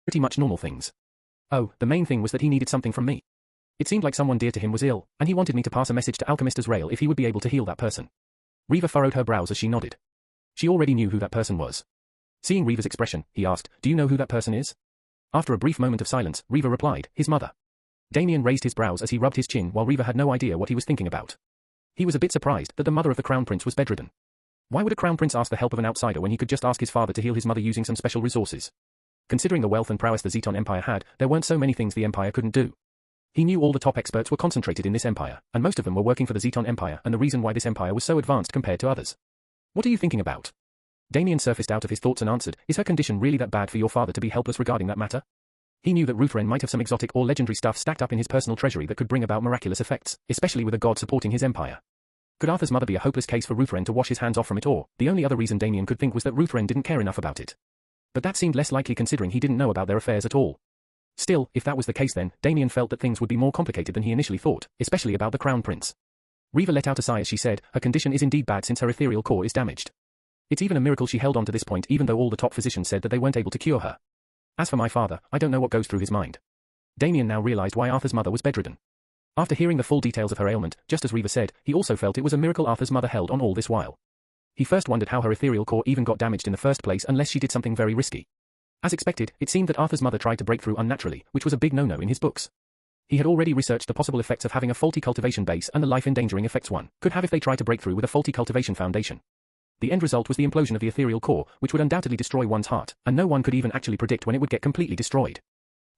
pretty much normal things. Oh, the main thing was that he needed something from me. It seemed like someone dear to him was ill, and he wanted me to pass a message to Alchemist Azrael if he would be able to heal that person. Riva furrowed her brows as she nodded. She already knew who that person was. Seeing Riva's expression, he asked, "Do you know who that person is?" After a brief moment of silence, Riva replied, "His mother." Damien raised his brows as he rubbed his chin while Riva had no idea what he was thinking about. He was a bit surprised that the mother of the Crown Prince was bedridden. Why would a Crown Prince ask the help of an outsider when he could just ask his father to heal his mother using some special resources? Considering the wealth and prowess the Zeton Empire had, there weren't so many things the Empire couldn't do. He knew all the top experts were concentrated in this empire, and most of them were working for the Zeton Empire and the reason why this empire was so advanced compared to others. "What are you thinking about?" Damien surfaced out of his thoughts and answered, "Is her condition really that bad for your father to be helpless regarding that matter?" He knew that Ruthven might have some exotic or legendary stuff stacked up in his personal treasury that could bring about miraculous effects, especially with a god supporting his empire. Could Arthur's mother be a hopeless case for Ruthven to wash his hands off from it, or the only other reason Damien could think was that Ruthven didn't care enough about it? But that seemed less likely considering he didn't know about their affairs at all. Still, if that was the case then, Damien felt that things would be more complicated than he initially thought, especially about the Crown Prince. Riva let out a sigh as she said, "Her condition is indeed bad since her ethereal core is damaged. It's even a miracle she held on to this point even though all the top physicians said that they weren't able to cure her. As for my father, I don't know what goes through his mind." Damien now realized why Arthur's mother was bedridden. After hearing the full details of her ailment, just as Riva said, he also felt it was a miracle Arthur's mother held on all this while. He first wondered how her ethereal core even got damaged in the first place unless she did something very risky. As expected, it seemed that Arthur's mother tried to break through unnaturally, which was a big no-no in his books. He had already researched the possible effects of having a faulty cultivation base and the life-endangering effects one could have if they tried to break through with a faulty cultivation foundation. The end result was the implosion of the ethereal core, which would undoubtedly destroy one's heart, and no one could even actually predict when it would get completely destroyed.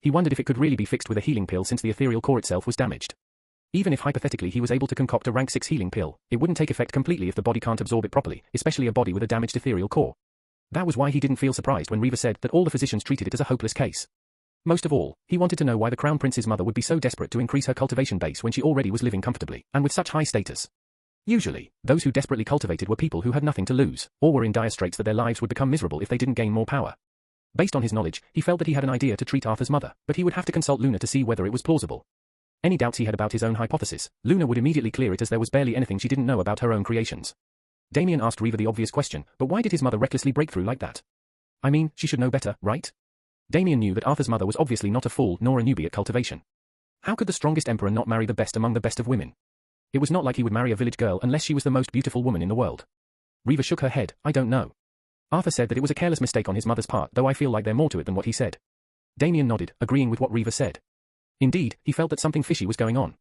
He wondered if it could really be fixed with a healing pill since the ethereal core itself was damaged. Even if hypothetically he was able to concoct a rank 6 healing pill, it wouldn't take effect completely if the body can't absorb it properly, especially a body with a damaged ethereal core. That was why he didn't feel surprised when Riva said that all the physicians treated it as a hopeless case. Most of all, he wanted to know why the Crown Prince's mother would be so desperate to increase her cultivation base when she already was living comfortably, and with such high status. Usually, those who desperately cultivated were people who had nothing to lose, or were in dire straits that their lives would become miserable if they didn't gain more power. Based on his knowledge, he felt that he had an idea to treat Arthur's mother, but he would have to consult Luna to see whether it was plausible. Any doubts he had about his own hypothesis, Luna would immediately clear it as there was barely anything she didn't know about her own creations. Damien asked Riva the obvious question, but why did his mother recklessly break through like that? I mean, she should know better, right? Damien knew that Arthur's mother was obviously not a fool nor a newbie at cultivation. How could the strongest emperor not marry the best among the best of women? It was not like he would marry a village girl unless she was the most beautiful woman in the world. Riva shook her head, "I don't know. Arthur said that it was a careless mistake on his mother's part, though I feel like there's more to it than what he said." Damien nodded, agreeing with what Riva said. Indeed, he felt that something fishy was going on.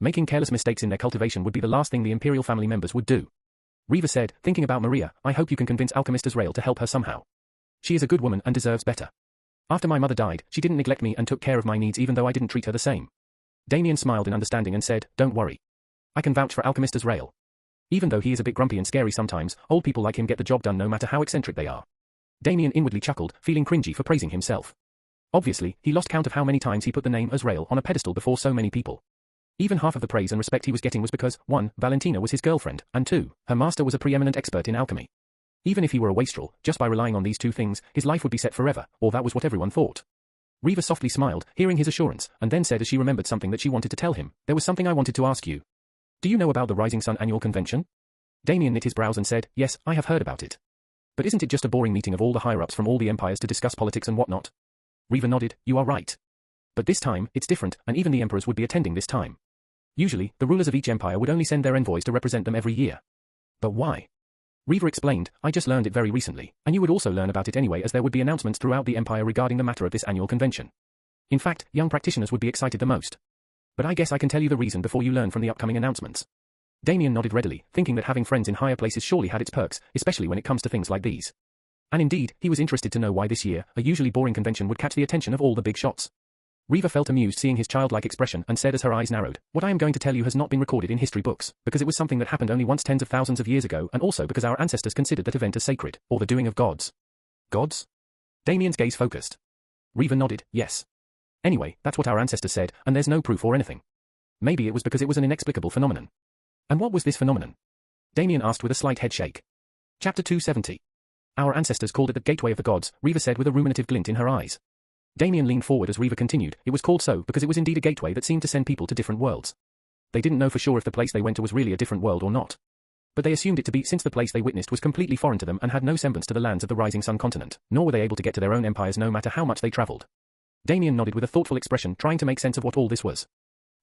Making careless mistakes in their cultivation would be the last thing the Imperial family members would do. Riva said, thinking about Maria, "I hope you can convince Alchemist Azrael to help her somehow. She is a good woman and deserves better. After my mother died, she didn't neglect me and took care of my needs even though I didn't treat her the same." Damien smiled in understanding and said, "Don't worry. I can vouch for Alchemist Azrael. Even though he is a bit grumpy and scary sometimes, old people like him get the job done no matter how eccentric they are." Damien inwardly chuckled, feeling cringy for praising himself. Obviously, he lost count of how many times he put the name Azrael on a pedestal before so many people. Even half of the praise and respect he was getting was because, 1, Valentina was his girlfriend, and 2, her master was a preeminent expert in alchemy. Even if he were a wastrel, just by relying on these two things, his life would be set forever, or that was what everyone thought. Riva softly smiled, hearing his assurance, and then said as she remembered something that she wanted to tell him, "There was something I wanted to ask you. Do you know about the Rising Sun annual convention?" Damien knit his brows and said, "Yes, I have heard about it. But isn't it just a boring meeting of all the higher-ups from all the empires to discuss politics and whatnot?" Riva nodded, "You are right. But this time, it's different, and even the emperors would be attending this time. Usually, the rulers of each empire would only send their envoys to represent them every year. But why?" Riva explained, "I just learned it very recently, and you would also learn about it anyway as there would be announcements throughout the empire regarding the matter of this annual convention. In fact, young practitioners would be excited the most. But I guess I can tell you the reason before you learn from the upcoming announcements." Damien nodded readily, thinking that having friends in higher places surely had its perks, especially when it comes to things like these. And indeed, he was interested to know why this year, a usually boring convention would catch the attention of all the big shots. Riva felt amused seeing his childlike expression and said as her eyes narrowed, "What I am going to tell you has not been recorded in history books, because it was something that happened only once tens of thousands of years ago and also because our ancestors considered that event as sacred, or the doing of gods." "Gods?" Damien's gaze focused. Riva nodded, "Yes. Anyway, that's what our ancestors said, and there's no proof or anything. Maybe it was because it was an inexplicable phenomenon." "And what was this phenomenon?" Damien asked with a slight head shake. Chapter 270. "Our ancestors called it the Gateway of the Gods," Riva said with a ruminative glint in her eyes. Damien leaned forward as Riva continued, "It was called so because it was indeed a gateway that seemed to send people to different worlds. They didn't know for sure if the place they went to was really a different world or not. But they assumed it to be since the place they witnessed was completely foreign to them and had no semblance to the lands of the Rising Sun continent, nor were they able to get to their own empires no matter how much they traveled. Damien nodded with a thoughtful expression, trying to make sense of what all this was.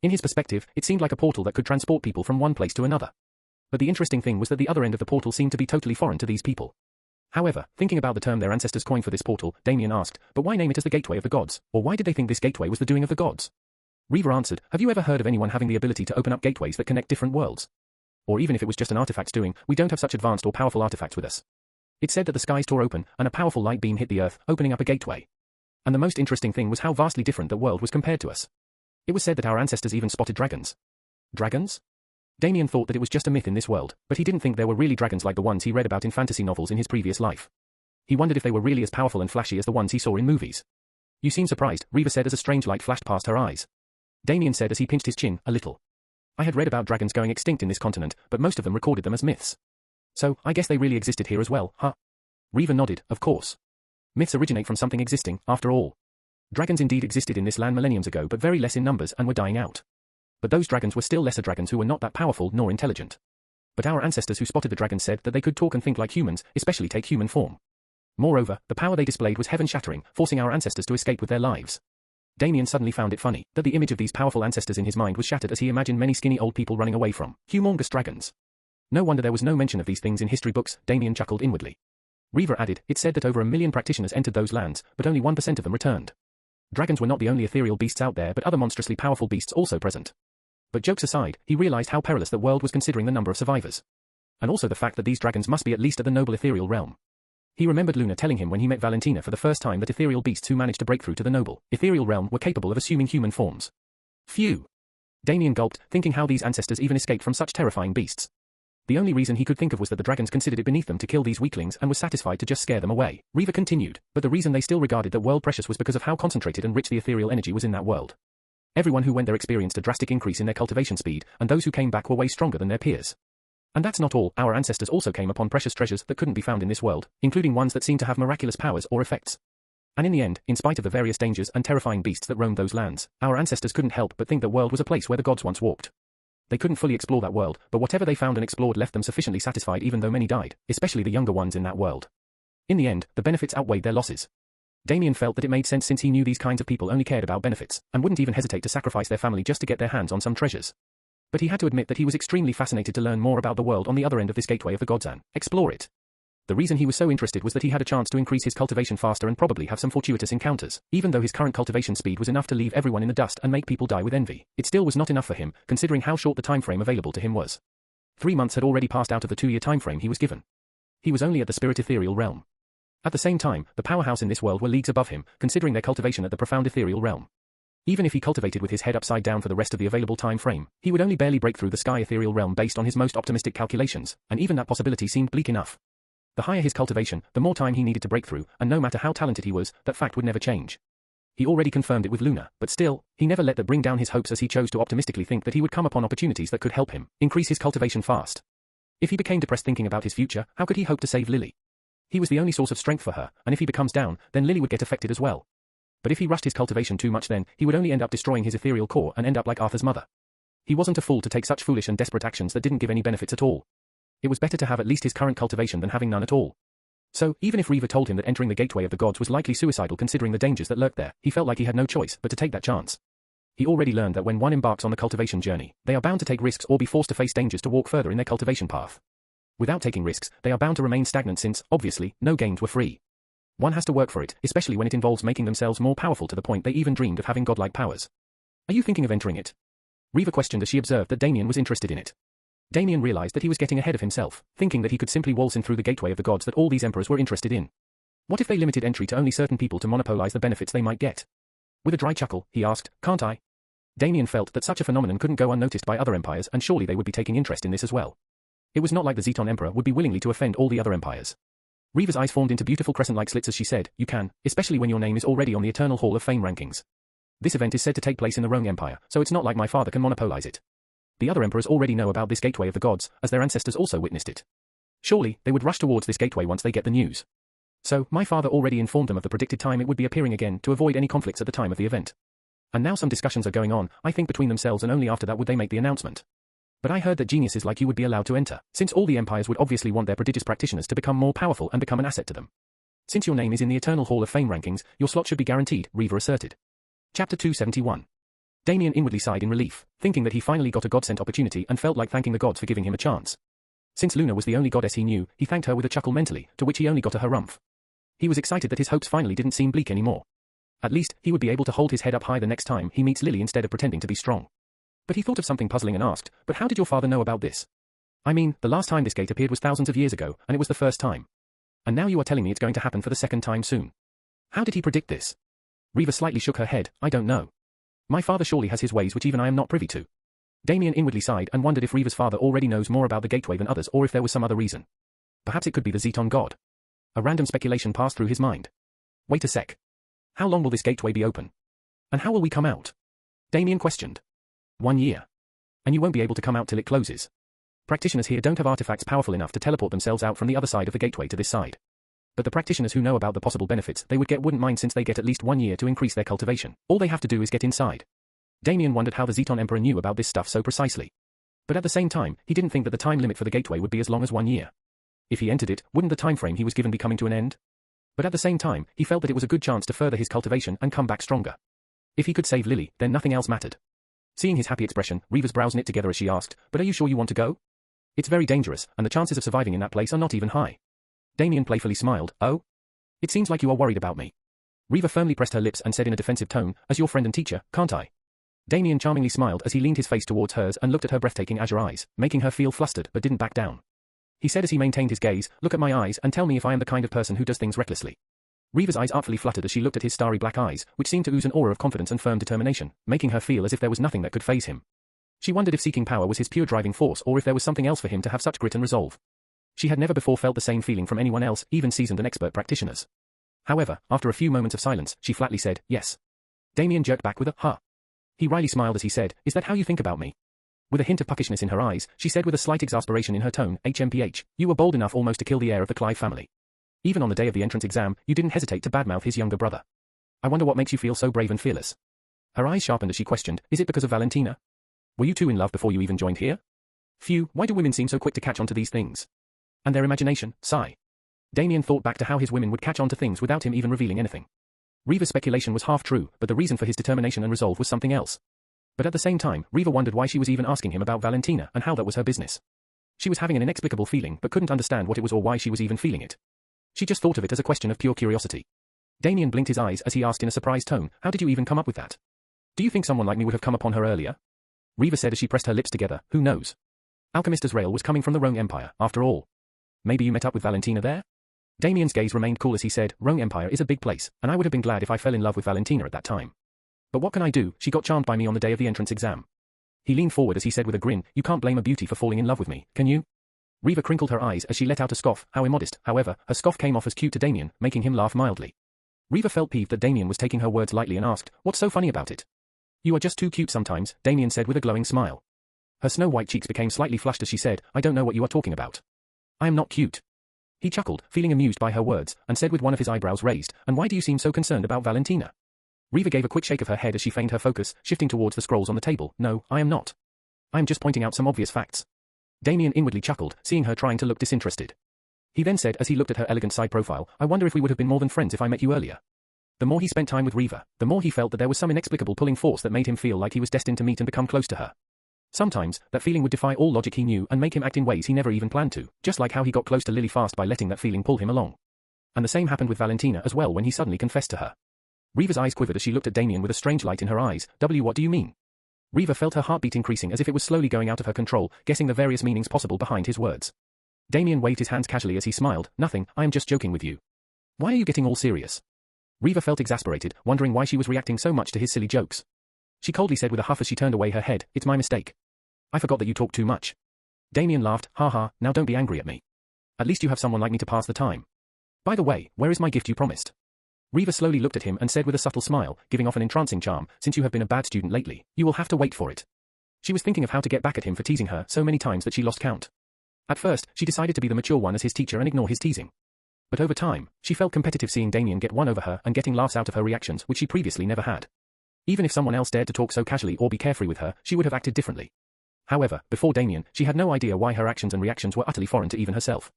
In his perspective, it seemed like a portal that could transport people from one place to another. But the interesting thing was that the other end of the portal seemed to be totally foreign to these people. However, thinking about the term their ancestors coined for this portal, Damien asked, but why name it as the Gateway of the Gods, or why did they think this gateway was the doing of the gods? Reaver answered, have you ever heard of anyone having the ability to open up gateways that connect different worlds? Or even if it was just an artifact's doing, we don't have such advanced or powerful artifacts with us. It said that the skies tore open, and a powerful light beam hit the earth, opening up a gateway. And the most interesting thing was how vastly different the world was compared to us. It was said that our ancestors even spotted dragons. Dragons? Damien thought that it was just a myth in this world, but he didn't think there were really dragons like the ones he read about in fantasy novels in his previous life. He wondered if they were really as powerful and flashy as the ones he saw in movies. You seem surprised, Reaver said as a strange light flashed past her eyes. Damien said as he pinched his chin, a little. I had read about dragons going extinct in this continent, but most of them recorded them as myths. So, I guess they really existed here as well, huh? Reaver nodded, of course. Myths originate from something existing, after all. Dragons indeed existed in this land millenniums ago, but very less in numbers and were dying out. But those dragons were still lesser dragons who were not that powerful nor intelligent. But our ancestors who spotted the dragons said that they could talk and think like humans, especially take human form. Moreover, the power they displayed was heaven-shattering, forcing our ancestors to escape with their lives. Damien suddenly found it funny that the image of these powerful ancestors in his mind was shattered as he imagined many skinny old people running away from humongous dragons. No wonder there was no mention of these things in history books, Damien chuckled inwardly. Reaver added, it said that over 1 million practitioners entered those lands, but only 1% of them returned. Dragons were not the only ethereal beasts out there, but other monstrously powerful beasts also present. But jokes aside, he realized how perilous the world was considering the number of survivors. And also the fact that these dragons must be at least at the noble ethereal realm. He remembered Luna telling him when he met Valentina for the first time that ethereal beasts who managed to break through to the noble ethereal realm were capable of assuming human forms. Phew! Damien gulped, thinking how these ancestors even escaped from such terrifying beasts. The only reason he could think of was that the dragons considered it beneath them to kill these weaklings and was satisfied to just scare them away. Reaver continued, but the reason they still regarded that world precious was because of how concentrated and rich the ethereal energy was in that world. Everyone who went there experienced a drastic increase in their cultivation speed, and those who came back were way stronger than their peers. And that's not all, our ancestors also came upon precious treasures that couldn't be found in this world, including ones that seemed to have miraculous powers or effects. And in the end, in spite of the various dangers and terrifying beasts that roamed those lands, our ancestors couldn't help but think the world was a place where the gods once walked. They couldn't fully explore that world, but whatever they found and explored left them sufficiently satisfied even though many died, especially the younger ones in that world. In the end, the benefits outweighed their losses. Damien felt that it made sense since he knew these kinds of people only cared about benefits, and wouldn't even hesitate to sacrifice their family just to get their hands on some treasures. But he had to admit that he was extremely fascinated to learn more about the world on the other end of this gateway of the gods and explore it. The reason he was so interested was that he had a chance to increase his cultivation faster and probably have some fortuitous encounters. Even though his current cultivation speed was enough to leave everyone in the dust and make people die with envy, it still was not enough for him, considering how short the time frame available to him was. 3 months had already passed out of the 2-year time frame he was given. He was only at the spirit ethereal realm. At the same time, the powerhouse in this world were leagues above him, considering their cultivation at the profound ethereal realm. Even if he cultivated with his head upside down for the rest of the available time frame, he would only barely break through the sky ethereal realm based on his most optimistic calculations, and even that possibility seemed bleak enough. The higher his cultivation, the more time he needed to break through, and no matter how talented he was, that fact would never change. He already confirmed it with Luna, but still, he never let that bring down his hopes as he chose to optimistically think that he would come upon opportunities that could help him increase his cultivation fast. If he became depressed thinking about his future, how could he hope to save Lily? He was the only source of strength for her, and if he becomes down, then Lily would get affected as well. But if he rushed his cultivation too much then, he would only end up destroying his ethereal core and end up like Arthur's mother. He wasn't a fool to take such foolish and desperate actions that didn't give any benefits at all. It was better to have at least his current cultivation than having none at all. So, even if Reaver told him that entering the gateway of the gods was likely suicidal considering the dangers that lurked there, he felt like he had no choice but to take that chance. He already learned that when one embarks on the cultivation journey, they are bound to take risks or be forced to face dangers to walk further in their cultivation path. Without taking risks, they are bound to remain stagnant since, obviously, no gains were free. One has to work for it, especially when it involves making themselves more powerful to the point they even dreamed of having godlike powers. Are you thinking of entering it? Reaver questioned as she observed that Damien was interested in it. Damien realized that he was getting ahead of himself, thinking that he could simply waltz in through the gateway of the gods that all these emperors were interested in. What if they limited entry to only certain people to monopolize the benefits they might get? With a dry chuckle, he asked, can't I? Damien felt that such a phenomenon couldn't go unnoticed by other empires and surely they would be taking interest in this as well. It was not like the Zeton Emperor would be willingly to offend all the other empires. Reaver's eyes formed into beautiful crescent-like slits as she said, you can, especially when your name is already on the Eternal Hall of Fame rankings. This event is said to take place in the Rome Empire, so it's not like my father can monopolize it. The other emperors already know about this gateway of the gods, as their ancestors also witnessed it. Surely, they would rush towards this gateway once they get the news. So, my father already informed them of the predicted time it would be appearing again to avoid any conflicts at the time of the event. And now some discussions are going on, I think between themselves and only after that would they make the announcement. But I heard that geniuses like you would be allowed to enter, since all the empires would obviously want their prodigious practitioners to become more powerful and become an asset to them. Since your name is in the Eternal Hall of Fame rankings, your slot should be guaranteed, Reaver asserted. Chapter 271. Damien inwardly sighed in relief, thinking that he finally got a God-sent opportunity and felt like thanking the gods for giving him a chance. Since Luna was the only goddess he knew, he thanked her with a chuckle mentally, to which he only got a harumph. He was excited that his hopes finally didn't seem bleak anymore. At least, he would be able to hold his head up high the next time he meets Lily instead of pretending to be strong. But he thought of something puzzling and asked, "But how did your father know about this? I mean, the last time this gate appeared was thousands of years ago, and it was the first time. And now you are telling me it's going to happen for the second time soon. How did he predict this?" Reva slightly shook her head. "I don't know. My father surely has his ways which even I am not privy to." Damien inwardly sighed and wondered if Reva's father already knows more about the gateway than others or if there was some other reason. Perhaps it could be the Zeton god. A random speculation passed through his mind. Wait a sec. How long will this gateway be open? And how will we come out? Damien questioned. 1 year. And you won't be able to come out till it closes. Practitioners here don't have artifacts powerful enough to teleport themselves out from the other side of the gateway to this side. But the practitioners who know about the possible benefits they would get wouldn't mind since they get at least 1 year to increase their cultivation. All they have to do is get inside. Damien wondered how the Zeton Emperor knew about this stuff so precisely. But at the same time, he didn't think that the time limit for the gateway would be as long as 1 year. If he entered it, wouldn't the time frame he was given be coming to an end? But at the same time, he felt that it was a good chance to further his cultivation and come back stronger. If he could save Lily, then nothing else mattered. Seeing his happy expression, Reva's brows knit together as she asked, "But are you sure you want to go? It's very dangerous, and the chances of surviving in that place are not even high." Damien playfully smiled. "Oh? It seems like you are worried about me." Reva firmly pressed her lips and said in a defensive tone, "As your friend and teacher, can't I?" Damien charmingly smiled as he leaned his face towards hers and looked at her breathtaking azure eyes, making her feel flustered but didn't back down. He said as he maintained his gaze, "Look at my eyes and tell me if I am the kind of person who does things recklessly." Reva's eyes artfully fluttered as she looked at his starry black eyes, which seemed to ooze an aura of confidence and firm determination, making her feel as if there was nothing that could faze him. She wondered if seeking power was his pure driving force or if there was something else for him to have such grit and resolve. She had never before felt the same feeling from anyone else, even seasoned and expert practitioners. However, after a few moments of silence, she flatly said, "Yes." Damien jerked back with a, "Huh." He wryly smiled as he said, "Is that how you think about me?" With a hint of puckishness in her eyes, she said with a slight exasperation in her tone, "HMPH, you were bold enough almost to kill the heir of the Clive family. Even on the day of the entrance exam, you didn't hesitate to badmouth his younger brother. I wonder what makes you feel so brave and fearless." Her eyes sharpened as she questioned, "Is it because of Valentina? Were you two in love before you even joined here? Phew, why do women seem so quick to catch on to these things? And their imagination, sigh." Damien thought back to how his women would catch on to things without him even revealing anything. Reva's speculation was half true, but the reason for his determination and resolve was something else. But at the same time, Reva wondered why she was even asking him about Valentina and how that was her business. She was having an inexplicable feeling but couldn't understand what it was or why she was even feeling it. She just thought of it as a question of pure curiosity. Damien blinked his eyes as he asked in a surprised tone, "How did you even come up with that? Do you think someone like me would have come upon her earlier?" Reva said as she pressed her lips together, "Who knows? Alchemist's Rail was coming from the Roan Empire, after all. Maybe you met up with Valentina there?" Damien's gaze remained cool as he said, "Roan Empire is a big place, and I would have been glad if I fell in love with Valentina at that time. But what can I do? She got charmed by me on the day of the entrance exam." He leaned forward as he said with a grin, "You can't blame a beauty for falling in love with me, can you?" Reva crinkled her eyes as she let out a scoff, how immodest, however, her scoff came off as cute to Damien, making him laugh mildly. Reva felt peeved that Damien was taking her words lightly and asked, "What's so funny about it?" "You are just too cute sometimes," Damien said with a glowing smile. Her snow-white cheeks became slightly flushed as she said, "I don't know what you are talking about. I am not cute." He chuckled, feeling amused by her words, and said with one of his eyebrows raised, "And why do you seem so concerned about Valentina?" Reva gave a quick shake of her head as she feigned her focus, shifting towards the scrolls on the table. "No, I am not. I am just pointing out some obvious facts." Damien inwardly chuckled, seeing her trying to look disinterested. He then said as he looked at her elegant side profile, "I wonder if we would have been more than friends if I met you earlier." The more he spent time with Reva, the more he felt that there was some inexplicable pulling force that made him feel like he was destined to meet and become close to her. Sometimes, that feeling would defy all logic he knew and make him act in ways he never even planned to, just like how he got close to Lily fast by letting that feeling pull him along. And the same happened with Valentina as well when he suddenly confessed to her. Reva's eyes quivered as she looked at Damien with a strange light in her eyes. What do you mean?" Reva felt her heartbeat increasing as if it was slowly going out of her control, guessing the various meanings possible behind his words. Damien waved his hands casually as he smiled, "Nothing, I am just joking with you. Why are you getting all serious?" Reva felt exasperated, wondering why she was reacting so much to his silly jokes. She coldly said with a huff as she turned away her head, "It's my mistake. I forgot that you talk too much." Damien laughed, "Ha ha, now don't be angry at me. At least you have someone like me to pass the time. By the way, where is my gift you promised?" Reva slowly looked at him and said with a subtle smile, giving off an entrancing charm, "Since you have been a bad student lately, you will have to wait for it." She was thinking of how to get back at him for teasing her so many times that she lost count. At first, she decided to be the mature one as his teacher and ignore his teasing. But over time, she felt competitive seeing Damien get one over her and getting laughs out of her reactions which she previously never had. Even if someone else dared to talk so casually or be carefree with her, she would have acted differently. However, before Damien, she had no idea why her actions and reactions were utterly foreign to even herself.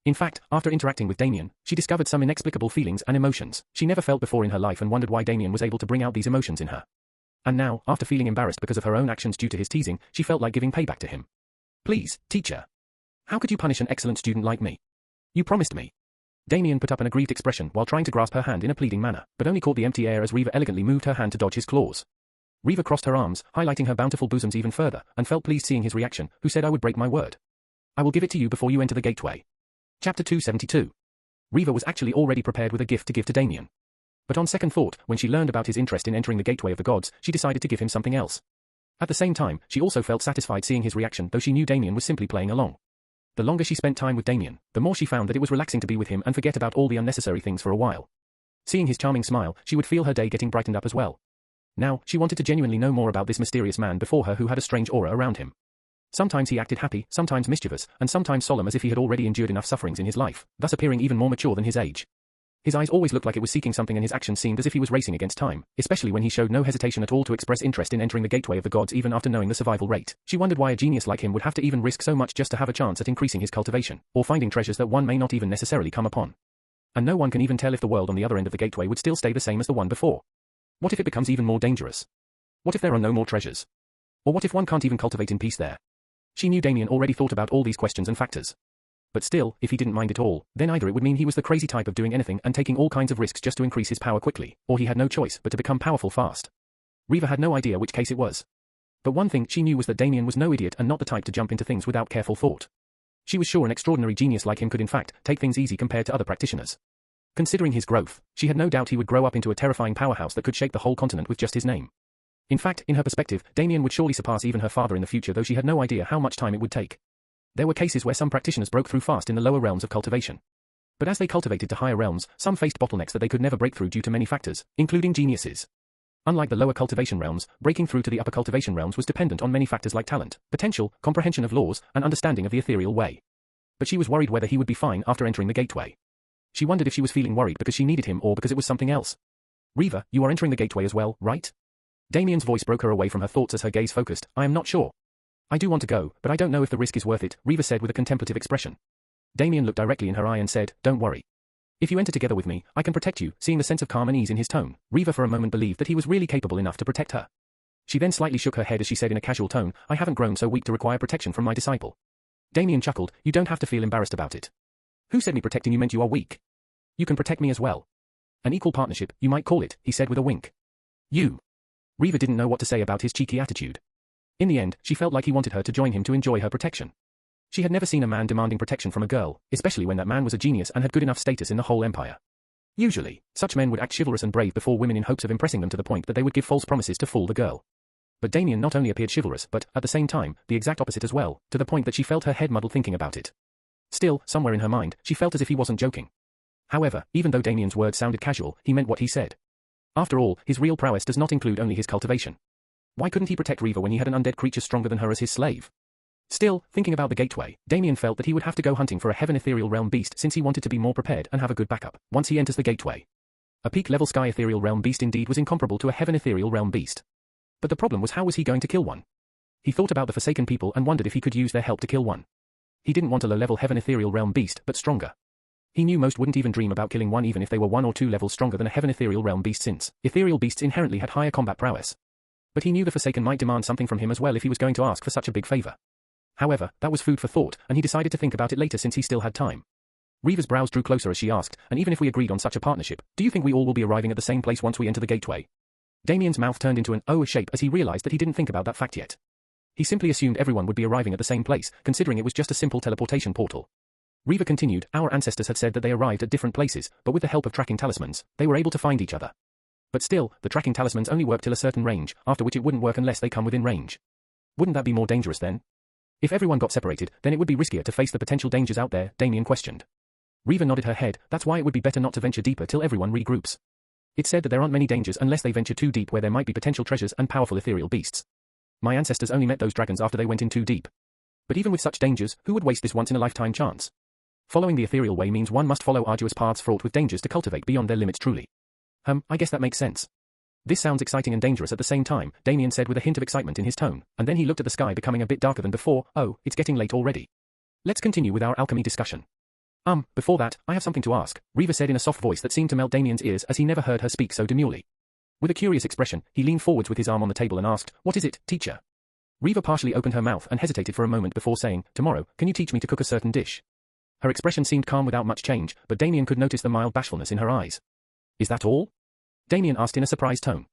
In fact, after interacting with Damien, she discovered some inexplicable feelings and emotions she never felt before in her life and wondered why Damien was able to bring out these emotions in her. And now, after feeling embarrassed because of her own actions due to his teasing, she felt like giving payback to him. Please, teacher. How could you punish an excellent student like me? You promised me. Damien put up an aggrieved expression while trying to grasp her hand in a pleading manner, but only caught the empty air as Riva elegantly moved her hand to dodge his claws. Riva crossed her arms, highlighting her bountiful bosoms even further, and felt pleased seeing his reaction, who said I would break my word. I will give it to you before you enter the gateway. Chapter 272. Riva was actually already prepared with a gift to give to Damien. But on second thought, when she learned about his interest in entering the gateway of the gods, she decided to give him something else. At the same time, she also felt satisfied seeing his reaction, though she knew Damien was simply playing along. The longer she spent time with Damien, the more she found that it was relaxing to be with him and forget about all the unnecessary things for a while. Seeing his charming smile, she would feel her day getting brightened up as well. Now, she wanted to genuinely know more about this mysterious man before her who had a strange aura around him. Sometimes he acted happy, sometimes mischievous, and sometimes solemn as if he had already endured enough sufferings in his life, thus appearing even more mature than his age. His eyes always looked like it was seeking something and his actions seemed as if he was racing against time, especially when he showed no hesitation at all to express interest in entering the gateway of the gods even after knowing the survival rate. She wondered why a genius like him would have to even risk so much just to have a chance at increasing his cultivation, or finding treasures that one may not even necessarily come upon. And no one can even tell if the world on the other end of the gateway would still stay the same as the one before. What if it becomes even more dangerous? What if there are no more treasures? Or what if one can't even cultivate in peace there? She knew Damien already thought about all these questions and factors. But still, if he didn't mind it all, then either it would mean he was the crazy type of doing anything and taking all kinds of risks just to increase his power quickly, or he had no choice but to become powerful fast. Riva had no idea which case it was. But one thing she knew was that Damien was no idiot and not the type to jump into things without careful thought. She was sure an extraordinary genius like him could in fact take things easy compared to other practitioners. Considering his growth, she had no doubt he would grow up into a terrifying powerhouse that could shake the whole continent with just his name. In fact, in her perspective, Damien would surely surpass even her father in the future, though she had no idea how much time it would take. There were cases where some practitioners broke through fast in the lower realms of cultivation. But as they cultivated to higher realms, some faced bottlenecks that they could never break through due to many factors, including geniuses. Unlike the lower cultivation realms, breaking through to the upper cultivation realms was dependent on many factors like talent, potential, comprehension of laws, and understanding of the ethereal way. But she was worried whether he would be fine after entering the gateway. She wondered if she was feeling worried because she needed him or because it was something else. Riva, you are entering the gateway as well, right? Damien's voice broke her away from her thoughts as her gaze focused. I am not sure. I do want to go, but I don't know if the risk is worth it, Riva said with a contemplative expression. Damien looked directly in her eye and said, don't worry. If you enter together with me, I can protect you, seeing the sense of calm and ease in his tone. Riva for a moment believed that he was really capable enough to protect her. She then slightly shook her head as she said in a casual tone, I haven't grown so weak to require protection from my disciple. Damien chuckled, you don't have to feel embarrassed about it. Who said me protecting you meant you are weak? You can protect me as well. An equal partnership, you might call it, he said with a wink. You. Riva didn't know what to say about his cheeky attitude. In the end, she felt like he wanted her to join him to enjoy her protection. She had never seen a man demanding protection from a girl, especially when that man was a genius and had good enough status in the whole empire. Usually, such men would act chivalrous and brave before women in hopes of impressing them to the point that they would give false promises to fool the girl. But Damien not only appeared chivalrous but, at the same time, the exact opposite as well, to the point that she felt her head muddled thinking about it. Still, somewhere in her mind, she felt as if he wasn't joking. However, even though Damien's words sounded casual, he meant what he said. After all, his real prowess does not include only his cultivation. Why couldn't he protect Riva when he had an undead creature stronger than her as his slave? Still, thinking about the gateway, Damien felt that he would have to go hunting for a heaven ethereal realm beast since he wanted to be more prepared and have a good backup once he enters the gateway. A peak-level sky ethereal realm beast indeed was incomparable to a heaven ethereal realm beast. But the problem was how was he going to kill one? He thought about the Forsaken people and wondered if he could use their help to kill one. He didn't want a low-level heaven ethereal realm beast, but stronger. He knew most wouldn't even dream about killing one even if they were 1 or 2 levels stronger than a heaven ethereal realm beast since ethereal beasts inherently had higher combat prowess. But he knew the Forsaken might demand something from him as well if he was going to ask for such a big favor. However, that was food for thought, and he decided to think about it later since he still had time. Riva's brows drew closer as she asked, and even if we agreed on such a partnership, do you think we all will be arriving at the same place once we enter the gateway? Damien's mouth turned into an O shape as he realized that he didn't think about that fact yet. He simply assumed everyone would be arriving at the same place, considering it was just a simple teleportation portal. Riva continued, our ancestors had said that they arrived at different places, but with the help of tracking talismans, they were able to find each other. But still, the tracking talismans only work till a certain range, after which it wouldn't work unless they come within range. Wouldn't that be more dangerous then? If everyone got separated, then it would be riskier to face the potential dangers out there, Damien questioned. Riva nodded her head, that's why it would be better not to venture deeper till everyone regroups. It said that there aren't many dangers unless they venture too deep where there might be potential treasures and powerful ethereal beasts. My ancestors only met those dragons after they went in too deep. But even with such dangers, who would waste this once-in-a-lifetime chance? Following the ethereal way means one must follow arduous paths fraught with dangers to cultivate beyond their limits truly. I guess that makes sense. This sounds exciting and dangerous at the same time, Damien said with a hint of excitement in his tone, and then he looked at the sky becoming a bit darker than before. Oh, it's getting late already. Let's continue with our alchemy discussion. Before that, I have something to ask, Reva said in a soft voice that seemed to melt Damien's ears as he never heard her speak so demurely. With a curious expression, he leaned forwards with his arm on the table and asked, "What is it, teacher?" Reva partially opened her mouth and hesitated for a moment before saying, "Tomorrow, can you teach me to cook a certain dish?" Her expression seemed calm without much change, but Damien could notice the mild bashfulness in her eyes. "Is that all?" Damien asked in a surprised tone.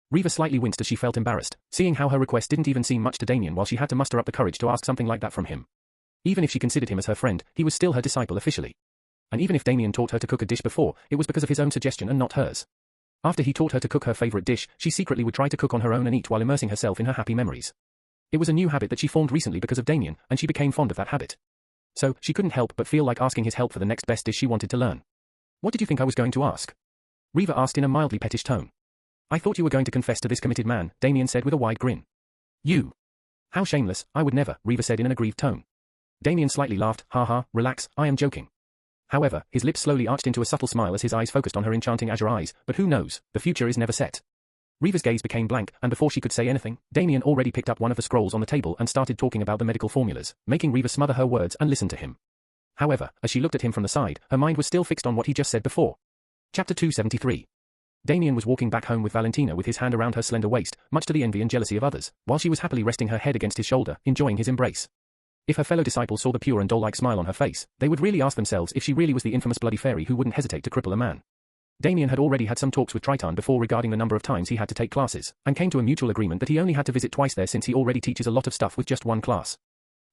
Reva slightly winced as she felt embarrassed, seeing how her request didn't even seem much to Damien while she had to muster up the courage to ask something like that from him. Even if she considered him as her friend, he was still her disciple officially. And even if Damien taught her to cook a dish before, it was because of his own suggestion and not hers. After he taught her to cook her favorite dish, she secretly would try to cook on her own and eat while immersing herself in her happy memories. It was a new habit that she formed recently because of Damien, and she became fond of that habit. So, she couldn't help but feel like asking his help for the next best dish she wanted to learn. "What did you think I was going to ask?" Reva asked in a mildly pettish tone. "I thought you were going to confess to this committed man," Damien said with a wide grin. "You? How shameless, I would never," Reva said in an aggrieved tone. Damien slightly laughed, "Ha, relax, I am joking." However, his lips slowly arched into a subtle smile as his eyes focused on her enchanting azure eyes, but who knows, the future is never set. Reva's gaze became blank, and before she could say anything, Damien already picked up one of the scrolls on the table and started talking about the medical formulas, making Reva smother her words and listen to him. However, as she looked at him from the side, her mind was still fixed on what he just said before. Chapter 273. Damien was walking back home with Valentina with his hand around her slender waist, much to the envy and jealousy of others, while she was happily resting her head against his shoulder, enjoying his embrace. If her fellow disciples saw the pure and doll-like smile on her face, they would really ask themselves if she really was the infamous bloody fairy who wouldn't hesitate to cripple a man. Damien had already had some talks with Triton before regarding the number of times he had to take classes, and came to a mutual agreement that he only had to visit twice there since he already teaches a lot of stuff with just one class.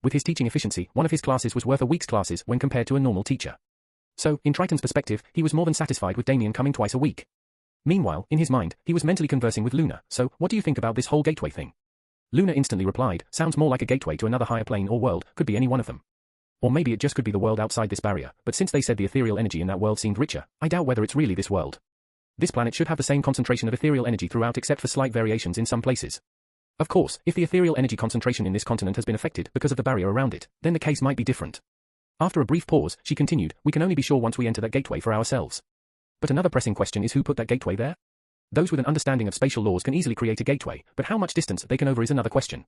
With his teaching efficiency, one of his classes was worth a week's classes when compared to a normal teacher. So, in Triton's perspective, he was more than satisfied with Damien coming twice a week. Meanwhile, in his mind, he was mentally conversing with Luna, "So, what do you think about this whole gateway thing?" Luna instantly replied, "Sounds more like a gateway to another higher plane or world, could be any one of them. Or maybe it just could be the world outside this barrier, but since they said the ethereal energy in that world seemed richer, I doubt whether it's really this world. This planet should have the same concentration of ethereal energy throughout except for slight variations in some places. Of course, if the ethereal energy concentration in this continent has been affected because of the barrier around it, then the case might be different." After a brief pause, she continued, "We can only be sure once we enter that gateway for ourselves. But another pressing question is who put that gateway there? Those with an understanding of spatial laws can easily create a gateway, but how much distance they can over is another question.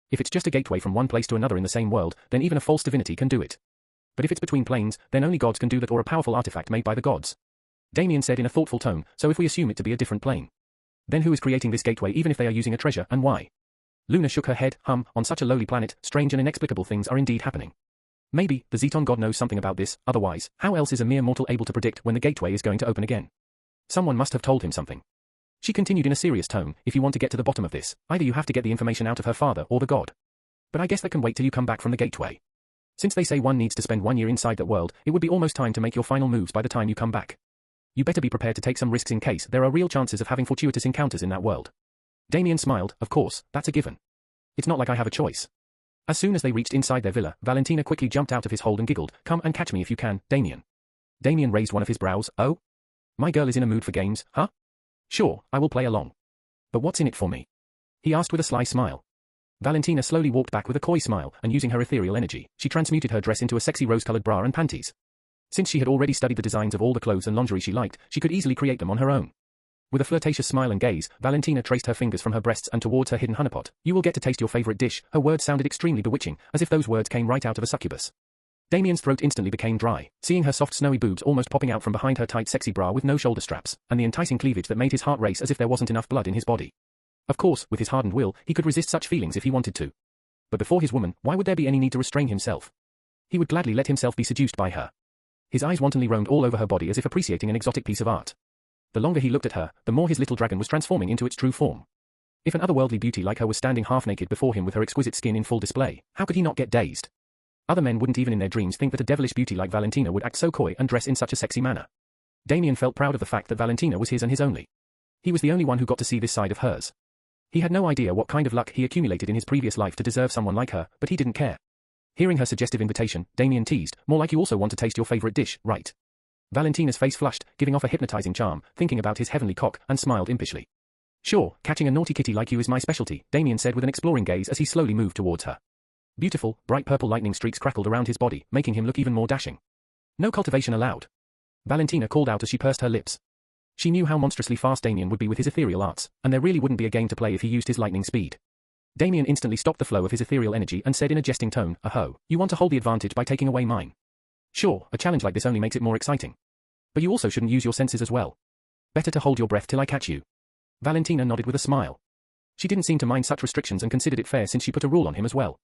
If it's just a gateway from one place to another in the same world, then even a false divinity can do it. But if it's between planes, then only gods can do that or a powerful artifact made by the gods." Damien said in a thoughtful tone, "So if we assume it to be a different plane, then who is creating this gateway even if they are using a treasure, and why?" Luna shook her head, on such a lowly planet, strange and inexplicable things are indeed happening. Maybe, the Zeton god knows something about this, otherwise, how else is a mere mortal able to predict when the gateway is going to open again? Someone must have told him something. She continued in a serious tone, "If you want to get to the bottom of this, either you have to get the information out of her father or the god. But I guess that can wait till you come back from the gateway. Since they say one needs to spend 1 year inside that world, it would be almost time to make your final moves by the time you come back. You better be prepared to take some risks in case there are real chances of having fortuitous encounters in that world." Damien smiled, "Of course, that's a given. It's not like I have a choice." As soon as they reached inside their villa, Valentina quickly jumped out of his hold and giggled, "Come and catch me if you can, Damien." Damien raised one of his brows, "Oh? My girl is in a mood for games, huh? Sure, I will play along. But what's in it for me?" he asked with a sly smile. Valentina slowly walked back with a coy smile, and using her ethereal energy, she transmuted her dress into a sexy rose-colored bra and panties. Since she had already studied the designs of all the clothes and lingerie she liked, she could easily create them on her own. With a flirtatious smile and gaze, Valentina traced her fingers from her breasts and towards her hidden honeypot. "You will get to taste your favorite dish." Her words sounded extremely bewitching, as if those words came right out of a succubus. Damien's throat instantly became dry, seeing her soft snowy boobs almost popping out from behind her tight sexy bra with no shoulder straps, and the enticing cleavage that made his heart race as if there wasn't enough blood in his body. Of course, with his hardened will, he could resist such feelings if he wanted to. But before his woman, why would there be any need to restrain himself? He would gladly let himself be seduced by her. His eyes wantonly roamed all over her body as if appreciating an exotic piece of art. The longer he looked at her, the more his little dragon was transforming into its true form. If an otherworldly beauty like her was standing half-naked before him with her exquisite skin in full display, how could he not get dazed? Other men wouldn't even in their dreams think that a devilish beauty like Valentina would act so coy and dress in such a sexy manner. Damien felt proud of the fact that Valentina was his and his only. He was the only one who got to see this side of hers. He had no idea what kind of luck he accumulated in his previous life to deserve someone like her, but he didn't care. Hearing her suggestive invitation, Damien teased, "More like you also want to taste your favorite dish, right?" Valentina's face flushed, giving off a hypnotizing charm, thinking about his heavenly cock, and smiled impishly. "Sure, catching a naughty kitty like you is my specialty," Damien said with an exploring gaze as he slowly moved towards her. Beautiful, bright purple lightning streaks crackled around his body, making him look even more dashing. "No cultivation allowed," Valentina called out as she pursed her lips. She knew how monstrously fast Damien would be with his ethereal arts, and there really wouldn't be a game to play if he used his lightning speed. Damien instantly stopped the flow of his ethereal energy and said in a jesting tone, "Aho, you want to hold the advantage by taking away mine. Sure, a challenge like this only makes it more exciting. But you also shouldn't use your senses as well. Better to hold your breath till I catch you. Valentina nodded with a smile. She didn't seem to mind such restrictions and considered it fair since she put a rule on him as well.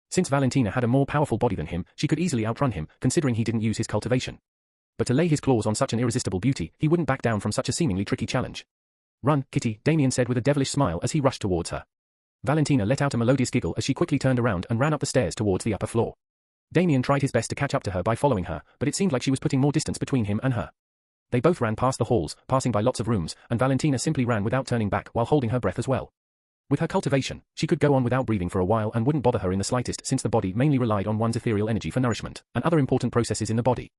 Since Valentina had a more powerful body than him, she could easily outrun him, considering he didn't use his cultivation. But to lay his claws on such an irresistible beauty, he wouldn't back down from such a seemingly tricky challenge. Run, Kitty, Damien said with a devilish smile as he rushed towards her. Valentina let out a melodious giggle as she quickly turned around and ran up the stairs towards the upper floor. Damien tried his best to catch up to her by following her, but it seemed like she was putting more distance between him and her. They both ran past the halls, passing by lots of rooms, and Valentina simply ran without turning back while holding her breath as well. With her cultivation, she could go on without breathing for a while and wouldn't bother her in the slightest since the body mainly relied on one's ethereal energy for nourishment and other important processes in the body.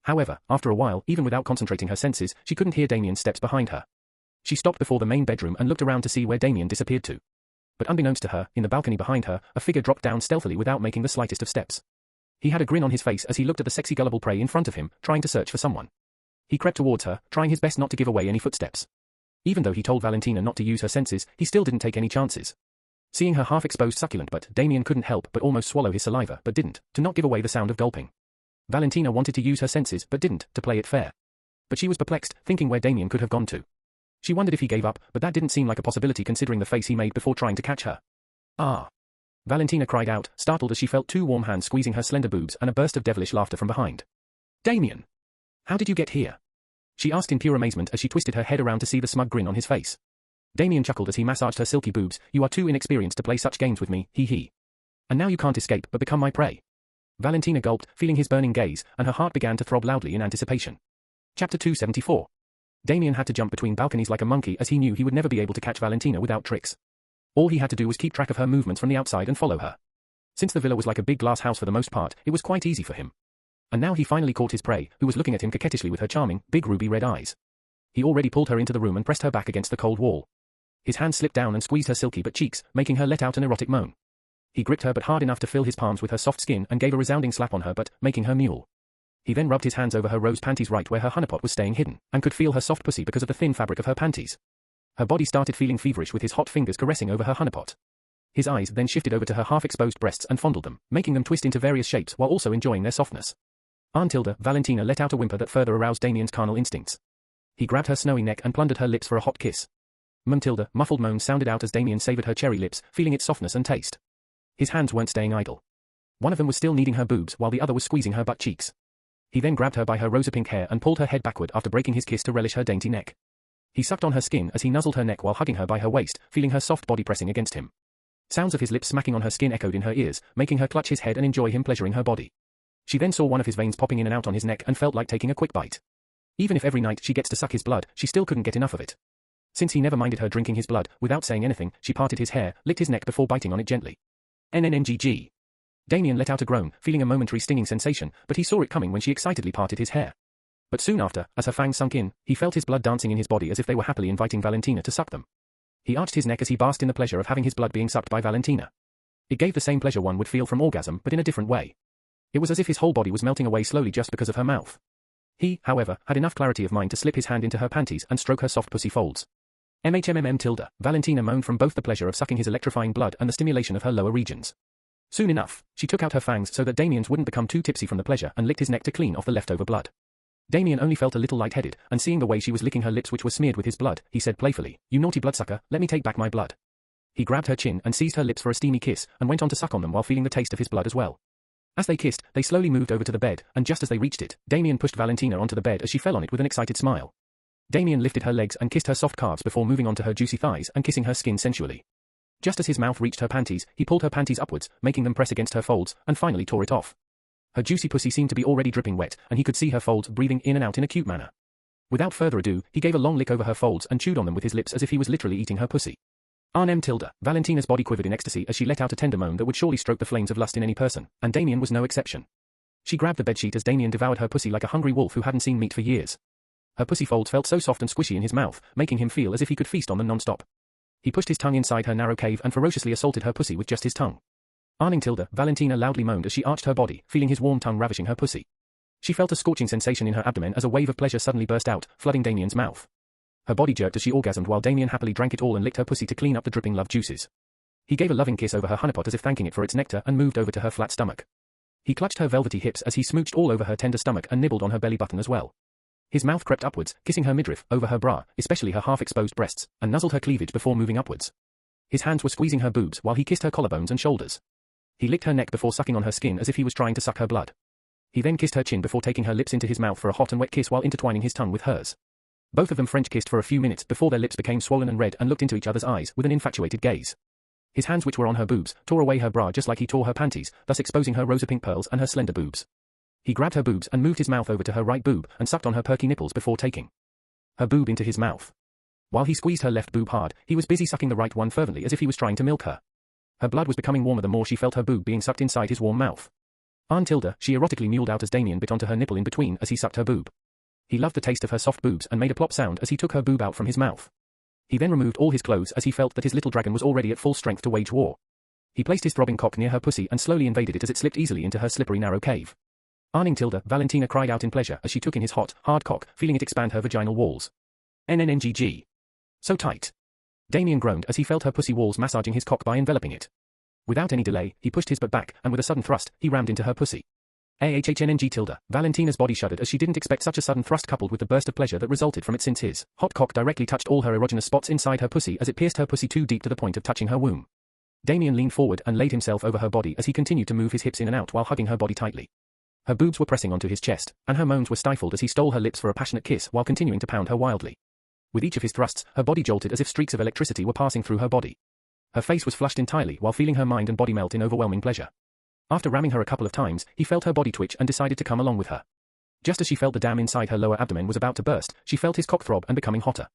However, after a while, even without concentrating her senses, she couldn't hear Damien's steps behind her. She stopped before the main bedroom and looked around to see where Damien disappeared to. But unbeknownst to her, in the balcony behind her, a figure dropped down stealthily without making the slightest of steps. He had a grin on his face as he looked at the sexy gullible prey in front of him, trying to search for someone. He crept towards her, trying his best not to give away any footsteps. Even though he told Valentina not to use her senses, he still didn't take any chances. Seeing her half-exposed succulent butt, Damien couldn't help but almost swallow his saliva but didn't, to not give away the sound of gulping. Valentina wanted to use her senses but didn't, to play it fair. But she was perplexed, thinking where Damien could have gone to. She wondered if he gave up, but that didn't seem like a possibility considering the face he made before trying to catch her. Ah! Valentina cried out, startled as she felt two warm hands squeezing her slender boobs and a burst of devilish laughter from behind. Damien! How did you get here? She asked in pure amazement as she twisted her head around to see the smug grin on his face. Damien chuckled as he massaged her silky boobs. You are too inexperienced to play such games with me, he. And now you can't escape but become my prey. Valentina gulped, feeling his burning gaze, and her heart began to throb loudly in anticipation. Chapter 274. Damien had to jump between balconies like a monkey as he knew he would never be able to catch Valentina without tricks. All he had to do was keep track of her movements from the outside and follow her. Since the villa was like a big glass house for the most part, it was quite easy for him. And now he finally caught his prey, who was looking at him coquettishly with her charming, big ruby red eyes. He already pulled her into the room and pressed her back against the cold wall. His hand slipped down and squeezed her silky but cheeks, making her let out an erotic moan. He gripped her but hard enough to fill his palms with her soft skin and gave a resounding slap on her butt, making her mule. He then rubbed his hands over her rose panties right where her honeypot was staying hidden, and could feel her soft pussy because of the thin fabric of her panties. Her body started feeling feverish with his hot fingers caressing over her honeypot. His eyes then shifted over to her half-exposed breasts and fondled them, making them twist into various shapes while also enjoying their softness. Until Valentina let out a whimper that further aroused Damien's carnal instincts. He grabbed her snowy neck and plundered her lips for a hot kiss. Matilda, muffled moans sounded out as Damien savored her cherry lips, feeling its softness and taste. His hands weren't staying idle. One of them was still kneading her boobs while the other was squeezing her butt cheeks. He then grabbed her by her rosa-pink hair and pulled her head backward after breaking his kiss to relish her dainty neck. He sucked on her skin as he nuzzled her neck while hugging her by her waist, feeling her soft body pressing against him. Sounds of his lips smacking on her skin echoed in her ears, making her clutch his head and enjoy him pleasuring her body. She then saw one of his veins popping in and out on his neck and felt like taking a quick bite. Even if every night she gets to suck his blood, she still couldn't get enough of it. Since he never minded her drinking his blood, without saying anything, she parted his hair, licked his neck before biting on it gently. NNNGG. Damien let out a groan, feeling a momentary stinging sensation, but he saw it coming when she excitedly parted his hair. But soon after, as her fangs sunk in, he felt his blood dancing in his body as if they were happily inviting Valentina to suck them. He arched his neck as he basked in the pleasure of having his blood being sucked by Valentina. It gave the same pleasure one would feel from orgasm, but in a different way. It was as if his whole body was melting away slowly just because of her mouth. He, however, had enough clarity of mind to slip his hand into her panties and stroke her soft pussy folds. MHMMM. Valentina moaned from both the pleasure of sucking his electrifying blood and the stimulation of her lower regions. Soon enough, she took out her fangs so that Damien's wouldn't become too tipsy from the pleasure and licked his neck to clean off the leftover blood. Damien only felt a little lightheaded, and seeing the way she was licking her lips which were smeared with his blood, he said playfully, "You naughty bloodsucker, let me take back my blood." He grabbed her chin and seized her lips for a steamy kiss, and went on to suck on them while feeling the taste of his blood as well. As they kissed, they slowly moved over to the bed, and just as they reached it, Damien pushed Valentina onto the bed as she fell on it with an excited smile. Damien lifted her legs and kissed her soft calves before moving onto her juicy thighs and kissing her skin sensually. Just as his mouth reached her panties, he pulled her panties upwards, making them press against her folds, and finally tore it off. Her juicy pussy seemed to be already dripping wet, and he could see her folds breathing in and out in a cute manner. Without further ado, he gave a long lick over her folds and chewed on them with his lips as if he was literally eating her pussy. RNM. Valentina's body quivered in ecstasy as she let out a tender moan that would surely stroke the flames of lust in any person, and Damien was no exception. She grabbed the bedsheet as Damien devoured her pussy like a hungry wolf who hadn't seen meat for years. Her pussy folds felt so soft and squishy in his mouth, making him feel as if he could feast on them non-stop. He pushed his tongue inside her narrow cave and ferociously assaulted her pussy with just his tongue. Valentina loudly moaned as she arched her body, feeling his warm tongue ravishing her pussy. She felt a scorching sensation in her abdomen as a wave of pleasure suddenly burst out, flooding Damien's mouth. Her body jerked as she orgasmed while Damien happily drank it all and licked her pussy to clean up the dripping love juices. He gave a loving kiss over her honeypot as if thanking it for its nectar and moved over to her flat stomach. He clutched her velvety hips as he smooched all over her tender stomach and nibbled on her belly button as well. His mouth crept upwards, kissing her midriff, over her bra, especially her half-exposed breasts, and nuzzled her cleavage before moving upwards. His hands were squeezing her boobs while he kissed her collarbones and shoulders. He licked her neck before sucking on her skin as if he was trying to suck her blood. He then kissed her chin before taking her lips into his mouth for a hot and wet kiss while intertwining his tongue with hers. Both of them French kissed for a few minutes before their lips became swollen and red and looked into each other's eyes with an infatuated gaze. His hands, which were on her boobs, tore away her bra just like he tore her panties, thus exposing her rosa-pink pearls and her slender boobs. He grabbed her boobs and moved his mouth over to her right boob and sucked on her perky nipples before taking her boob into his mouth. While he squeezed her left boob hard, he was busy sucking the right one fervently as if he was trying to milk her. Her blood was becoming warmer the more she felt her boob being sucked inside his warm mouth. Aunt Tilda, she erotically mewled out as Damien bit onto her nipple in between as he sucked her boob. He loved the taste of her soft boobs and made a plop sound as he took her boob out from his mouth. He then removed all his clothes as he felt that his little dragon was already at full strength to wage war. He placed his throbbing cock near her pussy and slowly invaded it as it slipped easily into her slippery narrow cave. Aunt Tilda, Valentina cried out in pleasure as she took in his hot, hard cock, feeling it expand her vaginal walls. NNNGG. So tight. Damien groaned as he felt her pussy walls massaging his cock by enveloping it. Without any delay, he pushed his butt back, and with a sudden thrust, he rammed into her pussy. AHHNNG Tilda, Valentina's body shuddered as she didn't expect such a sudden thrust coupled with the burst of pleasure that resulted from it since his hot cock directly touched all her erogenous spots inside her pussy as it pierced her pussy too deep to the point of touching her womb. Damien leaned forward and laid himself over her body as he continued to move his hips in and out while hugging her body tightly. Her boobs were pressing onto his chest, and her moans were stifled as he stole her lips for a passionate kiss while continuing to pound her wildly. With each of his thrusts, her body jolted as if streaks of electricity were passing through her body. Her face was flushed entirely while feeling her mind and body melt in overwhelming pleasure. After ramming her a couple of times, he felt her body twitch and decided to come along with her. Just as she felt the dam inside her lower abdomen was about to burst, she felt his cock throb and becoming hotter.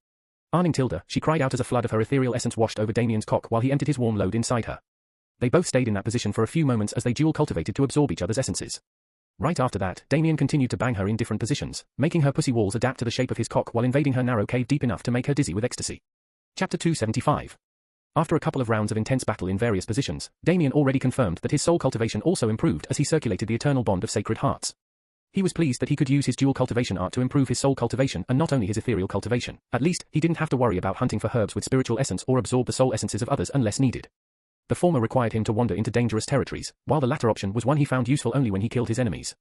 Aunt Tilda, she cried out as a flood of her ethereal essence washed over Damien's cock while he emptied his warm load inside her. They both stayed in that position for a few moments as they dual cultivated to absorb each other's essences. Right after that, Damien continued to bang her in different positions, making her pussy walls adapt to the shape of his cock while invading her narrow cave deep enough to make her dizzy with ecstasy. Chapter 275. After a couple of rounds of intense battle in various positions, Damien already confirmed that his soul cultivation also improved as he circulated the eternal bond of sacred hearts. He was pleased that he could use his dual cultivation art to improve his soul cultivation and not only his ethereal cultivation. At least, he didn't have to worry about hunting for herbs with spiritual essence or absorb the soul essences of others unless needed. The former required him to wander into dangerous territories, while the latter option was one he found useful only when he killed his enemies.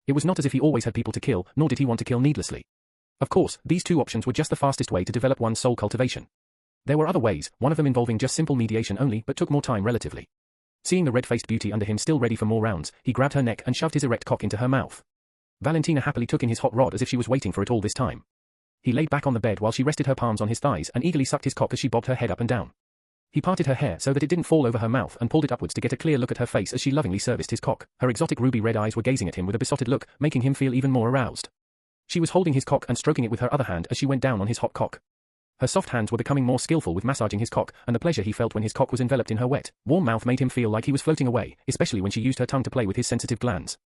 It was not as if he always had people to kill, nor did he want to kill needlessly. Of course, these two options were just the fastest way to develop one's soul cultivation. There were other ways, one of them involving just simple mediation only but took more time relatively. Seeing the red-faced beauty under him still ready for more rounds, he grabbed her neck and shoved his erect cock into her mouth. Valentina happily took in his hot rod as if she was waiting for it all this time. He laid back on the bed while she rested her palms on his thighs and eagerly sucked his cock as she bobbed her head up and down. He parted her hair so that it didn't fall over her mouth and pulled it upwards to get a clear look at her face as she lovingly serviced his cock. Her exotic ruby red eyes were gazing at him with a besotted look, making him feel even more aroused. She was holding his cock and stroking it with her other hand as she went down on his hot cock. Her soft hands were becoming more skillful with massaging his cock, and the pleasure he felt when his cock was enveloped in her wet, warm mouth made him feel like he was floating away, especially when she used her tongue to play with his sensitive glands.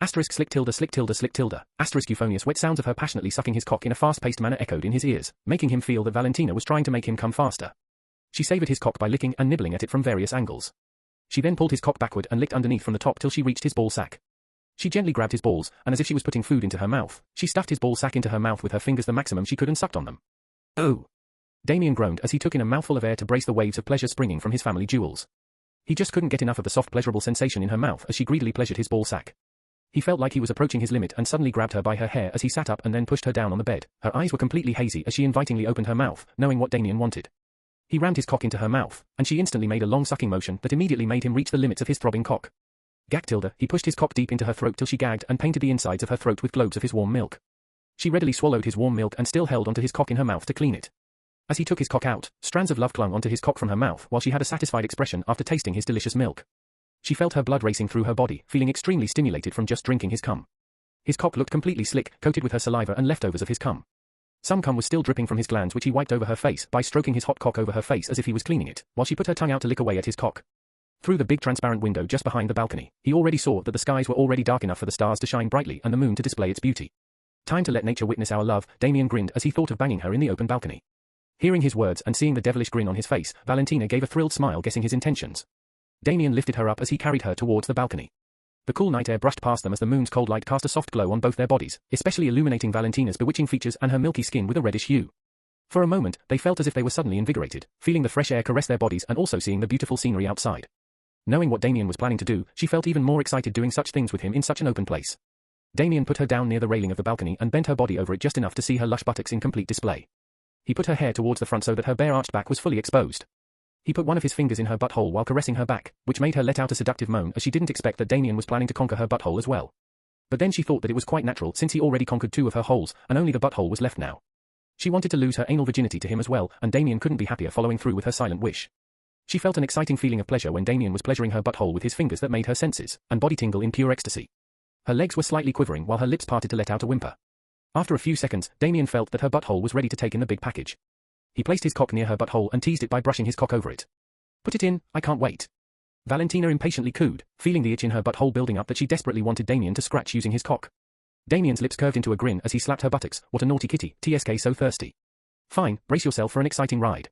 Asterisk slick tilde slick tilde slick tilde. Asterisk euphonious wet sounds of her passionately sucking his cock in a fast-paced manner echoed in his ears, making him feel that Valentina was trying to make him come faster. She savored his cock by licking and nibbling at it from various angles. She then pulled his cock backward and licked underneath from the top till she reached his ball sack. She gently grabbed his balls, and as if she was putting food into her mouth, she stuffed his ball sack into her mouth with her fingers the maximum she could and sucked on them. Oh! Damien groaned as he took in a mouthful of air to brace the waves of pleasure springing from his family jewels. He just couldn't get enough of the soft pleasurable sensation in her mouth as she greedily pleasured his ball sack. He felt like he was approaching his limit and suddenly grabbed her by her hair as he sat up and then pushed her down on the bed. Her eyes were completely hazy as she invitingly opened her mouth, knowing what Damien wanted. He rammed his cock into her mouth, and she instantly made a long sucking motion that immediately made him reach the limits of his throbbing cock. Gag tilde, he pushed his cock deep into her throat till she gagged and painted the insides of her throat with globes of his warm milk. She readily swallowed his warm milk and still held onto his cock in her mouth to clean it. As he took his cock out, strands of love clung onto his cock from her mouth while she had a satisfied expression after tasting his delicious milk. She felt her blood racing through her body, feeling extremely stimulated from just drinking his cum. His cock looked completely slick, coated with her saliva and leftovers of his cum. Some cum was still dripping from his glands which he wiped over her face by stroking his hot cock over her face as if he was cleaning it, while she put her tongue out to lick away at his cock. Through the big transparent window just behind the balcony, he already saw that the skies were already dark enough for the stars to shine brightly and the moon to display its beauty. Time to let nature witness our love, Damien grinned as he thought of banging her in the open balcony. Hearing his words and seeing the devilish grin on his face, Valentina gave a thrilled smile guessing his intentions. Damien lifted her up as he carried her towards the balcony. The cool night air brushed past them as the moon's cold light cast a soft glow on both their bodies, especially illuminating Valentina's bewitching features and her milky skin with a reddish hue. For a moment, they felt as if they were suddenly invigorated, feeling the fresh air caress their bodies and also seeing the beautiful scenery outside. Knowing what Damien was planning to do, she felt even more excited doing such things with him in such an open place. Damien put her down near the railing of the balcony and bent her body over it just enough to see her lush buttocks in complete display. He put her hair towards the front so that her bare arched back was fully exposed. He put one of his fingers in her butthole while caressing her back, which made her let out a seductive moan as she didn't expect that Damien was planning to conquer her butthole as well. But then she thought that it was quite natural since he already conquered 2 of her holes, and only the butthole was left now. She wanted to lose her anal virginity to him as well, and Damien couldn't be happier following through with her silent wish. She felt an exciting feeling of pleasure when Damien was pleasuring her butthole with his fingers that made her senses and body tingle in pure ecstasy. Her legs were slightly quivering while her lips parted to let out a whimper. After a few seconds, Damien felt that her butthole was ready to take in the big package. He placed his cock near her butthole and teased it by brushing his cock over it. "Put it in, I can't wait." Valentina impatiently cooed, feeling the itch in her butthole building up that she desperately wanted Damien to scratch using his cock. Damien's lips curved into a grin as he slapped her buttocks. "What a naughty kitty, TSK so thirsty." "Fine, brace yourself for an exciting ride."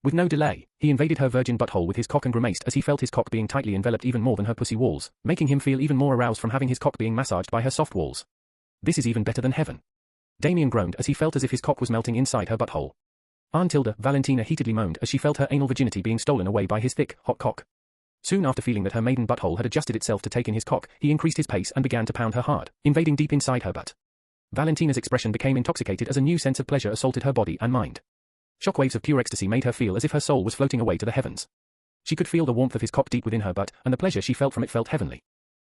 With no delay, he invaded her virgin butthole with his cock and grimaced as he felt his cock being tightly enveloped even more than her pussy walls, making him feel even more aroused from having his cock being massaged by her soft walls. "This is even better than heaven." Damien groaned as he felt as if his cock was melting inside her butthole. "Aunt Tilda," Valentina heatedly moaned as she felt her anal virginity being stolen away by his thick, hot cock. Soon after feeling that her maiden butthole had adjusted itself to take in his cock, he increased his pace and began to pound her hard, invading deep inside her butt. Valentina's expression became intoxicated as a new sense of pleasure assaulted her body and mind. Shockwaves of pure ecstasy made her feel as if her soul was floating away to the heavens. She could feel the warmth of his cock deep within her butt, and the pleasure she felt from it felt heavenly.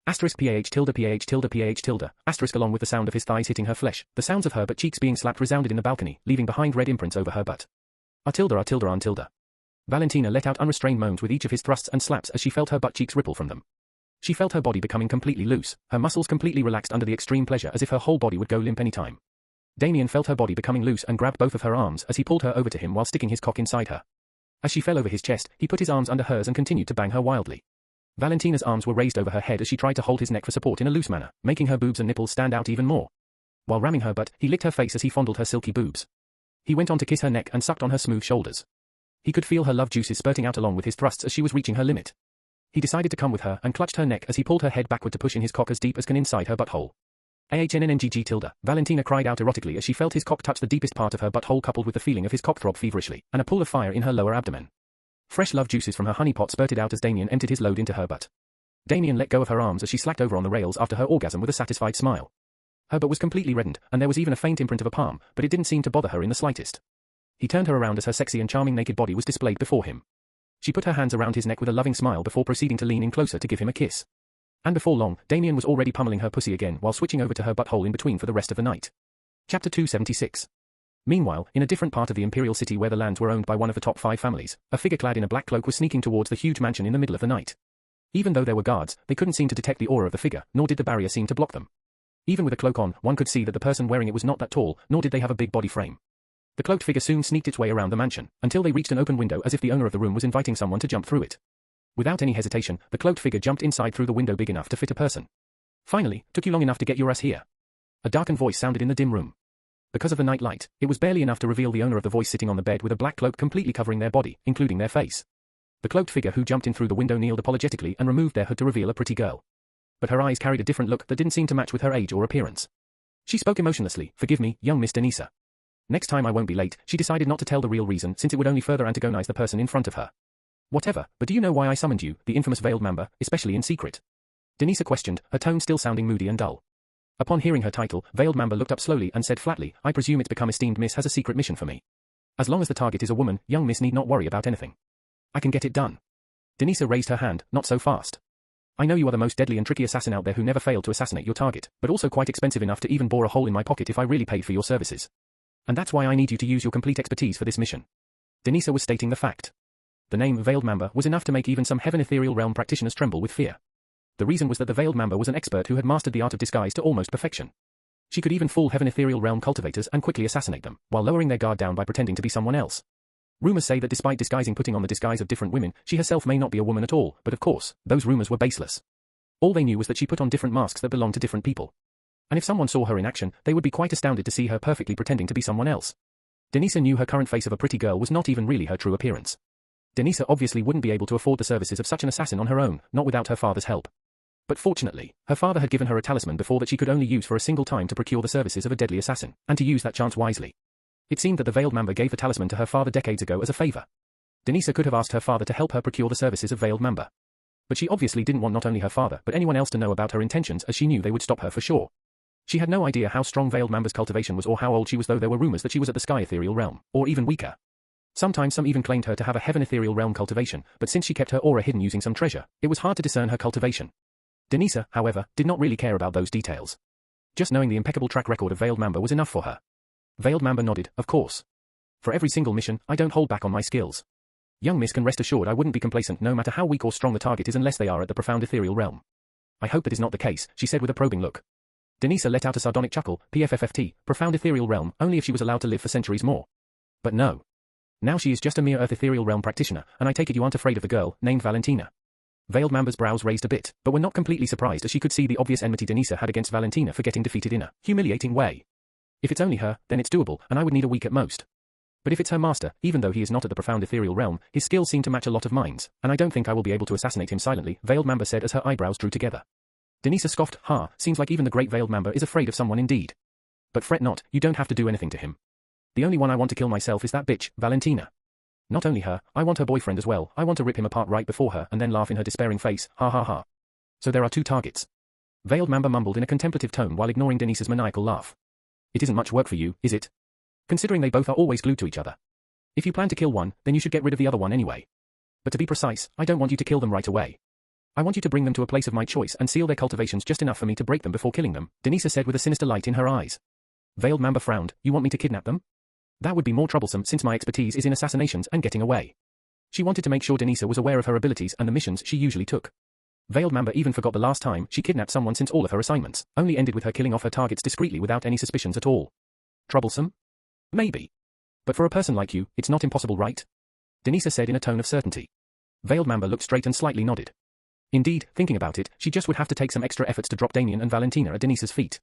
*PAH tilde PAH tilde PAH tilde, * along with the sound of his thighs hitting her flesh, the sounds of her butt cheeks being slapped resounded in the balcony, leaving behind red imprints over her butt. *Tilde. Valentina let out unrestrained moans with each of his thrusts and slaps as she felt her butt cheeks ripple from them. She felt her body becoming completely loose, her muscles completely relaxed under the extreme pleasure as if her whole body would go limp any time. Damien felt her body becoming loose and grabbed both of her arms as he pulled her over to him while sticking his cock inside her. As she fell over his chest, he put his arms under hers and continued to bang her wildly. Valentina's arms were raised over her head as she tried to hold his neck for support in a loose manner, making her boobs and nipples stand out even more. While ramming her butt, he licked her face as he fondled her silky boobs. He went on to kiss her neck and sucked on her smooth shoulders. He could feel her love juices spurting out along with his thrusts as she was reaching her limit. He decided to come with her and clutched her neck as he pulled her head backward to push in his cock as deep as can inside her butthole. AHNNNGG tilde, Valentina cried out erotically as she felt his cock touch the deepest part of her butthole coupled with the feeling of his cock throb feverishly, and a pool of fire in her lower abdomen. Fresh love juices from her honey pot spurted out as Damien emptied his load into her butt. Damien let go of her arms as she slacked over on the rails after her orgasm with a satisfied smile. Her butt was completely reddened, and there was even a faint imprint of a palm, but it didn't seem to bother her in the slightest. He turned her around as her sexy and charming naked body was displayed before him. She put her hands around his neck with a loving smile before proceeding to lean in closer to give him a kiss. And before long, Damien was already pummeling her pussy again while switching over to her butthole in between for the rest of the night. Chapter 276. Meanwhile, in a different part of the imperial city where the lands were owned by one of the top 5 families, a figure clad in a black cloak was sneaking towards the huge mansion in the middle of the night. Even though there were guards, they couldn't seem to detect the aura of the figure, nor did the barrier seem to block them. Even with a cloak on, one could see that the person wearing it was not that tall, nor did they have a big body frame. The cloaked figure soon sneaked its way around the mansion, until they reached an open window as if the owner of the room was inviting someone to jump through it. Without any hesitation, the cloaked figure jumped inside through the window big enough to fit a person. "Finally, took you long enough to get your ass here?" A darkened voice sounded in the dim room. Because of the night light, it was barely enough to reveal the owner of the voice sitting on the bed with a black cloak completely covering their body, including their face. The cloaked figure who jumped in through the window kneeled apologetically and removed their hood to reveal a pretty girl. But her eyes carried a different look that didn't seem to match with her age or appearance. She spoke emotionlessly. "Forgive me, young Miss Denisa. Next time I won't be late." She decided not to tell the real reason since it would only further antagonize the person in front of her. "Whatever, but do you know why I summoned you, the infamous veiled member, especially in secret?" Denisa questioned, her tone still sounding moody and dull. Upon hearing her title, Veiled Member looked up slowly and said flatly, "I presume it's become esteemed Miss has a secret mission for me. As long as the target is a woman, young Miss need not worry about anything. I can get it done." Denisa raised her hand. "Not so fast. I know you are the most deadly and tricky assassin out there who never failed to assassinate your target, but also quite expensive enough to even bore a hole in my pocket if I really paid for your services. And that's why I need you to use your complete expertise for this mission." Denisa was stating the fact. The name Veiled Member was enough to make even some Heaven Ethereal Realm practitioners tremble with fear. The reason was that the Veiled Member was an expert who had mastered the art of disguise to almost perfection. She could even fool Heaven Ethereal Realm cultivators and quickly assassinate them, while lowering their guard down by pretending to be someone else. Rumors say that despite disguising putting on the disguise of different women, she herself may not be a woman at all, but of course, those rumors were baseless. All they knew was that she put on different masks that belonged to different people. And if someone saw her in action, they would be quite astounded to see her perfectly pretending to be someone else. Denisa knew her current face of a pretty girl was not even really her true appearance. Denisa obviously wouldn't be able to afford the services of such an assassin on her own, not without her father's help. But fortunately, her father had given her a talisman before that she could only use for a single time to procure the services of a deadly assassin, and to use that chance wisely. It seemed that the Veiled Member gave the talisman to her father decades ago as a favor. Denisa could have asked her father to help her procure the services of Veiled Member. But she obviously didn't want not only her father but anyone else to know about her intentions, as she knew they would stop her for sure. She had no idea how strong Veiled Mamba's cultivation was or how old she was, though there were rumors that she was at the Sky Ethereal Realm, or even weaker. Sometimes some even claimed her to have a Heaven Ethereal Realm cultivation, but since she kept her aura hidden using some treasure, it was hard to discern her cultivation. Denisa, however, did not really care about those details. Just knowing the impeccable track record of Veiled Mamba was enough for her. Veiled Mamba nodded, of course. For every single mission, I don't hold back on my skills. Young Miss can rest assured I wouldn't be complacent no matter how weak or strong the target is unless they are at the profound ethereal realm. I hope that is not the case, she said with a probing look. Denisa let out a sardonic chuckle, PFFFT, profound ethereal realm, only if she was allowed to live for centuries more. But no. Now she is just a mere Earth ethereal realm practitioner, and I take it you aren't afraid of the girl, named Valentina. Veiled Mamba's brows raised a bit, but were not completely surprised as she could see the obvious enmity Denisa had against Valentina for getting defeated in a humiliating way. If it's only her, then it's doable, and I would need a week at most. But if it's her master, even though he is not at the profound ethereal realm, his skills seem to match a lot of mine's, and I don't think I will be able to assassinate him silently, Veiled Mamba said as her eyebrows drew together. Denisa scoffed, ha, seems like even the great Veiled Mamba is afraid of someone indeed. But fret not, you don't have to do anything to him. The only one I want to kill myself is that bitch, Valentina. Not only her, I want her boyfriend as well, I want to rip him apart right before her and then laugh in her despairing face, ha ha ha. So there are two targets. Veiled Mamba mumbled in a contemplative tone while ignoring Denisa's maniacal laugh. It isn't much work for you, is it? Considering they both are always glued to each other. If you plan to kill one, then you should get rid of the other one anyway. But to be precise, I don't want you to kill them right away. I want you to bring them to a place of my choice and seal their cultivations just enough for me to break them before killing them, Denisa said with a sinister light in her eyes. Veiled Mamba frowned, you want me to kidnap them? That would be more troublesome since my expertise is in assassinations and getting away. She wanted to make sure Denisa was aware of her abilities and the missions she usually took. Veiled Mamba even forgot the last time she kidnapped someone since all of her assignments only ended with her killing off her targets discreetly without any suspicions at all. Troublesome? Maybe. But for a person like you, it's not impossible, right? Denisa said in a tone of certainty. Veiled Mamba looked straight and slightly nodded. Indeed, thinking about it, she just would have to take some extra efforts to drop Damien and Valentina at Denisa's feet.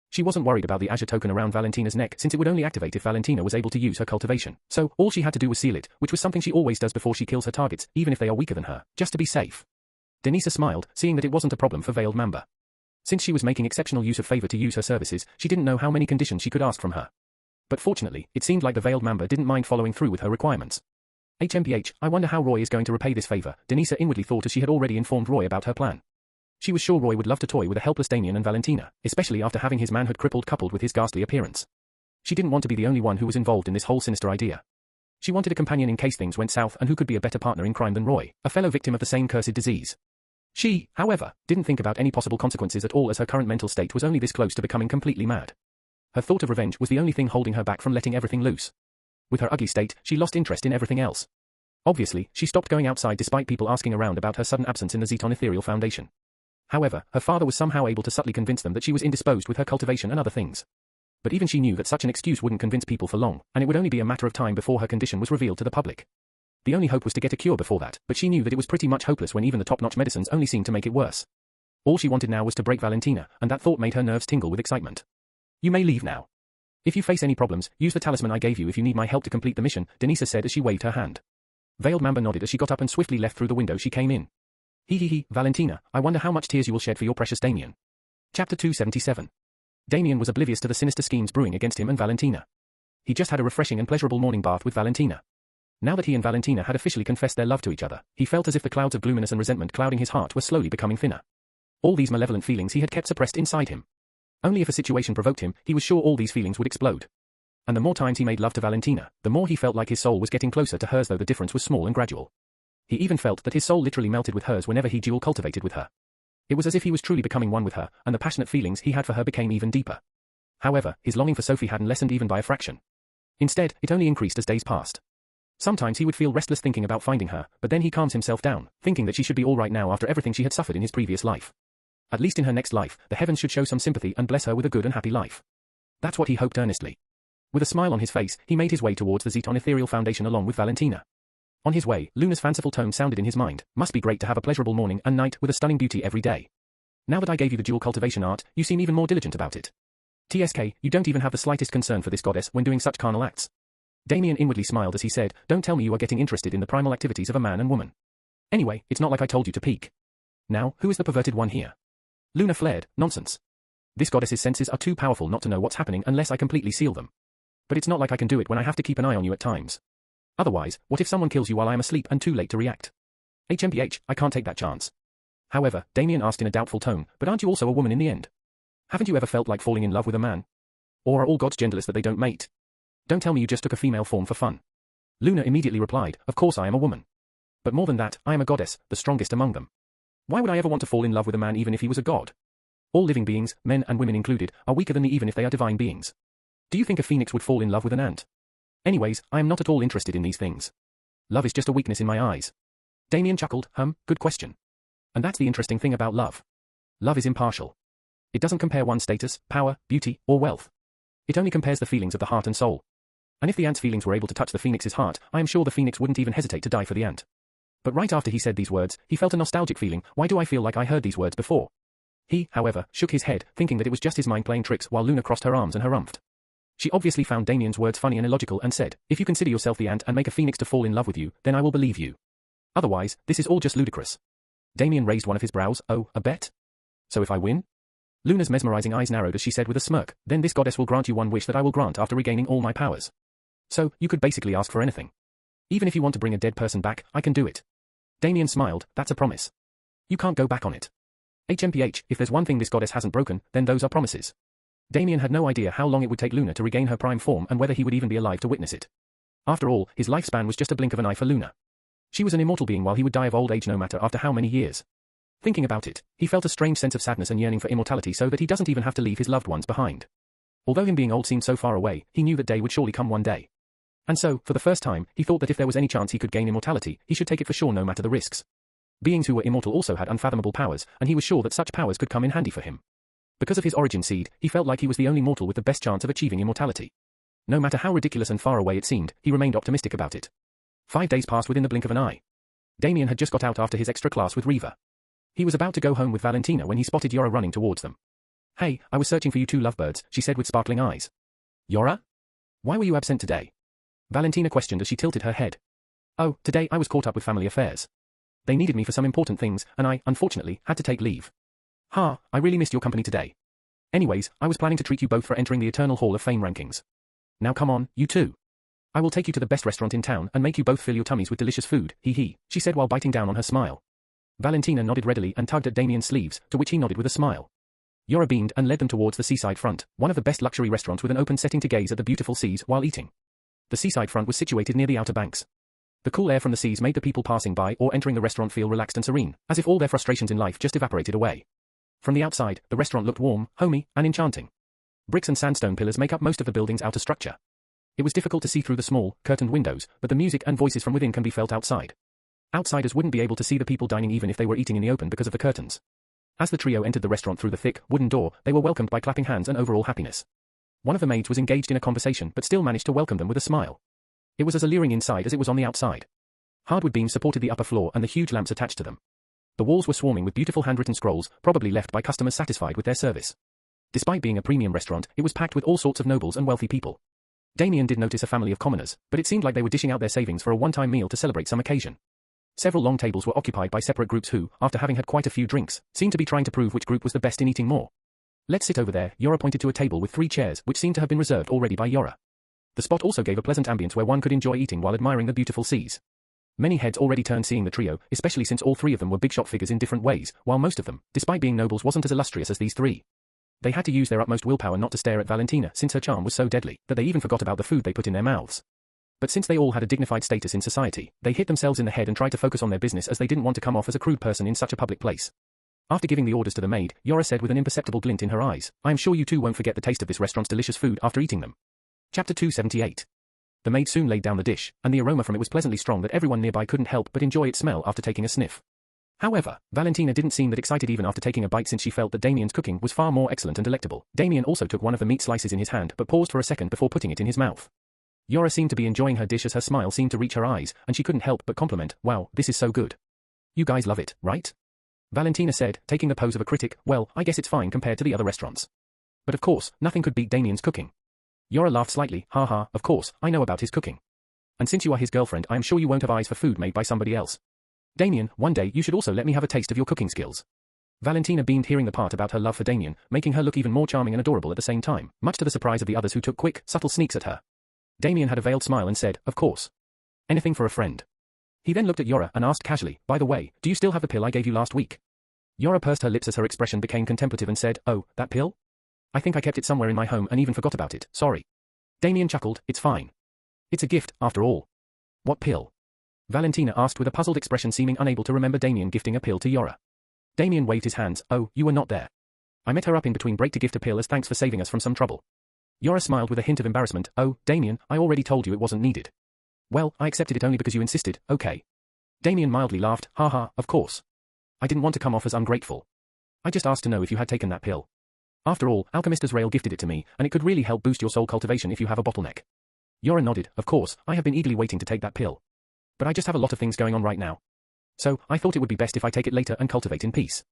She wasn't worried about the Azure token around Valentina's neck since it would only activate if Valentina was able to use her cultivation, so all she had to do was seal it, which was something she always does before she kills her targets, even if they are weaker than her, just to be safe. Denisa smiled, seeing that it wasn't a problem for Veiled Mamba. Since she was making exceptional use of favor to use her services, she didn't know how many conditions she could ask from her. But fortunately, it seemed like the Veiled Mamba didn't mind following through with her requirements. HMPH, I wonder how Roy is going to repay this favor, Denisa inwardly thought as she had already informed Roy about her plan. She was sure Roy would love to toy with a helpless Damien and Valentina, especially after having his manhood crippled coupled with his ghastly appearance. She didn't want to be the only one who was involved in this whole sinister idea. She wanted a companion in case things went south, and who could be a better partner in crime than Roy, a fellow victim of the same cursed disease. She, however, didn't think about any possible consequences at all as her current mental state was only this close to becoming completely mad. Her thought of revenge was the only thing holding her back from letting everything loose. With her ugly state, she lost interest in everything else. Obviously, she stopped going outside despite people asking around about her sudden absence in the Zeton Ethereal Foundation. However, her father was somehow able to subtly convince them that she was indisposed with her cultivation and other things. But even she knew that such an excuse wouldn't convince people for long, and it would only be a matter of time before her condition was revealed to the public. The only hope was to get a cure before that, but she knew that it was pretty much hopeless when even the top-notch medicines only seemed to make it worse. All she wanted now was to break Valentina, and that thought made her nerves tingle with excitement. You may leave now. If you face any problems, use the talisman I gave you if you need my help to complete the mission, Denisa said as she waved her hand. Veiled Mamba nodded as she got up and swiftly left through the window she came in. He, Valentina, I wonder how much tears you will shed for your precious Damien. Chapter 277. Damien was oblivious to the sinister schemes brewing against him and Valentina. He just had a refreshing and pleasurable morning bath with Valentina. Now that he and Valentina had officially confessed their love to each other, he felt as if the clouds of gloominess and resentment clouding his heart were slowly becoming thinner. All these malevolent feelings he had kept suppressed inside him. Only if a situation provoked him, he was sure all these feelings would explode. And the more times he made love to Valentina, the more he felt like his soul was getting closer to hers, though the difference was small and gradual. He even felt that his soul literally melted with hers whenever he dual cultivated with her. It was as if he was truly becoming one with her, and the passionate feelings he had for her became even deeper. However, his longing for Sophie hadn't lessened even by a fraction. Instead, it only increased as days passed. Sometimes he would feel restless thinking about finding her, but then he calmed himself down, thinking that she should be all right now after everything she had suffered in his previous life. At least in her next life, the heavens should show some sympathy and bless her with a good and happy life. That's what he hoped earnestly. With a smile on his face, he made his way towards the Zeton Ethereal Foundation along with Valentina. On his way, Luna's fanciful tone sounded in his mind, must be great to have a pleasurable morning and night with a stunning beauty every day. Now that I gave you the dual cultivation art, you seem even more diligent about it. TSK, you don't even have the slightest concern for this goddess when doing such carnal acts. Damien inwardly smiled as he said, don't tell me you are getting interested in the primal activities of a man and woman. Anyway, it's not like I told you to peek. Now, who is the perverted one here? Luna flared, nonsense. This goddess's senses are too powerful not to know what's happening unless I completely seal them. But it's not like I can do it when I have to keep an eye on you at times. Otherwise, what if someone kills you while I am asleep and too late to react? HMPH, I can't take that chance. However, Damien asked in a doubtful tone, but aren't you also a woman in the end? Haven't you ever felt like falling in love with a man? Or are all gods genderless that they don't mate? Don't tell me you just took a female form for fun. Luna immediately replied, of course I am a woman. But more than that, I am a goddess, the strongest among them. Why would I ever want to fall in love with a man even if he was a god? All living beings, men and women included, are weaker than me even if they are divine beings. Do you think a phoenix would fall in love with an ant? Anyways, I am not at all interested in these things. Love is just a weakness in my eyes. Damien chuckled, good question. And that's the interesting thing about love. Love is impartial. It doesn't compare one's status, power, beauty, or wealth. It only compares the feelings of the heart and soul. And if the ant's feelings were able to touch the phoenix's heart, I am sure the phoenix wouldn't even hesitate to die for the ant. But right after he said these words, he felt a nostalgic feeling. Why do I feel like I heard these words before? He, however, shook his head, thinking that it was just his mind playing tricks while Luna crossed her arms and harumphed. She obviously found Damien's words funny and illogical and said, if you consider yourself the ant and make a phoenix to fall in love with you, then I will believe you. Otherwise, this is all just ludicrous. Damien raised one of his brows. Oh, a bet? So if I win? Luna's mesmerizing eyes narrowed as she said with a smirk, then this goddess will grant you one wish that I will grant after regaining all my powers. So, you could basically ask for anything. Even if you want to bring a dead person back, I can do it. Damien smiled, that's a promise. You can't go back on it. HMPH, if there's one thing this goddess hasn't broken, then those are promises. Damien had no idea how long it would take Luna to regain her prime form and whether he would even be alive to witness it. After all, his lifespan was just a blink of an eye for Luna. She was an immortal being while he would die of old age no matter after how many years. Thinking about it, he felt a strange sense of sadness and yearning for immortality so that he doesn't even have to leave his loved ones behind. Although him being old seemed so far away, he knew that day would surely come one day. And so, for the first time, he thought that if there was any chance he could gain immortality, he should take it for sure no matter the risks. Beings who were immortal also had unfathomable powers, and he was sure that such powers could come in handy for him. Because of his origin seed, he felt like he was the only mortal with the best chance of achieving immortality. No matter how ridiculous and far away it seemed, he remained optimistic about it. 5 days passed within the blink of an eye. Damien had just got out after his extra class with Reva. He was about to go home with Valentina when he spotted Yora running towards them. Hey, I was searching for you two lovebirds, she said with sparkling eyes. Yora? Why were you absent today? Valentina questioned as she tilted her head. Oh, today I was caught up with family affairs. They needed me for some important things, and I, unfortunately, had to take leave. I really missed your company today. Anyways, I was planning to treat you both for entering the Eternal Hall of Fame rankings. Now come on, you two. I will take you to the best restaurant in town and make you both fill your tummies with delicious food, she said while biting down on her smile. Valentina nodded readily and tugged at Damien's sleeves, to which he nodded with a smile. Yora beamed and led them towards the seaside front, one of the best luxury restaurants with an open setting to gaze at the beautiful seas while eating. The seaside front was situated near the outer banks. The cool air from the seas made the people passing by or entering the restaurant feel relaxed and serene, as if all their frustrations in life just evaporated away. From the outside, the restaurant looked warm, homey, and enchanting. Bricks and sandstone pillars make up most of the building's outer structure. It was difficult to see through the small, curtained windows, but the music and voices from within can be felt outside. Outsiders wouldn't be able to see the people dining even if they were eating in the open because of the curtains. As the trio entered the restaurant through the thick, wooden door, they were welcomed by clapping hands and overall happiness. One of the maids was engaged in a conversation but still managed to welcome them with a smile. It was as alluring inside as it was on the outside. Hardwood beams supported the upper floor and the huge lamps attached to them. The walls were swarming with beautiful handwritten scrolls, probably left by customers satisfied with their service. Despite being a premium restaurant, it was packed with all sorts of nobles and wealthy people. Damien did notice a family of commoners, but it seemed like they were dishing out their savings for a one-time meal to celebrate some occasion. Several long tables were occupied by separate groups who, after having had quite a few drinks, seemed to be trying to prove which group was the best in eating more. Let's sit over there, Yora pointed to a table with 3 chairs which seemed to have been reserved already by Yora. The spot also gave a pleasant ambience where one could enjoy eating while admiring the beautiful seas. Many heads already turned seeing the trio, especially since all 3 of them were big shot figures in different ways, while most of them, despite being nobles, wasn't as illustrious as these 3. They had to use their utmost willpower not to stare at Valentina since her charm was so deadly that they even forgot about the food they put in their mouths. But since they all had a dignified status in society, they hit themselves in the head and tried to focus on their business as they didn't want to come off as a crude person in such a public place. After giving the orders to the maid, Yora said with an imperceptible glint in her eyes, I am sure you two won't forget the taste of this restaurant's delicious food after eating them. Chapter 278. The maid soon laid down the dish, and the aroma from it was pleasantly strong that everyone nearby couldn't help but enjoy its smell after taking a sniff. However, Valentina didn't seem that excited even after taking a bite since she felt that Damien's cooking was far more excellent and delectable. Damien also took one of the meat slices in his hand but paused for a second before putting it in his mouth. Yora seemed to be enjoying her dish as her smile seemed to reach her eyes, and she couldn't help but compliment, wow, this is so good. You guys love it, right? Valentina said, taking the pose of a critic, well, I guess it's fine compared to the other restaurants. But of course, nothing could beat Damien's cooking. Yora laughed slightly, haha, of course, I know about his cooking. And since you are his girlfriend, I am sure you won't have eyes for food made by somebody else. Damien, one day you should also let me have a taste of your cooking skills. Valentina beamed hearing the part about her love for Damien, making her look even more charming and adorable at the same time, much to the surprise of the others who took quick, subtle sneaks at her. Damien had a veiled smile and said, of course. Anything for a friend. He then looked at Yora and asked casually, by the way, do you still have the pill I gave you last week? Yora pursed her lips as her expression became contemplative and said, "Oh, that pill? I think I kept it somewhere in my home and even forgot about it, sorry." Damien chuckled, "It's fine. It's a gift, after all." "What pill?" Valentina asked with a puzzled expression, seeming unable to remember Damien gifting a pill to Yora. Damien waved his hands. "Oh, you were not there. I met her up in between break to gift a pill as thanks for saving us from some trouble." Yora smiled with a hint of embarrassment. "Oh, Damien, I already told you it wasn't needed." "Well, I accepted it only because you insisted, okay." Damien mildly laughed. "Haha, of course. I didn't want to come off as ungrateful. I just asked to know if you had taken that pill. After all, Alchemist Azrael gifted it to me, and it could really help boost your soul cultivation if you have a bottleneck." Yora nodded. "Of course, I have been eagerly waiting to take that pill. But I just have a lot of things going on right now. So, I thought it would be best if I take it later and cultivate in peace."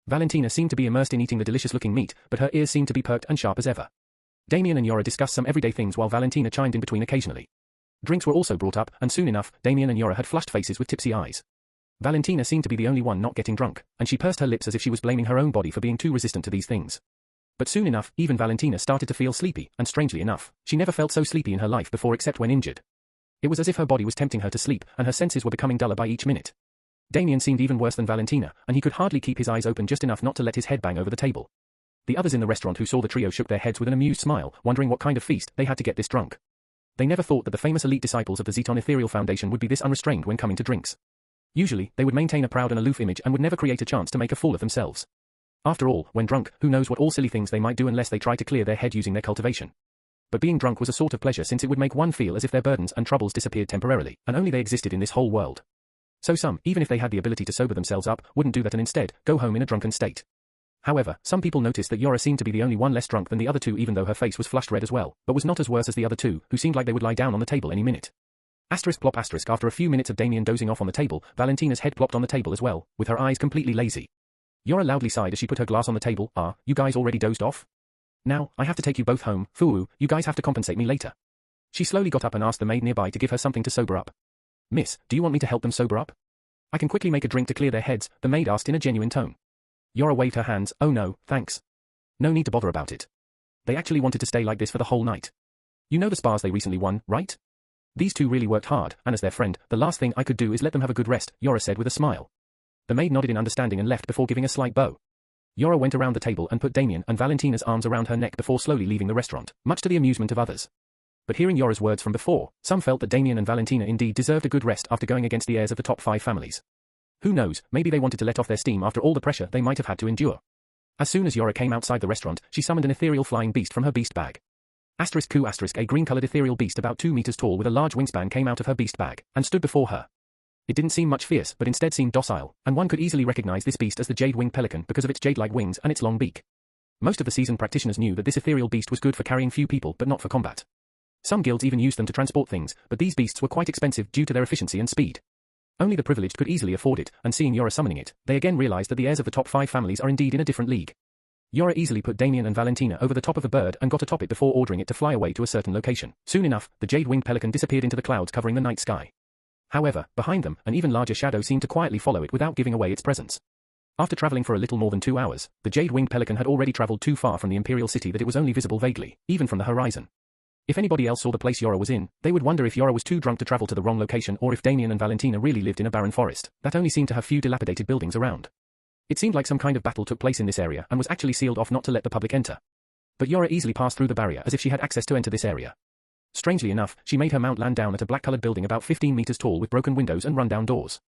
Valentina seemed to be immersed in eating the delicious-looking meat, but her ears seemed to be perked and sharp as ever. Damien and Yora discussed some everyday things while Valentina chimed in between occasionally. Drinks were also brought up, and soon enough, Damien and Yora had flushed faces with tipsy eyes. Valentina seemed to be the only one not getting drunk, and she pursed her lips as if she was blaming her own body for being too resistant to these things. But soon enough, even Valentina started to feel sleepy, and strangely enough, she never felt so sleepy in her life before except when injured. It was as if her body was tempting her to sleep, and her senses were becoming duller by each minute. Damien seemed even worse than Valentina, and he could hardly keep his eyes open just enough not to let his head bang over the table. The others in the restaurant who saw the trio shook their heads with an amused smile, wondering what kind of feast they had to get this drunk. They never thought that the famous elite disciples of the Zeton Ethereal Foundation would be this unrestrained when coming to drinks. Usually, they would maintain a proud and aloof image and would never create a chance to make a fool of themselves. After all, when drunk, who knows what all silly things they might do unless they try to clear their head using their cultivation. But being drunk was a sort of pleasure since it would make one feel as if their burdens and troubles disappeared temporarily, and only they existed in this whole world. So some, even if they had the ability to sober themselves up, wouldn't do that and instead, go home in a drunken state. However, some people noticed that Yora seemed to be the only one less drunk than the other two, even though her face was flushed red as well, but was not as worse as the other two, who seemed like they would lie down on the table any minute. Asterisk plop asterisk. After a few minutes of Damien dozing off on the table, Valentina's head plopped on the table as well, with her eyes completely lazy. Yora loudly sighed as she put her glass on the table. "Ah, you guys already dozed off? Now, I have to take you both home. Foo, you guys have to compensate me later." She slowly got up and asked the maid nearby to give her something to sober up. "Miss, do you want me to help them sober up? I can quickly make a drink to clear their heads," the maid asked in a genuine tone. Yora waved her hands. "Oh no, thanks. No need to bother about it. They actually wanted to stay like this for the whole night. You know the spas they recently won, right? These two really worked hard, and as their friend, the last thing I could do is let them have a good rest," Yora said with a smile. The maid nodded in understanding and left before giving a slight bow. Yora went around the table and put Damien and Valentina's arms around her neck before slowly leaving the restaurant, much to the amusement of others. But hearing Yora's words from before, some felt that Damien and Valentina indeed deserved a good rest after going against the heirs of the top 5 families. Who knows, maybe they wanted to let off their steam after all the pressure they might have had to endure. As soon as Yora came outside the restaurant, she summoned an ethereal flying beast from her beast bag. Asterisk coup asterisk. A green-colored ethereal beast about 2 meters tall with a large wingspan came out of her beast bag, and stood before her. It didn't seem much fierce, but instead seemed docile, and one could easily recognize this beast as the jade-winged pelican because of its jade-like wings and its long beak. Most of the seasoned practitioners knew that this ethereal beast was good for carrying few people but not for combat. Some guilds even used them to transport things, but these beasts were quite expensive due to their efficiency and speed. Only the privileged could easily afford it, and seeing Yora summoning it, they again realized that the heirs of the top 5 families are indeed in a different league. Yora easily put Damien and Valentina over the top of the bird and got atop it before ordering it to fly away to a certain location. Soon enough, the jade-winged pelican disappeared into the clouds covering the night sky. However, behind them, an even larger shadow seemed to quietly follow it without giving away its presence. After traveling for a little more than 2 hours, the jade-winged pelican had already traveled too far from the imperial city that it was only visible vaguely, even from the horizon. If anybody else saw the place Yora was in, they would wonder if Yora was too drunk to travel to the wrong location or if Damien and Valentina really lived in a barren forest that only seemed to have few dilapidated buildings around. It seemed like some kind of battle took place in this area and was actually sealed off not to let the public enter. But Yora easily passed through the barrier as if she had access to enter this area. Strangely enough, she made her mount land down at a black-colored building about 15 meters tall with broken windows and run-down doors.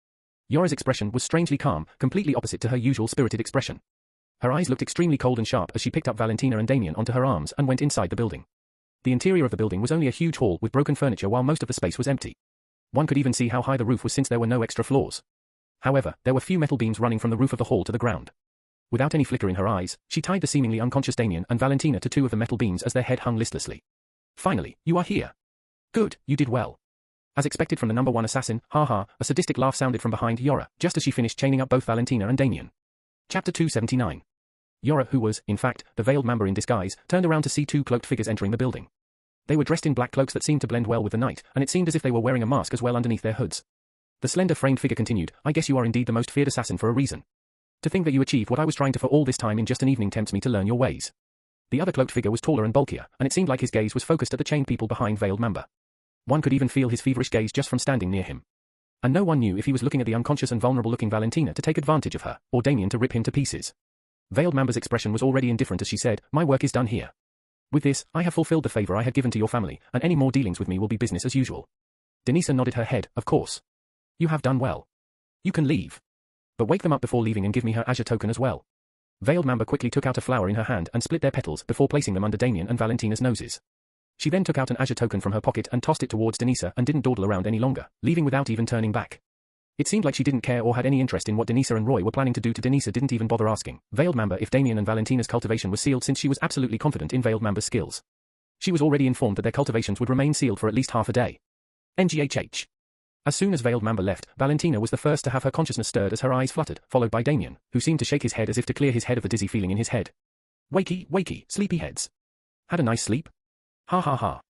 Yora's expression was strangely calm, completely opposite to her usual spirited expression. Her eyes looked extremely cold and sharp as she picked up Valentina and Damien onto her arms and went inside the building. The interior of the building was only a huge hall with broken furniture while most of the space was empty. One could even see how high the roof was since there were no extra floors. However, there were few metal beams running from the roof of the hall to the ground. Without any flicker in her eyes, she tied the seemingly unconscious Damien and Valentina to 2 of the metal beams as their head hung listlessly. "Finally, you are here. Good, you did well." As expected from the number 1 assassin, haha, a sadistic laugh sounded from behind Yora, just as she finished chaining up both Valentina and Damien. Chapter 279. Yora, who was, in fact, the veiled member in disguise, turned around to see 2 cloaked figures entering the building. They were dressed in black cloaks that seemed to blend well with the night, and it seemed as if they were wearing a mask as well underneath their hoods. The slender framed figure continued, "I guess you are indeed the most feared assassin for a reason. To think that you achieved what I was trying to for all this time in just an evening tempts me to learn your ways." The other cloaked figure was taller and bulkier, and it seemed like his gaze was focused at the chained people behind veiled member. One could even feel his feverish gaze just from standing near him. And no one knew if he was looking at the unconscious and vulnerable-looking Valentina to take advantage of her, or Damien to rip him to pieces. Veiled Mamba's expression was already indifferent as she said, "My work is done here. With this, I have fulfilled the favor I had given to your family, and any more dealings with me will be business as usual." Denisa nodded her head, "Of course. You have done well. You can leave. But wake them up before leaving and give me her azure token as well." Veiled Mamba quickly took out a flower in her hand and split their petals before placing them under Damien and Valentina's noses. She then took out an azure token from her pocket and tossed it towards Denisa and didn't dawdle around any longer, leaving without even turning back. It seemed like she didn't care or had any interest in what Denisa and Roy were planning to do. Denisa didn't even bother asking Veiled Mamba if Damien and Valentina's cultivation was sealed, since she was absolutely confident in Veiled Mamba's skills. She was already informed that their cultivations would remain sealed for at least half a day. NGHH. As soon as Veiled Mamba left, Valentina was the first to have her consciousness stirred as her eyes fluttered, followed by Damien, who seemed to shake his head as if to clear his head of the dizzy feeling in his head. "Wakey, wakey, sleepy heads. Had a nice sleep? Ha ha ha."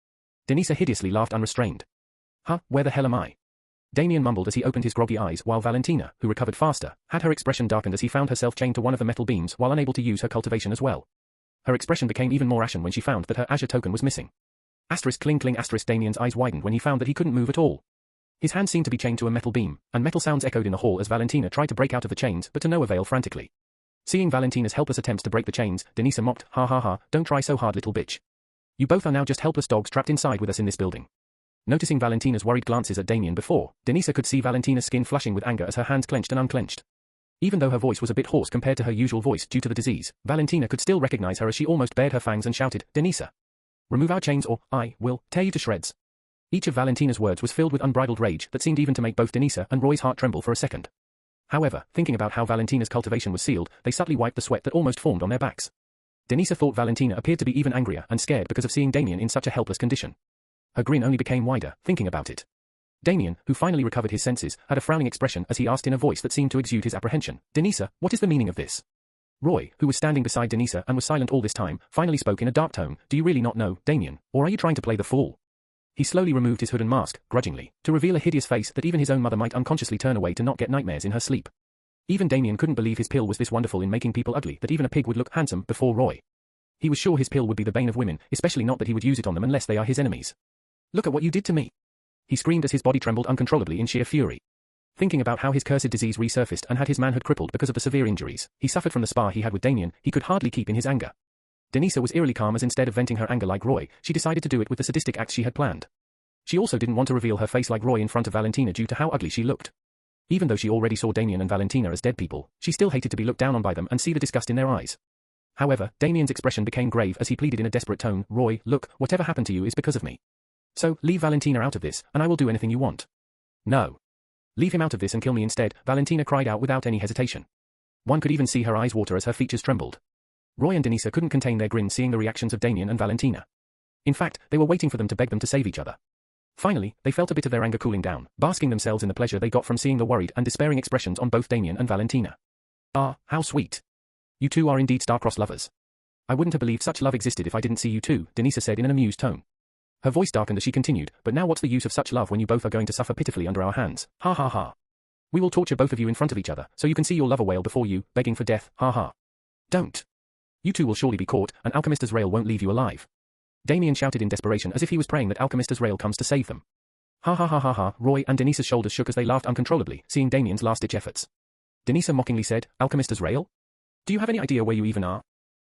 Denisa hideously laughed unrestrained. "Huh, where the hell am I?" Damien mumbled as he opened his groggy eyes, while Valentina, who recovered faster, had her expression darkened as he found herself chained to one of the metal beams while unable to use her cultivation as well. Her expression became even more ashen when she found that her azure token was missing. Asterisk cling cling asterisk Damien's eyes widened when he found that he couldn't move at all. His hand seemed to be chained to a metal beam, and metal sounds echoed in the hall as Valentina tried to break out of the chains, but to no avail frantically. Seeing Valentina's helpless attempts to break the chains, Denisa mocked, "Ha ha ha, don't try so hard, little bitch. You both are now just helpless dogs trapped inside with us in this building." Noticing Valentina's worried glances at Damien before, Denisa could see Valentina's skin flushing with anger as her hands clenched and unclenched. Even though her voice was a bit hoarse compared to her usual voice due to the disease, Valentina could still recognize her as she almost bared her fangs and shouted, "Denisa! Remove our chains or I will tear you to shreds." Each of Valentina's words was filled with unbridled rage that seemed even to make both Denisa and Roy's heart tremble for a second. However, thinking about how Valentina's cultivation was sealed, they subtly wiped the sweat that almost formed on their backs. Denisa thought Valentina appeared to be even angrier and scared because of seeing Damien in such a helpless condition. Her grin only became wider, thinking about it. Damien, who finally recovered his senses, had a frowning expression as he asked in a voice that seemed to exude his apprehension, "Denisa, what is the meaning of this?" Roy, who was standing beside Denisa and was silent all this time, finally spoke in a dark tone, "Do you really not know, Damien, or are you trying to play the fool?" He slowly removed his hood and mask, grudgingly, to reveal a hideous face that even his own mother might unconsciously turn away to not get nightmares in her sleep. Even Damien couldn't believe his pill was this wonderful in making people ugly that even a pig would look handsome before Roy. He was sure his pill would be the bane of women, especially not that he would use it on them unless they are his enemies. "Look at what you did to me!" He screamed as his body trembled uncontrollably in sheer fury. Thinking about how his cursed disease resurfaced and had his manhood crippled because of the severe injuries he suffered from the spar he had with Damien, he could hardly keep in his anger. Denisa was eerily calm as instead of venting her anger like Roy, she decided to do it with the sadistic acts she had planned. She also didn't want to reveal her face like Roy in front of Valentina due to how ugly she looked. Even though she already saw Damien and Valentina as dead people, she still hated to be looked down on by them and see the disgust in their eyes. However, Damien's expression became grave as he pleaded in a desperate tone, "Roy, look, whatever happened to you is because of me. So, leave Valentina out of this, and I will do anything you want." "No. Leave him out of this and kill me instead," Valentina cried out without any hesitation. One could even see her eyes water as her features trembled. Roy and Denisa couldn't contain their grin seeing the reactions of Damien and Valentina. In fact, they were waiting for them to beg them to save each other. Finally, they felt a bit of their anger cooling down, basking themselves in the pleasure they got from seeing the worried and despairing expressions on both Damien and Valentina. "Ah, how sweet. You two are indeed star-crossed lovers. I wouldn't have believed such love existed if I didn't see you two," Denisa said in an amused tone. Her voice darkened as she continued, "But now what's the use of such love when you both are going to suffer pitifully under our hands? Ha ha ha. We will torture both of you in front of each other, so you can see your lover wail before you, begging for death, ha ha. Don't. You two will surely be caught, and Alchemist's Rail won't leave you alive." Damien shouted in desperation as if he was praying that Alchemist's Rail comes to save them. Ha ha ha ha ha. Roy and Denisa's shoulders shook as they laughed uncontrollably, seeing Damien's last-ditch efforts. Denisa mockingly said, "Alchemist's Rail? Do you have any idea where you even are?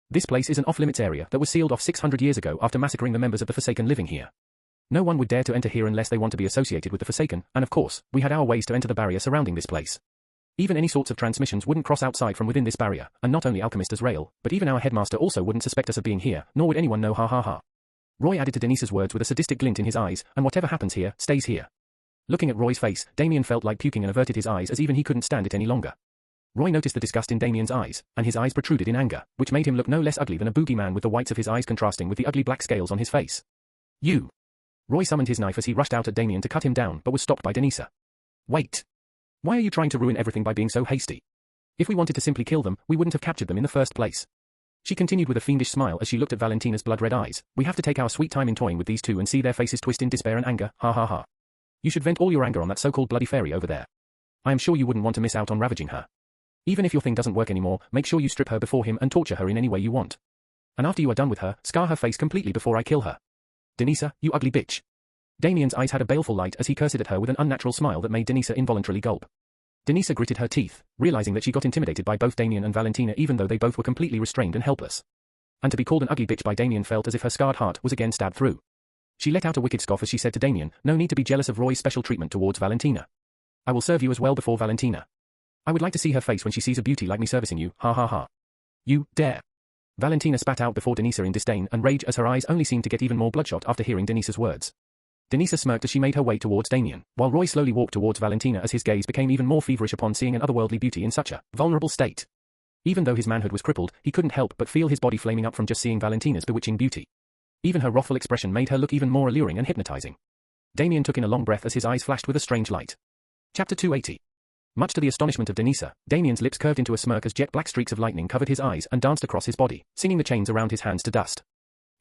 This place is an off-limits area that was sealed off 600 years ago after massacring the members of the Forsaken living here. No one would dare to enter here unless they want to be associated with the Forsaken, and of course, we had our ways to enter the barrier surrounding this place. Even any sorts of transmissions wouldn't cross outside from within this barrier, and not only Alchemist's Rail, but even our headmaster also wouldn't suspect us of being here, nor would anyone know, ha ha ha." Roy added to Denisa's words with a sadistic glint in his eyes, "And whatever happens here, stays here." Looking at Roy's face, Damien felt like puking and averted his eyes as even he couldn't stand it any longer. Roy noticed the disgust in Damien's eyes, and his eyes protruded in anger, which made him look no less ugly than a boogeyman with the whites of his eyes contrasting with the ugly black scales on his face. "You!" Roy summoned his knife as he rushed out at Damien to cut him down but was stopped by Denisa. "Wait. Why are you trying to ruin everything by being so hasty? If we wanted to simply kill them, we wouldn't have captured them in the first place." She continued with a fiendish smile as she looked at Valentina's blood-red eyes. "We have to take our sweet time in toying with these two and see their faces twist in despair and anger, ha ha ha. You should vent all your anger on that so-called bloody fairy over there. I am sure you wouldn't want to miss out on ravaging her. Even if your thing doesn't work anymore, make sure you strip her before him and torture her in any way you want. And after you are done with her, scar her face completely before I kill her. Denisa, you ugly bitch. Damien's eyes had a baleful light as he cursed at her with an unnatural smile that made Denisa involuntarily gulp. Denisa gritted her teeth, realizing that she got intimidated by both Damien and Valentina even though they both were completely restrained and helpless. And to be called an ugly bitch by Damien felt as if her scarred heart was again stabbed through. She let out a wicked scoff as she said to Damien, "No need to be jealous of Roy's special treatment towards Valentina. I will serve you as well before Valentina. I would like to see her face when she sees a beauty like me servicing you, ha ha ha. You dare." Valentina spat out before Denisa in disdain and rage as her eyes only seemed to get even more bloodshot after hearing Denisa's words. Denisa smirked as she made her way towards Damien, while Roy slowly walked towards Valentina as his gaze became even more feverish upon seeing an otherworldly beauty in such a vulnerable state. Even though his manhood was crippled, he couldn't help but feel his body flaming up from just seeing Valentina's bewitching beauty. Even her wrathful expression made her look even more alluring and hypnotizing. Damien took in a long breath as his eyes flashed with a strange light. Chapter 280. Much to the astonishment of Denisa, Damien's lips curved into a smirk as jet black streaks of lightning covered his eyes and danced across his body, singing the chains around his hands to dust.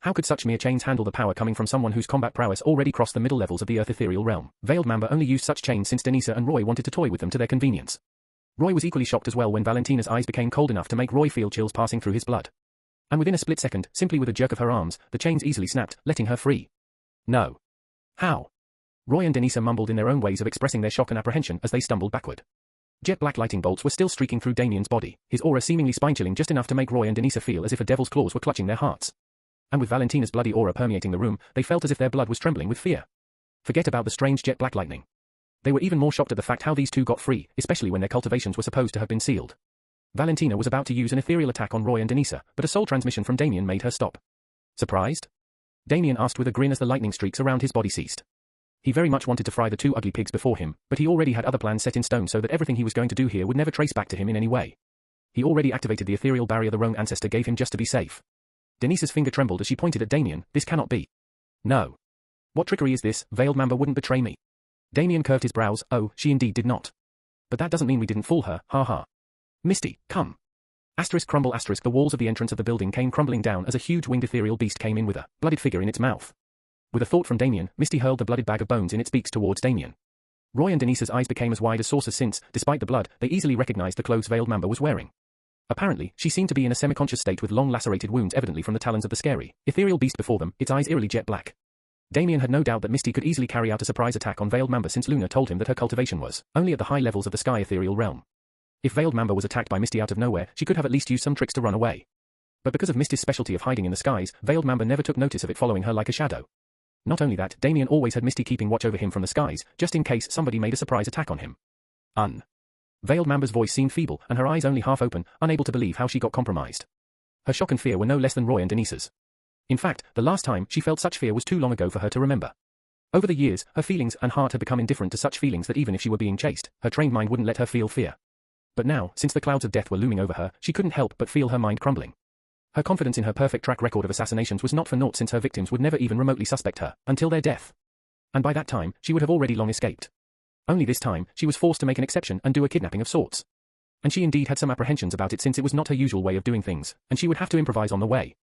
How could such mere chains handle the power coming from someone whose combat prowess already crossed the middle levels of the Earth ethereal realm? Veiled Mamba only used such chains since Denisa and Roy wanted to toy with them to their convenience. Roy was equally shocked as well when Valentina's eyes became cold enough to make Roy feel chills passing through his blood. And within a split second, simply with a jerk of her arms, the chains easily snapped, letting her free. No. How? Roy and Denisa mumbled in their own ways of expressing their shock and apprehension as they stumbled backward. Jet black lighting bolts were still streaking through Damien's body, his aura seemingly spine-chilling just enough to make Roy and Denisa feel as if a devil's claws were clutching their hearts. And with Valentina's bloody aura permeating the room, they felt as if their blood was trembling with fear. Forget about the strange jet black lightning. They were even more shocked at the fact how these two got free, especially when their cultivations were supposed to have been sealed. Valentina was about to use an ethereal attack on Roy and Denisa, but a soul transmission from Damien made her stop. Surprised? Damien asked with a grin as the lightning streaks around his body ceased. He very much wanted to fry the two ugly pigs before him, but he already had other plans set in stone so that everything he was going to do here would never trace back to him in any way. He already activated the ethereal barrier the wrong ancestor gave him just to be safe. Denisa's finger trembled as she pointed at Damien. "This cannot be. No. What trickery is this? Veiled Mamba wouldn't betray me." Damien curved his brows. "Oh, she indeed did not. But that doesn't mean we didn't fool her, ha ha. Misty, come." Crumble *, the walls of the entrance of the building came crumbling down as a huge winged ethereal beast came in with a blooded figure in its mouth. With a thought from Damien, Misty hurled the blooded bag of bones in its beaks towards Damien. Roy and Denisa's eyes became as wide as saucers since, despite the blood, they easily recognized the clothes Veiled Mamba was wearing. Apparently, she seemed to be in a semi-conscious state with long lacerated wounds evidently from the talons of the scary, ethereal beast before them, its eyes eerily jet black. Damien had no doubt that Misty could easily carry out a surprise attack on Veiled Mamba since Luna told him that her cultivation was only at the high levels of the sky ethereal realm. If Veiled Mamba was attacked by Misty out of nowhere, she could have at least used some tricks to run away. But because of Misty's specialty of hiding in the skies, Veiled Mamba never took notice of it following her like a shadow. Not only that, Damien always had Misty keeping watch over him from the skies, just in case somebody made a surprise attack on him. Veiled Mamba's voice seemed feeble, and her eyes only half open, unable to believe how she got compromised. Her shock and fear were no less than Roy and Denisa's. In fact, the last time she felt such fear was too long ago for her to remember. Over the years, her feelings and heart had become indifferent to such feelings that even if she were being chased, her trained mind wouldn't let her feel fear. But now, since the clouds of death were looming over her, she couldn't help but feel her mind crumbling. Her confidence in her perfect track record of assassinations was not for naught since her victims would never even remotely suspect her, until their death. And by that time, she would have already long escaped. Only this time, she was forced to make an exception and do a kidnapping of sorts. And she indeed had some apprehensions about it since it was not her usual way of doing things, and she would have to improvise on the way.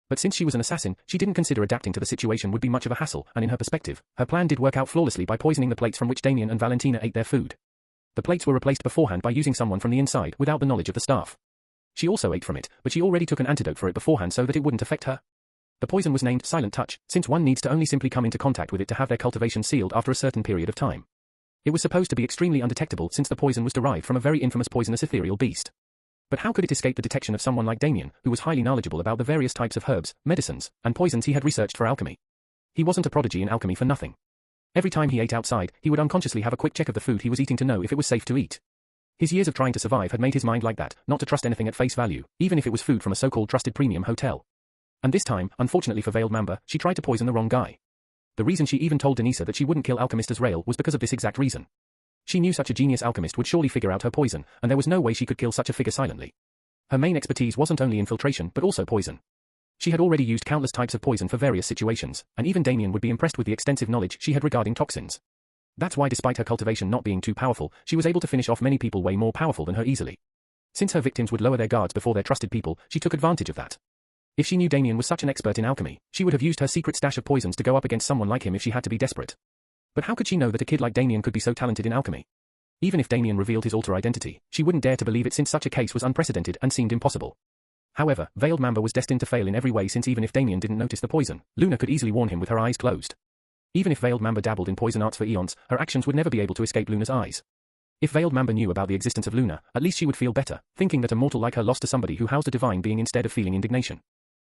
But since she was an assassin, she didn't consider adapting to the situation would be much of a hassle, and in her perspective, her plan did work out flawlessly by poisoning the plates from which Damien and Valentina ate their food. The plates were replaced beforehand by using someone from the inside without the knowledge of the staff. She also ate from it, but she already took an antidote for it beforehand so that it wouldn't affect her. The poison was named Silent Touch, since one needs to only simply come into contact with it to have their cultivation sealed after a certain period of time. It was supposed to be extremely undetectable since the poison was derived from a very infamous poisonous ethereal beast. But how could it escape the detection of someone like Damien, who was highly knowledgeable about the various types of herbs, medicines, and poisons he had researched for alchemy? He wasn't a prodigy in alchemy for nothing. Every time he ate outside, he would unconsciously have a quick check of the food he was eating to know if it was safe to eat. His years of trying to survive had made his mind like that, not to trust anything at face value, even if it was food from a so-called trusted premium hotel. And this time, unfortunately for Veiled Mamba, she tried to poison the wrong guy. The reason she even told Denisa that she wouldn't kill Alchemist Azrael was because of this exact reason. She knew such a genius alchemist would surely figure out her poison, and there was no way she could kill such a figure silently. Her main expertise wasn't only infiltration but also poison. She had already used countless types of poison for various situations, and even Damien would be impressed with the extensive knowledge she had regarding toxins. That's why despite her cultivation not being too powerful, she was able to finish off many people way more powerful than her easily. Since her victims would lower their guards before their trusted people, she took advantage of that. If she knew Damien was such an expert in alchemy, she would have used her secret stash of poisons to go up against someone like him if she had to be desperate. But how could she know that a kid like Damien could be so talented in alchemy? Even if Damien revealed his alter identity, she wouldn't dare to believe it since such a case was unprecedented and seemed impossible. However, Veiled Mamba was destined to fail in every way since even if Damien didn't notice the poison, Luna could easily warn him with her eyes closed. Even if Veiled Mamba dabbled in poison arts for eons, her actions would never be able to escape Luna's eyes. If Veiled Mamba knew about the existence of Luna, at least she would feel better, thinking that a mortal like her lost to somebody who housed a divine being instead of feeling indignation.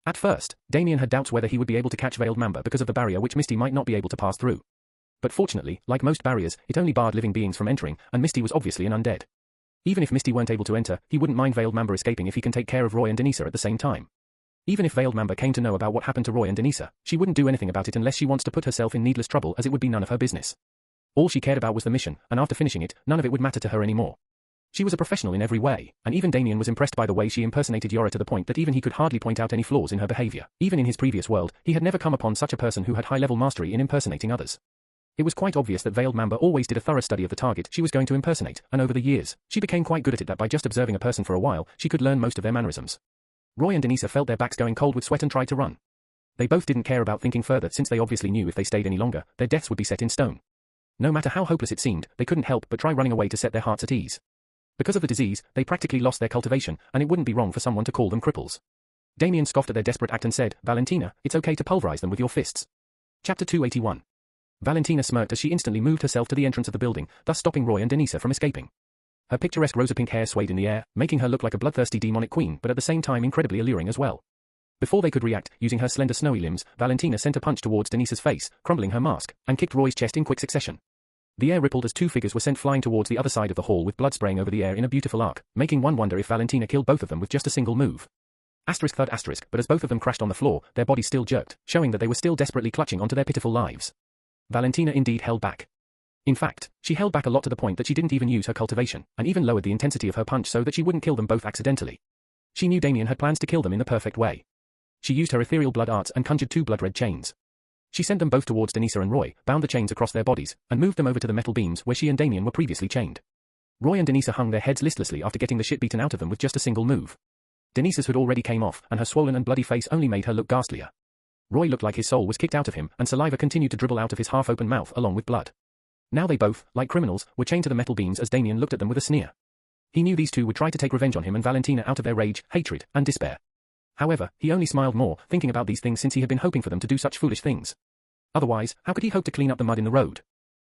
At first, Damien had doubts whether he would be able to catch Veiled Mamba because of the barrier which Misty might not be able to pass through. But fortunately, like most barriers, it only barred living beings from entering, and Misty was obviously an undead. Even if Misty weren't able to enter, he wouldn't mind Veiled Mamba escaping if he can take care of Roy and Denisa at the same time. Even if Veiled Mamba came to know about what happened to Roy and Denisa, she wouldn't do anything about it unless she wants to put herself in needless trouble, as it would be none of her business. All she cared about was the mission, and after finishing it, none of it would matter to her anymore. She was a professional in every way, and even Damien was impressed by the way she impersonated Yora to the point that even he could hardly point out any flaws in her behavior. Even in his previous world, he had never come upon such a person who had high-level mastery in impersonating others. It was quite obvious that Veiled Mamba always did a thorough study of the target she was going to impersonate, and over the years, she became quite good at it that by just observing a person for a while, she could learn most of their mannerisms. Roy and Denisa felt their backs going cold with sweat and tried to run. They both didn't care about thinking further since they obviously knew if they stayed any longer, their deaths would be set in stone. No matter how hopeless it seemed, they couldn't help but try running away to set their hearts at ease. Because of the disease, they practically lost their cultivation, and it wouldn't be wrong for someone to call them cripples. Damien scoffed at their desperate act and said, "Valentina, it's okay to pulverize them with your fists." Chapter 281. Valentina smirked as she instantly moved herself to the entrance of the building, thus stopping Roy and Denisa from escaping. Her picturesque rosa-pink hair swayed in the air, making her look like a bloodthirsty demonic queen but at the same time incredibly alluring as well. Before they could react, using her slender snowy limbs, Valentina sent a punch towards Denisa's face, crumbling her mask, and kicked Roy's chest in quick succession. The air rippled as two figures were sent flying towards the other side of the hall with blood spraying over the air in a beautiful arc, making one wonder if Valentina killed both of them with just a single move. Asterisk thud asterisk, but as both of them crashed on the floor, their bodies still jerked, showing that they were still desperately clutching onto their pitiful lives. Valentina indeed held back. In fact, she held back a lot to the point that she didn't even use her cultivation, and even lowered the intensity of her punch so that she wouldn't kill them both accidentally. She knew Damien had plans to kill them in the perfect way. She used her ethereal blood arts and conjured two blood-red chains. She sent them both towards Denisa and Roy, bound the chains across their bodies, and moved them over to the metal beams where she and Damien were previously chained. Roy and Denisa hung their heads listlessly after getting the shit beaten out of them with just a single move. Denisa's hood already came off, and her swollen and bloody face only made her look ghastlier. Roy looked like his soul was kicked out of him, and saliva continued to dribble out of his half-open mouth along with blood. Now they both, like criminals, were chained to the metal beams as Damien looked at them with a sneer. He knew these two would try to take revenge on him and Valentina out of their rage, hatred, and despair. However, he only smiled more, thinking about these things since he had been hoping for them to do such foolish things. Otherwise, how could he hope to clean up the mud in the road?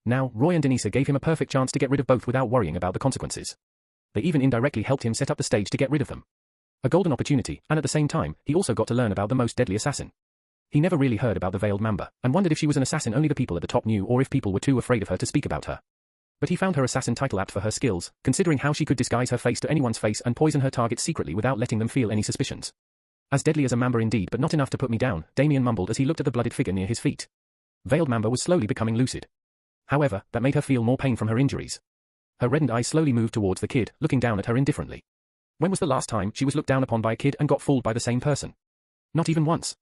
Now, Roy and Denisa gave him a perfect chance to get rid of both without worrying about the consequences. They even indirectly helped him set up the stage to get rid of them. A golden opportunity, and at the same time, he also got to learn about the most deadly assassin. He never really heard about the Veiled Mamba, and wondered if she was an assassin only the people at the top knew or if people were too afraid of her to speak about her. But he found her assassin title apt for her skills, considering how she could disguise her face to anyone's face and poison her targets secretly without letting them feel any suspicions. As deadly as a mamba indeed, but not enough to put me down, Damien mumbled as he looked at the blooded figure near his feet. Veiled Mamba was slowly becoming lucid. However, that made her feel more pain from her injuries. Her reddened eyes slowly moved towards the kid, looking down at her indifferently. When was the last time she was looked down upon by a kid and got fooled by the same person? Not even once.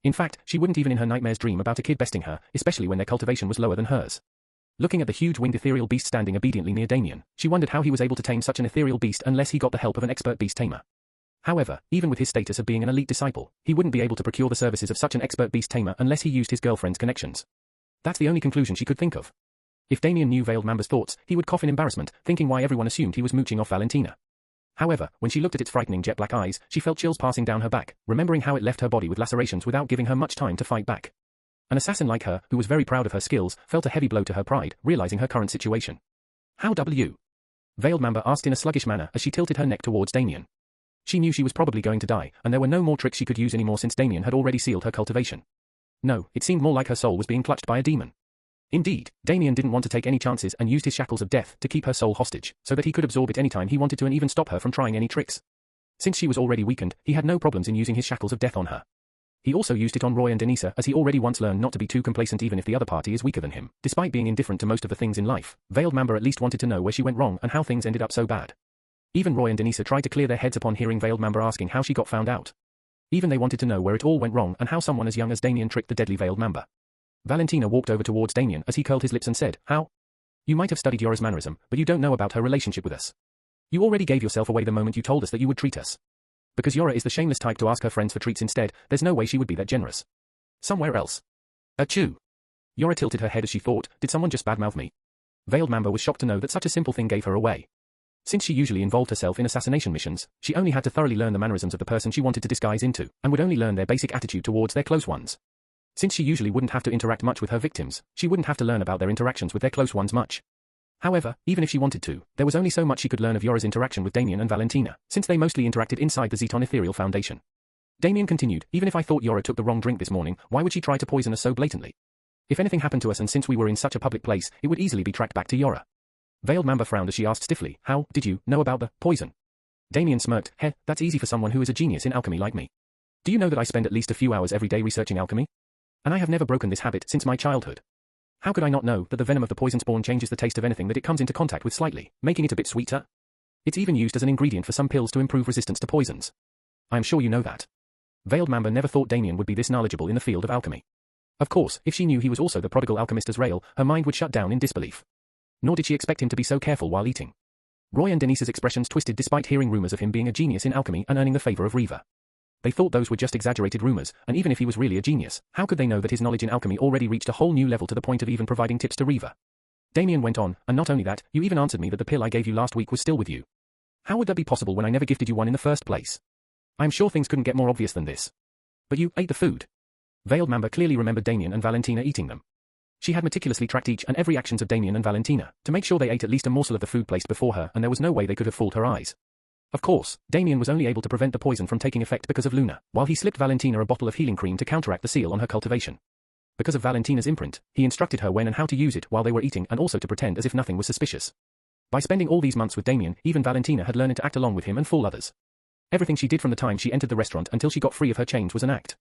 In fact, she wouldn't even in her nightmares dream about a kid besting her, especially when their cultivation was lower than hers. Looking at the huge winged ethereal beast standing obediently near Damien, she wondered how he was able to tame such an ethereal beast unless he got the help of an expert beast tamer. However, even with his status of being an elite disciple, he wouldn't be able to procure the services of such an expert beast tamer unless he used his girlfriend's connections. That's the only conclusion she could think of. If Damien knew Veiled Mamba's thoughts, he would cough in embarrassment, thinking why everyone assumed he was mooching off Valentina. However, when she looked at its frightening jet-black eyes, she felt chills passing down her back, remembering how it left her body with lacerations without giving her much time to fight back. An assassin like her, who was very proud of her skills, felt a heavy blow to her pride, realizing her current situation. How W? Veiled Mamba asked in a sluggish manner as she tilted her neck towards Damien. She knew she was probably going to die, and there were no more tricks she could use anymore since Damien had already sealed her cultivation. No, it seemed more like her soul was being clutched by a demon. Indeed, Damien didn't want to take any chances and used his shackles of death to keep her soul hostage, so that he could absorb it anytime he wanted to and even stop her from trying any tricks. Since she was already weakened, he had no problems in using his shackles of death on her. He also used it on Roy and Denisa as he already once learned not to be too complacent even if the other party is weaker than him. Despite being indifferent to most of the things in life, Veiled Mamba at least wanted to know where she went wrong and how things ended up so bad. Even Roy and Denisa tried to clear their heads upon hearing Veiled Mamba asking how she got found out. Even they wanted to know where it all went wrong and how someone as young as Damien tricked the deadly Veiled Mamba. Valentina walked over towards Damien as he curled his lips and said, "How? You might have studied Yora's mannerism, but you don't know about her relationship with us. You already gave yourself away the moment you told us that you would treat us. Because Yora is the shameless type to ask her friends for treats instead, there's no way she would be that generous. Somewhere else." Achoo. Yora tilted her head as she thought, did someone just badmouth me? Veiled Mamba was shocked to know that such a simple thing gave her away. Since she usually involved herself in assassination missions, she only had to thoroughly learn the mannerisms of the person she wanted to disguise into, and would only learn their basic attitude towards their close ones. Since she usually wouldn't have to interact much with her victims, she wouldn't have to learn about their interactions with their close ones much. However, even if she wanted to, there was only so much she could learn of Yora's interaction with Damien and Valentina, since they mostly interacted inside the Zeton Ethereal Foundation. Damien continued, even if I thought Yora took the wrong drink this morning, why would she try to poison us so blatantly? If anything happened to us and since we were in such a public place, it would easily be tracked back to Yora. Veiled Mamba frowned as she asked stiffly, how did you know about the poison? Damien smirked, heh, that's easy for someone who is a genius in alchemy like me. Do you know that I spend at least a few hours every day researching alchemy? And I have never broken this habit since my childhood. How could I not know that the venom of the poison spawn changes the taste of anything that it comes into contact with slightly, making it a bit sweeter? It's even used as an ingredient for some pills to improve resistance to poisons. I am sure you know that. Veiled Mamba never thought Damien would be this knowledgeable in the field of alchemy. Of course, if she knew he was also the prodigal alchemist as Rael, her mind would shut down in disbelief. Nor did she expect him to be so careful while eating. Roy and Denise's expressions twisted despite hearing rumors of him being a genius in alchemy and earning the favor of Riva. They thought those were just exaggerated rumors, and even if he was really a genius, how could they know that his knowledge in alchemy already reached a whole new level to the point of even providing tips to Riva? Damien went on, and not only that, you even answered me that the pill I gave you last week was still with you. How would that be possible when I never gifted you one in the first place? I am sure things couldn't get more obvious than this. But you ate the food. Veiled Mamba clearly remembered Damien and Valentina eating them. She had meticulously tracked each and every actions of Damien and Valentina, to make sure they ate at least a morsel of the food placed before her, and there was no way they could have fooled her eyes. Of course, Damien was only able to prevent the poison from taking effect because of Luna, while he slipped Valentina a bottle of healing cream to counteract the seal on her cultivation. Because of Valentina's imprint, he instructed her when and how to use it while they were eating and also to pretend as if nothing was suspicious. By spending all these months with Damien, even Valentina had learned to act along with him and fool others. Everything she did from the time she entered the restaurant until she got free of her chains was an act.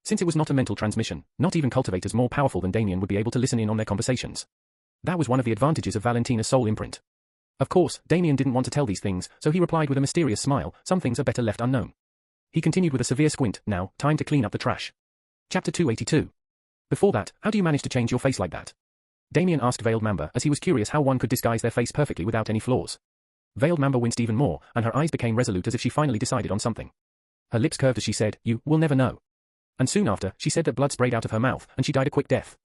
Since it was not a mental transmission, not even cultivators more powerful than Damien would be able to listen in on their conversations. That was one of the advantages of Valentina's soul imprint. Of course, Damien didn't want to tell these things, so he replied with a mysterious smile, some things are better left unknown. He continued with a severe squint, now, time to clean up the trash. Chapter 282. Before that, how do you manage to change your face like that? Damien asked Veiled Mamba, as he was curious how one could disguise their face perfectly without any flaws. Veiled Mamba winced even more, and her eyes became resolute as if she finally decided on something. Her lips curved as she said, you will never know. And soon after, she said that blood sprayed out of her mouth, and she died a quick death.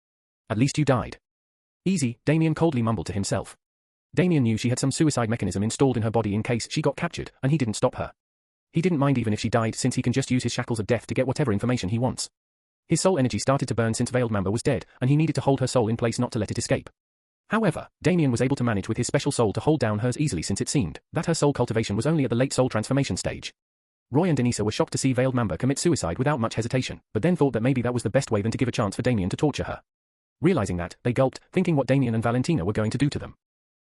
At least you died. Easy, Damien coldly mumbled to himself. Damien knew she had some suicide mechanism installed in her body in case she got captured, and he didn't stop her. He didn't mind even if she died since he can just use his shackles of death to get whatever information he wants. His soul energy started to burn since Veiled Mamba was dead, and he needed to hold her soul in place not to let it escape. However, Damien was able to manage with his special soul to hold down hers easily since it seemed that her soul cultivation was only at the late soul transformation stage. Roy and Denisa were shocked to see Veiled Mamba commit suicide without much hesitation, but then thought that maybe that was the best way than to give a chance for Damien to torture her. Realizing that, they gulped, thinking what Damien and Valentina were going to do to them.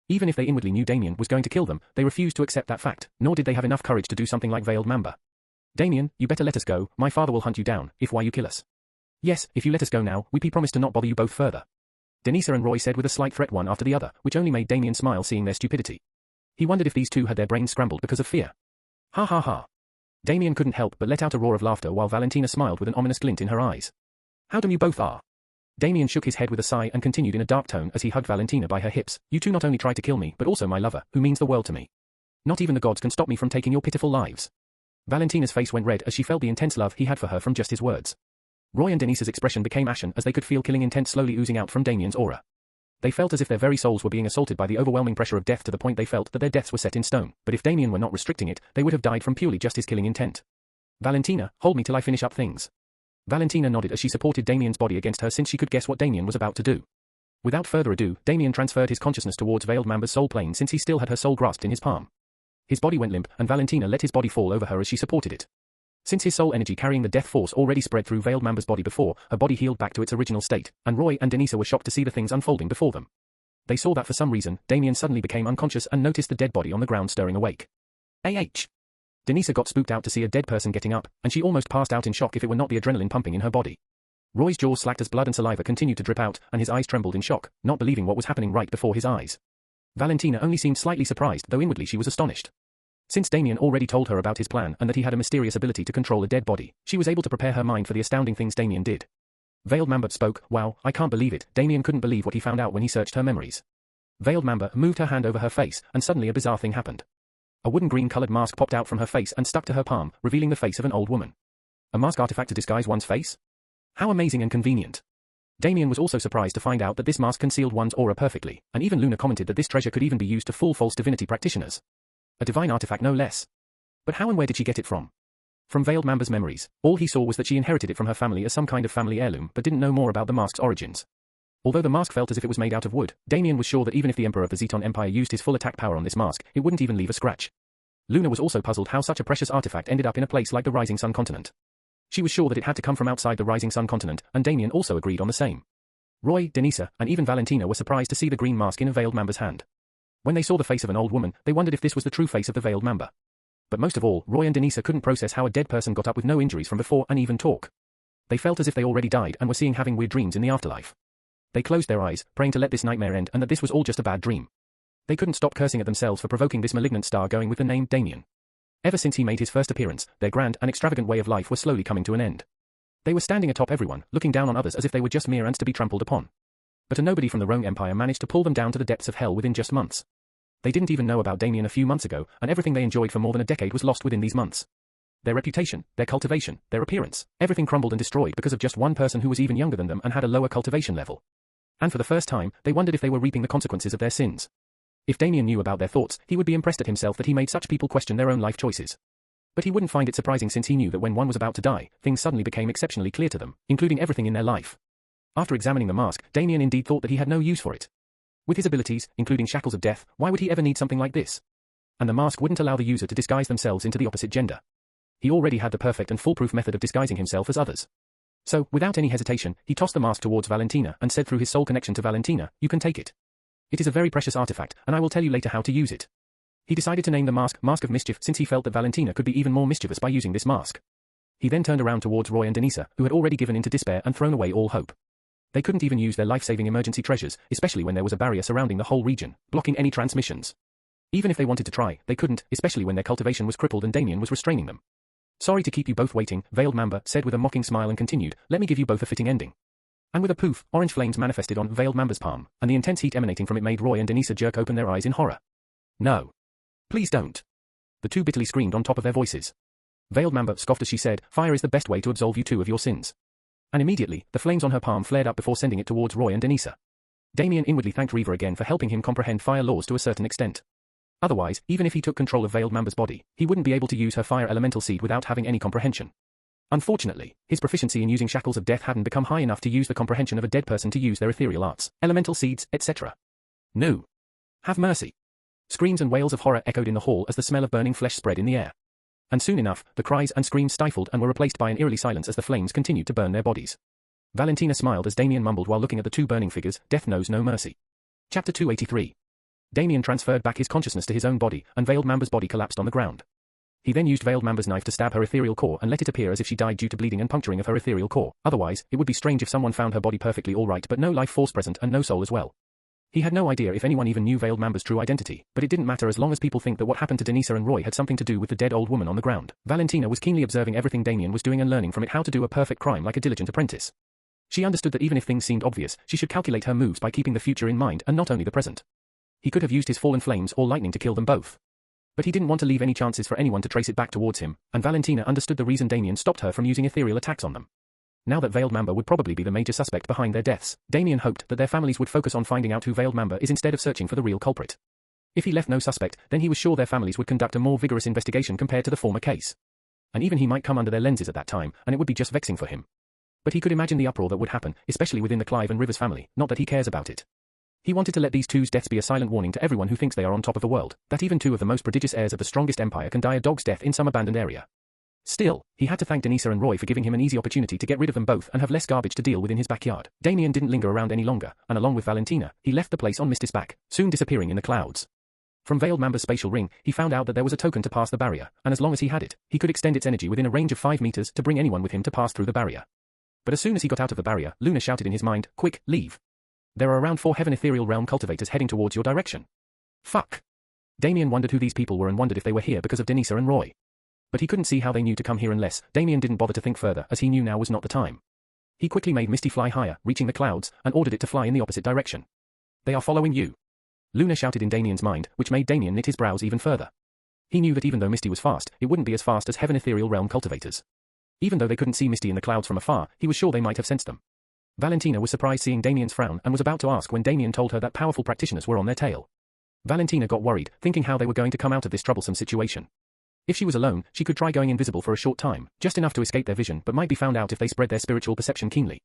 Even if they inwardly knew Damien was going to kill them, they refused to accept that fact, nor did they have enough courage to do something like Veiled Mamba. Damien, you better let us go, my father will hunt you down, if why you kill us. Yes, if you let us go now, we promise to not bother you both further. Denisa and Roy said with a slight threat one after the other, which only made Damien smile seeing their stupidity. He wondered if these two had their brains scrambled because of fear. Ha ha ha. Damien couldn't help but let out a roar of laughter while Valentina smiled with an ominous glint in her eyes. How dumb you both are. Damien shook his head with a sigh and continued in a dark tone as he hugged Valentina by her hips. You two not only tried to kill me, but also my lover, who means the world to me. Not even the gods can stop me from taking your pitiful lives. Valentina's face went red as she felt the intense love he had for her from just his words. Roy and Denise's expression became ashen as they could feel killing intent slowly oozing out from Damien's aura. They felt as if their very souls were being assaulted by the overwhelming pressure of death to the point they felt that their deaths were set in stone, but if Damien were not restricting it, they would have died from purely just his killing intent. Valentina, hold me till I finish up things. Valentina nodded as she supported Damien's body against her since she could guess what Damien was about to do. Without further ado, Damien transferred his consciousness towards Veiled Mamba's soul plane since he still had her soul grasped in his palm. His body went limp, and Valentina let his body fall over her as she supported it. Since his soul energy carrying the death force already spread through Veiled Mamba's body before, her body healed back to its original state, and Roy and Denisa were shocked to see the things unfolding before them. They saw that for some reason, Damien suddenly became unconscious and noticed the dead body on the ground stirring awake. Denisa got spooked out to see a dead person getting up, and she almost passed out in shock if it were not the adrenaline pumping in her body. Roy's jaws slacked as blood and saliva continued to drip out, and his eyes trembled in shock, not believing what was happening right before his eyes. Valentina only seemed slightly surprised, though inwardly she was astonished. Since Damien already told her about his plan and that he had a mysterious ability to control a dead body, she was able to prepare her mind for the astounding things Damien did. Veiled Mamba spoke, wow, I can't believe it, Damien couldn't believe what he found out when he searched her memories. Veiled Mamba moved her hand over her face, and suddenly a bizarre thing happened. A wooden green-colored mask popped out from her face and stuck to her palm, revealing the face of an old woman. A mask artifact to disguise one's face? How amazing and convenient. Damien was also surprised to find out that this mask concealed one's aura perfectly, and even Luna commented that this treasure could even be used to fool false divinity practitioners. A divine artifact no less. But how and where did she get it from? From Veiled Mamba's memories, all he saw was that she inherited it from her family as some kind of family heirloom but didn't know more about the mask's origins. Although the mask felt as if it was made out of wood, Damien was sure that even if the Emperor of the Zeton Empire used his full attack power on this mask, it wouldn't even leave a scratch. Luna was also puzzled how such a precious artifact ended up in a place like the Rising Sun continent. She was sure that it had to come from outside the Rising Sun continent, and Damien also agreed on the same. Roy, Denisa, and even Valentina were surprised to see the green mask in a Veiled Mamba's hand. When they saw the face of an old woman, they wondered if this was the true face of the Veiled Mamba. But most of all, Roy and Denisa couldn't process how a dead person got up with no injuries from before and even talk. They felt as if they already died and were seeing having weird dreams in the afterlife. They closed their eyes, praying to let this nightmare end and that this was all just a bad dream. They couldn't stop cursing at themselves for provoking this malignant star going with the name Damien. Ever since he made his first appearance, their grand and extravagant way of life was slowly coming to an end. They were standing atop everyone, looking down on others as if they were just mere ants to be trampled upon. But a nobody from the Roan Empire managed to pull them down to the depths of hell within just months. They didn't even know about Damien a few months ago, and everything they enjoyed for more than a decade was lost within these months. Their reputation, their cultivation, their appearance, everything crumbled and destroyed because of just one person who was even younger than them and had a lower cultivation level. And for the first time, they wondered if they were reaping the consequences of their sins. If Damien knew about their thoughts, he would be impressed at himself that he made such people question their own life choices. But he wouldn't find it surprising since he knew that when one was about to die, things suddenly became exceptionally clear to them, including everything in their life. After examining the mask, Damien indeed thought that he had no use for it. With his abilities, including shackles of death, why would he ever need something like this? And the mask wouldn't allow the user to disguise themselves into the opposite gender. He already had the perfect and foolproof method of disguising himself as others. So, without any hesitation, he tossed the mask towards Valentina and said through his soul connection to Valentina, "You can take it. It is a very precious artifact, and I will tell you later how to use it." He decided to name the mask Mask of Mischief since he felt that Valentina could be even more mischievous by using this mask. He then turned around towards Roy and Denisa, who had already given in to despair and thrown away all hope. They couldn't even use their life-saving emergency treasures, especially when there was a barrier surrounding the whole region, blocking any transmissions. Even if they wanted to try, they couldn't, especially when their cultivation was crippled and Damien was restraining them. "Sorry to keep you both waiting," Veiled Mamba said with a mocking smile and continued, "Let me give you both a fitting ending." And with a poof, orange flames manifested on Veiled Mamba's palm, and the intense heat emanating from it made Roy and Denisa jerk open their eyes in horror. "No. Please don't." The two bitterly screamed on top of their voices. Veiled Mamba scoffed as she said, "Fire is the best way to absolve you two of your sins." And immediately, the flames on her palm flared up before sending it towards Roy and Denisa. Damien inwardly thanked Reaver again for helping him comprehend fire laws to a certain extent. Otherwise, even if he took control of Veiled Mamba's body, he wouldn't be able to use her fire elemental seed without having any comprehension. Unfortunately, his proficiency in using shackles of death hadn't become high enough to use the comprehension of a dead person to use their ethereal arts, elemental seeds, etc. "No. Have mercy." Screams and wails of horror echoed in the hall as the smell of burning flesh spread in the air. And soon enough, the cries and screams stifled and were replaced by an eerie silence as the flames continued to burn their bodies. Valentina smiled as Damien mumbled while looking at the two burning figures, "Death knows no mercy." Chapter 283. Damien transferred back his consciousness to his own body, and Veiled Mamba's body collapsed on the ground. He then used Veiled Mamba's knife to stab her ethereal core and let it appear as if she died due to bleeding and puncturing of her ethereal core. Otherwise, it would be strange if someone found her body perfectly alright but no life force present and no soul as well. He had no idea if anyone even knew Veiled Mamba's true identity, but it didn't matter as long as people think that what happened to Denisa and Roy had something to do with the dead old woman on the ground. Valentina was keenly observing everything Damien was doing and learning from it how to do a perfect crime like a diligent apprentice. She understood that even if things seemed obvious, she should calculate her moves by keeping the future in mind and not only the present. He could have used his fallen flames or lightning to kill them both. But he didn't want to leave any chances for anyone to trace it back towards him, and Valentina understood the reason Damien stopped her from using ethereal attacks on them. Now that Veiled Mamba would probably be the major suspect behind their deaths, Damien hoped that their families would focus on finding out who Veiled Mamba is instead of searching for the real culprit. If he left no suspect, then he was sure their families would conduct a more vigorous investigation compared to the former case. And even he might come under their lenses at that time, and it would be just vexing for him. But he could imagine the uproar that would happen, especially within the Clive and Rivers family, not that he cares about it. He wanted to let these two's deaths be a silent warning to everyone who thinks they are on top of the world, that even two of the most prodigious heirs of the strongest empire can die a dog's death in some abandoned area. Still, he had to thank Denisa and Roy for giving him an easy opportunity to get rid of them both and have less garbage to deal with in his backyard. Damien didn't linger around any longer, and along with Valentina, he left the place on Misty's back, soon disappearing in the clouds. From Veiled Mamba's spatial ring, he found out that there was a token to pass the barrier, and as long as he had it, he could extend its energy within a range of 5 meters to bring anyone with him to pass through the barrier. But as soon as he got out of the barrier, Luna shouted in his mind, "Quick, leave. There are around 4 Heaven Ethereal Realm cultivators heading towards your direction." Fuck. Damien wondered who these people were and wondered if they were here because of Denisa and Roy. But he couldn't see how they knew to come here unless. Damien didn't bother to think further as he knew now was not the time. He quickly made Misty fly higher, reaching the clouds, and ordered it to fly in the opposite direction. "They are following you," Luna shouted in Damien's mind, which made Damien knit his brows even further. He knew that even though Misty was fast, it wouldn't be as fast as Heaven Ethereal Realm cultivators. Even though they couldn't see Misty in the clouds from afar, he was sure they might have sensed them. Valentina was surprised seeing Damien's frown and was about to ask when Damien told her that powerful practitioners were on their tail. Valentina got worried, thinking how they were going to come out of this troublesome situation. If she was alone, she could try going invisible for a short time, just enough to escape their vision but might be found out if they spread their spiritual perception keenly.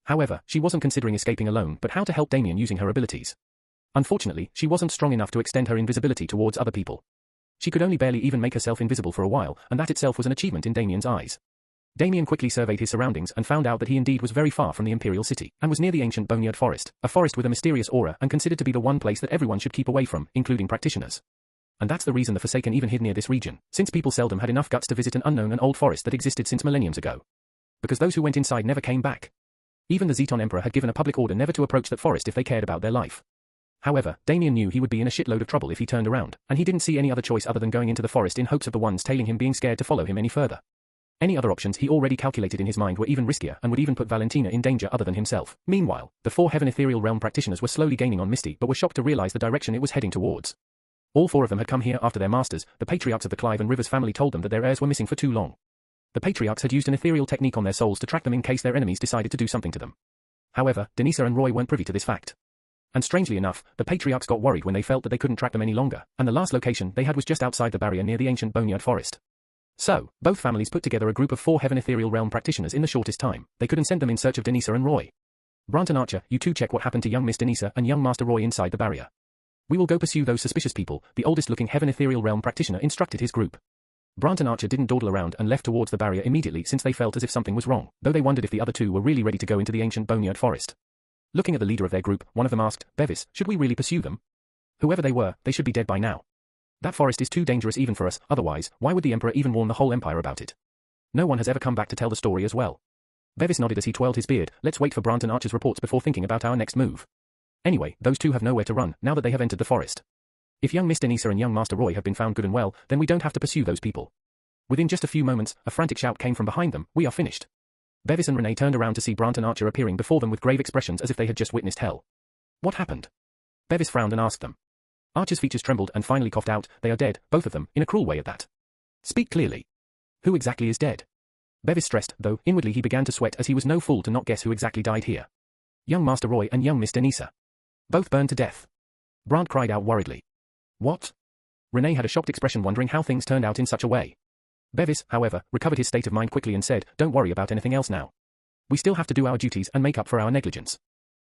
However, she wasn't considering escaping alone but how to help Damien using her abilities. Unfortunately, she wasn't strong enough to extend her invisibility towards other people. She could only barely even make herself invisible for a while, and that itself was an achievement in Damien's eyes. Damien quickly surveyed his surroundings and found out that he indeed was very far from the Imperial City, and was near the ancient Boneyard Forest, a forest with a mysterious aura and considered to be the one place that everyone should keep away from, including practitioners. And that's the reason the Forsaken even hid near this region, since people seldom had enough guts to visit an unknown and old forest that existed since millenniums ago. Because those who went inside never came back. Even the Zeton Emperor had given a public order never to approach that forest if they cared about their life. However, Damien knew he would be in a shitload of trouble if he turned around, and he didn't see any other choice other than going into the forest in hopes of the ones tailing him being scared to follow him any further. Any other options he already calculated in his mind were even riskier and would even put Valentina in danger other than himself. Meanwhile, the 4 Heaven Ethereal Realm practitioners were slowly gaining on Misty but were shocked to realize the direction it was heading towards. All 4 of them had come here after their masters, the patriarchs of the Clive and Rivers family, told them that their heirs were missing for too long. The patriarchs had used an ethereal technique on their souls to track them in case their enemies decided to do something to them. However, Denisa and Roy weren't privy to this fact. And strangely enough, the patriarchs got worried when they felt that they couldn't track them any longer, and the last location they had was just outside the barrier near the ancient Boneyard Forest. So, both families put together a group of 4 Heaven Ethereal Realm practitioners in the shortest time they could and sent them in search of Denisa and Roy. Brant and Archer, you two check what happened to young Miss Denisa and young Master Roy inside the barrier. We will go pursue those suspicious people, the oldest-looking Heaven Ethereal Realm practitioner instructed his group. Brant and Archer didn't dawdle around and left towards the barrier immediately since they felt as if something was wrong, though they wondered if the other two were really ready to go into the ancient Boneyard Forest. Looking at the leader of their group, one of them asked, Bevis, should we really pursue them? Whoever they were, they should be dead by now. That forest is too dangerous even for us, otherwise, why would the Emperor even warn the whole Empire about it? No one has ever come back to tell the story as well. Bevis nodded as he twirled his beard. Let's wait for Brant and Archer's reports before thinking about our next move. Anyway, those two have nowhere to run, now that they have entered the forest. If young Miss Denisa and young Master Roy have been found good and well, then we don't have to pursue those people. Within just a few moments, a frantic shout came from behind them, we are finished. Bevis and Renee turned around to see Brant and Archer appearing before them with grave expressions as if they had just witnessed hell. What happened? Bevis frowned and asked them. Archer's features trembled and finally coughed out, they are dead, both of them, in a cruel way at that. Speak clearly. Who exactly is dead? Bevis stressed, though inwardly he began to sweat as he was no fool to not guess who exactly died here. Young Master Roy and young Miss Denisa. Both burned to death. Brant cried out worriedly. What? Renee had a shocked expression wondering how things turned out in such a way. Bevis, however, recovered his state of mind quickly and said, don't worry about anything else now. We still have to do our duties and make up for our negligence.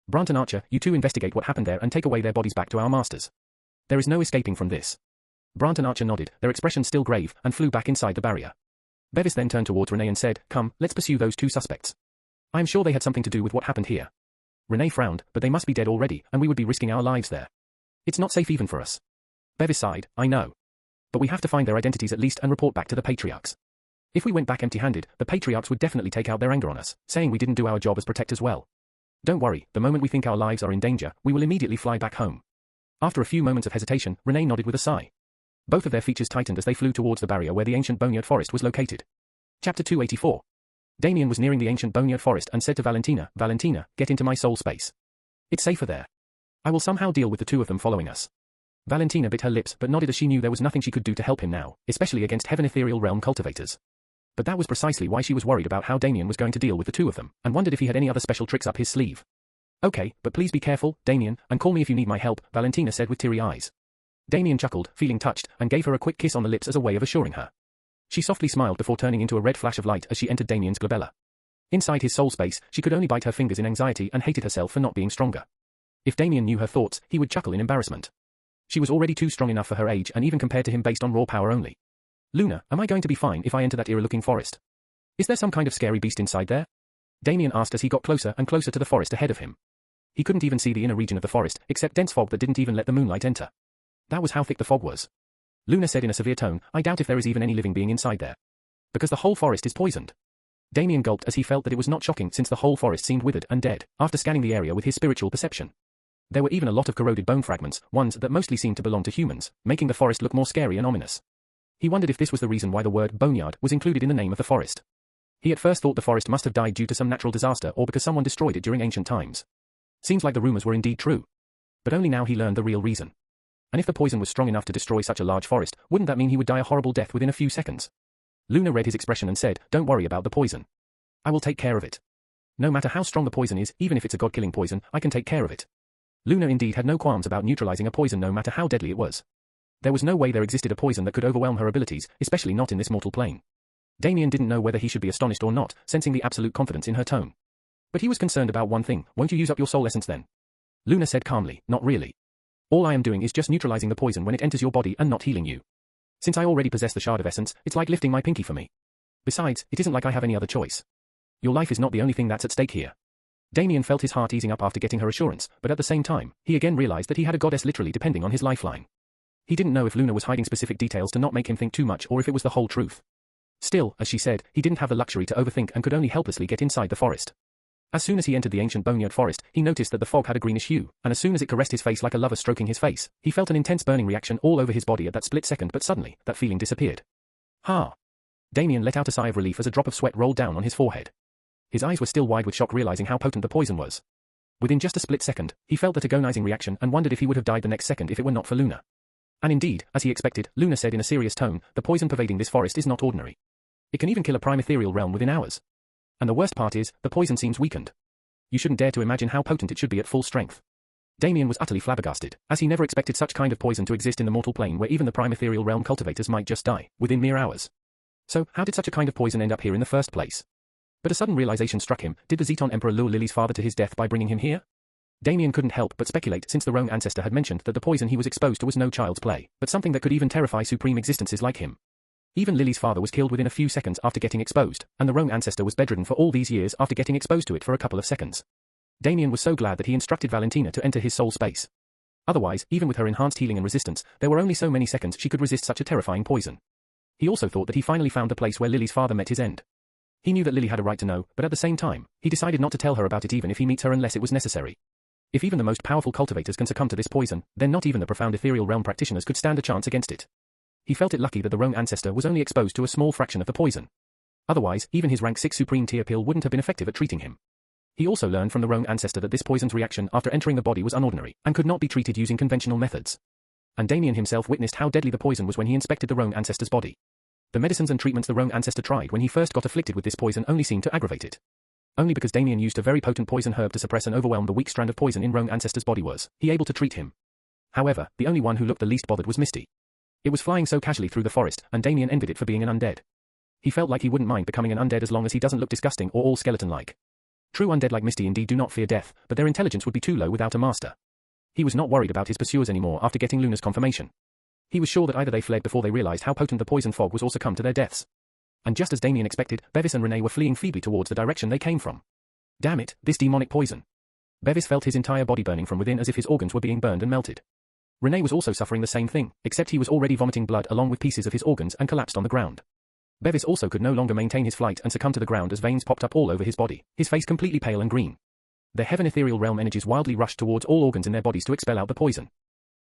Brant and Archer, you two investigate what happened there and take away their bodies back to our masters. There is no escaping from this. Brant and Archer nodded, their expression still grave, and flew back inside the barrier. Bevis then turned towards Renee and said, come, let's pursue those 2 suspects. I am sure they had something to do with what happened here. Renee frowned, but they must be dead already, and we would be risking our lives there. It's not safe even for us. Bevis sighed, I know. But we have to find their identities at least and report back to the patriarchs. If we went back empty-handed, the patriarchs would definitely take out their anger on us, saying we didn't do our job as protectors well. Don't worry, the moment we think our lives are in danger, we will immediately fly back home. After a few moments of hesitation, Renee nodded with a sigh. Both of their features tightened as they flew towards the barrier where the ancient Boneyard Forest was located. Chapter 284. Damien was nearing the ancient Boneyard Forest and said to Valentina, Valentina, get into my soul space. It's safer there. I will somehow deal with the 2 of them following us. Valentina bit her lips but nodded as she knew there was nothing she could do to help him now, especially against Heaven Ethereal Realm cultivators. But that was precisely why she was worried about how Damien was going to deal with the 2 of them, and wondered if he had any other special tricks up his sleeve. Okay, but please be careful, Damien, and call me if you need my help, Valentina said with teary eyes. Damien chuckled, feeling touched, and gave her a quick kiss on the lips as a way of assuring her. She softly smiled before turning into a red flash of light as she entered Damien's glabella. Inside his soul space, she could only bite her fingers in anxiety and hated herself for not being stronger. If Damien knew her thoughts, he would chuckle in embarrassment. She was already too strong enough for her age and even compared to him based on raw power only. Luna, am I going to be fine if I enter that eerie-looking forest? Is there some kind of scary beast inside there? Damien asked as he got closer and closer to the forest ahead of him. He couldn't even see the inner region of the forest, except dense fog that didn't even let the moonlight enter. That was how thick the fog was. Luna said in a severe tone, I doubt if there is even any living being inside there. Because the whole forest is poisoned. Damien gulped as he felt that it was not shocking since the whole forest seemed withered and dead, after scanning the area with his spiritual perception. There were even a lot of corroded bone fragments, ones that mostly seemed to belong to humans, making the forest look more scary and ominous. He wondered if this was the reason why the word boneyard was included in the name of the forest. He at first thought the forest must have died due to some natural disaster or because someone destroyed it during ancient times. Seems like the rumors were indeed true. But only now he learned the real reason. And if the poison was strong enough to destroy such a large forest, wouldn't that mean he would die a horrible death within a few seconds? Luna read his expression and said, don't worry about the poison. I will take care of it. No matter how strong the poison is, even if it's a god-killing poison, I can take care of it. Luna indeed had no qualms about neutralizing a poison no matter how deadly it was. There was no way there existed a poison that could overwhelm her abilities, especially not in this mortal plane. Damien didn't know whether he should be astonished or not, sensing the absolute confidence in her tone. But he was concerned about one thing. Won't you use up your soul essence then? Luna said calmly, not really. All I am doing is just neutralizing the poison when it enters your body and not healing you. Since I already possess the shard of essence, it's like lifting my pinky for me. Besides, it isn't like I have any other choice. Your life is not the only thing that's at stake here. Damien felt his heart easing up after getting her assurance, but at the same time, he again realized that he had a goddess literally depending on his lifeline. He didn't know if Luna was hiding specific details to not make him think too much or if it was the whole truth. Still, as she said, he didn't have the luxury to overthink and could only helplessly get inside the forest. As soon as he entered the ancient boneyard forest, he noticed that the fog had a greenish hue, and as soon as it caressed his face like a lover stroking his face, he felt an intense burning reaction all over his body at that split second, but suddenly, that feeling disappeared. Ha! Damien let out a sigh of relief as a drop of sweat rolled down on his forehead. His eyes were still wide with shock, realizing how potent the poison was. Within just a split second, he felt that agonizing reaction and wondered if he would have died the next second if it were not for Luna. And indeed, as he expected, Luna said in a serious tone, the poison pervading this forest is not ordinary. It can even kill a prime ethereal realm within hours. And the worst part is, the poison seems weakened. You shouldn't dare to imagine how potent it should be at full strength. Damien was utterly flabbergasted, as he never expected such kind of poison to exist in the mortal plane where even the prime ethereal realm cultivators might just die, within mere hours. So, how did such a kind of poison end up here in the first place? But a sudden realization struck him. Did the Zeton Emperor lure Lily's father to his death by bringing him here? Damien couldn't help but speculate, since the rogue ancestor had mentioned that the poison he was exposed to was no child's play, but something that could even terrify supreme existences like him. Even Lily's father was killed within a few seconds after getting exposed, and the rogue ancestor was bedridden for all these years after getting exposed to it for a couple of seconds. Damien was so glad that he instructed Valentina to enter his soul space. Otherwise, even with her enhanced healing and resistance, there were only so many seconds she could resist such a terrifying poison. He also thought that he finally found the place where Lily's father met his end. He knew that Lily had a right to know, but at the same time, he decided not to tell her about it even if he meets her unless it was necessary. If even the most powerful cultivators can succumb to this poison, then not even the profound ethereal realm practitioners could stand a chance against it. He felt it lucky that the rogue ancestor was only exposed to a small fraction of the poison. Otherwise, even his rank 6 supreme tier pill wouldn't have been effective at treating him. He also learned from the rogue ancestor that this poison's reaction after entering the body was unordinary, and could not be treated using conventional methods. And Damien himself witnessed how deadly the poison was when he inspected the rogue ancestor's body. The medicines and treatments the rogue ancestor tried when he first got afflicted with this poison only seemed to aggravate it. Only because Damien used a very potent poison herb to suppress and overwhelm the weak strand of poison in rogue ancestor's body was he able to treat him. However, the only one who looked the least bothered was Misty. It was flying so casually through the forest, and Damien envied it for being an undead. He felt like he wouldn't mind becoming an undead as long as he doesn't look disgusting or all skeleton-like. True undead like Misty indeed do not fear death, but their intelligence would be too low without a master. He was not worried about his pursuers anymore after getting Luna's confirmation. He was sure that either they fled before they realized how potent the poison fog was or succumbed to their deaths. And just as Damien expected, Bevis and Renee were fleeing feebly towards the direction they came from. Damn it, this demonic poison. Bevis felt his entire body burning from within as if his organs were being burned and melted. Renee was also suffering the same thing, except he was already vomiting blood along with pieces of his organs and collapsed on the ground. Bevis also could no longer maintain his flight and succumbed to the ground as veins popped up all over his body, his face completely pale and green. Their heaven ethereal realm energies wildly rushed towards all organs in their bodies to expel out the poison.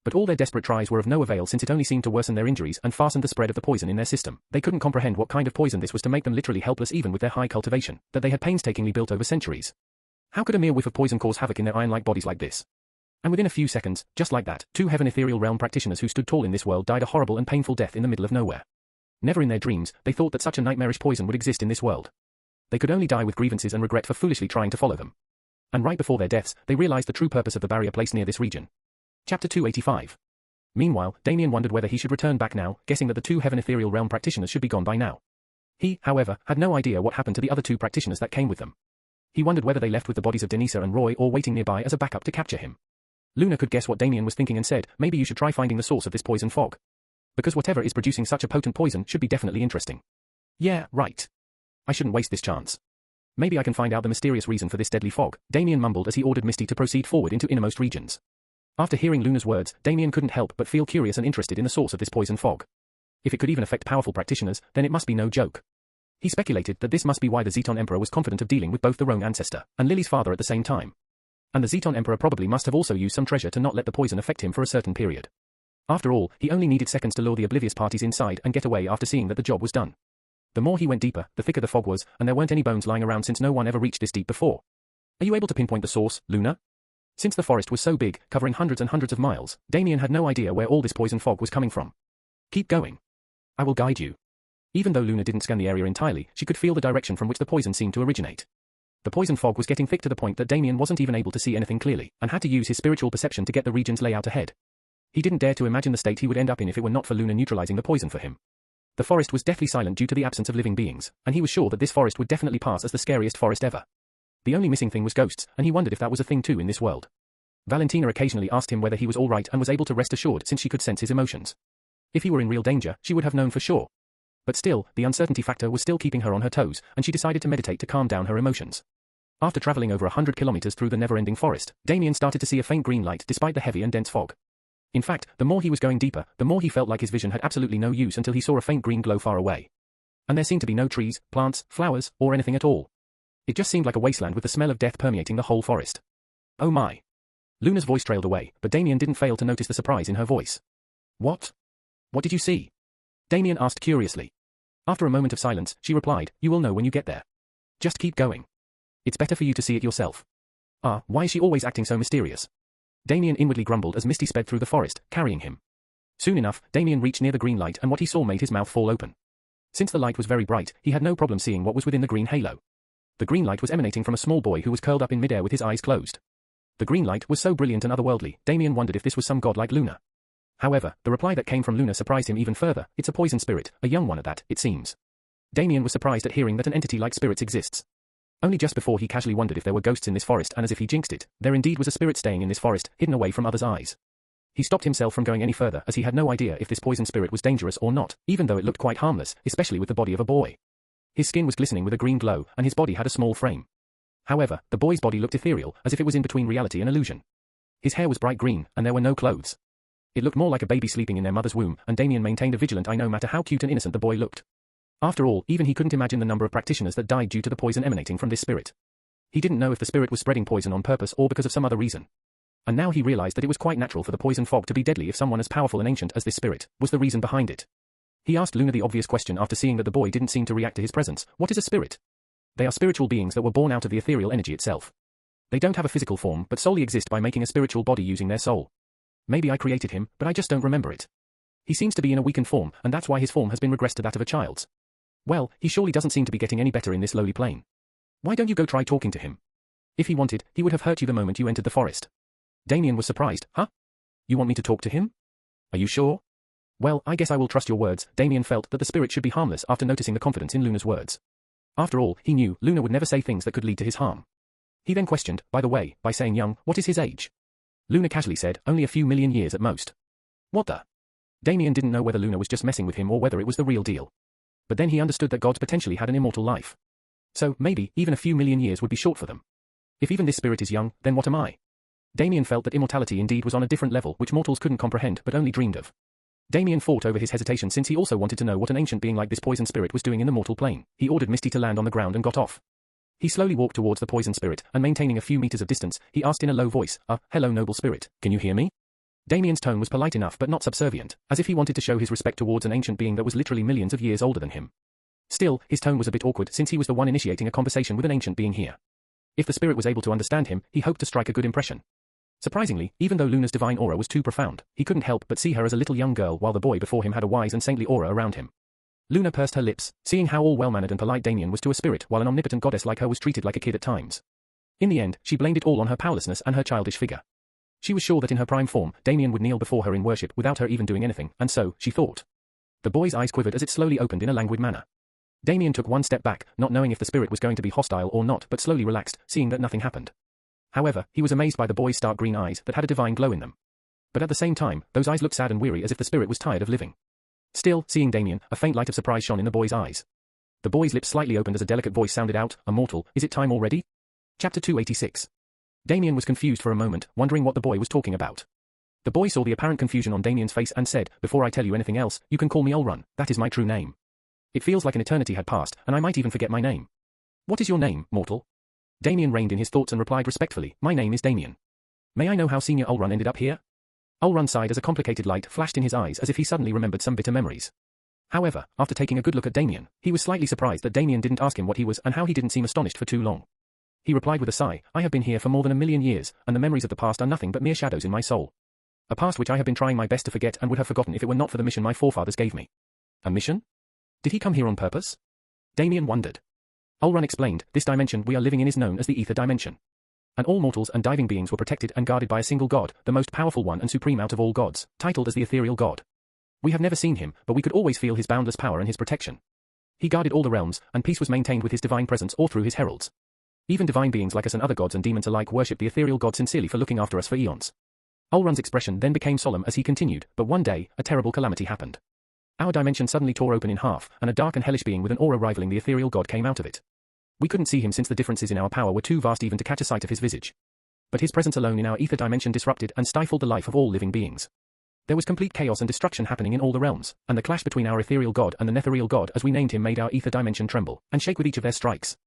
But all their desperate tries were of no avail since it only seemed to worsen their injuries and fastened the spread of the poison in their system. They couldn't comprehend what kind of poison this was to make them literally helpless even with their high cultivation, that they had painstakingly built over centuries. How could a mere whiff of poison cause havoc in their iron-like bodies like this? And within a few seconds, just like that, 2 heaven ethereal realm practitioners who stood tall in this world died a horrible and painful death in the middle of nowhere. Never in their dreams, they thought that such a nightmarish poison would exist in this world. They could only die with grievances and regret for foolishly trying to follow them. And right before their deaths, they realized the true purpose of the barrier placed near this region. Chapter 285. Meanwhile, Damien wondered whether he should return back now, guessing that the 2 heaven ethereal realm practitioners should be gone by now. He, however, had no idea what happened to the other 2 practitioners that came with them. He wondered whether they left with the bodies of Denisa and Roy or waiting nearby as a backup to capture him. Luna could guess what Damien was thinking and said, maybe you should try finding the source of this poison fog. Because whatever is producing such a potent poison should be definitely interesting. Yeah, right. I shouldn't waste this chance. Maybe I can find out the mysterious reason for this deadly fog, Damien mumbled as he ordered Misty to proceed forward into innermost regions. After hearing Luna's words, Damien couldn't help but feel curious and interested in the source of this poison fog. If it could even affect powerful practitioners, then it must be no joke. He speculated that this must be why the Zeton Emperor was confident of dealing with both the rogue ancestor and Lily's father at the same time. And the Zeton Emperor probably must have also used some treasure to not let the poison affect him for a certain period. After all, he only needed seconds to lure the oblivious parties inside and get away after seeing that the job was done. The more he went deeper, the thicker the fog was, and there weren't any bones lying around since no one ever reached this deep before. Are you able to pinpoint the source, Luna? Since the forest was so big, covering hundreds and hundreds of miles, Damien had no idea where all this poison fog was coming from. Keep going. I will guide you. Even though Luna didn't scan the area entirely, she could feel the direction from which the poison seemed to originate. The poison fog was getting thick to the point that Damien wasn't even able to see anything clearly, and had to use his spiritual perception to get the region's layout ahead. He didn't dare to imagine the state he would end up in if it were not for Luna neutralizing the poison for him. The forest was deathly silent due to the absence of living beings, and he was sure that this forest would definitely pass as the scariest forest ever. The only missing thing was ghosts, and he wondered if that was a thing too in this world. Valentina occasionally asked him whether he was all right and was able to rest assured since she could sense his emotions. If he were in real danger, she would have known for sure. But still, the uncertainty factor was still keeping her on her toes, and she decided to meditate to calm down her emotions. After traveling over 100 kilometers through the never-ending forest, Damien started to see a faint green light despite the heavy and dense fog. In fact, the more he was going deeper, the more he felt like his vision had absolutely no use until he saw a faint green glow far away. And there seemed to be no trees, plants, flowers, or anything at all. It just seemed like a wasteland with the smell of death permeating the whole forest. Oh my. Luna's voice trailed away, but Damien didn't fail to notice the surprise in her voice. What? What did you see? Damien asked curiously. After a moment of silence, she replied, you will know when you get there. Just keep going. It's better for you to see it yourself. Ah, why is she always acting so mysterious? Damien inwardly grumbled as Misty sped through the forest, carrying him. Soon enough, Damien reached near the green light and what he saw made his mouth fall open. Since the light was very bright, he had no problem seeing what was within the green halo. The green light was emanating from a small boy who was curled up in midair with his eyes closed. The green light was so brilliant and otherworldly, Damien wondered if this was some god like Luna. However, the reply that came from Luna surprised him even further. It's a poison spirit, a young one at that, it seems. Damien was surprised at hearing that an entity like spirits exists. Only just before he casually wondered if there were ghosts in this forest, and as if he jinxed it, there indeed was a spirit staying in this forest, hidden away from others' eyes. He stopped himself from going any further as he had no idea if this poison spirit was dangerous or not, even though it looked quite harmless, especially with the body of a boy. His skin was glistening with a green glow, and his body had a small frame. However, the boy's body looked ethereal, as if it was in between reality and illusion. His hair was bright green, and there were no clothes. It looked more like a baby sleeping in their mother's womb, and Damien maintained a vigilant eye no matter how cute and innocent the boy looked. After all, even he couldn't imagine the number of practitioners that died due to the poison emanating from this spirit. He didn't know if the spirit was spreading poison on purpose or because of some other reason. And now he realized that it was quite natural for the poison fog to be deadly if someone as powerful and ancient as this spirit was the reason behind it. He asked Luna the obvious question after seeing that the boy didn't seem to react to his presence. What is a spirit? They are spiritual beings that were born out of the ethereal energy itself. They don't have a physical form but solely exist by making a spiritual body using their soul. Maybe I created him, but I just don't remember it. He seems to be in a weakened form, and that's why his form has been regressed to that of a child's. Well, he surely doesn't seem to be getting any better in this lowly plane. Why don't you go try talking to him? If he wanted, he would have hurt you the moment you entered the forest. Damien was surprised. Huh? You want me to talk to him? Are you sure? Well, I guess I will trust your words. Damien felt that the spirit should be harmless after noticing the confidence in Luna's words. After all, he knew Luna would never say things that could lead to his harm. He then questioned, by the way, by saying young, what is his age? Luna casually said, only a few million years at most. What the? Damien didn't know whether Luna was just messing with him or whether it was the real deal. But then he understood that gods potentially had an immortal life. So, maybe, even a few million years would be short for them. If even this spirit is young, then what am I? Damien felt that immortality indeed was on a different level which mortals couldn't comprehend but only dreamed of. Damien fought over his hesitation since he also wanted to know what an ancient being like this poison spirit was doing in the mortal plane. He ordered Misty to land on the ground and got off. He slowly walked towards the poison spirit, and maintaining a few meters of distance, he asked in a low voice, hello noble spirit, can you hear me? Damien's tone was polite enough but not subservient, as if he wanted to show his respect towards an ancient being that was literally millions of years older than him. Still, his tone was a bit awkward since he was the one initiating a conversation with an ancient being here. If the spirit was able to understand him, he hoped to strike a good impression. Surprisingly, even though Luna's divine aura was too profound, he couldn't help but see her as a little young girl while the boy before him had a wise and saintly aura around him. Luna pursed her lips, seeing how all well-mannered and polite Damien was to a spirit while an omnipotent goddess like her was treated like a kid at times. In the end, she blamed it all on her powerlessness and her childish figure. She was sure that in her prime form, Damien would kneel before her in worship without her even doing anything, and so, she thought. The boy's eyes quivered as it slowly opened in a languid manner. Damien took one step back, not knowing if the spirit was going to be hostile or not, but slowly relaxed, seeing that nothing happened. However, he was amazed by the boy's stark green eyes that had a divine glow in them. But at the same time, those eyes looked sad and weary as if the spirit was tired of living. Still, seeing Damien, a faint light of surprise shone in the boy's eyes. The boy's lips slightly opened as a delicate voice sounded out, "Immortal, is it time already?" Chapter 286. Damien was confused for a moment, wondering what the boy was talking about. The boy saw the apparent confusion on Damien's face and said, "Before I tell you anything else, you can call me Ulrun, that is my true name. It feels like an eternity had passed, and I might even forget my name." "What is your name, mortal?" Damien reined in his thoughts and replied respectfully, "My name is Damien. May I know how Senior Ulrun ended up here?" Ulrun sighed as a complicated light flashed in his eyes as if he suddenly remembered some bitter memories. However, after taking a good look at Damien, he was slightly surprised that Damien didn't ask him what he was and how he didn't seem astonished for too long. He replied with a sigh, "I have been here for more than 1,000,000 years, and the memories of the past are nothing but mere shadows in my soul. A past which I have been trying my best to forget and would have forgotten if it were not for the mission my forefathers gave me." "A mission? Did he come here on purpose?" Damien wondered. Ulrun explained, "This dimension we are living in is known as the ether dimension. and all mortals and diving beings were protected and guarded by a single god, the most powerful one and supreme out of all gods, titled as the ethereal god. We have never seen him, but we could always feel his boundless power and his protection. He guarded all the realms, and peace was maintained with his divine presence or through his heralds. Even divine beings like us and other gods and demons alike worship the ethereal god sincerely for looking after us for eons. Ulrun's expression then became solemn as he continued, but one day, a terrible calamity happened. Our dimension suddenly tore open in half, and a dark and hellish being with an aura rivaling the ethereal god came out of it. We couldn't see him since the differences in our power were too vast even to catch a sight of his visage. But his presence alone in our ether dimension disrupted and stifled the life of all living beings. There was complete chaos and destruction happening in all the realms, and the clash between our ethereal god and the nethereal god as we named him made our ether dimension tremble and shake with each of their strikes.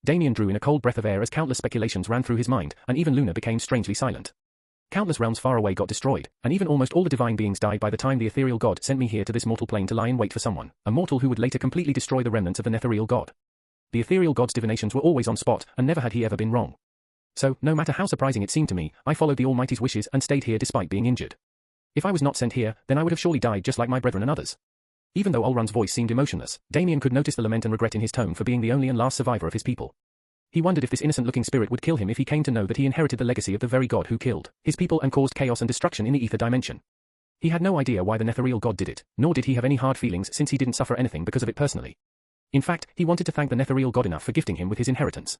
Damien drew in a cold breath of air as countless speculations ran through his mind, and even Luna became strangely silent. Countless realms far away got destroyed, and even almost all the divine beings died by the time the ethereal god sent me here to this mortal plane to lie in wait for someone, a mortal who would later completely destroy the remnants of the nethereal god. The ethereal god's divinations were always on spot, and never had he ever been wrong. So, no matter how surprising it seemed to me, I followed the Almighty's wishes and stayed here despite being injured. If I was not sent here, then I would have surely died just like my brethren and others. Even though Ulrun's voice seemed emotionless, Damien could notice the lament and regret in his tone for being the only and last survivor of his people. He wondered if this innocent-looking spirit would kill him if he came to know that he inherited the legacy of the very god who killed his people and caused chaos and destruction in the ether dimension. He had no idea why the nethereal god did it, nor did he have any hard feelings since he didn't suffer anything because of it personally. In fact, he wanted to thank the nethereal god enough for gifting him with his inheritance.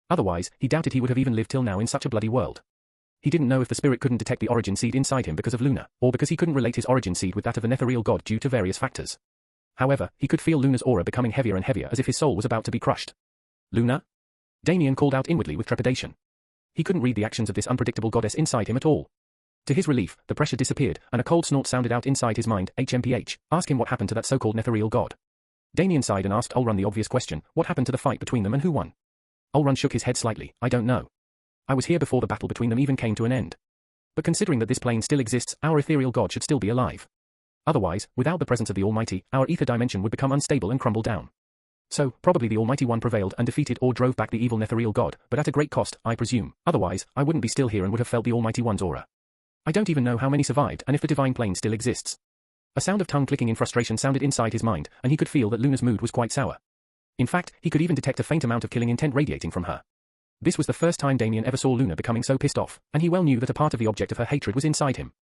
Otherwise, he doubted he would have even lived till now in such a bloody world. He didn't know if the spirit couldn't detect the origin seed inside him because of Luna, or because he couldn't relate his origin seed with that of the nethereal god due to various factors. However, he could feel Luna's aura becoming heavier and heavier as if his soul was about to be crushed. Luna? Damien called out inwardly with trepidation. He couldn't read the actions of this unpredictable goddess inside him at all. To his relief, the pressure disappeared, and a cold snort sounded out inside his mind, HMPH, ask him what happened to that so-called nethereal god. Damien sighed and asked Ulrun the obvious question, what happened to the fight between them and who won? Ulrun shook his head slightly, I don't know. I was here before the battle between them even came to an end. But considering that this plane still exists, our ethereal god should still be alive. Otherwise, without the presence of the Almighty, our ether dimension would become unstable and crumble down. So, probably the Almighty One prevailed and defeated or drove back the evil nethereal god, but at a great cost, I presume. Otherwise, I wouldn't be still here and would have felt the Almighty One's aura. I don't even know how many survived and if the divine plane still exists. A sound of tongue clicking in frustration sounded inside his mind, and he could feel that Luna's mood was quite sour. In fact, he could even detect a faint amount of killing intent radiating from her. This was the first time Damien ever saw Luna becoming so pissed off, and he well knew that a part of the object of her hatred was inside him.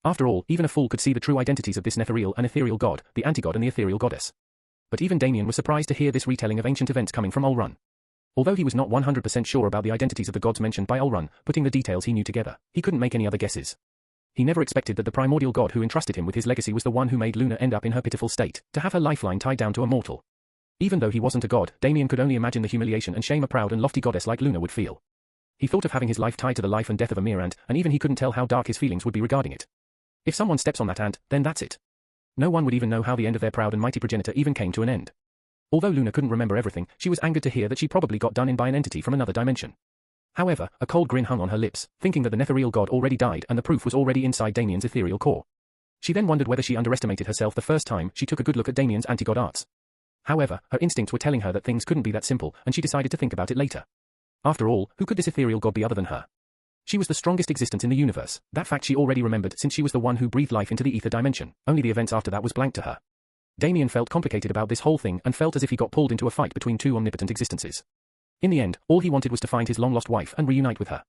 After all, even a fool could see the true identities of this nethereal and ethereal god, the antigod and the ethereal goddess. But even Damien was surprised to hear this retelling of ancient events coming from Ulrun. Although he was not 100% sure about the identities of the gods mentioned by Ulrun, putting the details he knew together, he couldn't make any other guesses. He never expected that the primordial god who entrusted him with his legacy was the one who made Luna end up in her pitiful state, to have her lifeline tied down to a mortal. Even though he wasn't a god, Damien could only imagine the humiliation and shame a proud and lofty goddess like Luna would feel. He thought of having his life tied to the life and death of a mere ant, and even he couldn't tell how dark his feelings would be regarding it. If someone steps on that ant, then that's it. No one would even know how the end of their proud and mighty progenitor even came to an end. Although Luna couldn't remember everything, she was angered to hear that she probably got done in by an entity from another dimension. However, a cold grin hung on her lips, thinking that the nethereal god already died and the proof was already inside Damien's ethereal core. She then wondered whether she underestimated herself the first time she took a good look at Damien's anti-god arts. However, her instincts were telling her that things couldn't be that simple, and she decided to think about it later. After all, who could this ethereal god be other than her? She was the strongest existence in the universe. That fact she already remembered since she was the one who breathed life into the ether dimension. Only the events after that was blank to her. Damien felt complicated about this whole thing and felt as if he got pulled into a fight between two omnipotent existences. In the end, all he wanted was to find his long-lost wife and reunite with her.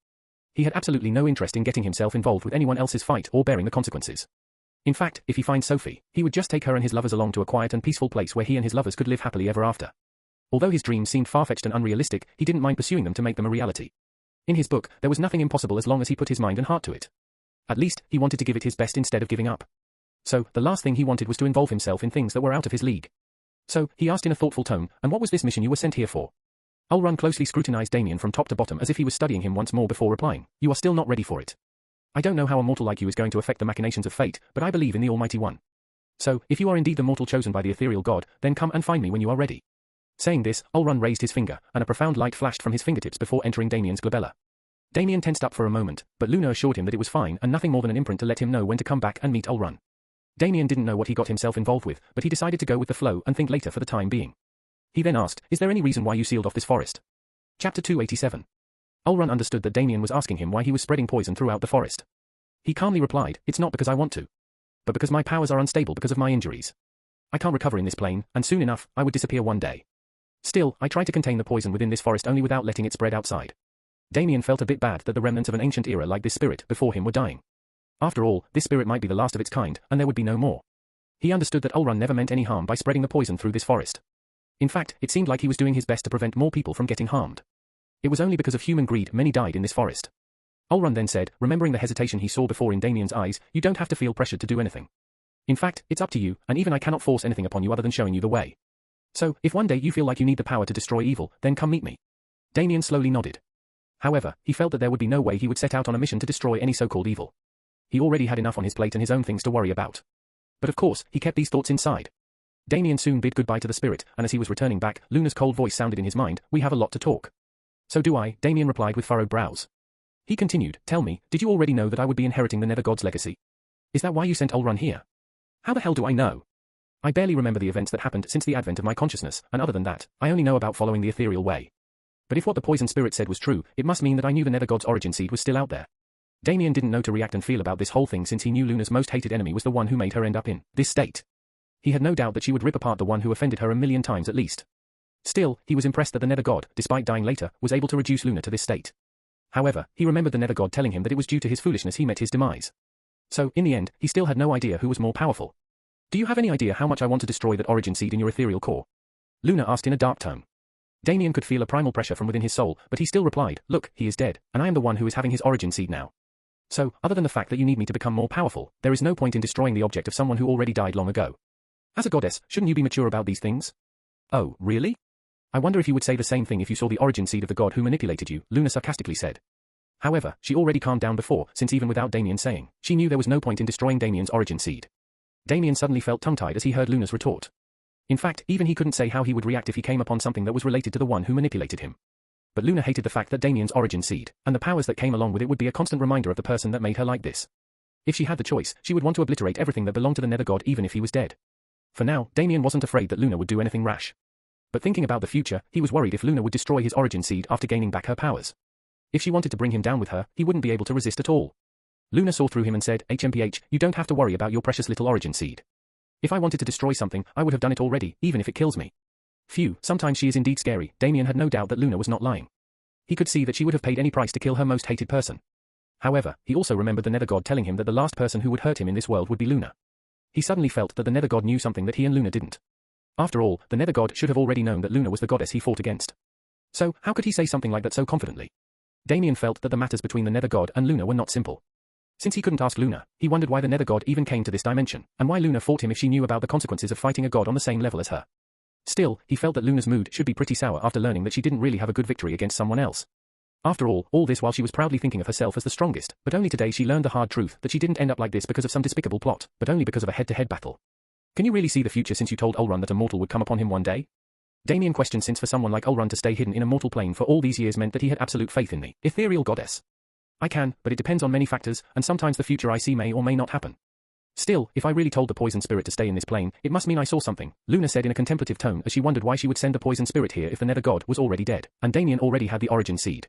He had absolutely no interest in getting himself involved with anyone else's fight or bearing the consequences. In fact, if he finds Sophie, he would just take her and his lovers along to a quiet and peaceful place where he and his lovers could live happily ever after. Although his dreams seemed far-fetched and unrealistic, he didn't mind pursuing them to make them a reality. In his book, there was nothing impossible as long as he put his mind and heart to it. At least, he wanted to give it his best instead of giving up. So, the last thing he wanted was to involve himself in things that were out of his league. So, he asked in a thoughtful tone, and what was this mission you were sent here for? Ulrun closely scrutinized Damien from top to bottom as if he was studying him once more before replying. You are still not ready for it. I don't know how a mortal like you is going to affect the machinations of fate, but I believe in the Almighty One. So, if you are indeed the mortal chosen by the ethereal god, then come and find me when you are ready. Saying this, Ulrun raised his finger, and a profound light flashed from his fingertips before entering Damien's glabella. Damien tensed up for a moment, but Luna assured him that it was fine and nothing more than an imprint to let him know when to come back and meet Ulrun. Damien didn't know what he got himself involved with, but he decided to go with the flow and think later for the time being. He then asked, is there any reason why you sealed off this forest? Chapter 287. Ulrun understood that Damien was asking him why he was spreading poison throughout the forest. He calmly replied, it's not because I want to, but because my powers are unstable because of my injuries. I can't recover in this plane, and soon enough, I would disappear one day. Still, I try to contain the poison within this forest only without letting it spread outside. Damien felt a bit bad that the remnants of an ancient era like this spirit before him were dying. After all, this spirit might be the last of its kind, and there would be no more. He understood that Ulrun never meant any harm by spreading the poison through this forest. In fact, it seemed like he was doing his best to prevent more people from getting harmed. It was only because of human greed many died in this forest. Ulrun then said, remembering the hesitation he saw before in Damien's eyes, you don't have to feel pressured to do anything. In fact, it's up to you, and even I cannot force anything upon you other than showing you the way. So, if one day you feel like you need the power to destroy evil, then come meet me. Damien slowly nodded. However, he felt that there would be no way he would set out on a mission to destroy any so-called evil. He already had enough on his plate and his own things to worry about. But of course, he kept these thoughts inside. Damien soon bid goodbye to the spirit, and as he was returning back, Luna's cold voice sounded in his mind, we have a lot to talk. So do I, Damien replied with furrowed brows. He continued, tell me, did you already know that I would be inheriting the Nether God's legacy? Is that why you sent Ulrun here? How the hell do I know? I barely remember the events that happened since the advent of my consciousness, and other than that, I only know about following the ethereal way. But if what the poison spirit said was true, it must mean that I knew the Nether God's origin seed was still out there. Damien didn't know to react and feel about this whole thing since he knew Luna's most hated enemy was the one who made her end up in this state. He had no doubt that she would rip apart the one who offended her 1,000,000 times at least. Still, he was impressed that the Nether God, despite dying later, was able to reduce Luna to this state. However, he remembered the Nether God telling him that it was due to his foolishness he met his demise. So, in the end, he still had no idea who was more powerful. Do you have any idea how much I want to destroy that origin seed in your ethereal core? Luna asked in a dark tone. Damien could feel a primal pressure from within his soul, but he still replied, look, he is dead, and I am the one who is having his origin seed now. So, other than the fact that you need me to become more powerful, there is no point in destroying the object of someone who already died long ago. As a goddess, shouldn't you be mature about these things? Oh, really? I wonder if you would say the same thing if you saw the origin seed of the god who manipulated you, Luna sarcastically said. However, she already calmed down before, since even without Damien saying, she knew there was no point in destroying Damien's origin seed. Damien suddenly felt tongue-tied as he heard Luna's retort. In fact, even he couldn't say how he would react if he came upon something that was related to the one who manipulated him. But Luna hated the fact that Damien's origin seed, and the powers that came along with it would be a constant reminder of the person that made her like this. If she had the choice, she would want to obliterate everything that belonged to the Nether God even if he was dead. For now, Damien wasn't afraid that Luna would do anything rash. But thinking about the future, he was worried if Luna would destroy his origin seed after gaining back her powers. If she wanted to bring him down with her, he wouldn't be able to resist at all. Luna saw through him and said, HMPH, you don't have to worry about your precious little origin seed. If I wanted to destroy something, I would have done it already, even if it kills me. Phew, sometimes she is indeed scary. Damien had no doubt that Luna was not lying. He could see that she would have paid any price to kill her most hated person. However, he also remembered the Nether God telling him that the last person who would hurt him in this world would be Luna. He suddenly felt that the Nether God knew something that he and Luna didn't. After all, the Nether God should have already known that Luna was the goddess he fought against. So, how could he say something like that so confidently? Damien felt that the matters between the Nether God and Luna were not simple. Since he couldn't ask Luna, he wondered why the Nether God even came to this dimension, and why Luna fought him if she knew about the consequences of fighting a god on the same level as her. Still, he felt that Luna's mood should be pretty sour after learning that she didn't really have a good victory against someone else. After all this while she was proudly thinking of herself as the strongest, but only today she learned the hard truth that she didn't end up like this because of some despicable plot, but only because of a head-to-head battle. Can you really see the future since you told Ulrun that a mortal would come upon him one day? Damien questioned, since for someone like Ulrun to stay hidden in a mortal plane for all these years meant that he had absolute faith in the ethereal goddess. I can, but it depends on many factors, and sometimes the future I see may or may not happen. Still, if I really told the poison spirit to stay in this plane, it must mean I saw something, Luna said in a contemplative tone as she wondered why she would send the poison spirit here if the Nether God was already dead, and Damien already had the origin seed.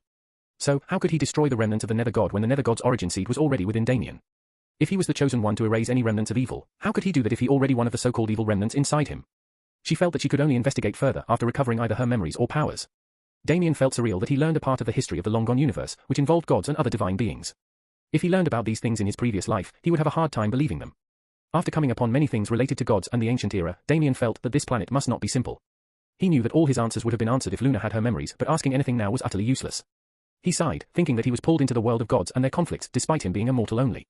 So, how could he destroy the remnants of the Nether God when the Nether God's origin seed was already within Damien? If he was the chosen one to erase any remnants of evil, how could he do that if he already one of the so-called evil remnants inside him? She felt that she could only investigate further after recovering either her memories or powers. Damien felt surreal that he learned a part of the history of the long-gone universe, which involved gods and other divine beings. If he learned about these things in his previous life, he would have a hard time believing them. After coming upon many things related to gods and the ancient era, Damien felt that this planet must not be simple. He knew that all his answers would have been answered if Luna had her memories, but asking anything now was utterly useless. He sighed, thinking that he was pulled into the world of gods and their conflicts despite him being a mortal only.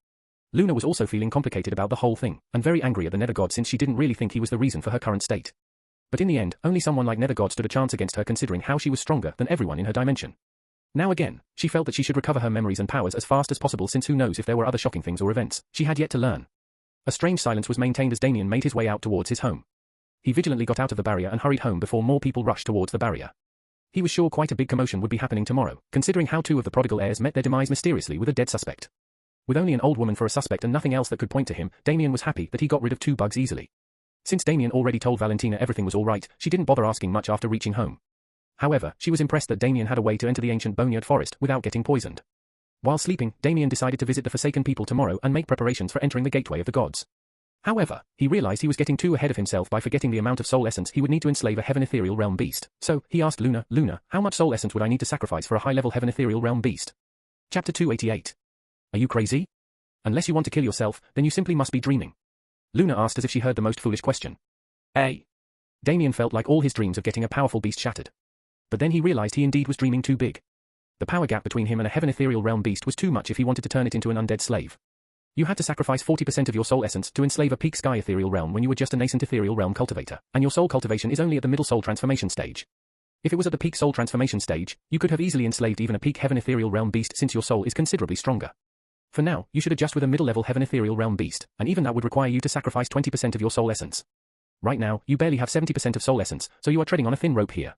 Luna was also feeling complicated about the whole thing, and very angry at the Nether God since she didn't really think he was the reason for her current state. But in the end, only someone like Nether God stood a chance against her considering how she was stronger than everyone in her dimension. Now again, she felt that she should recover her memories and powers as fast as possible since who knows if there were other shocking things or events she had yet to learn. A strange silence was maintained as Damien made his way out towards his home. He vigilantly got out of the barrier and hurried home before more people rushed towards the barrier. He was sure quite a big commotion would be happening tomorrow, considering how two of the prodigal heirs met their demise mysteriously with a dead suspect. With only an old woman for a suspect and nothing else that could point to him, Damien was happy that he got rid of two bugs easily. Since Damien already told Valentina everything was alright, she didn't bother asking much after reaching home. However, she was impressed that Damien had a way to enter the ancient boneyard forest without getting poisoned. While sleeping, Damien decided to visit the Forsaken People tomorrow and make preparations for entering the gateway of the gods. However, he realized he was getting too ahead of himself by forgetting the amount of soul essence he would need to enslave a heaven ethereal realm beast. So, he asked Luna, how much soul essence would I need to sacrifice for a high-level heaven ethereal realm beast? Chapter 288. Are you crazy? Unless you want to kill yourself, then you simply must be dreaming. Luna asked as if she heard the most foolish question. Damien felt like all his dreams of getting a powerful beast shattered. But then he realized he indeed was dreaming too big. The power gap between him and a heaven ethereal realm beast was too much if he wanted to turn it into an undead slave. You had to sacrifice 40% of your soul essence to enslave a peak sky ethereal realm when you were just a nascent ethereal realm cultivator, and your soul cultivation is only at the middle soul transformation stage. If it was at the peak soul transformation stage, you could have easily enslaved even a peak heaven ethereal realm beast since your soul is considerably stronger. For now, you should adjust with a middle-level heaven ethereal realm beast, and even that would require you to sacrifice 20% of your soul essence. Right now, you barely have 70% of soul essence, so you are treading on a thin rope here.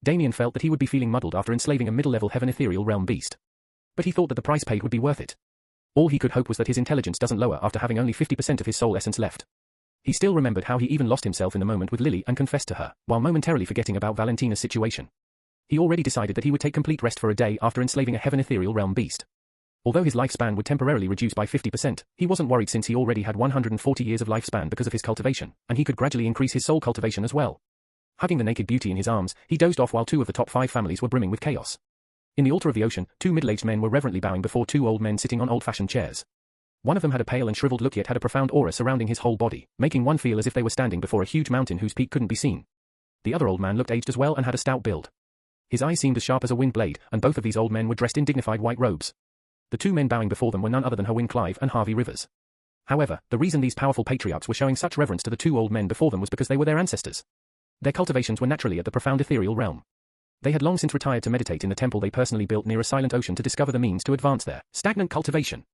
Damien felt that he would be feeling muddled after enslaving a middle-level heaven ethereal realm beast. But he thought that the price paid would be worth it. All he could hope was that his intelligence doesn't lower after having only 50% of his soul essence left. He still remembered how he even lost himself in the moment with Lily and confessed to her, while momentarily forgetting about Valentina's situation. He already decided that he would take complete rest for a day after enslaving a heaven ethereal realm beast. Although his lifespan would temporarily reduce by 50%, he wasn't worried since he already had 140 years of lifespan because of his cultivation, and he could gradually increase his soul cultivation as well. Hugging the naked beauty in his arms, he dozed off while 2 of the top 5 families were brimming with chaos. In the altar of the ocean, 2 middle-aged men were reverently bowing before 2 old men sitting on old-fashioned chairs. One of them had a pale and shriveled look yet had a profound aura surrounding his whole body, making one feel as if they were standing before a huge mountain whose peak couldn't be seen. The other old man looked aged as well and had a stout build. His eyes seemed as sharp as a wind blade, and both of these old men were dressed in dignified white robes. The 2 men bowing before them were none other than Hywin Clive and Harvey Rivers. However, the reason these powerful patriarchs were showing such reverence to the 2 old men before them was because they were their ancestors. Their cultivations were naturally at the profound ethereal realm. They had long since retired to meditate in the temple they personally built near a silent ocean to discover the means to advance their stagnant cultivation.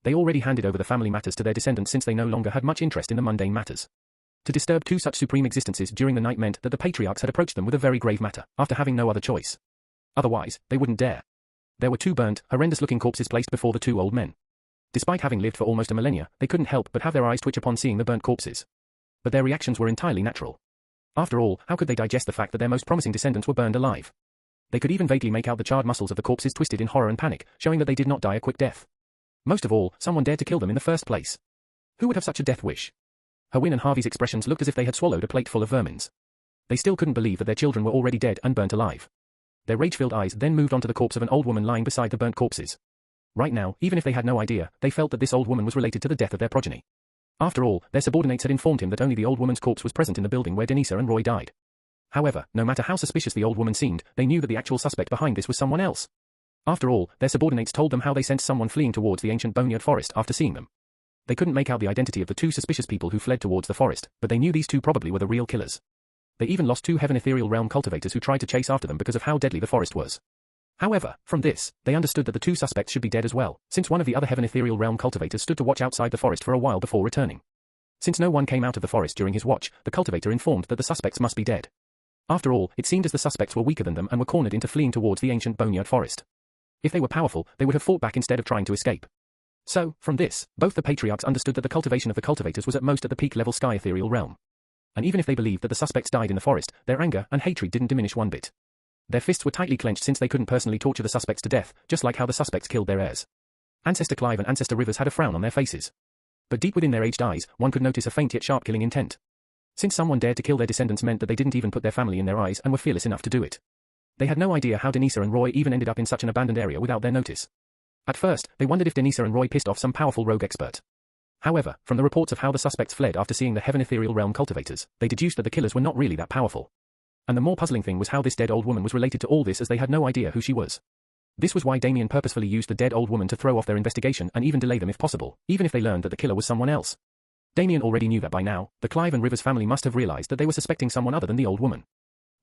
They already handed over the family matters to their descendants since they no longer had much interest in the mundane matters. To disturb 2 such supreme existences during the night meant that the patriarchs had approached them with a very grave matter, after having no other choice. Otherwise, they wouldn't dare. There were 2 burnt, horrendous-looking corpses placed before the 2 old men. Despite having lived for almost a millennia, they couldn't help but have their eyes twitch upon seeing the burnt corpses. But their reactions were entirely natural. After all, how could they digest the fact that their most promising descendants were burned alive? They could even vaguely make out the charred muscles of the corpses twisted in horror and panic, showing that they did not die a quick death. Most of all, someone dared to kill them in the first place. Who would have such a death wish? Hywin and Harvey's expressions looked as if they had swallowed a plate full of vermins. They still couldn't believe that their children were already dead and burnt alive. Their rage-filled eyes then moved onto the corpse of an old woman lying beside the burnt corpses. Right now, even if they had no idea, they felt that this old woman was related to the death of their progeny. After all, their subordinates had informed him that only the old woman's corpse was present in the building where Denisa and Roy died. However, no matter how suspicious the old woman seemed, they knew that the actual suspect behind this was someone else. After all, their subordinates told them how they sensed someone fleeing towards the ancient boneyard forest after seeing them. They couldn't make out the identity of the 2 suspicious people who fled towards the forest, but they knew these 2 probably were the real killers. They even lost 2 heaven ethereal realm cultivators who tried to chase after them because of how deadly the forest was. However, from this, they understood that the 2 suspects should be dead as well, since one of the other heaven ethereal realm cultivators stood to watch outside the forest for a while before returning. Since no one came out of the forest during his watch, the cultivator informed that the suspects must be dead. After all, it seemed as the suspects were weaker than them and were cornered into fleeing towards the ancient boneyard forest. If they were powerful, they would have fought back instead of trying to escape. So, from this, both the patriarchs understood that the cultivation of the cultivators was at most at the peak-level sky ethereal realm. And even if they believed that the suspects died in the forest, their anger and hatred didn't diminish one bit. Their fists were tightly clenched since they couldn't personally torture the suspects to death, just like how the suspects killed their heirs. Ancestor Clive and Ancestor Rivers had a frown on their faces. But deep within their aged eyes, one could notice a faint yet sharp killing intent. Since someone dared to kill their descendants meant that they didn't even put their family in their eyes and were fearless enough to do it. They had no idea how Denisa and Roy even ended up in such an abandoned area without their notice. At first, they wondered if Denisa and Roy pissed off some powerful rogue expert. However, from the reports of how the suspects fled after seeing the heaven ethereal realm cultivators, they deduced that the killers were not really that powerful. And the more puzzling thing was how this dead old woman was related to all this, as they had no idea who she was. This was why Damien purposefully used the dead old woman to throw off their investigation and even delay them if possible, even if they learned that the killer was someone else. Damien already knew that by now, the Clive and Rivers family must have realized that they were suspecting someone other than the old woman.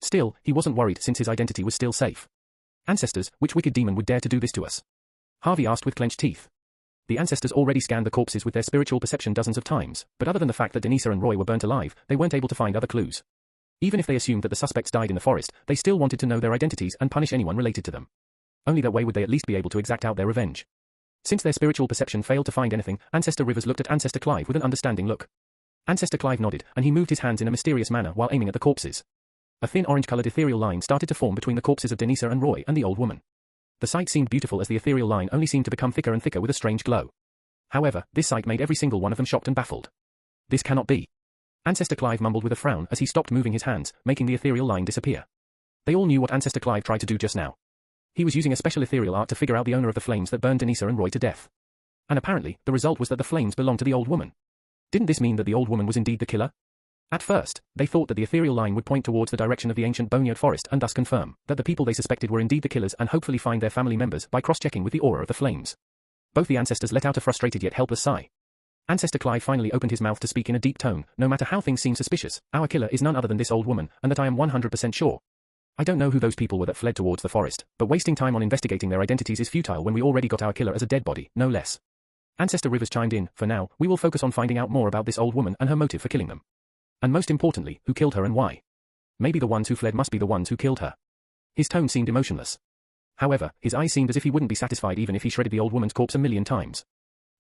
Still, he wasn't worried since his identity was still safe. Ancestors, which wicked demon would dare to do this to us? Harvey asked with clenched teeth. The ancestors already scanned the corpses with their spiritual perception dozens of times, but other than the fact that Denisa and Roy were burnt alive, they weren't able to find other clues. Even if they assumed that the suspects died in the forest, they still wanted to know their identities and punish anyone related to them. Only that way would they at least be able to exact out their revenge. Since their spiritual perception failed to find anything, Ancestor Rivers looked at Ancestor Clive with an understanding look. Ancestor Clive nodded, and he moved his hands in a mysterious manner while aiming at the corpses. A thin orange-colored ethereal line started to form between the corpses of Denisa and Roy and the old woman. The sight seemed beautiful as the ethereal line only seemed to become thicker and thicker with a strange glow. However, this sight made every single one of them shocked and baffled. This cannot be. Ancestor Clive mumbled with a frown as he stopped moving his hands, making the ethereal line disappear. They all knew what Ancestor Clive tried to do just now. He was using a special ethereal art to figure out the owner of the flames that burned Denisa and Roy to death. And apparently, the result was that the flames belonged to the old woman. Didn't this mean that the old woman was indeed the killer? At first, they thought that the ethereal line would point towards the direction of the ancient boneyard forest and thus confirm that the people they suspected were indeed the killers and hopefully find their family members by cross-checking with the aura of the flames. Both the ancestors let out a frustrated yet helpless sigh. Ancestor Clive finally opened his mouth to speak in a deep tone. No matter how things seem suspicious, our killer is none other than this old woman, and that I am 100% sure. I don't know who those people were that fled towards the forest, but wasting time on investigating their identities is futile when we already got our killer as a dead body, no less. Ancestor Rivers chimed in. For now, we will focus on finding out more about this old woman and her motive for killing them. And most importantly, who killed her and why. Maybe the ones who fled must be the ones who killed her. His tone seemed emotionless. However, his eyes seemed as if he wouldn't be satisfied even if he shredded the old woman's corpse 1,000,000 times.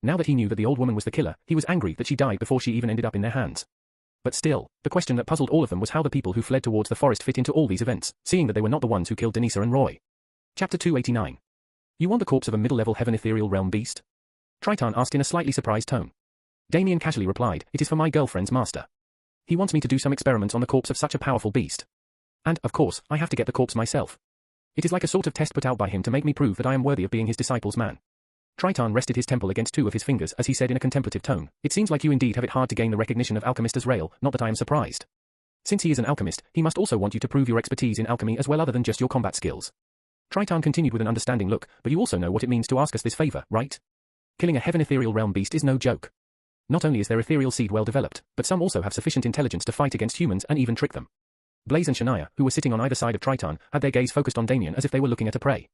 Now that he knew that the old woman was the killer, he was angry that she died before she even ended up in their hands. But still, the question that puzzled all of them was how the people who fled towards the forest fit into all these events, seeing that they were not the ones who killed Denisa and Roy. Chapter 289. You want the corpse of a middle-level heaven ethereal realm beast? Triton asked in a slightly surprised tone. Damien casually replied, it is for my girlfriend's master. He wants me to do some experiments on the corpse of such a powerful beast. And, of course, I have to get the corpse myself. It is like a sort of test put out by him to make me prove that I am worthy of being his disciple's man. Triton rested his temple against two of his fingers as he said in a contemplative tone, it seems like you indeed have it hard to gain the recognition of Alchemist's Rail, not that I am surprised. Since he is an alchemist, he must also want you to prove your expertise in alchemy as well other than just your combat skills. Triton continued with an understanding look, but you also know what it means to ask us this favor, right? Killing a heaven ethereal realm beast is no joke. Not only is their ethereal seed well developed, but some also have sufficient intelligence to fight against humans and even trick them. Blaze and Shania, who were sitting on either side of Triton, had their gaze focused on Damien as if they were looking at a prey.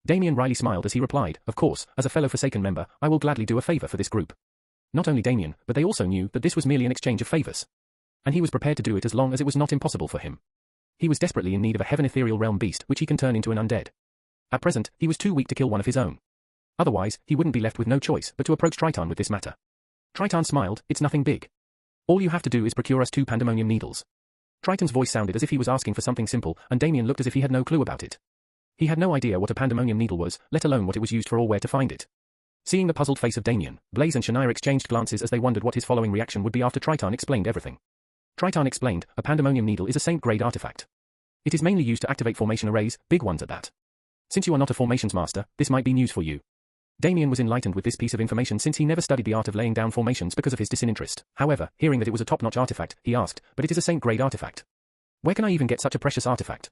Damien wryly smiled as he replied, of course, as a fellow Forsaken member, I will gladly do a favor for this group. Not only Damien, but they also knew that this was merely an exchange of favors. And he was prepared to do it as long as it was not impossible for him. He was desperately in need of a heaven ethereal realm beast which he can turn into an undead. At present, he was too weak to kill one of his own. Otherwise, he wouldn't be left with no choice but to approach Triton with this matter. Triton smiled, it's nothing big. All you have to do is procure us 2 pandemonium needles. Triton's voice sounded as if he was asking for something simple, and Damien looked as if he had no clue about it. He had no idea what a pandemonium needle was, let alone what it was used for or where to find it. Seeing the puzzled face of Damien, Blaze and Shania exchanged glances as they wondered what his following reaction would be after Triton explained everything. Triton explained, a pandemonium needle is a saint-grade artifact. It is mainly used to activate formation arrays, big ones at that. Since you are not a formations master, this might be news for you. Damien was enlightened with this piece of information since he never studied the art of laying down formations because of his disinterest. However, hearing that it was a top-notch artifact, he asked, but it is a saint-grade artifact. Where can I even get such a precious artifact?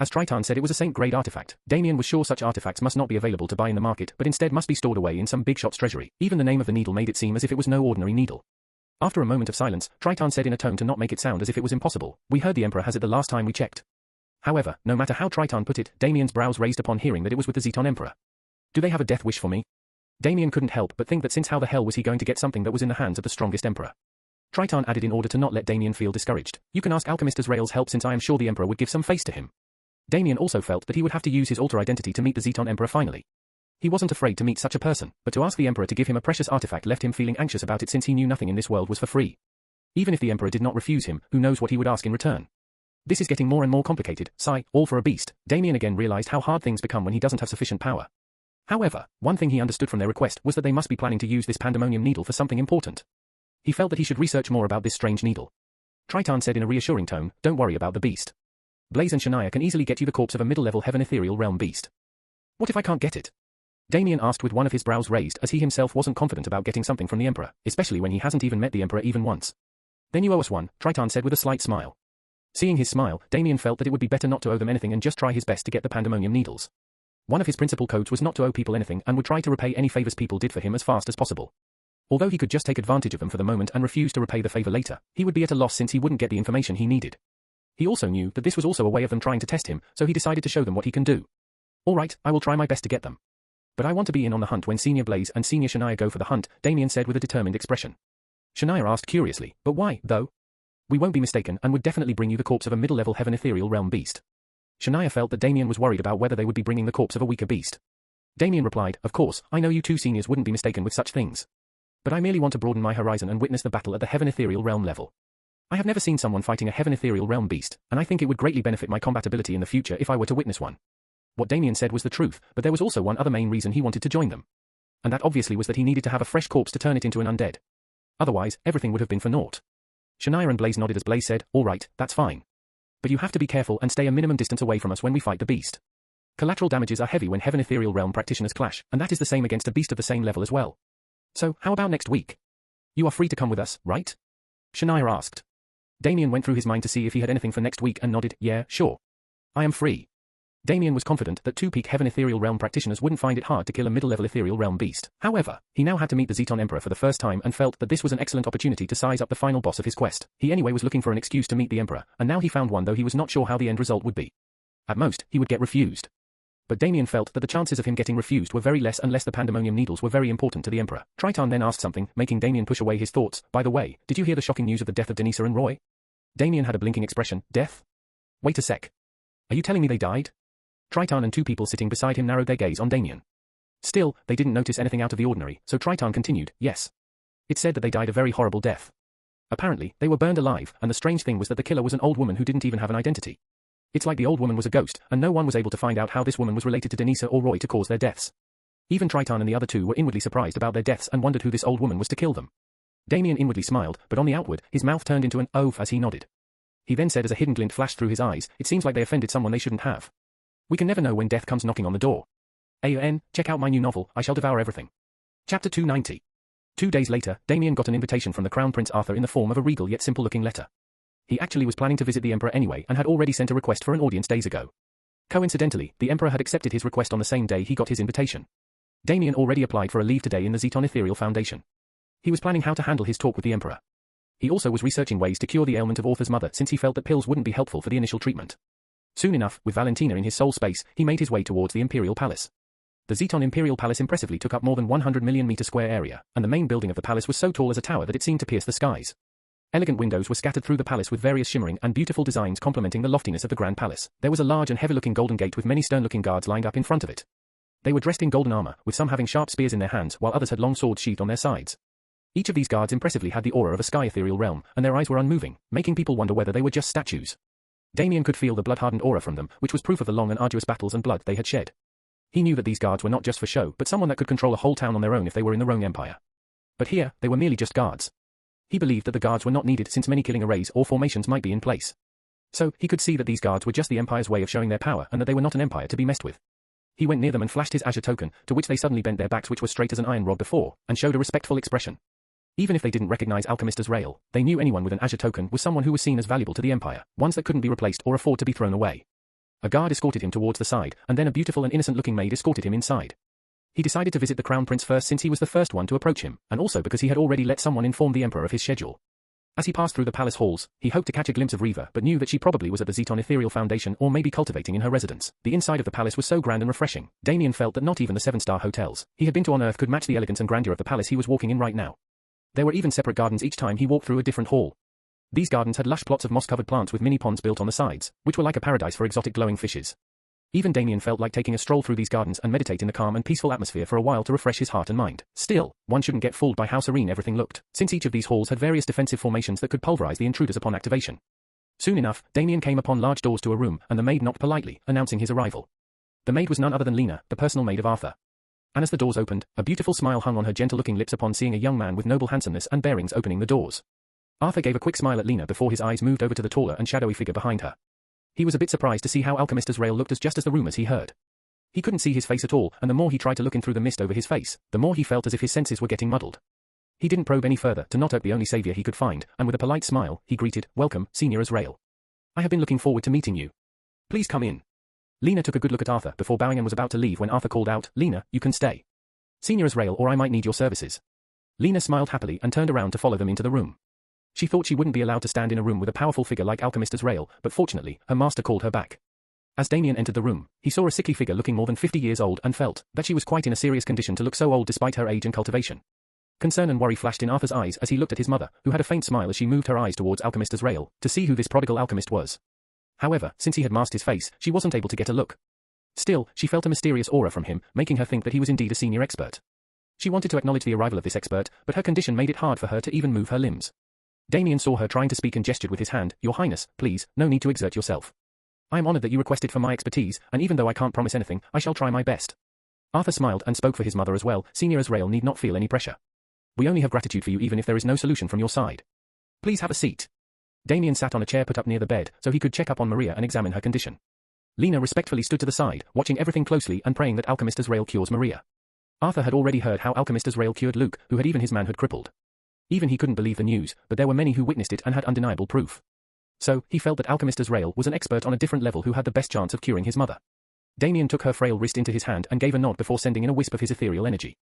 As Triton said it was a saint-grade artifact, Damien was sure such artifacts must not be available to buy in the market but instead must be stored away in some big shop's treasury. Even the name of the needle made it seem as if it was no ordinary needle. After a moment of silence, Triton said in a tone to not make it sound as if it was impossible, we heard the Emperor has it the last time we checked. However, no matter how Triton put it, Damien's brows raised upon hearing that it was with the Zeton Emperor. Do they have a death wish for me? Damien couldn't help but think that since how the hell was he going to get something that was in the hands of the strongest Emperor? Triton added in order to not let Damien feel discouraged, you can ask Alchemist Azrael's help since I am sure the Emperor would give some face to him. Damien also felt that he would have to use his alter identity to meet the Zeton Emperor finally. He wasn't afraid to meet such a person, but to ask the Emperor to give him a precious artifact left him feeling anxious about it since he knew nothing in this world was for free. Even if the Emperor did not refuse him, who knows what he would ask in return. This is getting more and more complicated, sigh, all for a beast. Damien again realized how hard things become when he doesn't have sufficient power. However, one thing he understood from their request was that they must be planning to use this pandemonium needle for something important. He felt that he should research more about this strange needle. Triton said in a reassuring tone, don't worry about the beast. Blaze and Shania can easily get you the corpse of a middle-level heaven ethereal realm beast. What if I can't get it? Damien asked with one of his brows raised as he himself wasn't confident about getting something from the Emperor, especially when he hasn't even met the Emperor even once. Then you owe us one, Triton said with a slight smile. Seeing his smile, Damien felt that it would be better not to owe them anything and just try his best to get the pandemonium needles. One of his principal codes was not to owe people anything and would try to repay any favors people did for him as fast as possible. Although he could just take advantage of them for the moment and refuse to repay the favor later, he would be at a loss since he wouldn't get the information he needed. He also knew that this was also a way of them trying to test him, so he decided to show them what he can do. Alright, I will try my best to get them. But I want to be in on the hunt when Senior Blaze and Senior Shania go for the hunt, Damien said with a determined expression. Shania asked curiously, but why, though? We won't be mistaken and would definitely bring you the corpse of a middle-level heaven ethereal realm beast. Shania felt that Damien was worried about whether they would be bringing the corpse of a weaker beast. Damien replied, of course, I know you two seniors wouldn't be mistaken with such things. But I merely want to broaden my horizon and witness the battle at the heaven ethereal realm level. I have never seen someone fighting a heaven ethereal realm beast, and I think it would greatly benefit my combat ability in the future if I were to witness one. What Damien said was the truth, but there was also one other main reason he wanted to join them. And that obviously was that he needed to have a fresh corpse to turn it into an undead. Otherwise, everything would have been for naught. Shania and Blaze nodded as Blaze said, "All right, that's fine. But you have to be careful and stay a minimum distance away from us when we fight the beast. Collateral damages are heavy when Heaven Ethereal Realm practitioners clash, and that is the same against a beast of the same level as well. So, how about next week? You are free to come with us, right?" Shania asked. Damien went through his mind to see if he had anything for next week and nodded, "Yeah, sure. I am free." Damien was confident that two peak Heaven Ethereal Realm practitioners wouldn't find it hard to kill a middle-level Ethereal Realm beast. However, he now had to meet the Zeton Emperor for the first time and felt that this was an excellent opportunity to size up the final boss of his quest. He anyway was looking for an excuse to meet the Emperor, and now he found one, though he was not sure how the end result would be. At most, he would get refused. But Damien felt that the chances of him getting refused were very less unless the Pandemonium Needles were very important to the Emperor. Triton then asked something, making Damien push away his thoughts. "By the way, did you hear the shocking news of the death of Denisa and Roy?" Damien had a blinking expression. "Death? Wait a sec. Are you telling me they died?" Triton and two people sitting beside him narrowed their gaze on Damien. Still, they didn't notice anything out of the ordinary, so Triton continued, "Yes. It said that they died a very horrible death. Apparently, they were burned alive, and the strange thing was that the killer was an old woman who didn't even have an identity. It's like the old woman was a ghost, and no one was able to find out how this woman was related to Denisa or Roy to cause their deaths. Even Triton and the other two were inwardly surprised about their deaths and wondered who this old woman was to kill them." Damien inwardly smiled, but on the outward, his mouth turned into an "oh" as he nodded. He then said as a hidden glint flashed through his eyes, "It seems like they offended someone they shouldn't have. We can never know when death comes knocking on the door. AON, check out my new novel, I Shall Devour Everything." Chapter 290. 2 days later, Damien got an invitation from the Crown Prince Arthur in the form of a regal yet simple-looking letter. He actually was planning to visit the Emperor anyway and had already sent a request for an audience days ago. Coincidentally, the Emperor had accepted his request on the same day he got his invitation. Damien already applied for a leave today in the Zeton Ethereal Foundation. He was planning how to handle his talk with the Emperor. He also was researching ways to cure the ailment of Arthur's mother since he felt that pills wouldn't be helpful for the initial treatment. Soon enough, with Valentina in his soul space, he made his way towards the Imperial Palace. The Zeton Imperial Palace impressively took up more than 100 million meter square area, and the main building of the palace was so tall as a tower that it seemed to pierce the skies. Elegant windows were scattered through the palace with various shimmering and beautiful designs complementing the loftiness of the Grand Palace. There was a large and heavy-looking golden gate with many stern-looking guards lined up in front of it. They were dressed in golden armor, with some having sharp spears in their hands while others had long swords sheathed on their sides. Each of these guards impressively had the aura of a sky ethereal realm, and their eyes were unmoving, making people wonder whether they were just statues. Damien could feel the blood-hardened aura from them, which was proof of the long and arduous battles and blood they had shed. He knew that these guards were not just for show, but someone that could control a whole town on their own if they were in the wrong empire. But here, they were merely just guards. He believed that the guards were not needed since many killing arrays or formations might be in place. So, he could see that these guards were just the Empire's way of showing their power and that they were not an empire to be messed with. He went near them and flashed his Azure token, to which they suddenly bent their backs, which were straight as an iron rod before, and showed a respectful expression. Even if they didn't recognize Alchemist Azrael, they knew anyone with an Azure token was someone who was seen as valuable to the Empire, ones that couldn't be replaced or afford to be thrown away. A guard escorted him towards the side, and then a beautiful and innocent-looking maid escorted him inside. He decided to visit the Crown Prince first since he was the first one to approach him, and also because he had already let someone inform the Emperor of his schedule. As he passed through the palace halls, he hoped to catch a glimpse of Riva but knew that she probably was at the Zeton Ethereal Foundation or maybe cultivating in her residence. The inside of the palace was so grand and refreshing, Damien felt that not even the 7-star hotels he had been to on Earth could match the elegance and grandeur of the palace he was walking in right now. There were even separate gardens each time he walked through a different hall. These gardens had lush plots of moss-covered plants with mini ponds built on the sides, which were like a paradise for exotic glowing fishes. Even Damien felt like taking a stroll through these gardens and meditate in the calm and peaceful atmosphere for a while to refresh his heart and mind. Still, one shouldn't get fooled by how serene everything looked, since each of these halls had various defensive formations that could pulverize the intruders upon activation. Soon enough, Damien came upon large doors to a room, and the maid knocked politely, announcing his arrival. The maid was none other than Lena, the personal maid of Arthur. And as the doors opened, a beautiful smile hung on her gentle-looking lips upon seeing a young man with noble handsomeness and bearings opening the doors. Arthur gave a quick smile at Lena before his eyes moved over to the taller and shadowy figure behind her. He was a bit surprised to see how Alchemist Azrael looked just as the rumors he heard. He couldn't see his face at all, and the more he tried to look in through the mist over his face, the more he felt as if his senses were getting muddled. He didn't probe any further to not hurt the only savior he could find, and with a polite smile, he greeted, "Welcome, Senior Azrael. I have been looking forward to meeting you. Please come in." Lena took a good look at Arthur before bowing and was about to leave when Arthur called out, "Lena, you can stay. Senior Azrael, or I might need your services." Lena smiled happily and turned around to follow them into the room. She thought she wouldn't be allowed to stand in a room with a powerful figure like Alchemist Azrael, but fortunately, her master called her back. As Damien entered the room, he saw a sickly figure looking more than 50 years old and felt that she was quite in a serious condition to look so old despite her age and cultivation. Concern and worry flashed in Arthur's eyes as he looked at his mother, who had a faint smile as she moved her eyes towards Alchemist Azrael, to see who this prodigal alchemist was. However, since he had masked his face, she wasn't able to get a look. Still, she felt a mysterious aura from him, making her think that he was indeed a senior expert. She wanted to acknowledge the arrival of this expert, but her condition made it hard for her to even move her limbs. Damien saw her trying to speak and gestured with his hand, "Your Highness, please, no need to exert yourself. I am honored that you requested for my expertise, and even though I can't promise anything, I shall try my best." Arthur smiled and spoke for his mother as well, "Senior Azrael need not feel any pressure. We only have gratitude for you even if there is no solution from your side. Please have a seat. Damien sat on a chair put up near the bed so he could check up on Maria and examine her condition. Lena respectfully stood to the side, watching everything closely and praying that Alchemist Azrael cures Maria. Arthur had already heard how Alchemist Azrael cured Luke, who had even his manhood crippled. Even he couldn't believe the news, but there were many who witnessed it and had undeniable proof. So, he felt that Alchemist Azrael was an expert on a different level who had the best chance of curing his mother. Damien took her frail wrist into his hand and gave a nod before sending in a wisp of his ethereal energy.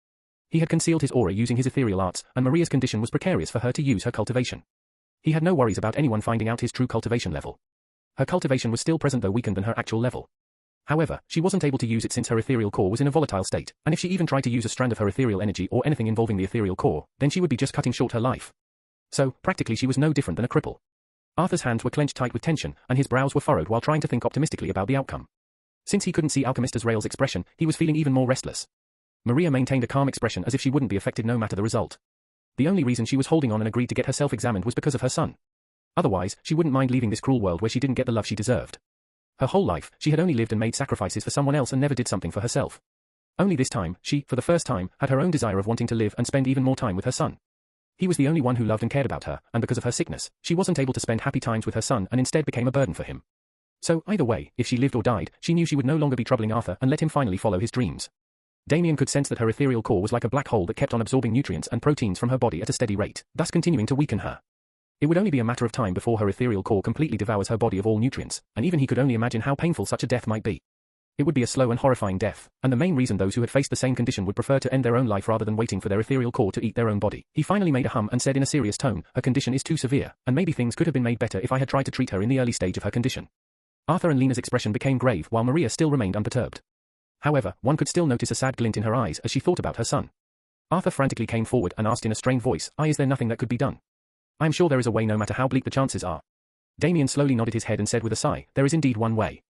He had concealed his aura using his ethereal arts, and Maria's condition was precarious for her to use her cultivation. He had no worries about anyone finding out his true cultivation level. Her cultivation was still present though weakened than her actual level. However, she wasn't able to use it since her ethereal core was in a volatile state, and if she even tried to use a strand of her ethereal energy or anything involving the ethereal core, then she would be just cutting short her life. So, practically she was no different than a cripple. Arthur's hands were clenched tight with tension, and his brows were furrowed while trying to think optimistically about the outcome. Since he couldn't see Alchemist Azrael's expression, he was feeling even more restless. Maria maintained a calm expression as if she wouldn't be affected no matter the result. The only reason she was holding on and agreed to get herself examined was because of her son. Otherwise, she wouldn't mind leaving this cruel world where she didn't get the love she deserved. Her whole life, she had only lived and made sacrifices for someone else and never did something for herself. Only this time, she, for the first time, had her own desire of wanting to live and spend even more time with her son. He was the only one who loved and cared about her, and because of her sickness, she wasn't able to spend happy times with her son and instead became a burden for him. So, either way, if she lived or died, she knew she would no longer be troubling Arthur and let him finally follow his dreams. Damien could sense that her ethereal core was like a black hole that kept on absorbing nutrients and proteins from her body at a steady rate, thus continuing to weaken her. It would only be a matter of time before her ethereal core completely devours her body of all nutrients, and even he could only imagine how painful such a death might be. It would be a slow and horrifying death, and the main reason those who had faced the same condition would prefer to end their own life rather than waiting for their ethereal core to eat their own body. He finally made a hum and said in a serious tone, "Her condition is too severe, and maybe things could have been made better if I had tried to treat her in the early stage of her condition." Arthur and Lena's expression became grave while Maria still remained unperturbed. However, one could still notice a sad glint in her eyes as she thought about her son. Arthur frantically came forward and asked in a strained voice, "Is there nothing that could be done?" "I am sure there is a way no matter how bleak the chances are." Damien slowly nodded his head and said with a sigh, "There is indeed one way."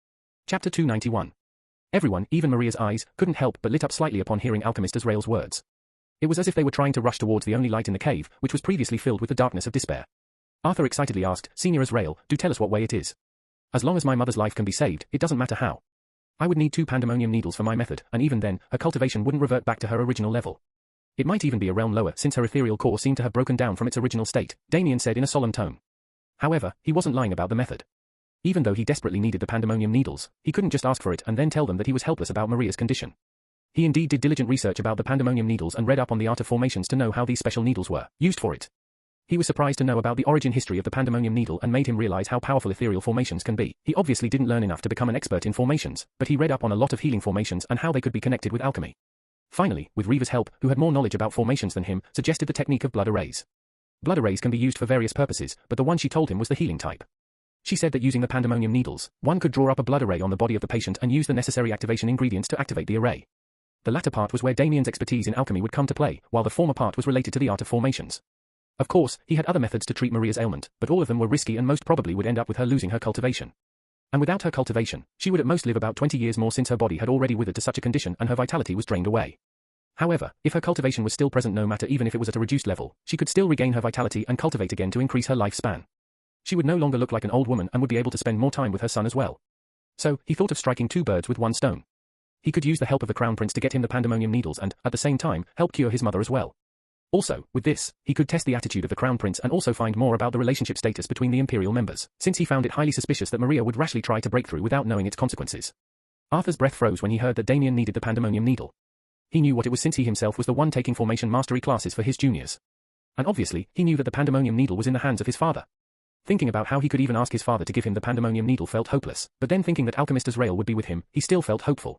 Chapter 291. Everyone, even Maria's eyes, couldn't help but lit up slightly upon hearing Alchemist Azrael's words. It was as if they were trying to rush towards the only light in the cave, which was previously filled with the darkness of despair. Arthur excitedly asked, "Senior Azrael, do tell us what way it is. As long as my mother's life can be saved, it doesn't matter how. I would need 2 pandemonium needles for my method, and even then, her cultivation wouldn't revert back to her original level. It might even be a realm lower since her ethereal core seemed to have broken down from its original state," Damien said in a solemn tone. However, he wasn't lying about the method. Even though he desperately needed the pandemonium needles, he couldn't just ask for it and then tell them that he was helpless about Maria's condition. He indeed did diligent research about the pandemonium needles and read up on the art of formations to know how these special needles were used for it. He was surprised to know about the origin history of the pandemonium needle and made him realize how powerful ethereal formations can be. He obviously didn't learn enough to become an expert in formations, but he read up on a lot of healing formations and how they could be connected with alchemy. Finally, with Reva's help, who had more knowledge about formations than him, suggested the technique of blood arrays. Blood arrays can be used for various purposes, but the one she told him was the healing type. She said that using the pandemonium needles, one could draw up a blood array on the body of the patient and use the necessary activation ingredients to activate the array. The latter part was where Damien's expertise in alchemy would come to play, while the former part was related to the art of formations. Of course, he had other methods to treat Maria's ailment, but all of them were risky and most probably would end up with her losing her cultivation. And without her cultivation, she would at most live about 20 years more since her body had already withered to such a condition and her vitality was drained away. However, if her cultivation was still present no matter even if it was at a reduced level, she could still regain her vitality and cultivate again to increase her lifespan. She would no longer look like an old woman and would be able to spend more time with her son as well. So, he thought of striking 2 birds with 1 stone. He could use the help of the Crown Prince to get him the pandemonium needles and, at the same time, help cure his mother as well. Also, with this, he could test the attitude of the Crown Prince and also find more about the relationship status between the Imperial members, since he found it highly suspicious that Maria would rashly try to break through without knowing its consequences. Arthur's breath froze when he heard that Damien needed the pandemonium needle. He knew what it was since he himself was the one taking formation mastery classes for his juniors. And obviously, he knew that the pandemonium needle was in the hands of his father. Thinking about how he could even ask his father to give him the pandemonium needle felt hopeless, but then thinking that Alchemist Azrael would be with him, he still felt hopeful.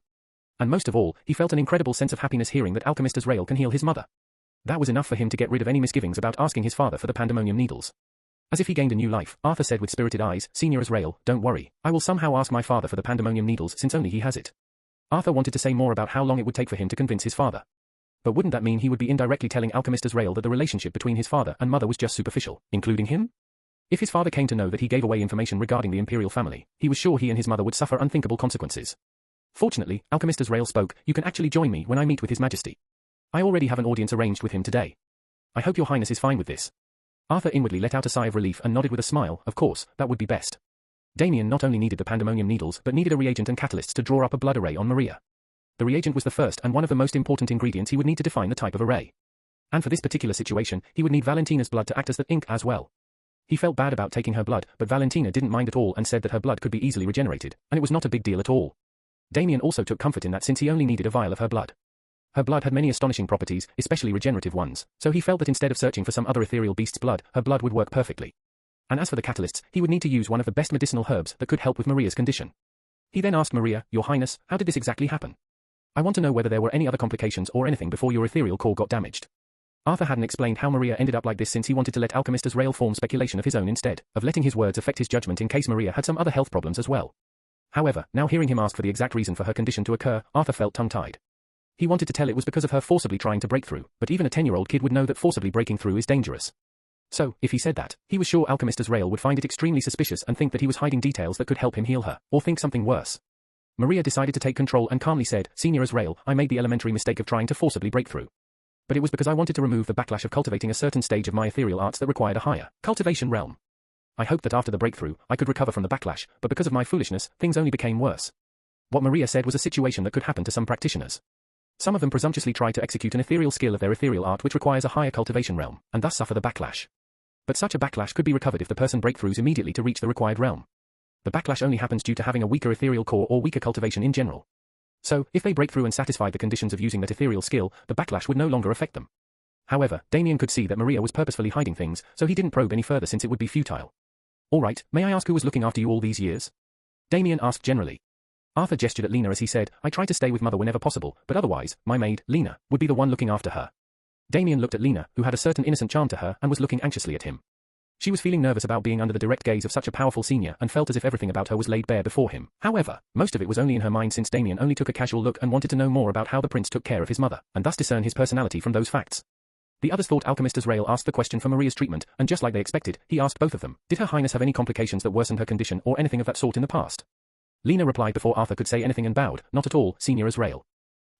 And most of all, he felt an incredible sense of happiness hearing that Alchemist Azrael can heal his mother. That was enough for him to get rid of any misgivings about asking his father for the pandemonium needles. As if he gained a new life, Arthur said with spirited eyes, "Senior Azrael, don't worry, I will somehow ask my father for the pandemonium needles since only he has it." Arthur wanted to say more about how long it would take for him to convince his father. But wouldn't that mean he would be indirectly telling Alchemist Azrael that the relationship between his father and mother was just superficial, including him? If his father came to know that he gave away information regarding the imperial family, he was sure he and his mother would suffer unthinkable consequences. Fortunately, Alchemist Azrael spoke, "You can actually join me when I meet with His Majesty. I already have an audience arranged with him today. I hope your highness is fine with this." Arthur inwardly let out a sigh of relief and nodded with a smile. Of course, that would be best. Damien not only needed the pandemonium needles but needed a reagent and catalysts to draw up a blood array on Maria. The reagent was the first and one of the most important ingredients he would need to define the type of array. And for this particular situation, he would need Valentina's blood to act as the ink as well. He felt bad about taking her blood, but Valentina didn't mind at all and said that her blood could be easily regenerated, and it was not a big deal at all. Damien also took comfort in that since he only needed a vial of her blood. Her blood had many astonishing properties, especially regenerative ones, so he felt that instead of searching for some other ethereal beast's blood, her blood would work perfectly. And as for the catalysts, he would need to use one of the best medicinal herbs that could help with Maria's condition. He then asked Maria, "Your Highness, how did this exactly happen? I want to know whether there were any other complications or anything before your ethereal core got damaged." Arthur hadn't explained how Maria ended up like this since he wanted to let Alchemist Azrael form speculation of his own instead of letting his words affect his judgment in case Maria had some other health problems as well. However, now hearing him ask for the exact reason for her condition to occur, Arthur felt tongue-tied. He wanted to tell it was because of her forcibly trying to break through, but even a 10-year-old kid would know that forcibly breaking through is dangerous. So, if he said that, he was sure Alchemist Azrael would find it extremely suspicious and think that he was hiding details that could help him heal her, or think something worse. Maria decided to take control and calmly said, "Senior Azrael, I made the elementary mistake of trying to forcibly break through. But it was because I wanted to remove the backlash of cultivating a certain stage of my ethereal arts that required a higher cultivation realm. I hoped that after the breakthrough, I could recover from the backlash, but because of my foolishness, things only became worse." What Maria said was a situation that could happen to some practitioners. Some of them presumptuously try to execute an ethereal skill of their ethereal art which requires a higher cultivation realm, and thus suffer the backlash. But such a backlash could be recovered if the person breakthroughs immediately to reach the required realm. The backlash only happens due to having a weaker ethereal core or weaker cultivation in general. So, if they break through and satisfied the conditions of using that ethereal skill, the backlash would no longer affect them. However, Damien could see that Maria was purposefully hiding things, so he didn't probe any further since it would be futile. "Alright, may I ask who was looking after you all these years?" Damien asked generally. Arthur gestured at Lena as he said, "I try to stay with Mother whenever possible, but otherwise, my maid, Lena, would be the one looking after her." Damien looked at Lena, who had a certain innocent charm to her, and was looking anxiously at him. She was feeling nervous about being under the direct gaze of such a powerful senior and felt as if everything about her was laid bare before him. However, most of it was only in her mind since Damien only took a casual look and wanted to know more about how the prince took care of his mother, and thus discern his personality from those facts. The others thought Alchemist Azrael asked the question for Maria's treatment, and just like they expected, he asked both of them, "Did Her Highness have any complications that worsened her condition or anything of that sort in the past?" Lena replied before Arthur could say anything and bowed, "Not at all, Senior Azrael.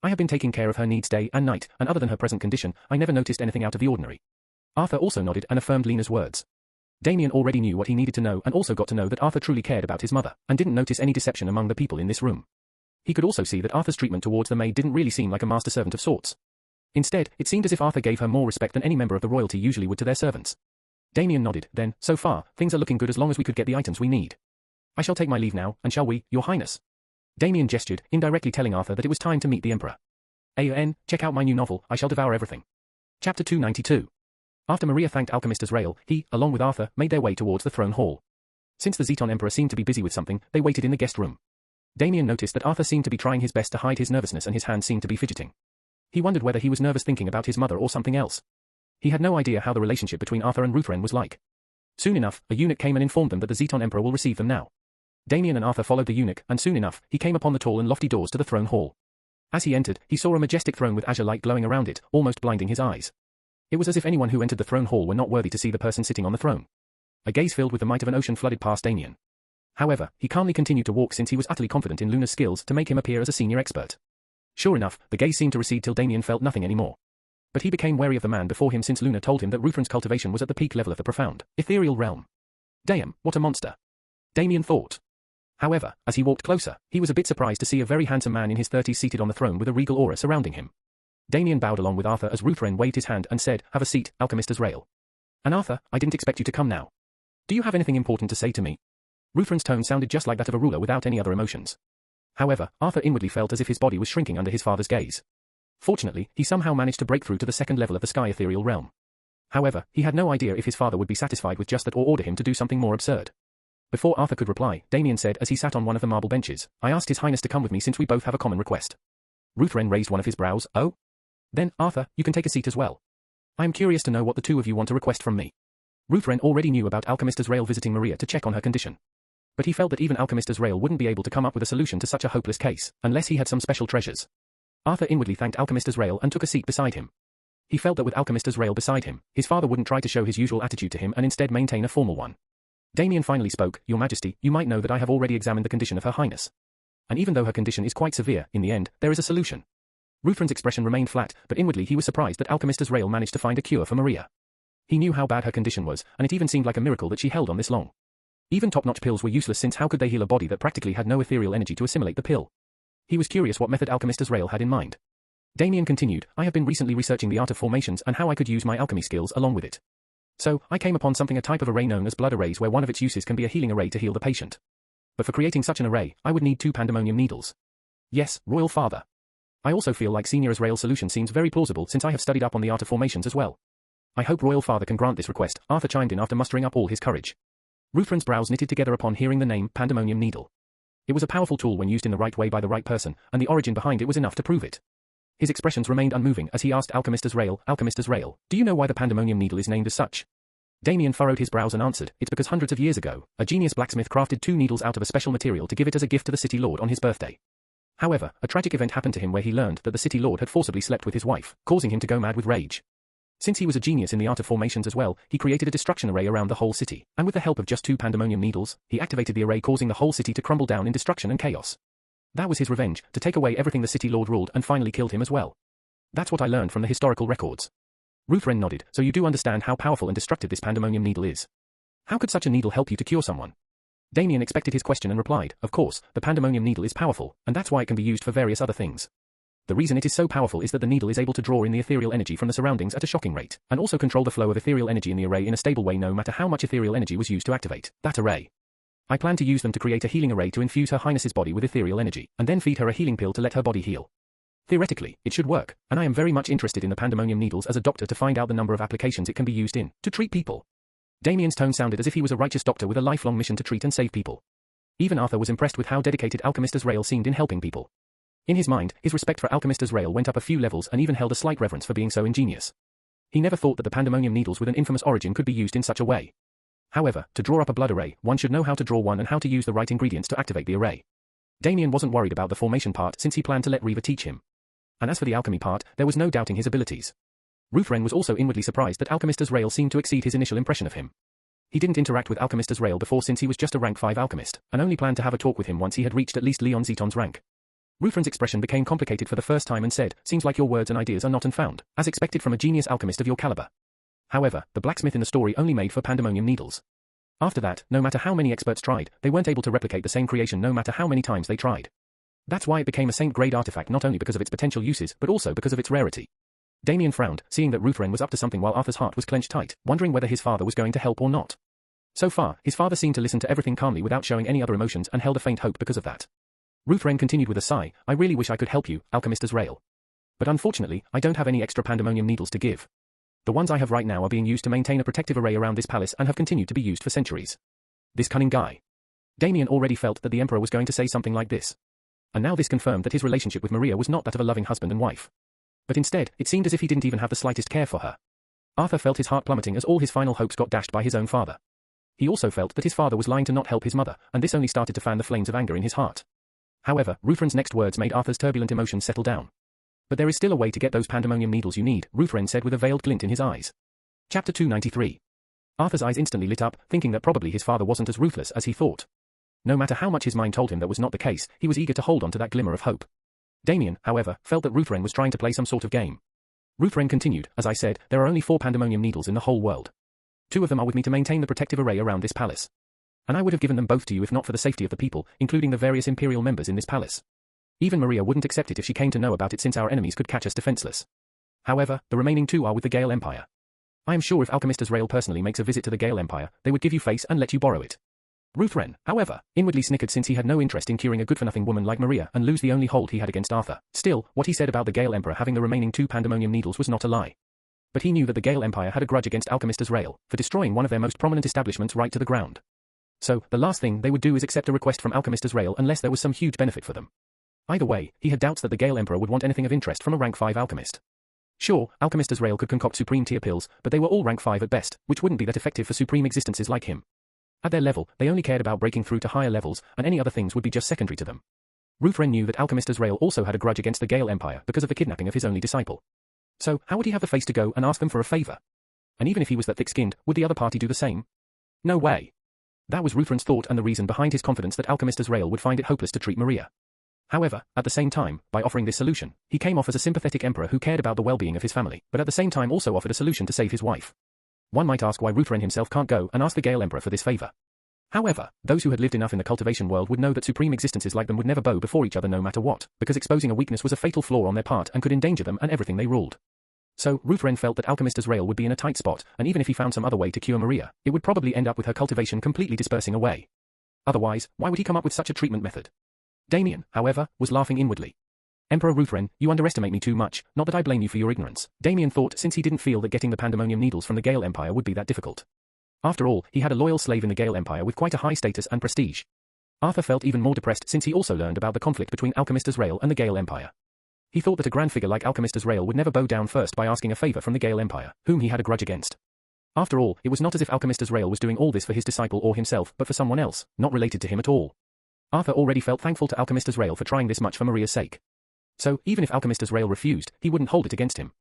I have been taking care of her needs day and night, and other than her present condition, I never noticed anything out of the ordinary." Arthur also nodded and affirmed Lena's words. Damien already knew what he needed to know and also got to know that Arthur truly cared about his mother, and didn't notice any deception among the people in this room. He could also see that Arthur's treatment towards the maid didn't really seem like a master-servant of sorts. Instead, it seemed as if Arthur gave her more respect than any member of the royalty usually would to their servants. Damien nodded, then, "So far, things are looking good as long as we could get the items we need. I shall take my leave now, and shall we, Your Highness?" Damien gestured, indirectly telling Arthur that it was time to meet the Emperor. Check out my new novel, I shall devour everything. Chapter 292. After Maria thanked Alchemist Azrael, he, along with Arthur, made their way towards the throne hall. Since the Zeton Emperor seemed to be busy with something, they waited in the guest room. Damien noticed that Arthur seemed to be trying his best to hide his nervousness and his hands seemed to be fidgeting. He wondered whether he was nervous thinking about his mother or something else. He had no idea how the relationship between Arthur and Ruthven was like. Soon enough, a eunuch came and informed them that the Zeton Emperor will receive them now. Damien and Arthur followed the eunuch, and soon enough, he came upon the tall and lofty doors to the throne hall. As he entered, he saw a majestic throne with azure light glowing around it, almost blinding his eyes. It was as if anyone who entered the throne hall were not worthy to see the person sitting on the throne. A gaze filled with the might of an ocean flooded past Damien. However, he calmly continued to walk since he was utterly confident in Luna's skills to make him appear as a senior expert. Sure enough, the gaze seemed to recede till Damien felt nothing anymore. But he became wary of the man before him since Luna told him that Ruthven's cultivation was at the peak level of the profound, ethereal realm. Damn, what a monster. Damien thought. However, as he walked closer, he was a bit surprised to see a very handsome man in his 30s seated on the throne with a regal aura surrounding him. Damien bowed along with Arthur as Ruthven waved his hand and said, "Have a seat, Alchemist Azrael." "And Arthur, I didn't expect you to come now. Do you have anything important to say to me?" Ruthven's tone sounded just like that of a ruler without any other emotions. However, Arthur inwardly felt as if his body was shrinking under his father's gaze. Fortunately, he somehow managed to break through to the second level of the sky ethereal realm. However, he had no idea if his father would be satisfied with just that or order him to do something more absurd. Before Arthur could reply, Damien said as he sat on one of the marble benches, "I asked His Highness to come with me since we both have a common request." Ruthven raised one of his brows. "Oh? Then, Arthur, you can take a seat as well. I am curious to know what the two of you want to request from me." Ruthven already knew about Alchemist Azrael visiting Maria to check on her condition. But he felt that even Alchemist Azrael wouldn't be able to come up with a solution to such a hopeless case, unless he had some special treasures. Arthur inwardly thanked Alchemist Azrael and took a seat beside him. He felt that with Alchemist Azrael beside him, his father wouldn't try to show his usual attitude to him and instead maintain a formal one. Damien finally spoke, "Your Majesty, you might know that I have already examined the condition of Her Highness. And even though her condition is quite severe, in the end, there is a solution." Ruthven's expression remained flat, but inwardly he was surprised that Alchemist Azrael managed to find a cure for Maria. He knew how bad her condition was, and it even seemed like a miracle that she held on this long. Even top-notch pills were useless since how could they heal a body that practically had no ethereal energy to assimilate the pill? He was curious what method Alchemist Azrael had in mind. Damien continued, I have been recently researching the art of formations and how I could use my alchemy skills along with it. So, I came upon a type of array known as blood arrays where one of its uses can be a healing array to heal the patient. But for creating such an array, I would need 2 pandemonium needles. Yes, Royal Father. I also feel like Senior Azrael's solution seems very plausible since I have studied up on the art of formations as well. I hope Royal Father can grant this request, Arthur chimed in after mustering up all his courage. Ruthven's brows knitted together upon hearing the name Pandemonium Needle. It was a powerful tool when used in the right way by the right person, and the origin behind it was enough to prove it. His expressions remained unmoving as he asked Alchemist Azrael, do you know why the Pandemonium Needle is named as such? Damien furrowed his brows and answered, it's because hundreds of years ago, a genius blacksmith crafted 2 needles out of a special material to give it as a gift to the city lord on his birthday. However, a tragic event happened to him where he learned that the city lord had forcibly slept with his wife, causing him to go mad with rage. Since he was a genius in the art of formations as well, he created a destruction array around the whole city, and with the help of just 2 pandemonium needles, he activated the array causing the whole city to crumble down in destruction and chaos. That was his revenge, to take away everything the city lord ruled and finally killed him as well. That's what I learned from the historical records. Ruthven nodded, so you do understand how powerful and destructive this pandemonium needle is. How could such a needle help you to cure someone? Damien expected his question and replied, of course, the pandemonium needle is powerful, and that's why it can be used for various other things. The reason it is so powerful is that the needle is able to draw in the ethereal energy from the surroundings at a shocking rate, and also control the flow of ethereal energy in the array in a stable way no matter how much ethereal energy was used to activate that array. I plan to use them to create a healing array to infuse Her Highness's body with ethereal energy, and then feed her a healing pill to let her body heal. Theoretically, it should work, and I am very much interested in the pandemonium needles as a doctor to find out the number of applications it can be used in, to treat people. Damien's tone sounded as if he was a righteous doctor with a lifelong mission to treat and save people. Even Arthur was impressed with how dedicated Alchemist Azrael seemed in helping people. In his mind, his respect for Alchemist Azrael went up a few levels and even held a slight reverence for being so ingenious. He never thought that the pandemonium needles with an infamous origin could be used in such a way. However, to draw up a blood array, one should know how to draw one and how to use the right ingredients to activate the array. Damien wasn't worried about the formation part since he planned to let Reva teach him. And as for the alchemy part, there was no doubting his abilities. Ruthven was also inwardly surprised that Alchemist Azrael seemed to exceed his initial impression of him. He didn't interact with Alchemist Azrael before since he was just a rank 5 alchemist, and only planned to have a talk with him once he had reached at least Leon Zeton's rank. Ruthven's expression became complicated for the first time and said, seems like your words and ideas are not unfound, as expected from a genius alchemist of your caliber. However, the blacksmith in the story only made for pandemonium needles. After that, no matter how many experts tried, they weren't able to replicate the same creation no matter how many times they tried. That's why it became a saint-grade artifact not only because of its potential uses but also because of its rarity. Damien frowned, seeing that Ruthven was up to something while Arthur's heart was clenched tight, wondering whether his father was going to help or not. So far, his father seemed to listen to everything calmly without showing any other emotions and held a faint hope because of that. Ruthven continued with a sigh, I really wish I could help you, Alchemist Azrael. But unfortunately, I don't have any extra pandemonium needles to give. The ones I have right now are being used to maintain a protective array around this palace and have continued to be used for centuries. This cunning guy. Damien already felt that the Emperor was going to say something like this. And now this confirmed that his relationship with Maria was not that of a loving husband and wife. But instead, it seemed as if he didn't even have the slightest care for her. Arthur felt his heart plummeting as all his final hopes got dashed by his own father. He also felt that his father was lying to not help his mother, and this only started to fan the flames of anger in his heart. However, Ruthven's next words made Arthur's turbulent emotions settle down. But there is still a way to get those pandemonium needles you need, Ruthven said with a veiled glint in his eyes. Chapter 293. Arthur's eyes instantly lit up, thinking that probably his father wasn't as ruthless as he thought. No matter how much his mind told him that was not the case, he was eager to hold on to that glimmer of hope. Damien, however, felt that Ruthven was trying to play some sort of game. Ruthven continued, as I said, there are only 4 pandemonium needles in the whole world. 2 of them are with me to maintain the protective array around this palace. And I would have given them both to you if not for the safety of the people, including the various imperial members in this palace. Even Maria wouldn't accept it if she came to know about it since our enemies could catch us defenseless. However, the remaining 2 are with the Gale Empire. I am sure if Alchemist Azrael personally makes a visit to the Gale Empire, they would give you face and let you borrow it. Ruthven, however, inwardly snickered since he had no interest in curing a good-for-nothing woman like Maria and lose the only hold he had against Arthur. Still, what he said about the Gale Emperor having the remaining 2 pandemonium needles was not a lie. But he knew that the Gale Empire had a grudge against Alchemist Azrael for destroying one of their most prominent establishments right to the ground. So, the last thing they would do is accept a request from Alchemist Azrael unless there was some huge benefit for them. Either way, he had doubts that the Gale Emperor would want anything of interest from a rank 5 alchemist. Sure, Alchemist Azrael could concoct supreme tier pills, but they were all rank 5 at best, which wouldn't be that effective for supreme existences like him. At their level, they only cared about breaking through to higher levels, and any other things would be just secondary to them. Ruthven knew that Alchemist Azrael also had a grudge against the Gale Empire because of the kidnapping of his only disciple. So, how would he have the face to go and ask them for a favor? And even if he was that thick-skinned, would the other party do the same? No way. That was Ruthven's thought and the reason behind his confidence that Alchemist Azrael would find it hopeless to treat Maria. However, at the same time, by offering this solution, he came off as a sympathetic emperor who cared about the well-being of his family, but at the same time also offered a solution to save his wife. One might ask why Ruthven himself can't go and ask the Gale Emperor for this favor. However, those who had lived enough in the cultivation world would know that supreme existences like them would never bow before each other no matter what, because exposing a weakness was a fatal flaw on their part and could endanger them and everything they ruled. So, Ruthven felt that Alchemist Azrael would be in a tight spot, and even if he found some other way to cure Maria, it would probably end up with her cultivation completely dispersing away. Otherwise, why would he come up with such a treatment method? Damien, however, was laughing inwardly. Emperor Ruthven, you underestimate me too much, not that I blame you for your ignorance, Damien thought, since he didn't feel that getting the Pandemonium Needles from the Gale Empire would be that difficult. After all, he had a loyal slave in the Gale Empire with quite a high status and prestige. Arthur felt even more depressed since he also learned about the conflict between Alchemist Azrael and the Gale Empire. He thought that a grand figure like Alchemist Azrael would never bow down first by asking a favor from the Gale Empire, whom he had a grudge against. After all, it was not as if Alchemist Azrael was doing all this for his disciple or himself, but for someone else, not related to him at all. Arthur already felt thankful to Alchemist Azrael for trying this much for Maria's sake. So, even if Alchemist Azrael refused, he wouldn't hold it against him.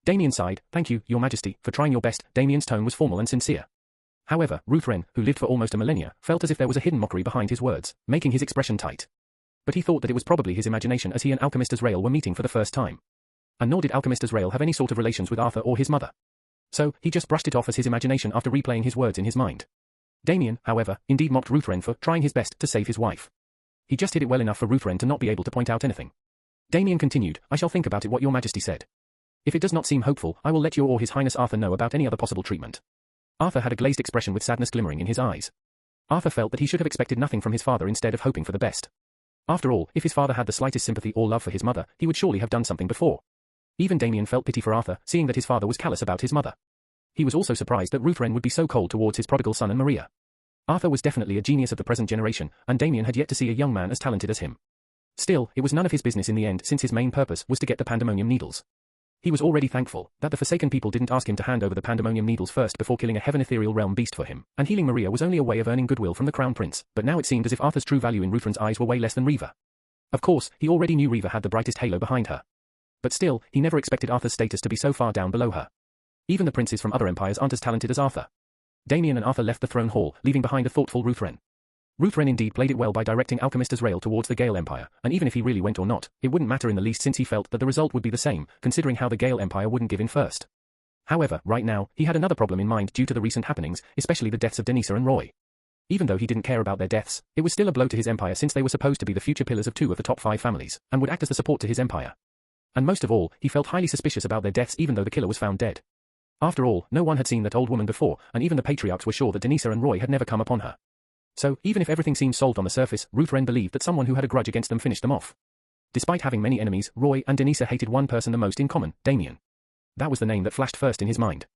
Damien sighed, thank you, your majesty, for trying your best. Damien's tone was formal and sincere. However, Ruthven, who lived for almost a millennia, felt as if there was a hidden mockery behind his words, making his expression tight. But he thought that it was probably his imagination as he and Alchemist Azrael were meeting for the first time. And nor did Alchemist Azrael have any sort of relations with Arthur or his mother. So, he just brushed it off as his imagination after replaying his words in his mind. Damien, however, indeed mocked Ruthven for trying his best to save his wife. He just hid it well enough for Ruthven to not be able to point out anything. Damien continued, I shall think about it what your majesty said. If it does not seem hopeful, I will let your or his highness Arthur know about any other possible treatment. Arthur had a glazed expression with sadness glimmering in his eyes. Arthur felt that he should have expected nothing from his father instead of hoping for the best. After all, if his father had the slightest sympathy or love for his mother, he would surely have done something before. Even Damien felt pity for Arthur, seeing that his father was callous about his mother. He was also surprised that Ruthven would be so cold towards his prodigal son and Maria. Arthur was definitely a genius of the present generation, and Damien had yet to see a young man as talented as him. Still, it was none of his business in the end since his main purpose was to get the Pandemonium Needles. He was already thankful that the Forsaken people didn't ask him to hand over the Pandemonium Needles first before killing a Heaven Ethereal Realm beast for him, and healing Maria was only a way of earning goodwill from the Crown Prince, but now it seemed as if Arthur's true value in Ruthven's eyes were way less than Reva. Of course, he already knew Reva had the brightest halo behind her. But still, he never expected Arthur's status to be so far down below her. Even the princes from other empires aren't as talented as Arthur. Damien and Arthur left the throne hall, leaving behind a thoughtful Ruthven. Ruthven indeed played it well by directing Alchemist Azrael towards the Gale Empire, and even if he really went or not, it wouldn't matter in the least since he felt that the result would be the same, considering how the Gale Empire wouldn't give in first. However, right now, he had another problem in mind due to the recent happenings, especially the deaths of Denisa and Roy. Even though he didn't care about their deaths, it was still a blow to his empire since they were supposed to be the future pillars of 2 of the top 5 families, and would act as the support to his empire. And most of all, he felt highly suspicious about their deaths even though the killer was found dead. After all, no one had seen that old woman before, and even the patriarchs were sure that Denisa and Roy had never come upon her. So, even if everything seemed solved on the surface, Ruthven believed that someone who had a grudge against them finished them off. Despite having many enemies, Roy and Denisa hated one person the most in common, Damien. That was the name that flashed first in his mind.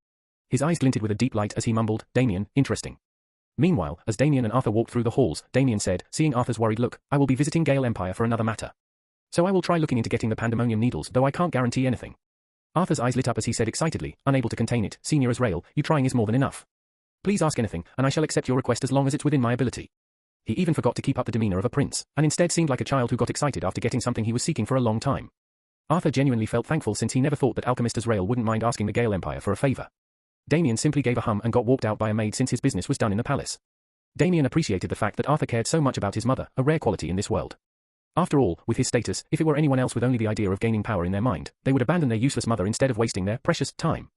His eyes glinted with a deep light as he mumbled, Damien, interesting. Meanwhile, as Damien and Arthur walked through the halls, Damien said, seeing Arthur's worried look, I will be visiting Gale Empire for another matter. So I will try looking into getting the Pandemonium Needles, though I can't guarantee anything. Arthur's eyes lit up as he said excitedly, unable to contain it, Senior Azrael, you trying is more than enough. Please ask anything, and I shall accept your request as long as it's within my ability. He even forgot to keep up the demeanor of a prince, and instead seemed like a child who got excited after getting something he was seeking for a long time. Arthur genuinely felt thankful since he never thought that Alchemist Azrael wouldn't mind asking the Gale Empire for a favor. Damien simply gave a hum and got walked out by a maid since his business was done in the palace. Damien appreciated the fact that Arthur cared so much about his mother, a rare quality in this world. After all, with his status, if it were anyone else with only the idea of gaining power in their mind, they would abandon their useless mother instead of wasting their precious time.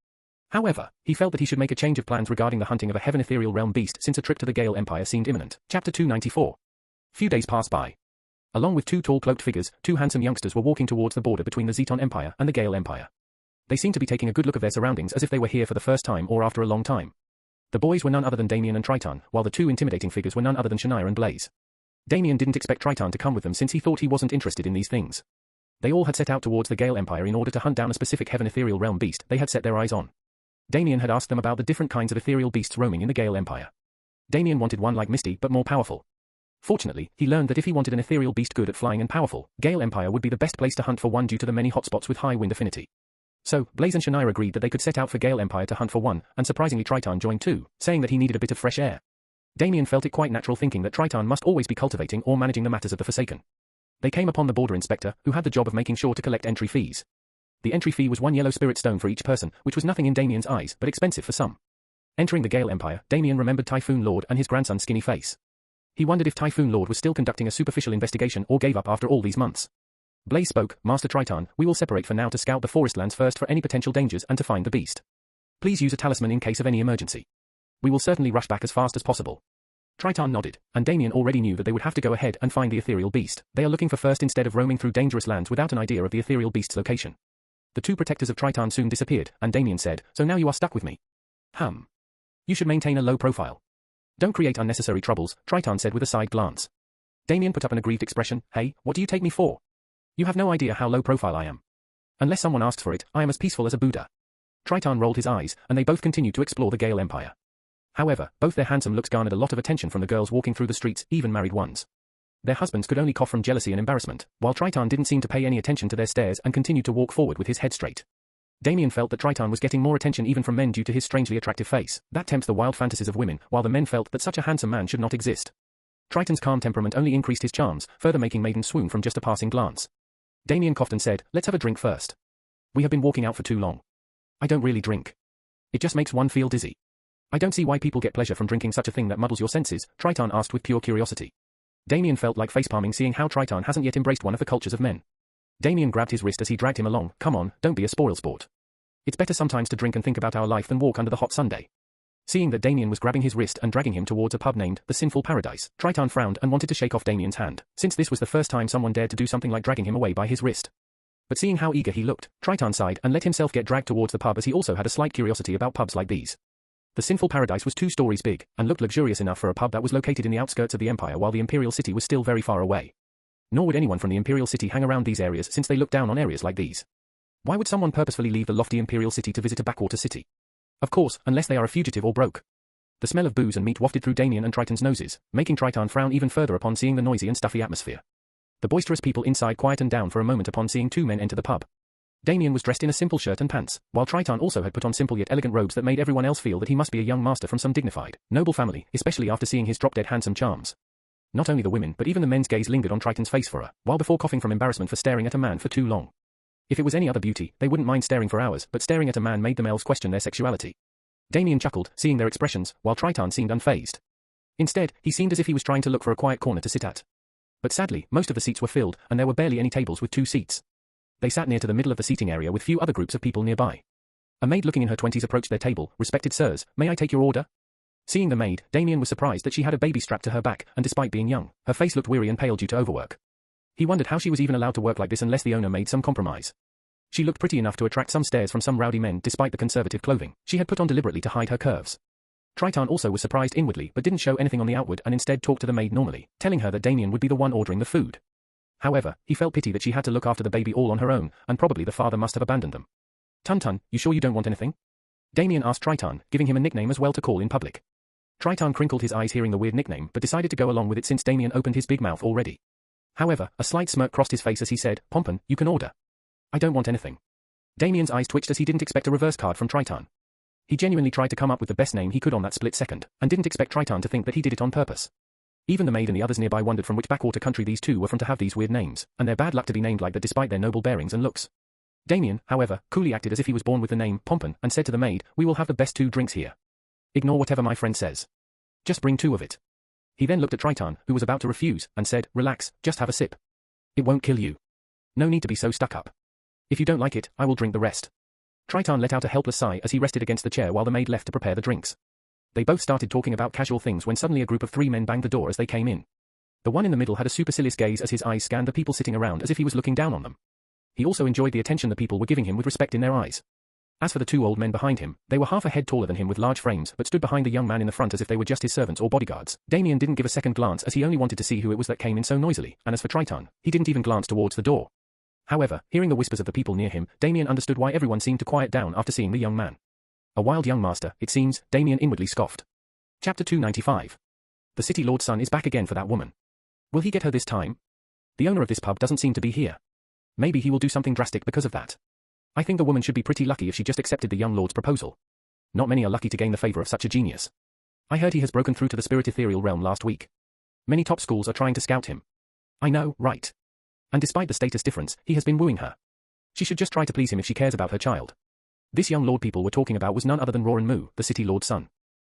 However, he felt that he should make a change of plans regarding the hunting of a Heaven Ethereal Realm beast since a trip to the Gale Empire seemed imminent. Chapter 294. Few days passed by. Along with 2 tall cloaked figures, 2 handsome youngsters were walking towards the border between the Zeton Empire and the Gale Empire. They seemed to be taking a good look of their surroundings as if they were here for the first time or after a long time. The boys were none other than Damien and Triton, while the 2 intimidating figures were none other than Shania and Blaze. Damien didn't expect Triton to come with them since he thought he wasn't interested in these things. They all had set out towards the Gale Empire in order to hunt down a specific Heaven Ethereal Realm beast they had set their eyes on. Damien had asked them about the different kinds of ethereal beasts roaming in the Gale Empire. Damien wanted one like Misty but more powerful. Fortunately, he learned that if he wanted an ethereal beast good at flying and powerful, Gale Empire would be the best place to hunt for one due to the many hotspots with high wind affinity. So, Blaze and Shania agreed that they could set out for Gale Empire to hunt for one, and surprisingly Triton joined too, saying that he needed a bit of fresh air. Damien felt it quite natural thinking that Triton must always be cultivating or managing the matters of the Forsaken. They came upon the border inspector, who had the job of making sure to collect entry fees. The entry fee was 1 yellow spirit stone for each person, which was nothing in Damien's eyes, but expensive for some. Entering the Gale Empire, Damien remembered Typhoon Lord and his grandson's skinny face. He wondered if Typhoon Lord was still conducting a superficial investigation or gave up after all these months. Blaze spoke, Master Triton, we will separate for now to scout the forest lands first for any potential dangers and to find the beast. Please use a talisman in case of any emergency. We will certainly rush back as fast as possible. Triton nodded, and Damien already knew that they would have to go ahead and find the ethereal beast. They are looking for first instead of roaming through dangerous lands without an idea of the ethereal beast's location. The two protectors of Triton soon disappeared, and Damien said, "So now you are stuck with me." You should maintain a low profile. Don't create unnecessary troubles, Triton said with a side glance. Damien put up an aggrieved expression. Hey, what do you take me for? You have no idea how low profile I am. Unless someone asks for it, I am as peaceful as a Buddha. Triton rolled his eyes, and they both continued to explore the Gale Empire. However, both their handsome looks garnered a lot of attention from the girls walking through the streets, even married ones. Their husbands could only cough from jealousy and embarrassment, while Triton didn't seem to pay any attention to their stares and continued to walk forward with his head straight. Damien felt that Triton was getting more attention even from men due to his strangely attractive face. That tempts the wild fantasies of women, while the men felt that such a handsome man should not exist. Triton's calm temperament only increased his charms, further making maidens swoon from just a passing glance. Damien coughed and said, "Let's have a drink first. We have been walking out for too long." "I don't really drink. It just makes one feel dizzy." "I don't see why people get pleasure from drinking such a thing that muddles your senses," Triton asked with pure curiosity. Damien felt like facepalming seeing how Triton hasn't yet embraced one of the cultures of men. Damien grabbed his wrist as he dragged him along. "Come on, don't be a spoilsport. It's better sometimes to drink and think about our life than walk under the hot sun day." Seeing that Damien was grabbing his wrist and dragging him towards a pub named The Sinful Paradise, Triton frowned and wanted to shake off Damien's hand, since this was the first time someone dared to do something like dragging him away by his wrist. But seeing how eager he looked, Triton sighed and let himself get dragged towards the pub as he also had a slight curiosity about pubs like these. The Sinful Paradise was 2 stories big, and looked luxurious enough for a pub that was located in the outskirts of the Empire while the Imperial City was still very far away. Nor would anyone from the Imperial City hang around these areas since they look down on areas like these. Why would someone purposefully leave the lofty Imperial City to visit a backwater city? Of course, unless they are a fugitive or broke. The smell of booze and meat wafted through Damien and Triton's noses, making Triton frown even further upon seeing the noisy and stuffy atmosphere. The boisterous people inside quietened down for a moment upon seeing 2 men enter the pub. Damien was dressed in a simple shirt and pants, while Triton also had put on simple yet elegant robes that made everyone else feel that he must be a young master from some dignified, noble family, especially after seeing his drop-dead handsome charms. Not only the women but even the men's gaze lingered on Triton's face for a while before coughing from embarrassment for staring at a man for too long. If it was any other beauty, they wouldn't mind staring for hours, but staring at a man made them elves question their sexuality. Damien chuckled, seeing their expressions, while Triton seemed unfazed. Instead, he seemed as if he was trying to look for a quiet corner to sit at. But sadly, most of the seats were filled, and there were barely any tables with 2 seats. They sat near to the middle of the seating area with few other groups of people nearby. A maid looking in her 20s approached their table. "Respected sirs, may I take your order?" Seeing the maid, Damien was surprised that she had a baby strapped to her back, and despite being young, her face looked weary and pale due to overwork. He wondered how she was even allowed to work like this unless the owner made some compromise. She looked pretty enough to attract some stares from some rowdy men despite the conservative clothing she had put on deliberately to hide her curves. Triton also was surprised inwardly but didn't show anything on the outward and instead talked to the maid normally, telling her that Damien would be the one ordering the food. However, he felt pity that she had to look after the baby all on her own, and probably the father must have abandoned them. "Tun, you sure you don't want anything?" Damien asked Triton, giving him a nickname as well to call in public. Triton crinkled his eyes hearing the weird nickname but decided to go along with it since Damien opened his big mouth already. However, a slight smirk crossed his face as he said, "Pompon, you can order." "I don't want anything." Damien's eyes twitched as he didn't expect a reverse card from Triton. He genuinely tried to come up with the best name he could on that split second, and didn't expect Triton to think that he did it on purpose. Even the maid and the others nearby wondered from which backwater country these two were from to have these weird names, and their bad luck to be named like that despite their noble bearings and looks. Damien, however, coolly acted as if he was born with the name Pompon and said to the maid, "We will have the best 2 drinks here. Ignore whatever my friend says. Just bring 2 of it." He then looked at Triton, who was about to refuse, and said, "Relax, just have a sip. It won't kill you. No need to be so stuck up. If you don't like it, I will drink the rest." Triton let out a helpless sigh as he rested against the chair while the maid left to prepare the drinks. They both started talking about casual things when suddenly a group of 3 men banged the door as they came in. The one in the middle had a supercilious gaze as his eyes scanned the people sitting around as if he was looking down on them. He also enjoyed the attention the people were giving him with respect in their eyes. As for the 2 old men behind him, they were half a head taller than him with large frames but stood behind the young man in the front as if they were just his servants or bodyguards. Damien didn't give a second glance as he only wanted to see who it was that came in so noisily, and as for Triton, he didn't even glance towards the door. However, hearing the whispers of the people near him, Damien understood why everyone seemed to quiet down after seeing the young man. A wild young master, it seems, Damien inwardly scoffed. Chapter 295. The City Lord's son is back again for that woman. Will he get her this time? The owner of this pub doesn't seem to be here. Maybe he will do something drastic because of that. I think the woman should be pretty lucky if she just accepted the young lord's proposal. Not many are lucky to gain the favor of such a genius. I heard he has broken through to the spirit ethereal realm last week. Many top schools are trying to scout him. I know, right? And despite the status difference, he has been wooing her. She should just try to please him if she cares about her child. This young lord people were talking about was none other than Roran Mu, the City Lord's son.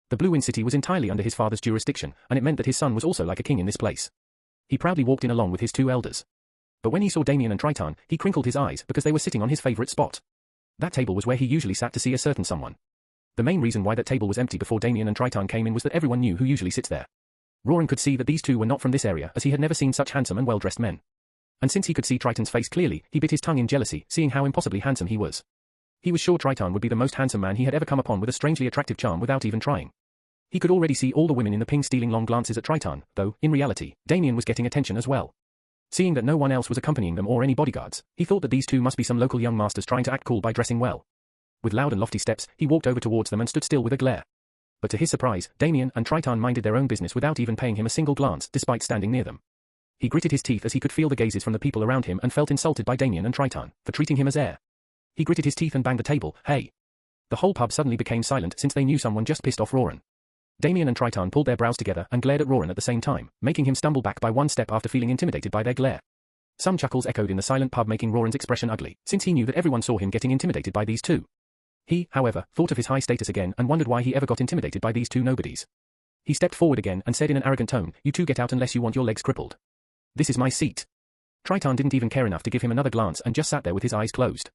The Blue Wind City was entirely under his father's jurisdiction, and it meant that his son was also like a king in this place. He proudly walked in along with his 2 elders. But when he saw Damien and Triton, he crinkled his eyes because they were sitting on his favorite spot. That table was where he usually sat to see a certain someone. The main reason why that table was empty before Damien and Triton came in was that everyone knew who usually sits there. Roran could see that these two were not from this area as he had never seen such handsome and well-dressed men. And since he could see Triton's face clearly, he bit his tongue in jealousy, seeing how impossibly handsome he was. He was sure Triton would be the most handsome man he had ever come upon with a strangely attractive charm without even trying. He could already see all the women in the ping stealing long glances at Triton, though, in reality, Damien was getting attention as well. Seeing that no one else was accompanying them or any bodyguards, he thought that these two must be some local young masters trying to act cool by dressing well. With loud and lofty steps, he walked over towards them and stood still with a glare. But to his surprise, Damien and Triton minded their own business without even paying him a single glance, despite standing near them. He gritted his teeth as he could feel the gazes from the people around him and felt insulted by Damien and Triton for treating him as heir. He gritted his teeth and banged the table. Hey! The whole pub suddenly became silent since they knew someone just pissed off Roran. Damien and Triton pulled their brows together and glared at Roran at the same time, making him stumble back by one step after feeling intimidated by their glare. Some chuckles echoed in the silent pub, making Roran's expression ugly, since he knew that everyone saw him getting intimidated by these two. He, however, thought of his high status again and wondered why he ever got intimidated by these two nobodies. He stepped forward again and said in an arrogant tone, "You two get out unless you want your legs crippled. This is my seat." Triton didn't even care enough to give him another glance and just sat there with his eyes closed.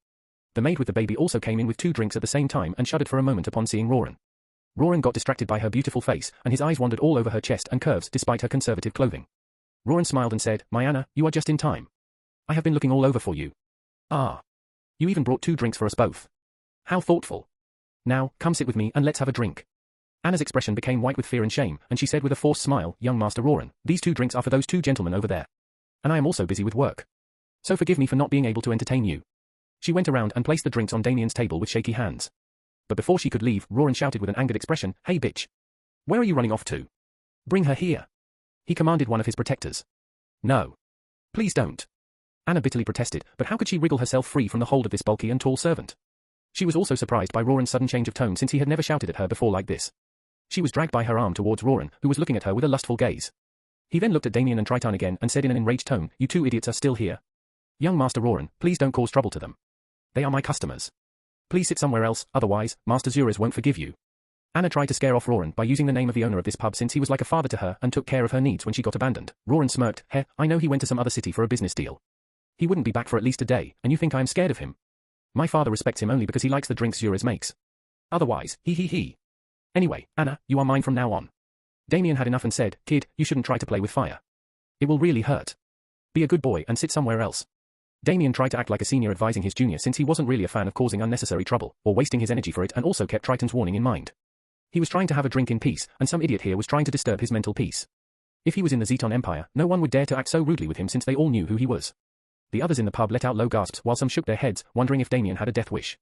The maid with the baby also came in with 2 drinks at the same time and shuddered for a moment upon seeing Roran. Roran got distracted by her beautiful face, and his eyes wandered all over her chest and curves despite her conservative clothing. Roran smiled and said, "My Anna, you are just in time. I have been looking all over for you. Ah. You even brought 2 drinks for us both. How thoughtful. Now, come sit with me and let's have a drink." Anna's expression became white with fear and shame, and she said with a forced smile, "Young Master Roran, these 2 drinks are for those 2 gentlemen over there. And I am also busy with work. So forgive me for not being able to entertain you." She went around and placed the drinks on Damien's table with shaky hands. But before she could leave, Roran shouted with an angered expression, "Hey bitch! Where are you running off to? Bring her here." He commanded one of his protectors. "No. Please don't." Anna bitterly protested, but how could she wriggle herself free from the hold of this bulky and tall servant? She was also surprised by Roran's sudden change of tone since he had never shouted at her before like this. She was dragged by her arm towards Roran, who was looking at her with a lustful gaze. He then looked at Damien and Triton again and said in an enraged tone, "You 2 idiots are still here. Young Master Roran, please don't cause trouble to them. They are my customers. Please sit somewhere else, otherwise, Master Zures won't forgive you." Anna tried to scare off Roran by using the name of the owner of this pub since he was like a father to her and took care of her needs when she got abandoned. Roran smirked, "Heh, I know he went to some other city for a business deal. He wouldn't be back for at least a day, and you think I am scared of him? My father respects him only because he likes the drinks Zures makes. Otherwise, he. Anyway, Anna, you are mine from now on." Damien had enough and said, "Kid, you shouldn't try to play with fire. It will really hurt. Be a good boy and sit somewhere else." Damien tried to act like a senior advising his junior since he wasn't really a fan of causing unnecessary trouble, or wasting his energy for it, and also kept Triton's warning in mind. He was trying to have a drink in peace, and some idiot here was trying to disturb his mental peace. If he was in the Zeton Empire, no one would dare to act so rudely with him since they all knew who he was. The others in the pub let out low gasps while some shook their heads, wondering if Damien had a death wish.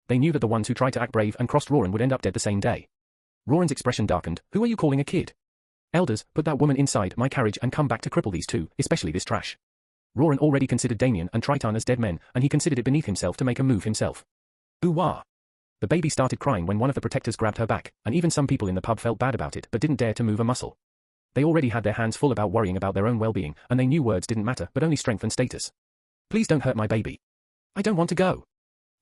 They knew that the ones who tried to act brave and crossed Roran would end up dead the same day. Roran's expression darkened. "Who are you calling a kid? Elders, put that woman inside my carriage and come back to cripple these 2, especially this trash." Roran already considered Damien and Triton as dead men, and he considered it beneath himself to make a move himself. Ooh-wah! The baby started crying when one of the protectors grabbed her back, and even some people in the pub felt bad about it but didn't dare to move a muscle. They already had their hands full about worrying about their own well-being, and they knew words didn't matter but only strength and status. "Please don't hurt my baby. I don't want to go."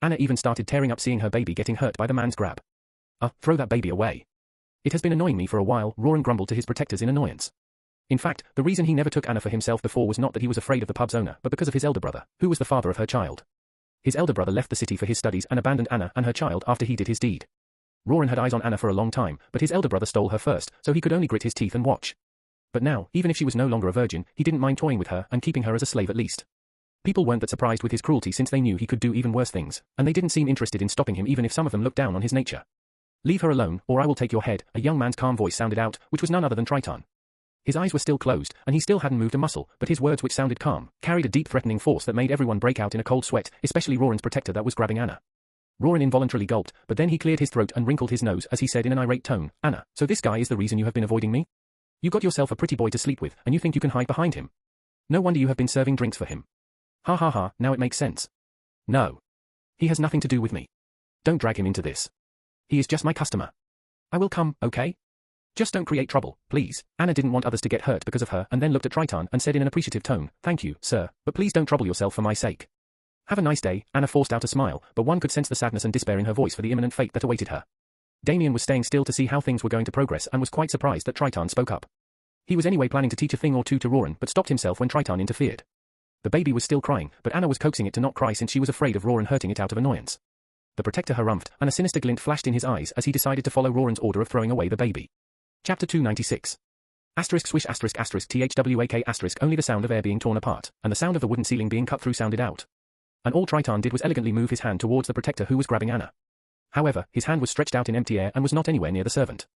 Anna even started tearing up seeing her baby getting hurt by the man's grab. Throw that baby away. It has been annoying me for a while," Roran grumbled to his protectors in annoyance. In fact, the reason he never took Anna for himself before was not that he was afraid of the pub's owner but because of his elder brother, who was the father of her child. His elder brother left the city for his studies and abandoned Anna and her child after he did his deed. Roran had eyes on Anna for a long time, but his elder brother stole her first, so he could only grit his teeth and watch. But now, even if she was no longer a virgin, he didn't mind toying with her and keeping her as a slave at least. People weren't that surprised with his cruelty since they knew he could do even worse things, and they didn't seem interested in stopping him even if some of them looked down on his nature. "Leave her alone, or I will take your head," a young man's calm voice sounded out, which was none other than Triton. His eyes were still closed, and he still hadn't moved a muscle, but his words, which sounded calm, carried a deep threatening force that made everyone break out in a cold sweat, especially Roran's protector that was grabbing Anna. Roran involuntarily gulped, but then he cleared his throat and wrinkled his nose as he said in an irate tone, "Anna, so this guy is the reason you have been avoiding me? You got yourself a pretty boy to sleep with, and you think you can hide behind him? No wonder you have been serving drinks for him. Ha ha ha, now it makes sense. No. He has nothing to do with me. Don't drag him into this. He is just my customer. I will come, okay? Just don't create trouble, please." Anna didn't want others to get hurt because of her and then looked at Triton and said in an appreciative tone, "Thank you, sir, but please don't trouble yourself for my sake." "Have a nice day." Anna forced out a smile, but one could sense the sadness and despair in her voice for the imminent fate that awaited her. Damien was staying still to see how things were going to progress and was quite surprised that Triton spoke up. He was anyway planning to teach a thing or two to Roran but stopped himself when Triton interfered. The baby was still crying, but Anna was coaxing it to not cry since she was afraid of Roran hurting it out of annoyance. The protector harumphed, and a sinister glint flashed in his eyes as he decided to follow Roran's order of throwing away the baby. Chapter 296. Asterisk swish asterisk asterisk thwak asterisk only the sound of air being torn apart, and the sound of the wooden ceiling being cut through sounded out. And all Triton did was elegantly move his hand towards the protector who was grabbing Anna. However, his hand was stretched out in empty air and was not anywhere near the servant.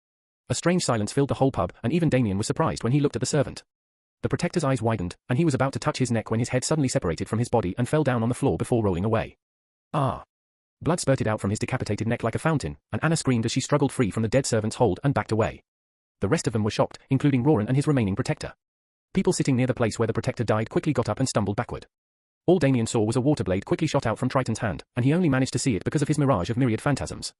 A strange silence filled the whole pub, and even Damien was surprised when he looked at the servant. The protector's eyes widened, and he was about to touch his neck when his head suddenly separated from his body and fell down on the floor before rolling away. Ah! Blood spurted out from his decapitated neck like a fountain, and Anna screamed as she struggled free from the dead servant's hold and backed away. The rest of them were shocked, including Roran and his remaining protector. People sitting near the place where the protector died quickly got up and stumbled backward. All Damien saw was a water blade quickly shot out from Triton's hand, and he only managed to see it because of his mirage of myriad phantasms.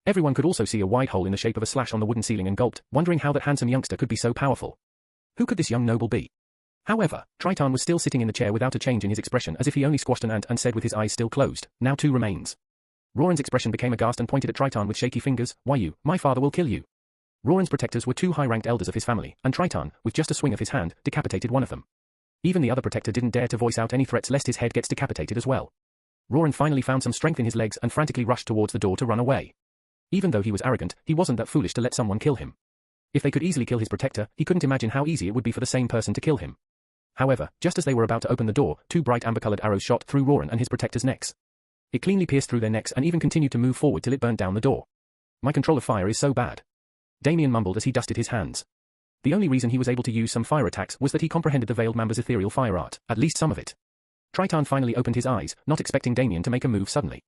Everyone could also see a wide hole in the shape of a slash on the wooden ceiling and gulped, wondering how that handsome youngster could be so powerful. Who could this young noble be? However, Triton was still sitting in the chair without a change in his expression, as if he only squashed an ant, and said with his eyes still closed, "Now 2 remains." Roran's expression became aghast and pointed at Triton with shaky fingers. "Why you? My father will kill you." Roran's protectors were 2 high-ranked elders of his family, and Triton, with just a swing of his hand, decapitated one of them. Even the other protector didn't dare to voice out any threats lest his head gets decapitated as well. Roran finally found some strength in his legs and frantically rushed towards the door to run away. Even though he was arrogant, he wasn't that foolish to let someone kill him. If they could easily kill his protector, he couldn't imagine how easy it would be for the same person to kill him. However, just as they were about to open the door, 2 bright amber-colored arrows shot through Roran and his protector's necks. It cleanly pierced through their necks and even continued to move forward till it burnt down the door. "My control of fire is so bad," Damien mumbled as he dusted his hands. The only reason he was able to use some fire attacks was that he comprehended the veiled member's ethereal fire art, at least some of it. Triton finally opened his eyes, not expecting Damien to make a move suddenly.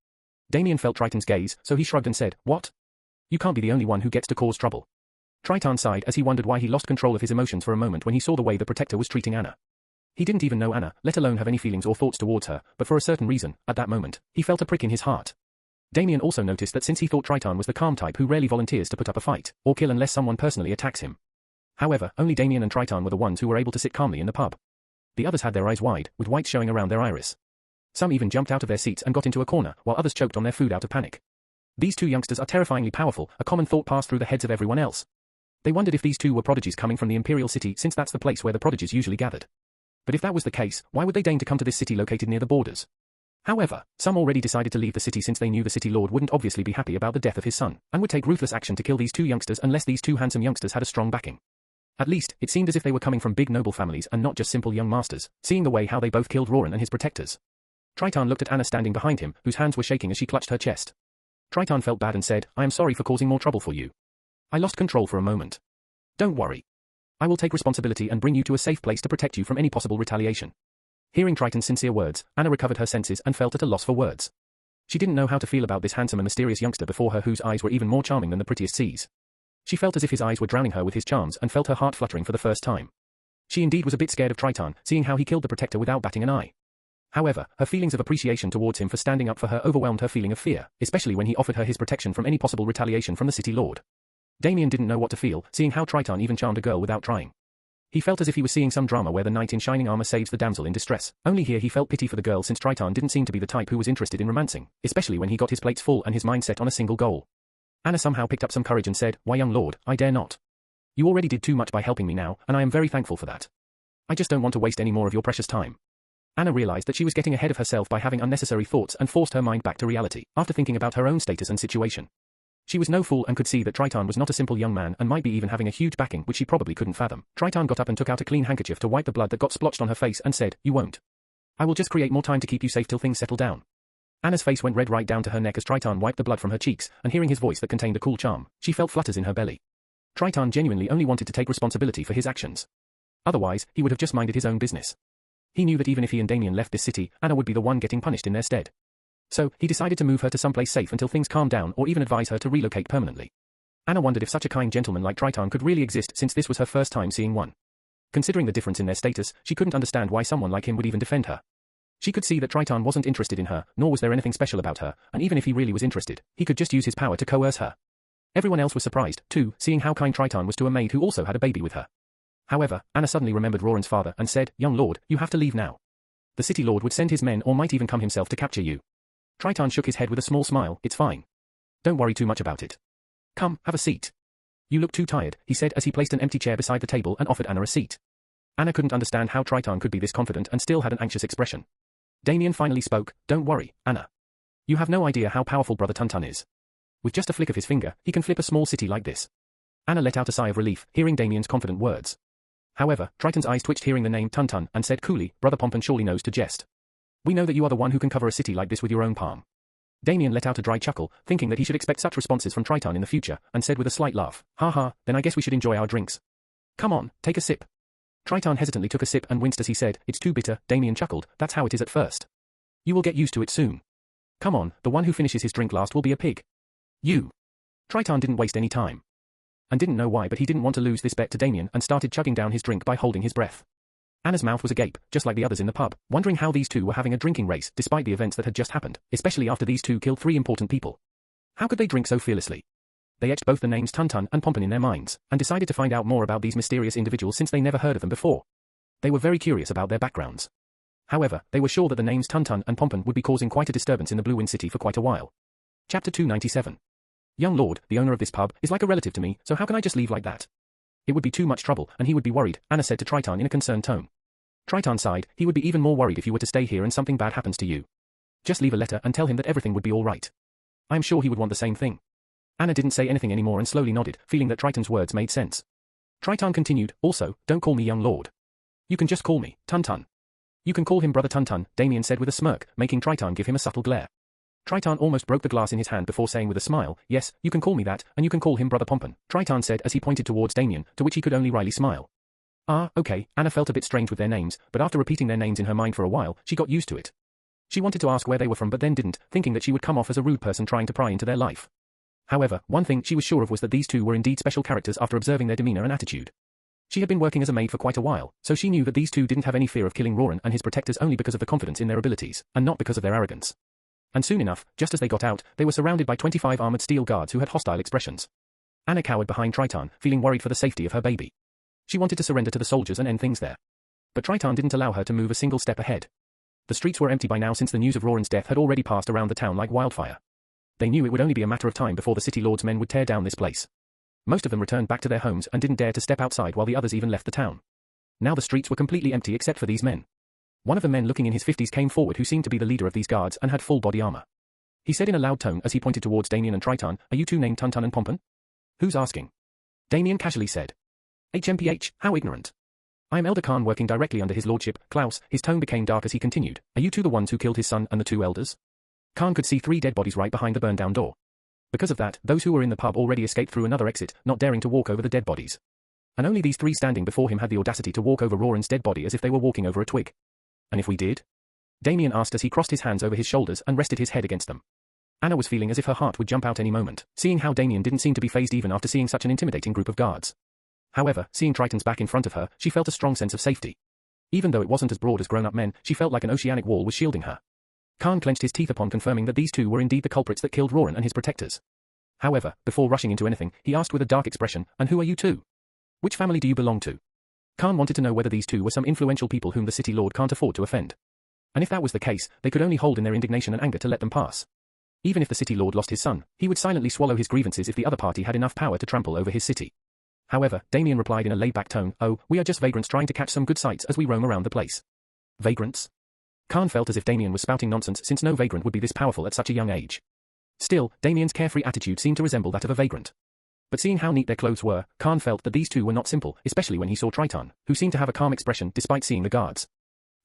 Damien felt Triton's gaze, so he shrugged and said, "What? You can't be the only one who gets to cause trouble." Triton sighed as he wondered why he lost control of his emotions for a moment when he saw the way the protector was treating Anna. He didn't even know Anna, let alone have any feelings or thoughts towards her, but for a certain reason, at that moment, he felt a prick in his heart. Damien also noticed that since he thought Triton was the calm type who rarely volunteers to put up a fight, or kill unless someone personally attacks him. However, only Damien and Triton were the ones who were able to sit calmly in the pub. The others had their eyes wide, with white showing around their iris. Some even jumped out of their seats and got into a corner, while others choked on their food out of panic. These 2 youngsters are terrifyingly powerful, a common thought passed through the heads of everyone else. They wondered if these 2 were prodigies coming from the Imperial City, since that's the place where the prodigies usually gathered. But if that was the case, why would they deign to come to this city located near the borders? However, some already decided to leave the city since they knew the city lord wouldn't obviously be happy about the death of his son, and would take ruthless action to kill these 2 youngsters unless these 2 handsome youngsters had a strong backing. At least, it seemed as if they were coming from big noble families and not just simple young masters, seeing the way how they both killed Roran and his protectors. Triton looked at Anna standing behind him, whose hands were shaking as she clutched her chest. Triton felt bad and said, "I am sorry for causing more trouble for you. I lost control for a moment. Don't worry. I will take responsibility and bring you to a safe place to protect you from any possible retaliation." Hearing Triton's sincere words, Anna recovered her senses and felt at a loss for words. She didn't know how to feel about this handsome and mysterious youngster before her whose eyes were even more charming than the prettiest seas. She felt as if his eyes were drowning her with his charms and felt her heart fluttering for the first time. She indeed was a bit scared of Triton, seeing how he killed the protector without batting an eye. However, her feelings of appreciation towards him for standing up for her overwhelmed her feeling of fear, especially when he offered her his protection from any possible retaliation from the city lord. Damien didn't know what to feel, seeing how Triton even charmed a girl without trying. He felt as if he was seeing some drama where the knight in shining armor saves the damsel in distress, only here he felt pity for the girl since Triton didn't seem to be the type who was interested in romancing, especially when he got his plates full and his mind set on a single goal. Anna somehow picked up some courage and said, "Why, young lord, I dare not. You already did too much by helping me now, and I am very thankful for that. I just don't want to waste any more of your precious time." Anna realized that she was getting ahead of herself by having unnecessary thoughts and forced her mind back to reality, after thinking about her own status and situation. She was no fool and could see that Triton was not a simple young man and might be even having a huge backing which she probably couldn't fathom. Triton got up and took out a clean handkerchief to wipe the blood that got splotched on her face and said, "You won't. I will just create more time to keep you safe till things settle down." Anna's face went red right down to her neck as Triton wiped the blood from her cheeks, and hearing his voice that contained a cool charm, she felt flutters in her belly. Triton genuinely only wanted to take responsibility for his actions. Otherwise, he would have just minded his own business. He knew that even if he and Damien left this city, Anna would be the one getting punished in their stead. So, he decided to move her to someplace safe until things calmed down or even advise her to relocate permanently. Anna wondered if such a kind gentleman like Triton could really exist since this was her first time seeing one. Considering the difference in their status, she couldn't understand why someone like him would even defend her. She could see that Triton wasn't interested in her, nor was there anything special about her, and even if he really was interested, he could just use his power to coerce her. Everyone else was surprised, too, seeing how kind Triton was to a maid who also had a baby with her. However, Anna suddenly remembered Roran's father and said, "Young lord, you have to leave now. The city lord would send his men or might even come himself to capture you." Triton shook his head with a small smile. "It's fine. Don't worry too much about it. Come, have a seat. You look too tired," he said as he placed an empty chair beside the table and offered Anna a seat. Anna couldn't understand how Triton could be this confident and still had an anxious expression. Damien finally spoke, "Don't worry, Anna. You have no idea how powerful Brother Tuntun is. With just a flick of his finger, he can flip a small city like this." Anna let out a sigh of relief, hearing Damien's confident words. However, Triton's eyes twitched hearing the name Tun and said coolly, Brother Pompon surely knows to jest. We know that you are the one who can cover a city like this with your own palm. Damien let out a dry chuckle, thinking that he should expect such responses from Triton in the future, and said with a slight laugh, ha ha, then I guess we should enjoy our drinks. Come on, take a sip. Triton hesitantly took a sip and winced as he said, it's too bitter. Damien chuckled, that's how it is at first. You will get used to it soon. Come on, the one who finishes his drink last will be a pig. You. Triton didn't waste any time. And didn't know why, but he didn't want to lose this bet to Damien and started chugging down his drink by holding his breath. Anna's mouth was agape, just like the others in the pub, wondering how these two were having a drinking race despite the events that had just happened, especially after these two killed 3 important people. How could they drink so fearlessly? They etched both the names Tun and Pompon in their minds, and decided to find out more about these mysterious individuals since they never heard of them before. They were very curious about their backgrounds. However, they were sure that the names Tun and Pompon would be causing quite a disturbance in the Blue Wind City for quite a while. Chapter 297. Young Lord, the owner of this pub, is like a relative to me, so how can I just leave like that? It would be too much trouble, and he would be worried, Anna said to Triton in a concerned tone. Triton sighed, he would be even more worried if you were to stay here and something bad happens to you. Just leave a letter and tell him that everything would be all right. I am sure he would want the same thing. Anna didn't say anything anymore and slowly nodded, feeling that Triton's words made sense. Triton continued, also, don't call me young lord. You can just call me, Tun. You can call him Brother Tun, Damien said with a smirk, making Triton give him a subtle glare. Triton almost broke the glass in his hand before saying with a smile, yes, you can call me that, and you can call him Brother Pompon, Triton said as he pointed towards Damien, to which he could only wryly smile. Ah, okay, Anna felt a bit strange with their names, but after repeating their names in her mind for a while, she got used to it. She wanted to ask where they were from but then didn't, thinking that she would come off as a rude person trying to pry into their life. However, one thing she was sure of was that these two were indeed special characters after observing their demeanor and attitude. She had been working as a maid for quite a while, so she knew that these two didn't have any fear of killing Roran and his protectors only because of the confidence in their abilities, and not because of their arrogance. And soon enough, just as they got out, they were surrounded by 25 armored steel guards who had hostile expressions. Anna cowered behind Triton, feeling worried for the safety of her baby. She wanted to surrender to the soldiers and end things there. But Triton didn't allow her to move a single step ahead. The streets were empty by now since the news of Roran's death had already passed around the town like wildfire. They knew it would only be a matter of time before the city lord's men would tear down this place. Most of them returned back to their homes and didn't dare to step outside while the others even left the town. Now the streets were completely empty except for these men. One of the men looking in his 50s came forward who seemed to be the leader of these guards and had full body armor. He said in a loud tone as he pointed towards Damien and Triton, are you two named Tun and Pompon? Who's asking? Damien casually said. HMPH, how ignorant. I am Elder Khan working directly under his lordship, Klaus. His tone became dark as he continued. Are you two the ones who killed his son and the 2 elders? Khan could see 3 dead bodies right behind the burned-down door. Because of that, those who were in the pub already escaped through another exit, not daring to walk over the dead bodies. And only these 3 standing before him had the audacity to walk over Roran's dead body as if they were walking over a twig. And if we did? Damien asked as he crossed his hands over his shoulders and rested his head against them. Anna was feeling as if her heart would jump out any moment, seeing how Damien didn't seem to be fazed even after seeing such an intimidating group of guards. However, seeing Triton's back in front of her, she felt a strong sense of safety. Even though it wasn't as broad as grown-up men, she felt like an oceanic wall was shielding her. Khan clenched his teeth upon confirming that these two were indeed the culprits that killed Roran and his protectors. However, before rushing into anything, he asked with a dark expression, and who are you two? Which family do you belong to? Khan wanted to know whether these two were some influential people whom the city lord can't afford to offend. And if that was the case, they could only hold in their indignation and anger to let them pass. Even if the city lord lost his son, he would silently swallow his grievances if the other party had enough power to trample over his city. However, Damien replied in a laid-back tone, oh, we are just vagrants trying to catch some good sights as we roam around the place. Vagrants? Khan felt as if Damien was spouting nonsense since no vagrant would be this powerful at such a young age. Still, Damien's carefree attitude seemed to resemble that of a vagrant. But seeing how neat their clothes were, Khan felt that these two were not simple, especially when he saw Triton, who seemed to have a calm expression despite seeing the guards.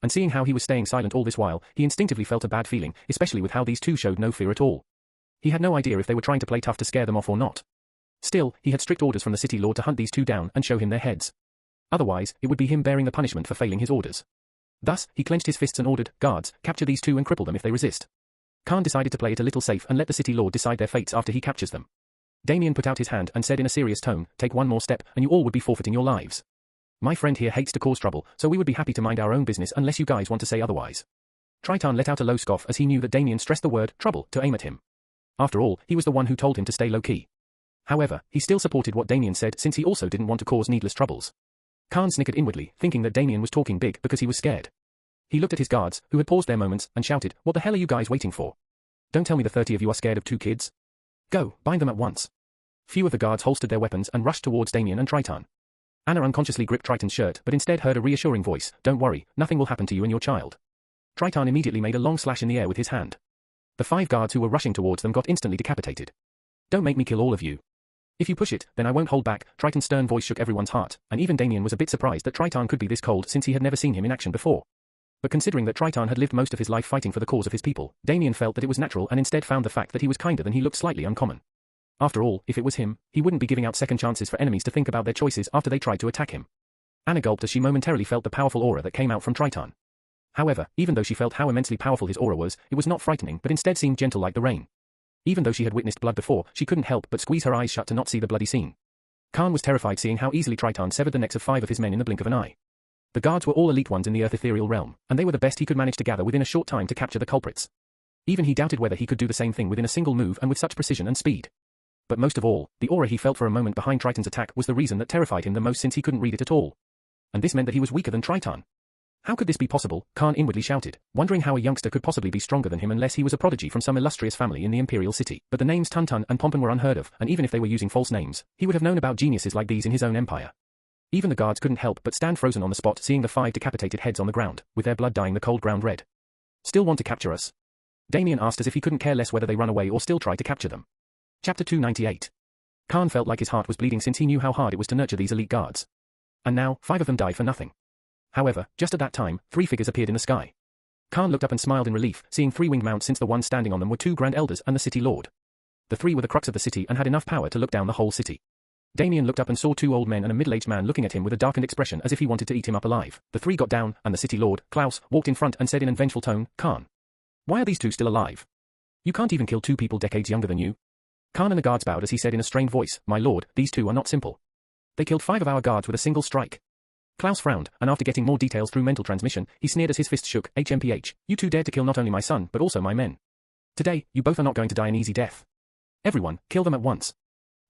And seeing how he was staying silent all this while, he instinctively felt a bad feeling, especially with how these two showed no fear at all. He had no idea if they were trying to play tough to scare them off or not. Still, he had strict orders from the city lord to hunt these two down and show him their heads. Otherwise, it would be him bearing the punishment for failing his orders. Thus, he clenched his fists and ordered, guards, capture these two and cripple them if they resist. Khan decided to play it a little safe and let the city lord decide their fates after he captures them. Damien put out his hand and said in a serious tone, take one more step and you all would be forfeiting your lives. My friend here hates to cause trouble, so we would be happy to mind our own business unless you guys want to say otherwise. Triton let out a low scoff as he knew that Damien stressed the word, trouble, to aim at him. After all, he was the one who told him to stay low-key. However, he still supported what Damien said since he also didn't want to cause needless troubles. Khan snickered inwardly, thinking that Damien was talking big because he was scared. He looked at his guards, who had paused their moments, and shouted, what the hell are you guys waiting for? Don't tell me the 30 of you are scared of 2 kids. Go, bind them at once. Few of the guards holstered their weapons and rushed towards Damien and Triton. Anna unconsciously gripped Triton's shirt but instead heard a reassuring voice, don't worry, nothing will happen to you and your child. Triton immediately made a long slash in the air with his hand. The 5 guards who were rushing towards them got instantly decapitated. Don't make me kill all of you. If you push it, then I won't hold back. Triton's stern voice shook everyone's heart, and even Damien was a bit surprised that Triton could be this cold since he had never seen him in action before. But considering that Triton had lived most of his life fighting for the cause of his people, Damien felt that it was natural and instead found the fact that he was kinder than he looked slightly uncommon. After all, if it was him, he wouldn't be giving out second chances for enemies to think about their choices after they tried to attack him. Anna gulped as she momentarily felt the powerful aura that came out from Triton. However, even though she felt how immensely powerful his aura was, it was not frightening but instead seemed gentle like the rain. Even though she had witnessed blood before, she couldn't help but squeeze her eyes shut to not see the bloody scene. Khan was terrified seeing how easily Triton severed the necks of 5 of his men in the blink of an eye. The guards were all elite ones in the Earth Ethereal realm, and they were the best he could manage to gather within a short time to capture the culprits. Even he doubted whether he could do the same thing within a single move and with such precision and speed. But most of all, the aura he felt for a moment behind Triton's attack was the reason that terrified him the most since he couldn't read it at all. And this meant that he was weaker than Triton. How could this be possible? Khan inwardly shouted, wondering how a youngster could possibly be stronger than him unless he was a prodigy from some illustrious family in the Imperial City. But the names Tuntun and Pompon were unheard of, and even if they were using false names, he would have known about geniuses like these in his own empire. Even the guards couldn't help but stand frozen on the spot seeing the 5 decapitated heads on the ground, with their blood dyeing the cold ground red. Still want to capture us? Damien asked as if he couldn't care less whether they run away or still try to capture them. Chapter 298. Khan felt like his heart was bleeding since he knew how hard it was to nurture these elite guards. And now, 5 of them died for nothing. However, just at that time, 3 figures appeared in the sky. Khan looked up and smiled in relief, seeing 3 winged mounts since the ones standing on them were 2 grand elders and the city lord. The 3 were the crux of the city and had enough power to look down the whole city. Damien looked up and saw 2 old men and a middle-aged man looking at him with a darkened expression as if he wanted to eat him up alive. The 3 got down, and the city lord, Klaus, walked in front and said in a vengeful tone, Khan. Why are these 2 still alive? You can't even kill 2 people decades younger than you. Khan and the guards bowed as he said in a strained voice, My lord, these 2 are not simple. They killed 5 of our guards with a single strike. Klaus frowned, and after getting more details through mental transmission, he sneered as his fist shook, HMPH, you 2 dared to kill not only my son but also my men. Today, you both are not going to die an easy death. Everyone, kill them at once.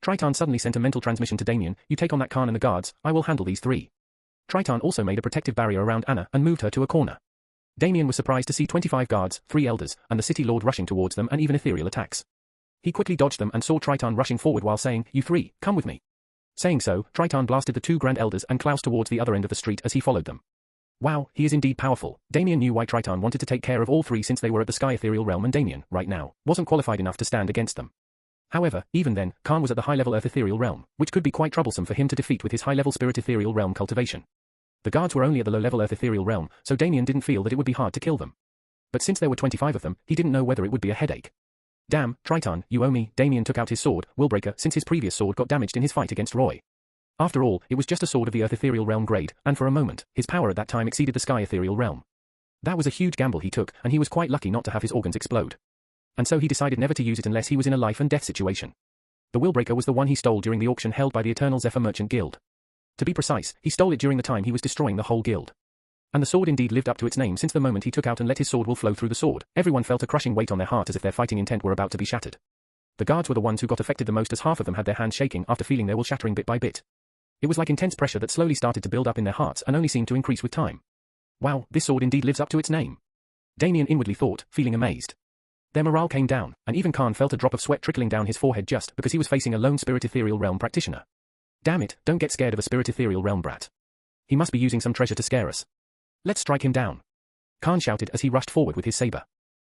Triton suddenly sent a mental transmission to Damien, you take on that Khan and the guards, I will handle these 3. Triton also made a protective barrier around Anna and moved her to a corner. Damien was surprised to see 25 guards, 3 elders, and the city lord rushing towards them and even ethereal attacks. He quickly dodged them and saw Triton rushing forward while saying, you 3, come with me. Saying so, Triton blasted the 2 grand elders and Klaus towards the other end of the street as he followed them. Wow, he is indeed powerful. Damien knew why Triton wanted to take care of all 3 since they were at the sky ethereal realm and Damien, right now, wasn't qualified enough to stand against them. However, even then, Khan was at the high-level Earth Ethereal Realm, which could be quite troublesome for him to defeat with his high-level Spirit Ethereal Realm cultivation. The guards were only at the low-level Earth Ethereal Realm, so Damien didn't feel that it would be hard to kill them. But since there were 25 of them, he didn't know whether it would be a headache. Damn, Triton, you owe me. Damien took out his sword, Willbreaker, since his previous sword got damaged in his fight against Roy. After all, it was just a sword of the Earth Ethereal Realm grade, and for a moment, his power at that time exceeded the Sky Ethereal Realm. That was a huge gamble he took, and he was quite lucky not to have his organs explode. And so he decided never to use it unless he was in a life and death situation. The Willbreaker was the one he stole during the auction held by the Eternal Zephyr Merchant Guild. To be precise, he stole it during the time he was destroying the whole guild. And the sword indeed lived up to its name since the moment he took out and let his sword will flow through the sword. Everyone felt a crushing weight on their heart as if their fighting intent were about to be shattered. The guards were the ones who got affected the most as half of them had their hands shaking after feeling their will shattering bit by bit. It was like intense pressure that slowly started to build up in their hearts and only seemed to increase with time. Wow, this sword indeed lives up to its name. Damien inwardly thought, feeling amazed. Their morale came down, and even Khan felt a drop of sweat trickling down his forehead just because he was facing a lone Spirit Ethereal Realm practitioner. Damn it, don't get scared of a Spirit Ethereal Realm brat. He must be using some treasure to scare us. Let's strike him down. Khan shouted as he rushed forward with his saber.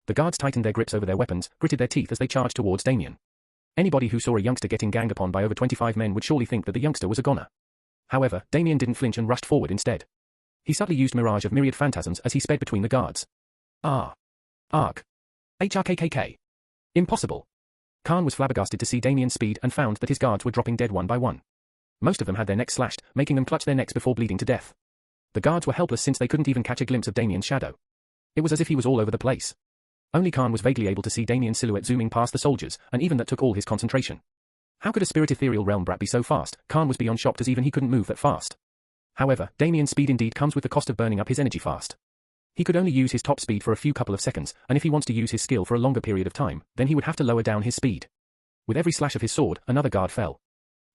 The guards tightened their grips over their weapons, gritted their teeth as they charged towards Damien. Anybody who saw a youngster getting ganged upon by over 25 men would surely think that the youngster was a goner. However, Damien didn't flinch and rushed forward instead. He subtly used mirage of myriad phantasms as he sped between the guards. Arc. HRKKK. Impossible. Khan was flabbergasted to see Damien's speed and found that his guards were dropping dead one by one. Most of them had their necks slashed, making them clutch their necks before bleeding to death. The guards were helpless since they couldn't even catch a glimpse of Damien's shadow. It was as if he was all over the place. Only Khan was vaguely able to see Damien's silhouette zooming past the soldiers, and even that took all his concentration. How could a Spirit Ethereal Realm brat be so fast? Khan was beyond shocked as even he couldn't move that fast. However, Damien's speed indeed comes with the cost of burning up his energy fast. He could only use his top speed for a few couple of seconds, and if he wants to use his skill for a longer period of time, then he would have to lower down his speed. With every slash of his sword, another guard fell.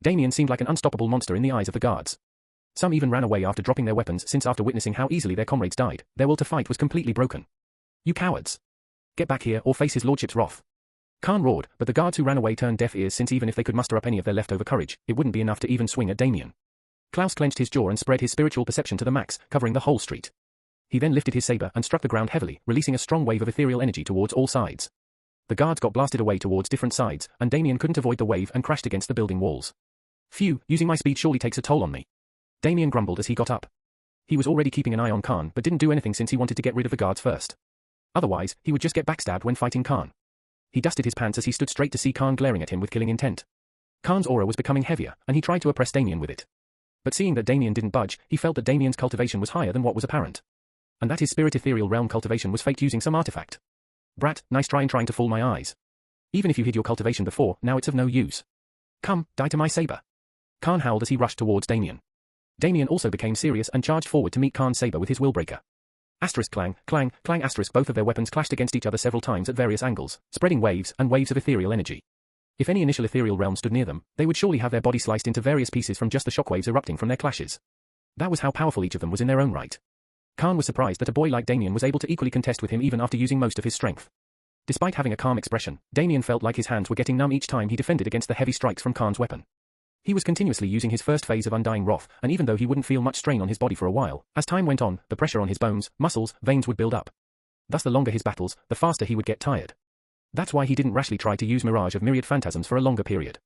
Damien seemed like an unstoppable monster in the eyes of the guards. Some even ran away after dropping their weapons since after witnessing how easily their comrades died, their will to fight was completely broken. You cowards! Get back here or face his lordship's wrath. Khan roared, but the guards who ran away turned deaf ears since even if they could muster up any of their leftover courage, it wouldn't be enough to even swing at Damien. Klaus clenched his jaw and spread his spiritual perception to the max, covering the whole street. He then lifted his saber and struck the ground heavily, releasing a strong wave of ethereal energy towards all sides. The guards got blasted away towards different sides, and Damien couldn't avoid the wave and crashed against the building walls. Phew, using my speed surely takes a toll on me. Damien grumbled as he got up. He was already keeping an eye on Khan but didn't do anything since he wanted to get rid of the guards first. Otherwise, he would just get backstabbed when fighting Khan. He dusted his pants as he stood straight to see Khan glaring at him with killing intent. Khan's aura was becoming heavier, and he tried to oppress Damien with it. But seeing that Damien didn't budge, he felt that Damien's cultivation was higher than what was apparent. And that his spirit ethereal realm cultivation was faked using some artifact. Brat, nice trying to fool my eyes. Even if you hid your cultivation before, now it's of no use. Come, die to my saber. Khan howled as he rushed towards Damien. Damien also became serious and charged forward to meet Khan's saber with his willbreaker. Asterisk clang, clang, clang asterisk both of their weapons clashed against each other several times at various angles, spreading waves and waves of ethereal energy. If any initial ethereal realm stood near them, they would surely have their body sliced into various pieces from just the shockwaves erupting from their clashes. That was how powerful each of them was in their own right. Khan was surprised that a boy like Damien was able to equally contest with him even after using most of his strength. Despite having a calm expression, Damien felt like his hands were getting numb each time he defended against the heavy strikes from Khan's weapon. He was continuously using his first phase of undying wrath, and even though he wouldn't feel much strain on his body for a while, as time went on, the pressure on his bones, muscles, veins would build up. Thus the longer his battles, the faster he would get tired. That's why he didn't rashly try to use Mirage of Myriad Phantasms for a longer period.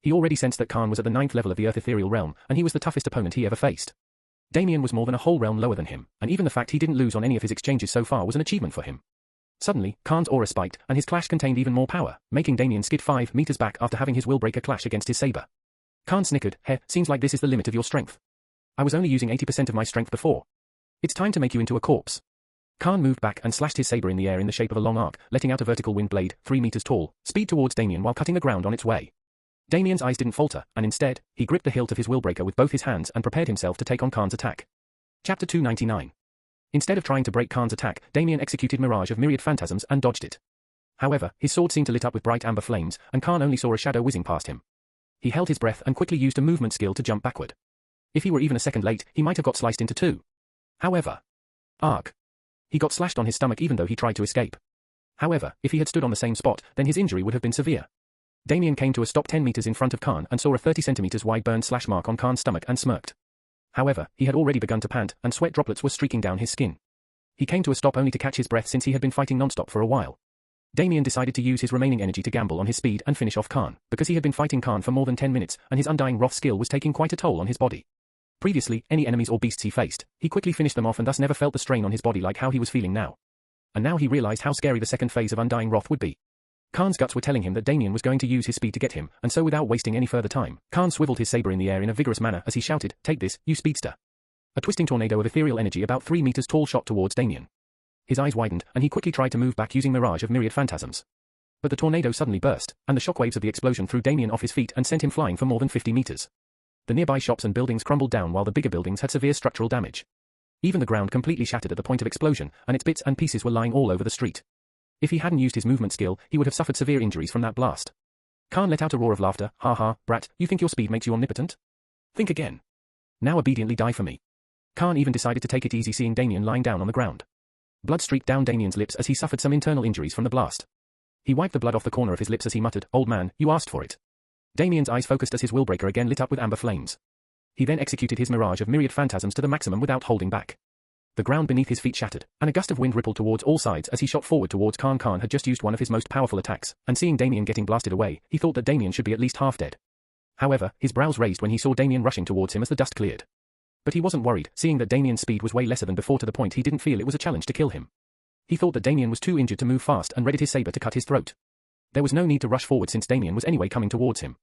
He already sensed that Khan was at the 9th level of the Earth Ethereal Realm, and he was the toughest opponent he ever faced. Damien was more than a whole realm lower than him, and even the fact he didn't lose on any of his exchanges so far was an achievement for him. Suddenly, Khan's aura spiked, and his clash contained even more power, making Damien skid 5 meters back after having his willbreaker clash against his saber. Khan snickered, "Heh, seems like this is the limit of your strength. I was only using 80% of my strength before. It's time to make you into a corpse." Khan moved back and slashed his saber in the air in the shape of a long arc, letting out a vertical wind blade, 3 meters tall, speed towards Damien while cutting the ground on its way. Damien's eyes didn't falter, and instead, he gripped the hilt of his willbreaker with both his hands and prepared himself to take on Khan's attack. Chapter 299. Instead of trying to break Khan's attack, Damien executed Mirage of Myriad Phantasms and dodged it. However, his sword seemed to lit up with bright amber flames, and Khan only saw a shadow whizzing past him. He held his breath and quickly used a movement skill to jump backward. If he were even a second late, he might have got sliced into two. However, arg. He got slashed on his stomach even though he tried to escape. However, if he had stood on the same spot, then his injury would have been severe. Damien came to a stop 10 meters in front of Khan and saw a 30 centimeters wide burned slash mark on Khan's stomach and smirked. However, he had already begun to pant, and sweat droplets were streaking down his skin. He came to a stop only to catch his breath since he had been fighting non-stop for a while. Damien decided to use his remaining energy to gamble on his speed and finish off Khan, because he had been fighting Khan for more than 10 minutes, and his undying wrath skill was taking quite a toll on his body. Previously, any enemies or beasts he faced, he quickly finished them off and thus never felt the strain on his body like how he was feeling now. And now he realized how scary the second phase of undying wrath would be. Khan's guts were telling him that Damien was going to use his speed to get him, and so without wasting any further time, Khan swiveled his saber in the air in a vigorous manner as he shouted, "Take this, you speedster." A twisting tornado of ethereal energy about 3 meters tall shot towards Damien. His eyes widened, and he quickly tried to move back using Mirage of Myriad Phantasms. But the tornado suddenly burst, and the shockwaves of the explosion threw Damien off his feet and sent him flying for more than 50 meters. The nearby shops and buildings crumbled down while the bigger buildings had severe structural damage. Even the ground completely shattered at the point of explosion, and its bits and pieces were lying all over the street. If he hadn't used his movement skill, he would have suffered severe injuries from that blast. Khan let out a roar of laughter. "Ha ha, brat, you think your speed makes you omnipotent? Think again. Now obediently die for me." Khan even decided to take it easy seeing Damien lying down on the ground. Blood streaked down Damien's lips as he suffered some internal injuries from the blast. He wiped the blood off the corner of his lips as he muttered, "Old man, you asked for it." Damien's eyes focused as his willbreaker again lit up with amber flames. He then executed his Mirage of Myriad Phantasms to the maximum without holding back. The ground beneath his feet shattered, and a gust of wind rippled towards all sides as he shot forward towards Khan. Khan had just used one of his most powerful attacks, and seeing Damien getting blasted away, he thought that Damien should be at least half dead. However, his brows raised when he saw Damien rushing towards him as the dust cleared. But he wasn't worried, seeing that Damien's speed was way lesser than before to the point he didn't feel it was a challenge to kill him. He thought that Damien was too injured to move fast and readied his saber to cut his throat. There was no need to rush forward since Damien was anyway coming towards him.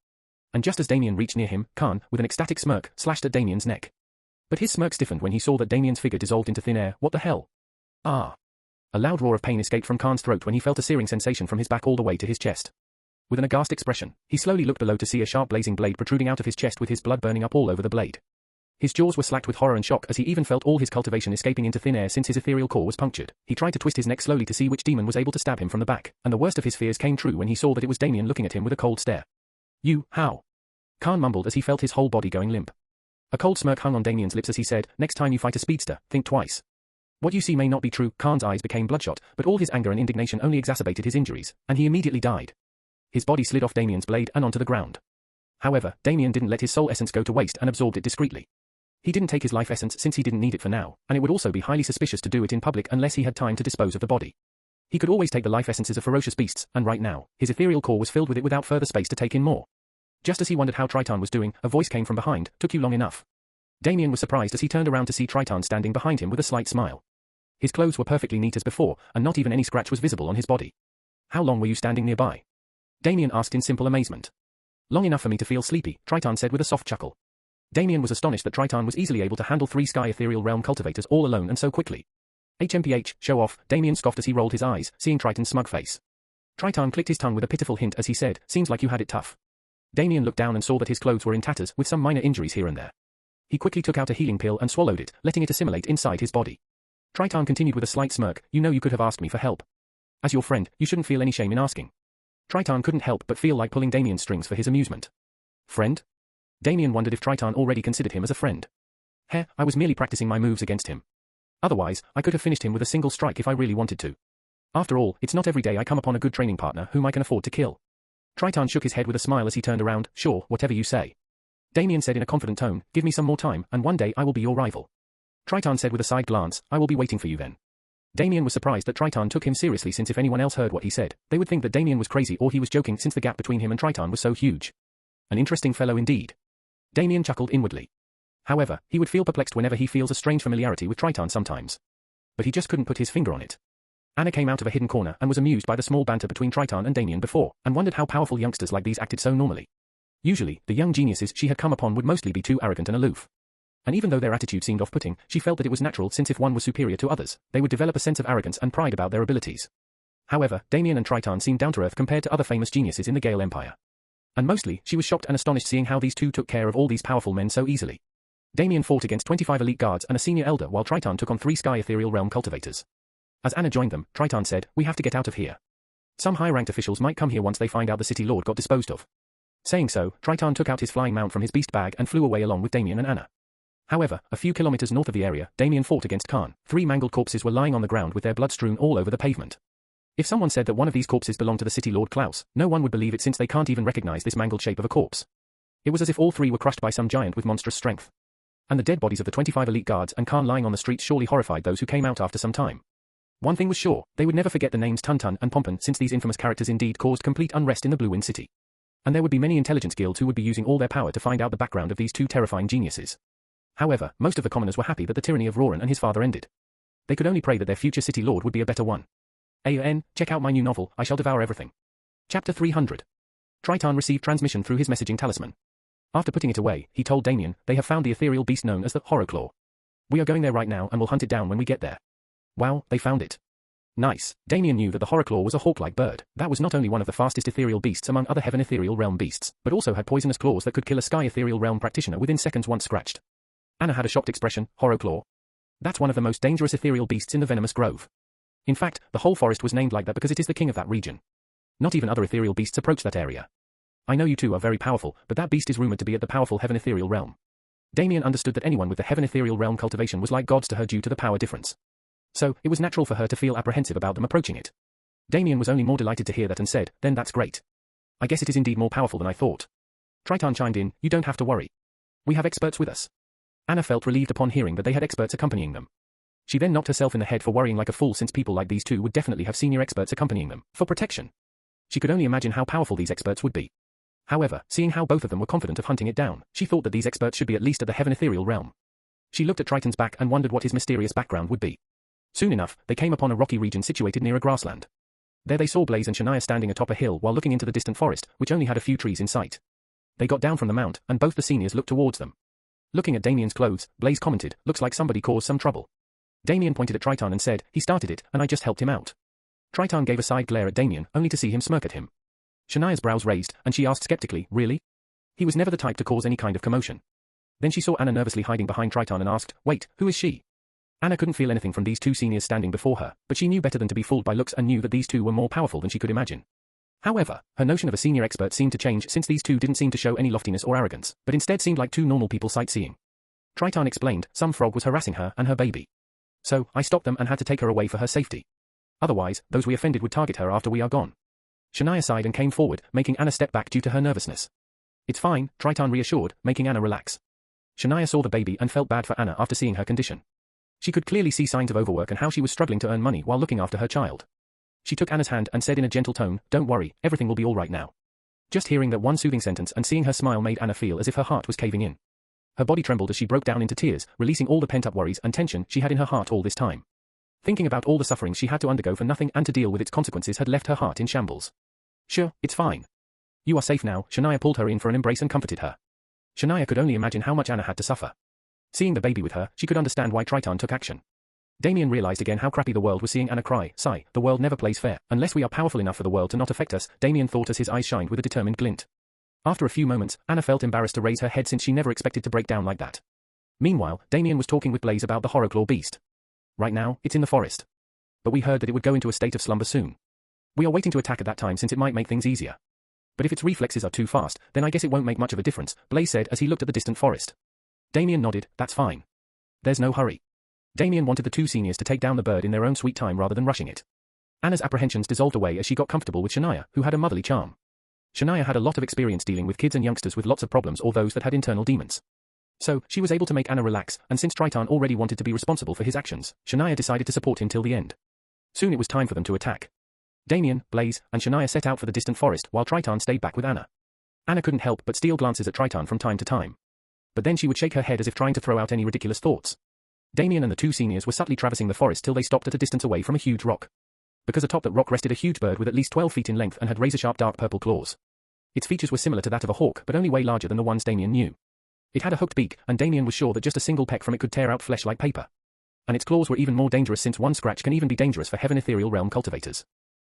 And just as Damien reached near him, Khan, with an ecstatic smirk, slashed at Damien's neck. But his smirk stiffened when he saw that Damien's figure dissolved into thin air. What the hell? Ah! A loud roar of pain escaped from Khan's throat when he felt a searing sensation from his back all the way to his chest. With an aghast expression, he slowly looked below to see a sharp blazing blade protruding out of his chest with his blood burning up all over the blade. His jaws were slacked with horror and shock as he even felt all his cultivation escaping into thin air since his ethereal core was punctured. He tried to twist his neck slowly to see which demon was able to stab him from the back, and the worst of his fears came true when he saw that it was Damien looking at him with a cold stare. "You, how?" Khan mumbled as he felt his whole body going limp. A cold smirk hung on Damien's lips as he said, "Next time you fight a speedster, think twice. What you see may not be true." Khan's eyes became bloodshot, but all his anger and indignation only exacerbated his injuries, and he immediately died. His body slid off Damien's blade and onto the ground. However, Damien didn't let his soul essence go to waste and absorbed it discreetly. He didn't take his life essence since he didn't need it for now, and it would also be highly suspicious to do it in public unless he had time to dispose of the body. He could always take the life essences of ferocious beasts, and right now, his ethereal core was filled with it without further space to take in more. Just as he wondered how Triton was doing, a voice came from behind. Took you long enough. Damien was surprised as he turned around to see Triton standing behind him with a slight smile. His clothes were perfectly neat as before, and not even any scratch was visible on his body. How long were you standing nearby? Damien asked in simple amazement. Long enough for me to feel sleepy, Triton said with a soft chuckle. Damien was astonished that Triton was easily able to handle 3 sky ethereal realm cultivators all alone and so quickly. HMPH, show off, Damien scoffed as he rolled his eyes, seeing Triton's smug face. Triton clicked his tongue with a pitiful hint as he said, seems like you had it tough. Damien looked down and saw that his clothes were in tatters, with some minor injuries here and there. He quickly took out a healing pill and swallowed it, letting it assimilate inside his body. Triton continued with a slight smirk, you know you could have asked me for help. As your friend, you shouldn't feel any shame in asking. Triton couldn't help but feel like pulling Damien's strings for his amusement. Friend? Damien wondered if Triton already considered him as a friend. Heh, I was merely practicing my moves against him. Otherwise, I could have finished him with a single strike if I really wanted to. After all, it's not every day I come upon a good training partner whom I can afford to kill. Triton shook his head with a smile as he turned around, sure, whatever you say. Damien said in a confident tone, give me some more time, and one day I will be your rival. Triton said with a side glance, I will be waiting for you then. Damien was surprised that Triton took him seriously since if anyone else heard what he said, they would think that Damien was crazy or he was joking since the gap between him and Triton was so huge. An interesting fellow indeed. Damien chuckled inwardly. However, he would feel perplexed whenever he feels a strange familiarity with Triton sometimes. But he just couldn't put his finger on it. Anna came out of a hidden corner and was amused by the small banter between Triton and Damien before, and wondered how powerful youngsters like these acted so normally. Usually, the young geniuses she had come upon would mostly be too arrogant and aloof. And even though their attitude seemed off-putting, she felt that it was natural since if one was superior to others, they would develop a sense of arrogance and pride about their abilities. However, Damien and Triton seemed down-to-earth compared to other famous geniuses in the Gale Empire. And mostly, she was shocked and astonished seeing how these two took care of all these powerful men so easily. Damien fought against 25 elite guards and a senior elder while Triton took on 3 sky ethereal realm cultivators. As Anna joined them, Triton said, we have to get out of here. Some high-ranked officials might come here once they find out the city lord got disposed of. Saying so, Triton took out his flying mount from his beast bag and flew away along with Damien and Anna. However, a few kilometers north of the area, Damien fought against Khan. 3 mangled corpses were lying on the ground with their blood strewn all over the pavement. If someone said that one of these corpses belonged to the city lord Klaus, no one would believe it since they can't even recognize this mangled shape of a corpse. It was as if all 3 were crushed by some giant with monstrous strength. And the dead bodies of the 25 elite guards and Khan lying on the streets surely horrified those who came out after some time. One thing was sure, they would never forget the names Tun-Tun and Pompon since these infamous characters indeed caused complete unrest in the Blue Wind City. And there would be many intelligence guilds who would be using all their power to find out the background of these 2 terrifying geniuses. However, most of the commoners were happy that the tyranny of Roran and his father ended. They could only pray that their future city lord would be a better one. AON, check out my new novel, I shall devour everything. Chapter 300. Triton received transmission through his messaging talisman. After putting it away, he told Damien, they have found the ethereal beast known as the Horrorclaw. We are going there right now and will hunt it down when we get there. Wow, they found it. Nice. Damien knew that the Horrorclaw was a hawk-like bird. That was not only one of the fastest ethereal beasts among other heaven ethereal realm beasts, but also had poisonous claws that could kill a sky ethereal realm practitioner within seconds once scratched. Anna had a shocked expression, Horrorclaw. That's one of the most dangerous ethereal beasts in the Venomous Grove. In fact, the whole forest was named like that because it is the king of that region. Not even other ethereal beasts approach that area. I know you two are very powerful, but that beast is rumored to be at the powerful heaven ethereal realm. Damien understood that anyone with the heaven ethereal realm cultivation was like gods to her due to the power difference. So, it was natural for her to feel apprehensive about them approaching it. Damien was only more delighted to hear that and said, then that's great. I guess it is indeed more powerful than I thought. Triton chimed in, you don't have to worry. We have experts with us. Anna felt relieved upon hearing that they had experts accompanying them. She then knocked herself in the head for worrying like a fool since people like these two would definitely have senior experts accompanying them, for protection. She could only imagine how powerful these experts would be. However, seeing how both of them were confident of hunting it down, she thought that these experts should be at least at the heaven ethereal realm. She looked at Triton's back and wondered what his mysterious background would be. Soon enough, they came upon a rocky region situated near a grassland. There they saw Blaze and Shania standing atop a hill while looking into the distant forest, which only had a few trees in sight. They got down from the mount, and both the seniors looked towards them. Looking at Damien's clothes, Blaze commented, looks like somebody caused some trouble. Damien pointed at Triton and said, he started it, and I just helped him out. Triton gave a side glare at Damien, only to see him smirk at him. Shania's brows raised, and she asked skeptically, really? He was never the type to cause any kind of commotion. Then she saw Anna nervously hiding behind Triton and asked, wait, who is she? Anna couldn't feel anything from these two seniors standing before her, but she knew better than to be fooled by looks and knew that these two were more powerful than she could imagine. However, her notion of a senior expert seemed to change since these two didn't seem to show any loftiness or arrogance, but instead seemed like two normal people sightseeing. Triton explained, some frog was harassing her and her baby. So, I stopped them and had to take her away for her safety. Otherwise, those we offended would target her after we are gone. Shania sighed and came forward, making Anna step back due to her nervousness. It's fine, Triton reassured, making Anna relax. Shania saw the baby and felt bad for Anna after seeing her condition. She could clearly see signs of overwork and how she was struggling to earn money while looking after her child. She took Anna's hand and said in a gentle tone, "Don't worry, everything will be all right now." Just hearing that one soothing sentence and seeing her smile made Anna feel as if her heart was caving in. Her body trembled as she broke down into tears, releasing all the pent-up worries and tension she had in her heart all this time. Thinking about all the suffering she had to undergo for nothing and to deal with its consequences had left her heart in shambles. "Sure, it's fine. You are safe now." Shania pulled her in for an embrace and comforted her. Shania could only imagine how much Anna had to suffer. Seeing the baby with her, she could understand why Triton took action. Damien realized again how crappy the world was seeing Anna cry. Sigh, the world never plays fair. Unless we are powerful enough for the world to not affect us, Damien thought as his eyes shined with a determined glint. After a few moments, Anna felt embarrassed to raise her head since she never expected to break down like that. Meanwhile, Damien was talking with Blaze about the horrorclaw beast. Right now, it's in the forest. But we heard that it would go into a state of slumber soon. We are waiting to attack at that time since it might make things easier. But if its reflexes are too fast, then I guess it won't make much of a difference, Blaze said as he looked at the distant forest. Damien nodded, that's fine. There's no hurry. Damien wanted the two seniors to take down the bird in their own sweet time rather than rushing it. Anna's apprehensions dissolved away as she got comfortable with Shania, who had a motherly charm. Shania had a lot of experience dealing with kids and youngsters with lots of problems or those that had internal demons. So, she was able to make Anna relax, and since Triton already wanted to be responsible for his actions, Shania decided to support him till the end. Soon it was time for them to attack. Damien, Blaze, and Shania set out for the distant forest while Triton stayed back with Anna. Anna couldn't help but steal glances at Triton from time to time. But then she would shake her head as if trying to throw out any ridiculous thoughts. Damien and the two seniors were subtly traversing the forest till they stopped at a distance away from a huge rock. Because atop that rock rested a huge bird with at least 12 feet in length and had razor-sharp dark purple claws. Its features were similar to that of a hawk but only way larger than the ones Damien knew. It had a hooked beak, and Damien was sure that just a single peck from it could tear out flesh like paper. And its claws were even more dangerous since one scratch can even be dangerous for Heaven Ethereal Realm cultivators.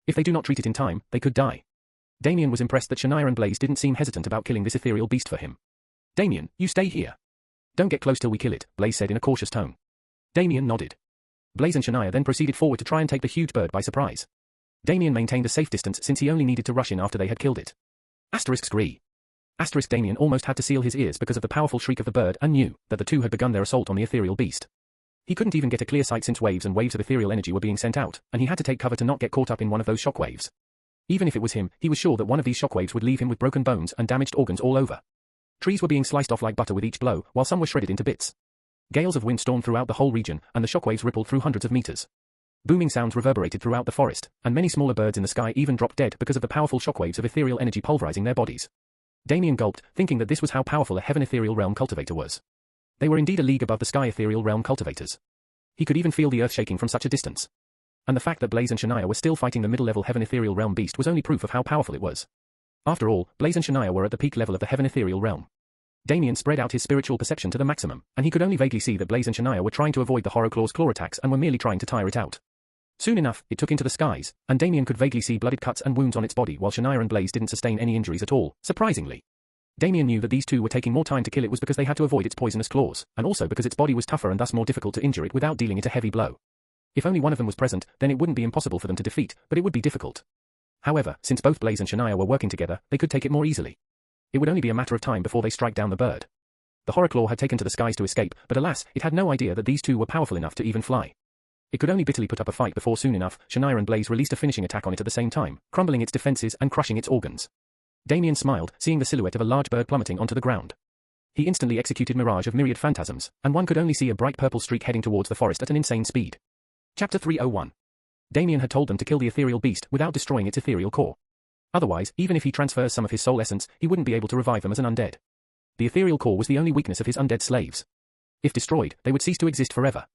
If they do not treat it in time, they could die. Damien was impressed that Shania and Blaze didn't seem hesitant about killing this ethereal beast for him. Damien, you stay here. Don't get close till we kill it, Blaze said in a cautious tone. Damien nodded. Blaze and Shania then proceeded forward to try and take the huge bird by surprise. Damien maintained a safe distance since he only needed to rush in after they had killed it. Scree. Damien almost had to seal his ears because of the powerful shriek of the bird and knew that the two had begun their assault on the ethereal beast. He couldn't even get a clear sight since waves and waves of ethereal energy were being sent out, and he had to take cover to not get caught up in one of those shockwaves. Even if it was him, he was sure that one of these shockwaves would leave him with broken bones and damaged organs all over. Trees were being sliced off like butter with each blow, while some were shredded into bits. Gales of wind stormed throughout the whole region, and the shockwaves rippled through hundreds of meters. Booming sounds reverberated throughout the forest, and many smaller birds in the sky even dropped dead because of the powerful shockwaves of ethereal energy pulverizing their bodies. Damien gulped, thinking that this was how powerful a Heaven Ethereal Realm cultivator was. They were indeed a league above the Sky Ethereal Realm cultivators. He could even feel the earth shaking from such a distance. And the fact that Blaze and Shania were still fighting the middle-level Heaven Ethereal Realm beast was only proof of how powerful it was. After all, Blaze and Shania were at the peak level of the Heaven Ethereal Realm. Damien spread out his spiritual perception to the maximum, and he could only vaguely see that Blaze and Shania were trying to avoid the Horrorclaw's claw attacks and were merely trying to tire it out. Soon enough, it took into the skies, and Damien could vaguely see blooded cuts and wounds on its body while Shania and Blaze didn't sustain any injuries at all, surprisingly. Damien knew that these two were taking more time to kill it was because they had to avoid its poisonous claws, and also because its body was tougher and thus more difficult to injure it without dealing it a heavy blow. If only one of them was present, then it wouldn't be impossible for them to defeat, but it would be difficult. However, since both Blaze and Shania were working together, they could take it more easily. It would only be a matter of time before they strike down the bird. The Horrorclaw had taken to the skies to escape, but alas, it had no idea that these two were powerful enough to even fly. It could only bitterly put up a fight before soon enough, Shania and Blaze released a finishing attack on it at the same time, crumbling its defenses and crushing its organs. Damien smiled, seeing the silhouette of a large bird plummeting onto the ground. He instantly executed Mirage of myriad phantasms, and one could only see a bright purple streak heading towards the forest at an insane speed. Chapter 301. Damien had told them to kill the ethereal beast without destroying its ethereal core. Otherwise, even if he transfers some of his soul essence, he wouldn't be able to revive them as an undead. The ethereal core was the only weakness of his undead slaves. If destroyed, they would cease to exist forever.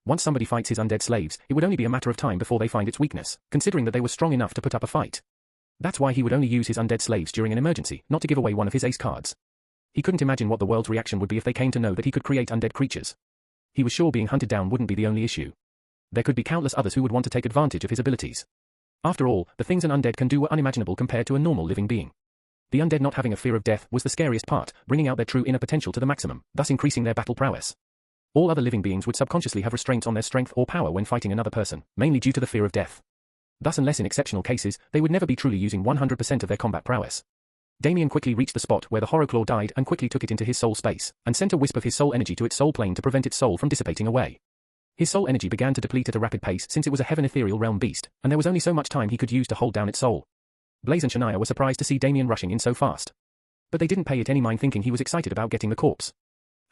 Once somebody fights his undead slaves, it would only be a matter of time before they find its weakness, considering that they were strong enough to put up a fight. That's why he would only use his undead slaves during an emergency, not to give away one of his ace cards. He couldn't imagine what the world's reaction would be if they came to know that he could create undead creatures. He was sure being hunted down wouldn't be the only issue. There could be countless others who would want to take advantage of his abilities. After all, the things an undead can do were unimaginable compared to a normal living being. The undead not having a fear of death was the scariest part, bringing out their true inner potential to the maximum, thus increasing their battle prowess. All other living beings would subconsciously have restraints on their strength or power when fighting another person, mainly due to the fear of death. Thus, unless in exceptional cases, they would never be truly using 100% of their combat prowess. Damien quickly reached the spot where the Horrorclaw died and quickly took it into his soul space, and sent a wisp of his soul energy to its soul plane to prevent its soul from dissipating away. His soul energy began to deplete at a rapid pace since it was a Heaven Ethereal Realm beast, and there was only so much time he could use to hold down its soul. Blaze and Shania were surprised to see Damien rushing in so fast. But they didn't pay it any mind, thinking he was excited about getting the corpse.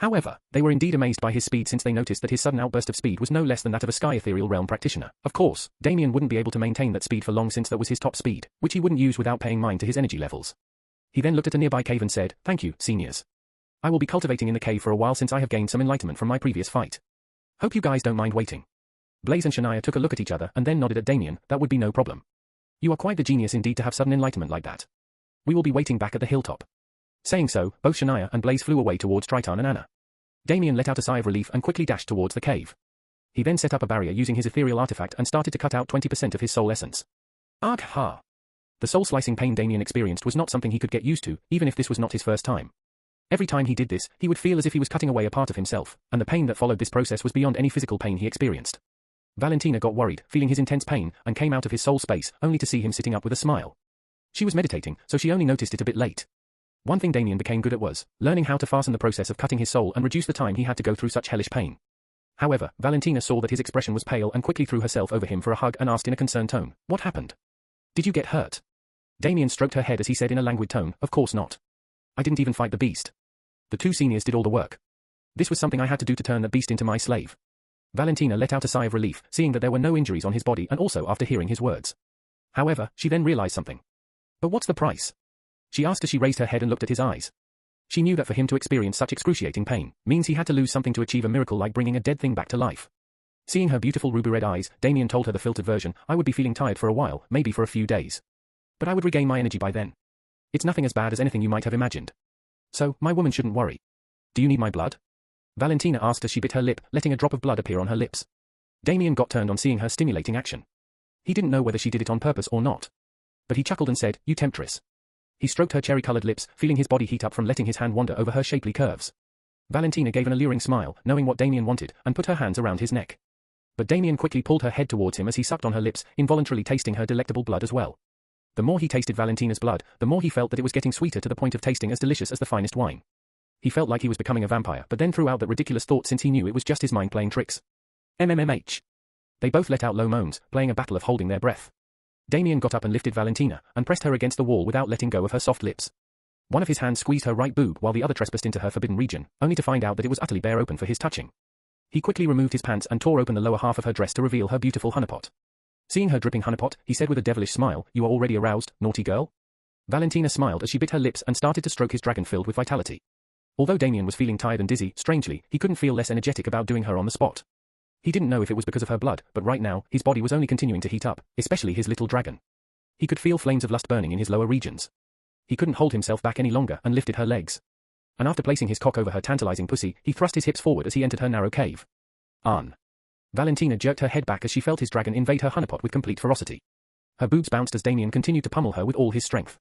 However, they were indeed amazed by his speed since they noticed that his sudden outburst of speed was no less than that of a sky ethereal realm practitioner. Of course, Damien wouldn't be able to maintain that speed for long since that was his top speed, which he wouldn't use without paying mind to his energy levels. He then looked at a nearby cave and said, "Thank you, seniors. I will be cultivating in the cave for a while since I have gained some enlightenment from my previous fight. Hope you guys don't mind waiting." Blaze and Shania took a look at each other and then nodded at Damien. "That would be no problem. You are quite the genius indeed to have sudden enlightenment like that. We will be waiting back at the hilltop." Saying so, both Shania and Blaze flew away towards Triton and Anna. Damien let out a sigh of relief and quickly dashed towards the cave. He then set up a barrier using his ethereal artifact and started to cut out 20% of his soul essence. Arg ha! The soul-slicing pain Damien experienced was not something he could get used to, even if this was not his first time. Every time he did this, he would feel as if he was cutting away a part of himself, and the pain that followed this process was beyond any physical pain he experienced. Valentina got worried, feeling his intense pain, and came out of his soul space, only to see him sitting up with a smile. She was meditating, so she only noticed it a bit late. One thing Damien became good at was learning how to fasten the process of cutting his soul and reduce the time he had to go through such hellish pain. However, Valentina saw that his expression was pale and quickly threw herself over him for a hug and asked in a concerned tone, "What happened? Did you get hurt?" Damien stroked her head as he said in a languid tone, "Of course not. I didn't even fight the beast. The two seniors did all the work. This was something I had to do to turn that beast into my slave." Valentina let out a sigh of relief, seeing that there were no injuries on his body and also after hearing his words. However, she then realized something. "But what's the price?" she asked as she raised her head and looked at his eyes. She knew that for him to experience such excruciating pain means he had to lose something to achieve a miracle like bringing a dead thing back to life. Seeing her beautiful ruby-red eyes, Damien told her the filtered version, "I would be feeling tired for a while, maybe for a few days. But I would regain my energy by then. It's nothing as bad as anything you might have imagined. So, my woman shouldn't worry. Do you need my blood?" Valentina asked as she bit her lip, letting a drop of blood appear on her lips. Damien got turned on seeing her stimulating action. He didn't know whether she did it on purpose or not. But he chuckled and said, "You temptress." He stroked her cherry-colored lips, feeling his body heat up from letting his hand wander over her shapely curves. Valentina gave an alluring smile, knowing what Damien wanted, and put her hands around his neck. But Damien quickly pulled her head towards him as he sucked on her lips, involuntarily tasting her delectable blood as well. The more he tasted Valentina's blood, the more he felt that it was getting sweeter to the point of tasting as delicious as the finest wine. He felt like he was becoming a vampire, but then threw out that ridiculous thought since he knew it was just his mind playing tricks. MMMH. They both let out low moans, playing a battle of holding their breath. Damien got up and lifted Valentina, and pressed her against the wall without letting go of her soft lips. One of his hands squeezed her right boob while the other trespassed into her forbidden region, only to find out that it was utterly bare open for his touching. He quickly removed his pants and tore open the lower half of her dress to reveal her beautiful honeypot. Seeing her dripping honeypot, he said with a devilish smile, "You are already aroused, naughty girl?" Valentina smiled as she bit her lips and started to stroke his dragon filled with vitality. Although Damien was feeling tired and dizzy, strangely, he couldn't feel less energetic about doing her on the spot. He didn't know if it was because of her blood, but right now, his body was only continuing to heat up, especially his little dragon. He could feel flames of lust burning in his lower regions. He couldn't hold himself back any longer and lifted her legs. And after placing his cock over her tantalizing pussy, he thrust his hips forward as he entered her narrow cave. Valentina jerked her head back as she felt his dragon invade her honeypot with complete ferocity. Her boobs bounced as Damien continued to pummel her with all his strength.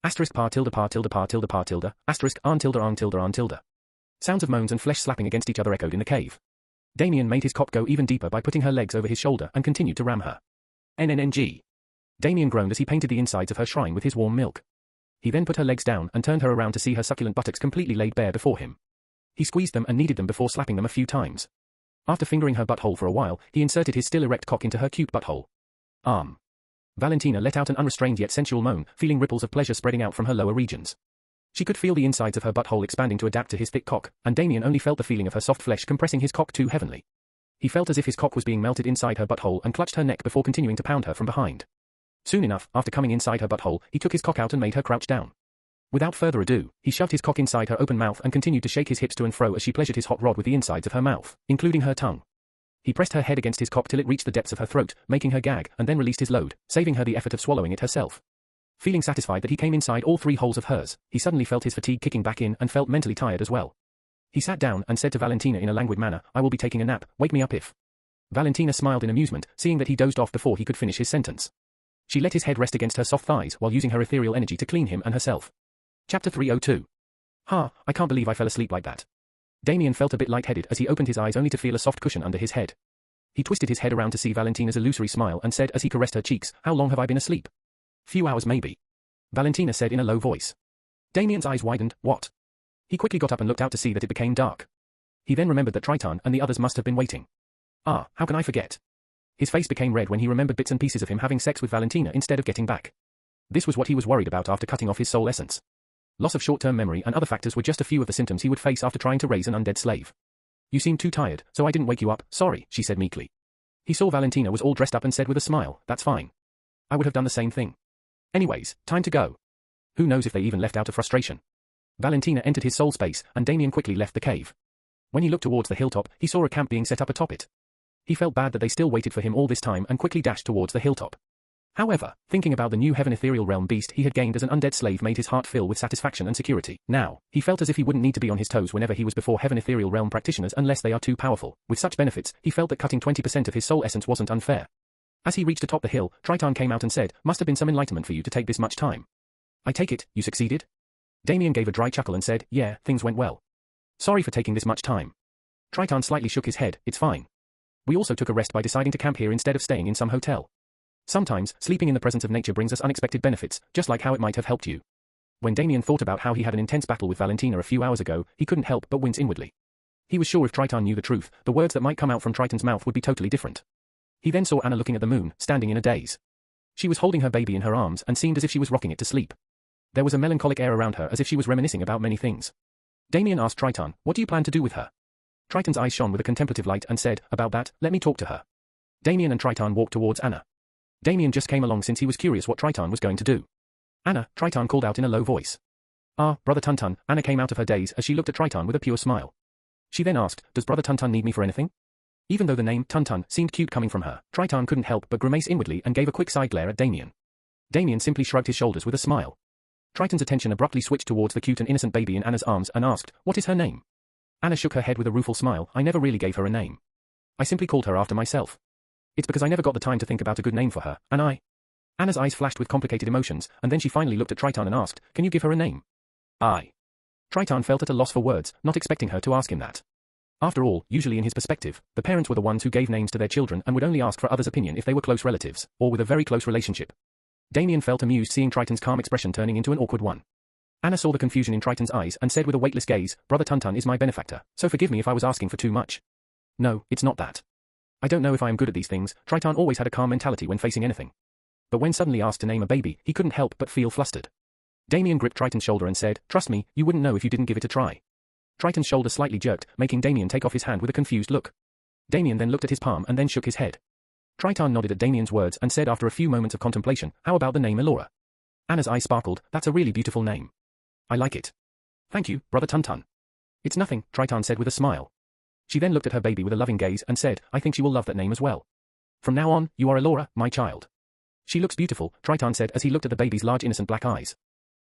Asterisk par tilde par tilde par tilde par tilde, asterisk arn tilde arn tilde arn tilde. Sounds of moans and flesh slapping against each other echoed in the cave. Damien made his cock go even deeper by putting her legs over his shoulder and continued to ram her. NNNG. Damien groaned as he painted the insides of her shrine with his warm milk. He then put her legs down and turned her around to see her succulent buttocks completely laid bare before him. He squeezed them and kneaded them before slapping them a few times. After fingering her butthole for a while, he inserted his still erect cock into her cute butthole. Valentina let out an unrestrained yet sensual moan, feeling ripples of pleasure spreading out from her lower regions. She could feel the insides of her butthole expanding to adapt to his thick cock, and Damien only felt the feeling of her soft flesh compressing his cock too heavenly. He felt as if his cock was being melted inside her butthole and clutched her neck before continuing to pound her from behind. Soon enough, after coming inside her butthole, he took his cock out and made her crouch down. Without further ado, he shoved his cock inside her open mouth and continued to shake his hips to and fro as she pleasured his hot rod with the insides of her mouth, including her tongue. He pressed her head against his cock till it reached the depths of her throat, making her gag, and then released his load, saving her the effort of swallowing it herself. Feeling satisfied that he came inside all three holes of hers, he suddenly felt his fatigue kicking back in and felt mentally tired as well. He sat down and said to Valentina in a languid manner, "I will be taking a nap, wake me up if." Valentina smiled in amusement, seeing that he dozed off before he could finish his sentence. She let his head rest against her soft thighs while using her ethereal energy to clean him and herself. Chapter 302. I can't believe I fell asleep like that. Damien felt a bit lightheaded as he opened his eyes only to feel a soft cushion under his head. He twisted his head around to see Valentina's illusory smile and said as he caressed her cheeks, "How long have I been asleep?" "Few hours maybe." Valentina said in a low voice. Damien's eyes widened. "What?" He quickly got up and looked out to see that it became dark. He then remembered that Triton and the others must have been waiting. How can I forget? His face became red when he remembered bits and pieces of him having sex with Valentina instead of getting back. This was what he was worried about after cutting off his soul essence. Loss of short-term memory and other factors were just a few of the symptoms he would face after trying to raise an undead slave. You seemed too tired, so I didn't wake you up, sorry, she said meekly. He saw Valentina was all dressed up and said with a smile, that's fine. I would have done the same thing. Anyways, time to go. Who knows if they even left out of frustration. Valentina entered his soul space, and Damien quickly left the cave. When he looked towards the hilltop, he saw a camp being set up atop it. He felt bad that they still waited for him all this time and quickly dashed towards the hilltop. However, thinking about the new heaven ethereal realm beast he had gained as an undead slave made his heart fill with satisfaction and security. Now, he felt as if he wouldn't need to be on his toes whenever he was before heaven ethereal realm practitioners unless they are too powerful. With such benefits, he felt that cutting 20% of his soul essence wasn't unfair. As he reached atop the hill, Triton came out and said, must have been some enlightenment for you to take this much time. I take it, you succeeded? Damien gave a dry chuckle and said, yeah, things went well. Sorry for taking this much time. Triton slightly shook his head, it's fine. We also took a rest by deciding to camp here instead of staying in some hotel. Sometimes, sleeping in the presence of nature brings us unexpected benefits, just like how it might have helped you. When Damien thought about how he had an intense battle with Valentina a few hours ago, he couldn't help but wince inwardly. He was sure if Triton knew the truth, the words that might come out from Triton's mouth would be totally different. He then saw Anna looking at the moon, standing in a daze. She was holding her baby in her arms and seemed as if she was rocking it to sleep. There was a melancholic air around her as if she was reminiscing about many things. Damien asked Triton, what do you plan to do with her? Triton's eyes shone with a contemplative light and said, about that, let me talk to her. Damien and Triton walked towards Anna. Damien just came along since he was curious what Triton was going to do. Anna, Triton called out in a low voice. Ah, Brother Tuntun, Anna came out of her daze as she looked at Triton with a pure smile. She then asked, does Brother Tuntun need me for anything? Even though the name Tuntun seemed cute coming from her, Triton couldn't help but grimace inwardly and gave a quick side glare at Damien. Damien simply shrugged his shoulders with a smile. Triton's attention abruptly switched towards the cute and innocent baby in Anna's arms and asked, what is her name? Anna shook her head with a rueful smile, I never really gave her a name. I simply called her after myself. It's because I never got the time to think about a good name for her, and I... Anna's eyes flashed with complicated emotions, and then she finally looked at Triton and asked, can you give her a name? Triton felt at a loss for words, not expecting her to ask him that. After all, usually in his perspective, the parents were the ones who gave names to their children and would only ask for others' opinion if they were close relatives, or with a very close relationship. Damien felt amused seeing Triton's calm expression turning into an awkward one. Anna saw the confusion in Triton's eyes and said with a weightless gaze, Brother Tuntun is my benefactor, so forgive me if I was asking for too much. No, it's not that. I don't know if I am good at these things, Triton always had a calm mentality when facing anything. But when suddenly asked to name a baby, he couldn't help but feel flustered. Damien gripped Triton's shoulder and said, trust me, you wouldn't know if you didn't give it a try. Triton's shoulder slightly jerked, making Damien take off his hand with a confused look. Damien then looked at his palm and then shook his head. Triton nodded at Damien's words and said after a few moments of contemplation, how about the name Elora? Anna's eyes sparkled, that's a really beautiful name. I like it. Thank you, Brother Tuntun. It's nothing, Triton said with a smile. She then looked at her baby with a loving gaze and said, I think she will love that name as well. From now on, you are Elora, my child. She looks beautiful, Triton said as he looked at the baby's large innocent black eyes.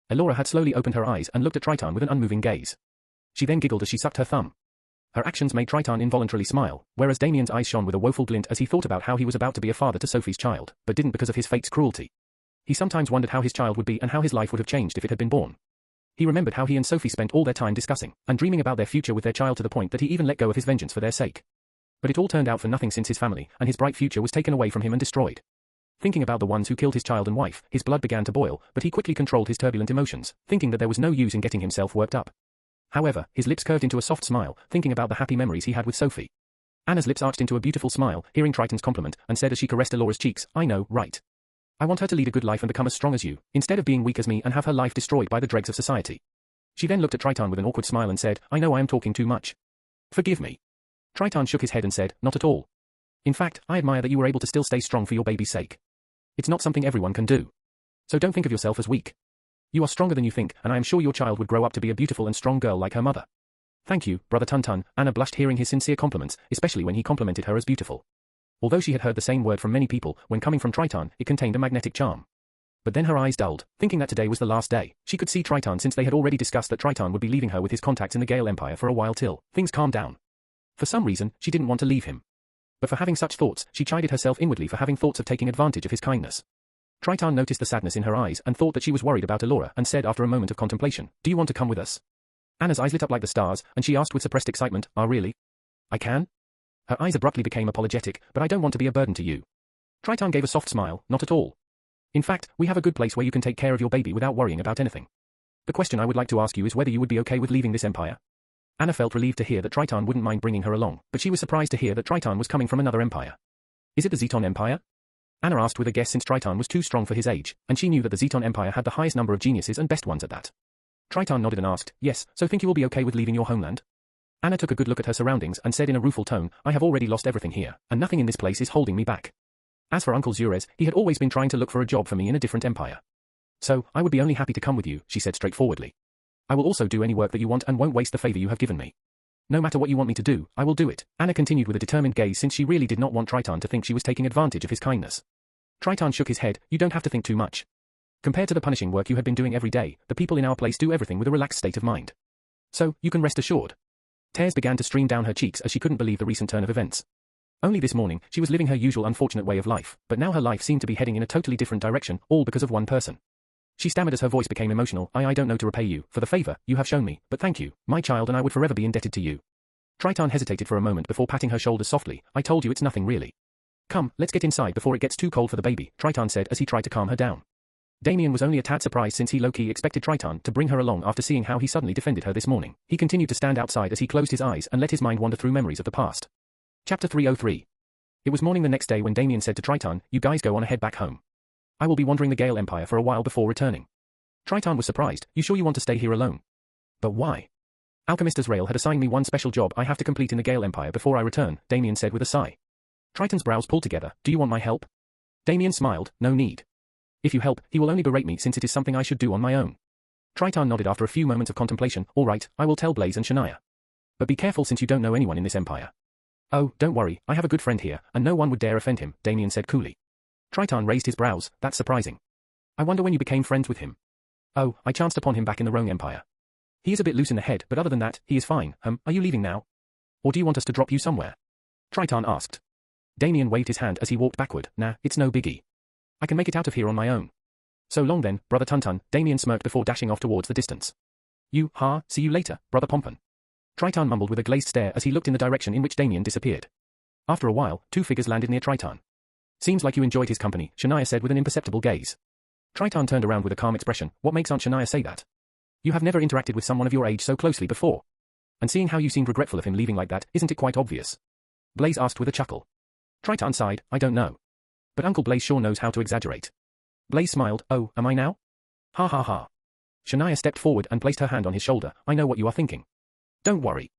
Elora had slowly opened her eyes and looked at Triton with an unmoving gaze. She then giggled as she sucked her thumb. Her actions made Triton involuntarily smile, whereas Damien's eyes shone with a woeful glint as he thought about how he was about to be a father to Sophie's child, but didn't because of his fate's cruelty. He sometimes wondered how his child would be and how his life would have changed if it had been born. He remembered how he and Sophie spent all their time discussing and dreaming about their future with their child to the point that he even let go of his vengeance for their sake. But it all turned out for nothing since his family and his bright future was taken away from him and destroyed. Thinking about the ones who killed his child and wife, his blood began to boil, but he quickly controlled his turbulent emotions, thinking that there was no use in getting himself worked up. However, his lips curved into a soft smile, thinking about the happy memories he had with Sophie. Anna's lips arched into a beautiful smile, hearing Triton's compliment, and said as she caressed Elora's cheeks, I know, right. I want her to lead a good life and become as strong as you, instead of being weak as me and have her life destroyed by the dregs of society. She then looked at Triton with an awkward smile and said, I know I am talking too much. Forgive me. Triton shook his head and said, not at all. In fact, I admire that you were able to still stay strong for your baby's sake. It's not something everyone can do. So don't think of yourself as weak. You are stronger than you think, and I am sure your child would grow up to be a beautiful and strong girl like her mother. Thank you, Brother Tuntun, Anna blushed hearing his sincere compliments, especially when he complimented her as beautiful. Although she had heard the same word from many people, when coming from Triton, it contained a magnetic charm. But then her eyes dulled, thinking that today was the last day. She could see Triton since they had already discussed that Triton would be leaving her with his contacts in the Gale Empire for a while till things calmed down. For some reason, she didn't want to leave him. But for having such thoughts, she chided herself inwardly for having thoughts of taking advantage of his kindness. Triton noticed the sadness in her eyes and thought that she was worried about Elora and said after a moment of contemplation, do you want to come with us? Anna's eyes lit up like the stars, and she asked with suppressed excitement, really? I can? Her eyes abruptly became apologetic, but I don't want to be a burden to you. Triton gave a soft smile, not at all. In fact, we have a good place where you can take care of your baby without worrying about anything. The question I would like to ask you is whether you would be okay with leaving this empire. Anna felt relieved to hear that Triton wouldn't mind bringing her along, but she was surprised to hear that Triton was coming from another empire. Is it the Zeton Empire? Anna asked with a guess since Triton was too strong for his age, and she knew that the Zeton Empire had the highest number of geniuses and best ones at that. Triton nodded and asked, yes, so think you will be okay with leaving your homeland? Anna took a good look at her surroundings and said in a rueful tone, I have already lost everything here, and nothing in this place is holding me back. As for Uncle Zurez, he had always been trying to look for a job for me in a different empire. So, I would be only happy to come with you, she said straightforwardly. I will also do any work that you want and won't waste the favor you have given me. No matter what you want me to do, I will do it, Anna continued with a determined gaze since she really did not want Triton to think she was taking advantage of his kindness. Triton shook his head, you don't have to think too much. Compared to the punishing work you had been doing every day, the people in our place do everything with a relaxed state of mind. So, you can rest assured. Tears began to stream down her cheeks as she couldn't believe the recent turn of events. Only this morning, she was living her usual unfortunate way of life, but now her life seemed to be heading in a totally different direction, all because of one person. She stammered as her voice became emotional, I don't know to repay you, for the favor you have shown me, but thank you, my child, and I would forever be indebted to you. Triton hesitated for a moment before patting her shoulders softly, I told you it's nothing really. Come, let's get inside before it gets too cold for the baby, Triton said as he tried to calm her down. Damien was only a tad surprised since he low-key expected Triton to bring her along after seeing how he suddenly defended her this morning. He continued to stand outside as he closed his eyes and let his mind wander through memories of the past. Chapter 303. It was morning the next day when Damien said to Triton, you guys go on ahead back home. I will be wandering the Gale Empire for a while before returning. Triton was surprised, you sure you want to stay here alone? But why? Alchemist Azrael had assigned me one special job I have to complete in the Gale Empire before I return, Damien said with a sigh. Triton's brows pulled together, do you want my help? Damien smiled, no need. If you help, he will only berate me since it is something I should do on my own. Triton nodded after a few moments of contemplation, all right, I will tell Blaze and Shania. But be careful since you don't know anyone in this empire. Oh, don't worry, I have a good friend here, and no one would dare offend him, Damien said coolly. Triton raised his brows, that's surprising. I wonder when you became friends with him. Oh, I chanced upon him back in the Rome Empire. He is a bit loose in the head, but other than that, he is fine. Are you leaving now? Or do you want us to drop you somewhere? Triton asked. Damien waved his hand as he walked backward, nah, it's no biggie. I can make it out of here on my own. So long then, Brother Tuntun, Damien smirked before dashing off towards the distance. See you later, Brother Pompon. Triton mumbled with a glazed stare as he looked in the direction in which Damien disappeared. After a while, two figures landed near Triton. Seems like you enjoyed his company, Shania said with an imperceptible gaze. Triton turned around with a calm expression, what makes Aunt Shania say that? You have never interacted with someone of your age so closely before. And seeing how you seemed regretful of him leaving like that, isn't it quite obvious? Blaze asked with a chuckle. Triton sighed, I don't know. But Uncle Blaze sure knows how to exaggerate. Blaze smiled, oh, am I now? Ha ha ha. Shania stepped forward and placed her hand on his shoulder, I know what you are thinking. Don't worry.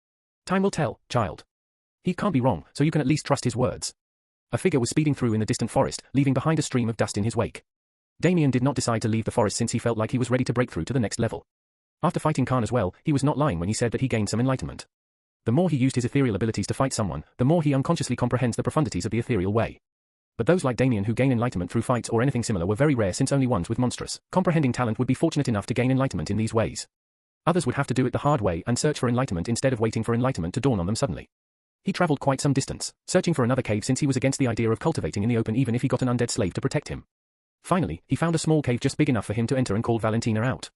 Time will tell, child. He can't be wrong, so you can at least trust his words. A figure was speeding through in the distant forest, leaving behind a stream of dust in his wake. Damien did not decide to leave the forest since he felt like he was ready to break through to the next level. After fighting Khan as well, he was not lying when he said that he gained some enlightenment. The more he used his ethereal abilities to fight someone, the more he unconsciously comprehends the profundities of the ethereal way. But those like Damien who gain enlightenment through fights or anything similar were very rare since only ones with monstrous, comprehending talent would be fortunate enough to gain enlightenment in these ways. Others would have to do it the hard way and search for enlightenment instead of waiting for enlightenment to dawn on them suddenly. He traveled quite some distance, searching for another cave since he was against the idea of cultivating in the open even if he got an undead slave to protect him. Finally, he found a small cave just big enough for him to enter and called Valentina out.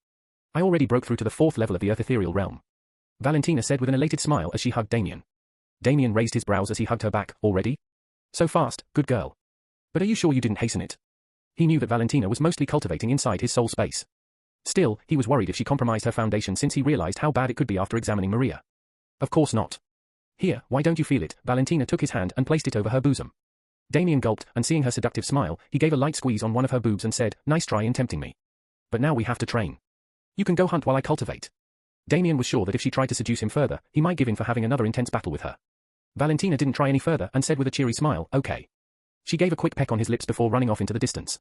I already broke through to the 4th level of the Earth Ethereal Realm. Valentina said with an elated smile as she hugged Damien. Damien raised his brows as he hugged her back, already? So fast, good girl. But are you sure you didn't hasten it? He knew that Valentina was mostly cultivating inside his soul space. Still, he was worried if she compromised her foundation since he realized how bad it could be after examining Maria. Of course not. Here, why don't you feel it? Valentina took his hand and placed it over her bosom. Damien gulped, and seeing her seductive smile, he gave a light squeeze on one of her boobs and said, nice try in tempting me. But now we have to train. You can go hunt while I cultivate. Damien was sure that if she tried to seduce him further, he might give in for having another intense battle with her. Valentina didn't try any further and said with a cheery smile, okay. She gave a quick peck on his lips before running off into the distance.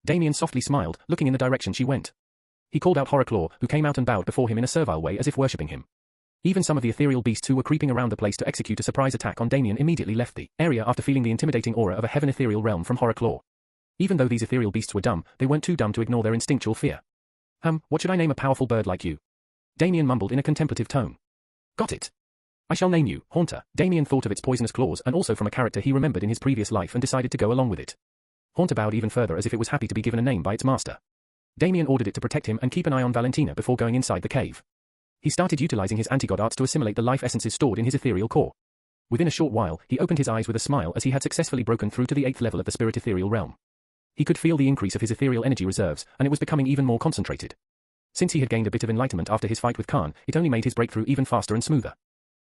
Damien softly smiled, looking in the direction she went. He called out Horrorclaw, who came out and bowed before him in a servile way as if worshipping him. Even some of the ethereal beasts who were creeping around the place to execute a surprise attack on Damien immediately left the area after feeling the intimidating aura of a heaven ethereal realm from Horrorclaw. Even though these ethereal beasts were dumb, they weren't too dumb to ignore their instinctual fear. What should I name a powerful bird like you? Damien mumbled in a contemplative tone. Got it. I shall name you, Haunter. Damien thought of its poisonous claws and also from a character he remembered in his previous life and decided to go along with it. Haunter bowed even further as if it was happy to be given a name by its master. Damien ordered it to protect him and keep an eye on Valentina before going inside the cave. He started utilizing his anti-god arts to assimilate the life essences stored in his ethereal core. Within a short while, he opened his eyes with a smile as he had successfully broken through to the 8th level of the spirit ethereal realm. He could feel the increase of his ethereal energy reserves, and it was becoming even more concentrated. Since he had gained a bit of enlightenment after his fight with Khan, it only made his breakthrough even faster and smoother.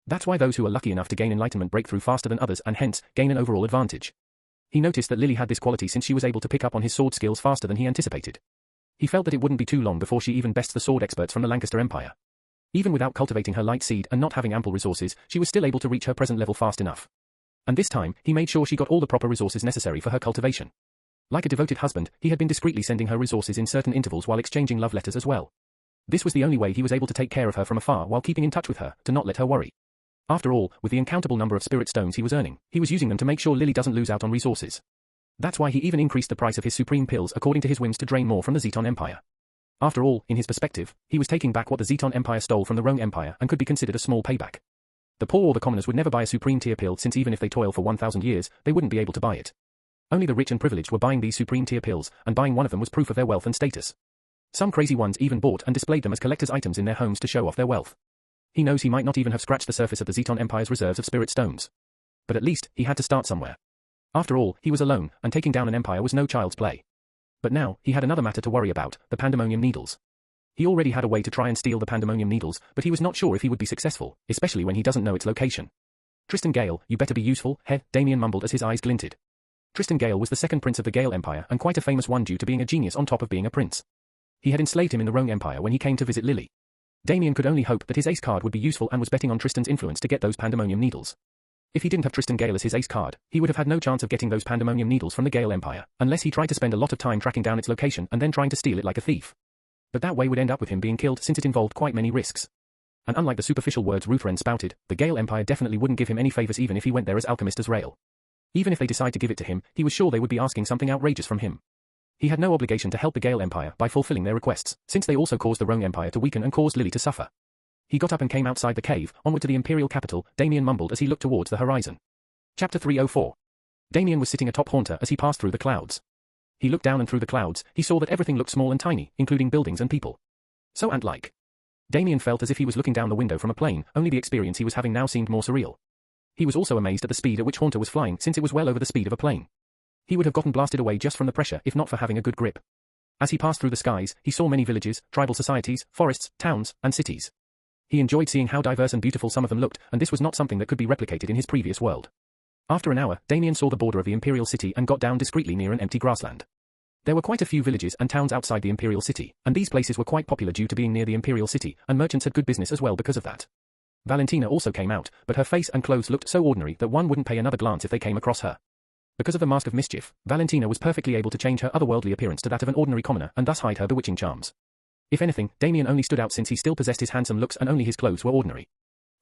That's why those who are lucky enough to gain enlightenment break through faster than others and hence, gain an overall advantage. He noticed that Lily had this quality since she was able to pick up on his sword skills faster than he anticipated. He felt that it wouldn't be too long before she even bested the sword experts from the Lancaster Empire. Even without cultivating her light seed and not having ample resources, she was still able to reach her present level fast enough. And this time, he made sure she got all the proper resources necessary for her cultivation. Like a devoted husband, he had been discreetly sending her resources in certain intervals while exchanging love letters as well. This was the only way he was able to take care of her from afar while keeping in touch with her, to not let her worry. After all, with the uncountable number of spirit stones he was earning, he was using them to make sure Lily doesn't lose out on resources. That's why he even increased the price of his supreme pills according to his whims to drain more from the Zeton Empire. After all, in his perspective, he was taking back what the Zeton Empire stole from the Roan Empire and could be considered a small payback. The poor or the commoners would never buy a supreme tier pill since even if they toil for 1,000 years, they wouldn't be able to buy it. Only the rich and privileged were buying these supreme tier pills, and buying one of them was proof of their wealth and status. Some crazy ones even bought and displayed them as collector's items in their homes to show off their wealth. He knows he might not even have scratched the surface of the Zeton Empire's reserves of spirit stones. But at least, he had to start somewhere. After all, he was alone, and taking down an empire was no child's play. But now, he had another matter to worry about, the Pandemonium Needles. He already had a way to try and steal the Pandemonium Needles, but he was not sure if he would be successful, especially when he doesn't know its location. Tristan Gale, you better be useful, Damien mumbled as his eyes glinted. Tristan Gale was the second prince of the Gale Empire and quite a famous one due to being a genius on top of being a prince. He had enslaved him in the Roan Empire when he came to visit Lily. Damien could only hope that his ace card would be useful and was betting on Tristan's influence to get those Pandemonium Needles. If he didn't have Tristan Gale as his ace card, he would have had no chance of getting those Pandemonium Needles from the Gale Empire, unless he tried to spend a lot of time tracking down its location and then trying to steal it like a thief. But that way would end up with him being killed since it involved quite many risks. And unlike the superficial words Ruthven spouted, the Gale Empire definitely wouldn't give him any favors even if he went there as Alchemist Azrael. Even if they decide to give it to him, he was sure they would be asking something outrageous from him. He had no obligation to help the Gale Empire by fulfilling their requests, since they also caused the Roan Empire to weaken and caused Lily to suffer. He got up and came outside the cave, onward to the Imperial capital, Damien mumbled as he looked towards the horizon. Chapter 304. Damien was sitting atop Haunter as he passed through the clouds. He looked down and through the clouds, he saw that everything looked small and tiny, including buildings and people. So ant-like. Damien felt as if he was looking down the window from a plane, only the experience he was having now seemed more surreal. He was also amazed at the speed at which Haunter was flying since it was well over the speed of a plane. He would have gotten blasted away just from the pressure if not for having a good grip. As he passed through the skies, he saw many villages, tribal societies, forests, towns, and cities. He enjoyed seeing how diverse and beautiful some of them looked, and this was not something that could be replicated in his previous world. After an hour, Damien saw the border of the Imperial City and got down discreetly near an empty grassland. There were quite a few villages and towns outside the Imperial City, and these places were quite popular due to being near the Imperial City, and merchants had good business as well because of that. Valentina also came out, but her face and clothes looked so ordinary that one wouldn't pay another glance if they came across her. Because of the Mask of Mischief, Valentina was perfectly able to change her otherworldly appearance to that of an ordinary commoner and thus hide her bewitching charms. If anything, Damien only stood out since he still possessed his handsome looks and only his clothes were ordinary.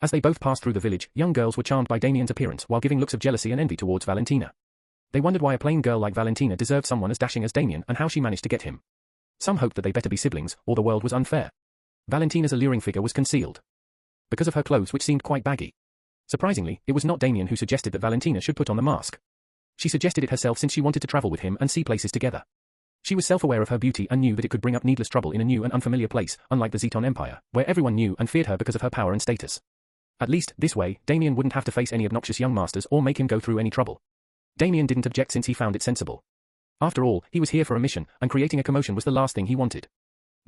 As they both passed through the village, young girls were charmed by Damien's appearance while giving looks of jealousy and envy towards Valentina. They wondered why a plain girl like Valentina deserved someone as dashing as Damien and how she managed to get him. Some hoped that they better be siblings, or the world was unfair. Valentina's alluring figure was concealed because of her clothes which seemed quite baggy. Surprisingly, it was not Damien who suggested that Valentina should put on the mask. She suggested it herself since she wanted to travel with him and see places together. She was self-aware of her beauty and knew that it could bring up needless trouble in a new and unfamiliar place, unlike the Zeton Empire, where everyone knew and feared her because of her power and status. At least, this way, Damien wouldn't have to face any obnoxious young masters or make him go through any trouble. Damien didn't object since he found it sensible. After all, he was here for a mission, and creating a commotion was the last thing he wanted.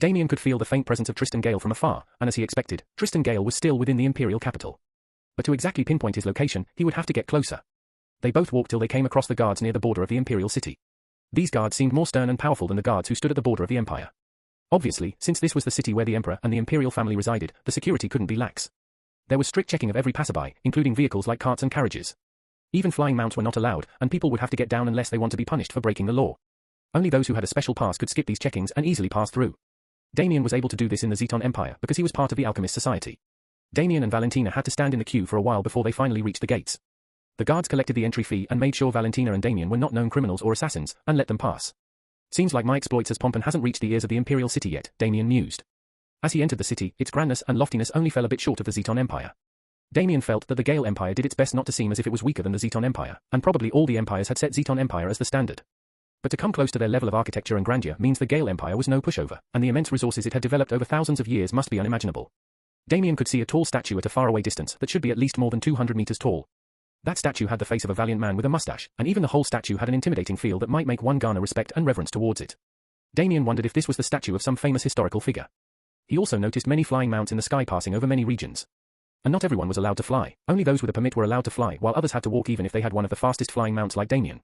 Damien could feel the faint presence of Tristan Gale from afar, and as he expected, Tristan Gale was still within the Imperial capital. But to exactly pinpoint his location, he would have to get closer. They both walked till they came across the guards near the border of the Imperial City. These guards seemed more stern and powerful than the guards who stood at the border of the Empire. Obviously, since this was the city where the Emperor and the Imperial family resided, the security couldn't be lax. There was strict checking of every passerby, including vehicles like carts and carriages. Even flying mounts were not allowed, and people would have to get down unless they want to be punished for breaking the law. Only those who had a special pass could skip these checkings and easily pass through. Damien was able to do this in the Zeton Empire because he was part of the Alchemist Society. Damien and Valentina had to stand in the queue for a while before they finally reached the gates. The guards collected the entry fee and made sure Valentina and Damien were not known criminals or assassins, and let them pass. Seems like my exploits as Pompan hasn't reached the ears of the Imperial City yet, Damien mused. As he entered the city, its grandness and loftiness only fell a bit short of the Zeton Empire. Damien felt that the Gale Empire did its best not to seem as if it was weaker than the Zeton Empire, and probably all the empires had set Zeton Empire as the standard. But to come close to their level of architecture and grandeur means the Gale Empire was no pushover, and the immense resources it had developed over thousands of years must be unimaginable. Damien could see a tall statue at a faraway distance that should be at least more than 200 meters tall. That statue had the face of a valiant man with a mustache, and even the whole statue had an intimidating feel that might make one garner respect and reverence towards it. Damien wondered if this was the statue of some famous historical figure. He also noticed many flying mounts in the sky passing over many regions. And not everyone was allowed to fly, only those with a permit were allowed to fly while others had to walk even if they had one of the fastest flying mounts like Damien.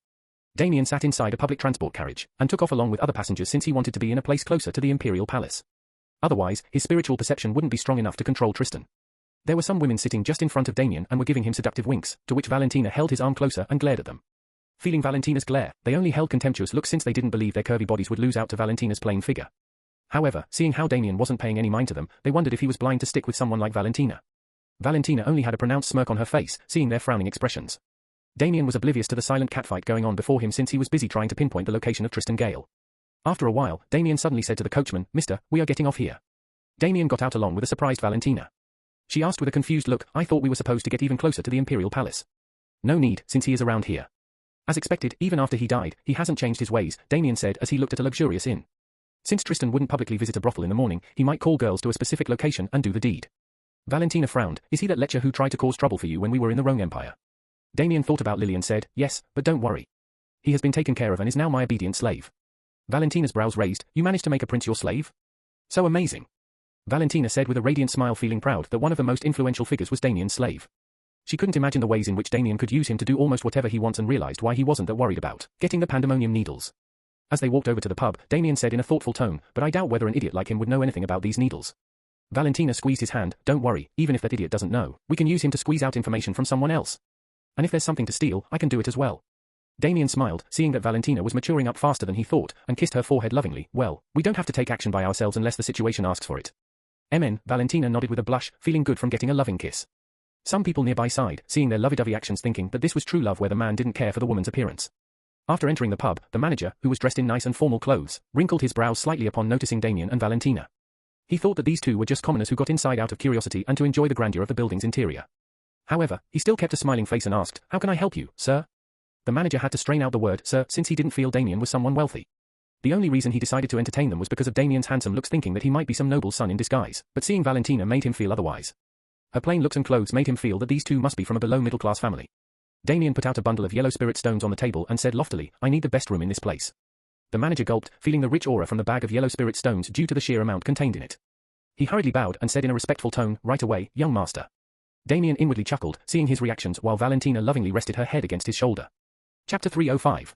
Damien sat inside a public transport carriage, and took off along with other passengers since he wanted to be in a place closer to the Imperial Palace. Otherwise, his spiritual perception wouldn't be strong enough to control Tristan. There were some women sitting just in front of Damien and were giving him seductive winks, to which Valentina held his arm closer and glared at them. Feeling Valentina's glare, they only held contemptuous looks since they didn't believe their curvy bodies would lose out to Valentina's plain figure. However, seeing how Damien wasn't paying any mind to them, they wondered if he was blind to stick with someone like Valentina. Valentina only had a pronounced smirk on her face, seeing their frowning expressions. Damien was oblivious to the silent catfight going on before him since he was busy trying to pinpoint the location of Tristan Gale. After a while, Damien suddenly said to the coachman, "Mister, we are getting off here." Damien got out along with a surprised Valentina. She asked with a confused look, "I thought we were supposed to get even closer to the Imperial Palace." "No need, since he is around here." As expected, even after he died, he hasn't changed his ways, Damien said as he looked at a luxurious inn. Since Tristan wouldn't publicly visit a brothel in the morning, he might call girls to a specific location and do the deed. Valentina frowned. "Is he that lecher who tried to cause trouble for you when we were in the Rome Empire?" Damien thought about Lily and said, "Yes, but don't worry. He has been taken care of and is now my obedient slave." Valentina's brows raised. "You managed to make a prince your slave? So amazing." Valentina said with a radiant smile, feeling proud that one of the most influential figures was Damien's slave. She couldn't imagine the ways in which Damien could use him to do almost whatever he wants and realized why he wasn't that worried about getting the pandemonium needles. As they walked over to the pub, Damien said in a thoughtful tone, "But I doubt whether an idiot like him would know anything about these needles." Valentina squeezed his hand. "Don't worry, even if that idiot doesn't know, we can use him to squeeze out information from someone else. And if there's something to steal, I can do it as well." Damien smiled, seeing that Valentina was maturing up faster than he thought, and kissed her forehead lovingly. "Well, we don't have to take action by ourselves unless the situation asks for it." "Amen," Valentina nodded with a blush, feeling good from getting a loving kiss. Some people nearby sighed, seeing their lovey-dovey actions, thinking that this was true love where the man didn't care for the woman's appearance. After entering the pub, the manager, who was dressed in nice and formal clothes, wrinkled his brows slightly upon noticing Damien and Valentina. He thought that these two were just commoners who got inside out of curiosity and to enjoy the grandeur of the building's interior. However, he still kept a smiling face and asked, "How can I help you, sir?" The manager had to strain out the word, "sir," since he didn't feel Damien was someone wealthy. The only reason he decided to entertain them was because of Damien's handsome looks, thinking that he might be some noble's son in disguise, but seeing Valentina made him feel otherwise. Her plain looks and clothes made him feel that these two must be from a below-middle-class family. Damien put out a bundle of yellow spirit stones on the table and said loftily, "I need the best room in this place." The manager gulped, feeling the rich aura from the bag of yellow spirit stones due to the sheer amount contained in it. He hurriedly bowed and said in a respectful tone, "Right away, young master." Damien inwardly chuckled, seeing his reactions, while Valentina lovingly rested her head against his shoulder. Chapter 305.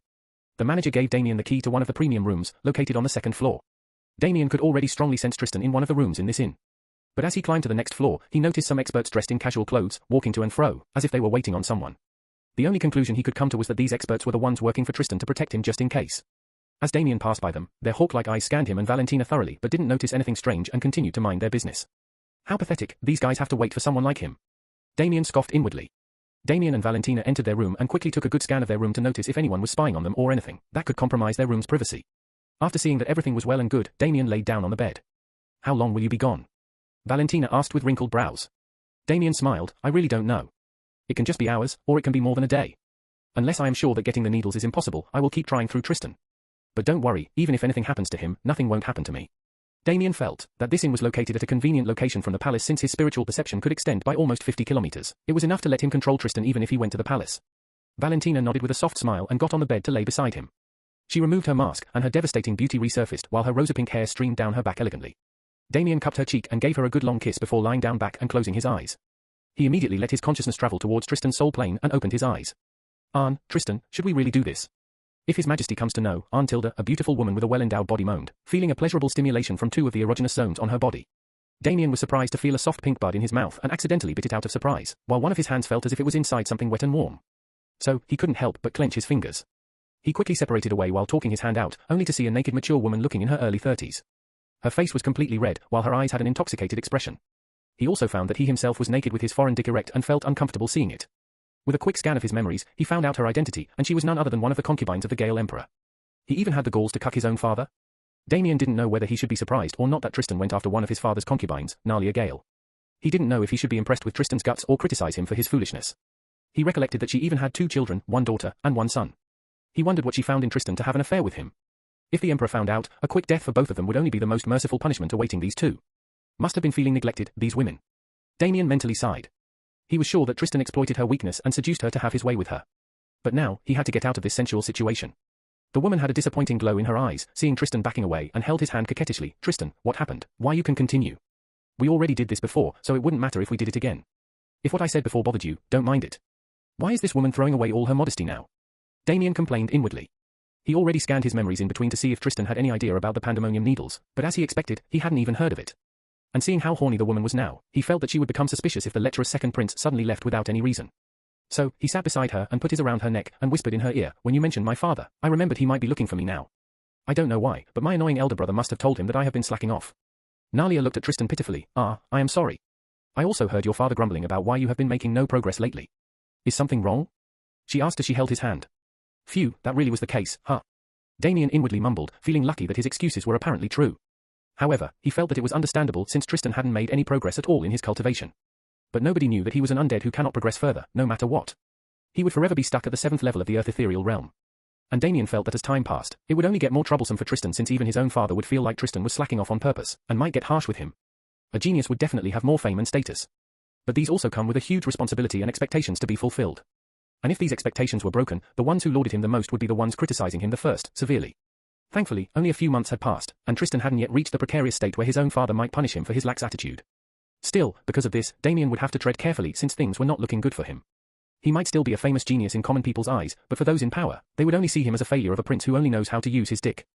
The manager gave Damien the key to one of the premium rooms, located on the second floor. Damien could already strongly sense Tristan in one of the rooms in this inn. But as he climbed to the next floor, he noticed some experts dressed in casual clothes, walking to and fro, as if they were waiting on someone. The only conclusion he could come to was that these experts were the ones working for Tristan to protect him just in case. As Damien passed by them, their hawk-like eyes scanned him and Valentina thoroughly but didn't notice anything strange and continued to mind their business. How pathetic, these guys have to wait for someone like him. Damien scoffed inwardly. Damien and Valentina entered their room and quickly took a good scan of their room to notice if anyone was spying on them or anything that could compromise their room's privacy. After seeing that everything was well and good, Damien laid down on the bed. "How long will you be gone?" Valentina asked with wrinkled brows. Damien smiled, "I really don't know. It can just be hours, or it can be more than a day. Unless I am sure that getting the needles is impossible, I will keep trying through Tristan. But don't worry, even if anything happens to him, nothing won't happen to me." Damien felt that this inn was located at a convenient location from the palace since his spiritual perception could extend by almost 50 kilometers. It was enough to let him control Tristan even if he went to the palace. Valentina nodded with a soft smile and got on the bed to lay beside him. She removed her mask and her devastating beauty resurfaced while her rosy pink hair streamed down her back elegantly. Damien cupped her cheek and gave her a good long kiss before lying down back and closing his eyes. He immediately let his consciousness travel towards Tristan's soul plane and opened his eyes. Tristan, should we really do this? If His Majesty comes to know," Tilda, a beautiful woman with a well-endowed body, moaned, feeling a pleasurable stimulation from two of the erogenous zones on her body. Damien was surprised to feel a soft pink bud in his mouth and accidentally bit it out of surprise, while one of his hands felt as if it was inside something wet and warm. So, he couldn't help but clench his fingers. He quickly separated away while talking his hand out, only to see a naked mature woman looking in her early 30s. Her face was completely red, while her eyes had an intoxicated expression. He also found that he himself was naked with his foreign dick erect and felt uncomfortable seeing it. With a quick scan of his memories, he found out her identity, and she was none other than one of the concubines of the Gale Emperor. He even had the galls to cuck his own father. Damien didn't know whether he should be surprised or not that Tristan went after one of his father's concubines, Nalia Gale. He didn't know if he should be impressed with Tristan's guts or criticize him for his foolishness. He recollected that she even had 2 children, 1 daughter, and 1 son. He wondered what she found in Tristan to have an affair with him. If the Emperor found out, a quick death for both of them would only be the most merciful punishment awaiting these two. Must have been feeling neglected, these women. Damien mentally sighed. He was sure that Tristan exploited her weakness and seduced her to have his way with her. But now, he had to get out of this sensual situation. The woman had a disappointing glow in her eyes, seeing Tristan backing away, and held his hand coquettishly. "Tristan, what happened? Why, you can continue. We already did this before, so it wouldn't matter if we did it again. If what I said before bothered you, don't mind it. Why is this woman throwing away all her modesty now?" Damien complained inwardly. He already scanned his memories in between to see if Tristan had any idea about the pandemonium needles, but as he expected, he hadn't even heard of it. And seeing how horny the woman was now, he felt that she would become suspicious if the lecherous second prince suddenly left without any reason. So, he sat beside her and put his around her neck and whispered in her ear, "When you mentioned my father, I remembered he might be looking for me now. I don't know why, but my annoying elder brother must have told him that I have been slacking off." Nalia looked at Tristan pitifully. "I am sorry. I also heard your father grumbling about why you have been making no progress lately. Is something wrong?" she asked as she held his hand. Phew, that really was the case, huh? Damien inwardly mumbled, feeling lucky that his excuses were apparently true. However, he felt that it was understandable since Tristan hadn't made any progress at all in his cultivation. But nobody knew that he was an undead who cannot progress further, no matter what. He would forever be stuck at the 7th level of the Earth ethereal realm. And Damien felt that as time passed, it would only get more troublesome for Tristan since even his own father would feel like Tristan was slacking off on purpose, and might get harsh with him. A genius would definitely have more fame and status. But these also come with a huge responsibility and expectations to be fulfilled. And if these expectations were broken, the ones who lauded him the most would be the ones criticizing him the first, severely. Thankfully, only a few months had passed, and Tristan hadn't yet reached the precarious state where his own father might punish him for his lax attitude. Still, because of this, Damien would have to tread carefully since things were not looking good for him. He might still be a famous genius in common people's eyes, but for those in power, they would only see him as a failure of a prince who only knows how to use his dick.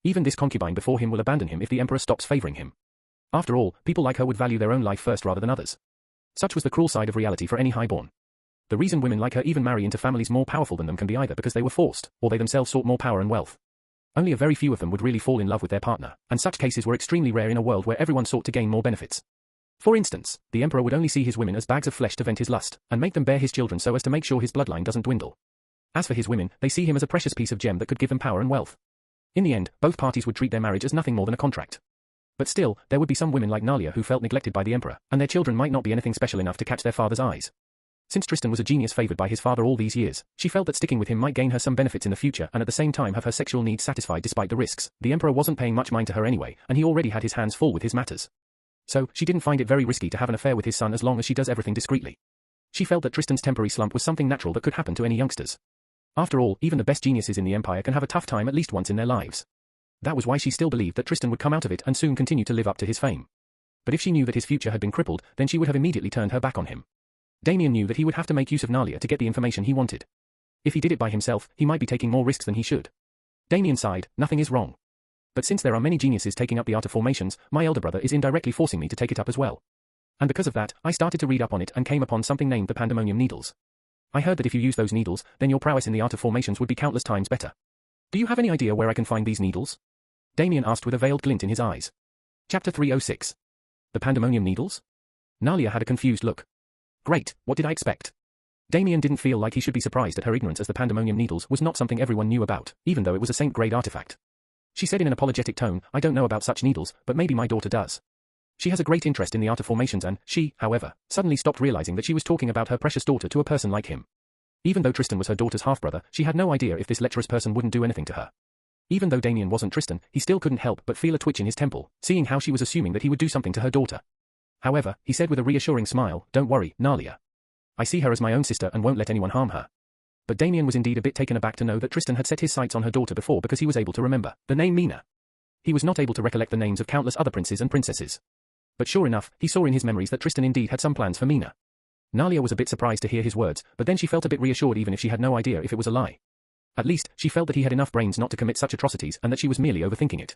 Even this concubine before him will abandon him if the emperor stops favoring him. After all, people like her would value their own life first rather than others. Such was the cruel side of reality for any highborn. The reason women like her even marry into families more powerful than them can be either because they were forced, or they themselves sought more power and wealth. Only a very few of them would really fall in love with their partner, and such cases were extremely rare in a world where everyone sought to gain more benefits. For instance, the emperor would only see his women as bags of flesh to vent his lust, and make them bear his children so as to make sure his bloodline doesn't dwindle. As for his women, they see him as a precious piece of gem that could give them power and wealth. In the end, both parties would treat their marriage as nothing more than a contract. But still, there would be some women like Nalia who felt neglected by the emperor, and their children might not be anything special enough to catch their father's eyes. Since Tristan was a genius favored by his father all these years, she felt that sticking with him might gain her some benefits in the future and at the same time have her sexual needs satisfied despite the risks. The emperor wasn't paying much mind to her anyway, and he already had his hands full with his matters. So, she didn't find it very risky to have an affair with his son as long as she does everything discreetly. She felt that Tristan's temporary slump was something natural that could happen to any youngsters. After all, even the best geniuses in the empire can have a tough time at least once in their lives. That was why she still believed that Tristan would come out of it and soon continue to live up to his fame. But if she knew that his future had been crippled, then she would have immediately turned her back on him. Damien knew that he would have to make use of Nalia to get the information he wanted. If he did it by himself, he might be taking more risks than he should. Damien sighed, nothing is wrong. But since there are many geniuses taking up the art of formations, my elder brother is indirectly forcing me to take it up as well. And because of that, I started to read up on it and came upon something named the pandemonium needles. I heard that if you use those needles, then your prowess in the art of formations would be countless times better. Do you have any idea where I can find these needles? Damien asked with a veiled glint in his eyes. Chapter 306. The pandemonium needles? Nalia had a confused look. Great, what did I expect? Damien didn't feel like he should be surprised at her ignorance as the pandemonium needles was not something everyone knew about, even though it was a saint-grade artifact. She said in an apologetic tone, I don't know about such needles, but maybe my daughter does. She has a great interest in the art of formations and, she, however, suddenly stopped realizing that she was talking about her precious daughter to a person like him. Even though Tristan was her daughter's half-brother, she had no idea if this lecherous person wouldn't do anything to her. Even though Damien wasn't Tristan, he still couldn't help but feel a twitch in his temple, seeing how she was assuming that he would do something to her daughter. However, he said with a reassuring smile, don't worry, Nalia. I see her as my own sister and won't let anyone harm her. But Damien was indeed a bit taken aback to know that Tristan had set his sights on her daughter before because he was able to remember the name Mina. He was not able to recollect the names of countless other princes and princesses. But sure enough, he saw in his memories that Tristan indeed had some plans for Mina. Nalia was a bit surprised to hear his words, but then she felt a bit reassured even if she had no idea if it was a lie. At least, she felt that he had enough brains not to commit such atrocities and that she was merely overthinking it.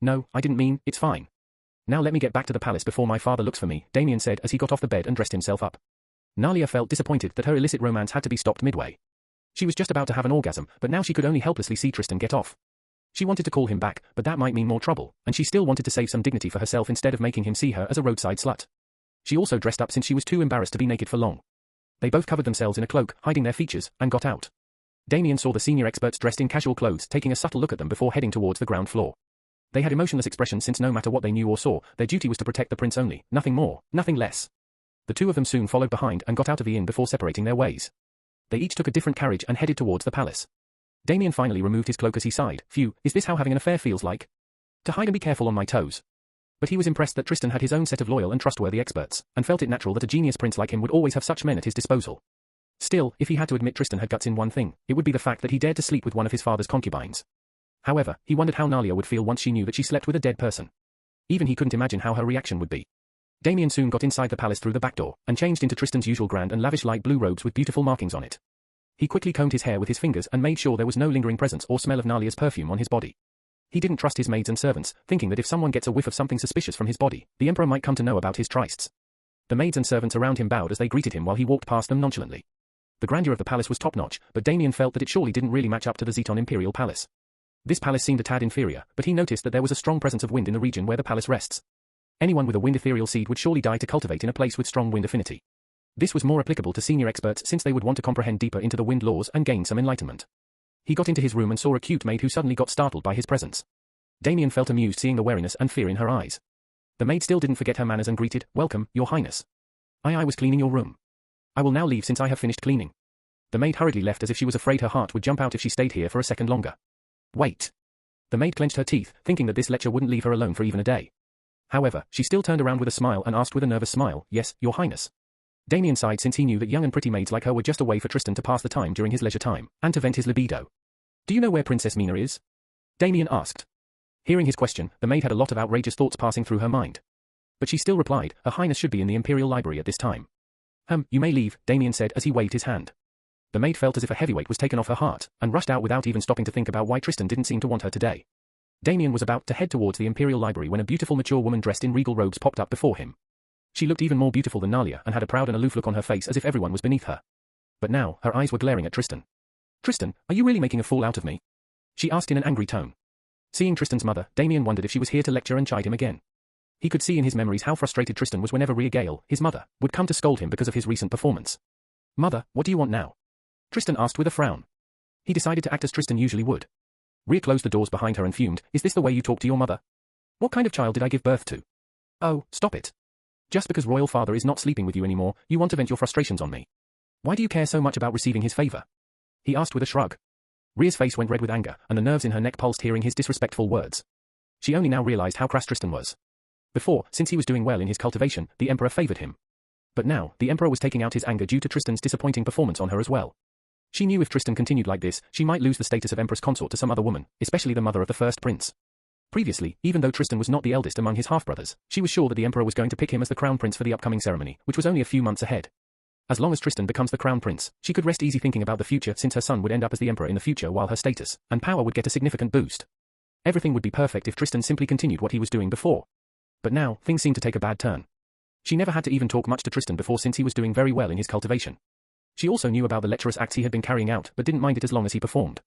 No, I didn't mean, it's fine. Now let me get back to the palace before my father looks for me, Damien said as he got off the bed and dressed himself up. Nalia felt disappointed that her illicit romance had to be stopped midway. She was just about to have an orgasm, but now she could only helplessly see Tristan get off. She wanted to call him back, but that might mean more trouble, and she still wanted to save some dignity for herself instead of making him see her as a roadside slut. She also dressed up since she was too embarrassed to be naked for long. They both covered themselves in a cloak, hiding their features, and got out. Damien saw the senior experts dressed in casual clothes taking a subtle look at them before heading towards the ground floor. They had emotionless expressions since no matter what they knew or saw, their duty was to protect the prince only, nothing more, nothing less. The two of them soon followed behind and got out of the inn before separating their ways. They each took a different carriage and headed towards the palace. Damien finally removed his cloak as he sighed, phew, is this how having an affair feels like? To hide and be careful on my toes. But he was impressed that Tristan had his own set of loyal and trustworthy experts, and felt it natural that a genius prince like him would always have such men at his disposal. Still, if he had to admit Tristan had guts in one thing, it would be the fact that he dared to sleep with one of his father's concubines. However, he wondered how Nalia would feel once she knew that she slept with a dead person. Even he couldn't imagine how her reaction would be. Damien soon got inside the palace through the back door, and changed into Tristan's usual grand and lavish light blue robes with beautiful markings on it. He quickly combed his hair with his fingers and made sure there was no lingering presence or smell of Nalia's perfume on his body. He didn't trust his maids and servants, thinking that if someone gets a whiff of something suspicious from his body, the Emperor might come to know about his trysts. The maids and servants around him bowed as they greeted him while he walked past them nonchalantly. The grandeur of the palace was top-notch, but Damien felt that it surely didn't really match up to the Zeton Imperial Palace. This palace seemed a tad inferior, but he noticed that there was a strong presence of wind in the region where the palace rests. Anyone with a wind ethereal seed would surely die to cultivate in a place with strong wind affinity. This was more applicable to senior experts since they would want to comprehend deeper into the wind laws and gain some enlightenment. He got into his room and saw a cute maid who suddenly got startled by his presence. Damien felt amused seeing the wariness and fear in her eyes. The maid still didn't forget her manners and greeted, "Welcome, your highness. I was cleaning your room. I will now leave since I have finished cleaning." The maid hurriedly left as if she was afraid her heart would jump out if she stayed here for a second longer. Wait. The maid clenched her teeth, thinking that this lecture wouldn't leave her alone for even a day. However, she still turned around with a smile and asked with a nervous smile, "Yes, your highness." Damien sighed since he knew that young and pretty maids like her were just a way for Tristan to pass the time during his leisure time, and to vent his libido. "Do you know where Princess Mina is?" Damien asked. Hearing his question, the maid had a lot of outrageous thoughts passing through her mind. But she still replied, "Her highness should be in the Imperial Library at this time." You may leave," Damien said as he waved his hand. The maid felt as if a heavyweight was taken off her heart, and rushed out without even stopping to think about why Tristan didn't seem to want her today. Damien was about to head towards the Imperial Library when a beautiful mature woman dressed in regal robes popped up before him. She looked even more beautiful than Nalia and had a proud and aloof look on her face as if everyone was beneath her. But now, her eyes were glaring at Tristan. "Tristan, are you really making a fool out of me?" she asked in an angry tone. Seeing Tristan's mother, Damien wondered if she was here to lecture and chide him again. He could see in his memories how frustrated Tristan was whenever Rhea Gale, his mother, would come to scold him because of his recent performance. "Mother, what do you want now?" Tristan asked with a frown. He decided to act as Tristan usually would. Rhea closed the doors behind her and fumed, "Is this the way you talk to your mother? What kind of child did I give birth to? Oh, stop it. Just because royal father is not sleeping with you anymore, you want to vent your frustrations on me. Why do you care so much about receiving his favor?" he asked with a shrug. Rhea's face went red with anger, and the nerves in her neck pulsed hearing his disrespectful words. She only now realized how crass Tristan was. Before, since he was doing well in his cultivation, the Emperor favored him. But now, the Emperor was taking out his anger due to Tristan's disappointing performance on her as well. She knew if Tristan continued like this, she might lose the status of Empress Consort to some other woman, especially the mother of the first prince. Previously, even though Tristan was not the eldest among his half-brothers, she was sure that the Emperor was going to pick him as the crown prince for the upcoming ceremony, which was only a few months ahead. As long as Tristan becomes the crown prince, she could rest easy thinking about the future since her son would end up as the Emperor in the future while her status and power would get a significant boost. Everything would be perfect if Tristan simply continued what he was doing before. But now, things seemed to take a bad turn. She never had to even talk much to Tristan before since he was doing very well in his cultivation. She also knew about the lecherous acts he had been carrying out but didn't mind it as long as he performed.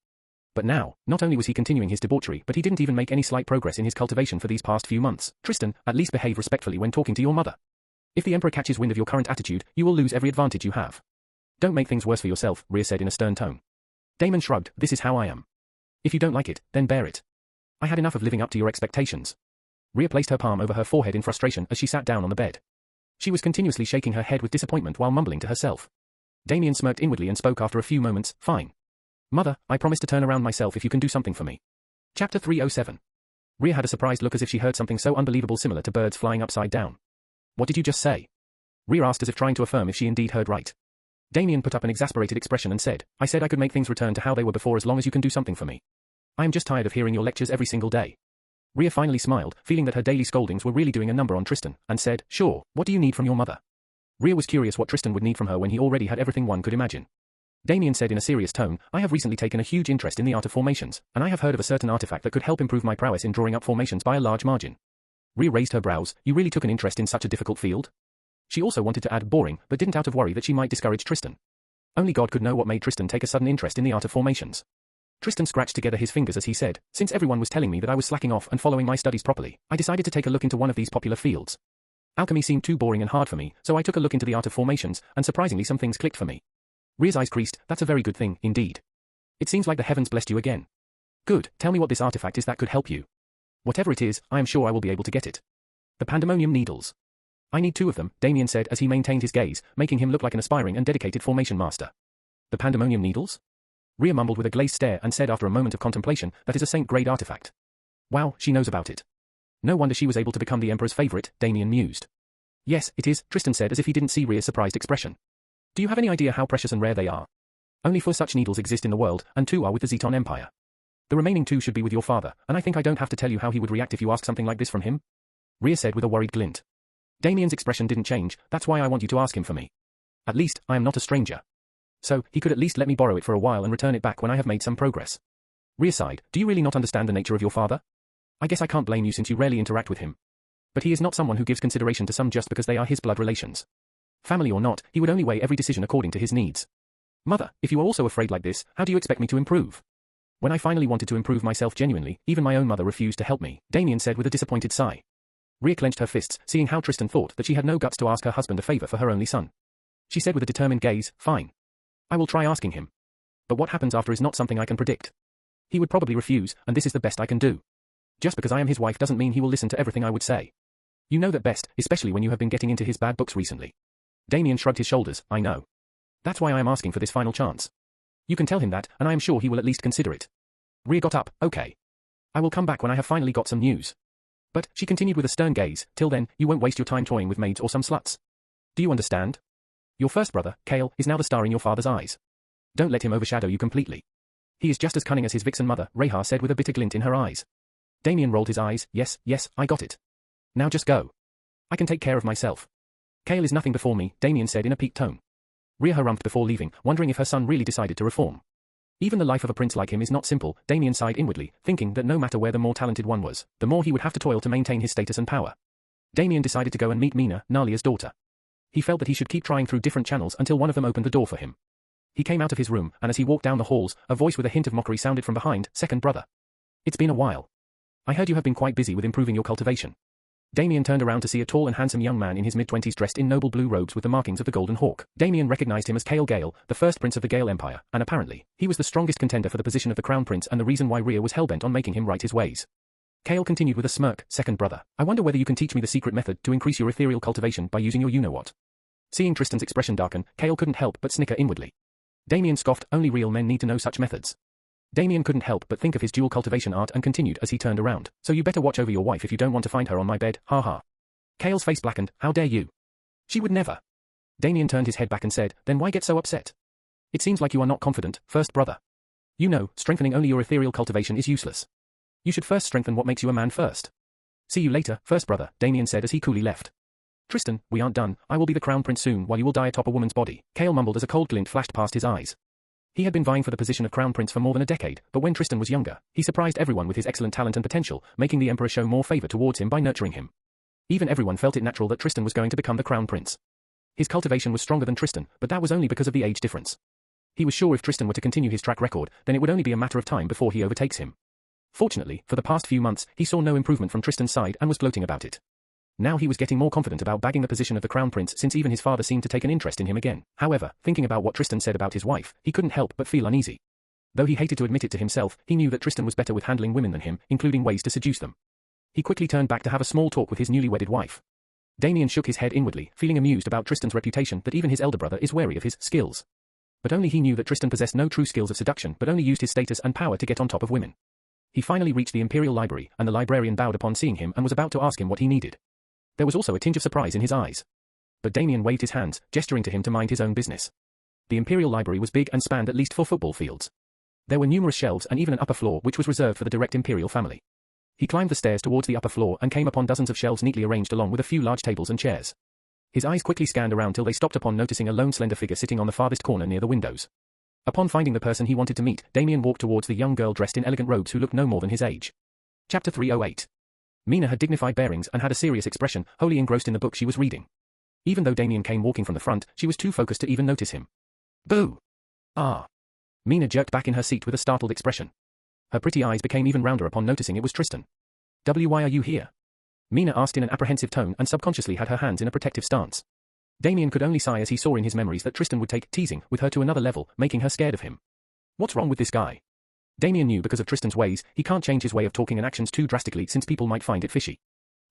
But now, not only was he continuing his debauchery but he didn't even make any slight progress in his cultivation for these past few months. "Tristan, at least behave respectfully when talking to your mother. If the Emperor catches wind of your current attitude, you will lose every advantage you have. Don't make things worse for yourself," Rhea said in a stern tone. Damon shrugged, "This is how I am. If you don't like it, then bear it. I had enough of living up to your expectations." Rhea placed her palm over her forehead in frustration as she sat down on the bed. She was continuously shaking her head with disappointment while mumbling to herself. Damien smirked inwardly and spoke after a few moments, "Fine. Mother, I promise to turn around myself if you can do something for me." Chapter 307. Rhea had a surprised look as if she heard something so unbelievable similar to birds flying upside down. "What did you just say?" Rhea asked as if trying to affirm if she indeed heard right. Damien put up an exasperated expression and said, "I said I could make things return to how they were before as long as you can do something for me. I am just tired of hearing your lectures every single day." Rhea finally smiled, feeling that her daily scoldings were really doing a number on Tristan, and said, "Sure, what do you need from your mother?" Rhea was curious what Tristan would need from her when he already had everything one could imagine. Damien said in a serious tone, "I have recently taken a huge interest in the art of formations, and I have heard of a certain artifact that could help improve my prowess in drawing up formations by a large margin." Rhea raised her brows. "You really took an interest in such a difficult field?" She also wanted to add boring, but didn't out of worry that she might discourage Tristan. Only God could know what made Tristan take a sudden interest in the art of formations. Tristan scratched together his fingers as he said, "Since everyone was telling me that I was slacking off and following my studies properly, I decided to take a look into one of these popular fields. Alchemy seemed too boring and hard for me, so I took a look into the art of formations, and surprisingly some things clicked for me." Rhea's eyes creased. "That's a very good thing, indeed. It seems like the heavens blessed you again. Good, tell me what this artifact is that could help you. Whatever it is, I am sure I will be able to get it." "The Pandemonium Needles. I need 2 of them," Damien said as he maintained his gaze, making him look like an aspiring and dedicated formation master. "The Pandemonium Needles?" Rhea mumbled with a glazed stare and said after a moment of contemplation, "That is a Saint-grade artifact. Wow, she knows about it. No wonder she was able to become the Emperor's favorite," Damien mused. "Yes, it is," Tristan said as if he didn't see Rhea's surprised expression. "Do you have any idea how precious and rare they are? Only 4 such needles exist in the world, and 2 are with the Zeton Empire. The remaining 2 should be with your father, and I think I don't have to tell you how he would react if you ask something like this from him," Rhea said with a worried glint. Damien's expression didn't change. "That's why I want you to ask him for me. At least, I am not a stranger." So, he could at least let me borrow it for a while and return it back when I have made some progress. Rhea sighed. Do you really not understand the nature of your father? I guess I can't blame you since you rarely interact with him. But he is not someone who gives consideration to some just because they are his blood relations. Family or not, he would only weigh every decision according to his needs. Mother, if you are also afraid like this, how do you expect me to improve? When I finally wanted to improve myself genuinely, even my own mother refused to help me, Damien said with a disappointed sigh. Rhea clenched her fists, seeing how Tristan thought that she had no guts to ask her husband a favor for her only son. She said with a determined gaze, fine. I will try asking him. But what happens after is not something I can predict. He would probably refuse, and this is the best I can do. Just because I am his wife doesn't mean he will listen to everything I would say. You know that best, especially when you have been getting into his bad books recently. Damien shrugged his shoulders. I know. That's why I am asking for this final chance. You can tell him that, and I am sure he will at least consider it. Rhea got up. Okay. I will come back when I have finally got some news. But, she continued with a stern gaze, till then, you won't waste your time toying with maids or some sluts. Do you understand? Your first brother, Cale, is now the star in your father's eyes. Don't let him overshadow you completely. He is just as cunning as his vixen mother, Rahar said with a bitter glint in her eyes. Damien rolled his eyes. Yes, I got it. Now just go. I can take care of myself. Cale is nothing before me, Damien said in a piqued tone. Rhea harumphed before leaving, wondering if her son really decided to reform. Even the life of a prince like him is not simple, Damien sighed inwardly, thinking that no matter where the more talented one was, the more he would have to toil to maintain his status and power. Damien decided to go and meet Mina, Nalia's daughter. He felt that he should keep trying through different channels until one of them opened the door for him. He came out of his room, and as he walked down the halls, a voice with a hint of mockery sounded from behind, second brother. It's been a while. I heard you have been quite busy with improving your cultivation. Damien turned around to see a tall and handsome young man in his mid-20s dressed in noble blue robes with the markings of the Golden Hawk. Damien recognized him as Cale Gale, the first prince of the Gale Empire, and apparently, he was the strongest contender for the position of the crown prince and the reason why Rhea was hellbent on making him right his ways. Cale continued with a smirk, second brother. I wonder whether you can teach me the secret method to increase your ethereal cultivation by using your you-know-what. Seeing Tristan's expression darken, Cale couldn't help but snicker inwardly. Damien scoffed, only real men need to know such methods. Damien couldn't help but think of his dual cultivation art and continued as he turned around. So you better watch over your wife if you don't want to find her on my bed, ha ha. Cale's face blackened. How dare you? She would never. Damien turned his head back and said, then why get so upset? It seems like you are not confident, first brother. You know, strengthening only your ethereal cultivation is useless. You should first strengthen what makes you a man first. See you later, first brother, Damien said as he coolly left. Tristan, we aren't done. I will be the crown prince soon while you will die atop a woman's body, Cale mumbled as a cold glint flashed past his eyes. He had been vying for the position of crown prince for more than a decade, but when Tristan was younger, he surprised everyone with his excellent talent and potential, making the emperor show more favor towards him by nurturing him. Even everyone felt it natural that Tristan was going to become the crown prince. His cultivation was stronger than Tristan, but that was only because of the age difference. He was sure if Tristan were to continue his track record, then it would only be a matter of time before he overtakes him. Fortunately, for the past few months, he saw no improvement from Tristan's side and was gloating about it. Now he was getting more confident about bagging the position of the crown prince since even his father seemed to take an interest in him again. However, thinking about what Tristan said about his wife, he couldn't help but feel uneasy. Though he hated to admit it to himself, he knew that Tristan was better with handling women than him, including ways to seduce them. He quickly turned back to have a small talk with his newly wedded wife. Damien shook his head inwardly, feeling amused about Tristan's reputation that even his elder brother is wary of his skills. But only he knew that Tristan possessed no true skills of seduction but only used his status and power to get on top of women. He finally reached the Imperial Library, and the librarian bowed upon seeing him and was about to ask him what he needed. There was also a tinge of surprise in his eyes. But Damien waved his hands, gesturing to him to mind his own business. The Imperial Library was big and spanned at least 4 football fields. There were numerous shelves and even an upper floor which was reserved for the direct Imperial family. He climbed the stairs towards the upper floor and came upon dozens of shelves neatly arranged along with a few large tables and chairs. His eyes quickly scanned around till they stopped upon noticing a lone slender figure sitting on the farthest corner near the windows. Upon finding the person he wanted to meet, Damien walked towards the young girl dressed in elegant robes who looked no more than his age. Chapter 308. Mina had dignified bearings and had a serious expression, wholly engrossed in the book she was reading. Even though Damien came walking from the front, she was too focused to even notice him. Boo! Ah! Mina jerked back in her seat with a startled expression. Her pretty eyes became even rounder upon noticing it was Tristan. Why are you here? Mina asked in an apprehensive tone and subconsciously had her hands in a protective stance. Damien could only sigh as he saw in his memories that Tristan would take teasing with her to another level, making her scared of him. What's wrong with this guy? Damien knew because of Tristan's ways, he can't change his way of talking and actions too drastically since people might find it fishy.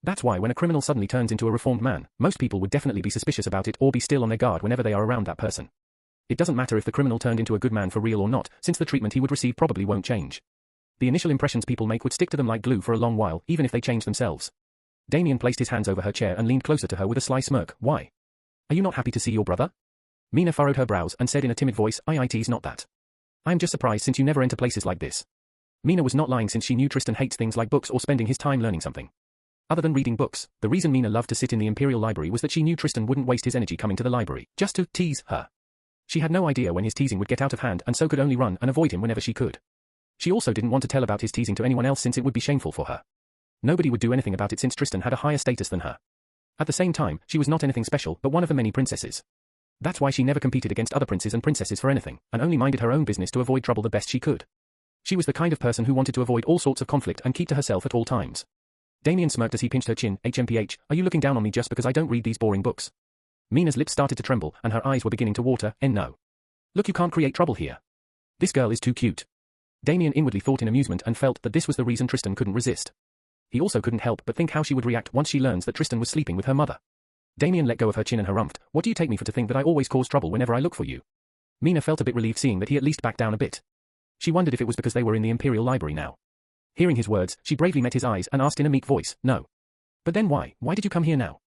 That's why when a criminal suddenly turns into a reformed man, most people would definitely be suspicious about it or be still on their guard whenever they are around that person. It doesn't matter if the criminal turned into a good man for real or not, since the treatment he would receive probably won't change. The initial impressions people make would stick to them like glue for a long while, even if they change themselves. Damien placed his hands over her chair and leaned closer to her with a sly smirk. Why? Are you not happy to see your brother? Mina furrowed her brows and said in a timid voice, It's not that. I'm just surprised since you never enter places like this. Mina was not lying since she knew Tristan hates things like books or spending his time learning something. Other than reading books, the reason Mina loved to sit in the Imperial Library was that she knew Tristan wouldn't waste his energy coming to the library, just to tease her. She had no idea when his teasing would get out of hand and so could only run and avoid him whenever she could. She also didn't want to tell about his teasing to anyone else since it would be shameful for her. Nobody would do anything about it since Tristan had a higher status than her. At the same time, she was not anything special but one of the many princesses. That's why she never competed against other princes and princesses for anything, and only minded her own business to avoid trouble the best she could. She was the kind of person who wanted to avoid all sorts of conflict and keep to herself at all times. Damien smirked as he pinched her chin. HMPH, are you looking down on me just because I don't read these boring books? Mina's lips started to tremble and her eyes were beginning to water. No. Look, you can't create trouble here. This girl is too cute. Damien inwardly thought in amusement and felt that this was the reason Tristan couldn't resist. He also couldn't help but think how she would react once she learns that Tristan was sleeping with her mother. Damien let go of her chin and harumphed. What do you take me for to think that I always cause trouble whenever I look for you? Mina felt a bit relieved seeing that he at least backed down a bit. She wondered if it was because they were in the Imperial Library now. Hearing his words, she bravely met his eyes and asked in a meek voice, no. But then why? Why did you come here now?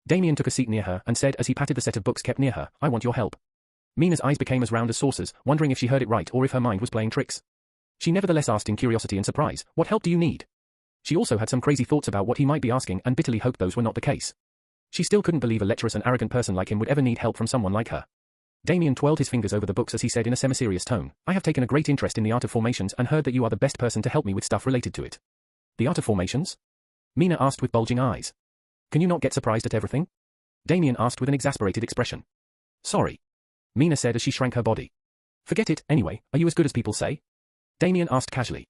Damien took a seat near her and said as he patted the set of books kept near her, I want your help. Mina's eyes became as round as saucers, wondering if she heard it right or if her mind was playing tricks. She nevertheless asked in curiosity and surprise, what help do you need? She also had some crazy thoughts about what he might be asking and bitterly hoped those were not the case. She still couldn't believe a lecherous and arrogant person like him would ever need help from someone like her. Damien twirled his fingers over the books as he said in a semi-serious tone, I have taken a great interest in the art of formations and heard that you are the best person to help me with stuff related to it. The art of formations? Mina asked with bulging eyes. Can you not get surprised at everything? Damien asked with an exasperated expression. Sorry. Mina said as she shrank her body. Forget it, anyway, are you as good as people say? Damien asked casually.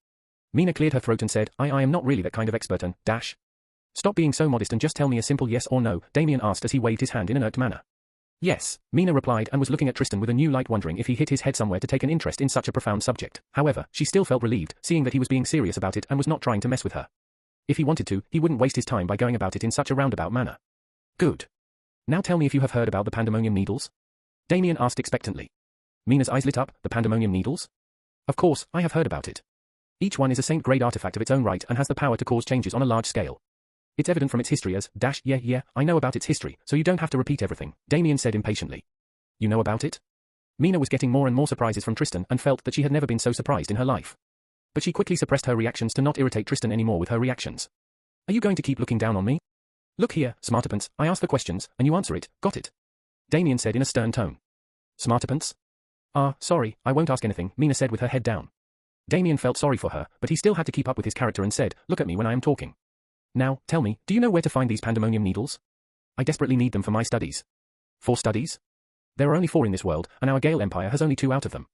Mina cleared her throat and said, I am not really that kind of expert and, dash. Stop being so modest and just tell me a simple yes or no, Damien asked as he waved his hand in an inert manner. Yes, Mina replied and was looking at Tristan with a new light wondering if he hit his head somewhere to take an interest in such a profound subject. However, she still felt relieved, seeing that he was being serious about it and was not trying to mess with her. If he wanted to, he wouldn't waste his time by going about it in such a roundabout manner. Good. Now tell me if you have heard about the Pandemonium Needles? Damien asked expectantly. Mina's eyes lit up, the Pandemonium Needles? Of course, I have heard about it. Each one is a saint-grade artifact of its own right and has the power to cause changes on a large scale. It's evident from its history as, yeah, I know about its history, so you don't have to repeat everything, Damien said impatiently. You know about it? Mina was getting more and more surprises from Tristan and felt that she had never been so surprised in her life. But she quickly suppressed her reactions to not irritate Tristan anymore with her reactions. Are you going to keep looking down on me? Look here, smarterpants, I ask the questions, and you answer it, got it? Damien said in a stern tone. Smarterpants? Sorry, I won't ask anything, Mina said with her head down. Damien felt sorry for her, but he still had to keep up with his character and said, look at me when I am talking. Now, tell me, do you know where to find these Pandemonium Needles? I desperately need them for my studies. 4 studies? There are only 4 in this world, and our Gale Empire has only 2 out of them.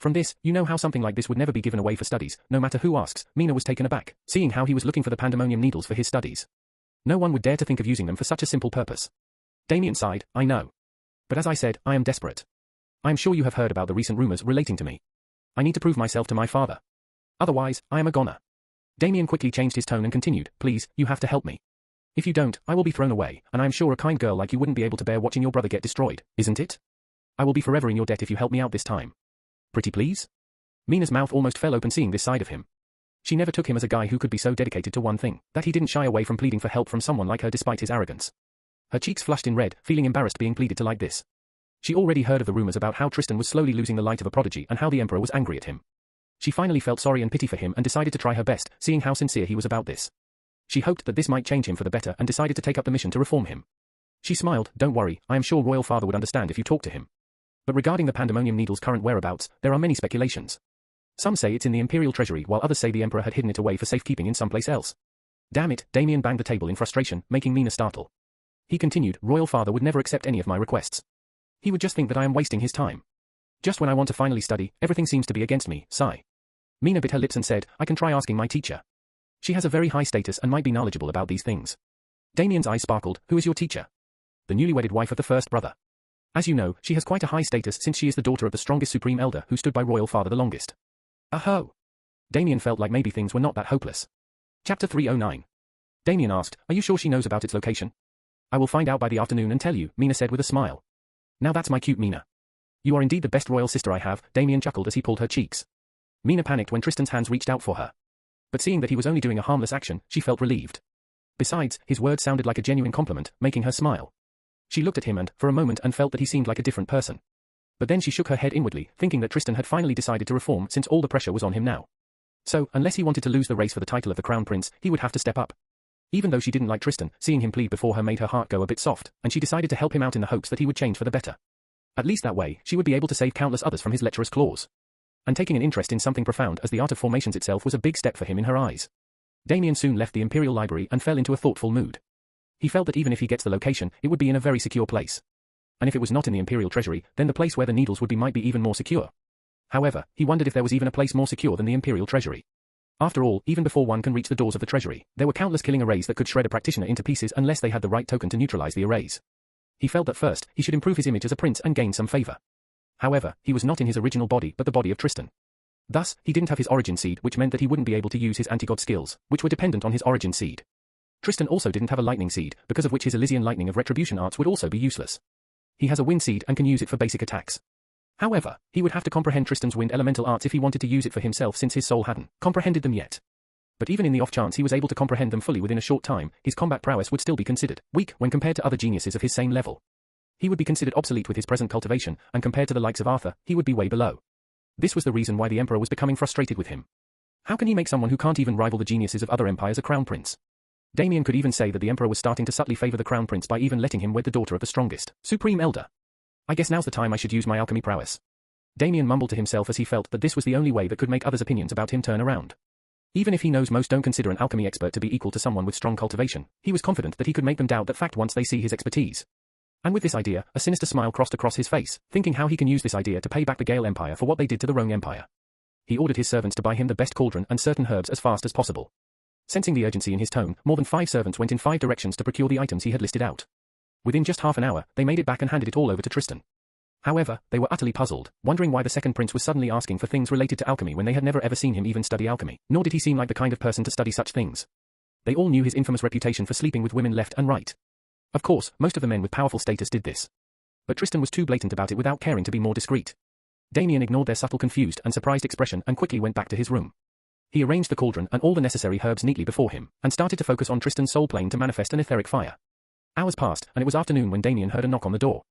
From this, you know how something like this would never be given away for studies, no matter who asks. Mina was taken aback, seeing how he was looking for the Pandemonium Needles for his studies. No one would dare to think of using them for such a simple purpose. Damien sighed, I know. But as I said, I am desperate. I am sure you have heard about the recent rumors relating to me. I need to prove myself to my father. Otherwise, I am a goner. Damien quickly changed his tone and continued, please, you have to help me. If you don't, I will be thrown away, and I am sure a kind girl like you wouldn't be able to bear watching your brother get destroyed, isn't it? I will be forever in your debt if you help me out this time. Pretty please? Mina's mouth almost fell open seeing this side of him. She never took him as a guy who could be so dedicated to one thing, that he didn't shy away from pleading for help from someone like her despite his arrogance. Her cheeks flushed in red, feeling embarrassed being pleaded to like this. She already heard of the rumors about how Tristan was slowly losing the light of a prodigy and how the Emperor was angry at him. She finally felt sorry and pity for him and decided to try her best, seeing how sincere he was about this. She hoped that this might change him for the better and decided to take up the mission to reform him. She smiled, don't worry, I am sure Royal Father would understand if you talk to him. But regarding the Pandemonium Needle's current whereabouts, there are many speculations. Some say it's in the Imperial Treasury while others say the Emperor had hidden it away for safekeeping in someplace else. Damn it, Damien banged the table in frustration, making Mina startle. He continued, Royal Father would never accept any of my requests. He would just think that I am wasting his time. Just when I want to finally study, everything seems to be against me, sigh. Mina bit her lips and said, I can try asking my teacher. She has a very high status and might be knowledgeable about these things. Damien's eyes sparkled, who is your teacher? The newly wedded wife of the first brother. As you know, she has quite a high status since she is the daughter of the strongest Supreme Elder who stood by Royal Father the longest. Aho! Damien felt like maybe things were not that hopeless. Chapter 309. Damien asked, are you sure she knows about its location? I will find out by the afternoon and tell you, Mina said with a smile. Now that's my cute Mina. You are indeed the best royal sister I have, Damien chuckled as he pulled her cheeks. Mina panicked when Tristan's hands reached out for her. But seeing that he was only doing a harmless action, she felt relieved. Besides, his words sounded like a genuine compliment, making her smile. She looked at him and, for a moment, felt that he seemed like a different person. But then she shook her head inwardly, thinking that Tristan had finally decided to reform since all the pressure was on him now. So, unless he wanted to lose the race for the title of the Crown Prince, he would have to step up. Even though she didn't like Tristan, seeing him plead before her made her heart go a bit soft, and she decided to help him out in the hopes that he would change for the better. At least that way, she would be able to save countless others from his lecherous claws. And taking an interest in something profound as the art of formations itself was a big step for him in her eyes. Damien soon left the Imperial Library and fell into a thoughtful mood. He felt that even if he gets the location, it would be in a very secure place. And if it was not in the Imperial Treasury, then the place where the needles would be might be even more secure. However, he wondered if there was even a place more secure than the Imperial Treasury. After all, even before one can reach the doors of the Treasury, there were countless killing arrays that could shred a practitioner into pieces unless they had the right token to neutralize the arrays. He felt that first, he should improve his image as a prince and gain some favor. However, he was not in his original body but the body of Tristan. Thus, he didn't have his origin seed, which meant that he wouldn't be able to use his anti-god skills, which were dependent on his origin seed. Tristan also didn't have a lightning seed, because of which his Elysian lightning of retribution arts would also be useless. He has a wind seed and can use it for basic attacks. However, he would have to comprehend Tristan's wind elemental arts if he wanted to use it for himself since his soul hadn't comprehended them yet. But even in the off chance he was able to comprehend them fully within a short time, his combat prowess would still be considered weak when compared to other geniuses of his same level. He would be considered obsolete with his present cultivation, and compared to the likes of Arthur, he would be way below. This was the reason why the Emperor was becoming frustrated with him. How can he make someone who can't even rival the geniuses of other empires a crown prince? Damien could even say that the Emperor was starting to subtly favor the crown prince by even letting him wed the daughter of the strongest, supreme elder. I guess now's the time I should use my alchemy prowess. Damien mumbled to himself as he felt that this was the only way that could make others' opinions about him turn around. Even if he knows most don't consider an alchemy expert to be equal to someone with strong cultivation, he was confident that he could make them doubt that fact once they see his expertise. And with this idea, a sinister smile crossed across his face, thinking how he can use this idea to pay back the Gale Empire for what they did to the Roan Empire. He ordered his servants to buy him the best cauldron and certain herbs as fast as possible. Sensing the urgency in his tone, more than 5 servants went in 5 directions to procure the items he had listed out. Within just half an hour, they made it back and handed it all over to Tristan. However, they were utterly puzzled, wondering why the second prince was suddenly asking for things related to alchemy when they had never ever seen him even study alchemy, nor did he seem like the kind of person to study such things. They all knew his infamous reputation for sleeping with women left and right. Of course, most of the men with powerful status did this. But Tristan was too blatant about it without caring to be more discreet. Damien ignored their subtle confused and surprised expression and quickly went back to his room. He arranged the cauldron and all the necessary herbs neatly before him, and started to focus on Tristan's soul plane to manifest an etheric fire. Hours passed, and it was afternoon when Damien heard a knock on the door.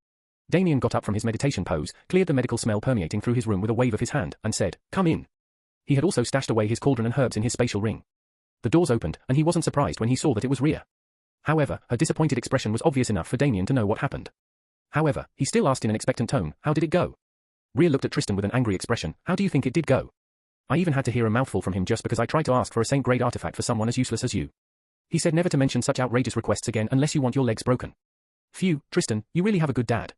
Damien got up from his meditation pose, cleared the medical smell permeating through his room with a wave of his hand, and said, "Come in." He had also stashed away his cauldron and herbs in his spatial ring. The doors opened, and he wasn't surprised when he saw that it was Rhea. However, her disappointed expression was obvious enough for Damien to know what happened. However, he still asked in an expectant tone, "How did it go?" Rhea looked at Tristan with an angry expression. "How do you think it did go? I even had to hear a mouthful from him just because I tried to ask for a saint-grade artifact for someone as useless as you. He said never to mention such outrageous requests again unless you want your legs broken." "Phew, Tristan, you really have a good dad,"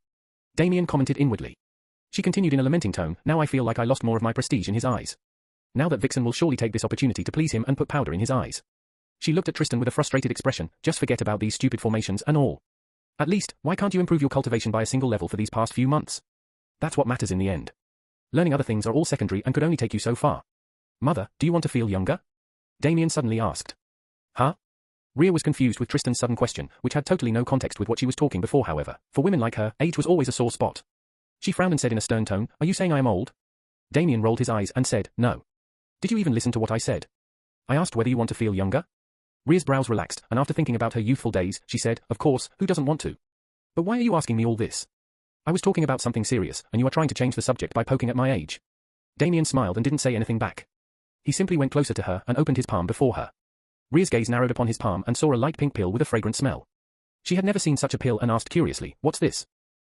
Damien commented inwardly. She continued in a lamenting tone, "Now I feel like I lost more of my prestige in his eyes. Now that Vixen will surely take this opportunity to please him and put powder in his eyes." She looked at Tristan with a frustrated expression. "Just forget about these stupid formations and all. At least, why can't you improve your cultivation by a single level for these past few months? That's what matters in the end. Learning other things are all secondary and could only take you so far." "Mother, do you want to feel younger?" Damien suddenly asked. "Huh?" Rhea was confused with Tristan's sudden question, which had totally no context with what she was talking before. However, for women like her, age was always a sore spot. She frowned and said in a stern tone, "Are you saying I am old?" Damien rolled his eyes and said, "No. Did you even listen to what I said? I asked whether you want to feel younger." Rhea's brows relaxed, and after thinking about her youthful days, she said, "Of course, who doesn't want to? But why are you asking me all this? I was talking about something serious, and you are trying to change the subject by poking at my age." Damien smiled and didn't say anything back. He simply went closer to her and opened his palm before her. Rhea's gaze narrowed upon his palm and saw a light pink pill with a fragrant smell. She had never seen such a pill and asked curiously, "What's this?"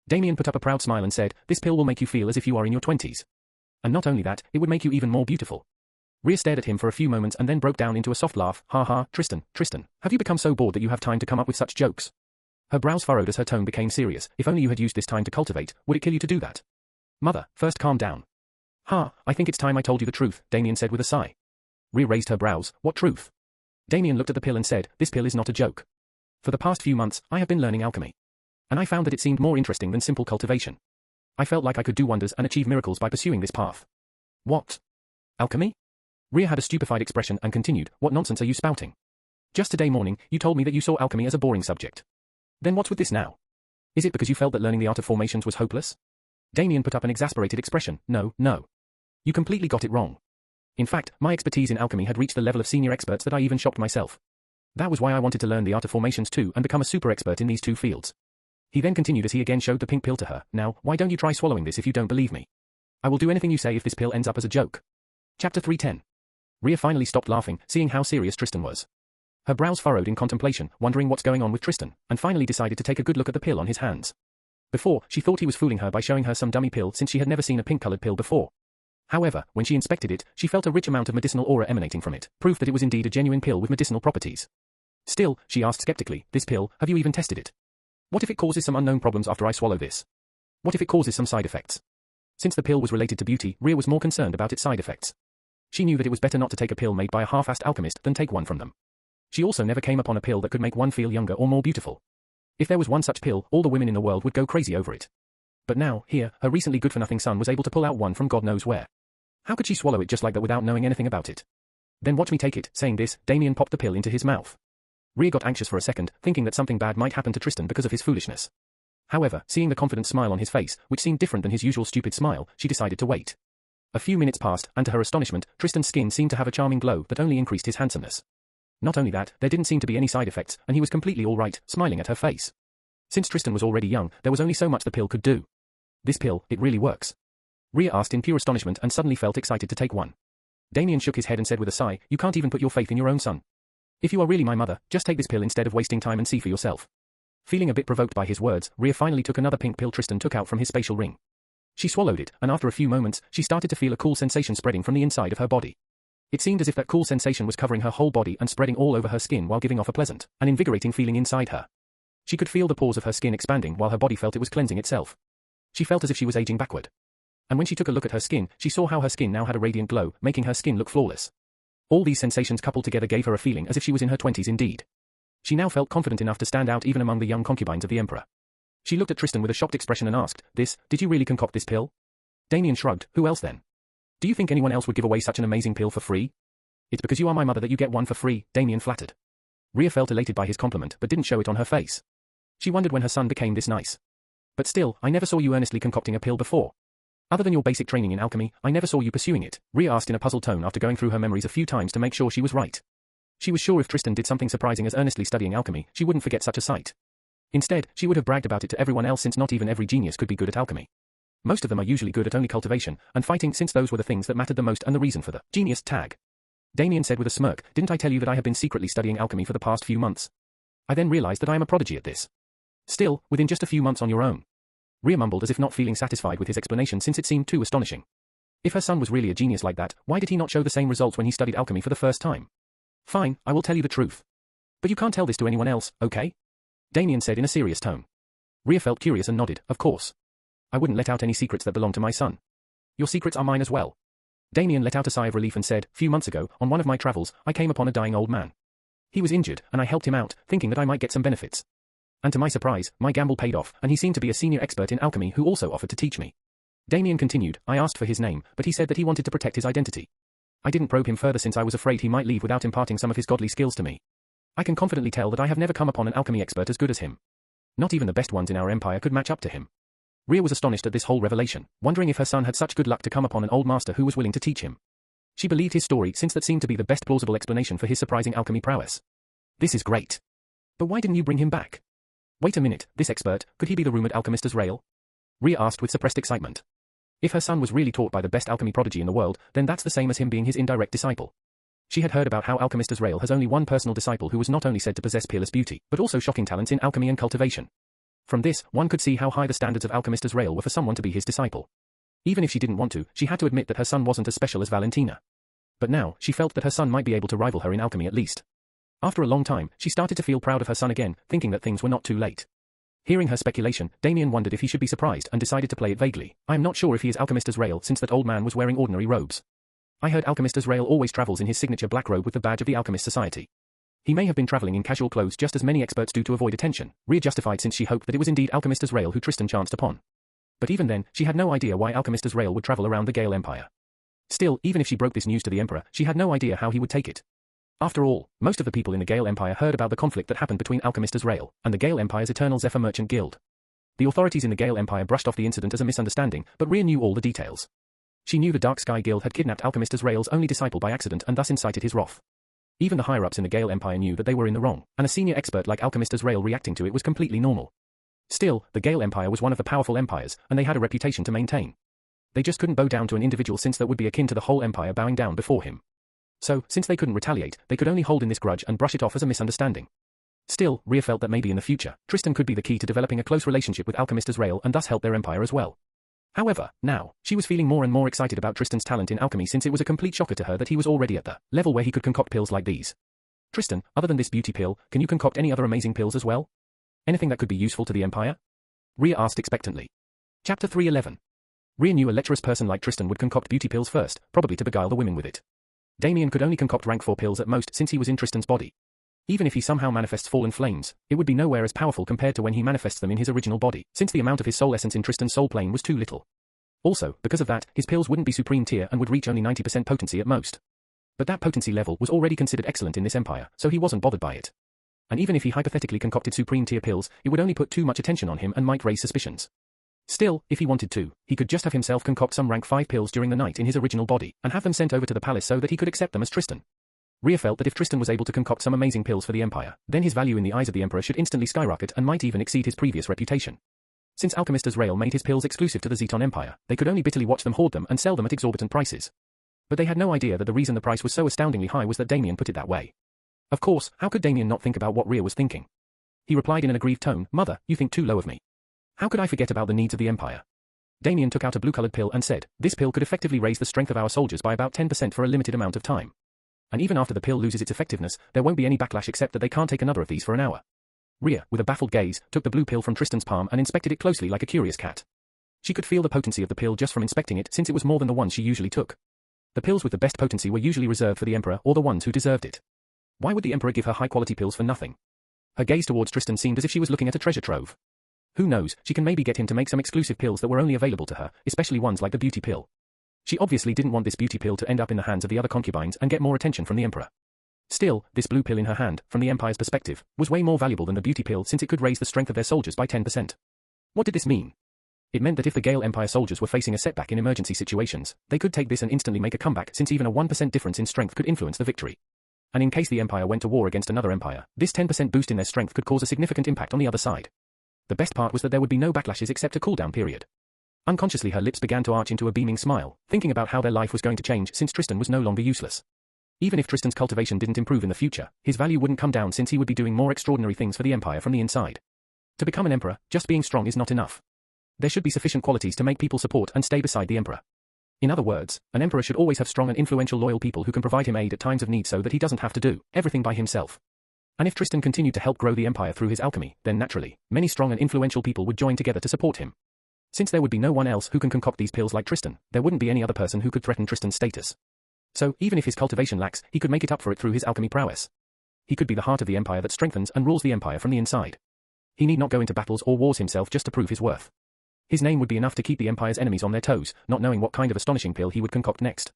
Damien put up a proud smile and said, "This pill will make you feel as if you are in your 20s. And not only that, it would make you even more beautiful." Rhea stared at him for a few moments and then broke down into a soft laugh. "Ha ha, Tristan, have you become so bored that you have time to come up with such jokes?" Her brows furrowed as her tone became serious. "If only you had used this time to cultivate, would it kill you to do that?" "Mother, first calm down." "Ha, I think it's time I told you the truth," Damien said with a sigh. Rhea raised her brows. "What truth?" Damien looked at the pill and said, "This pill is not a joke. For the past few months, I have been learning alchemy. And I found that it seemed more interesting than simple cultivation. I felt like I could do wonders and achieve miracles by pursuing this path." "What? Alchemy?" Rhea had a stupefied expression and continued, "What nonsense are you spouting? Just today morning, you told me that you saw alchemy as a boring subject. Then what's with this now? Is it because you felt that learning the art of formations was hopeless?" Damien put up an exasperated expression. No. You completely got it wrong. In fact, my expertise in alchemy had reached the level of senior experts that I even shocked myself. That was why I wanted to learn the art of formations too and become a super expert in these 2 fields. He then continued as he again showed the pink pill to her. "Now, why don't you try swallowing this if you don't believe me? I will do anything you say if this pill ends up as a joke." Chapter 310. Rhea finally stopped laughing, seeing how serious Tristan was. Her brows furrowed in contemplation, wondering what's going on with Tristan, and finally decided to take a good look at the pill on his hands. Before, she thought he was fooling her by showing her some dummy pill since she had never seen a pink-colored pill before. However, when she inspected it, she felt a rich amount of medicinal aura emanating from it, proof that it was indeed a genuine pill with medicinal properties. Still, she asked skeptically, this pill, have you even tested it? What if it causes some unknown problems after I swallow this? What if it causes some side effects? Since the pill was related to beauty, Rhea was more concerned about its side effects. She knew that it was better not to take a pill made by a half-assed alchemist than take one from them. She also never came upon a pill that could make one feel younger or more beautiful. If there was one such pill, all the women in the world would go crazy over it. But now, here, her recently good-for-nothing son was able to pull out one from God knows where. How could she swallow it just like that without knowing anything about it? Then watch me take it. Saying this, Damien popped the pill into his mouth. Rhea got anxious for a second, thinking that something bad might happen to Tristan because of his foolishness. However, seeing the confident smile on his face, which seemed different than his usual stupid smile, she decided to wait. A few minutes passed, and to her astonishment, Tristan's skin seemed to have a charming glow that only increased his handsomeness. Not only that, there didn't seem to be any side effects, and he was completely all right, smiling at her face. Since Tristan was already young, there was only so much the pill could do. This pill, it really works. Rhea asked in pure astonishment and suddenly felt excited to take one. Damien shook his head and said with a sigh, you can't even put your faith in your own son. If you are really my mother, just take this pill instead of wasting time and see for yourself. Feeling a bit provoked by his words, Rhea finally took another pink pill Tristan took out from his spatial ring. She swallowed it, and after a few moments, she started to feel a cool sensation spreading from the inside of her body. It seemed as if that cool sensation was covering her whole body and spreading all over her skin while giving off a pleasant and invigorating feeling inside her. She could feel the pores of her skin expanding while her body felt it was cleansing itself. She felt as if she was aging backward. And when she took a look at her skin, she saw how her skin now had a radiant glow, making her skin look flawless. All these sensations coupled together gave her a feeling as if she was in her 20s indeed. She now felt confident enough to stand out even among the young concubines of the Emperor. She looked at Tristan with a shocked expression and asked, did you really concoct this pill? Damien shrugged, who else then? Do you think anyone else would give away such an amazing pill for free? It's because you are my mother that you get one for free, Damien flattered. Rhea felt elated by his compliment but didn't show it on her face. She wondered when her son became this nice. But still, I never saw you earnestly concocting a pill before. Other than your basic training in alchemy, I never saw you pursuing it, Rhea asked in a puzzled tone after going through her memories a few times to make sure she was right. She was sure if Tristan did something surprising as earnestly studying alchemy, she wouldn't forget such a sight. Instead, she would have bragged about it to everyone else since not even every genius could be good at alchemy. Most of them are usually good at only cultivation and fighting since those were the things that mattered the most and the reason for the genius tag. Damien said with a smirk, didn't I tell you that I have been secretly studying alchemy for the past few months? I then realized that I am a prodigy at this. Still, within just a few months on your own. Rhea mumbled as if not feeling satisfied with his explanation since it seemed too astonishing. If her son was really a genius like that, why did he not show the same results when he studied alchemy for the first time? Fine, I will tell you the truth. But you can't tell this to anyone else, okay? Damien said in a serious tone. Rhea felt curious and nodded, of course. I wouldn't let out any secrets that belong to my son. Your secrets are mine as well. Damien let out a sigh of relief and said, few months ago, on one of my travels, I came upon a dying old man. He was injured, and I helped him out, thinking that I might get some benefits. And to my surprise, my gamble paid off, and he seemed to be a senior expert in alchemy who also offered to teach me. Damien continued, I asked for his name, but he said that he wanted to protect his identity. I didn't probe him further since I was afraid he might leave without imparting some of his godly skills to me. I can confidently tell that I have never come upon an alchemy expert as good as him. Not even the best ones in our empire could match up to him. Rhea was astonished at this whole revelation, wondering if her son had such good luck to come upon an old master who was willing to teach him. She believed his story since that seemed to be the best plausible explanation for his surprising alchemy prowess. This is great. But why didn't you bring him back? Wait a minute, this expert, could he be the rumored alchemist Azrael? Rhea asked with suppressed excitement. If her son was really taught by the best alchemy prodigy in the world, then that's the same as him being his indirect disciple. She had heard about how alchemist Azrael has only one personal disciple who was not only said to possess peerless beauty, but also shocking talents in alchemy and cultivation. From this, one could see how high the standards of alchemist Azrael were for someone to be his disciple. Even if she didn't want to, she had to admit that her son wasn't as special as Valentina. But now, she felt that her son might be able to rival her in alchemy at least. After a long time, she started to feel proud of her son again, thinking that things were not too late. Hearing her speculation, Damien wondered if he should be surprised and decided to play it vaguely. I am not sure if he is alchemist Azrael since that old man was wearing ordinary robes. I heard alchemist Azrael always travels in his signature black robe with the badge of the Alchemist Society. He may have been traveling in casual clothes just as many experts do to avoid attention, Rhea justified since she hoped that it was indeed alchemist Azrael who Tristan chanced upon. But even then, she had no idea why alchemist Azrael would travel around the Gale Empire. Still, even if she broke this news to the Emperor, she had no idea how he would take it. After all, most of the people in the Gale Empire heard about the conflict that happened between alchemist Azrael and the Gale Empire's Eternal Zephyr Merchant Guild. The authorities in the Gale Empire brushed off the incident as a misunderstanding, but Rhea knew all the details. She knew the Dark Sky Guild had kidnapped alchemist Azrael's only disciple by accident and thus incited his wrath. Even the higher-ups in the Gale Empire knew that they were in the wrong, and a senior expert like alchemist Azrael reacting to it was completely normal. Still, the Gale Empire was one of the powerful empires, and they had a reputation to maintain. They just couldn't bow down to an individual since that would be akin to the whole empire bowing down before him. So, since they couldn't retaliate, they could only hold in this grudge and brush it off as a misunderstanding. Still, Rhea felt that maybe in the future, Tristan could be the key to developing a close relationship with Alchemist Azrael and thus help their empire as well. However, now, she was feeling more and more excited about Tristan's talent in alchemy since it was a complete shocker to her that he was already at the level where he could concoct pills like these. Tristan, other than this beauty pill, can you concoct any other amazing pills as well? Anything that could be useful to the empire? Rhea asked expectantly. Chapter 3:11. Rhea knew a lecherous person like Tristan would concoct beauty pills first, probably to beguile the women with it. Damien could only concoct rank 4 pills at most since he was in Tristan's body. Even if he somehow manifests fallen flames, it would be nowhere as powerful compared to when he manifests them in his original body, since the amount of his soul essence in Tristan's soul plane was too little. Also, because of that, his pills wouldn't be supreme tier and would reach only 90% potency at most. But that potency level was already considered excellent in this empire, so he wasn't bothered by it. And even if he hypothetically concocted supreme tier pills, it would only put too much attention on him and might raise suspicions. Still, if he wanted to, he could just have himself concoct some rank 5 pills during the night in his original body, and have them sent over to the palace so that he could accept them as Tristan. Rhea felt that if Tristan was able to concoct some amazing pills for the Empire, then his value in the eyes of the Emperor should instantly skyrocket and might even exceed his previous reputation. Since Alchemist Azrael made his pills exclusive to the Zeton Empire, they could only bitterly watch them hoard them and sell them at exorbitant prices. But they had no idea that the reason the price was so astoundingly high was that Damien put it that way. Of course, how could Damien not think about what Rhea was thinking? He replied in an aggrieved tone, "Mother, you think too low of me. How could I forget about the needs of the Empire?" Damien took out a blue-colored pill and said, "This pill could effectively raise the strength of our soldiers by about 10% for a limited amount of time. And even after the pill loses its effectiveness, there won't be any backlash except that they can't take another of these for an hour." Rhea, with a baffled gaze, took the blue pill from Tristan's palm and inspected it closely like a curious cat. She could feel the potency of the pill just from inspecting it since it was more than the ones she usually took. The pills with the best potency were usually reserved for the Emperor or the ones who deserved it. Why would the Emperor give her high-quality pills for nothing? Her gaze towards Tristan seemed as if she was looking at a treasure trove. Who knows, she can maybe get him to make some exclusive pills that were only available to her, especially ones like the beauty pill. She obviously didn't want this beauty pill to end up in the hands of the other concubines and get more attention from the Emperor. Still, this blue pill in her hand, from the Empire's perspective, was way more valuable than the beauty pill since it could raise the strength of their soldiers by 10%. What did this mean? It meant that if the Gale Empire soldiers were facing a setback in emergency situations, they could take this and instantly make a comeback since even a 1% difference in strength could influence the victory. And in case the Empire went to war against another empire, this 10% boost in their strength could cause a significant impact on the other side. The best part was that there would be no backlashes except a cooldown period. Unconsciously her lips began to arch into a beaming smile, thinking about how their life was going to change since Tristan was no longer useless. Even if Tristan's cultivation didn't improve in the future, his value wouldn't come down since he would be doing more extraordinary things for the Empire from the inside. To become an emperor, just being strong is not enough. There should be sufficient qualities to make people support and stay beside the emperor. In other words, an emperor should always have strong and influential loyal people who can provide him aid at times of need so that he doesn't have to do everything by himself. And if Tristan continued to help grow the empire through his alchemy, then naturally, many strong and influential people would join together to support him. Since there would be no one else who can concoct these pills like Tristan, there wouldn't be any other person who could threaten Tristan's status. So, even if his cultivation lacks, he could make it up for it through his alchemy prowess. He could be the heart of the empire that strengthens and rules the empire from the inside. He need not go into battles or wars himself just to prove his worth. His name would be enough to keep the empire's enemies on their toes, not knowing what kind of astonishing pill he would concoct next.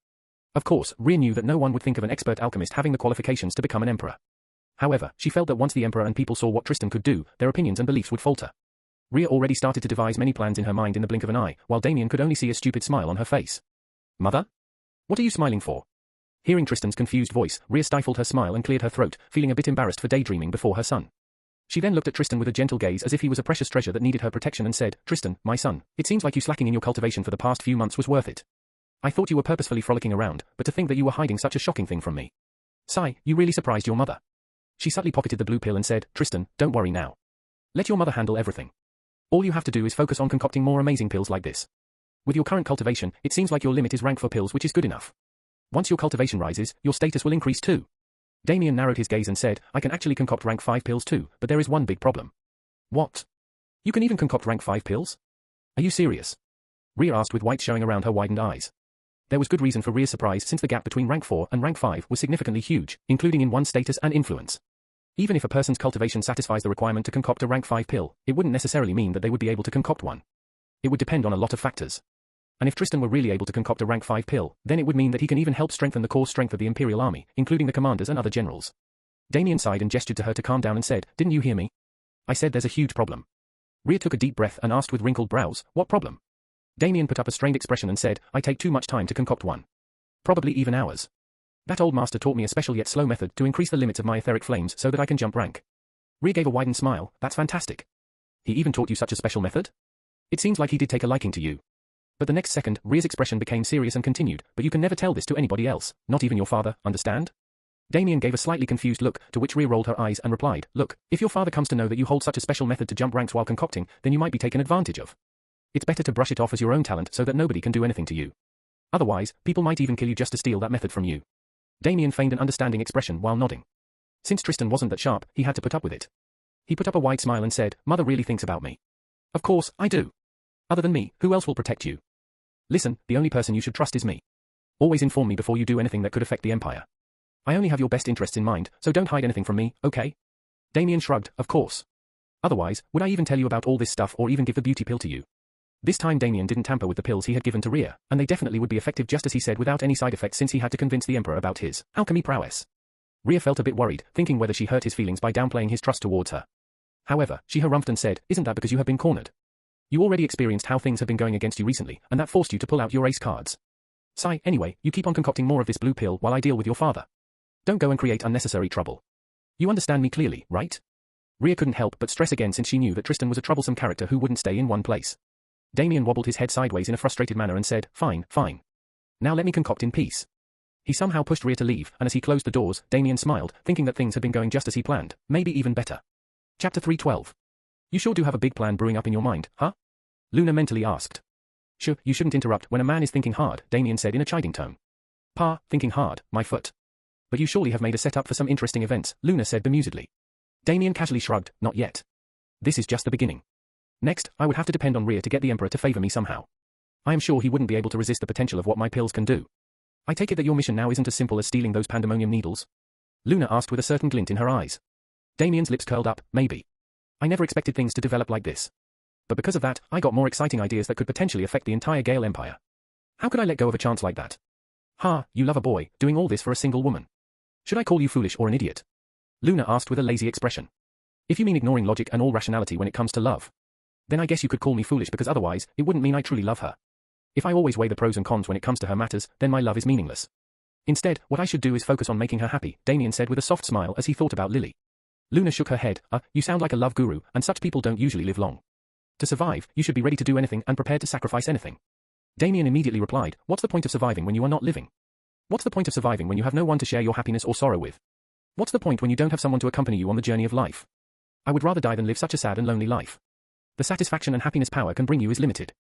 Of course, Rhea knew that no one would think of an expert alchemist having the qualifications to become an emperor. However, she felt that once the emperor and people saw what Tristan could do, their opinions and beliefs would falter. Rhea already started to devise many plans in her mind in the blink of an eye, while Damien could only see a stupid smile on her face. "Mother? What are you smiling for?" Hearing Tristan's confused voice, Rhea stifled her smile and cleared her throat, feeling a bit embarrassed for daydreaming before her son. She then looked at Tristan with a gentle gaze as if he was a precious treasure that needed her protection and said, "Tristan, my son, it seems like you slacking in your cultivation for the past few months was worth it. I thought you were purposefully frolicking around, but to think that you were hiding such a shocking thing from me. Sigh, you really surprised your mother." She subtly pocketed the blue pill and said, "Tristan, don't worry now. Let your mother handle everything. All you have to do is focus on concocting more amazing pills like this. With your current cultivation, it seems like your limit is rank 4 pills, which is good enough. Once your cultivation rises, your status will increase too." Damien narrowed his gaze and said, "I can actually concoct rank 5 pills too, but there is one big problem." "What? You can even concoct rank 5 pills? Are you serious?" Rhea asked with whites showing around her widened eyes. There was good reason for Rhea's surprise since the gap between rank 4 and rank 5 was significantly huge, including in one's status and influence. Even if a person's cultivation satisfies the requirement to concoct a rank 5 pill, it wouldn't necessarily mean that they would be able to concoct one. It would depend on a lot of factors. And if Tristan were really able to concoct a rank 5 pill, then it would mean that he can even help strengthen the core strength of the Imperial Army, including the commanders and other generals. Damien sighed and gestured to her to calm down and said, "Didn't you hear me? I said there's a huge problem." Rhea took a deep breath and asked with wrinkled brows, "What problem?" Damien put up a strained expression and said, "I take too much time to concoct one. Probably even hours. That old master taught me a special yet slow method to increase the limits of my etheric flames so that I can jump rank." Rhea gave a widened smile. "That's fantastic. He even taught you such a special method? It seems like he did take a liking to you." But the next second, Rhea's expression became serious and continued, "But you can never tell this to anybody else, not even your father, understand?" Damien gave a slightly confused look, to which Rhea rolled her eyes and replied, look, if your father comes to know that you hold such a special method to jump ranks while concocting, then you might be taken advantage of. It's better to brush it off as your own talent so that nobody can do anything to you. Otherwise, people might even kill you just to steal that method from you. Damien feigned an understanding expression while nodding. Since Tristan wasn't that sharp, he had to put up with it. He put up a wide smile and said, Mother really thinks about me. Of course, I do. Other than me, who else will protect you? Listen, the only person you should trust is me. Always inform me before you do anything that could affect the Empire. I only have your best interests in mind, so don't hide anything from me, okay? Damien shrugged, of course. Otherwise, would I even tell you about all this stuff or even give the beauty pill to you? This time Damien didn't tamper with the pills he had given to Rhea, and they definitely would be effective just as he said without any side effects since he had to convince the Emperor about his alchemy prowess. Rhea felt a bit worried, thinking whether she hurt his feelings by downplaying his trust towards her. However, she harumphed and said, isn't that because you have been cornered? You already experienced how things have been going against you recently, and that forced you to pull out your ace cards. Sigh, anyway, you keep on concocting more of this blue pill while I deal with your father. Don't go and create unnecessary trouble. You understand me clearly, right? Rhea couldn't help but stress again since she knew that Tristan was a troublesome character who wouldn't stay in one place. Damien wobbled his head sideways in a frustrated manner and said, fine, fine. Now let me concoct in peace. He somehow pushed Rhea to leave, and as he closed the doors, Damien smiled, thinking that things had been going just as he planned, maybe even better. Chapter 312. You sure do have a big plan brewing up in your mind, huh? Luna mentally asked. Sure, you shouldn't interrupt when a man is thinking hard, Damien said in a chiding tone. Pa, thinking hard, my foot. But you surely have made a setup for some interesting events, Luna said bemusedly. Damien casually shrugged, not yet. This is just the beginning. Next, I would have to depend on Rhea to get the Emperor to favor me somehow. I am sure he wouldn't be able to resist the potential of what my pills can do. I take it that your mission now isn't as simple as stealing those pandemonium needles? Luna asked with a certain glint in her eyes. Damien's lips curled up, maybe. I never expected things to develop like this. But because of that, I got more exciting ideas that could potentially affect the entire Gale Empire. How could I let go of a chance like that? Ha, you love a boy, doing all this for a single woman. Should I call you foolish or an idiot? Luna asked with a lazy expression. If you mean ignoring logic and all rationality when it comes to love, then I guess you could call me foolish because otherwise, it wouldn't mean I truly love her. If I always weigh the pros and cons when it comes to her matters, then my love is meaningless. Instead, what I should do is focus on making her happy, Damien said with a soft smile as he thought about Lily. Luna shook her head, you sound like a love guru, and such people don't usually live long. To survive, you should be ready to do anything and prepared to sacrifice anything. Damien immediately replied, what's the point of surviving when you are not living? What's the point of surviving when you have no one to share your happiness or sorrow with? What's the point when you don't have someone to accompany you on the journey of life? I would rather die than live such a sad and lonely life. The satisfaction and happiness power can bring you is limited.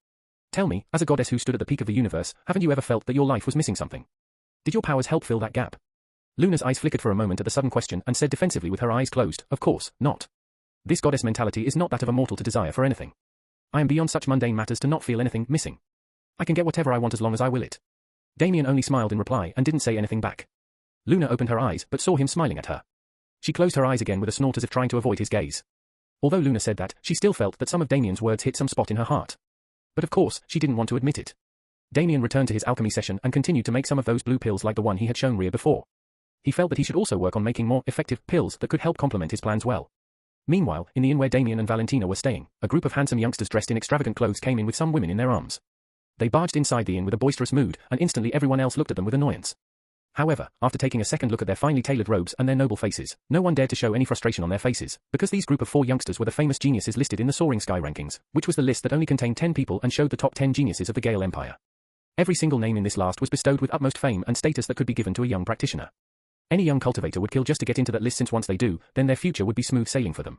Tell me, as a goddess who stood at the peak of the universe, haven't you ever felt that your life was missing something? Did your powers help fill that gap? Luna's eyes flickered for a moment at the sudden question and said defensively with her eyes closed, of course, not. This goddess mentality is not that of a mortal to desire for anything. I am beyond such mundane matters to not feel anything missing. I can get whatever I want as long as I will it. Damien only smiled in reply and didn't say anything back. Luna opened her eyes but saw him smiling at her. She closed her eyes again with a snort as if trying to avoid his gaze. Although Luna said that, she still felt that some of Damien's words hit some spot in her heart. But of course, she didn't want to admit it. Damien returned to his alchemy session and continued to make some of those blue pills like the one he had shown Rhea before. He felt that he should also work on making more effective pills that could help complement his plans well. Meanwhile, in the inn where Damien and Valentina were staying, a group of handsome youngsters dressed in extravagant clothes came in with some women in their arms. They barged inside the inn with a boisterous mood, and instantly everyone else looked at them with annoyance. However, after taking a second look at their finely tailored robes and their noble faces, no one dared to show any frustration on their faces, because these group of 4 youngsters were the famous geniuses listed in the Soaring Sky rankings, which was the list that only contained 10 people and showed the top 10 geniuses of the Gale Empire. Every single name in this list was bestowed with utmost fame and status that could be given to a young practitioner. Any young cultivator would kill just to get into that list, since once they do, then their future would be smooth sailing for them.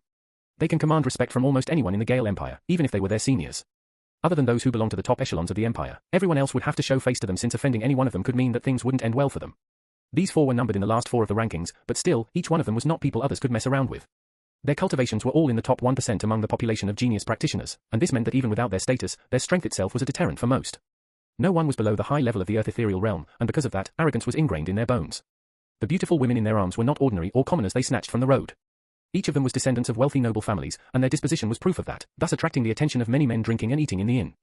They can command respect from almost anyone in the Gale Empire, even if they were their seniors. Other than those who belong to the top echelons of the Empire, everyone else would have to show face to them, since offending any one of them could mean that things wouldn't end well for them. These 4 were numbered in the last 4 of the rankings, but still, each one of them was not people others could mess around with. Their cultivations were all in the top 1% among the population of genius practitioners, and this meant that even without their status, their strength itself was a deterrent for most. No one was below the high level of the Earth ethereal realm, and because of that, arrogance was ingrained in their bones. The beautiful women in their arms were not ordinary or commoners they snatched from the road. Each of them was descendants of wealthy noble families, and their disposition was proof of that, thus attracting the attention of many men drinking and eating in the inn.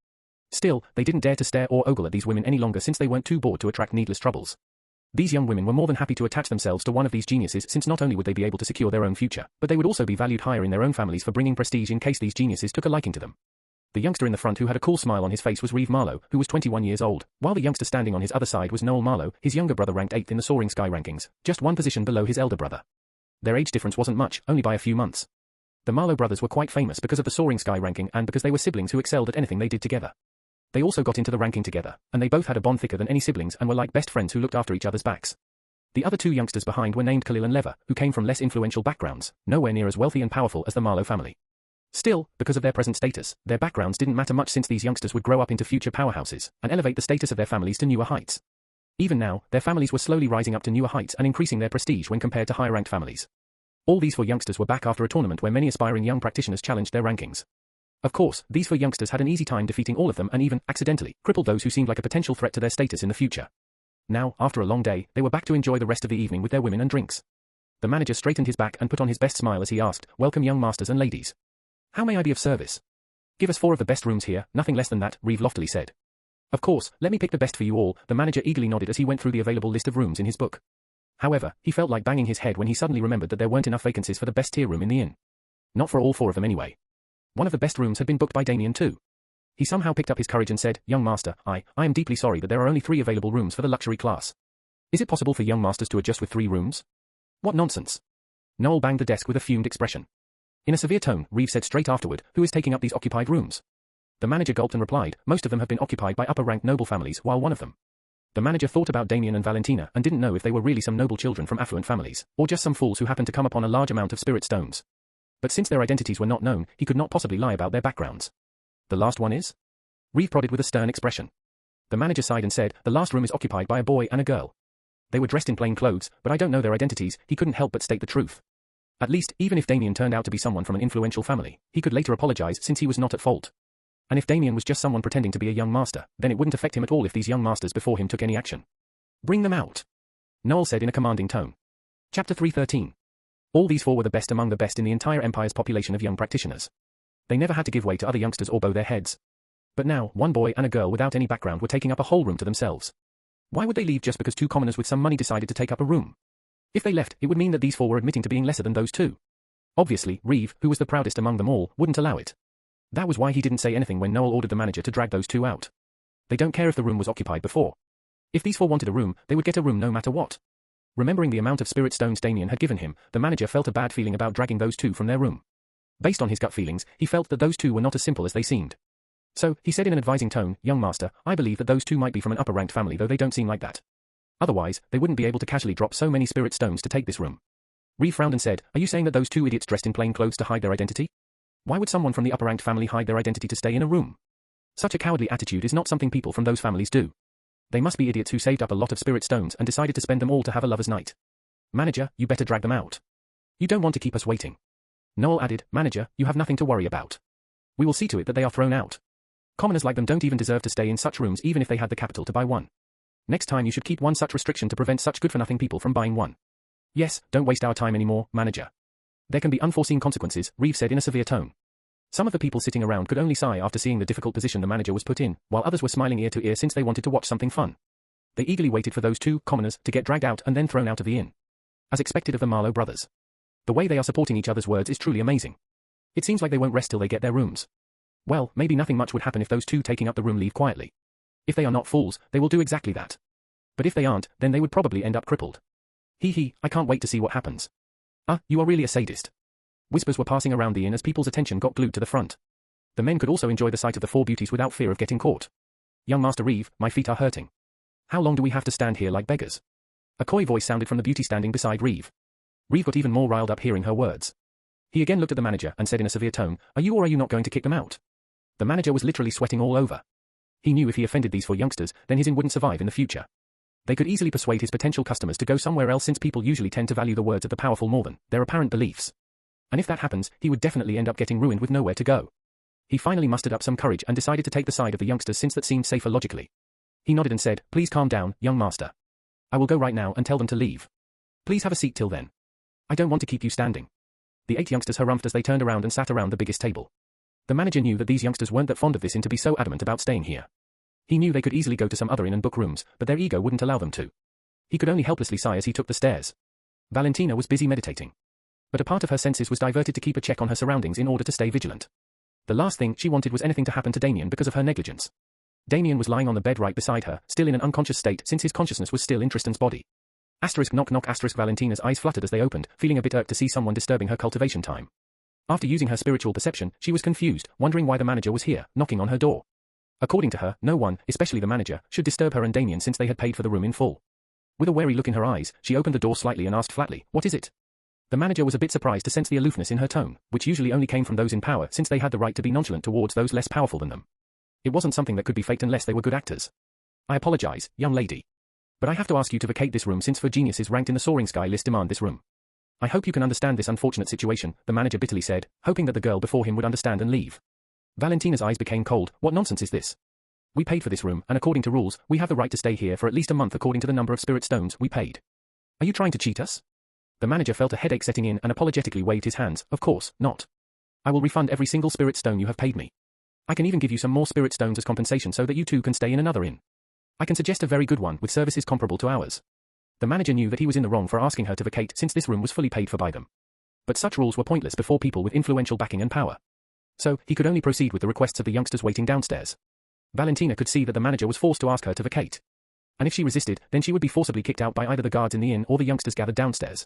Still, they didn't dare to stare or ogle at these women any longer, since they weren't too bored to attract needless troubles. These young women were more than happy to attach themselves to one of these geniuses, since not only would they be able to secure their own future, but they would also be valued higher in their own families for bringing prestige in case these geniuses took a liking to them. The youngster in the front who had a cool smile on his face was Reeve Marlowe, who was 21 years old, while the youngster standing on his other side was Noel Marlowe, his younger brother, ranked 8th in the Soaring Sky rankings, just 1 position below his elder brother. Their age difference wasn't much, only by a few months. The Marlowe brothers were quite famous because of the Soaring Sky ranking and because they were siblings who excelled at anything they did together. They also got into the ranking together, and they both had a bond thicker than any siblings and were like best friends who looked after each other's backs. The other two youngsters behind were named Khalil and Lever, who came from less influential backgrounds, nowhere near as wealthy and powerful as the Marlowe family. Still, because of their present status, their backgrounds didn't matter much since these youngsters would grow up into future powerhouses and elevate the status of their families to newer heights. Even now, their families were slowly rising up to newer heights and increasing their prestige when compared to higher-ranked families. All these four youngsters were back after a tournament where many aspiring young practitioners challenged their rankings. Of course, these four youngsters had an easy time defeating all of them and even, accidentally, crippled those who seemed like a potential threat to their status in the future. Now, after a long day, they were back to enjoy the rest of the evening with their women and drinks. The manager straightened his back and put on his best smile as he asked, "Welcome young masters and ladies. How may I be of service?" "Give us 4 of the best rooms here, nothing less than that," Reeve loftily said. "Of course, let me pick the best for you all," the manager eagerly nodded as he went through the available list of rooms in his book. However, he felt like banging his head when he suddenly remembered that there weren't enough vacancies for the best tier room in the inn. Not for all 4 of them anyway. One of the best rooms had been booked by Damien too. He somehow picked up his courage and said, "Young master, I am deeply sorry that there are only 3 available rooms for the luxury class. Is it possible for young masters to adjust with 3 rooms?" "What nonsense." Noel banged the desk with a fumed expression. In a severe tone, Reeve said straight afterward, "Who is taking up these occupied rooms?" The manager gulped and replied, "Most of them have been occupied by upper-ranked noble families, while one of them." The manager thought about Damien and Valentina and didn't know if they were really some noble children from affluent families, or just some fools who happened to come upon a large amount of spirit stones. But since their identities were not known, he could not possibly lie about their backgrounds. "The last one is?" Reeve prodded with a stern expression. The manager sighed and said, "The last room is occupied by a boy and a girl. They were dressed in plain clothes, but I don't know their identities." He couldn't help but state the truth. At least, even if Damien turned out to be someone from an influential family, he could later apologize since he was not at fault. And if Damien was just someone pretending to be a young master, then it wouldn't affect him at all if these young masters before him took any action. "Bring them out," Noel said in a commanding tone. Chapter 313. All these 4 were the best among the best in the entire Empire's population of young practitioners. They never had to give way to other youngsters or bow their heads. But now, one boy and a girl without any background were taking up a whole room to themselves. Why would they leave just because 2 commoners with some money decided to take up a room? If they left, it would mean that these 4 were admitting to being lesser than those 2. Obviously, Reeve, who was the proudest among them all, wouldn't allow it. That was why he didn't say anything when Noel ordered the manager to drag those 2 out. They don't care if the room was occupied before. If these 4 wanted a room, they would get a room no matter what. Remembering the amount of spirit stones Damien had given him, the manager felt a bad feeling about dragging those 2 from their room. Based on his gut feelings, he felt that those 2 were not as simple as they seemed. So, he said in an advising tone, "Young master, I believe that those 2 might be from an upper-ranked family, though they don't seem like that. Otherwise, they wouldn't be able to casually drop so many spirit stones to take this room." Reeve frowned and said, "Are you saying that those 2 idiots dressed in plain clothes to hide their identity? Why would someone from the upper-ranked family hide their identity to stay in a room? Such a cowardly attitude is not something people from those families do. They must be idiots who saved up a lot of spirit stones and decided to spend them all to have a lover's night. Manager, you better drag them out. You don't want to keep us waiting." Noel added, "Manager, you have nothing to worry about. We will see to it that they are thrown out. Commoners like them don't even deserve to stay in such rooms even if they had the capital to buy one. Next time you should keep one such restriction to prevent such good-for-nothing people from buying one. Yes, don't waste our time anymore, manager. There can be unforeseen consequences," Reeve said in a severe tone. Some of the people sitting around could only sigh after seeing the difficult position the manager was put in, while others were smiling ear to ear since they wanted to watch something fun. They eagerly waited for those 2 commoners to get dragged out and then thrown out of the inn. As expected of the Marlowe brothers. The way they are supporting each other's words is truly amazing. It seems like they won't rest till they get their rooms. Well, maybe nothing much would happen if those 2 taking up the room leave quietly. If they are not fools, they will do exactly that. But if they aren't, then they would probably end up crippled. Hee, I can't wait to see what happens. You are really a sadist. Whispers were passing around the inn as people's attention got glued to the front. The men could also enjoy the sight of the 4 beauties without fear of getting caught. "Young Master Reeve, my feet are hurting. How long do we have to stand here like beggars?" A coy voice sounded from the beauty standing beside Reeve. Reeve got even more riled up hearing her words. He again looked at the manager and said in a severe tone, "Are you or are you not going to kick them out?" The manager was literally sweating all over. He knew if he offended these 4 youngsters, then his inn wouldn't survive in the future. They could easily persuade his potential customers to go somewhere else since people usually tend to value the words of the powerful more than their apparent beliefs. And if that happens, he would definitely end up getting ruined with nowhere to go. He finally mustered up some courage and decided to take the side of the youngsters since that seemed safer logically. He nodded and said, "Please calm down, young master. I will go right now and tell them to leave. Please have a seat till then. I don't want to keep you standing." The 8 youngsters harumphed as they turned around and sat around the biggest table. The manager knew that these youngsters weren't that fond of this inn to be so adamant about staying here. He knew they could easily go to some other inn and book rooms, but their ego wouldn't allow them to. He could only helplessly sigh as he took the stairs. Valentina was busy meditating. But a part of her senses was diverted to keep a check on her surroundings in order to stay vigilant. The last thing she wanted was anything to happen to Damien because of her negligence. Damien was lying on the bed right beside her, still in an unconscious state since his consciousness was still in Tristan's body. Knock knock. Valentina's eyes fluttered as they opened, feeling a bit irked to see someone disturbing her cultivation time. After using her spiritual perception, she was confused, wondering why the manager was here, knocking on her door. According to her, no one, especially the manager, should disturb her and Damien since they had paid for the room in full. With a wary look in her eyes, she opened the door slightly and asked flatly, "What is it?" The manager was a bit surprised to sense the aloofness in her tone, which usually only came from those in power since they had the right to be nonchalant towards those less powerful than them. It wasn't something that could be faked unless they were good actors. "I apologize, young lady. But I have to ask you to vacate this room since 4 geniuses ranked in the Soaring Sky list demand this room." "I hope you can understand this unfortunate situation," the manager bitterly said, hoping that the girl before him would understand and leave. Valentina's eyes became cold. "What nonsense is this? We paid for this room, and according to rules, we have the right to stay here for at least a month according to the number of spirit stones we paid. Are you trying to cheat us?" The manager felt a headache setting in and apologetically waved his hands. "Of course not. I will refund every single spirit stone you have paid me. I can even give you some more spirit stones as compensation so that you too can stay in another inn. I can suggest a very good one with services comparable to ours." The manager knew that he was in the wrong for asking her to vacate since this room was fully paid for by them. But such rules were pointless before people with influential backing and power. So, he could only proceed with the requests of the youngsters waiting downstairs. Valentina could see that the manager was forced to ask her to vacate. And if she resisted, then she would be forcibly kicked out by either the guards in the inn or the youngsters gathered downstairs.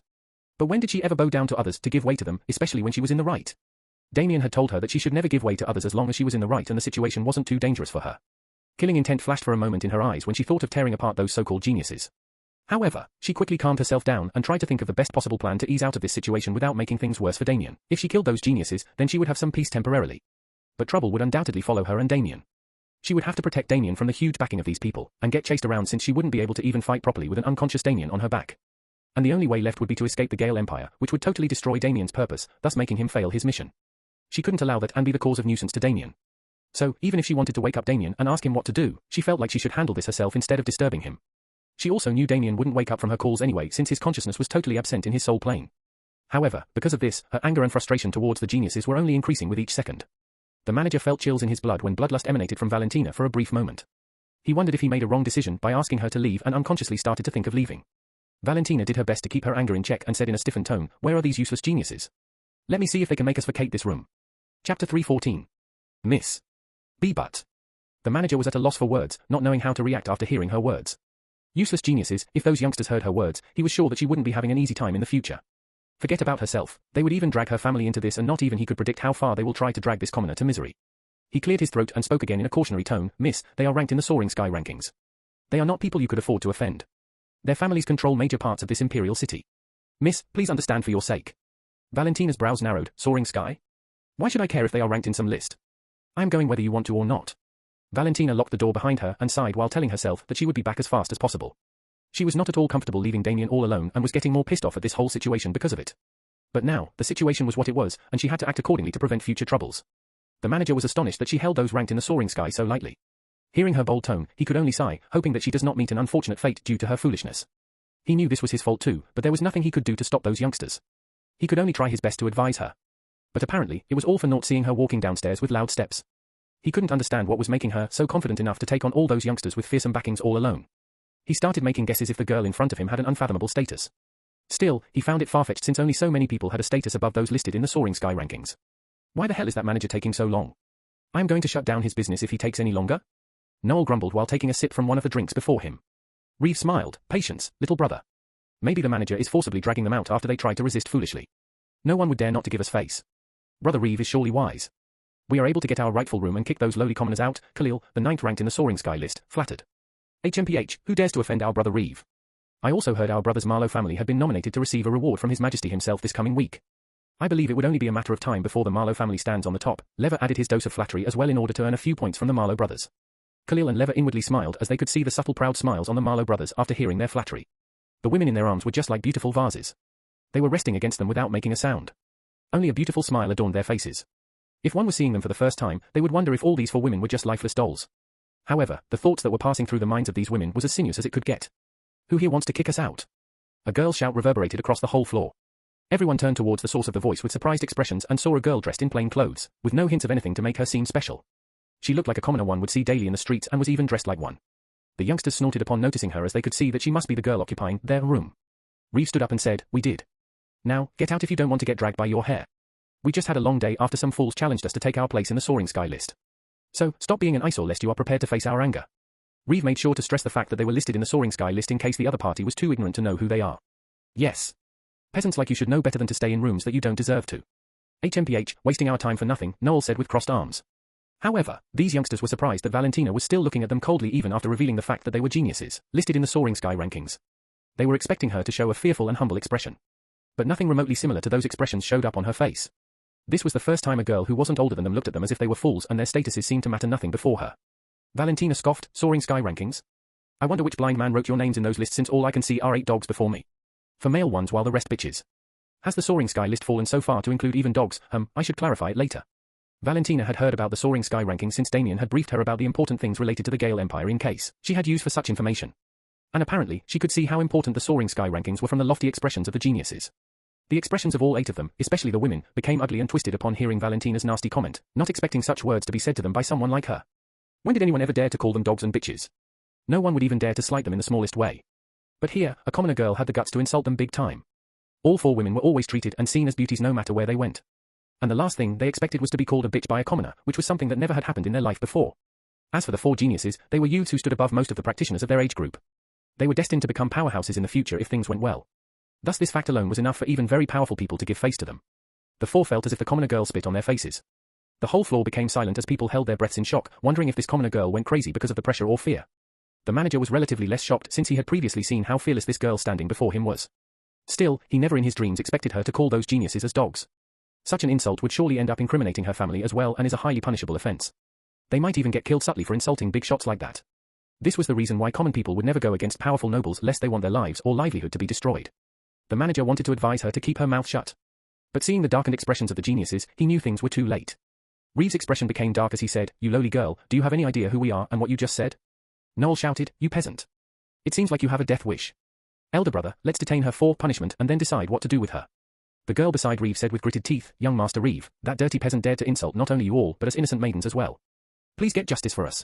But when did she ever bow down to others to give way to them, especially when she was in the right? Damien had told her that she should never give way to others as long as she was in the right and the situation wasn't too dangerous for her. Killing intent flashed for a moment in her eyes when she thought of tearing apart those so-called geniuses. However, she quickly calmed herself down and tried to think of the best possible plan to ease out of this situation without making things worse for Damien. If she killed those geniuses, then she would have some peace temporarily. But trouble would undoubtedly follow her and Damien. She would have to protect Damien from the huge backing of these people, and get chased around since she wouldn't be able to even fight properly with an unconscious Damien on her back. And the only way left would be to escape the Gale Empire, which would totally destroy Damien's purpose, thus making him fail his mission. She couldn't allow that and be the cause of nuisance to Damien. So, even if she wanted to wake up Damien and ask him what to do, she felt like she should handle this herself instead of disturbing him. She also knew Damien wouldn't wake up from her calls anyway since his consciousness was totally absent in his soul plane. However, because of this, her anger and frustration towards the geniuses were only increasing with each second. The manager felt chills in his blood when bloodlust emanated from Valentina for a brief moment. He wondered if he made a wrong decision by asking her to leave and unconsciously started to think of leaving. Valentina did her best to keep her anger in check and said in a stiffened tone, "Where are these useless geniuses? Let me see if they can make us vacate this room." Chapter 314. Miss B. But. The manager was at a loss for words, not knowing how to react after hearing her words. Useless geniuses, if those youngsters heard her words, he was sure that she wouldn't be having an easy time in the future. Forget about herself, they would even drag her family into this and not even he could predict how far they will try to drag this commoner to misery. He cleared his throat and spoke again in a cautionary tone, "Miss, they are ranked in the Soaring Sky rankings. They are not people you could afford to offend. Their families control major parts of this imperial city. Miss, please understand for your sake." Valentina's brows narrowed. "Soaring Sky? Why should I care if they are ranked in some list? I am going whether you want to or not." Valentina locked the door behind her and sighed while telling herself that she would be back as fast as possible. She was not at all comfortable leaving Damien all alone and was getting more pissed off at this whole situation because of it. But now, the situation was what it was, and she had to act accordingly to prevent future troubles. The manager was astonished that she held those ranked in the Soaring Sky so lightly. Hearing her bold tone, he could only sigh, hoping that she does not meet an unfortunate fate due to her foolishness. He knew this was his fault too, but there was nothing he could do to stop those youngsters. He could only try his best to advise her. But apparently, it was all for naught seeing her walking downstairs with loud steps. He couldn't understand what was making her so confident enough to take on all those youngsters with fearsome backings all alone. He started making guesses if the girl in front of him had an unfathomable status. Still, he found it far-fetched since only so many people had a status above those listed in the Soaring Sky rankings. Why the hell is that manager taking so long? I am going to shut down his business if he takes any longer. Noel grumbled while taking a sip from one of the drinks before him. Reeve smiled. Patience, little brother. Maybe the manager is forcibly dragging them out after they tried to resist foolishly. No one would dare not to give us face. Brother Reeve is surely wise. We are able to get our rightful room and kick those lowly commoners out. Khalil, the 9th ranked in the Soaring Sky list, flattered. HMPH, who dares to offend our brother Reeve? I also heard our brother's Marlowe family had been nominated to receive a reward from His Majesty himself this coming week. I believe it would only be a matter of time before the Marlowe family stands on the top. Lever added his dose of flattery as well in order to earn a few points from the Marlowe brothers. Khalil and Lever inwardly smiled as they could see the subtle proud smiles on the Marlowe brothers after hearing their flattery. The women in their arms were just like beautiful vases. They were resting against them without making a sound. Only a beautiful smile adorned their faces. If one was seeing them for the first time, they would wonder if all these 4 women were just lifeless dolls. However, the thoughts that were passing through the minds of these women was as sinuous as it could get. Who here wants to kick us out? A girl's shout reverberated across the whole floor. Everyone turned towards the source of the voice with surprised expressions and saw a girl dressed in plain clothes, with no hints of anything to make her seem special. She looked like a commoner one would see daily in the streets and was even dressed like one. The youngsters snorted upon noticing her as they could see that she must be the girl occupying their room. Reeve stood up and said, "We did. Now, get out if you don't want to get dragged by your hair. We just had a long day after some fools challenged us to take our place in the Soaring Sky list. So, stop being an eyesore lest you are prepared to face our anger." Reeve made sure to stress the fact that they were listed in the Soaring Sky list in case the other party was too ignorant to know who they are. Yes. Peasants like you should know better than to stay in rooms that you don't deserve to. HMPH, wasting our time for nothing, Noel said with crossed arms. However, these youngsters were surprised that Valentina was still looking at them coldly even after revealing the fact that they were geniuses, listed in the Soaring Sky rankings. They were expecting her to show a fearful and humble expression. But nothing remotely similar to those expressions showed up on her face. This was the first time a girl who wasn't older than them looked at them as if they were fools and their statuses seemed to matter nothing before her. Valentina scoffed, soaring sky rankings. I wonder which blind man wrote your names in those lists since all I can see are 8 dogs before me. For male ones while the rest bitches. Has the soaring sky list fallen so far to include even dogs? I should clarify it later. Valentina had heard about the soaring sky rankings since Damien had briefed her about the important things related to the Gale Empire in case she had used for such information. And apparently, she could see how important the soaring sky rankings were from the lofty expressions of the geniuses. The expressions of all 8 of them, especially the women, became ugly and twisted upon hearing Valentina's nasty comment, not expecting such words to be said to them by someone like her. When did anyone ever dare to call them dogs and bitches? No one would even dare to slight them in the smallest way. But here, a commoner girl had the guts to insult them big time. All 4 women were always treated and seen as beauties no matter where they went. And the last thing they expected was to be called a bitch by a commoner, which was something that never had happened in their life before. As for the 4 geniuses, they were youths who stood above most of the practitioners of their age group. They were destined to become powerhouses in the future if things went well. Thus this fact alone was enough for even very powerful people to give face to them. The 4 felt as if the commoner girl spit on their faces. The whole floor became silent as people held their breaths in shock, wondering if this commoner girl went crazy because of the pressure or fear. The manager was relatively less shocked since he had previously seen how fearless this girl standing before him was. Still, he never in his dreams expected her to call those geniuses as dogs. Such an insult would surely end up incriminating her family as well and is a highly punishable offense. They might even get killed subtly for insulting big shots like that. This was the reason why common people would never go against powerful nobles lest they want their lives or livelihood to be destroyed. The manager wanted to advise her to keep her mouth shut. But seeing the darkened expressions of the geniuses, he knew things were too late. Reeves' expression became dark as he said, "You lowly girl, do you have any idea who we are and what you just said?" Noel shouted, "You peasant. It seems like you have a death wish. Elder brother, let's detain her for punishment and then decide what to do with her." The girl beside Reeve said with gritted teeth, "Young Master Reeve, that dirty peasant dared to insult not only you all but us innocent maidens as well. Please get justice for us."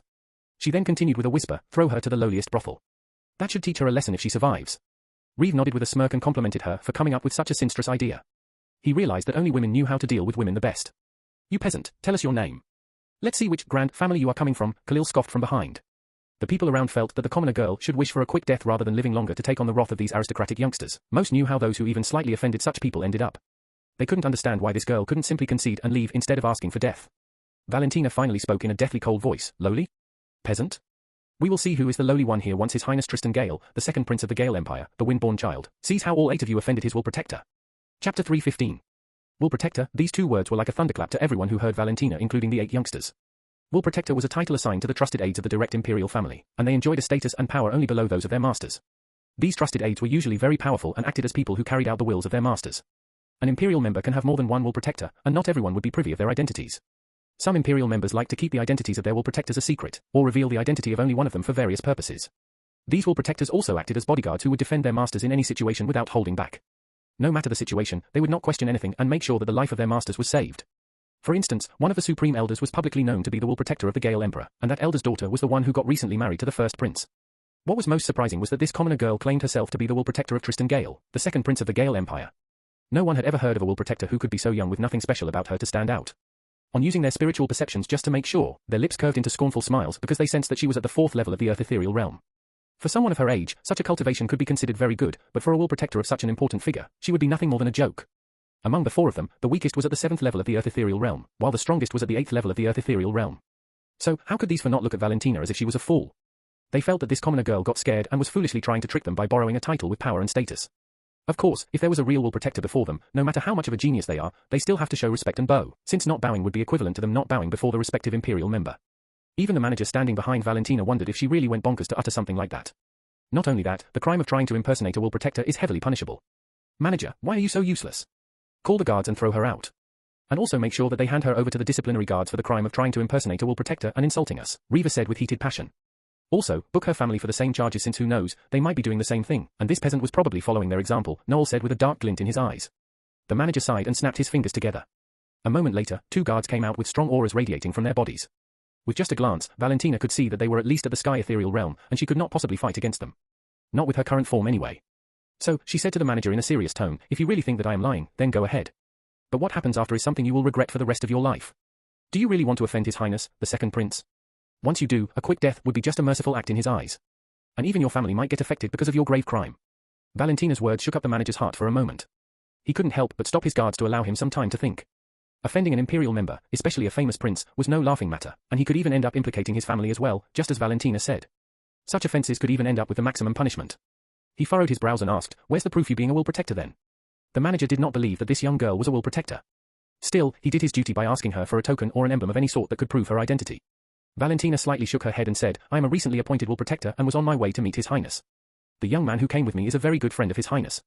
She then continued with a whisper, "Throw her to the lowliest brothel. That should teach her a lesson if she survives." Reeve nodded with a smirk and complimented her for coming up with such a sinistrous idea. He realized that only women knew how to deal with women the best. "You peasant, tell us your name. Let's see which grand family you are coming from," Khalil scoffed from behind. The people around felt that the commoner girl should wish for a quick death rather than living longer to take on the wrath of these aristocratic youngsters. Most knew how those who even slightly offended such people ended up. They couldn't understand why this girl couldn't simply concede and leave instead of asking for death. Valentina finally spoke in a deathly cold voice, "Lowly? Peasant? We will see who is the lowly one here once His Highness Tristan Gale, the second prince of the Gale Empire, the wind-born child, sees how all 8 of you offended his will protector." Chapter 3:15. Will protector, these 2 words were like a thunderclap to everyone who heard Valentina including the 8 youngsters. Will protector was a title assigned to the trusted aides of the direct imperial family, and they enjoyed a status and power only below those of their masters. These trusted aides were usually very powerful and acted as people who carried out the wills of their masters. An imperial member can have more than one will protector, and not everyone would be privy of their identities. Some imperial members like to keep the identities of their will protectors a secret, or reveal the identity of only one of them for various purposes. These will protectors also acted as bodyguards who would defend their masters in any situation without holding back. No matter the situation, they would not question anything and make sure that the life of their masters was saved. For instance, one of the supreme elders was publicly known to be the will protector of the Gale Emperor, and that elder's daughter was the one who got recently married to the first prince. What was most surprising was that this commoner girl claimed herself to be the will protector of Tristan Gale, the second prince of the Gale Empire. No one had ever heard of a will protector who could be so young with nothing special about her to stand out. On using their spiritual perceptions just to make sure, their lips curved into scornful smiles because they sensed that she was at the 4th level of the Earth ethereal realm. For someone of her age, such a cultivation could be considered very good, but for a will protector of such an important figure, she would be nothing more than a joke. Among the 4 of them, the weakest was at the 7th level of the Earth ethereal realm, while the strongest was at the 8th level of the Earth ethereal realm. So, how could these 4 not look at Valentina as if she was a fool? They felt that this commoner girl got scared and was foolishly trying to trick them by borrowing a title with power and status. Of course, if there was a real will protector before them, no matter how much of a genius they are, they still have to show respect and bow, since not bowing would be equivalent to them not bowing before the respective imperial member. Even the manager standing behind Valentina wondered if she really went bonkers to utter something like that. Not only that, the crime of trying to impersonate a will protector is heavily punishable. "Manager, why are you so useless? Call the guards and throw her out. And also make sure that they hand her over to the disciplinary guards for the crime of trying to impersonate a will protector and insulting us," Reva said with heated passion. "Also, book her family for the same charges since who knows, they might be doing the same thing, and this peasant was probably following their example," Noel said with a dark glint in his eyes. The manager sighed and snapped his fingers together. A moment later, 2 guards came out with strong auras radiating from their bodies. With just a glance, Valentina could see that they were at least at the sky ethereal realm, and she could not possibly fight against them. Not with her current form anyway. So, she said to the manager in a serious tone, "If you really think that I am lying, then go ahead. But what happens after is something you will regret for the rest of your life. Do you really want to offend His Highness, the second prince? Once you do, a quick death would be just a merciful act in his eyes. And even your family might get affected because of your grave crime." Valentina's words shook up the manager's heart for a moment. He couldn't help but stop his guards to allow him some time to think. Offending an imperial member, especially a famous prince, was no laughing matter, and he could even end up implicating his family as well, just as Valentina said. Such offenses could even end up with the maximum punishment. He furrowed his brows and asked, "Where's the proof you being a will protector then?" The manager did not believe that this young girl was a will protector. Still, he did his duty by asking her for a token or an emblem of any sort that could prove her identity. Valentina slightly shook her head and said, "I am a recently appointed will protector and was on my way to meet His Highness. The young man who came with me is a very good friend of His Highness.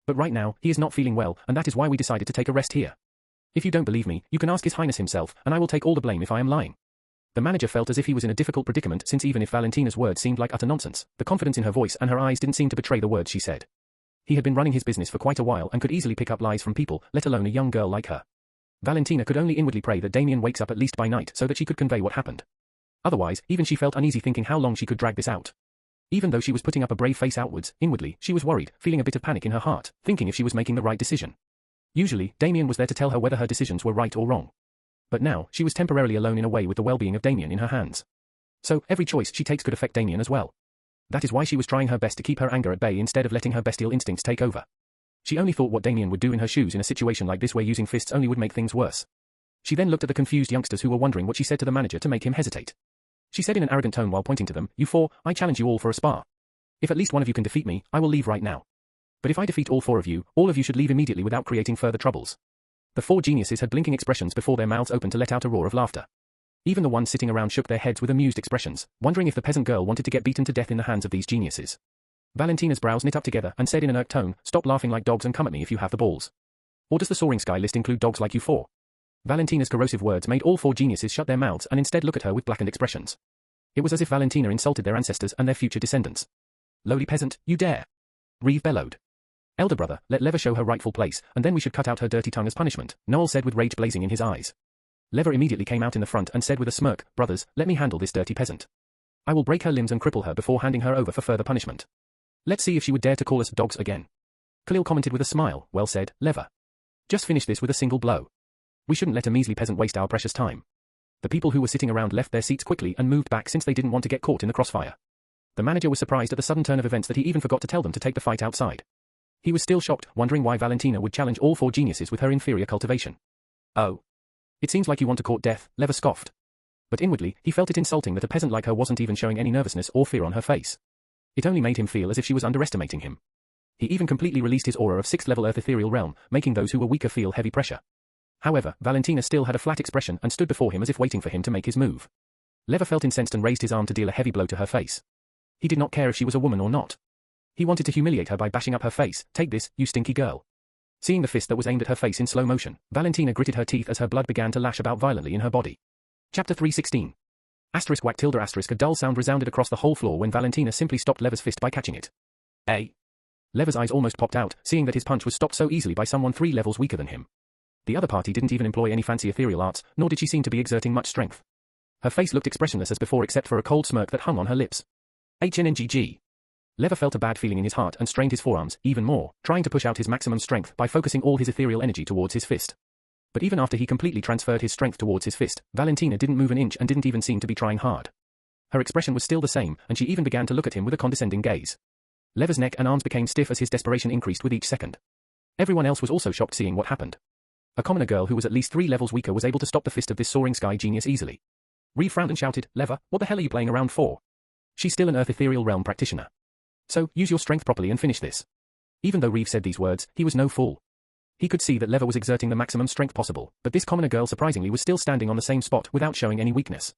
But right now, he is not feeling well, and that is why we decided to take a rest here. If you don't believe me, you can ask His Highness himself, and I will take all the blame if I am lying." The manager felt as if he was in a difficult predicament since even if Valentina's words seemed like utter nonsense, the confidence in her voice and her eyes didn't seem to betray the words she said. He had been running his business for quite a while and could easily pick up lies from people, let alone a young girl like her. Valentina could only inwardly pray that Damien wakes up at least by night so that she could convey what happened. Otherwise, even she felt uneasy thinking how long she could drag this out. Even though she was putting up a brave face outwards, inwardly, she was worried, feeling a bit of panic in her heart, thinking if she was making the right decision. Usually, Damien was there to tell her whether her decisions were right or wrong. But now, she was temporarily alone in a way with the well-being of Damien in her hands. So, every choice she takes could affect Damien as well. That is why she was trying her best to keep her anger at bay instead of letting her bestial instincts take over. She only thought what Damien would do in her shoes in a situation like this where using fists only would make things worse. She then looked at the confused youngsters who were wondering what she said to the manager to make him hesitate. She said in an arrogant tone while pointing to them, "You four, I challenge you all for a spar. If at least one of you can defeat me, I will leave right now. But if I defeat all four of you should leave immediately without creating further troubles." The four geniuses had blinking expressions before their mouths opened to let out a roar of laughter. Even the ones sitting around shook their heads with amused expressions, wondering if the peasant girl wanted to get beaten to death in the hands of these geniuses. Valentina's brows knit up together and said in an irked tone, "Stop laughing like dogs and come at me if you have the balls. Or does the soaring sky list include dogs like you four?" Valentina's corrosive words made all four geniuses shut their mouths and instead look at her with blackened expressions. It was as if Valentina insulted their ancestors and their future descendants. "Lowly peasant, you dare!" Reeve bellowed. "Elder brother, let Leva show her rightful place, and then we should cut out her dirty tongue as punishment," Noel said with rage blazing in his eyes. Leva immediately came out in the front and said with a smirk, "Brothers, let me handle this dirty peasant. I will break her limbs and cripple her before handing her over for further punishment. Let's see if she would dare to call us dogs again." Khalil commented with a smile, "Well said, Leva. Just finish this with a single blow. We shouldn't let a measly peasant waste our precious time." The people who were sitting around left their seats quickly and moved back since they didn't want to get caught in the crossfire. The manager was surprised at the sudden turn of events that he even forgot to tell them to take the fight outside. He was still shocked, wondering why Valentina would challenge all four geniuses with her inferior cultivation. "Oh. It seems like you want to court death," Leva scoffed. But inwardly, he felt it insulting that a peasant like her wasn't even showing any nervousness or fear on her face. It only made him feel as if she was underestimating him. He even completely released his aura of 6th level Earth Ethereal Realm, making those who were weaker feel heavy pressure. However, Valentina still had a flat expression and stood before him as if waiting for him to make his move. Leva felt incensed and raised his arm to deal a heavy blow to her face. He did not care if she was a woman or not. He wanted to humiliate her by bashing up her face. "Take this, you stinky girl." Seeing the fist that was aimed at her face in slow motion, Valentina gritted her teeth as her blood began to lash about violently in her body. Chapter 316. Asterisk whack tilde asterisk. A dull sound resounded across the whole floor when Valentina simply stopped Leva's fist by catching it. Leva's eyes almost popped out, seeing that his punch was stopped so easily by someone 3 levels weaker than him. The other party didn't even employ any fancy ethereal arts, nor did she seem to be exerting much strength. Her face looked expressionless as before except for a cold smirk that hung on her lips. HNNGG. Leva felt a bad feeling in his heart and strained his forearms, even more, trying to push out his maximum strength by focusing all his ethereal energy towards his fist. But even after he completely transferred his strength towards his fist, Valentina didn't move an inch and didn't even seem to be trying hard. Her expression was still the same, and she even began to look at him with a condescending gaze. Leva's neck and arms became stiff as his desperation increased with each second. Everyone else was also shocked seeing what happened. A commoner girl who was at least 3 levels weaker was able to stop the fist of this soaring sky genius easily. Reeve frowned and shouted, "Leva, what the hell are you playing around for? She's still an Earth Ethereal Realm practitioner. So, use your strength properly and finish this." Even though Reeve said these words, he was no fool. He could see that Leva was exerting the maximum strength possible, but this commoner girl surprisingly was still standing on the same spot without showing any weakness.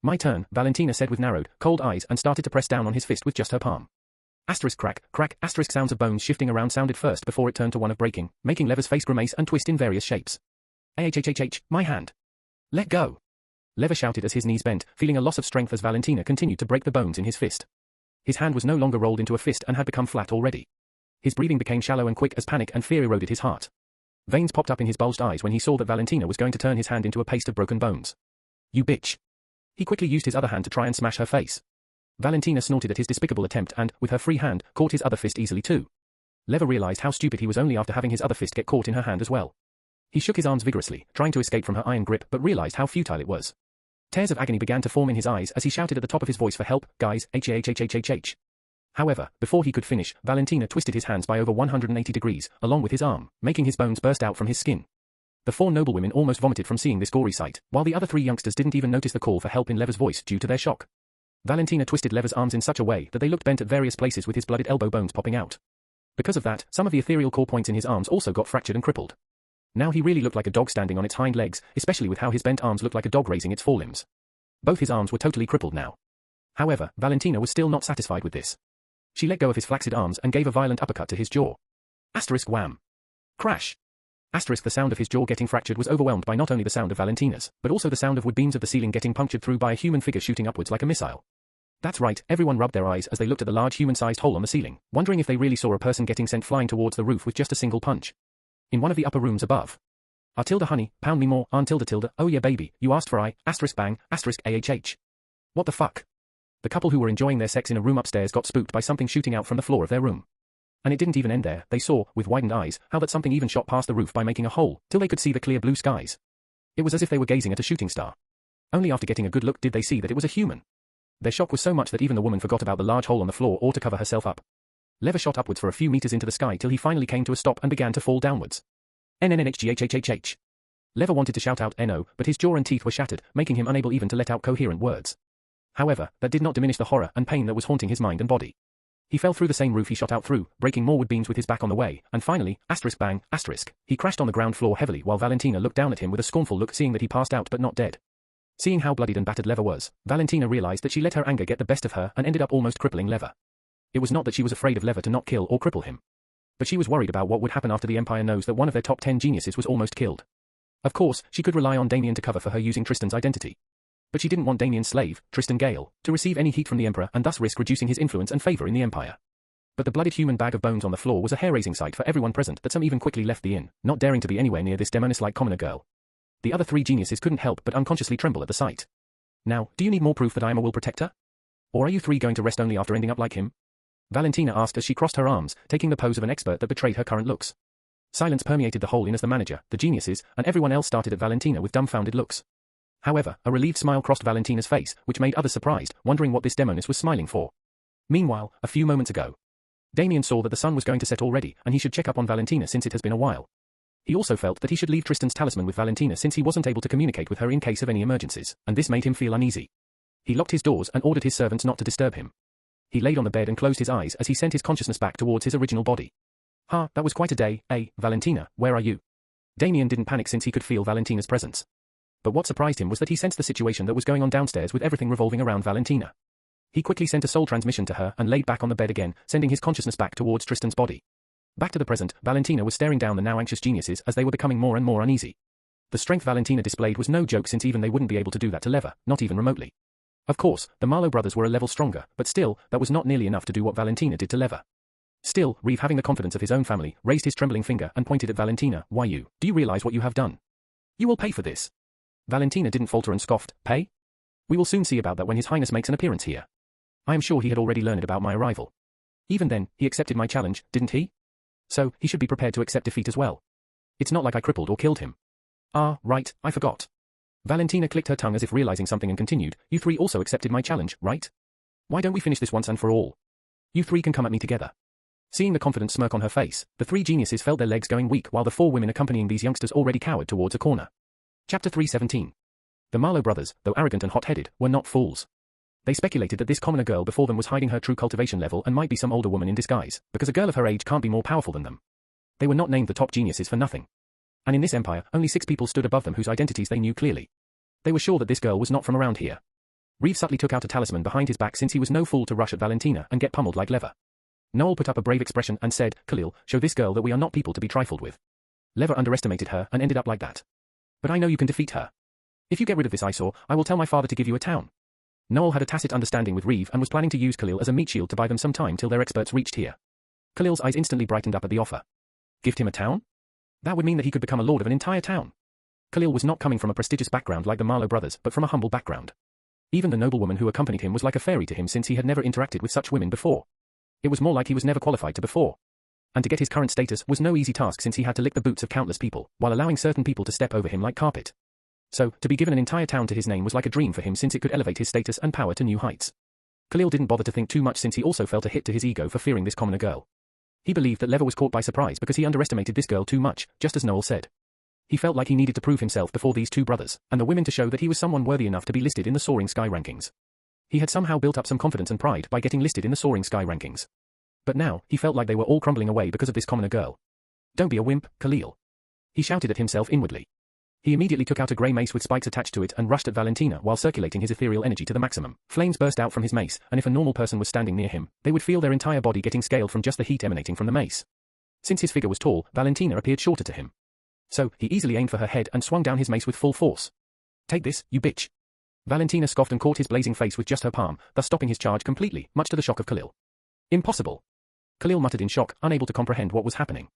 "My turn," Valentina said with narrowed, cold eyes and started to press down on his fist with just her palm. Asterisk crack, crack, asterisk sounds of bones shifting around sounded first before it turned to one of breaking, making Leva's face grimace and twist in various shapes. "Ahhhh, my hand. Let go." Leva shouted as his knees bent, feeling a loss of strength as Valentina continued to break the bones in his fist. His hand was no longer rolled into a fist and had become flat already. His breathing became shallow and quick as panic and fear eroded his heart. Veins popped up in his bulged eyes when he saw that Valentina was going to turn his hand into a paste of broken bones. "You bitch." He quickly used his other hand to try and smash her face. Valentina snorted at his despicable attempt and, with her free hand, caught his other fist easily too. Leva realized how stupid he was only after having his other fist get caught in her hand as well. He shook his arms vigorously, trying to escape from her iron grip, but realized how futile it was. Tears of agony began to form in his eyes as he shouted at the top of his voice for help, "Guys, hhhhhhh." However, before he could finish, Valentina twisted his hands by over 180 degrees, along with his arm, making his bones burst out from his skin. The 4 noblewomen almost vomited from seeing this gory sight, while the other 3 youngsters didn't even notice the call for help in Leva's voice due to their shock. Valentina twisted Lever's arms in such a way that they looked bent at various places with his blooded elbow bones popping out. Because of that, some of the ethereal core points in his arms also got fractured and crippled. Now he really looked like a dog standing on its hind legs, especially with how his bent arms looked like a dog raising its forelimbs. Both his arms were totally crippled now. However, Valentina was still not satisfied with this. She let go of his flaccid arms and gave a violent uppercut to his jaw. Asterisk wham. Crash. Asterisk the sound of his jaw getting fractured was overwhelmed by not only the sound of Valentina's, but also the sound of wood beams of the ceiling getting punctured through by a human figure shooting upwards like a missile. That's right, everyone rubbed their eyes as they looked at the large human-sized hole on the ceiling, wondering if they really saw a person getting sent flying towards the roof with just a single punch. In one of the upper rooms above. Tilda honey, pound me more, tilda, oh yeah baby, you asked for asterisk bang, asterisk ahh. What the fuck? The couple who were enjoying their sex in a room upstairs got spooked by something shooting out from the floor of their room. And it didn't even end there, they saw, with widened eyes, how that something even shot past the roof by making a hole, till they could see the clear blue skies. It was as if they were gazing at a shooting star. Only after getting a good look did they see that it was a human. Their shock was so much that even the woman forgot about the large hole on the floor or to cover herself up. Lever shot upwards for a few meters into the sky till he finally came to a stop and began to fall downwards. NNNHGHHHH. Lever wanted to shout out NO, but his jaw and teeth were shattered, making him unable even to let out coherent words. However, that did not diminish the horror and pain that was haunting his mind and body. He fell through the same roof he shot out through, breaking more wood beams with his back on the way, and finally, asterisk bang, asterisk, he crashed on the ground floor heavily while Valentina looked down at him with a scornful look seeing that he passed out but not dead. Seeing how bloodied and battered Lever was, Valentina realized that she let her anger get the best of her and ended up almost crippling Lever. It was not that she was afraid of Lever to not kill or cripple him. But she was worried about what would happen after the Empire knows that one of their top 10 geniuses was almost killed. Of course, she could rely on Damien to cover for her using Tristan's identity. But she didn't want Damien's slave, Tristan Gale, to receive any heat from the Emperor and thus risk reducing his influence and favor in the Empire. But the blooded human bag of bones on the floor was a hair-raising sight for everyone present that some even quickly left the inn, not daring to be anywhere near this demoness-like commoner girl. The other 3 geniuses couldn't help but unconsciously tremble at the sight. Now, do you need more proof that I am a will protector? Or are you 3 going to rest only after ending up like him? Valentina asked as she crossed her arms, taking the pose of an expert that betrayed her current looks. Silence permeated the whole inn as the manager, the geniuses, and everyone else started at Valentina with dumbfounded looks. However, a relieved smile crossed Valentina's face, which made others surprised, wondering what this demoness was smiling for. Meanwhile, a few moments ago, Damien saw that the sun was going to set already, and he should check up on Valentina since it has been a while. He also felt that he should leave Tristan's talisman with Valentina since he wasn't able to communicate with her in case of any emergencies, and this made him feel uneasy. He locked his doors and ordered his servants not to disturb him. He laid on the bed and closed his eyes as he sent his consciousness back towards his original body. That was quite a day, Valentina, where are you? Damien didn't panic since he could feel Valentina's presence. But what surprised him was that he sensed the situation that was going on downstairs with everything revolving around Valentina. He quickly sent a soul transmission to her and laid back on the bed again, sending his consciousness back towards Tristan's body. Back to the present, Valentina was staring down the now anxious geniuses as they were becoming more and more uneasy. The strength Valentina displayed was no joke since even they wouldn't be able to do that to Lever, not even remotely. Of course, the Marlowe brothers were a level stronger, but still, that was not nearly enough to do what Valentina did to Lever. Still, Reeve, having the confidence of his own family, raised his trembling finger and pointed at Valentina. Why do you realize what you have done? You will pay for this. Valentina didn't falter and scoffed. Pay? We will soon see about that when His Highness makes an appearance here. I am sure he had already learned about my arrival. Even then, he accepted my challenge, didn't he? So, he should be prepared to accept defeat as well. It's not like I crippled or killed him. Right, I forgot. Valentina clicked her tongue as if realizing something and continued, you 3 also accepted my challenge, right? Why don't we finish this once and for all? You 3 can come at me together. Seeing the confident smirk on her face, the 3 geniuses felt their legs going weak while the 4 women accompanying these youngsters already cowered towards a corner. Chapter 317. The Marlowe brothers, though arrogant and hot-headed, were not fools. They speculated that this commoner girl before them was hiding her true cultivation level and might be some older woman in disguise, because a girl of her age can't be more powerful than them. They were not named the top geniuses for nothing. And in this empire, only 6 people stood above them whose identities they knew clearly. They were sure that this girl was not from around here. Reeve subtly took out a talisman behind his back since he was no fool to rush at Valentina and get pummeled like Lever. Noel put up a brave expression and said, Khalil, show this girl that we are not people to be trifled with. Lever underestimated her and ended up like that. But I know you can defeat her. If you get rid of this eyesore, I will tell my father to give you a town. Noel had a tacit understanding with Reeve and was planning to use Khalil as a meat shield to buy them some time till their experts reached here. Khalil's eyes instantly brightened up at the offer. Gift him a town? That would mean that he could become a lord of an entire town. Khalil was not coming from a prestigious background like the Marlowe brothers, but from a humble background. Even the noblewoman who accompanied him was like a fairy to him since he had never interacted with such women before. It was more like he was never qualified to before. And to get his current status was no easy task since he had to lick the boots of countless people, while allowing certain people to step over him like carpet. So, to be given an entire town to his name was like a dream for him since it could elevate his status and power to new heights. Khalil didn't bother to think too much since he also felt a hit to his ego for fearing this commoner girl. He believed that Lever was caught by surprise because he underestimated this girl too much, just as Noel said. He felt like he needed to prove himself before these 2 brothers, and the women to show that he was someone worthy enough to be listed in the soaring sky rankings. He had somehow built up some confidence and pride by getting listed in the Soaring Sky rankings. But now, he felt like they were all crumbling away because of this commoner girl. Don't be a wimp, Khalil. He shouted at himself inwardly. He immediately took out a grey mace with spikes attached to it and rushed at Valentina while circulating his ethereal energy to the maximum. Flames burst out from his mace, and if a normal person was standing near him, they would feel their entire body getting scaled from just the heat emanating from the mace. Since his figure was tall, Valentina appeared shorter to him. So, he easily aimed for her head and swung down his mace with full force. Take this, you bitch. Valentina scoffed and caught his blazing face with just her palm, thus stopping his charge completely, much to the shock of Khalil. Impossible. Khalil muttered in shock, unable to comprehend what was happening.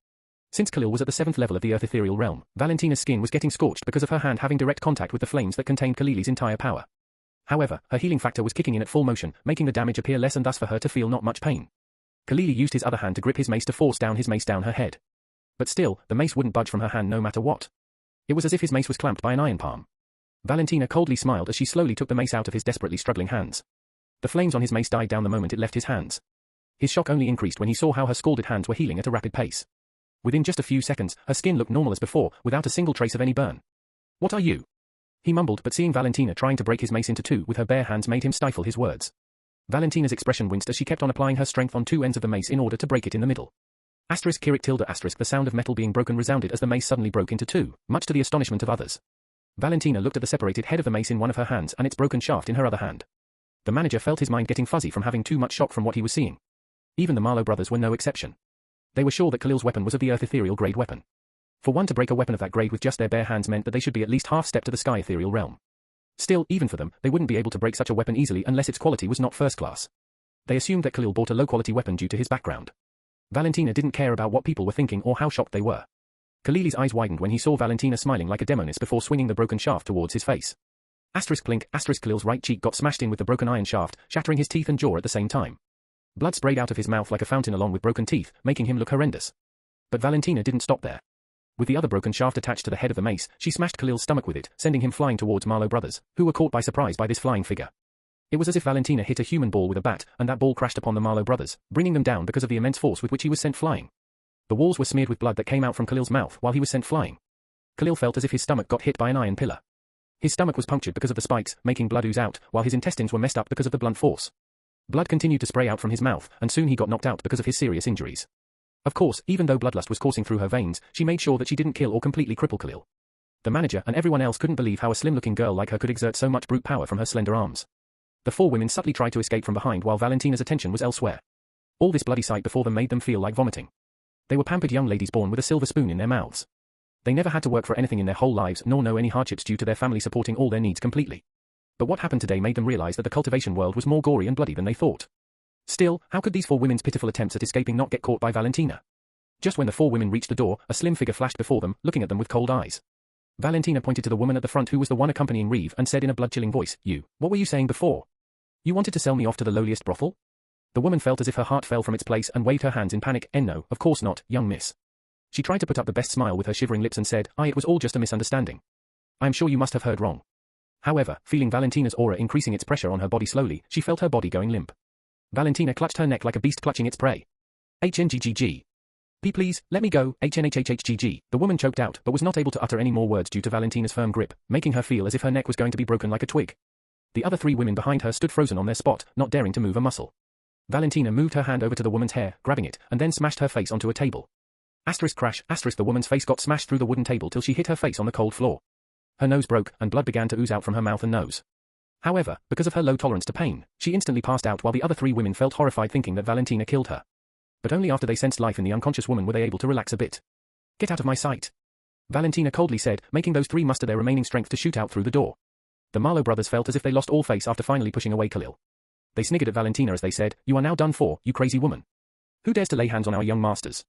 Since Khalil was at the 7th level of the Earth Ethereal Realm, Valentina's skin was getting scorched because of her hand having direct contact with the flames that contained Khalil's entire power. However, her healing factor was kicking in at full motion, making the damage appear less and thus for her to feel not much pain. Khalil used his other hand to grip his mace to force down his mace down her head. But still, the mace wouldn't budge from her hand no matter what. It was as if his mace was clamped by an iron palm. Valentina coldly smiled as she slowly took the mace out of his desperately struggling hands. The flames on his mace died down the moment it left his hands. His shock only increased when he saw how her scalded hands were healing at a rapid pace. Within just a few seconds, her skin looked normal as before, without a single trace of any burn. What are you? He mumbled, but seeing Valentina trying to break his mace into two with her bare hands made him stifle his words. Valentina's expression winced as she kept on applying her strength on two ends of the mace in order to break it in the middle. Kirik tilde the sound of metal being broken resounded as the mace suddenly broke into two, much to the astonishment of others. Valentina looked at the separated head of the mace in one of her hands and its broken shaft in her other hand. The manager felt his mind getting fuzzy from having too much shock from what he was seeing. Even the Marlowe brothers were no exception. They were sure that Khalil's weapon was of the Earth Ethereal grade weapon. For one to break a weapon of that grade with just their bare hands meant that they should be at least half step to the Sky Ethereal realm. Still, even for them, they wouldn't be able to break such a weapon easily unless its quality was not first class. They assumed that Khalil bought a low-quality weapon due to his background. Valentina didn't care about what people were thinking or how shocked they were. Khalil's eyes widened when he saw Valentina smiling like a demoness before swinging the broken shaft towards his face. Clink, Khalil's right cheek got smashed in with the broken iron shaft, shattering his teeth and jaw at the same time. Blood sprayed out of his mouth like a fountain along with broken teeth, making him look horrendous. But Valentina didn't stop there. With the other broken shaft attached to the head of the mace, she smashed Khalil's stomach with it, sending him flying towards Marlowe brothers, who were caught by surprise by this flying figure. It was as if Valentina hit a human ball with a bat, and that ball crashed upon the Marlowe brothers, bringing them down because of the immense force with which he was sent flying. The walls were smeared with blood that came out from Khalil's mouth while he was sent flying. Khalil felt as if his stomach got hit by an iron pillar. His stomach was punctured because of the spikes, making blood ooze out, while his intestines were messed up because of the blunt force. Blood continued to spray out from his mouth, and soon he got knocked out because of his serious injuries. Of course, even though bloodlust was coursing through her veins, she made sure that she didn't kill or completely cripple Khalil. The manager and everyone else couldn't believe how a slim-looking girl like her could exert so much brute power from her slender arms. The four women subtly tried to escape from behind while Valentina's attention was elsewhere. All this bloody sight before them made them feel like vomiting. They were pampered young ladies born with a silver spoon in their mouths. They never had to work for anything in their whole lives nor know any hardships due to their family supporting all their needs completely. But what happened today made them realize that the cultivation world was more gory and bloody than they thought. Still, how could these four women's pitiful attempts at escaping not get caught by Valentina? Just when the four women reached the door, a slim figure flashed before them, looking at them with cold eyes. Valentina pointed to the woman at the front who was the one accompanying Reeve and said in a blood-chilling voice, what were you saying before? You wanted to sell me off to the lowliest brothel? The woman felt as if her heart fell from its place and waved her hands in panic. No, of course not, young miss. She tried to put up the best smile with her shivering lips and said, it was all just a misunderstanding. I am sure you must have heard wrong. However, feeling Valentina's aura increasing its pressure on her body slowly, she felt her body going limp. Valentina clutched her neck like a beast clutching its prey. HNGGG. Please, let me go, HNHHHGG. The woman choked out, but was not able to utter any more words due to Valentina's firm grip, making her feel as if her neck was going to be broken like a twig. The other three women behind her stood frozen on their spot, not daring to move a muscle. Valentina moved her hand over to the woman's hair, grabbing it, and then smashed her face onto a table. Crash, the woman's face got smashed through the wooden table till she hit her face on the cold floor. Her nose broke, and blood began to ooze out from her mouth and nose. However, because of her low tolerance to pain, she instantly passed out while the other three women felt horrified thinking that Valentina killed her. But only after they sensed life in the unconscious woman were they able to relax a bit. Get out of my sight. Valentina coldly said, making those three muster their remaining strength to shoot out through the door. The Marlowe brothers felt as if they lost all face after finally pushing away Khalil. They sniggered at Valentina as they said, you are now done for, you crazy woman. Who dares to lay hands on our young masters?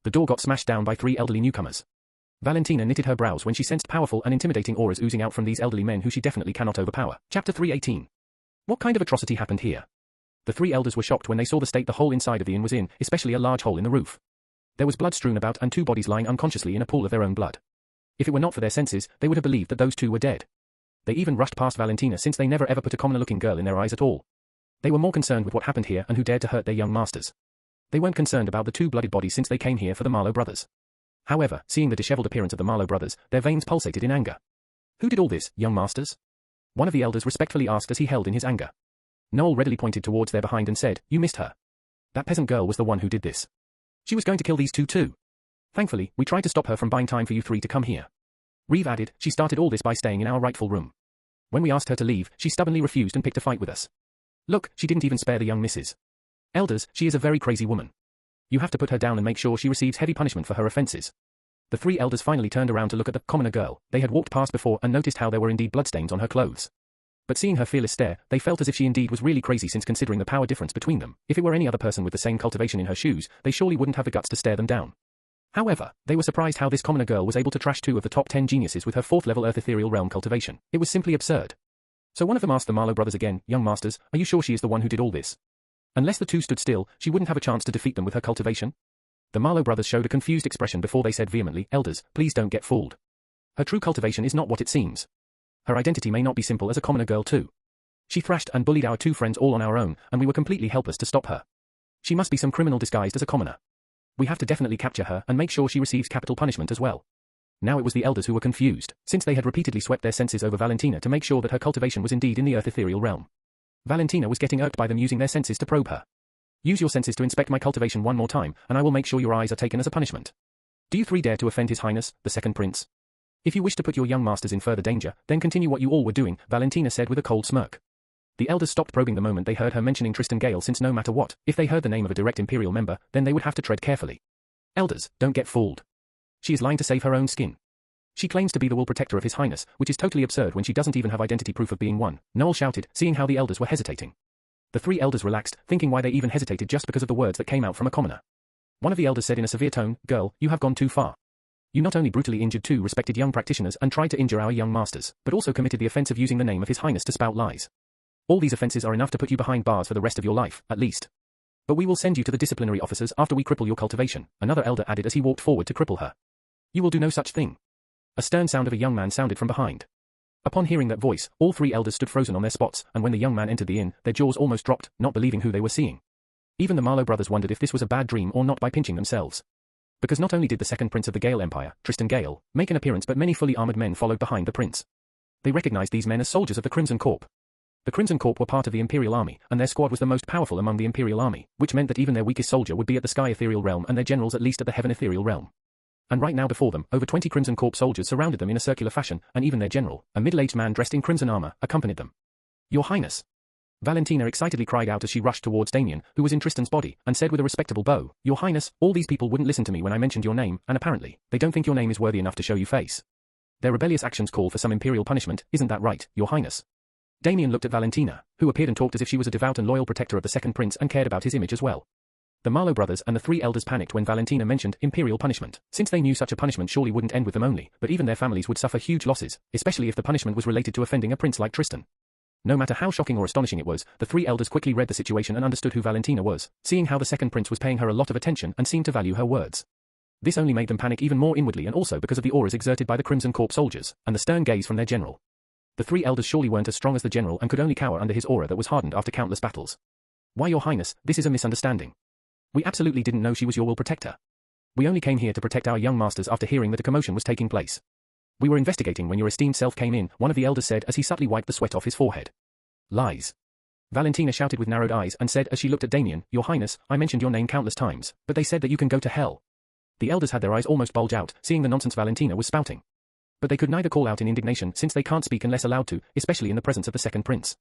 The door got smashed down by three elderly newcomers. Valentina knitted her brows when she sensed powerful and intimidating auras oozing out from these elderly men who she definitely cannot overpower. Chapter 318. What kind of atrocity happened here? The three elders were shocked when they saw the state the whole inside of the inn was in, especially a large hole in the roof. There was blood strewn about and two bodies lying unconsciously in a pool of their own blood. If it were not for their senses, they would have believed that those two were dead. They even rushed past Valentina since they never ever put a commoner-looking girl in their eyes at all. They were more concerned with what happened here and who dared to hurt their young masters. They weren't concerned about the two blooded bodies since they came here for the Marlowe brothers. However, seeing the disheveled appearance of the Marlowe brothers, their veins pulsated in anger. Who did all this, young masters? One of the elders respectfully asked as he held in his anger. Noel readily pointed towards their behind and said, "You missed her. That peasant girl was the one who did this. She was going to kill these two too. Thankfully, we tried to stop her from buying time for you three to come here." Reeve added, "She started all this by staying in our rightful room. When we asked her to leave, she stubbornly refused and picked a fight with us. Look, she didn't even spare the young missus. Elders, she is a very crazy woman. You have to put her down and make sure she receives heavy punishment for her offences." The three elders finally turned around to look at the commoner girl they had walked past before and noticed how there were indeed bloodstains on her clothes. But seeing her fearless stare, they felt as if she indeed was really crazy, since considering the power difference between them, if it were any other person with the same cultivation in her shoes, they surely wouldn't have the guts to stare them down. However, they were surprised how this commoner girl was able to trash 2 of the top 10 geniuses with her 4th level Earth Ethereal Realm cultivation. It was simply absurd. So one of them asked the Marlowe brothers again, "Young masters, are you sure she is the one who did all this? Unless the two stood still, she wouldn't have a chance to defeat them with her cultivation?" The Marlowe brothers showed a confused expression before they said vehemently, "Elders, please don't get fooled. Her true cultivation is not what it seems. Her identity may not be simple as a commoner girl too. She thrashed and bullied our 2 friends all on our own, and we were completely helpless to stop her. She must be some criminal disguised as a commoner. We have to definitely capture her and make sure she receives capital punishment as well." Now it was the elders who were confused, since they had repeatedly swept their senses over Valentina to make sure that her cultivation was indeed in the Earth Ethereal Realm. Valentina was getting irked by them using their senses to probe her. "Use your senses to inspect my cultivation one more time, and I will make sure your eyes are taken as a punishment. Do you 3 dare to offend His Highness, the second prince? If you wish to put your young masters in further danger, then continue what you all were doing," Valentina said with a cold smirk. The elders stopped probing the moment they heard her mentioning Tristan Gale, since no matter what, if they heard the name of a direct Imperial member, then they would have to tread carefully. "Elders, don't get fooled. She is lying to save her own skin. She claims to be the Will Protector of His Highness, which is totally absurd when she doesn't even have identity proof of being one," Noel shouted, seeing how the elders were hesitating. The 3 elders relaxed, thinking why they even hesitated just because of the words that came out from a commoner. One of the elders said in a severe tone, "Girl, you have gone too far. You not only brutally injured 2 respected young practitioners and tried to injure our young masters, but also committed the offense of using the name of His Highness to spout lies. All these offenses are enough to put you behind bars for the rest of your life, at least. But we will send you to the disciplinary officers after we cripple your cultivation," another elder added as he walked forward to cripple her. "You will do no such thing." A stern sound of a young man sounded from behind. Upon hearing that voice, all 3 elders stood frozen on their spots, and when the young man entered the inn, their jaws almost dropped, not believing who they were seeing. Even the Marlowe brothers wondered if this was a bad dream or not by pinching themselves. Because not only did the second prince of the Gale Empire, Tristan Gale, make an appearance, but many fully armored men followed behind the prince. They recognized these men as soldiers of the Crimson Corps. The Crimson Corps were part of the Imperial Army, and their squad was the most powerful among the Imperial Army, which meant that even their weakest soldier would be at the Sky Ethereal Realm and their generals at least at the Heaven Ethereal Realm. And right now before them, over 20 Crimson Corps soldiers surrounded them in a circular fashion, and even their general, a middle-aged man dressed in crimson armor, accompanied them. "Your Highness!" Valentina excitedly cried out as she rushed towards Damien, who was in Tristan's body, and said with a respectable bow, "Your Highness, all these people wouldn't listen to me when I mentioned your name, and apparently, they don't think your name is worthy enough to show you face. Their rebellious actions call for some imperial punishment, isn't that right, Your Highness?" Damien looked at Valentina, who appeared and talked as if she was a devout and loyal protector of the second prince and cared about his image as well. The Marlowe brothers and the 3 elders panicked when Valentina mentioned imperial punishment, since they knew such a punishment surely wouldn't end with them only, but even their families would suffer huge losses, especially if the punishment was related to offending a prince like Tristan. No matter how shocking or astonishing it was, the 3 elders quickly read the situation and understood who Valentina was, seeing how the second prince was paying her a lot of attention and seemed to value her words. This only made them panic even more inwardly, and also because of the auras exerted by the Crimson Corps soldiers, and the stern gaze from their general. The 3 elders surely weren't as strong as the general and could only cower under his aura that was hardened after countless battles. "Why, Your Highness, this is a misunderstanding. We absolutely didn't know she was your Will Protector. We only came here to protect our young masters after hearing that a commotion was taking place. We were investigating when your esteemed self came in," one of the elders said as he subtly wiped the sweat off his forehead. "Lies!" Valentina shouted with narrowed eyes and said as she looked at Damien, "Your Highness, I mentioned your name countless times, but they said that you can go to hell." The elders had their eyes almost bulge out, seeing the nonsense Valentina was spouting. But they could neither call out in indignation since they can't speak unless allowed to, especially in the presence of the second prince.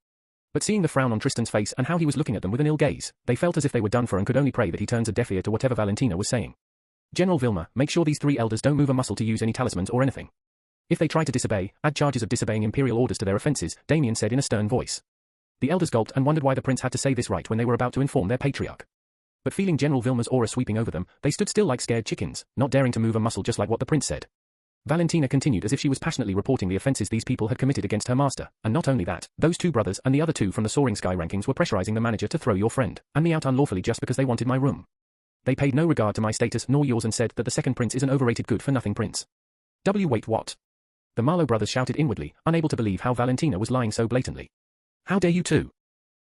But seeing the frown on Tristan's face and how he was looking at them with an ill gaze, they felt as if they were done for and could only pray that he turns a deaf ear to whatever Valentina was saying. "General Vilma, make sure these 3 elders don't move a muscle to use any talismans or anything. If they try to disobey, add charges of disobeying imperial orders to their offenses," Damien said in a stern voice. The elders gulped and wondered why the prince had to say this right when they were about to inform their patriarch. But feeling General Vilma's aura sweeping over them, they stood still like scared chickens, not daring to move a muscle just like what the prince said. Valentina continued as if she was passionately reporting the offenses these people had committed against her master, and not only that, those 2 brothers and the other 2 from the Soaring Sky rankings were pressurizing the manager to throw your friend and me out unlawfully just because they wanted my room. They paid no regard to my status nor yours and said that the second prince is an overrated good-for-nothing prince. Wait, what? The Marlowe brothers shouted inwardly, unable to believe how Valentina was lying so blatantly. "How dare you 2?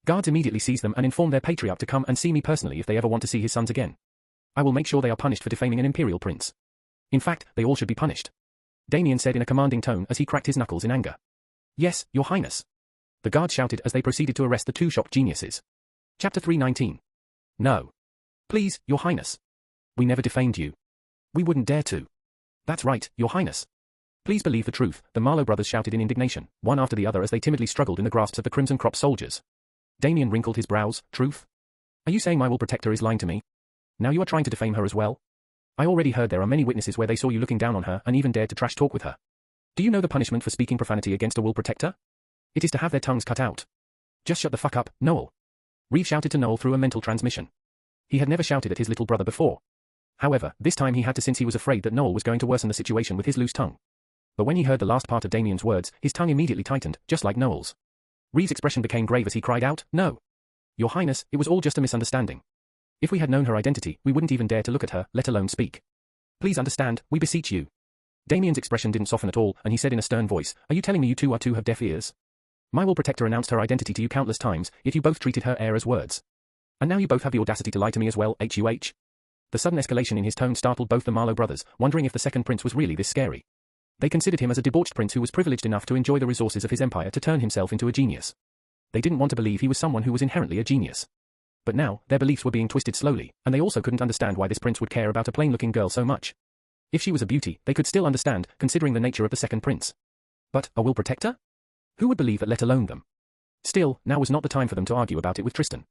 Guards immediately seized them and informed their patriarch to come and see me personally if they ever want to see his sons again. I will make sure they are punished for defaming an imperial prince. In fact, they all should be punished," Damien said in a commanding tone as he cracked his knuckles in anger. "Yes, Your Highness." The guards shouted as they proceeded to arrest the two shocked geniuses. Chapter 319. No. Please, Your Highness. We never defamed you. We wouldn't dare to. That's right, Your Highness. Please believe the truth, the Marlowe brothers shouted in indignation, one after the other as they timidly struggled in the grasps of the Crimson Crop soldiers. Damien wrinkled his brows. Truth? Are you saying my will protect her is lying to me? Now you are trying to defame her as well? I already heard there are many witnesses where they saw you looking down on her and even dared to trash talk with her. Do you know the punishment for speaking profanity against a will protector? It is to have their tongues cut out. Just shut the fuck up, Noel. Reeve shouted to Noel through a mental transmission. He had never shouted at his little brother before. However, this time he had to since he was afraid that Noel was going to worsen the situation with his loose tongue. But when he heard the last part of Damien's words, his tongue immediately tightened, just like Noel's. Reeve's expression became grave as he cried out, No. Your Highness, it was all just a misunderstanding. If we had known her identity, we wouldn't even dare to look at her, let alone speak. Please understand, we beseech you. Damien's expression didn't soften at all, and he said in a stern voice, Are you telling me you two are to have deaf ears? My will protector announced her identity to you countless times, yet you both treated her air as words. And now you both have the audacity to lie to me as well, HUH? The sudden escalation in his tone startled both the Marlowe brothers, wondering if the second prince was really this scary. They considered him as a debauched prince who was privileged enough to enjoy the resources of his empire to turn himself into a genius. They didn't want to believe he was someone who was inherently a genius. But now, their beliefs were being twisted slowly, and they also couldn't understand why this prince would care about a plain-looking girl so much. If she was a beauty, they could still understand, considering the nature of the second prince. But, a will protector? Who would believe that, let alone them? Still, now was not the time for them to argue about it with Tristan.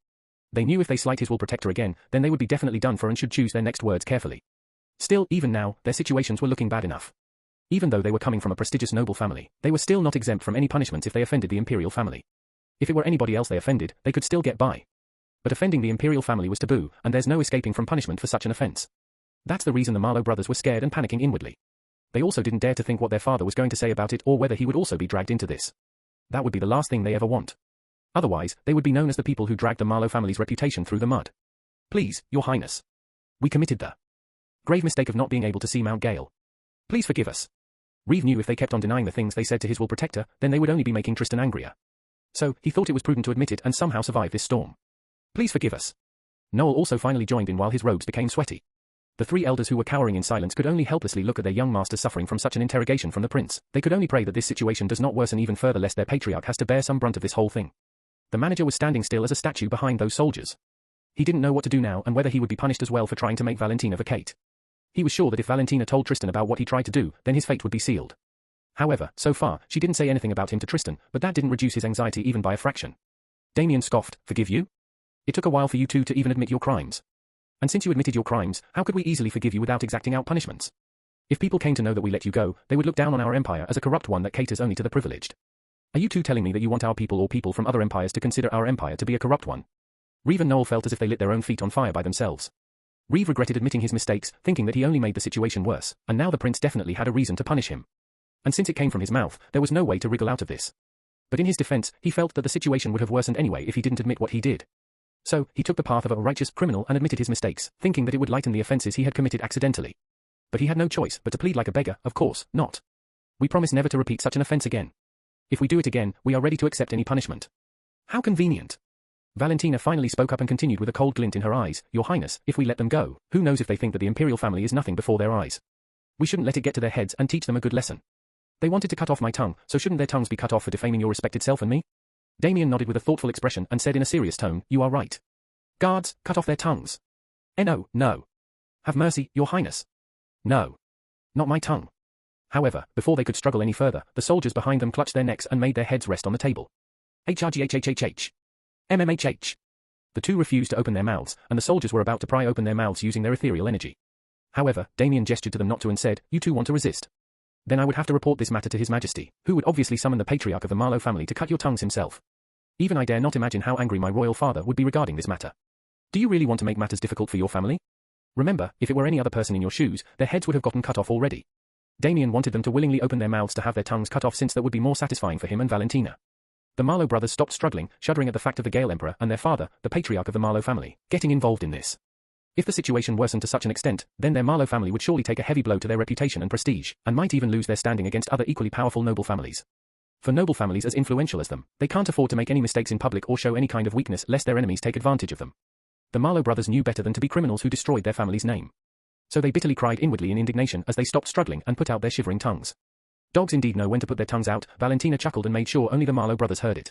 They knew if they slight his will protector again, then they would be definitely done for and should choose their next words carefully. Still, even now, their situations were looking bad enough. Even though they were coming from a prestigious noble family, they were still not exempt from any punishments if they offended the imperial family. If it were anybody else they offended, they could still get by. But offending the imperial family was taboo, and there's no escaping from punishment for such an offense. That's the reason the Marlowe brothers were scared and panicking inwardly. They also didn't dare to think what their father was going to say about it or whether he would also be dragged into this. That would be the last thing they ever want. Otherwise, they would be known as the people who dragged the Marlowe family's reputation through the mud. Please, Your Highness. We committed the grave mistake of not being able to see Mount Gale. Please forgive us. Reeve knew if they kept on denying the things they said to his will protector, then they would only be making Tristan angrier. So, he thought it was prudent to admit it and somehow survive this storm. Please forgive us. Noel also finally joined in while his robes became sweaty. The three elders who were cowering in silence could only helplessly look at their young master suffering from such an interrogation from the prince. They could only pray that this situation does not worsen even further lest their patriarch has to bear some brunt of this whole thing. The manager was standing still as a statue behind those soldiers. He didn't know what to do now and whether he would be punished as well for trying to make Valentina vacate. He was sure that if Valentina told Tristan about what he tried to do, then his fate would be sealed. However, so far, she didn't say anything about him to Tristan, but that didn't reduce his anxiety even by a fraction. Damien scoffed, Forgive you? It took a while for you two to even admit your crimes. And since you admitted your crimes, how could we easily forgive you without exacting out punishments? If people came to know that we let you go, they would look down on our empire as a corrupt one that caters only to the privileged. Are you two telling me that you want our people or people from other empires to consider our empire to be a corrupt one? Reeve and Noel felt as if they lit their own feet on fire by themselves. Reeve regretted admitting his mistakes, thinking that he only made the situation worse, and now the prince definitely had a reason to punish him. And since it came from his mouth, there was no way to wriggle out of this. But in his defense, he felt that the situation would have worsened anyway if he didn't admit what he did. So, he took the path of a righteous criminal and admitted his mistakes, thinking that it would lighten the offenses he had committed accidentally. But he had no choice but to plead like a beggar, of course, not. We promise never to repeat such an offense again. If we do it again, we are ready to accept any punishment. How convenient. Valentina finally spoke up and continued with a cold glint in her eyes, Your Highness, if we let them go, who knows if they think that the imperial family is nothing before their eyes. We shouldn't let it get to their heads and teach them a good lesson. They wanted to cut off my tongue, so shouldn't their tongues be cut off for defaming your respected self and me? Damien nodded with a thoughtful expression and said in a serious tone, You are right. Guards, cut off their tongues. No, no. Have mercy, Your Highness. No. Not my tongue. However, before they could struggle any further, the soldiers behind them clutched their necks and made their heads rest on the table. HRGHHHH. MMHH. The two refused to open their mouths, and the soldiers were about to pry open their mouths using their ethereal energy. However, Damien gestured to them not to and said, You two want to resist. Then I would have to report this matter to His Majesty, who would obviously summon the patriarch of the Marlowe family to cut your tongues himself. Even I dare not imagine how angry my royal father would be regarding this matter. Do you really want to make matters difficult for your family? Remember, if it were any other person in your shoes, their heads would have gotten cut off already. Damien wanted them to willingly open their mouths to have their tongues cut off since that would be more satisfying for him and Valentina. The Marlowe brothers stopped struggling, shuddering at the fact of the Gale Emperor and their father, the patriarch of the Marlowe family, getting involved in this. If the situation worsened to such an extent, then their Marlowe family would surely take a heavy blow to their reputation and prestige, and might even lose their standing against other equally powerful noble families. For noble families as influential as them, they can't afford to make any mistakes in public or show any kind of weakness lest their enemies take advantage of them. The Marlowe brothers knew better than to be criminals who destroyed their family's name. So they bitterly cried inwardly in indignation as they stopped struggling and put out their shivering tongues. Dogs indeed know when to put their tongues out, Valentina chuckled and made sure only the Marlowe brothers heard it.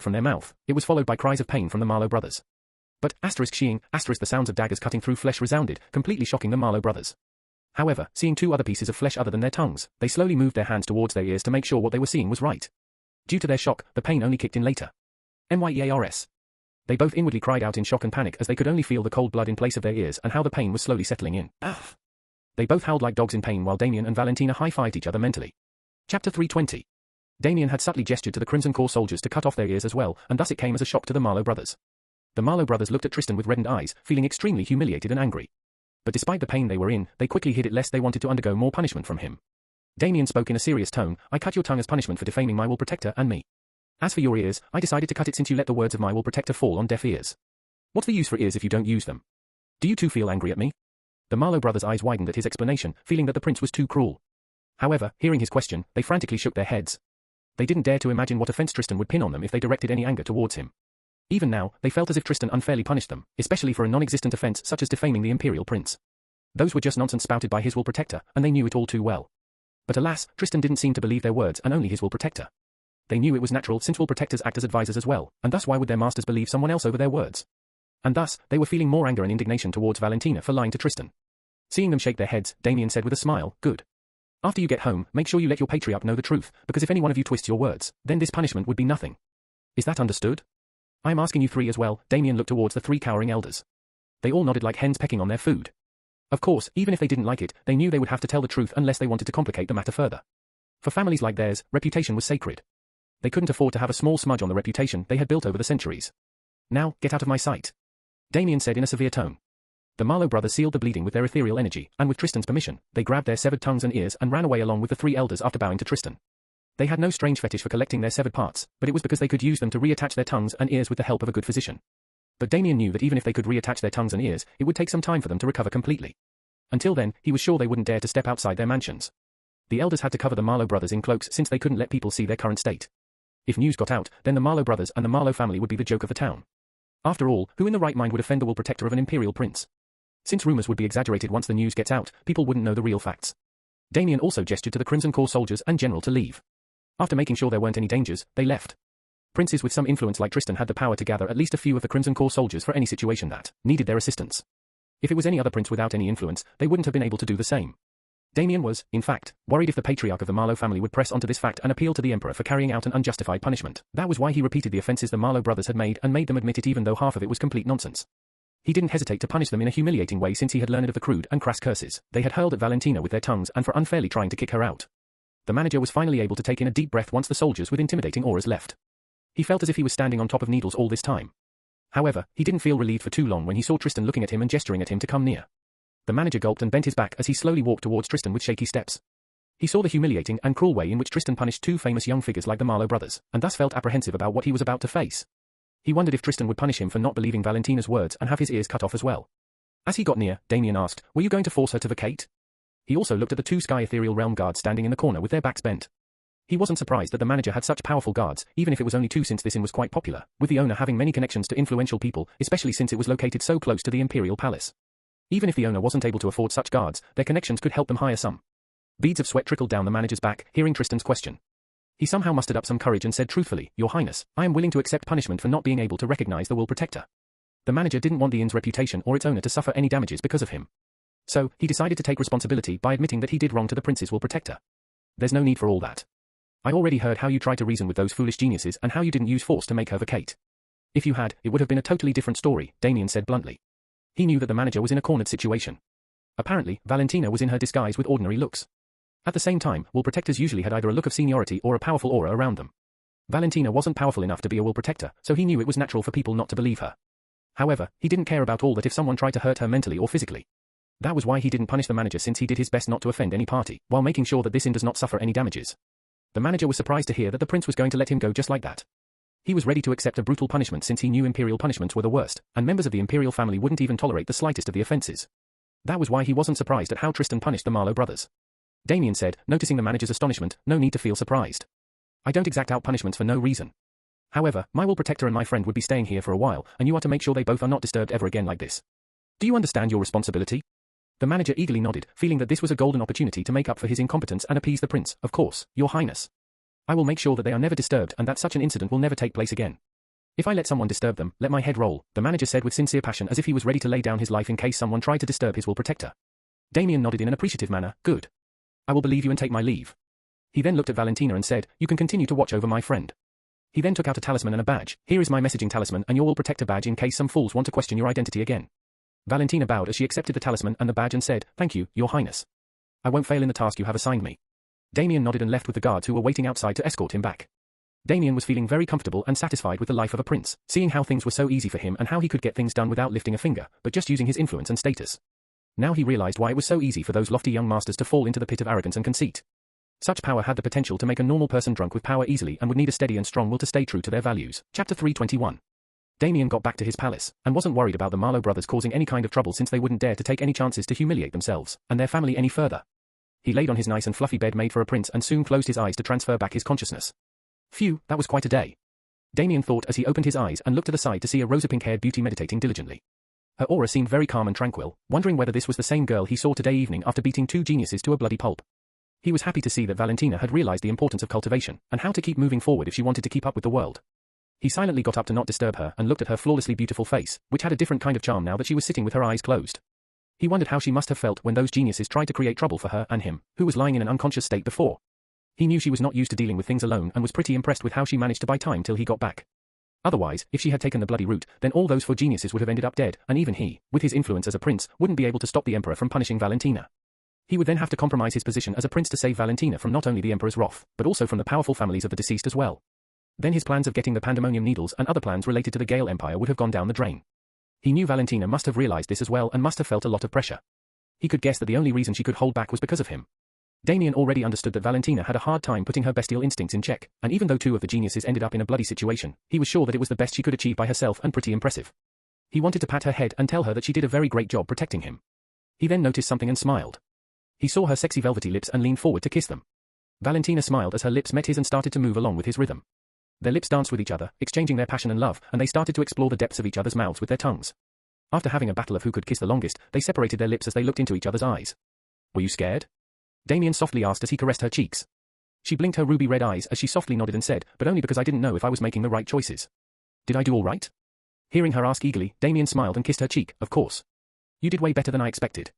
emanated from their mouth. It was followed by cries of pain from the Marlowe brothers. But, *sheeing, *, the sounds of daggers cutting through flesh resounded, completely shocking the Marlowe brothers. However, seeing two other pieces of flesh other than their tongues, they slowly moved their hands towards their ears to make sure what they were seeing was right. Due to their shock, the pain only kicked in later. MYEARS. They both inwardly cried out in shock and panic as they could only feel the cold blood in place of their ears and how the pain was slowly settling in. Ugh. They both howled like dogs in pain while Damien and Valentina high-fived each other mentally. Chapter 320. Damien had subtly gestured to the Crimson Corps soldiers to cut off their ears as well, and thus it came as a shock to the Marlowe brothers. The Marlowe brothers looked at Tristan with reddened eyes, feeling extremely humiliated and angry. But despite the pain they were in, they quickly hid it lest they wanted to undergo more punishment from him. Damien spoke in a serious tone, "I cut your tongue as punishment for defaming my will protector and me. As for your ears, I decided to cut it since you let the words of my will protector fall on deaf ears. What's the use for ears if you don't use them? Do you too feel angry at me?" The Marlowe brothers' eyes widened at his explanation, feeling that the prince was too cruel. However, hearing his question, they frantically shook their heads. They didn't dare to imagine what offense Tristan would pin on them if they directed any anger towards him. Even now, they felt as if Tristan unfairly punished them, especially for a non-existent offense such as defaming the imperial prince. Those were just nonsense spouted by his will protector, and they knew it all too well. But alas, Tristan didn't seem to believe their words and only his will protector. They knew it was natural since will protectors act as advisors as well, and thus why would their masters believe someone else over their words? And thus, they were feeling more anger and indignation towards Valentina for lying to Tristan. Seeing them shake their heads, Damien said with a smile, "Good. After you get home, make sure you let your patriarch know the truth, because if any one of you twists your words, then this punishment would be nothing. Is that understood? I am asking you three as well." Damien looked towards the three cowering elders. They all nodded like hens pecking on their food. Of course, even if they didn't like it, they knew they would have to tell the truth unless they wanted to complicate the matter further. For families like theirs, reputation was sacred. They couldn't afford to have a small smudge on the reputation they had built over the centuries. "Now, get out of my sight," Damien said in a severe tone. The Marlowe brothers sealed the bleeding with their ethereal energy, and with Tristan's permission, they grabbed their severed tongues and ears and ran away along with the three elders after bowing to Tristan. They had no strange fetish for collecting their severed parts, but it was because they could use them to reattach their tongues and ears with the help of a good physician. But Damien knew that even if they could reattach their tongues and ears, it would take some time for them to recover completely. Until then, he was sure they wouldn't dare to step outside their mansions. The elders had to cover the Marlowe brothers in cloaks since they couldn't let people see their current state. If news got out, then the Marlowe brothers and the Marlowe family would be the joke of the town. After all, who in the right mind would offend the will protector of an imperial prince? Since rumors would be exaggerated once the news gets out, people wouldn't know the real facts. Damien also gestured to the Crimson Corps soldiers and general to leave. After making sure there weren't any dangers, they left. Princes with some influence like Tristan had the power to gather at least a few of the Crimson Corps soldiers for any situation that needed their assistance. If it was any other prince without any influence, they wouldn't have been able to do the same. Damien was, in fact, worried if the patriarch of the Marlowe family would press onto this fact and appeal to the emperor for carrying out an unjustified punishment. That was why he repeated the offenses the Marlowe brothers had made and made them admit it even though half of it was complete nonsense. He didn't hesitate to punish them in a humiliating way since he had learned of the crude and crass curses they had hurled at Valentina with their tongues and for unfairly trying to kick her out. The manager was finally able to take in a deep breath once the soldiers with intimidating auras left. He felt as if he was standing on top of needles all this time. However, he didn't feel relieved for too long when he saw Tristan looking at him and gesturing at him to come near. The manager gulped and bent his back as he slowly walked towards Tristan with shaky steps. He saw the humiliating and cruel way in which Tristan punished two famous young figures like the Marlowe brothers, and thus felt apprehensive about what he was about to face. He wondered if Tristan would punish him for not believing Valentina's words and have his ears cut off as well. As he got near, Damien asked, "Were you going to force her to vacate?" He also looked at the two Sky Ethereal Realm guards standing in the corner with their backs bent. He wasn't surprised that the manager had such powerful guards, even if it was only two since this inn was quite popular, with the owner having many connections to influential people, especially since it was located so close to the Imperial Palace. Even if the owner wasn't able to afford such guards, their connections could help them hire some. Beads of sweat trickled down the manager's back, hearing Tristan's question. He somehow mustered up some courage and said truthfully, "Your Highness, I am willing to accept punishment for not being able to recognize the will protector." The manager didn't want the inn's reputation or its owner to suffer any damages because of him. So, he decided to take responsibility by admitting that he did wrong to the prince's will protector. "There's no need for all that. I already heard how you tried to reason with those foolish geniuses and how you didn't use force to make her vacate. If you had, it would have been a totally different story," Damien said bluntly. He knew that the manager was in a cornered situation. Apparently, Valentina was in her disguise with ordinary looks. At the same time, will protectors usually had either a look of seniority or a powerful aura around them. Valentina wasn't powerful enough to be a will protector, so he knew it was natural for people not to believe her. However, he didn't care about all that if someone tried to hurt her mentally or physically. That was why he didn't punish the manager since he did his best not to offend any party, while making sure that this inn does not suffer any damages. The manager was surprised to hear that the prince was going to let him go just like that. He was ready to accept a brutal punishment since he knew imperial punishments were the worst, and members of the imperial family wouldn't even tolerate the slightest of the offenses. That was why he wasn't surprised at how Tristan punished the Marlowe brothers. Damien said, noticing the manager's astonishment, "No need to feel surprised. I don't exact out punishments for no reason. However, my will protector and my friend would be staying here for a while, and you are to make sure they both are not disturbed ever again like this. Do you understand your responsibility? The manager eagerly nodded, feeling that this was a golden opportunity to make up for his incompetence and appease the prince. Of course, your highness. I will make sure that they are never disturbed and that such an incident will never take place again. If I let someone disturb them, let my head roll, the manager said with sincere passion as if he was ready to lay down his life in case someone tried to disturb his will protector. Damien nodded in an appreciative manner. Good. I will believe you and take my leave. He then looked at Valentina and said, you can continue to watch over my friend. He then took out a talisman and a badge. Here is my messaging talisman and your will protector badge in case some fools want to question your identity again. Valentina bowed as she accepted the talisman and the badge and said, thank you, your highness. I won't fail in the task you have assigned me. Damien nodded and left with the guards who were waiting outside to escort him back. Damien was feeling very comfortable and satisfied with the life of a prince, seeing how things were so easy for him and how he could get things done without lifting a finger, but just using his influence and status. Now he realized why it was so easy for those lofty young masters to fall into the pit of arrogance and conceit. Such power had the potential to make a normal person drunk with power easily and would need a steady and strong will to stay true to their values. Chapter 321. Damien got back to his palace, and wasn't worried about the Marlowe brothers causing any kind of trouble since they wouldn't dare to take any chances to humiliate themselves, and their family any further. He laid on his nice and fluffy bed made for a prince and soon closed his eyes to transfer back his consciousness. Phew, that was quite a day. Damien thought as he opened his eyes and looked to the side to see a rosy-pink-haired beauty meditating diligently. Her aura seemed very calm and tranquil, wondering whether this was the same girl he saw today evening after beating two geniuses to a bloody pulp. He was happy to see that Valentina had realized the importance of cultivation, and how to keep moving forward if she wanted to keep up with the world. He silently got up to not disturb her and looked at her flawlessly beautiful face, which had a different kind of charm now that she was sitting with her eyes closed. He wondered how she must have felt when those geniuses tried to create trouble for her and him, who was lying in an unconscious state before. He knew she was not used to dealing with things alone and was pretty impressed with how she managed to buy time till he got back. Otherwise, if she had taken the bloody route, then all those four geniuses would have ended up dead, and even he, with his influence as a prince, wouldn't be able to stop the emperor from punishing Valentina. He would then have to compromise his position as a prince to save Valentina from not only the emperor's wrath, but also from the powerful families of the deceased as well. Then his plans of getting the pandemonium needles and other plans related to the Gale Empire would have gone down the drain. He knew Valentina must have realized this as well and must have felt a lot of pressure. He could guess that the only reason she could hold back was because of him. Damien already understood that Valentina had a hard time putting her bestial instincts in check, and even though two of the geniuses ended up in a bloody situation, he was sure that it was the best she could achieve by herself and pretty impressive. He wanted to pat her head and tell her that she did a very great job protecting him. He then noticed something and smiled. He saw her sexy velvety lips and leaned forward to kiss them. Valentina smiled as her lips met his and started to move along with his rhythm. Their lips danced with each other, exchanging their passion and love, and they started to explore the depths of each other's mouths with their tongues. After having a battle of who could kiss the longest, they separated their lips as they looked into each other's eyes. Were you scared? Damien softly asked as he caressed her cheeks. She blinked her ruby red eyes as she softly nodded and said, but only because I didn't know if I was making the right choices. Did I do all right? Hearing her ask eagerly, Damien smiled and kissed her cheek. Of course. You did way better than I expected.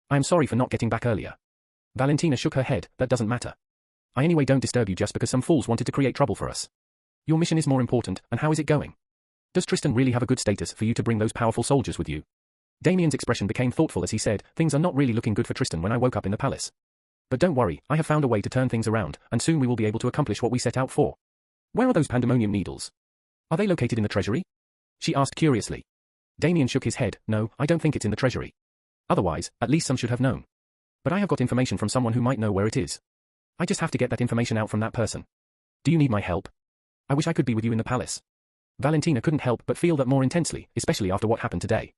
I am sorry for not getting back earlier. Valentina shook her head. That doesn't matter. I anyway don't disturb you just because some fools wanted to create trouble for us. Your mission is more important, and how is it going? Does Tristan really have a good status for you to bring those powerful soldiers with you? Damien's expression became thoughtful as he said, things are not really looking good for Tristan when I woke up in the palace. But don't worry, I have found a way to turn things around, and soon we will be able to accomplish what we set out for. Where are those pandemonium needles? Are they located in the treasury? She asked curiously. Damien shook his head. No, I don't think it's in the treasury. Otherwise, at least some should have known. But I have got information from someone who might know where it is. I just have to get that information out from that person. Do you need my help? I wish I could be with you in the palace. Valentina couldn't help but feel that more intensely, especially after what happened today.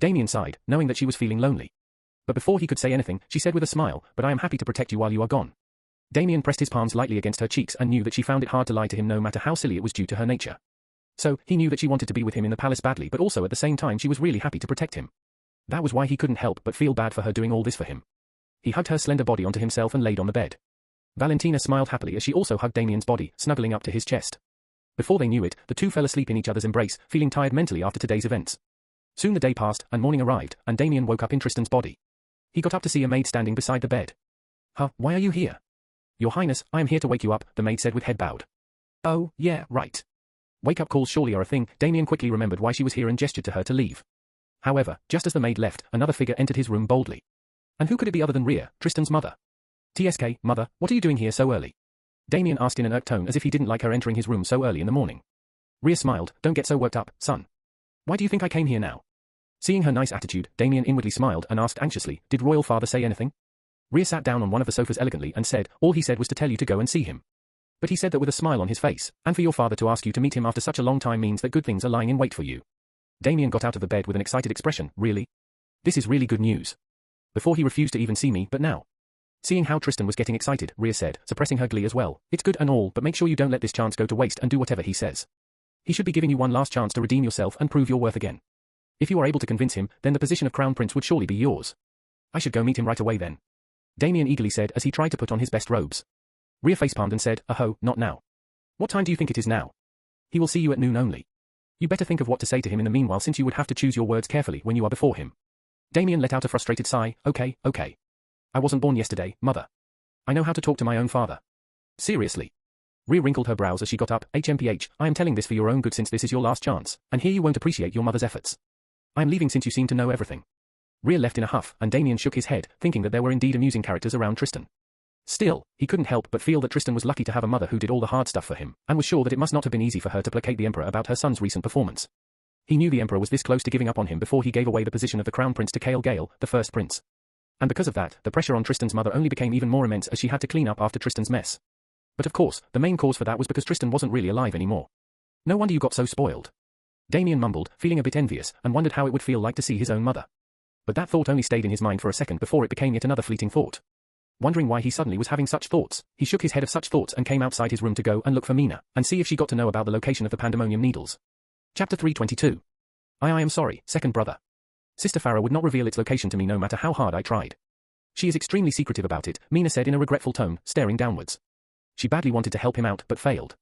Damien sighed, knowing that she was feeling lonely. But before he could say anything, she said with a smile, but I am happy to protect you while you are gone. Damien pressed his palms lightly against her cheeks and knew that she found it hard to lie to him no matter how silly it was due to her nature. So, he knew that she wanted to be with him in the palace badly but also at the same time she was really happy to protect him. That was why he couldn't help but feel bad for her doing all this for him. He hugged her slender body onto himself and laid on the bed. Valentina smiled happily as she also hugged Damien's body, snuggling up to his chest. Before they knew it, the two fell asleep in each other's embrace, feeling tired mentally after today's events. Soon the day passed, and morning arrived, and Damien woke up in Tristan's body. He got up to see a maid standing beside the bed. Huh, why are you here? Your Highness, I am here to wake you up, the maid said with head bowed. Oh, yeah, right. Wake-up calls surely are a thing. Damien quickly remembered why she was here and gestured to her to leave. However, just as the maid left, another figure entered his room boldly. And who could it be other than Rhea, Tristan's mother? TSK, mother, what are you doing here so early? Damien asked in an irked tone as if he didn't like her entering his room so early in the morning. Rhea smiled. Don't get so worked up, son. Why do you think I came here now? Seeing her nice attitude, Damien inwardly smiled and asked anxiously, did royal father say anything? Rhea sat down on one of the sofas elegantly and said, all he said was to tell you to go and see him. But he said that with a smile on his face, and for your father to ask you to meet him after such a long time means that good things are lying in wait for you. Damien got out of the bed with an excited expression. Really? This is really good news. Before he refused to even see me, but now. Seeing how Tristan was getting excited, Rhea said, suppressing her glee as well, it's good and all, but make sure you don't let this chance go to waste and do whatever he says. He should be giving you one last chance to redeem yourself and prove your worth again. If you are able to convince him, then the position of Crown Prince would surely be yours. I should go meet him right away then. Damien eagerly said as he tried to put on his best robes. Rhea facepalmed and said, "Oh, not now. What time do you think it is now? He will see you at noon only. You better think of what to say to him in the meanwhile, since you would have to choose your words carefully when you are before him." Damien let out a frustrated sigh. Okay. I wasn't born yesterday, mother. I know how to talk to my own father. Seriously. Rhea wrinkled her brows as she got up. HMPH, I am telling this for your own good, since this is your last chance, and here you won't appreciate your mother's efforts. I am leaving since you seem to know everything. Rhea left in a huff, and Damien shook his head, thinking that there were indeed amusing characters around Tristan. Still, he couldn't help but feel that Tristan was lucky to have a mother who did all the hard stuff for him, and was sure that it must not have been easy for her to placate the Emperor about her son's recent performance. He knew the Emperor was this close to giving up on him before he gave away the position of the Crown Prince to Cale Gale, the first prince. And because of that, the pressure on Tristan's mother only became even more immense as she had to clean up after Tristan's mess. But of course, the main cause for that was because Tristan wasn't really alive anymore. No wonder you got so spoiled. Damien mumbled, feeling a bit envious, and wondered how it would feel like to see his own mother. But that thought only stayed in his mind for a second before it became yet another fleeting thought. Wondering why he suddenly was having such thoughts, he shook his head of such thoughts and came outside his room to go and look for Mina, and see if she got to know about the location of the pandemonium needles. Chapter 322. I am sorry, second brother. Sister Farah would not reveal its location to me no matter how hard I tried. She is extremely secretive about it, Mina said in a regretful tone, staring downwards. She badly wanted to help him out but failed.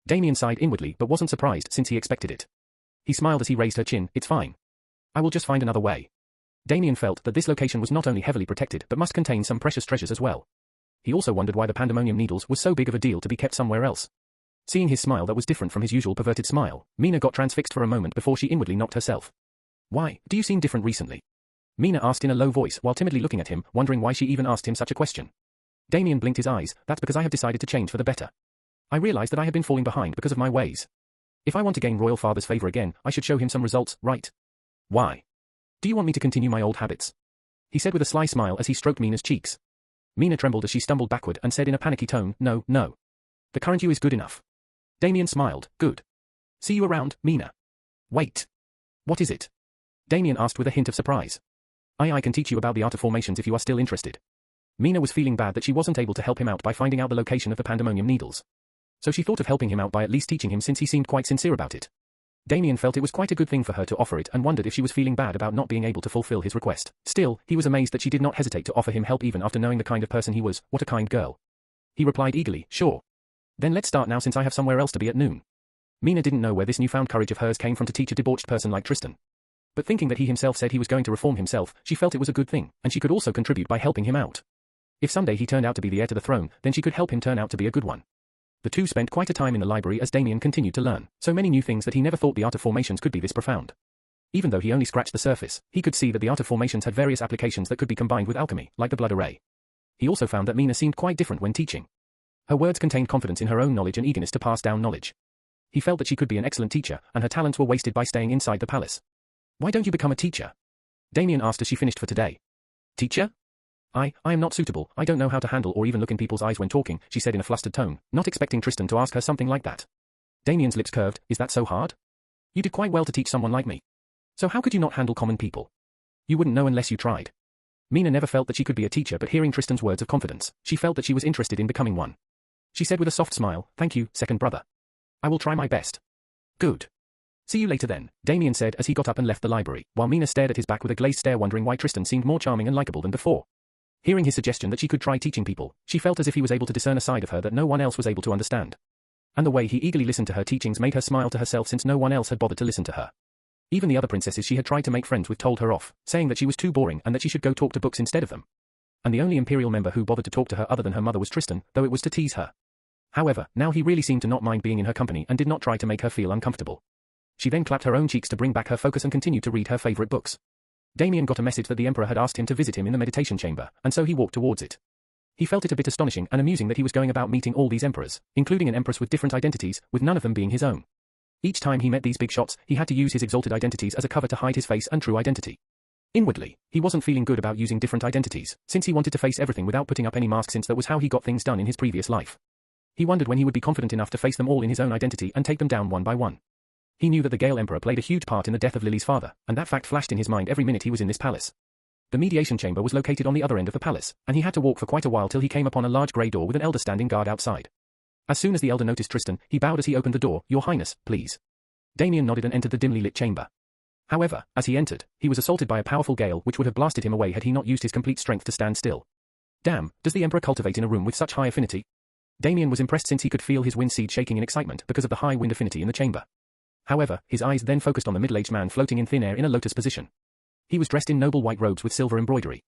Damien sighed inwardly but wasn't surprised since he expected it. He smiled as he raised her chin. It's fine. I will just find another way. Damien felt that this location was not only heavily protected but must contain some precious treasures as well. He also wondered why the pandemonium needles was so big of a deal to be kept somewhere else. Seeing his smile that was different from his usual perverted smile, Mina got transfixed for a moment before she inwardly knocked herself. Why, do you seem different recently? Mina asked in a low voice while timidly looking at him, wondering why she even asked him such a question. Damien blinked his eyes. That's because I have decided to change for the better. I realized that I have been falling behind because of my ways. If I want to gain royal father's favor again, I should show him some results, right? Why? Do you want me to continue my old habits? He said with a sly smile as he stroked Mina's cheeks. Mina trembled as she stumbled backward and said in a panicky tone, No. The current you is good enough. Damien smiled. Good. See you around, Mina. Wait. What is it? Damien asked with a hint of surprise. I can teach you about the art of formations if you are still interested. Mina was feeling bad that she wasn't able to help him out by finding out the location of the pandemonium needles. So she thought of helping him out by at least teaching him, since he seemed quite sincere about it. Damien felt it was quite a good thing for her to offer it and wondered if she was feeling bad about not being able to fulfill his request. Still, he was amazed that she did not hesitate to offer him help even after knowing the kind of person he was. What a kind girl. He replied eagerly, Sure. Then let's start now, since I have somewhere else to be at noon. Mina didn't know where this newfound courage of hers came from to teach a debauched person like Tristan. But thinking that he himself said he was going to reform himself, she felt it was a good thing, and she could also contribute by helping him out. If someday he turned out to be the heir to the throne, then she could help him turn out to be a good one. The two spent quite a time in the library as Damien continued to learn so many new things that he never thought the art of formations could be this profound. Even though he only scratched the surface, he could see that the art of formations had various applications that could be combined with alchemy, like the blood array. He also found that Mina seemed quite different when teaching. Her words contained confidence in her own knowledge and eagerness to pass down knowledge. He felt that she could be an excellent teacher, and her talents were wasted by staying inside the palace. Why don't you become a teacher? Damien asked as she finished for today. Teacher? I am not suitable. I don't know how to handle or even look in people's eyes when talking, she said in a flustered tone, not expecting Tristan to ask her something like that. Damien's lips curved. Is that so hard? You did quite well to teach someone like me. So how could you not handle common people? You wouldn't know unless you tried. Mina never felt that she could be a teacher, but hearing Tristan's words of confidence, she felt that she was interested in becoming one. She said with a soft smile, Thank you, second brother. I will try my best. Good. See you later then, Damien said as he got up and left the library, while Mina stared at his back with a glazed stare, wondering why Tristan seemed more charming and likable than before. Hearing his suggestion that she could try teaching people, she felt as if he was able to discern a side of her that no one else was able to understand. And the way he eagerly listened to her teachings made her smile to herself, since no one else had bothered to listen to her. Even the other princesses she had tried to make friends with told her off, saying that she was too boring and that she should go talk to books instead of them. And the only imperial member who bothered to talk to her other than her mother was Tristan, though it was to tease her. However, now he really seemed to not mind being in her company and did not try to make her feel uncomfortable. She then clapped her own cheeks to bring back her focus and continued to read her favorite books. Damien got a message that the Emperor had asked him to visit him in the meditation chamber, and so he walked towards it. He felt it a bit astonishing and amusing that he was going about meeting all these emperors, including an empress with different identities, with none of them being his own. Each time he met these big shots, he had to use his exalted identities as a cover to hide his face and true identity. Inwardly, he wasn't feeling good about using different identities, since he wanted to face everything without putting up any mask, since that was how he got things done in his previous life. He wondered when he would be confident enough to face them all in his own identity and take them down one by one. He knew that the Gale Emperor played a huge part in the death of Lily's father, and that fact flashed in his mind every minute he was in this palace. The mediation chamber was located on the other end of the palace, and he had to walk for quite a while till he came upon a large grey door with an elder standing guard outside. As soon as the elder noticed Tristan, he bowed as he opened the door. Your Highness, please. Damien nodded and entered the dimly lit chamber. However, as he entered, he was assaulted by a powerful gale which would have blasted him away had he not used his complete strength to stand still. Damn, does the Emperor cultivate in a room with such high affinity? Damien was impressed since he could feel his wind seed shaking in excitement because of the high wind affinity in the chamber. However, his eyes then focused on the middle-aged man floating in thin air in a lotus position. He was dressed in noble white robes with silver embroidery.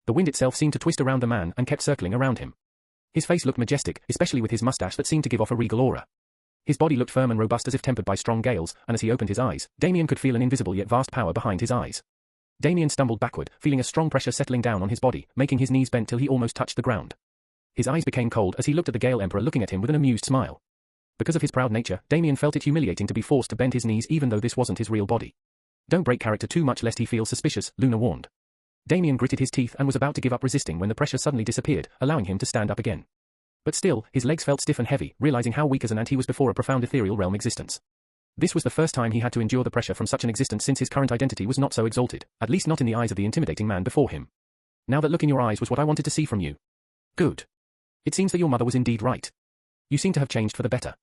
The wind itself seemed to twist around the man and kept circling around him. His face looked majestic, especially with his mustache that seemed to give off a regal aura. His body looked firm and robust as if tempered by strong gales, and as he opened his eyes, Damien could feel an invisible yet vast power behind his eyes. Damien stumbled backward, feeling a strong pressure settling down on his body, making his knees bend till he almost touched the ground. His eyes became cold as he looked at the Gale Emperor looking at him with an amused smile. Because of his proud nature, Damien felt it humiliating to be forced to bend his knees even though this wasn't his real body. Don't break character too much lest he feels suspicious, Luna warned. Damien gritted his teeth and was about to give up resisting when the pressure suddenly disappeared, allowing him to stand up again. But still, his legs felt stiff and heavy, realizing how weak as an ant he was before a profound ethereal realm existence. This was the first time he had to endure the pressure from such an existence since his current identity was not so exalted, at least not in the eyes of the intimidating man before him. Now that look in your eyes was what I wanted to see from you. Good. It seems that your mother was indeed right. You seem to have changed for the better.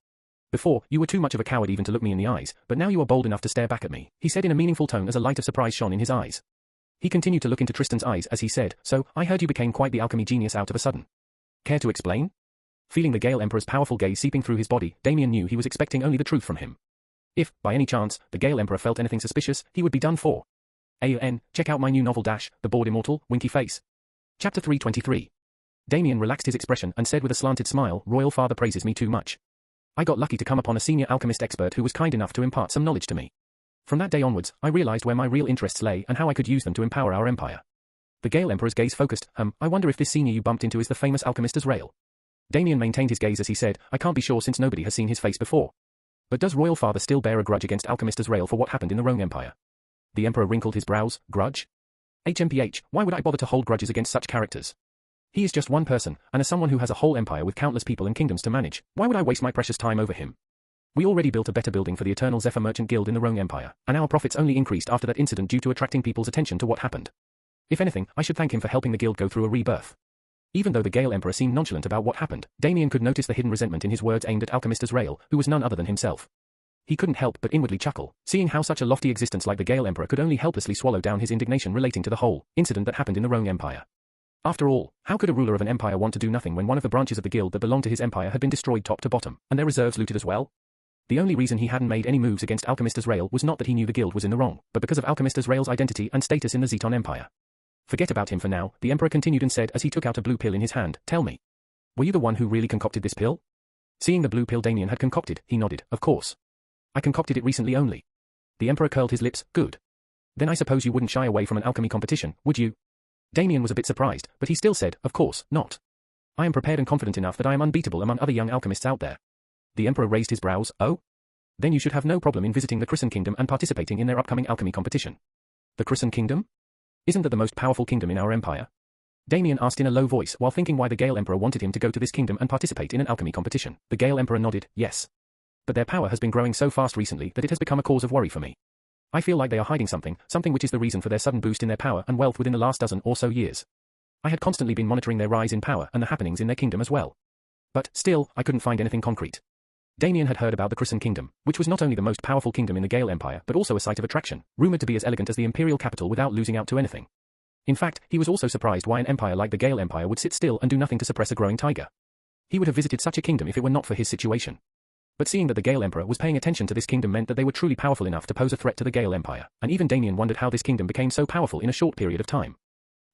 Before, you were too much of a coward even to look me in the eyes, but now you are bold enough to stare back at me, he said in a meaningful tone as a light of surprise shone in his eyes. He continued to look into Tristan's eyes as he said, so, I heard you became quite the alchemy genius out of a sudden. Care to explain? Feeling the Gale Emperor's powerful gaze seeping through his body, Damien knew he was expecting only the truth from him. If, by any chance, the Gale Emperor felt anything suspicious, he would be done for. Check out my new novel The Bored Immortal, Winky Face. Chapter 323. Damien relaxed his expression and said with a slanted smile, Royal Father praises me too much. I got lucky to come upon a senior alchemist expert who was kind enough to impart some knowledge to me. From that day onwards, I realized where my real interests lay and how I could use them to empower our empire. The Gale Emperor's gaze focused, I wonder if this senior you bumped into is the famous alchemist Azrael. Damien maintained his gaze as he said, I can't be sure since nobody has seen his face before. But does Royal Father still bear a grudge against alchemist Azrael for what happened in the Rome Empire? The Emperor wrinkled his brows, grudge? HMPH, why would I bother to hold grudges against such characters? He is just one person, and as someone who has a whole empire with countless people and kingdoms to manage, why would I waste my precious time over him? We already built a better building for the Eternal Zephyr Merchant Guild in the Rome Empire, and our profits only increased after that incident due to attracting people's attention to what happened. If anything, I should thank him for helping the guild go through a rebirth. Even though the Gale Emperor seemed nonchalant about what happened, Damien could notice the hidden resentment in his words aimed at alchemist Azrael, who was none other than himself. He couldn't help but inwardly chuckle, seeing how such a lofty existence like the Gale Emperor could only helplessly swallow down his indignation relating to the whole incident that happened in the Rome Empire. After all, how could a ruler of an empire want to do nothing when one of the branches of the guild that belonged to his empire had been destroyed top to bottom, and their reserves looted as well? The only reason he hadn't made any moves against Alchemist Azrael was not that he knew the guild was in the wrong, but because of Alchemist Azrael's identity and status in the Zeton Empire. Forget about him for now, the Emperor continued and said as he took out a blue pill in his hand, tell me. Were you the one who really concocted this pill? Seeing the blue pill Damien had concocted, he nodded, of course. I concocted it recently only. The Emperor curled his lips, good. Then I suppose you wouldn't shy away from an alchemy competition, would you? Damien was a bit surprised, but he still said, of course, not. I am prepared and confident enough that I am unbeatable among other young alchemists out there. The Emperor raised his brows, oh? Then you should have no problem in visiting the Chrysson Kingdom and participating in their upcoming alchemy competition. The Chrysson Kingdom? Isn't that the most powerful kingdom in our empire? Damien asked in a low voice while thinking why the Gale Emperor wanted him to go to this kingdom and participate in an alchemy competition. The Gale Emperor nodded, yes. But their power has been growing so fast recently that it has become a cause of worry for me. I feel like they are hiding something which is the reason for their sudden boost in their power and wealth within the last dozen or so years. I had constantly been monitoring their rise in power and the happenings in their kingdom as well. But, still, I couldn't find anything concrete. Damien had heard about the Chrysson Kingdom, which was not only the most powerful kingdom in the Gale Empire but also a site of attraction, rumored to be as elegant as the imperial capital without losing out to anything. In fact, he was also surprised why an empire like the Gale Empire would sit still and do nothing to suppress a growing tiger. He would have visited such a kingdom if it were not for his situation. But seeing that the Gale Emperor was paying attention to this kingdom meant that they were truly powerful enough to pose a threat to the Gale Empire, and even Damien wondered how this kingdom became so powerful in a short period of time.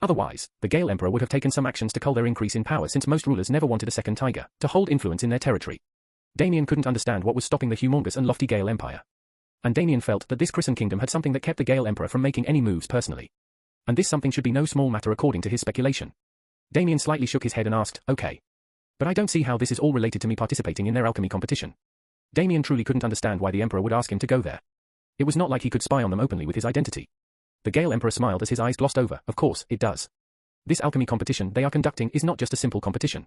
Otherwise, the Gale Emperor would have taken some actions to cull their increase in power since most rulers never wanted a second tiger to hold influence in their territory. Damien couldn't understand what was stopping the humongous and lofty Gale Empire. And Damien felt that this Chrysson Kingdom had something that kept the Gale Emperor from making any moves personally. And this something should be no small matter according to his speculation. Damien slightly shook his head and asked, okay. But I don't see how this is all related to me participating in their alchemy competition. Damien truly couldn't understand why the Emperor would ask him to go there. It was not like he could spy on them openly with his identity. The Gale Emperor smiled as his eyes glossed over, of course, it does. This alchemy competition they are conducting is not just a simple competition.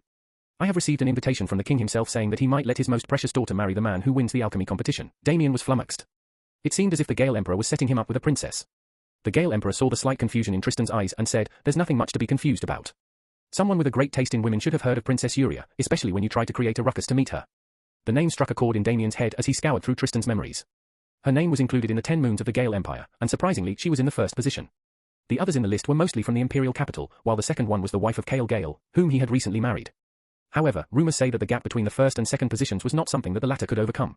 I have received an invitation from the king himself saying that he might let his most precious daughter marry the man who wins the alchemy competition. Damien was flummoxed. It seemed as if the Gale Emperor was setting him up with a princess. The Gale Emperor saw the slight confusion in Tristan's eyes and said, there's nothing much to be confused about. Someone with a great taste in women should have heard of Princess Yuria, especially when you tried to create a ruckus to meet her. The name struck a chord in Damien's head as he scoured through Tristan's memories. Her name was included in the 10 moons of the Gale Empire, and surprisingly she was in the first position. The others in the list were mostly from the imperial capital, while the second one was the wife of Cale Gale, whom he had recently married. However, rumors say that the gap between the first and second positions was not something that the latter could overcome.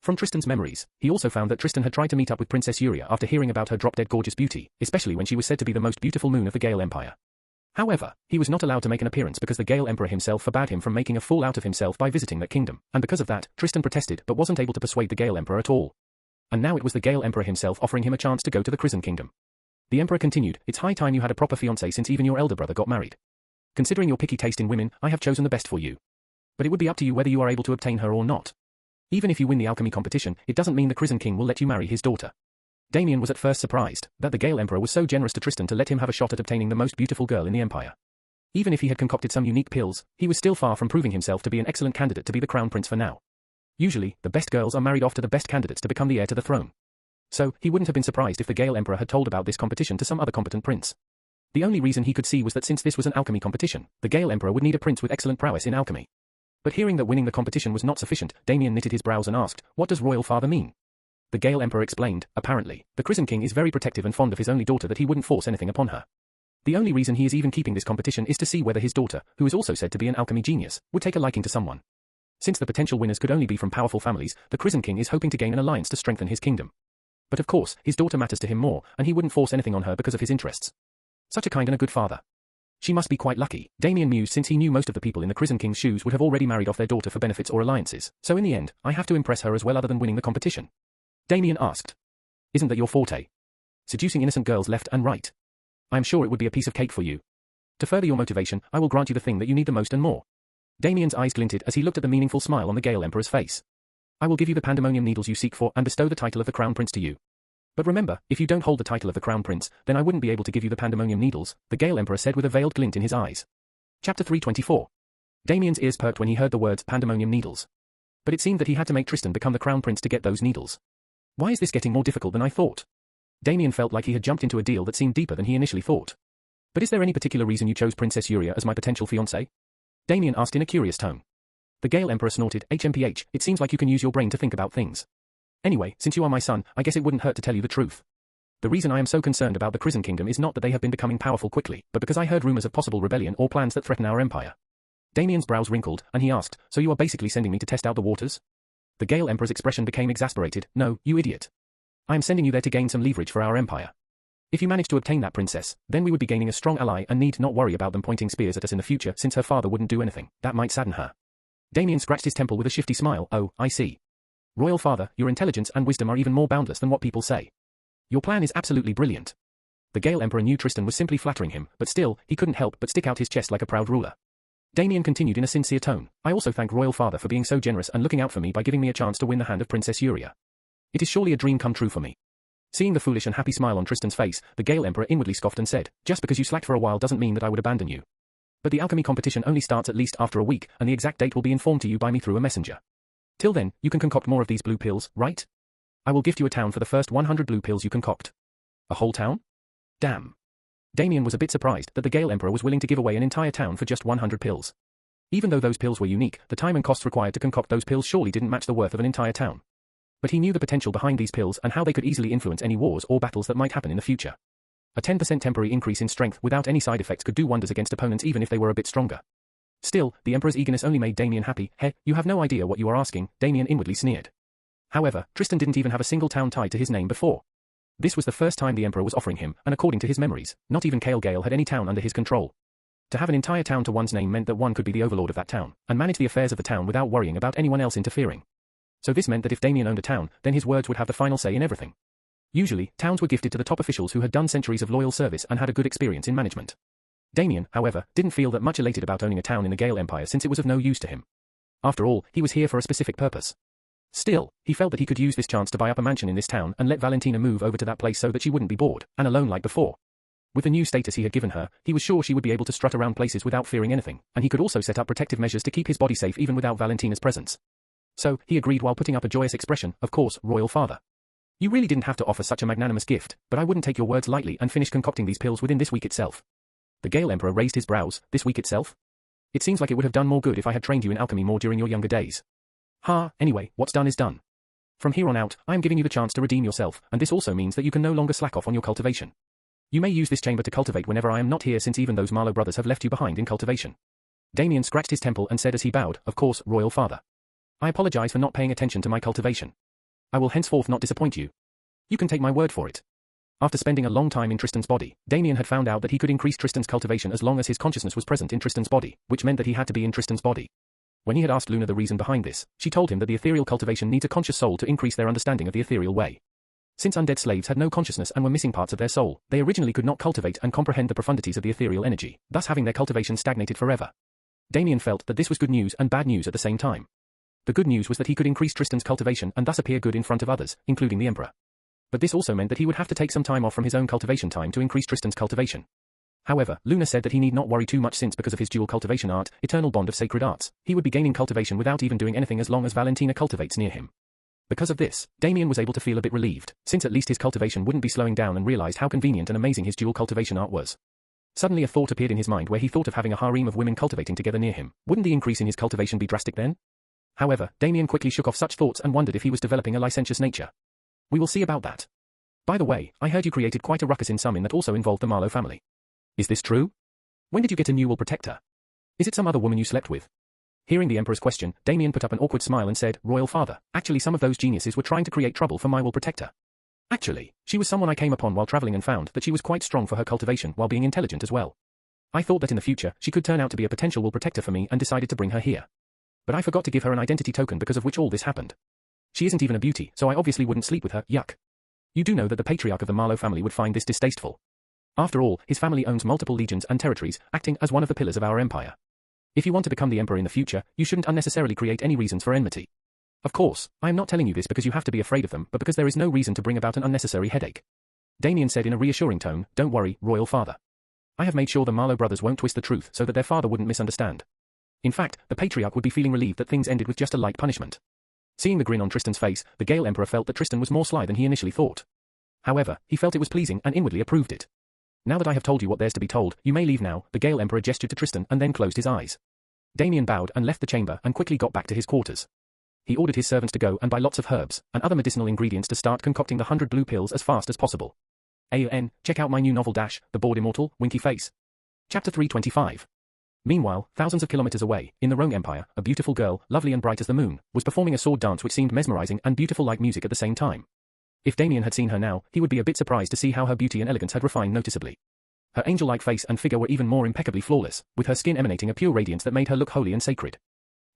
From Tristan's memories, he also found that Tristan had tried to meet up with Princess Yuria after hearing about her drop-dead gorgeous beauty, especially when she was said to be the most beautiful moon of the Gale Empire. However, he was not allowed to make an appearance because the Gale Emperor himself forbade him from making a fool out of himself by visiting that kingdom, and because of that, Tristan protested but wasn't able to persuade the Gale Emperor at all. And now it was the Gale Emperor himself offering him a chance to go to the Crimson Kingdom. The Emperor continued, "It's high time you had a proper fiancé since even your elder brother got married. Considering your picky taste in women, I have chosen the best for you. But it would be up to you whether you are able to obtain her or not. Even if you win the alchemy competition, it doesn't mean the Crimson King will let you marry his daughter." Damien was at first surprised that the Gale Emperor was so generous to Tristan to let him have a shot at obtaining the most beautiful girl in the Empire. Even if he had concocted some unique pills, he was still far from proving himself to be an excellent candidate to be the crown prince for now. Usually, the best girls are married off to the best candidates to become the heir to the throne. So, he wouldn't have been surprised if the Gale Emperor had told about this competition to some other competent prince. The only reason he could see was that since this was an alchemy competition, the Gale Emperor would need a prince with excellent prowess in alchemy. But hearing that winning the competition was not sufficient, Damien knitted his brows and asked, "What does royal father mean?" The Gale Emperor explained, "Apparently, the Crimson King is very protective and fond of his only daughter that he wouldn't force anything upon her. The only reason he is even keeping this competition is to see whether his daughter, who is also said to be an alchemy genius, would take a liking to someone. Since the potential winners could only be from powerful families, the Crimson King is hoping to gain an alliance to strengthen his kingdom. But of course, his daughter matters to him more, and he wouldn't force anything on her because of his interests. Such a kind and a good father. She must be quite lucky," Damien mused, since he knew most of the people in the Crimson King's shoes would have already married off their daughter for benefits or alliances, so in the end, I have to impress her as well other than winning the competition. Damien asked. "Isn't that your forte? Seducing innocent girls left and right? I am sure it would be a piece of cake for you. To further your motivation, I will grant you the thing that you need the most and more." Damien's eyes glinted as he looked at the meaningful smile on the Gale Emperor's face. "I will give you the pandemonium needles you seek for and bestow the title of the Crown Prince to you. But remember, if you don't hold the title of the Crown Prince, then I wouldn't be able to give you the pandemonium needles," the Gale Emperor said with a veiled glint in his eyes. Chapter 324. Damien's ears perked when he heard the words pandemonium needles. But it seemed that he had to make Tristan become the Crown Prince to get those needles. Why is this getting more difficult than I thought? Damien felt like he had jumped into a deal that seemed deeper than he initially thought. "But is there any particular reason you chose Princess Yuria as my potential fiancé?" Damien asked in a curious tone. The Gale Emperor snorted, "HMPH, it seems like you can use your brain to think about things. Anyway, since you are my son, I guess it wouldn't hurt to tell you the truth. The reason I am so concerned about the Crimson Kingdom is not that they have been becoming powerful quickly, but because I heard rumors of possible rebellion or plans that threaten our empire." Damien's brows wrinkled, and he asked, "So you are basically sending me to test out the waters?" The Gale Emperor's expression became exasperated. "No, you idiot. I am sending you there to gain some leverage for our empire. If you manage to obtain that princess, then we would be gaining a strong ally and need not worry about them pointing spears at us in the future since her father wouldn't do anything. That might sadden her." Damien scratched his temple with a shifty smile. "Oh, I see. Royal father, your intelligence and wisdom are even more boundless than what people say. Your plan is absolutely brilliant." The Gale Emperor knew Tristan was simply flattering him, but still, he couldn't help but stick out his chest like a proud ruler. Damien continued in a sincere tone, "I also thank Royal Father for being so generous and looking out for me by giving me a chance to win the hand of Princess Yuria. It is surely a dream come true for me." Seeing the foolish and happy smile on Tristan's face, the Gale Emperor inwardly scoffed and said, "Just because you slacked for a while doesn't mean that I would abandon you. But the alchemy competition only starts at least after a week, and the exact date will be informed to you by me through a messenger. Till then, you can concoct more of these blue pills, right? I will gift you a town for the first 100 blue pills you concoct." "A whole town? Damn." Damien was a bit surprised that the Gale Emperor was willing to give away an entire town for just 100 pills. Even though those pills were unique, the time and costs required to concoct those pills surely didn't match the worth of an entire town. But he knew the potential behind these pills and how they could easily influence any wars or battles that might happen in the future. A 10% temporary increase in strength without any side effects could do wonders against opponents even if they were a bit stronger. Still, the Emperor's eagerness only made Damien happy. "Heh, you have no idea what you are asking," Damien inwardly sneered. However, Tristan didn't even have a single town tied to his name before. This was the first time the Emperor was offering him, and according to his memories, not even Cale Gale had any town under his control. To have an entire town to one's name meant that one could be the overlord of that town, and manage the affairs of the town without worrying about anyone else interfering. So this meant that if Damien owned a town, then his words would have the final say in everything. Usually, towns were gifted to the top officials who had done centuries of loyal service and had a good experience in management. Damien, however, didn't feel that much elated about owning a town in the Gale Empire since it was of no use to him. After all, he was here for a specific purpose. Still, he felt that he could use this chance to buy up a mansion in this town and let Valentina move over to that place so that she wouldn't be bored and alone like before. With the new status he had given her, he was sure she would be able to strut around places without fearing anything, and he could also set up protective measures to keep his body safe even without Valentina's presence. So, he agreed while putting up a joyous expression, "Of course, Royal Father. You really didn't have to offer such a magnanimous gift, but I wouldn't take your words lightly and finish concocting these pills within this week itself." The Gale Emperor raised his brows. "This week itself? It seems like it would have done more good if I had trained you in alchemy more during your younger days." "Anyway, what's done is done. From here on out, I am giving you the chance to redeem yourself, and this also means that you can no longer slack off on your cultivation. You may use this chamber to cultivate whenever I am not here, since even those Marlowe brothers have left you behind in cultivation. Damien scratched his temple and said as he bowed, "Of course, royal father. I apologize for not paying attention to my cultivation. I will henceforth not disappoint you. You can take my word for it." After spending a long time in Tristan's body, Damien had found out that he could increase Tristan's cultivation as long as his consciousness was present in Tristan's body, which meant that he had to be in Tristan's body. When he had asked Luna the reason behind this, she told him that the ethereal cultivation needs a conscious soul to increase their understanding of the ethereal way. Since undead slaves had no consciousness and were missing parts of their soul, they originally could not cultivate and comprehend the profundities of the ethereal energy, thus having their cultivation stagnated forever. Damien felt that this was good news and bad news at the same time. The good news was that he could increase Tristan's cultivation and thus appear good in front of others, including the Emperor. But this also meant that he would have to take some time off from his own cultivation time to increase Tristan's cultivation. However, Luna said that he need not worry too much, since because of his dual cultivation art, eternal bond of sacred arts, he would be gaining cultivation without even doing anything as long as Valentina cultivates near him. Because of this, Damien was able to feel a bit relieved, since at least his cultivation wouldn't be slowing down, and realized how convenient and amazing his dual cultivation art was. Suddenly a thought appeared in his mind where he thought of having a harem of women cultivating together near him. Wouldn't the increase in his cultivation be drastic then? However, Damien quickly shook off such thoughts and wondered if he was developing a licentious nature. We will see about that. By the way, I heard you created quite a ruckus in Summon that also involved the Marlowe family. Is this true? When did you get a new wool protector? Is it some other woman you slept with? Hearing the Emperor's question, Damien put up an awkward smile and said, "Royal father, actually some of those geniuses were trying to create trouble for my wool protector. Actually, she was someone I came upon while traveling and found that she was quite strong for her cultivation while being intelligent as well. I thought that in the future she could turn out to be a potential wool protector for me and decided to bring her here. But I forgot to give her an identity token, because of which all this happened. She isn't even a beauty, so I obviously wouldn't sleep with her, yuck. You do know that the patriarch of the Marlowe family would find this distasteful. After all, his family owns multiple legions and territories, acting as one of the pillars of our empire. If you want to become the emperor in the future, you shouldn't unnecessarily create any reasons for enmity. Of course, I am not telling you this because you have to be afraid of them, but because there is no reason to bring about an unnecessary headache." Damien said in a reassuring tone, "Don't worry, royal father. I have made sure the Marlowe brothers won't twist the truth so that their father wouldn't misunderstand. In fact, the patriarch would be feeling relieved that things ended with just a light punishment." Seeing the grin on Tristan's face, the Gale Emperor felt that Tristan was more sly than he initially thought. However, he felt it was pleasing and inwardly approved it. "Now that I have told you what there's to be told, you may leave now," the Gale Emperor gestured to Tristan and then closed his eyes. Damien bowed and left the chamber and quickly got back to his quarters. He ordered his servants to go and buy lots of herbs and other medicinal ingredients to start concocting the 100 blue pills as fast as possible. Check out my new novel The Bored Immortal, Winky Face. Chapter 325. Meanwhile, thousands of kilometers away, in the Rome Empire, a beautiful girl, lovely and bright as the moon, was performing a sword dance which seemed mesmerizing and beautiful like music at the same time. If Damien had seen her now, he would be a bit surprised to see how her beauty and elegance had refined noticeably. Her angel-like face and figure were even more impeccably flawless, with her skin emanating a pure radiance that made her look holy and sacred.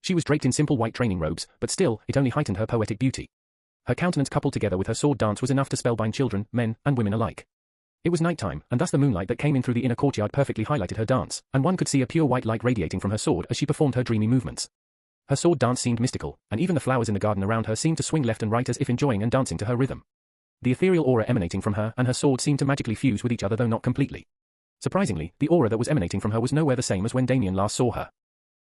She was draped in simple white training robes, but still, it only heightened her poetic beauty. Her countenance coupled together with her sword dance was enough to spellbind children, men, and women alike. It was nighttime, and thus the moonlight that came in through the inner courtyard perfectly highlighted her dance, and one could see a pure white light radiating from her sword as she performed her dreamy movements. Her sword dance seemed mystical, and even the flowers in the garden around her seemed to swing left and right as if enjoying and dancing to her rhythm. The ethereal aura emanating from her and her sword seemed to magically fuse with each other, though not completely. Surprisingly, the aura that was emanating from her was nowhere the same as when Damien last saw her.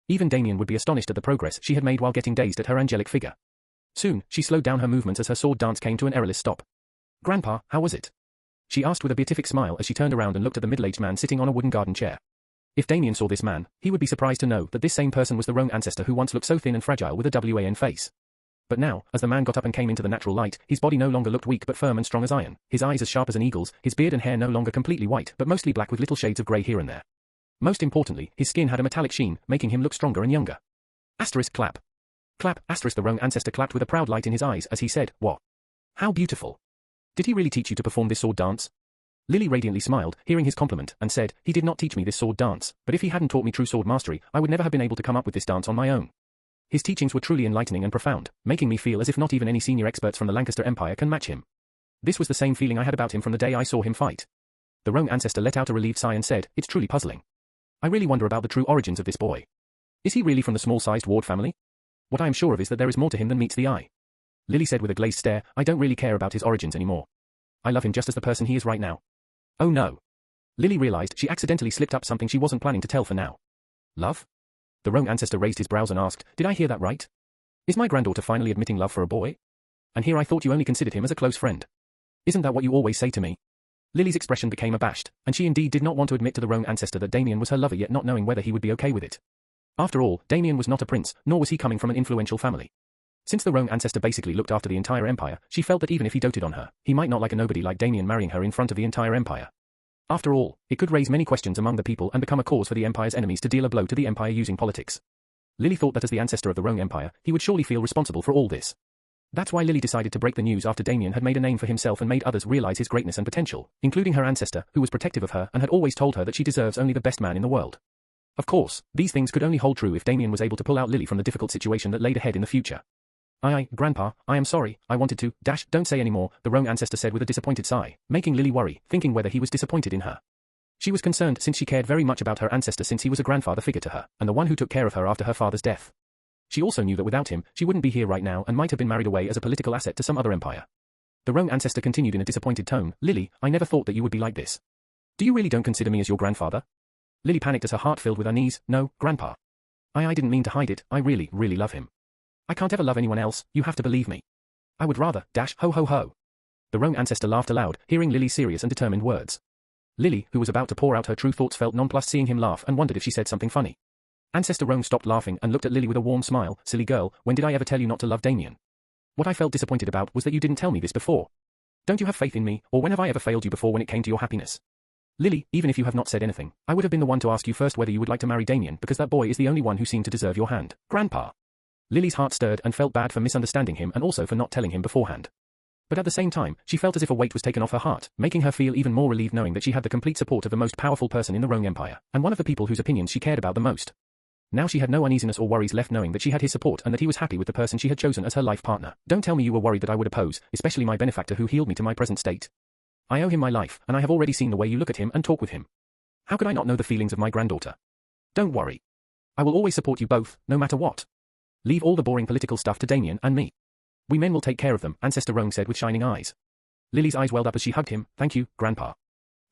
Even Damien would be astonished at the progress she had made while getting dazed at her angelic figure. Soon, she slowed down her movements as her sword dance came to an errorless stop. "Grandpa, how was it?" she asked with a beatific smile as she turned around and looked at the middle-aged man sitting on a wooden garden chair. If Damien saw this man, he would be surprised to know that this same person was the Roan ancestor who once looked so thin and fragile with a wan face. But now, as the man got up and came into the natural light, his body no longer looked weak but firm and strong as iron, his eyes as sharp as an eagle's, his beard and hair no longer completely white but mostly black with little shades of grey here and there. Most importantly, his skin had a metallic sheen, making him look stronger and younger. Clap. Clap, the Roan ancestor clapped with a proud light in his eyes as he said, "What? How beautiful. Did he really teach you to perform this sword dance?" Lily radiantly smiled, hearing his compliment, and said, "He did not teach me this sword dance, but if he hadn't taught me true sword mastery, I would never have been able to come up with this dance on my own. His teachings were truly enlightening and profound, making me feel as if not even any senior experts from the Lancaster Empire can match him. This was the same feeling I had about him from the day I saw him fight." The Roan ancestor let out a relieved sigh and said, "It's truly puzzling. I really wonder about the true origins of this boy. Is he really from the small-sized Ward family? What I am sure of is that there is more to him than meets the eye." Lily said with a glazed stare, "I don't really care about his origins anymore. I love him just as the person he is right now." Oh no. Lily realized she accidentally slipped up something she wasn't planning to tell for now. "Love?" The Roan ancestor raised his brows and asked, "Did I hear that right? Is my granddaughter finally admitting love for a boy? And here I thought you only considered him as a close friend. Isn't that what you always say to me?" Lily's expression became abashed, and she indeed did not want to admit to the Roan ancestor that Damien was her lover, yet not knowing whether he would be okay with it. After all, Damien was not a prince, nor was he coming from an influential family. Since the Roan ancestor basically looked after the entire empire, she felt that even if he doted on her, he might not like a nobody like Damien marrying her in front of the entire empire. After all, it could raise many questions among the people and become a cause for the empire's enemies to deal a blow to the empire using politics. Lily thought that as the ancestor of the Roan Empire, he would surely feel responsible for all this. That's why Lily decided to break the news after Damien had made a name for himself and made others realize his greatness and potential, including her ancestor, who was protective of her and had always told her that she deserves only the best man in the world. Of course, these things could only hold true if Damien was able to pull out Lily from the difficult situation that laid ahead in the future. Grandpa, I am sorry, I wanted to, don't say any more, the Roan ancestor said with a disappointed sigh, making Lily worry, thinking whether he was disappointed in her. She was concerned since she cared very much about her ancestor since he was a grandfather figure to her, and the one who took care of her after her father's death. She also knew that without him, she wouldn't be here right now and might have been married away as a political asset to some other empire. The Roan ancestor continued in a disappointed tone, Lily, I never thought that you would be like this. Do you really don't consider me as your grandfather? Lily panicked as her heart filled with unease, no, Grandpa. I didn't mean to hide it, I really, really love him. I can't ever love anyone else, you have to believe me. I would rather, ho ho ho. The Roan ancestor laughed aloud, hearing Lily's serious and determined words. Lily, who was about to pour out her true thoughts, felt nonplussed seeing him laugh and wondered if she said something funny. Ancestor Roan stopped laughing and looked at Lily with a warm smile, silly girl, when did I ever tell you not to love Damien? What I felt disappointed about was that you didn't tell me this before. Don't you have faith in me, or when have I ever failed you before when it came to your happiness? Lily, even if you have not said anything, I would have been the one to ask you first whether you would like to marry Damien because that boy is the only one who seemed to deserve your hand, Grandpa. Lily's heart stirred and felt bad for misunderstanding him and also for not telling him beforehand. But at the same time, she felt as if a weight was taken off her heart, making her feel even more relieved knowing that she had the complete support of the most powerful person in the Roan Empire, and one of the people whose opinions she cared about the most. Now she had no uneasiness or worries left knowing that she had his support and that he was happy with the person she had chosen as her life partner. Don't tell me you were worried that I would oppose, especially my benefactor who healed me to my present state. I owe him my life, and I have already seen the way you look at him and talk with him. How could I not know the feelings of my granddaughter? Don't worry. I will always support you both, no matter what. Leave all the boring political stuff to Damien and me. We men will take care of them, Ancestor Roan said with shining eyes. Lily's eyes welled up as she hugged him, thank you, Grandpa.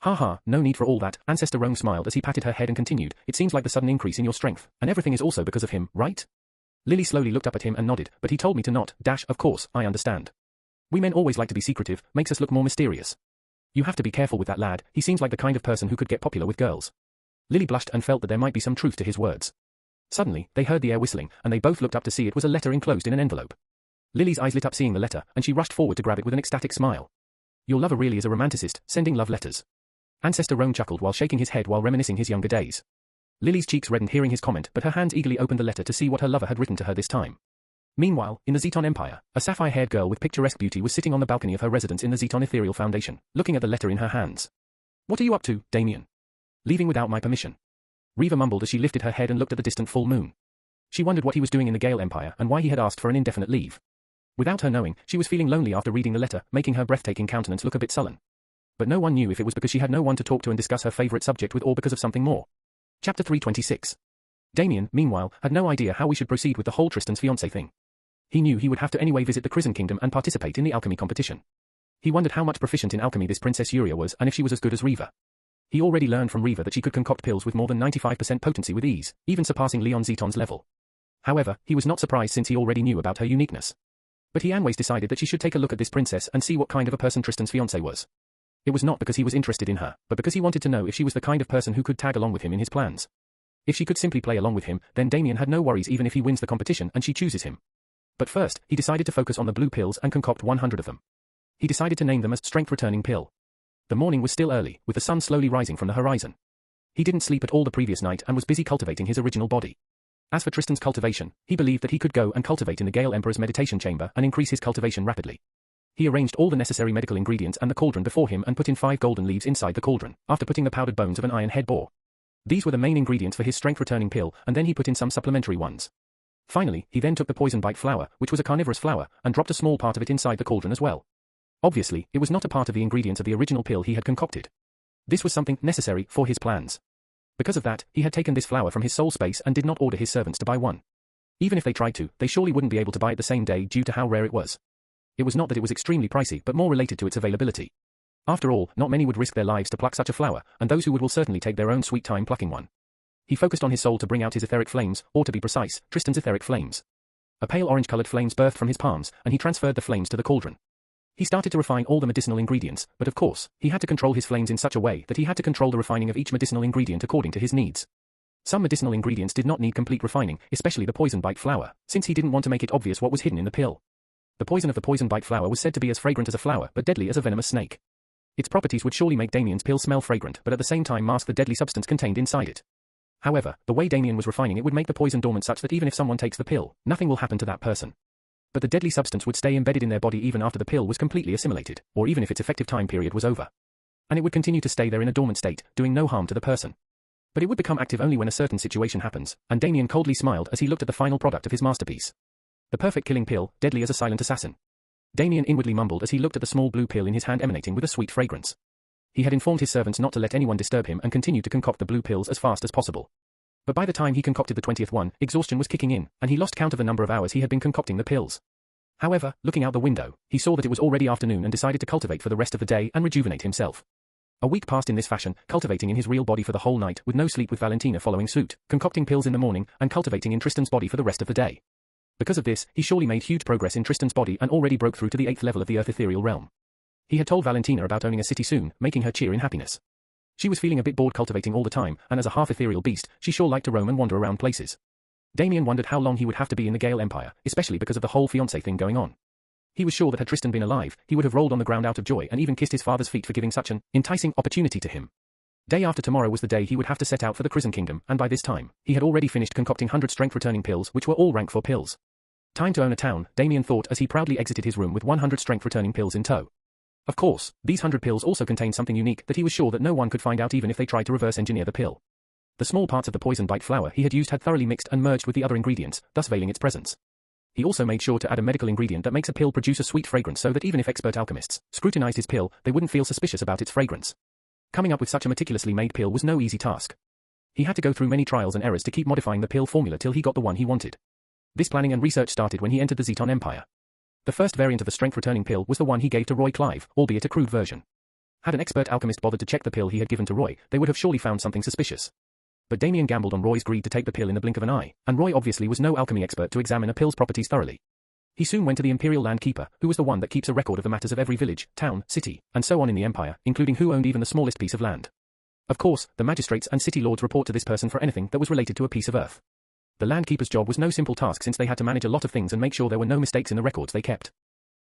Ha, no need for all that, Ancestor Roan smiled as he patted her head and continued, it seems like the sudden increase in your strength, and everything is also because of him, right? Lily slowly looked up at him and nodded, but he told me to not, of course, I understand. We men always like to be secretive, makes us look more mysterious. You have to be careful with that lad, he seems like the kind of person who could get popular with girls. Lily blushed and felt that there might be some truth to his words. Suddenly, they heard the air whistling, and they both looked up to see it was a letter enclosed in an envelope. Lily's eyes lit up seeing the letter, and she rushed forward to grab it with an ecstatic smile. Your lover really is a romanticist, sending love letters. Ancestor Roan chuckled while shaking his head while reminiscing his younger days. Lily's cheeks reddened hearing his comment, but her hands eagerly opened the letter to see what her lover had written to her this time. Meanwhile, in the Zeton Empire, a sapphire-haired girl with picturesque beauty was sitting on the balcony of her residence in the Zeton Ethereal Foundation, looking at the letter in her hands. What are you up to, Damien? Leaving without my permission. Reva mumbled as she lifted her head and looked at the distant full moon. She wondered what he was doing in the Gale Empire and why he had asked for an indefinite leave. Without her knowing, she was feeling lonely after reading the letter, making her breathtaking countenance look a bit sullen. But no one knew if it was because she had no one to talk to and discuss her favorite subject with or because of something more. Chapter 326. Damien, meanwhile, had no idea how we should proceed with the whole Tristan's fiancé thing. He knew he would have to anyway visit the Crimson Kingdom and participate in the alchemy competition. He wondered how much proficient in alchemy this Princess Yuria was and if she was as good as Reva. He already learned from Reva that she could concoct pills with more than 95% potency with ease, even surpassing Leon Zeton's level. However, he was not surprised since he already knew about her uniqueness. But he always decided that she should take a look at this princess and see what kind of a person Tristan's fiancé was. It was not because he was interested in her, but because he wanted to know if she was the kind of person who could tag along with him in his plans. If she could simply play along with him, then Damien had no worries even if he wins the competition and she chooses him. But first, he decided to focus on the blue pills and concoct 100 of them. He decided to name them as Strength Returning Pill. The morning was still early, with the sun slowly rising from the horizon. He didn't sleep at all the previous night and was busy cultivating his original body. As for Tristan's cultivation, he believed that he could go and cultivate in the Gale Emperor's meditation chamber and increase his cultivation rapidly. He arranged all the necessary medical ingredients and the cauldron before him and put in 5 golden leaves inside the cauldron, after putting the powdered bones of an iron head boar. These were the main ingredients for his strength-returning pill, and then he put in some supplementary ones. Finally, he then took the poison bite flower, which was a carnivorous flower, and dropped a small part of it inside the cauldron as well. Obviously, it was not a part of the ingredients of the original pill he had concocted. This was something necessary for his plans. Because of that, he had taken this flower from his soul space and did not order his servants to buy one. Even if they tried to, they surely wouldn't be able to buy it the same day due to how rare it was. It was not that it was extremely pricey, but more related to its availability. After all, not many would risk their lives to pluck such a flower, and those who would will certainly take their own sweet time plucking one. He focused on his soul to bring out his etheric flames, or to be precise, Tristan's etheric flames. A pale orange-colored flames birthed from his palms, and he transferred the flames to the cauldron. He started to refine all the medicinal ingredients, but of course, he had to control his flames in such a way that he had to control the refining of each medicinal ingredient according to his needs. Some medicinal ingredients did not need complete refining, especially the poison bite flower, since he didn't want to make it obvious what was hidden in the pill. The poison of the poison bite flower was said to be as fragrant as a flower but deadly as a venomous snake. Its properties would surely make Damien's pill smell fragrant but at the same time mask the deadly substance contained inside it. However, the way Damien was refining it would make the poison dormant such that even if someone takes the pill, nothing will happen to that person. But the deadly substance would stay embedded in their body even after the pill was completely assimilated, or even if its effective time period was over. And it would continue to stay there in a dormant state, doing no harm to the person. But it would become active only when a certain situation happens, and Damien coldly smiled as he looked at the final product of his masterpiece. The perfect killing pill, deadly as a silent assassin. Damien inwardly mumbled as he looked at the small blue pill in his hand emanating with a sweet fragrance. He had informed his servants not to let anyone disturb him and continued to concoct the blue pills as fast as possible. But by the time he concocted the 20th one, exhaustion was kicking in, and he lost count of the number of hours he had been concocting the pills. However, looking out the window, he saw that it was already afternoon and decided to cultivate for the rest of the day and rejuvenate himself. A week passed in this fashion, cultivating in his real body for the whole night with no sleep, with Valentina following suit, concocting pills in the morning, and cultivating in Tristan's body for the rest of the day. Because of this, he surely made huge progress in Tristan's body and already broke through to the 8th level of the Earth ethereal realm. He had told Valentina about owning a city soon, making her cheer in happiness. She was feeling a bit bored cultivating all the time, and as a half-ethereal beast, she sure liked to roam and wander around places. Damien wondered how long he would have to be in the Gale Empire, especially because of the whole fiancé thing going on. He was sure that had Tristan been alive, he would have rolled on the ground out of joy and even kissed his father's feet for giving such an enticing opportunity to him. Day after tomorrow was the day he would have to set out for the Prison Kingdom, and by this time, he had already finished concocting 100 strength-returning pills which were all rank 4 pills. Time to own a town, Damien thought as he proudly exited his room with 100 strength-returning pills in tow. Of course, these 100 pills also contained something unique that he was sure that no one could find out even if they tried to reverse engineer the pill. The small parts of the poison bite flower he had used had thoroughly mixed and merged with the other ingredients, thus veiling its presence. He also made sure to add a medical ingredient that makes a pill produce a sweet fragrance so that even if expert alchemists scrutinized his pill, they wouldn't feel suspicious about its fragrance. Coming up with such a meticulously made pill was no easy task. He had to go through many trials and errors to keep modifying the pill formula till he got the one he wanted. This planning and research started when he entered the Zeton Empire. The first variant of the strength-returning pill was the one he gave to Roy Clive, albeit a crude version. Had an expert alchemist bothered to check the pill he had given to Roy, they would have surely found something suspicious. But Damien gambled on Roy's greed to take the pill in the blink of an eye, and Roy obviously was no alchemy expert to examine a pill's properties thoroughly. He soon went to the Imperial Land Keeper, who was the one that keeps a record of the matters of every village, town, city, and so on in the Empire, including who owned even the smallest piece of land. Of course, the magistrates and city lords report to this person for anything that was related to a piece of earth. The Land Keeper's job was no simple task since they had to manage a lot of things and make sure there were no mistakes in the records they kept.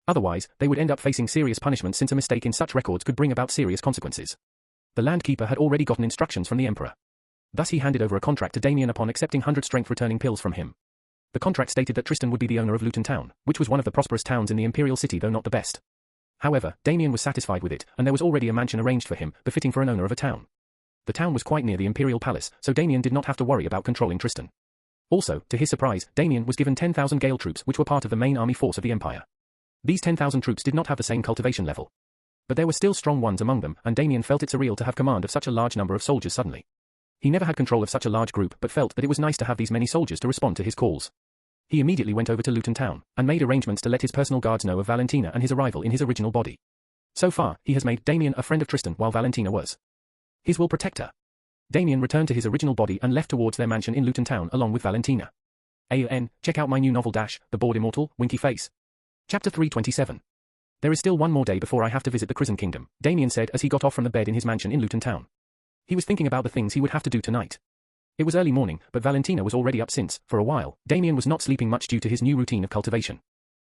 Otherwise, they would end up facing serious punishment since a mistake in such records could bring about serious consequences. The Land Keeper had already gotten instructions from the Emperor. Thus he handed over a contract to Damien upon accepting 100 strength-returning pills from him. The contract stated that Tristan would be the owner of Luton Town, which was one of the prosperous towns in the Imperial City though not the best. However, Damien was satisfied with it, and there was already a mansion arranged for him, befitting for an owner of a town. The town was quite near the Imperial Palace, so Damien did not have to worry about controlling Tristan. Also, to his surprise, Damien was given 10,000 Gale troops which were part of the main army force of the Empire. These 10,000 troops did not have the same cultivation level. But there were still strong ones among them, and Damien felt it surreal to have command of such a large number of soldiers suddenly. He never had control of such a large group but felt that it was nice to have these many soldiers to respond to his calls. He immediately went over to Luton Town, and made arrangements to let his personal guards know of Valentina and his arrival in his original body. So far, he has made Damien a friend of Tristan while Valentina was his will protect her. Damien returned to his original body and left towards their mansion in Luton Town along with Valentina. Check out my new novel The Bored Immortal, Winky Face. Chapter 327. There is still one more day before I have to visit the Prison Kingdom, Damien said as he got off from the bed in his mansion in Luton Town. He was thinking about the things he would have to do tonight. It was early morning, but Valentina was already up since, for a while, Damien was not sleeping much due to his new routine of cultivation.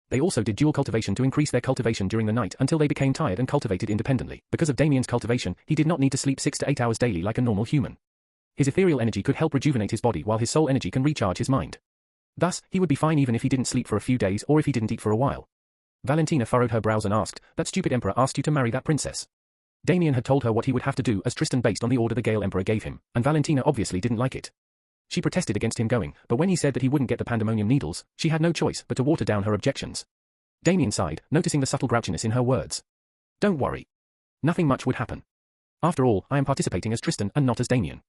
They also did dual cultivation to increase their cultivation during the night until they became tired and cultivated independently. Because of Damien's cultivation, he did not need to sleep 6 to 8 hours daily like a normal human. His ethereal energy could help rejuvenate his body while his soul energy can recharge his mind. Thus, he would be fine even if he didn't sleep for a few days or if he didn't eat for a while. Valentina furrowed her brows and asked, "That stupid emperor asked you to marry that princess?" Damien had told her what he would have to do as Tristan based on the order the Gale Emperor gave him, and Valentina obviously didn't like it. She protested against him going, but when he said that he wouldn't get the pandemonium needles, she had no choice but to water down her objections. Damien sighed, noticing the subtle grouchiness in her words. "Don't worry. Nothing much would happen. After all, I am participating as Tristan and not as Damien.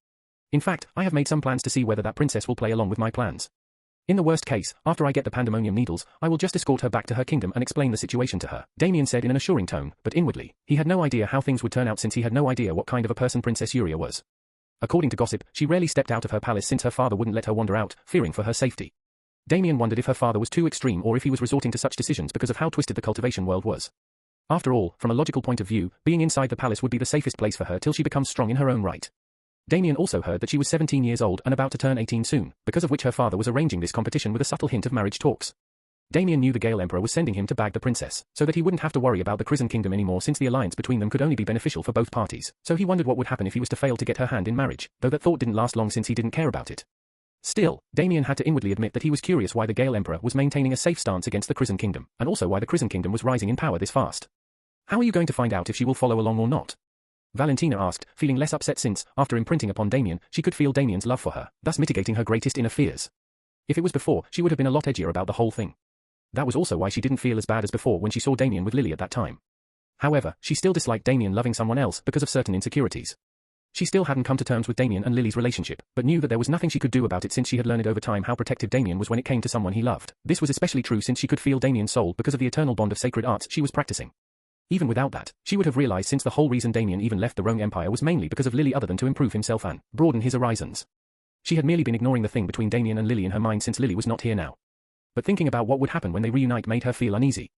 In fact, I have made some plans to see whether that princess will play along with my plans. In the worst case, after I get the pandemonium needles, I will just escort her back to her kingdom and explain the situation to her," Damien said in an assuring tone, but inwardly, he had no idea how things would turn out since he had no idea what kind of a person Princess Yuria was. According to gossip, she rarely stepped out of her palace since her father wouldn't let her wander out, fearing for her safety. Damien wondered if her father was too extreme or if he was resorting to such decisions because of how twisted the cultivation world was. After all, from a logical point of view, being inside the palace would be the safest place for her till she becomes strong in her own right. Damien also heard that she was 17 years old and about to turn 18 soon, because of which her father was arranging this competition with a subtle hint of marriage talks. Damien knew the Gale Emperor was sending him to bag the princess, so that he wouldn't have to worry about the Crimson Kingdom anymore since the alliance between them could only be beneficial for both parties, so he wondered what would happen if he was to fail to get her hand in marriage, though that thought didn't last long since he didn't care about it. Still, Damien had to inwardly admit that he was curious why the Gale Emperor was maintaining a safe stance against the Crimson Kingdom, and also why the Crimson Kingdom was rising in power this fast. How are you going to find out if she will follow along or not? Valentina asked, feeling less upset since, after imprinting upon Damien, she could feel Damien's love for her, thus mitigating her greatest inner fears. If it was before, she would have been a lot edgier about the whole thing. That was also why she didn't feel as bad as before when she saw Damien with Lily at that time. However, she still disliked Damien loving someone else because of certain insecurities. She still hadn't come to terms with Damien and Lily's relationship, but knew that there was nothing she could do about it since she had learned over time how protective Damien was when it came to someone he loved. This was especially true since she could feel Damien's soul because of the eternal bond of sacred arts she was practicing. Even without that, she would have realized since the whole reason Damien even left the Roman Empire was mainly because of Lily other than to improve himself and broaden his horizons. She had merely been ignoring the thing between Damien and Lily in her mind since Lily was not here now. But thinking about what would happen when they reunite made her feel uneasy.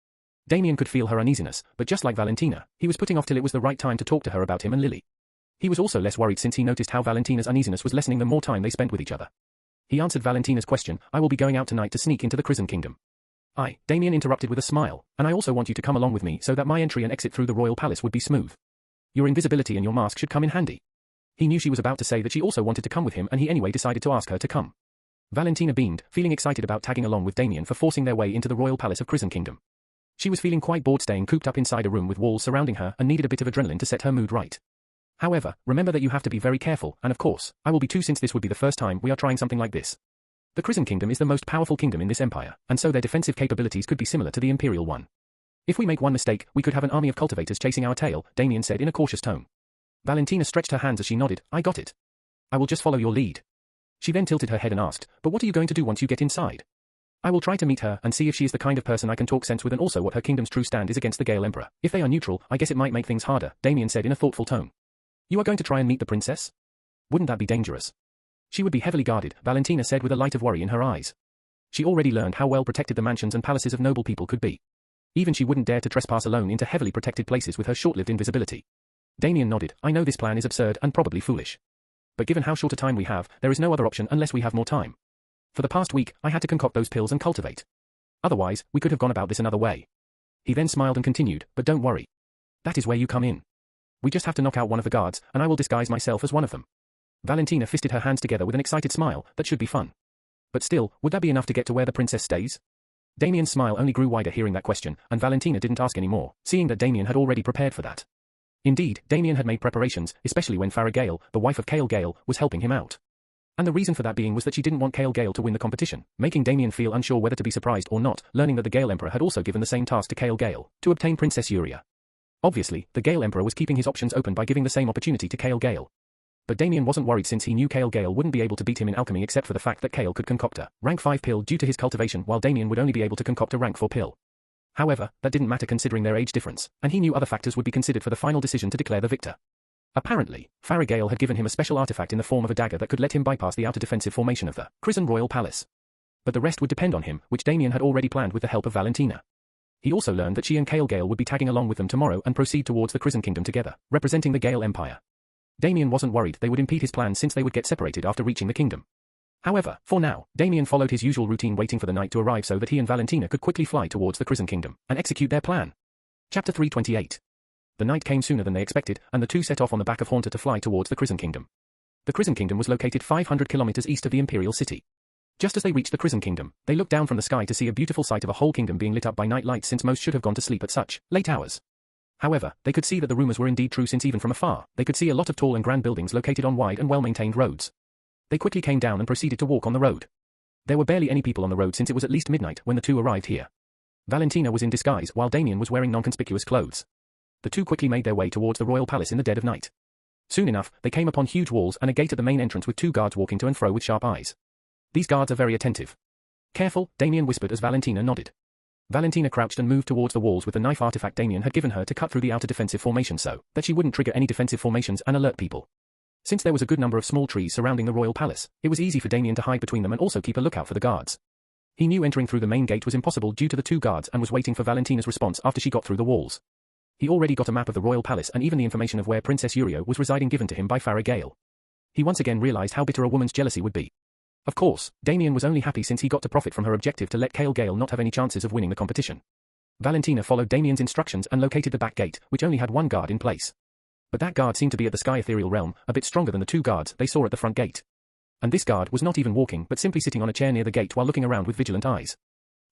Damien could feel her uneasiness, but just like Valentina, he was putting off till it was the right time to talk to her about him and Lily. He was also less worried since he noticed how Valentina's uneasiness was lessening the more time they spent with each other. He answered Valentina's question, I will be going out tonight to sneak into the Crimson Kingdom. Damien interrupted with a smile, and I also want you to come along with me so that my entry and exit through the royal palace would be smooth. Your invisibility and your mask should come in handy. He knew she was about to say that she also wanted to come with him and he anyway decided to ask her to come. Valentina beamed, feeling excited about tagging along with Damien for forcing their way into the royal palace of Crimson Kingdom. She was feeling quite bored staying cooped up inside a room with walls surrounding her and needed a bit of adrenaline to set her mood right. However, remember that you have to be very careful, and of course, I will be too since this would be the first time we are trying something like this. The Crimson Kingdom is the most powerful kingdom in this empire, and so their defensive capabilities could be similar to the Imperial one. If we make one mistake, we could have an army of cultivators chasing our tail, Damien said in a cautious tone. Valentina stretched her hands as she nodded, I got it. I will just follow your lead. She then tilted her head and asked, but what are you going to do once you get inside? I will try to meet her and see if she is the kind of person I can talk sense with and also what her kingdom's true stand is against the Gale Emperor. If they are neutral, I guess it might make things harder, Damien said in a thoughtful tone. You are going to try and meet the princess? Wouldn't that be dangerous? She would be heavily guarded, Valentina said with a light of worry in her eyes. She already learned how well protected the mansions and palaces of noble people could be. Even she wouldn't dare to trespass alone into heavily protected places with her short-lived invisibility. Damien nodded, I know this plan is absurd and probably foolish. But given how short a time we have, there is no other option unless we have more time. For the past week, I had to concoct those pills and cultivate. Otherwise, we could have gone about this another way. He then smiled and continued, but don't worry. That is where you come in. We just have to knock out one of the guards, and I will disguise myself as one of them. Valentina fisted her hands together with an excited smile, that should be fun. But still, would that be enough to get to where the princess stays? Damien's smile only grew wider hearing that question, and Valentina didn't ask any more, seeing that Damien had already prepared for that. Indeed, Damien had made preparations, especially when Farah Gale, the wife of Cale Gale, was helping him out. And the reason for that being was that she didn't want Cale Gale to win the competition, making Damien feel unsure whether to be surprised or not, learning that the Gale Emperor had also given the same task to Cale Gale, to obtain Princess Yuria. Obviously, the Gale Emperor was keeping his options open by giving the same opportunity to Cale Gale. But Damien wasn't worried since he knew Cale Gale wouldn't be able to beat him in alchemy except for the fact that Cale could concoct a rank 5 pill due to his cultivation while Damien would only be able to concoct a rank 4 pill. However, that didn't matter considering their age difference, and he knew other factors would be considered for the final decision to declare the victor. Apparently, Farah Gale had given him a special artifact in the form of a dagger that could let him bypass the outer defensive formation of the Crimson Royal Palace. But the rest would depend on him, which Damien had already planned with the help of Valentina. He also learned that she and Cale Gale would be tagging along with them tomorrow and proceed towards the Crimson Kingdom together, representing the Gale Empire. Damien wasn't worried they would impede his plans since they would get separated after reaching the kingdom. However, for now, Damien followed his usual routine waiting for the night to arrive so that he and Valentina could quickly fly towards the Crimson Kingdom and execute their plan. Chapter 328. The night came sooner than they expected, and the two set off on the back of Haunter to fly towards the Crimson Kingdom. The Crimson Kingdom was located 500 kilometers east of the Imperial City. Just as they reached the Crimson Kingdom, they looked down from the sky to see a beautiful sight of a whole kingdom being lit up by night lights since most should have gone to sleep at such late hours. However, they could see that the rumors were indeed true since even from afar, they could see a lot of tall and grand buildings located on wide and well-maintained roads. They quickly came down and proceeded to walk on the road. There were barely any people on the road since it was at least midnight when the two arrived here. Valentina was in disguise while Damien was wearing non-conspicuous clothes. The two quickly made their way towards the royal palace in the dead of night. Soon enough, they came upon huge walls and a gate at the main entrance with two guards walking to and fro with sharp eyes. These guards are very attentive. Careful, Damien whispered as Valentina nodded. Valentina crouched and moved towards the walls with the knife artifact Damien had given her to cut through the outer defensive formation so that she wouldn't trigger any defensive formations and alert people. Since there was a good number of small trees surrounding the royal palace, it was easy for Damien to hide between them and also keep a lookout for the guards. He knew entering through the main gate was impossible due to the two guards and was waiting for Valentina's response after she got through the walls. He already got a map of the royal palace and even the information of where Princess Yuria was residing given to him by Farah Gale. He once again realized how bitter a woman's jealousy would be. Of course, Damien was only happy since he got to profit from her objective to let Kale Gale not have any chances of winning the competition. Valentina followed Damien's instructions and located the back gate, which only had one guard in place. But that guard seemed to be at the sky ethereal realm, a bit stronger than the two guards they saw at the front gate. And this guard was not even walking but simply sitting on a chair near the gate while looking around with vigilant eyes.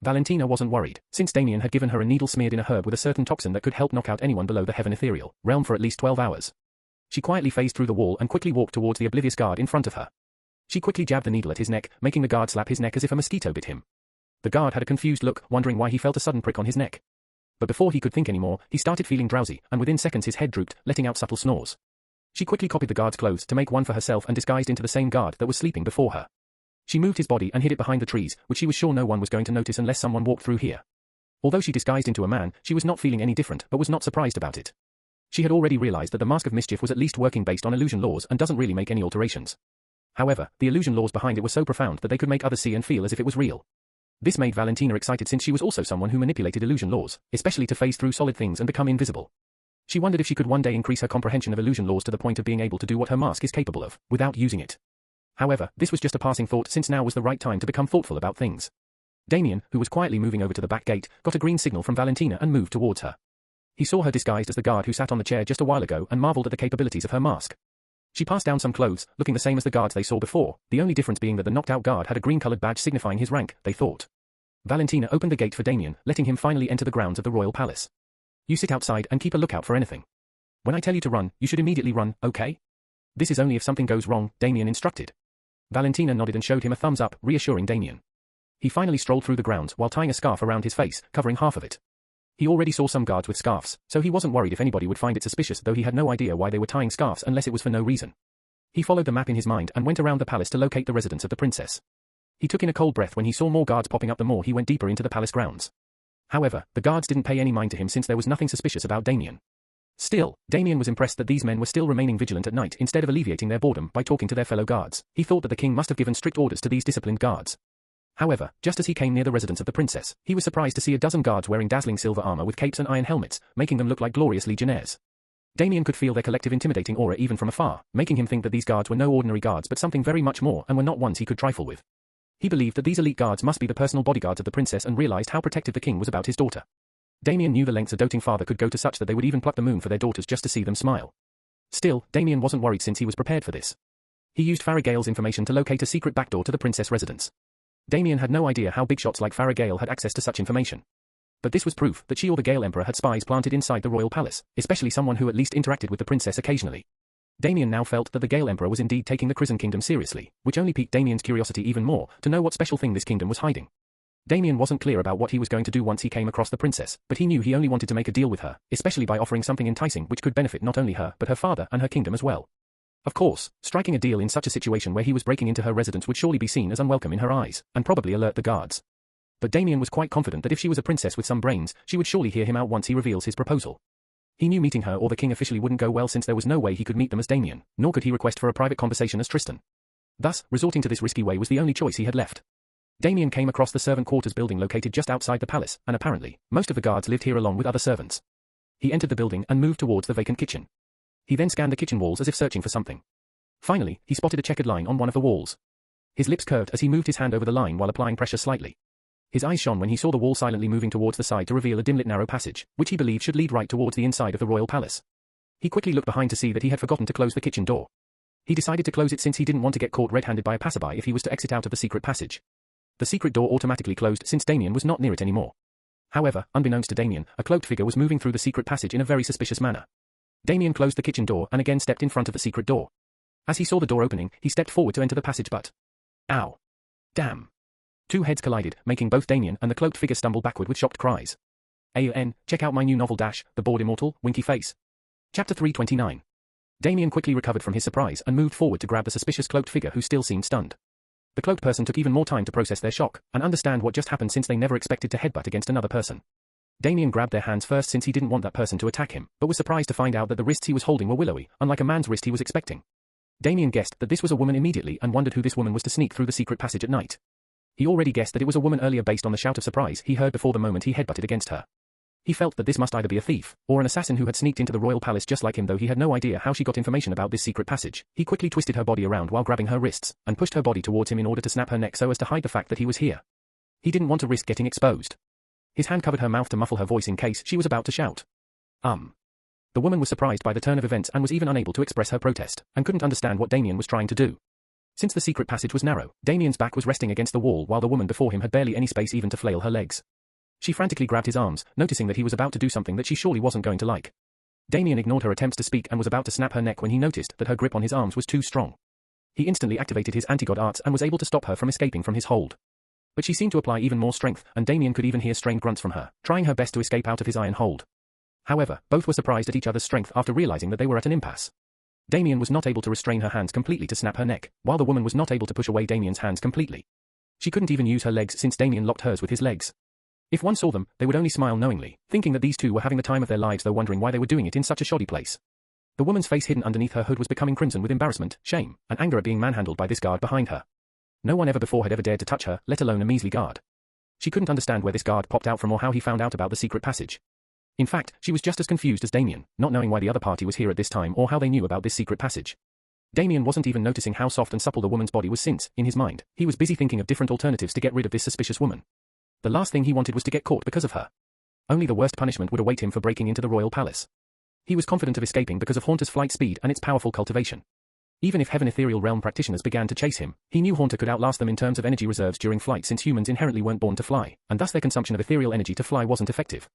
Valentina wasn't worried, since Damien had given her a needle smeared in a herb with a certain toxin that could help knock out anyone below the heaven ethereal realm for at least 12 hours. She quietly phased through the wall and quickly walked towards the oblivious guard in front of her. She quickly jabbed the needle at his neck, making the guard slap his neck as if a mosquito bit him. The guard had a confused look, wondering why he felt a sudden prick on his neck. But before he could think anymore, he started feeling drowsy, and within seconds his head drooped, letting out subtle snores. She quickly copied the guard's clothes to make one for herself and disguised into the same guard that was sleeping before her. She moved his body and hid it behind the trees, which she was sure no one was going to notice unless someone walked through here. Although she disguised into a man, she was not feeling any different but was not surprised about it. She had already realized that the Mask of Mischief was at least working based on illusion laws and doesn't really make any alterations. However, the illusion laws behind it were so profound that they could make others see and feel as if it was real. This made Valentina excited since she was also someone who manipulated illusion laws, especially to phase through solid things and become invisible. She wondered if she could one day increase her comprehension of illusion laws to the point of being able to do what her mask is capable of, without using it. However, this was just a passing thought since now was the right time to become thoughtful about things. Damien, who was quietly moving over to the back gate, got a green signal from Valentina and moved towards her. He saw her disguised as the guard who sat on the chair just a while ago and marveled at the capabilities of her mask. She passed down some clothes, looking the same as the guards they saw before, the only difference being that the knocked-out guard had a green-colored badge signifying his rank, they thought. Valentina opened the gate for Damien, letting him finally enter the grounds of the royal palace. You sit outside and keep a lookout for anything. When I tell you to run, you should immediately run, okay? This is only if something goes wrong, Damien instructed. Valentina nodded and showed him a thumbs up, reassuring Damien. He finally strolled through the grounds while tying a scarf around his face, covering half of it. He already saw some guards with scarves, so he wasn't worried if anybody would find it suspicious, though he had no idea why they were tying scarves unless it was for no reason. He followed the map in his mind and went around the palace to locate the residence of the princess. He took in a cold breath when he saw more guards popping up the more he went deeper into the palace grounds. However, the guards didn't pay any mind to him since there was nothing suspicious about Damien. Still, Damien was impressed that these men were still remaining vigilant at night instead of alleviating their boredom by talking to their fellow guards. He thought that the king must have given strict orders to these disciplined guards. However, just as he came near the residence of the princess, he was surprised to see a dozen guards wearing dazzling silver armor with capes and iron helmets, making them look like glorious legionnaires. Damien could feel their collective intimidating aura even from afar, making him think that these guards were no ordinary guards but something very much more and were not ones he could trifle with. He believed that these elite guards must be the personal bodyguards of the princess and realized how protective the king was about his daughter. Damien knew the lengths a doting father could go to such that they would even pluck the moon for their daughters just to see them smile. Still, Damien wasn't worried since he was prepared for this. He used Farah Gale's information to locate a secret backdoor to the princess residence. Damien had no idea how big shots like Farah Gale had access to such information. But this was proof that she or the Gale Emperor had spies planted inside the royal palace, especially someone who at least interacted with the princess occasionally. Damien now felt that the Gale Emperor was indeed taking the Crimson Kingdom seriously, which only piqued Damien's curiosity even more, to know what special thing this kingdom was hiding. Damien wasn't clear about what he was going to do once he came across the princess, but he knew he only wanted to make a deal with her, especially by offering something enticing which could benefit not only her but her father and her kingdom as well. Of course, striking a deal in such a situation where he was breaking into her residence would surely be seen as unwelcome in her eyes, and probably alert the guards. But Damien was quite confident that if she was a princess with some brains, she would surely hear him out once he reveals his proposal. He knew meeting her or the king officially wouldn't go well since there was no way he could meet them as Damien, nor could he request for a private conversation as Tristan. Thus, resorting to this risky way was the only choice he had left. Damien came across the servant quarters building located just outside the palace, and apparently, most of the guards lived here along with other servants. He entered the building and moved towards the vacant kitchen. He then scanned the kitchen walls as if searching for something. Finally, he spotted a checkered line on one of the walls. His lips curved as he moved his hand over the line while applying pressure slightly. His eyes shone when he saw the wall silently moving towards the side to reveal a dim-lit narrow passage, which he believed should lead right towards the inside of the royal palace. He quickly looked behind to see that he had forgotten to close the kitchen door. He decided to close it since he didn't want to get caught red-handed by a passerby if he was to exit out of the secret passage. The secret door automatically closed since Damien was not near it anymore. However, unbeknownst to Damien, a cloaked figure was moving through the secret passage in a very suspicious manner. Damien closed the kitchen door and again stepped in front of the secret door. As he saw the door opening, he stepped forward to enter the passage but... Ow! Damn! Two heads collided, making both Damien and the cloaked figure stumble backward with shocked cries. AUN, check out my new novel The Bored Immortal, Winky Face. Chapter 329. Damien quickly recovered from his surprise and moved forward to grab the suspicious cloaked figure who still seemed stunned. The cloaked person took even more time to process their shock and understand what just happened since they never expected to headbutt against another person. Damien grabbed their hands first since he didn't want that person to attack him, but was surprised to find out that the wrists he was holding were willowy, unlike a man's wrist he was expecting. Damien guessed that this was a woman immediately and wondered who this woman was to sneak through the secret passage at night. He already guessed that it was a woman earlier based on the shout of surprise he heard before the moment he headbutted against her. He felt that this must either be a thief, or an assassin who had sneaked into the royal palace just like him, though he had no idea how she got information about this secret passage. He quickly twisted her body around while grabbing her wrists, and pushed her body towards him in order to snap her neck so as to hide the fact that he was here. He didn't want to risk getting exposed. His hand covered her mouth to muffle her voice in case she was about to shout. The woman was surprised by the turn of events and was even unable to express her protest, and couldn't understand what Damien was trying to do. Since the secret passage was narrow, Damien's back was resting against the wall while the woman before him had barely any space even to flail her legs. She frantically grabbed his arms, noticing that he was about to do something that she surely wasn't going to like. Damien ignored her attempts to speak and was about to snap her neck when he noticed that her grip on his arms was too strong. He instantly activated his anti-god arts and was able to stop her from escaping from his hold. But she seemed to apply even more strength, and Damien could even hear strained grunts from her, trying her best to escape out of his iron hold. However, both were surprised at each other's strength after realizing that they were at an impasse. Damien was not able to restrain her hands completely to snap her neck, while the woman was not able to push away Damien's hands completely. She couldn't even use her legs since Damien locked hers with his legs. If one saw them, they would only smile knowingly, thinking that these two were having the time of their lives, though wondering why they were doing it in such a shoddy place. The woman's face hidden underneath her hood was becoming crimson with embarrassment, shame, and anger at being manhandled by this guard behind her. No one ever before had ever dared to touch her, let alone a measly guard. She couldn't understand where this guard popped out from or how he found out about the secret passage. In fact, she was just as confused as Damien, not knowing why the other party was here at this time or how they knew about this secret passage. Damien wasn't even noticing how soft and supple the woman's body was since, in his mind, he was busy thinking of different alternatives to get rid of this suspicious woman. The last thing he wanted was to get caught because of her. Only the worst punishment would await him for breaking into the royal palace. He was confident of escaping because of Haunter's flight speed and its powerful cultivation. Even if Heaven Ethereal Realm practitioners began to chase him, he knew Haunter could outlast them in terms of energy reserves during flight since humans inherently weren't born to fly, and thus their consumption of ethereal energy to fly wasn't effective.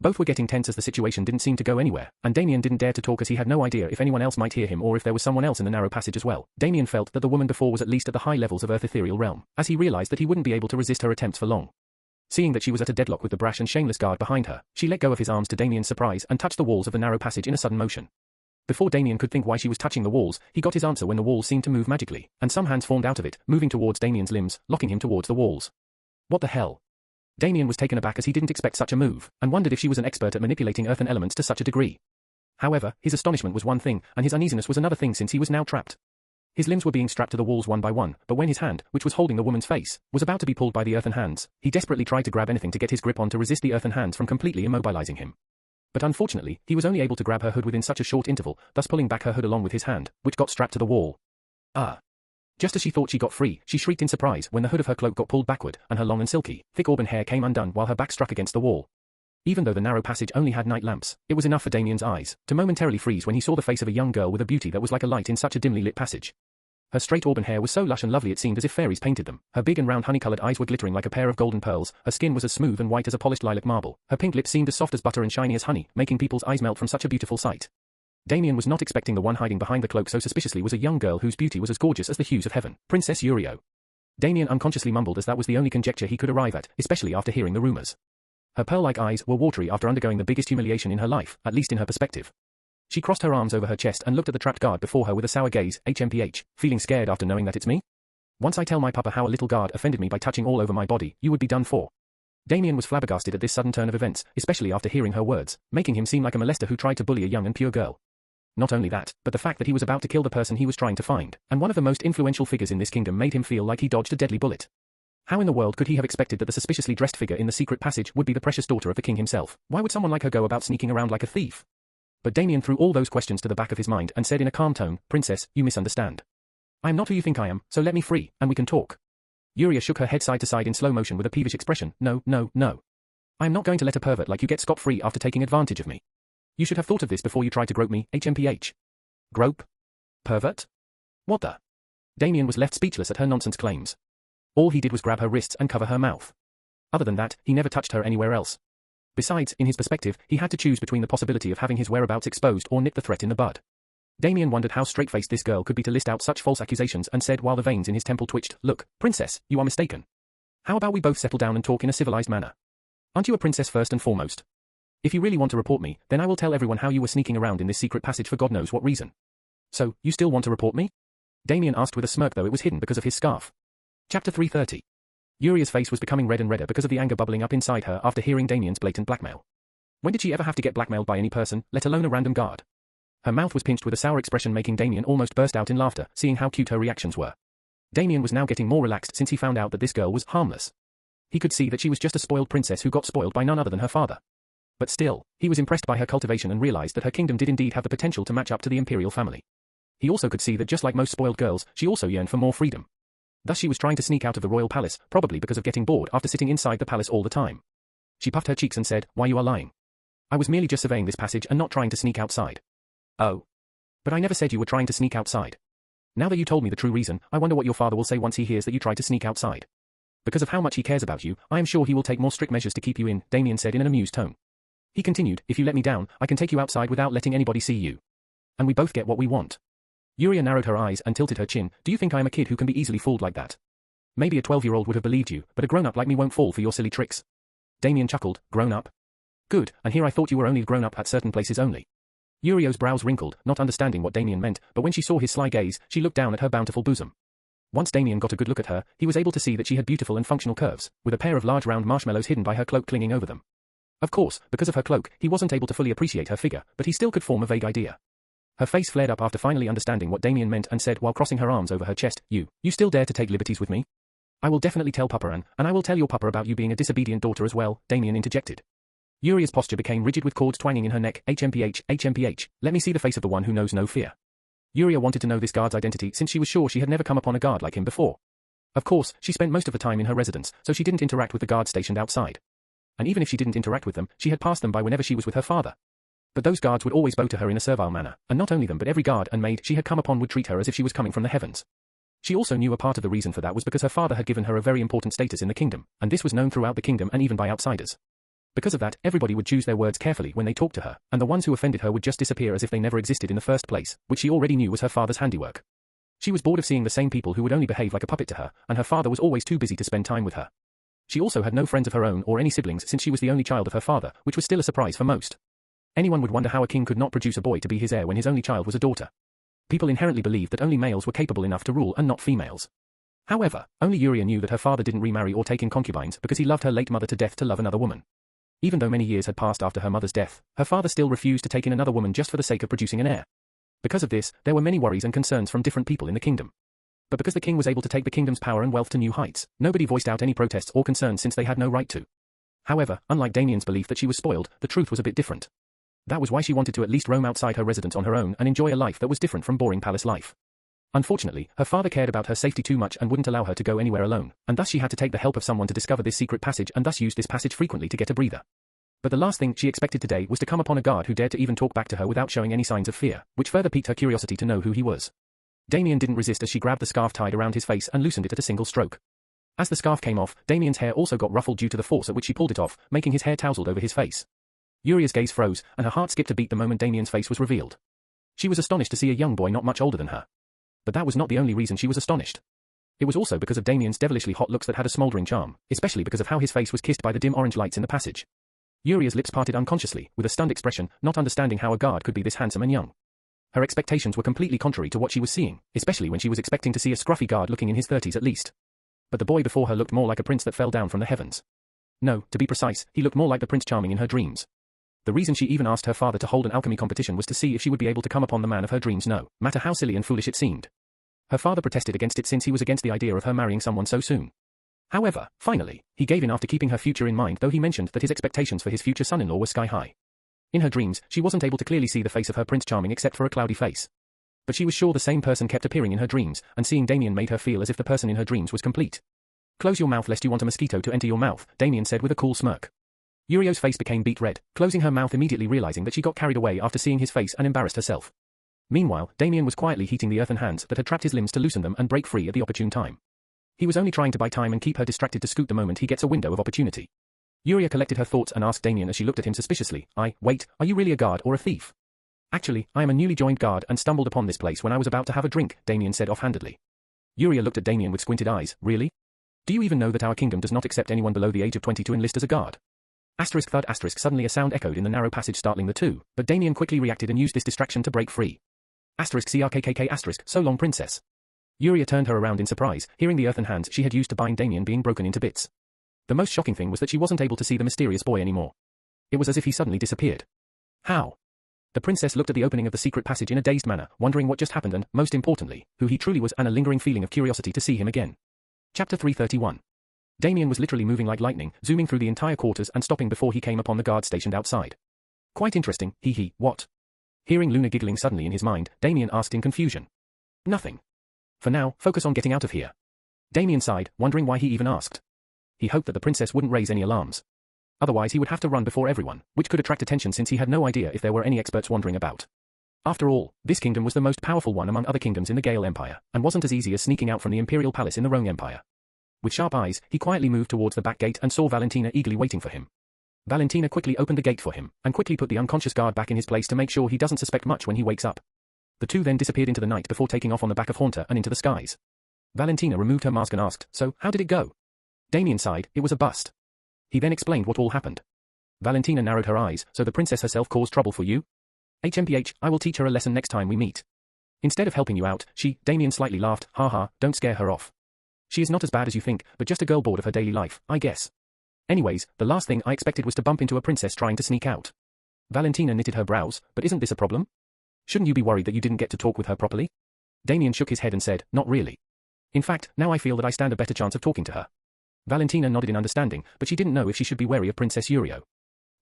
Both were getting tense as the situation didn't seem to go anywhere, and Damien didn't dare to talk as he had no idea if anyone else might hear him or if there was someone else in the narrow passage as well. Damien felt that the woman before was at least at the high levels of Earth Ethereal Realm, as he realized that he wouldn't be able to resist her attempts for long. Seeing that she was at a deadlock with the brash and shameless guard behind her, she let go of his arms to Damien's surprise and touched the walls of the narrow passage in a sudden motion. Before Damien could think why she was touching the walls, he got his answer when the walls seemed to move magically, and some hands formed out of it, moving towards Damien's limbs, locking him towards the walls. What the hell? Damien was taken aback as he didn't expect such a move, and wondered if she was an expert at manipulating earthen elements to such a degree. However, his astonishment was one thing, and his uneasiness was another thing since he was now trapped. His limbs were being strapped to the walls one by one, but when his hand, which was holding the woman's face, was about to be pulled by the earthen hands, he desperately tried to grab anything to get his grip on to resist the earthen hands from completely immobilizing him. But unfortunately, he was only able to grab her hood within such a short interval, thus pulling back her hood along with his hand, which got strapped to the wall. Ah! Just as she thought she got free, she shrieked in surprise when the hood of her cloak got pulled backward, and her long and silky, thick auburn hair came undone while her back struck against the wall. Even though the narrow passage only had night lamps, it was enough for Damien's eyes to momentarily freeze when he saw the face of a young girl with a beauty that was like a light in such a dimly lit passage. Her straight auburn hair was so lush and lovely it seemed as if fairies painted them. Her big and round honey-colored eyes were glittering like a pair of golden pearls, her skin was as smooth and white as a polished lilac marble, her pink lips seemed as soft as butter and shiny as honey, making people's eyes melt from such a beautiful sight. Damien was not expecting the one hiding behind the cloak so suspiciously was a young girl whose beauty was as gorgeous as the hues of heaven, Princess Yurio. Damien unconsciously mumbled as that was the only conjecture he could arrive at, especially after hearing the rumors. Her pearl-like eyes were watery after undergoing the biggest humiliation in her life, at least in her perspective. She crossed her arms over her chest and looked at the trapped guard before her with a sour gaze, HMPH, feeling scared after knowing that it's me? Once I tell my papa how a little guard offended me by touching all over my body, you would be done for. Damien was flabbergasted at this sudden turn of events, especially after hearing her words, making him seem like a molester who tried to bully a young and pure girl. Not only that, but the fact that he was about to kill the person he was trying to find, and one of the most influential figures in this kingdom made him feel like he dodged a deadly bullet. How in the world could he have expected that the suspiciously dressed figure in the secret passage would be the precious daughter of the king himself? Why would someone like her go about sneaking around like a thief? But Damien threw all those questions to the back of his mind and said in a calm tone, Princess, you misunderstand. I am not who you think I am, so let me free, and we can talk. Yuria shook her head side to side in slow motion with a peevish expression. No, no, no. I am not going to let a pervert like you get scot-free after taking advantage of me. You should have thought of this before you tried to grope me, HMPH. Grope? Pervert? What the? Damien was left speechless at her nonsense claims. All he did was grab her wrists and cover her mouth. Other than that, he never touched her anywhere else. Besides, in his perspective, he had to choose between the possibility of having his whereabouts exposed or nip the threat in the bud. Damien wondered how straight-faced this girl could be to list out such false accusations and said while the veins in his temple twitched, Look, princess, you are mistaken. How about we both settle down and talk in a civilized manner? Aren't you a princess first and foremost? If you really want to report me, then I will tell everyone how you were sneaking around in this secret passage for God knows what reason. So, you still want to report me? Damien asked with a smirk though it was hidden because of his scarf. Chapter 330. Yuria's face was becoming red and redder because of the anger bubbling up inside her after hearing Damien's blatant blackmail. When did she ever have to get blackmailed by any person, let alone a random guard? Her mouth was pinched with a sour expression making Damien almost burst out in laughter, seeing how cute her reactions were. Damien was now getting more relaxed since he found out that this girl was harmless. He could see that she was just a spoiled princess who got spoiled by none other than her father. But still, he was impressed by her cultivation and realized that her kingdom did indeed have the potential to match up to the imperial family. He also could see that just like most spoiled girls, she also yearned for more freedom. Thus she was trying to sneak out of the royal palace, probably because of getting bored after sitting inside the palace all the time. She puffed her cheeks and said, "Why, you are lying. I was merely just surveying this passage and not trying to sneak outside." "Oh. But I never said you were trying to sneak outside. Now that you told me the true reason, I wonder what your father will say once he hears that you tried to sneak outside. Because of how much he cares about you, I am sure he will take more strict measures to keep you in," Damien said in an amused tone. He continued, "If you let me down, I can take you outside without letting anybody see you. And we both get what we want." Yuria narrowed her eyes and tilted her chin. "Do you think I am a kid who can be easily fooled like that? Maybe a 12-year-old would have believed you, but a grown-up like me won't fall for your silly tricks." Damien chuckled. "Grown-up? Good, and here I thought you were only grown-up at certain places only." Yurio's brows wrinkled, not understanding what Damien meant, but when she saw his sly gaze, she looked down at her bountiful bosom. Once Damien got a good look at her, he was able to see that she had beautiful and functional curves, with a pair of large round marshmallows hidden by her cloak clinging over them. Of course, because of her cloak, he wasn't able to fully appreciate her figure, but he still could form a vague idea. Her face flared up after finally understanding what Damien meant and said while crossing her arms over her chest, You still dare to take liberties with me? I will definitely tell Papa and I will tell your papa about you being a disobedient daughter as well," Damien interjected. Yuria's posture became rigid with cords twanging in her neck. HMPH, let me see the face of the one who knows no fear." Yuria wanted to know this guard's identity since she was sure she had never come upon a guard like him before. Of course, she spent most of the time in her residence, so she didn't interact with the guards stationed outside. And even if she didn't interact with them, she had passed them by whenever she was with her father. But those guards would always bow to her in a servile manner, and not only them but every guard and maid she had come upon would treat her as if she was coming from the heavens. She also knew a part of the reason for that was because her father had given her a very important status in the kingdom, and this was known throughout the kingdom and even by outsiders. Because of that, everybody would choose their words carefully when they talked to her, and the ones who offended her would just disappear as if they never existed in the first place, which she already knew was her father's handiwork. She was bored of seeing the same people who would only behave like a puppet to her, and her father was always too busy to spend time with her. She also had no friends of her own or any siblings since she was the only child of her father, which was still a surprise for most. Anyone would wonder how a king could not produce a boy to be his heir when his only child was a daughter. People inherently believed that only males were capable enough to rule and not females. However, only Yuria knew that her father didn't remarry or take in concubines because he loved her late mother to death to love another woman. Even though many years had passed after her mother's death, her father still refused to take in another woman just for the sake of producing an heir. Because of this, there were many worries and concerns from different people in the kingdom. But because the king was able to take the kingdom's power and wealth to new heights, nobody voiced out any protests or concerns since they had no right to. However, unlike Damien's belief that she was spoiled, the truth was a bit different. That was why she wanted to at least roam outside her residence on her own and enjoy a life that was different from boring palace life. Unfortunately, her father cared about her safety too much and wouldn't allow her to go anywhere alone, and thus she had to take the help of someone to discover this secret passage and thus use this passage frequently to get a breather. But the last thing she expected today was to come upon a guard who dared to even talk back to her without showing any signs of fear, which further piqued her curiosity to know who he was. Damien didn't resist as she grabbed the scarf tied around his face and loosened it at a single stroke. As the scarf came off, Damien's hair also got ruffled due to the force at which she pulled it off, making his hair tousled over his face. Yuria's gaze froze, and her heart skipped a beat the moment Damien's face was revealed. She was astonished to see a young boy not much older than her. But that was not the only reason she was astonished. It was also because of Damien's devilishly hot looks that had a smoldering charm, especially because of how his face was kissed by the dim orange lights in the passage. Yuria's lips parted unconsciously, with a stunned expression, not understanding how a guard could be this handsome and young. Her expectations were completely contrary to what she was seeing, especially when she was expecting to see a scruffy guard looking in his 30s at least. But the boy before her looked more like a prince that fell down from the heavens. No, to be precise, he looked more like the Prince Charming in her dreams. The reason she even asked her father to hold an alchemy competition was to see if she would be able to come upon the man of her dreams, no matter how silly and foolish it seemed. Her father protested against it since he was against the idea of her marrying someone so soon. However, finally, he gave in after keeping her future in mind, though he mentioned that his expectations for his future son-in-law were sky high. In her dreams, she wasn't able to clearly see the face of her Prince Charming except for a cloudy face. But she was sure the same person kept appearing in her dreams, and seeing Damien made her feel as if the person in her dreams was complete. "Close your mouth lest you want a mosquito to enter your mouth," Damien said with a cool smirk. Yurio's face became beet red, closing her mouth immediately realizing that she got carried away after seeing his face and embarrassed herself. Meanwhile, Damien was quietly heating the earthen hands that had trapped his limbs to loosen them and break free at the opportune time. He was only trying to buy time and keep her distracted to scoot the moment he gets a window of opportunity. Yuria collected her thoughts and asked Damien as she looked at him suspiciously, Wait, are you really a guard or a thief?" "Actually, I am a newly joined guard and stumbled upon this place when I was about to have a drink," Damien said offhandedly. Yuria looked at Damien with squinted eyes. "Really? Do you even know that our kingdom does not accept anyone below the age of 20 to enlist as a guard?" Thud suddenly a sound echoed in the narrow passage startling the two, but Damien quickly reacted and used this distraction to break free. CRKKK so long princess. Yuria turned her around in surprise, hearing the earthen hands she had used to bind Damien being broken into bits. The most shocking thing was that she wasn't able to see the mysterious boy anymore. It was as if he suddenly disappeared. How? The princess looked at the opening of the secret passage in a dazed manner, wondering what just happened and, most importantly, who he truly was, and a lingering feeling of curiosity to see him again. Chapter 331. Damien was literally moving like lightning, zooming through the entire quarters and stopping before he came upon the guard stationed outside. Quite interesting, what? Hearing Luna giggling suddenly in his mind, Damien asked in confusion. Nothing. For now, focus on getting out of here. Damien sighed, wondering why he even asked. He hoped that the princess wouldn't raise any alarms. Otherwise he would have to run before everyone, which could attract attention since he had no idea if there were any experts wandering about. After all, this kingdom was the most powerful one among other kingdoms in the Gale Empire, and wasn't as easy as sneaking out from the imperial palace in the Rhone Empire. With sharp eyes, he quietly moved towards the back gate and saw Valentina eagerly waiting for him. Valentina quickly opened the gate for him, and quickly put the unconscious guard back in his place to make sure he doesn't suspect much when he wakes up. The two then disappeared into the night before taking off on the back of Haunter and into the skies. Valentina removed her mask and asked, "So, how did it go?" Damien sighed, "It was a bust." He then explained what all happened. Valentina narrowed her eyes, "So the princess herself caused trouble for you?" "HMPH, I will teach her a lesson next time we meet." Instead of helping you out, Damien slightly laughed, "Haha, don't scare her off. She is not as bad as you think, but just a girl bored of her daily life, I guess. Anyways, the last thing I expected was to bump into a princess trying to sneak out." Valentina knitted her brows, "But isn't this a problem? Shouldn't you be worried that you didn't get to talk with her properly?" Damien shook his head and said, "Not really. In fact, now I feel that I stand a better chance of talking to her." Valentina nodded in understanding, but she didn't know if she should be wary of Princess Yurio.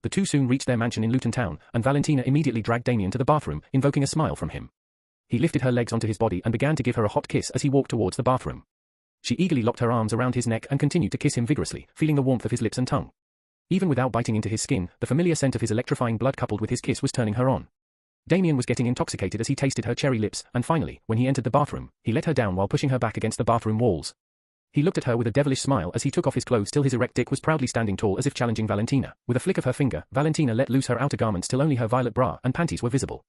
The two soon reached their mansion in Luton Town, and Valentina immediately dragged Damien to the bathroom, invoking a smile from him. He lifted her legs onto his body and began to give her a hot kiss as he walked towards the bathroom. She eagerly locked her arms around his neck and continued to kiss him vigorously, feeling the warmth of his lips and tongue. Even without biting into his skin, the familiar scent of his electrifying blood coupled with his kiss was turning her on. Damien was getting intoxicated as he tasted her cherry lips, and finally, when he entered the bathroom, he let her down while pushing her back against the bathroom walls. He looked at her with a devilish smile as he took off his clothes till his erect dick was proudly standing tall as if challenging Valentina. With a flick of her finger, Valentina let loose her outer garments till only her violet bra and panties were visible.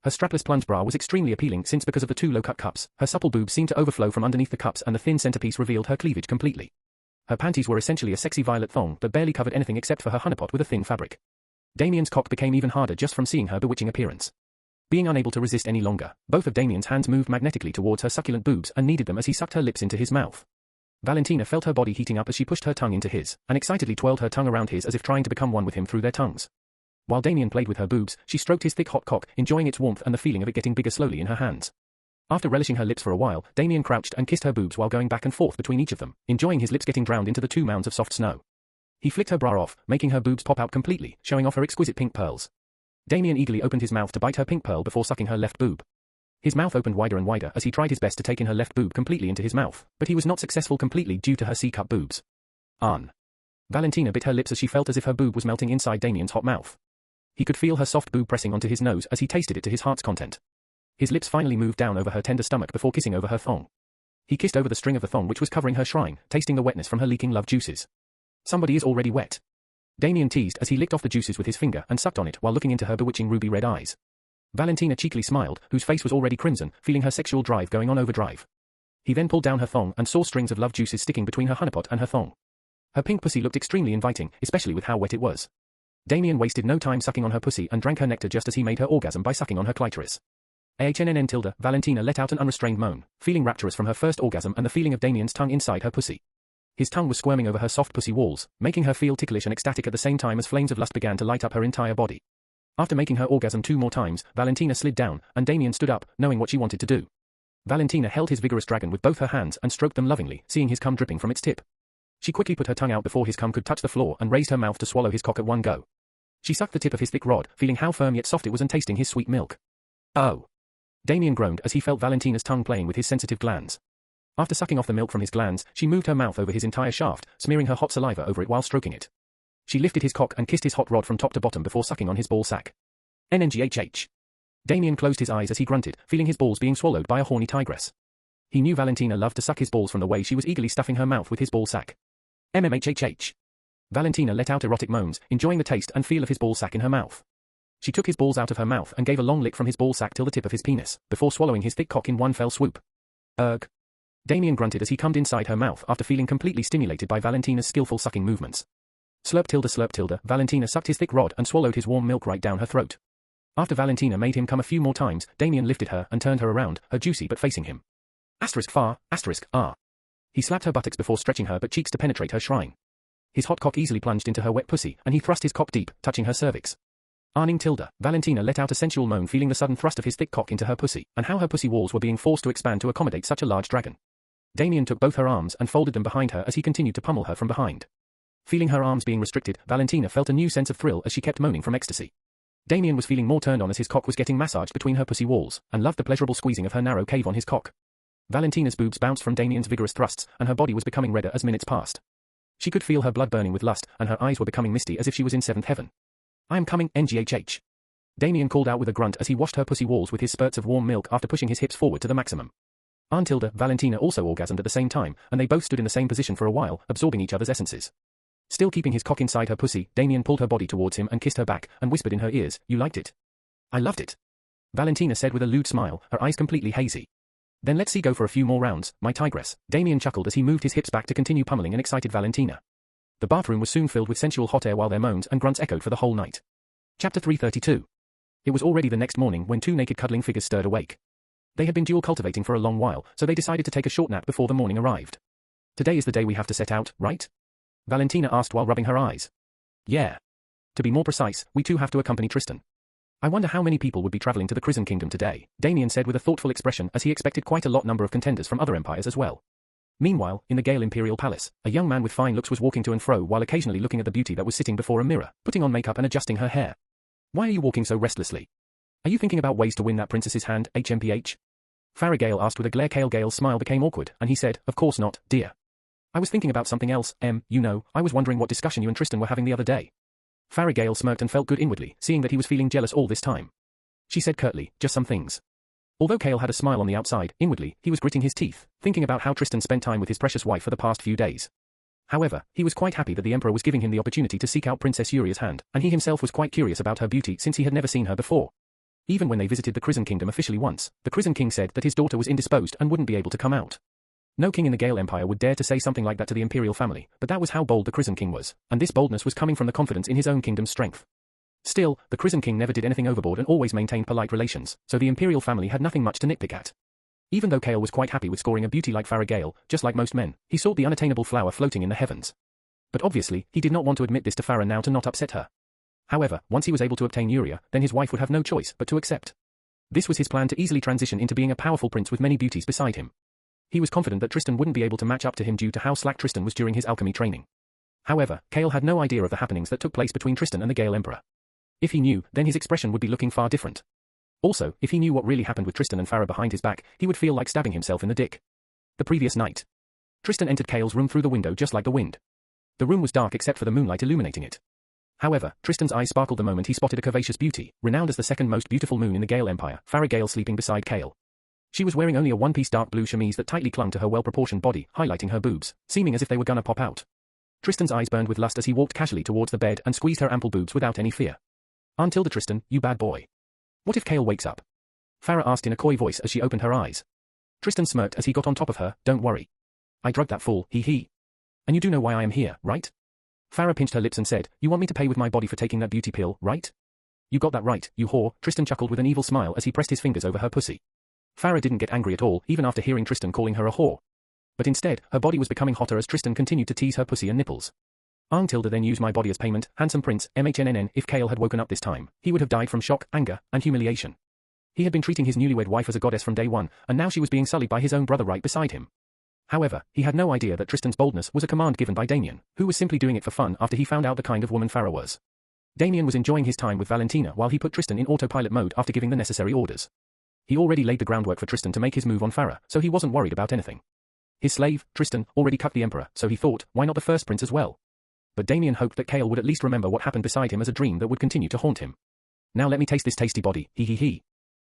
Her strapless plunge bra was extremely appealing since because of the two low-cut cups, her supple boobs seemed to overflow from underneath the cups and the thin centerpiece revealed her cleavage completely. Her panties were essentially a sexy violet thong that barely covered anything except for her honeypot with a thin fabric. Damien's cock became even harder just from seeing her bewitching appearance. Being unable to resist any longer, both of Damien's hands moved magnetically towards her succulent boobs and kneaded them as he sucked her lips into his mouth. Valentina felt her body heating up as she pushed her tongue into his, and excitedly twirled her tongue around his as if trying to become one with him through their tongues. While Damien played with her boobs, she stroked his thick hot cock, enjoying its warmth and the feeling of it getting bigger slowly in her hands. After relishing her lips for a while, Damien crouched and kissed her boobs while going back and forth between each of them, enjoying his lips getting drowned into the 2 mounds of soft snow. He flicked her bra off, making her boobs pop out completely, showing off her exquisite pink pearls. Damien eagerly opened his mouth to bite her pink pearl before sucking her left boob. His mouth opened wider and wider as he tried his best to take in her left boob completely into his mouth, but he was not successful completely due to her C-cup boobs. Valentina bit her lips as she felt as if her boob was melting inside Damien's hot mouth. He could feel her soft boob pressing onto his nose as he tasted it to his heart's content. His lips finally moved down over her tender stomach before kissing over her thong. He kissed over the string of the thong which was covering her shrine, tasting the wetness from her leaking love juices. Somebody is already wet. Damien teased as he licked off the juices with his finger and sucked on it while looking into her bewitching ruby red eyes. Valentina cheekily smiled, whose face was already crimson, feeling her sexual drive going on overdrive. He then pulled down her thong and saw strings of love juices sticking between her honeypot and her thong. Her pink pussy looked extremely inviting, especially with how wet it was. Damien wasted no time sucking on her pussy and drank her nectar just as he made her orgasm by sucking on her clitoris. Valentina let out an unrestrained moan, feeling rapturous from her first orgasm and the feeling of Damien's tongue inside her pussy. His tongue was squirming over her soft pussy walls, making her feel ticklish and ecstatic at the same time as flames of lust began to light up her entire body. After making her orgasm 2 more times, Valentina slid down, and Damien stood up, knowing what she wanted to do. Valentina held his vigorous dragon with both her hands and stroked them lovingly, seeing his cum dripping from its tip. She quickly put her tongue out before his cum could touch the floor and raised her mouth to swallow his cock at one go. She sucked the tip of his thick rod, feeling how firm yet soft it was and tasting his sweet milk. Oh! Damien groaned as he felt Valentina's tongue playing with his sensitive glands. After sucking off the milk from his glands, she moved her mouth over his entire shaft, smearing her hot saliva over it while stroking it. She lifted his cock and kissed his hot rod from top to bottom before sucking on his ball sack. NNGHH. Damien closed his eyes as he grunted, feeling his balls being swallowed by a horny tigress. He knew Valentina loved to suck his balls from the way she was eagerly stuffing her mouth with his ball sack. MMHHH. Valentina let out erotic moans, enjoying the taste and feel of his ball sack in her mouth. She took his balls out of her mouth and gave a long lick from his ball sack till the tip of his penis, before swallowing his thick cock in one fell swoop. Erg. Damien grunted as he cummed inside her mouth after feeling completely stimulated by Valentina's skillful sucking movements. Slurp tilde, Valentina sucked his thick rod and swallowed his warm milk right down her throat. After Valentina made him come a few more times, Damien lifted her and turned her around, her juicy but facing him. He slapped her buttocks before stretching her butt cheeks to penetrate her shrine. His hot cock easily plunged into her wet pussy, and he thrust his cock deep, touching her cervix. Valentina let out a sensual moan, feeling the sudden thrust of his thick cock into her pussy, and how her pussy walls were being forced to expand to accommodate such a large dragon. Damien took both her arms and folded them behind her as he continued to pummel her from behind. Feeling her arms being restricted, Valentina felt a new sense of thrill as she kept moaning from ecstasy. Damien was feeling more turned on as his cock was getting massaged between her pussy walls, and loved the pleasurable squeezing of her narrow cave on his cock. Valentina's boobs bounced from Damien's vigorous thrusts, and her body was becoming redder as minutes passed. She could feel her blood burning with lust, and her eyes were becoming misty as if she was in seventh heaven. "I am coming, NGHH." Damien called out with a grunt as he washed her pussy walls with his spurts of warm milk after pushing his hips forward to the maximum. Until Valentina also orgasmed at the same time, and they both stood in the same position for a while, absorbing each other's essences. Still keeping his cock inside her pussy, Damien pulled her body towards him and kissed her back, and whispered in her ears, "You liked it?" "I loved it," Valentina said with a lewd smile, her eyes completely hazy. "Then let's see go for a few more rounds, my tigress." Damien chuckled as he moved his hips back to continue pummeling and excited Valentina. The bathroom was soon filled with sensual hot air while their moans and grunts echoed for the whole night. Chapter 332. It was already the next morning when two naked cuddling figures stirred awake. They had been dual cultivating for a long while, so they decided to take a short nap before the morning arrived. "Today is the day we have to set out, right?" Valentina asked while rubbing her eyes. "Yeah. To be more precise, we too have to accompany Tristan." "I wonder how many people would be traveling to the Prison Kingdom today," Damien said with a thoughtful expression as he expected quite a lot number of contenders from other empires as well. Meanwhile, in the Gale Imperial Palace, a young man with fine looks was walking to and fro while occasionally looking at the beauty that was sitting before a mirror, putting on makeup and adjusting her hair. "Why are you walking so restlessly? Are you thinking about ways to win that princess's hand, HMPH?" Farah Gale asked with a glare. Gale's smile became awkward, and he said, "Of course not, dear. I was thinking about something else, you know, I was wondering what discussion you and Tristan were having the other day." Farah Gale smirked and felt good inwardly, seeing that he was feeling jealous all this time. She said curtly, "Just some things." Although Kale had a smile on the outside, inwardly, he was gritting his teeth, thinking about how Tristan spent time with his precious wife for the past few days. However, he was quite happy that the Emperor was giving him the opportunity to seek out Princess Uria's hand, and he himself was quite curious about her beauty since he had never seen her before. Even when they visited the Prison Kingdom officially once, the Prison King said that his daughter was indisposed and wouldn't be able to come out. No king in the Gale Empire would dare to say something like that to the Imperial family, but that was how bold the Prison King was, and this boldness was coming from the confidence in his own kingdom's strength. Still, the Prison King never did anything overboard and always maintained polite relations, so the Imperial family had nothing much to nitpick at. Even though Kale was quite happy with scoring a beauty like Farah Gale, just like most men, he sought the unattainable flower floating in the heavens. But obviously, he did not want to admit this to Farah now to not upset her. However, once he was able to obtain Uria, then his wife would have no choice but to accept. This was his plan to easily transition into being a powerful prince with many beauties beside him. He was confident that Tristan wouldn't be able to match up to him due to how slack Tristan was during his alchemy training. However, Kale had no idea of the happenings that took place between Tristan and the Gale Emperor. If he knew, then his expression would be looking far different. Also, if he knew what really happened with Tristan and Farah behind his back, he would feel like stabbing himself in the dick. The previous night, Tristan entered Kale's room through the window just like the wind. The room was dark except for the moonlight illuminating it. However, Tristan's eyes sparkled the moment he spotted a curvaceous beauty, renowned as the second most beautiful moon in the Gale Empire, Farah Gale, sleeping beside Kale. She was wearing only a one-piece dark blue chemise that tightly clung to her well-proportioned body, highlighting her boobs, seeming as if they were gonna pop out. Tristan's eyes burned with lust as he walked casually towards the bed and squeezed her ample boobs without any fear. "Until Tristan, you bad boy. What if Kale wakes up?" Farah asked in a coy voice as she opened her eyes. Tristan smirked as he got on top of her. "Don't worry. I drugged that fool, he. And you do know why I am here, right?" Farah pinched her lips and said, "You want me to pay with my body for taking that beauty pill, right?" "You got that right, you whore." Tristan chuckled with an evil smile as he pressed his fingers over her pussy. Farah didn't get angry at all, even after hearing Tristan calling her a whore. But instead, her body was becoming hotter as Tristan continued to tease her pussy and nipples. "Tilda then use my body as payment, handsome prince, MHNNN." If Kale had woken up this time, he would have died from shock, anger, and humiliation. He had been treating his newlywed wife as a goddess from day one, and now she was being sullied by his own brother right beside him. However, he had no idea that Tristan's boldness was a command given by Damien, who was simply doing it for fun after he found out the kind of woman Farah was. Damien was enjoying his time with Valentina while he put Tristan in autopilot mode after giving the necessary orders. He already laid the groundwork for Tristan to make his move on Farah, so he wasn't worried about anything. His slave, Tristan, already cucked the Emperor, so he thought, why not the first prince as well? But Damien hoped that Kale would at least remember what happened beside him as a dream that would continue to haunt him. "Now let me taste this tasty body, he.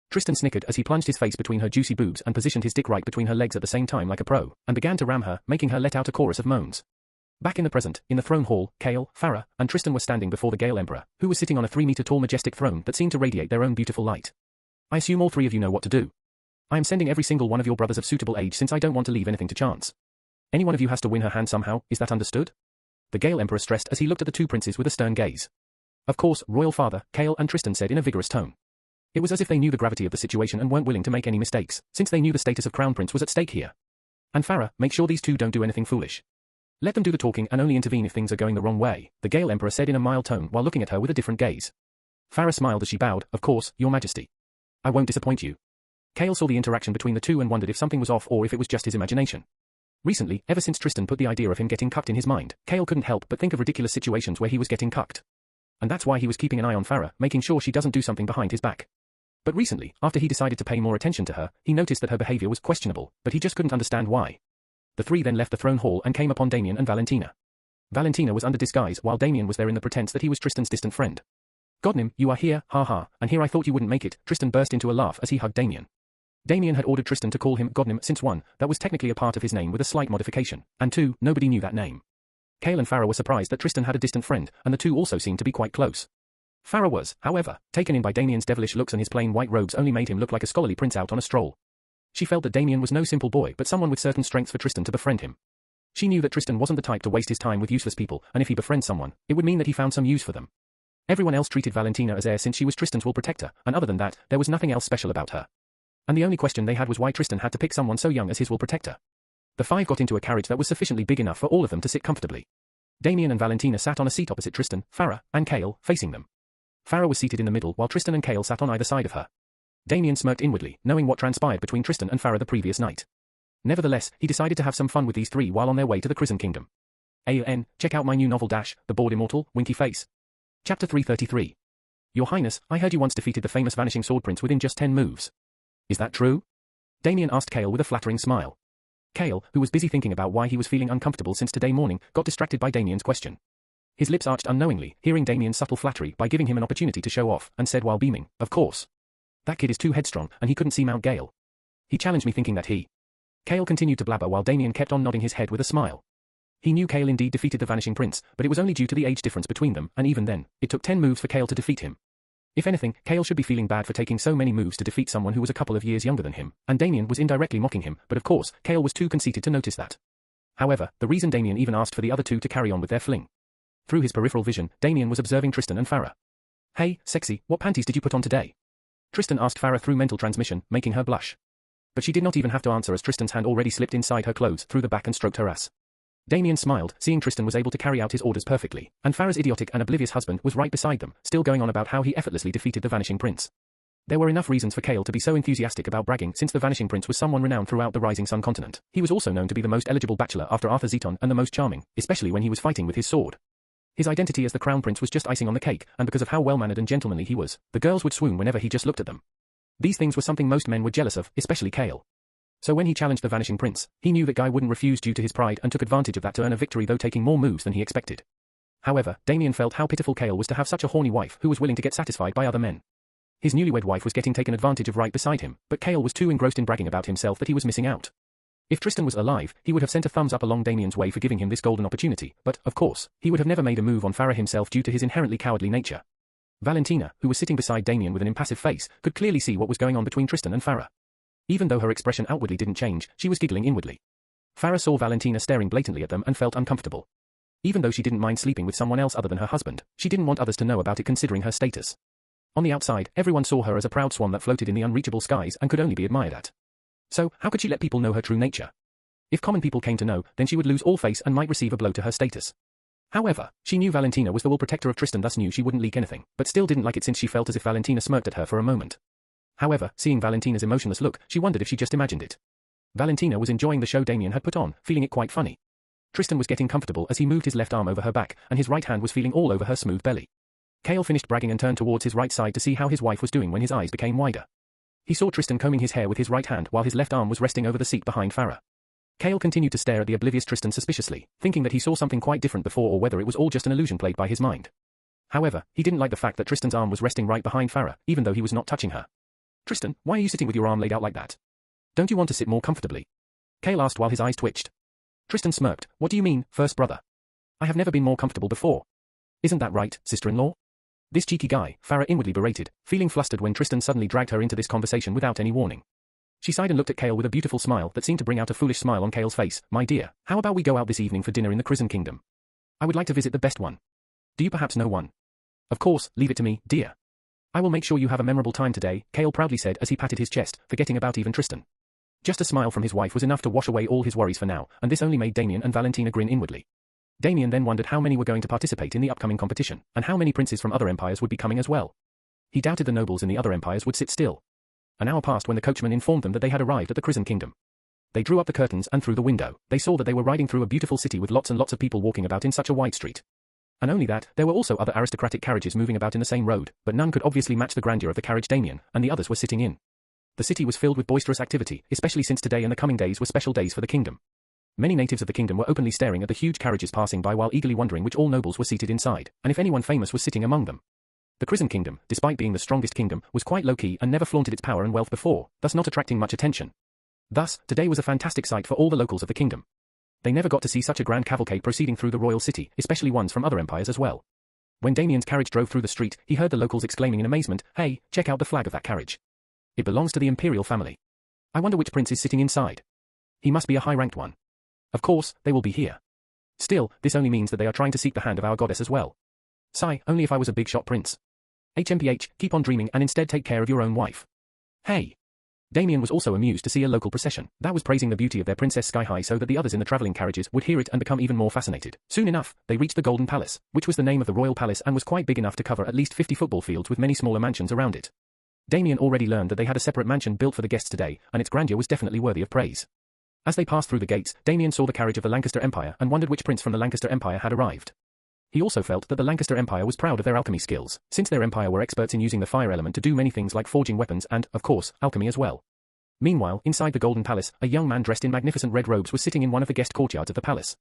Tristan snickered as he plunged his face between her juicy boobs and positioned his dick right between her legs at the same time like a pro, and began to ram her, making her let out a chorus of moans. Back in the present, in the throne hall, Kale, Farah, and Tristan were standing before the Gale Emperor, who was sitting on a 3-meter-tall majestic throne that seemed to radiate their own beautiful light. "I assume all three of you know what to do. I am sending every single one of your brothers of suitable age since I don't want to leave anything to chance. Any one of you has to win her hand somehow, is that understood?" The Gale Emperor stressed as he looked at the two princes with a stern gaze. "Of course, royal father," Kale and Tristan said in a vigorous tone. It was as if they knew the gravity of the situation and weren't willing to make any mistakes, since they knew the status of Crown Prince was at stake here. "And Farah, make sure these two don't do anything foolish. Let them do the talking and only intervene if things are going the wrong way," the Gale Emperor said in a mild tone while looking at her with a different gaze. Farah smiled as she bowed. "Of course, your majesty. I won't disappoint you." Kale saw the interaction between the two and wondered if something was off or if it was just his imagination. Recently, ever since Tristan put the idea of him getting cucked in his mind, Cale couldn't help but think of ridiculous situations where he was getting cucked. And that's why he was keeping an eye on Farah, making sure she doesn't do something behind his back. But recently, after he decided to pay more attention to her, he noticed that her behavior was questionable, but he just couldn't understand why. The three then left the throne hall and came upon Damien and Valentina. Valentina was under disguise while Damien was there in the pretense that he was Tristan's distant friend. "Godnim, you are here, ha ha, and here I thought you wouldn't make it," Tristan burst into a laugh as he hugged Damien. Damien had ordered Tristan to call him Godnim since 1, that was technically a part of his name with a slight modification, and 2, nobody knew that name. Cale and Farah were surprised that Tristan had a distant friend, and the two also seemed to be quite close. Farah was, however, taken in by Damien's devilish looks, and his plain white robes only made him look like a scholarly prince out on a stroll. She felt that Damien was no simple boy but someone with certain strengths for Tristan to befriend him. She knew that Tristan wasn't the type to waste his time with useless people, and if he befriends someone, it would mean that he found some use for them. Everyone else treated Valentina as heir since she was Tristan's will protector, and other than that, there was nothing else special about her. And the only question they had was why Tristan had to pick someone so young as his will protector. The five got into a carriage that was sufficiently big enough for all of them to sit comfortably. Damien and Valentina sat on a seat opposite Tristan, Farah, and Cale, facing them. Farah was seated in the middle while Tristan and Cale sat on either side of her. Damien smirked inwardly, knowing what transpired between Tristan and Farah the previous night. Nevertheless, he decided to have some fun with these three while on their way to the Prison Kingdom. Check out my new novel The Bored Immortal, Winky Face. Chapter 333. Your Highness, I heard you once defeated the famous Vanishing Sword Prince within just 10 moves. Is that true? Damien asked Cale with a flattering smile. Cale, who was busy thinking about why he was feeling uncomfortable since today morning, got distracted by Damien's question. His lips arched unknowingly, hearing Damien's subtle flattery by giving him an opportunity to show off, and said while beaming, "Of course. That kid is too headstrong, and he couldn't see Mount Gale. He challenged me thinking that he..." Cale continued to blabber while Damien kept on nodding his head with a smile. He knew Cale indeed defeated the Vanishing Prince, but it was only due to the age difference between them, and even then, it took 10 moves for Cale to defeat him. If anything, Cale should be feeling bad for taking so many moves to defeat someone who was a couple of years younger than him, and Damien was indirectly mocking him, but of course, Cale was too conceited to notice that. However, the reason Damien even asked for the other two to carry on with their fling. Through his peripheral vision, Damien was observing Tristan and Farah. "Hey, sexy, what panties did you put on today?" Tristan asked Farah through mental transmission, making her blush. But she did not even have to answer as Tristan's hand already slipped inside her clothes through the back and stroked her ass. Damien smiled, seeing Tristan was able to carry out his orders perfectly, and Farah's idiotic and oblivious husband was right beside them, still going on about how he effortlessly defeated the Vanishing Prince. There were enough reasons for Cale to be so enthusiastic about bragging since the Vanishing Prince was someone renowned throughout the Rising Sun continent. He was also known to be the most eligible bachelor after Arthur Zeton and the most charming, especially when he was fighting with his sword. His identity as the Crown Prince was just icing on the cake, and because of how well-mannered and gentlemanly he was, the girls would swoon whenever he just looked at them. These things were something most men were jealous of, especially Cale. So when he challenged the Vanishing Prince, he knew that Guy wouldn't refuse due to his pride and took advantage of that to earn a victory, though taking more moves than he expected. However, Damien felt how pitiful Cale was to have such a horny wife who was willing to get satisfied by other men. His newlywed wife was getting taken advantage of right beside him, but Cale was too engrossed in bragging about himself that he was missing out. If Tristan was alive, he would have sent a thumbs up along Damien's way for giving him this golden opportunity, but, of course, he would have never made a move on Farah himself due to his inherently cowardly nature. Valentina, who was sitting beside Damien with an impassive face, could clearly see what was going on between Tristan and Farah. Even though her expression outwardly didn't change, she was giggling inwardly. Farah saw Valentina staring blatantly at them and felt uncomfortable. Even though she didn't mind sleeping with someone else other than her husband, she didn't want others to know about it considering her status. On the outside, everyone saw her as a proud swan that floated in the unreachable skies and could only be admired at. So, how could she let people know her true nature? If common people came to know, then she would lose all face and might receive a blow to her status. However, she knew Valentina was the will protector of Tristan, thus knew she wouldn't leak anything, but still didn't like it since she felt as if Valentina smirked at her for a moment. However, seeing Valentina's emotionless look, she wondered if she just imagined it. Valentina was enjoying the show Damien had put on, feeling it quite funny. Tristan was getting comfortable as he moved his left arm over her back, and his right hand was feeling all over her smooth belly. Cale finished bragging and turned towards his right side to see how his wife was doing when his eyes became wider. He saw Tristan combing his hair with his right hand while his left arm was resting over the seat behind Farah. Cale continued to stare at the oblivious Tristan suspiciously, thinking that he saw something quite different before or whether it was all just an illusion played by his mind. However, he didn't like the fact that Tristan's arm was resting right behind Farah, even though he was not touching her. "Tristan, why are you sitting with your arm laid out like that? Don't you want to sit more comfortably?" Cale asked while his eyes twitched. Tristan smirked. "What do you mean, first brother? I have never been more comfortable before. Isn't that right, sister-in-law?" This cheeky guy, Farah inwardly berated, feeling flustered when Tristan suddenly dragged her into this conversation without any warning. She sighed and looked at Cale with a beautiful smile that seemed to bring out a foolish smile on Cale's face. "My dear, how about we go out this evening for dinner in the Prison Kingdom? I would like to visit the best one. Do you perhaps know one?" "Of course, leave it to me, dear. I will make sure you have a memorable time today," Cale proudly said as he patted his chest, forgetting about even Tristan. Just a smile from his wife was enough to wash away all his worries for now, and this only made Damien and Valentina grin inwardly. Damien then wondered how many were going to participate in the upcoming competition, and how many princes from other empires would be coming as well. He doubted the nobles in the other empires would sit still. An hour passed when the coachman informed them that they had arrived at the Prison Kingdom. They drew up the curtains and through the window, they saw that they were riding through a beautiful city with lots and lots of people walking about in such a wide street. And only that, there were also other aristocratic carriages moving about in the same road, but none could obviously match the grandeur of the carriage Damien and the others were sitting in. The city was filled with boisterous activity, especially since today and the coming days were special days for the kingdom. Many natives of the kingdom were openly staring at the huge carriages passing by while eagerly wondering which all nobles were seated inside, and if anyone famous was sitting among them. The Crimson Kingdom, despite being the strongest kingdom, was quite low-key and never flaunted its power and wealth before, thus not attracting much attention. Thus, today was a fantastic sight for all the locals of the kingdom. They never got to see such a grand cavalcade proceeding through the royal city, especially ones from other empires as well. When Damien's carriage drove through the street, he heard the locals exclaiming in amazement, "Hey, check out the flag of that carriage. It belongs to the imperial family. I wonder which prince is sitting inside. He must be a high-ranked one. Of course, they will be here. Still, this only means that they are trying to seek the hand of our goddess as well. Sigh, only if I was a big-shot prince. HMPH, keep on dreaming and instead take care of your own wife. Hey." Damien was also amused to see a local procession that was praising the beauty of their princess sky-high so that the others in the travelling carriages would hear it and become even more fascinated. Soon enough, they reached the Golden Palace, which was the name of the royal palace and was quite big enough to cover at least 50 football fields with many smaller mansions around it. Damien already learned that they had a separate mansion built for the guests today, and its grandeur was definitely worthy of praise. As they passed through the gates, Damien saw the carriage of the Lancaster Empire and wondered which prince from the Lancaster Empire had arrived. He also felt that the Lancaster Empire was proud of their alchemy skills, since their empire were experts in using the fire element to do many things like forging weapons and, of course, alchemy as well. Meanwhile, inside the Golden Palace, a young man dressed in magnificent red robes was sitting in one of the guest courtyards of the palace.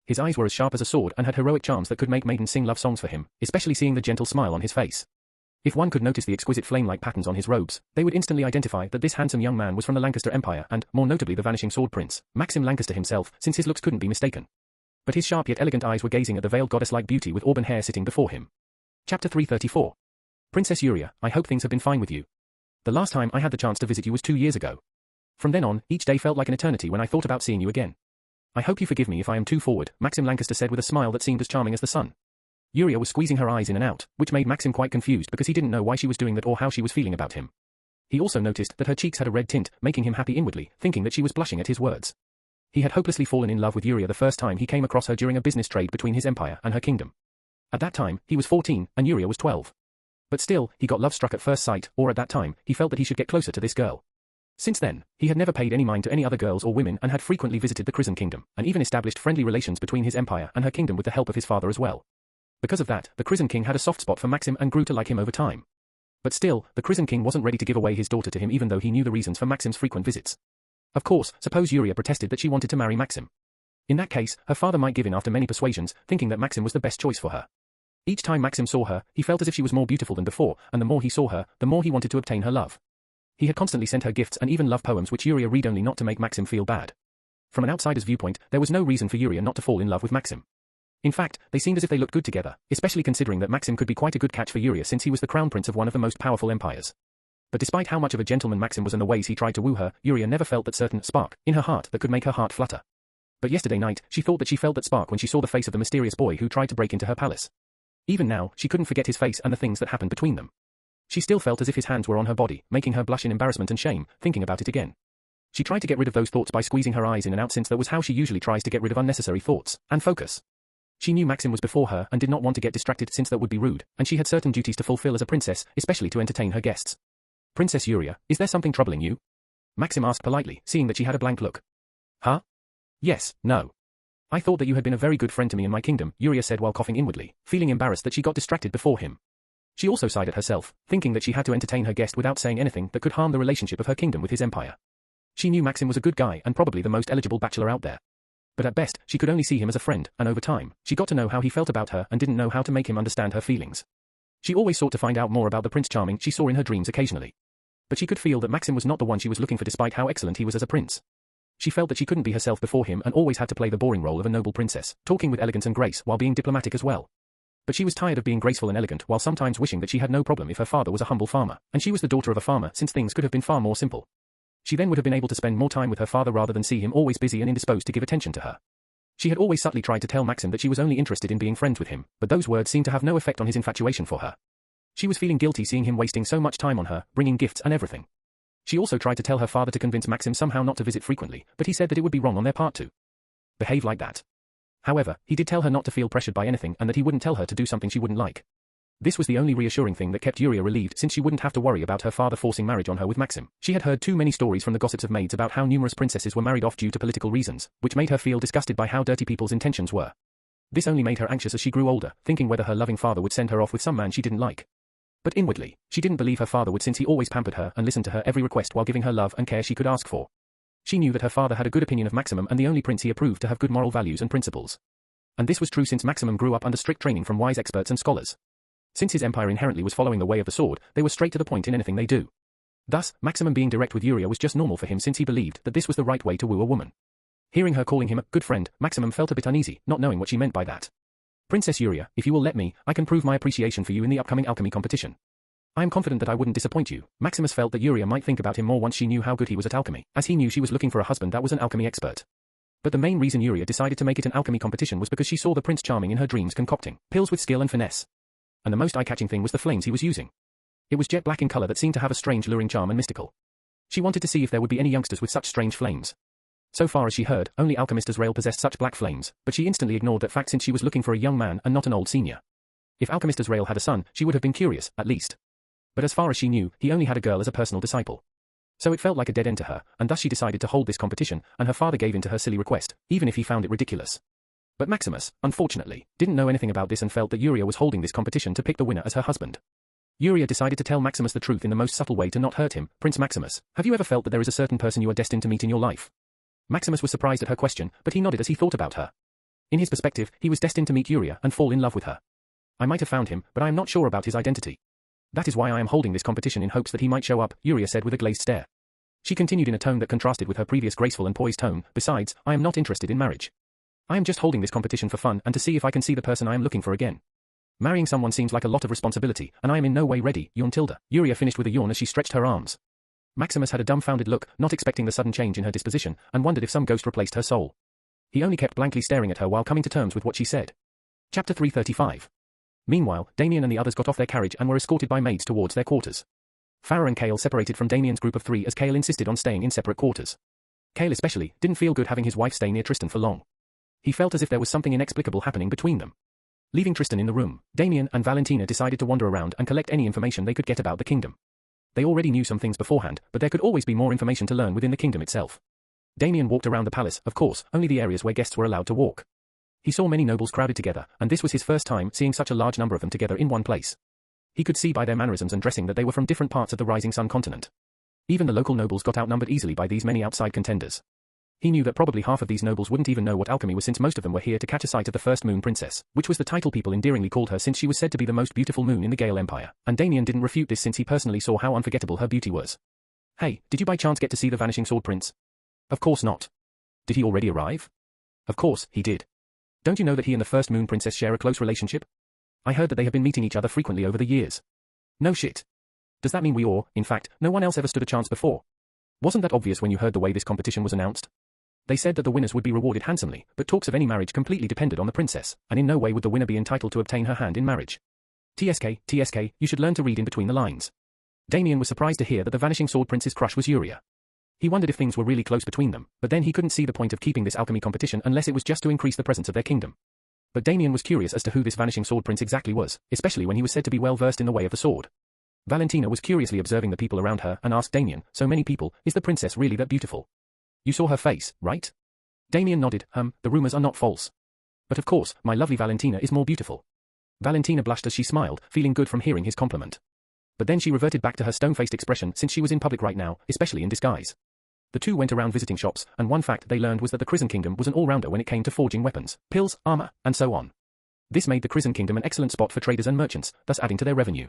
His eyes were as sharp as a sword and had heroic charms that could make maidens sing love songs for him, especially seeing the gentle smile on his face. If one could notice the exquisite flame-like patterns on his robes, they would instantly identify that this handsome young man was from the Lancaster Empire and, more notably the Vanishing Sword Prince, Maxim Lancaster himself, since his looks couldn't be mistaken. But his sharp yet elegant eyes were gazing at the veiled goddess-like beauty with auburn hair sitting before him. Chapter 334. Princess Yuria, I hope things have been fine with you. The last time I had the chance to visit you was 2 years ago. From then on, each day felt like an eternity when I thought about seeing you again. I hope you forgive me if I am too forward, Maxim Lancaster said with a smile that seemed as charming as the sun. Yuria was squeezing her eyes in and out, which made Maxim quite confused because he didn't know why she was doing that or how she was feeling about him. He also noticed that her cheeks had a red tint, making him happy inwardly, thinking that she was blushing at his words. He had hopelessly fallen in love with Yuria the first time he came across her during a business trade between his empire and her kingdom. At that time, he was 14, and Yuria was 12. But still, he got love struck at first sight, or at that time, he felt that he should get closer to this girl. Since then, he had never paid any mind to any other girls or women and had frequently visited the Crimson Kingdom, and even established friendly relations between his empire and her kingdom with the help of his father as well. Because of that, the Crimson King had a soft spot for Maxim and grew to like him over time. But still, the Crimson King wasn't ready to give away his daughter to him even though he knew the reasons for Maxim's frequent visits. Of course, suppose Yuria protested that she wanted to marry Maxim. In that case, her father might give in after many persuasions, thinking that Maxim was the best choice for her. Each time Maxim saw her, he felt as if she was more beautiful than before, and the more he saw her, the more he wanted to obtain her love. He had constantly sent her gifts and even love poems which Yuria read only not to make Maxim feel bad. From an outsider's viewpoint, there was no reason for Yuria not to fall in love with Maxim. In fact, they seemed as if they looked good together, especially considering that Maxim could be quite a good catch for Yuria since he was the crown prince of one of the most powerful empires. But despite how much of a gentleman Maxim was and the ways he tried to woo her, Yuria never felt that certain spark in her heart that could make her heart flutter. But yesterday night, she thought that she felt that spark when she saw the face of the mysterious boy who tried to break into her palace. Even now, she couldn't forget his face and the things that happened between them. She still felt as if his hands were on her body, making her blush in embarrassment and shame, thinking about it again. She tried to get rid of those thoughts by squeezing her eyes in and out since that was how she usually tries to get rid of unnecessary thoughts and focus. She knew Maxim was before her and did not want to get distracted since that would be rude, and she had certain duties to fulfill as a princess, especially to entertain her guests. Princess Yuria, is there something troubling you? Maxim asked politely, seeing that she had a blank look. Huh? Yes, no. I thought that you had been a very good friend to me in my kingdom, Yuria said while coughing inwardly, feeling embarrassed that she got distracted before him. She also sighed at herself, thinking that she had to entertain her guest without saying anything that could harm the relationship of her kingdom with his empire. She knew Maxim was a good guy and probably the most eligible bachelor out there. But at best, she could only see him as a friend, and over time, she got to know how he felt about her and didn't know how to make him understand her feelings. She always sought to find out more about the Prince Charming she saw in her dreams occasionally. But she could feel that Maxim was not the one she was looking for despite how excellent he was as a prince. She felt that she couldn't be herself before him and always had to play the boring role of a noble princess, talking with elegance and grace while being diplomatic as well. But she was tired of being graceful and elegant while sometimes wishing that she had no problem if her father was a humble farmer, and she was the daughter of a farmer since things could have been far more simple. She then would have been able to spend more time with her father rather than see him always busy and indisposed to give attention to her. She had always subtly tried to tell Maxim that she was only interested in being friends with him, but those words seemed to have no effect on his infatuation for her. She was feeling guilty seeing him wasting so much time on her, bringing gifts and everything. She also tried to tell her father to convince Maxim somehow not to visit frequently, but he said that it would be wrong on their part to behave like that. However, he did tell her not to feel pressured by anything and that he wouldn't tell her to do something she wouldn't like. This was the only reassuring thing that kept Yuria relieved, since she wouldn't have to worry about her father forcing marriage on her with Maxim. She had heard too many stories from the gossips of maids about how numerous princesses were married off due to political reasons, which made her feel disgusted by how dirty people's intentions were. This only made her anxious as she grew older, thinking whether her loving father would send her off with some man she didn't like. But inwardly, she didn't believe her father would, since he always pampered her and listened to her every request while giving her love and care she could ask for. She knew that her father had a good opinion of Maximum and the only prince he approved to have good moral values and principles. And this was true since Maximum grew up under strict training from wise experts and scholars. Since his empire inherently was following the way of the sword, they were straight to the point in anything they do. Thus, Maximum being direct with Yuria was just normal for him, since he believed that this was the right way to woo a woman. Hearing her calling him a good friend, Maximum felt a bit uneasy, not knowing what she meant by that. Princess Yuria, if you will let me, I can prove my appreciation for you in the upcoming alchemy competition. I am confident that I wouldn't disappoint you. Maximus felt that Yuria might think about him more once she knew how good he was at alchemy, as he knew she was looking for a husband that was an alchemy expert. But the main reason Yuria decided to make it an alchemy competition was because she saw the Prince Charming in her dreams concocting pills with skill and finesse. And the most eye-catching thing was the flames he was using. It was jet black in color that seemed to have a strange luring charm and mystical. She wanted to see if there would be any youngsters with such strange flames. So far as she heard, only Alchemistas Rail possessed such black flames, but she instantly ignored that fact since she was looking for a young man and not an old senior. If Alchemistas Rail had a son, she would have been curious, at least. But as far as she knew, he only had a girl as a personal disciple. So it felt like a dead end to her, and thus she decided to hold this competition, and her father gave in to her silly request, even if he found it ridiculous. But Maximus, unfortunately, didn't know anything about this and felt that Yuria was holding this competition to pick the winner as her husband. Yuria decided to tell Maximus the truth in the most subtle way to not hurt him. Prince Maximus, have you ever felt that there is a certain person you are destined to meet in your life? Maximus was surprised at her question, but he nodded as he thought about her. In his perspective, he was destined to meet Yuria and fall in love with her. I might have found him, but I am not sure about his identity. That is why I am holding this competition, in hopes that he might show up, Yuria said with a glazed stare. She continued in a tone that contrasted with her previous graceful and poised tone. Besides, I am not interested in marriage. I am just holding this competition for fun and to see if I can see the person I am looking for again. Marrying someone seems like a lot of responsibility, and I am in no way ready, yawned Tilda. Yuria finished with a yawn as she stretched her arms. Maximus had a dumbfounded look, not expecting the sudden change in her disposition, and wondered if some ghost replaced her soul. He only kept blankly staring at her while coming to terms with what she said. Chapter 335. Meanwhile, Damien and the others got off their carriage and were escorted by maids towards their quarters. Farah and Kale separated from Damien's group of 3 as Kale insisted on staying in separate quarters. Kale especially didn't feel good having his wife stay near Tristan for long. He felt as if there was something inexplicable happening between them. Leaving Tristan in the room, Damien and Valentina decided to wander around and collect any information they could get about the kingdom. They already knew some things beforehand, but there could always be more information to learn within the kingdom itself. Damien walked around the palace, of course, only the areas where guests were allowed to walk. He saw many nobles crowded together, and this was his first time seeing such a large number of them together in one place. He could see by their mannerisms and dressing that they were from different parts of the Rising Sun continent. Even the local nobles got outnumbered easily by these many outside contenders. He knew that probably half of these nobles wouldn't even know what alchemy was, since most of them were here to catch a sight of the first moon princess, which was the title people endearingly called her since she was said to be the most beautiful moon in the Gale Empire, and Damien didn't refute this since he personally saw how unforgettable her beauty was. Hey, did you by chance get to see the Vanishing Sword Prince? Of course not. Did he already arrive? Of course, he did. Don't you know that he and the first moon princess share a close relationship? I heard that they have been meeting each other frequently over the years. No shit. Does that mean in fact, no one else ever stood a chance before? Wasn't that obvious when you heard the way this competition was announced? They said that the winners would be rewarded handsomely, but talks of any marriage completely depended on the princess, and in no way would the winner be entitled to obtain her hand in marriage. TSK, you should learn to read in between the lines. Damien was surprised to hear that the Vanishing Sword Prince's crush was Yuria. He wondered if things were really close between them, but then he couldn't see the point of keeping this alchemy competition unless it was just to increase the presence of their kingdom. But Damien was curious as to who this Vanishing Sword Prince exactly was, especially when he was said to be well versed in the way of the sword. Valentina was curiously observing the people around her and asked Damien, so many people, is the princess really that beautiful? You saw her face, right? Damien nodded, the rumors are not false. But of course, my lovely Valentina is more beautiful. Valentina blushed as she smiled, feeling good from hearing his compliment. But then she reverted back to her stone-faced expression since she was in public right now, especially in disguise. The two went around visiting shops, and one fact they learned was that the Crimson Kingdom was an all-rounder when it came to forging weapons, pills, armor, and so on. This made the Crimson Kingdom an excellent spot for traders and merchants, thus adding to their revenue.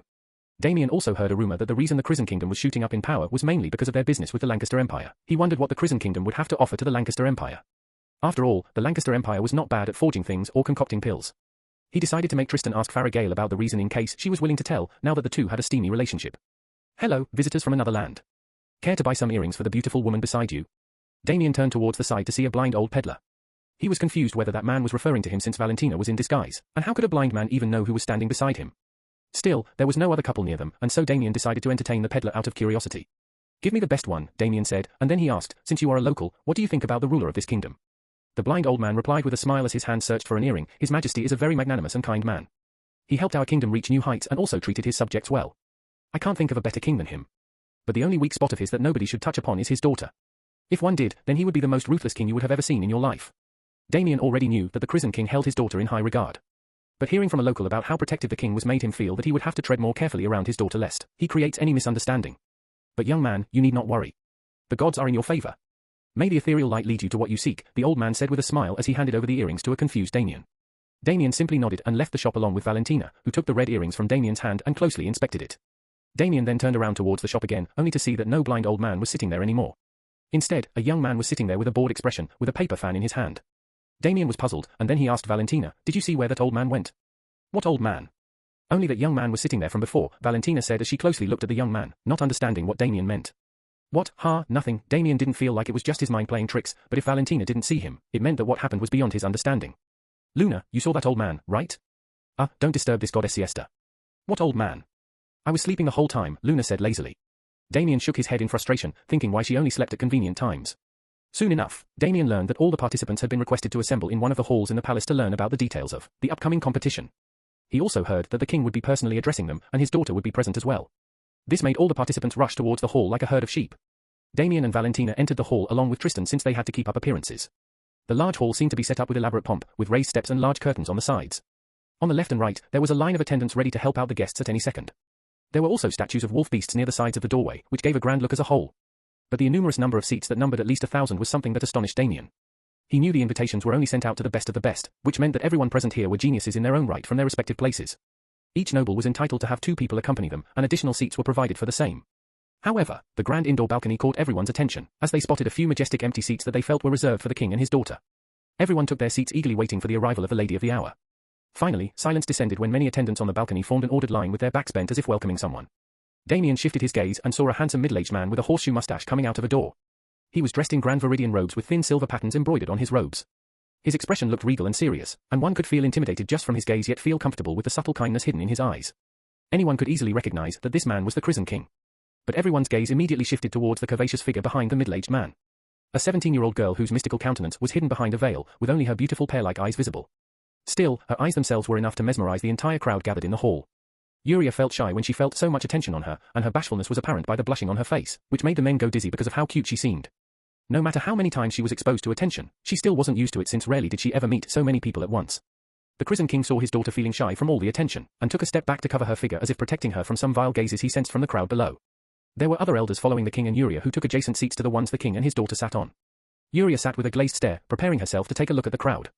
Damien also heard a rumor that the reason the Crimson Kingdom was shooting up in power was mainly because of their business with the Lancaster Empire. He wondered what the Crimson Kingdom would have to offer to the Lancaster Empire. After all, the Lancaster Empire was not bad at forging things or concocting pills. He decided to make Tristan ask Farah Gale about the reason in case she was willing to tell, now that the two had a steamy relationship. Hello, visitors from another land. Care to buy some earrings for the beautiful woman beside you? Damien turned towards the side to see a blind old peddler. He was confused whether that man was referring to him since Valentina was in disguise, and how could a blind man even know who was standing beside him? Still, there was no other couple near them, and so Damien decided to entertain the peddler out of curiosity. Give me the best one, Damien said, and then he asked, since you are a local, what do you think about the ruler of this kingdom? The blind old man replied with a smile as his hand searched for an earring, His Majesty is a very magnanimous and kind man. He helped our kingdom reach new heights and also treated his subjects well. I can't think of a better king than him. But the only weak spot of his that nobody should touch upon is his daughter. If one did, then he would be the most ruthless king you would have ever seen in your life. Damien already knew that the Crimson King held his daughter in high regard. But hearing from a local about how protective the king was made him feel that he would have to tread more carefully around his daughter lest he creates any misunderstanding. But young man, you need not worry. The gods are in your favor. May the ethereal light lead you to what you seek, the old man said with a smile as he handed over the earrings to a confused Damien. Damien simply nodded and left the shop along with Valentina, who took the red earrings from Damien's hand and closely inspected it. Damien then turned around towards the shop again, only to see that no blind old man was sitting there anymore. Instead, a young man was sitting there with a bored expression, with a paper fan in his hand. Damien was puzzled, and then he asked Valentina, "Did you see where that old man went?" "What old man?" "Only that young man was sitting there from before," Valentina said as she closely looked at the young man, not understanding what Damien meant. "What? Nothing." Damien didn't feel like it was just his mind playing tricks, but if Valentina didn't see him, it meant that what happened was beyond his understanding. "Luna, you saw that old man, right?" Don't disturb this goddess siesta." "What old man?" "I was sleeping the whole time," Luna said lazily. Damien shook his head in frustration, thinking why she only slept at convenient times. Soon enough, Damien learned that all the participants had been requested to assemble in one of the halls in the palace to learn about the details of the upcoming competition. He also heard that the king would be personally addressing them and his daughter would be present as well. This made all the participants rush towards the hall like a herd of sheep. Damien and Valentina entered the hall along with Tristan since they had to keep up appearances. The large hall seemed to be set up with elaborate pomp, with raised steps and large curtains on the sides. On the left and right, there was a line of attendants ready to help out the guests at any second. There were also statues of wolf beasts near the sides of the doorway, which gave a grand look as a whole. But the enormous number of seats that numbered at least 1,000 was something that astonished Damien. He knew the invitations were only sent out to the best of the best, which meant that everyone present here were geniuses in their own right from their respective places. Each noble was entitled to have 2 people accompany them, and additional seats were provided for the same. However, the grand indoor balcony caught everyone's attention, as they spotted a few majestic empty seats that they felt were reserved for the king and his daughter. Everyone took their seats eagerly waiting for the arrival of the lady of the hour. Finally, silence descended when many attendants on the balcony formed an ordered line with their backs bent as if welcoming someone. Damien shifted his gaze and saw a handsome middle-aged man with a horseshoe mustache coming out of a door. He was dressed in grand Viridian robes with thin silver patterns embroidered on his robes. His expression looked regal and serious, and one could feel intimidated just from his gaze yet feel comfortable with the subtle kindness hidden in his eyes. Anyone could easily recognize that this man was the Crimson King. But everyone's gaze immediately shifted towards the curvaceous figure behind the middle-aged man. A 17-year-old girl whose mystical countenance was hidden behind a veil, with only her beautiful pear-like eyes visible. Still, her eyes themselves were enough to mesmerize the entire crowd gathered in the hall. Yuria felt shy when she felt so much attention on her, and her bashfulness was apparent by the blushing on her face, which made the men go dizzy because of how cute she seemed. No matter how many times she was exposed to attention, she still wasn't used to it since rarely did she ever meet so many people at once. The Crimson King saw his daughter feeling shy from all the attention, and took a step back to cover her figure as if protecting her from some vile gazes he sensed from the crowd below. There were other elders following the king and Yuria who took adjacent seats to the ones the king and his daughter sat on. Yuria sat with a glazed stare, preparing herself to take a look at the crowd.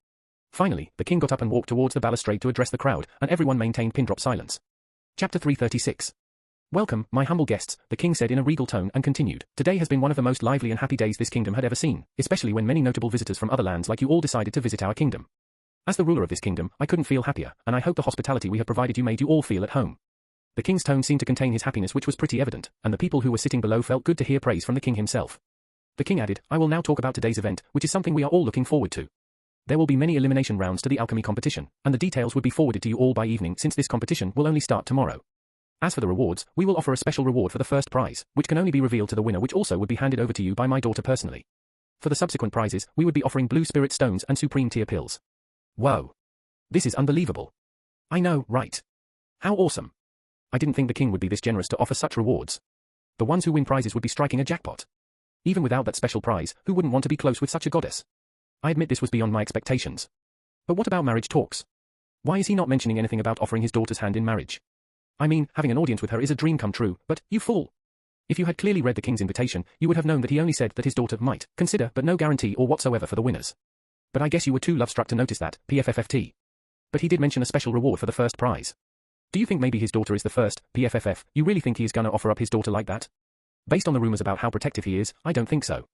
Finally, the king got up and walked towards the balustrade to address the crowd, and everyone maintained pin-drop silence. Chapter 336. "Welcome, my humble guests," the king said in a regal tone and continued. "Today has been one of the most lively and happy days this kingdom had ever seen, especially when many notable visitors from other lands like you all decided to visit our kingdom. As the ruler of this kingdom, I couldn't feel happier, and I hope the hospitality we have provided you made you all feel at home." The king's tone seemed to contain his happiness, which was pretty evident, and the people who were sitting below felt good to hear praise from the king himself. The king added, "I will now talk about today's event, which is something we are all looking forward to. There will be many elimination rounds to the alchemy competition, and the details would be forwarded to you all by evening since this competition will only start tomorrow. As for the rewards, we will offer a special reward for the first prize, which can only be revealed to the winner, which also would be handed over to you by my daughter personally. For the subsequent prizes, we would be offering blue spirit stones and supreme tier pills." Whoa. This is unbelievable. I know, right? How awesome. I didn't think the king would be this generous to offer such rewards. The ones who win prizes would be striking a jackpot. Even without that special prize, who wouldn't want to be close with such a goddess? I admit this was beyond my expectations. But what about marriage talks? Why is he not mentioning anything about offering his daughter's hand in marriage? I mean, having an audience with her is a dream come true, but, you fool. If you had clearly read the king's invitation, you would have known that he only said that his daughter might consider but no guarantee or whatsoever for the winners. But I guess you were too love-struck to notice that, PFFFT. But he did mention a special reward for the first prize. Do you think maybe his daughter is the first, PFFF? You really think he is gonna offer up his daughter like that? Based on the rumors about how protective he is, I don't think so.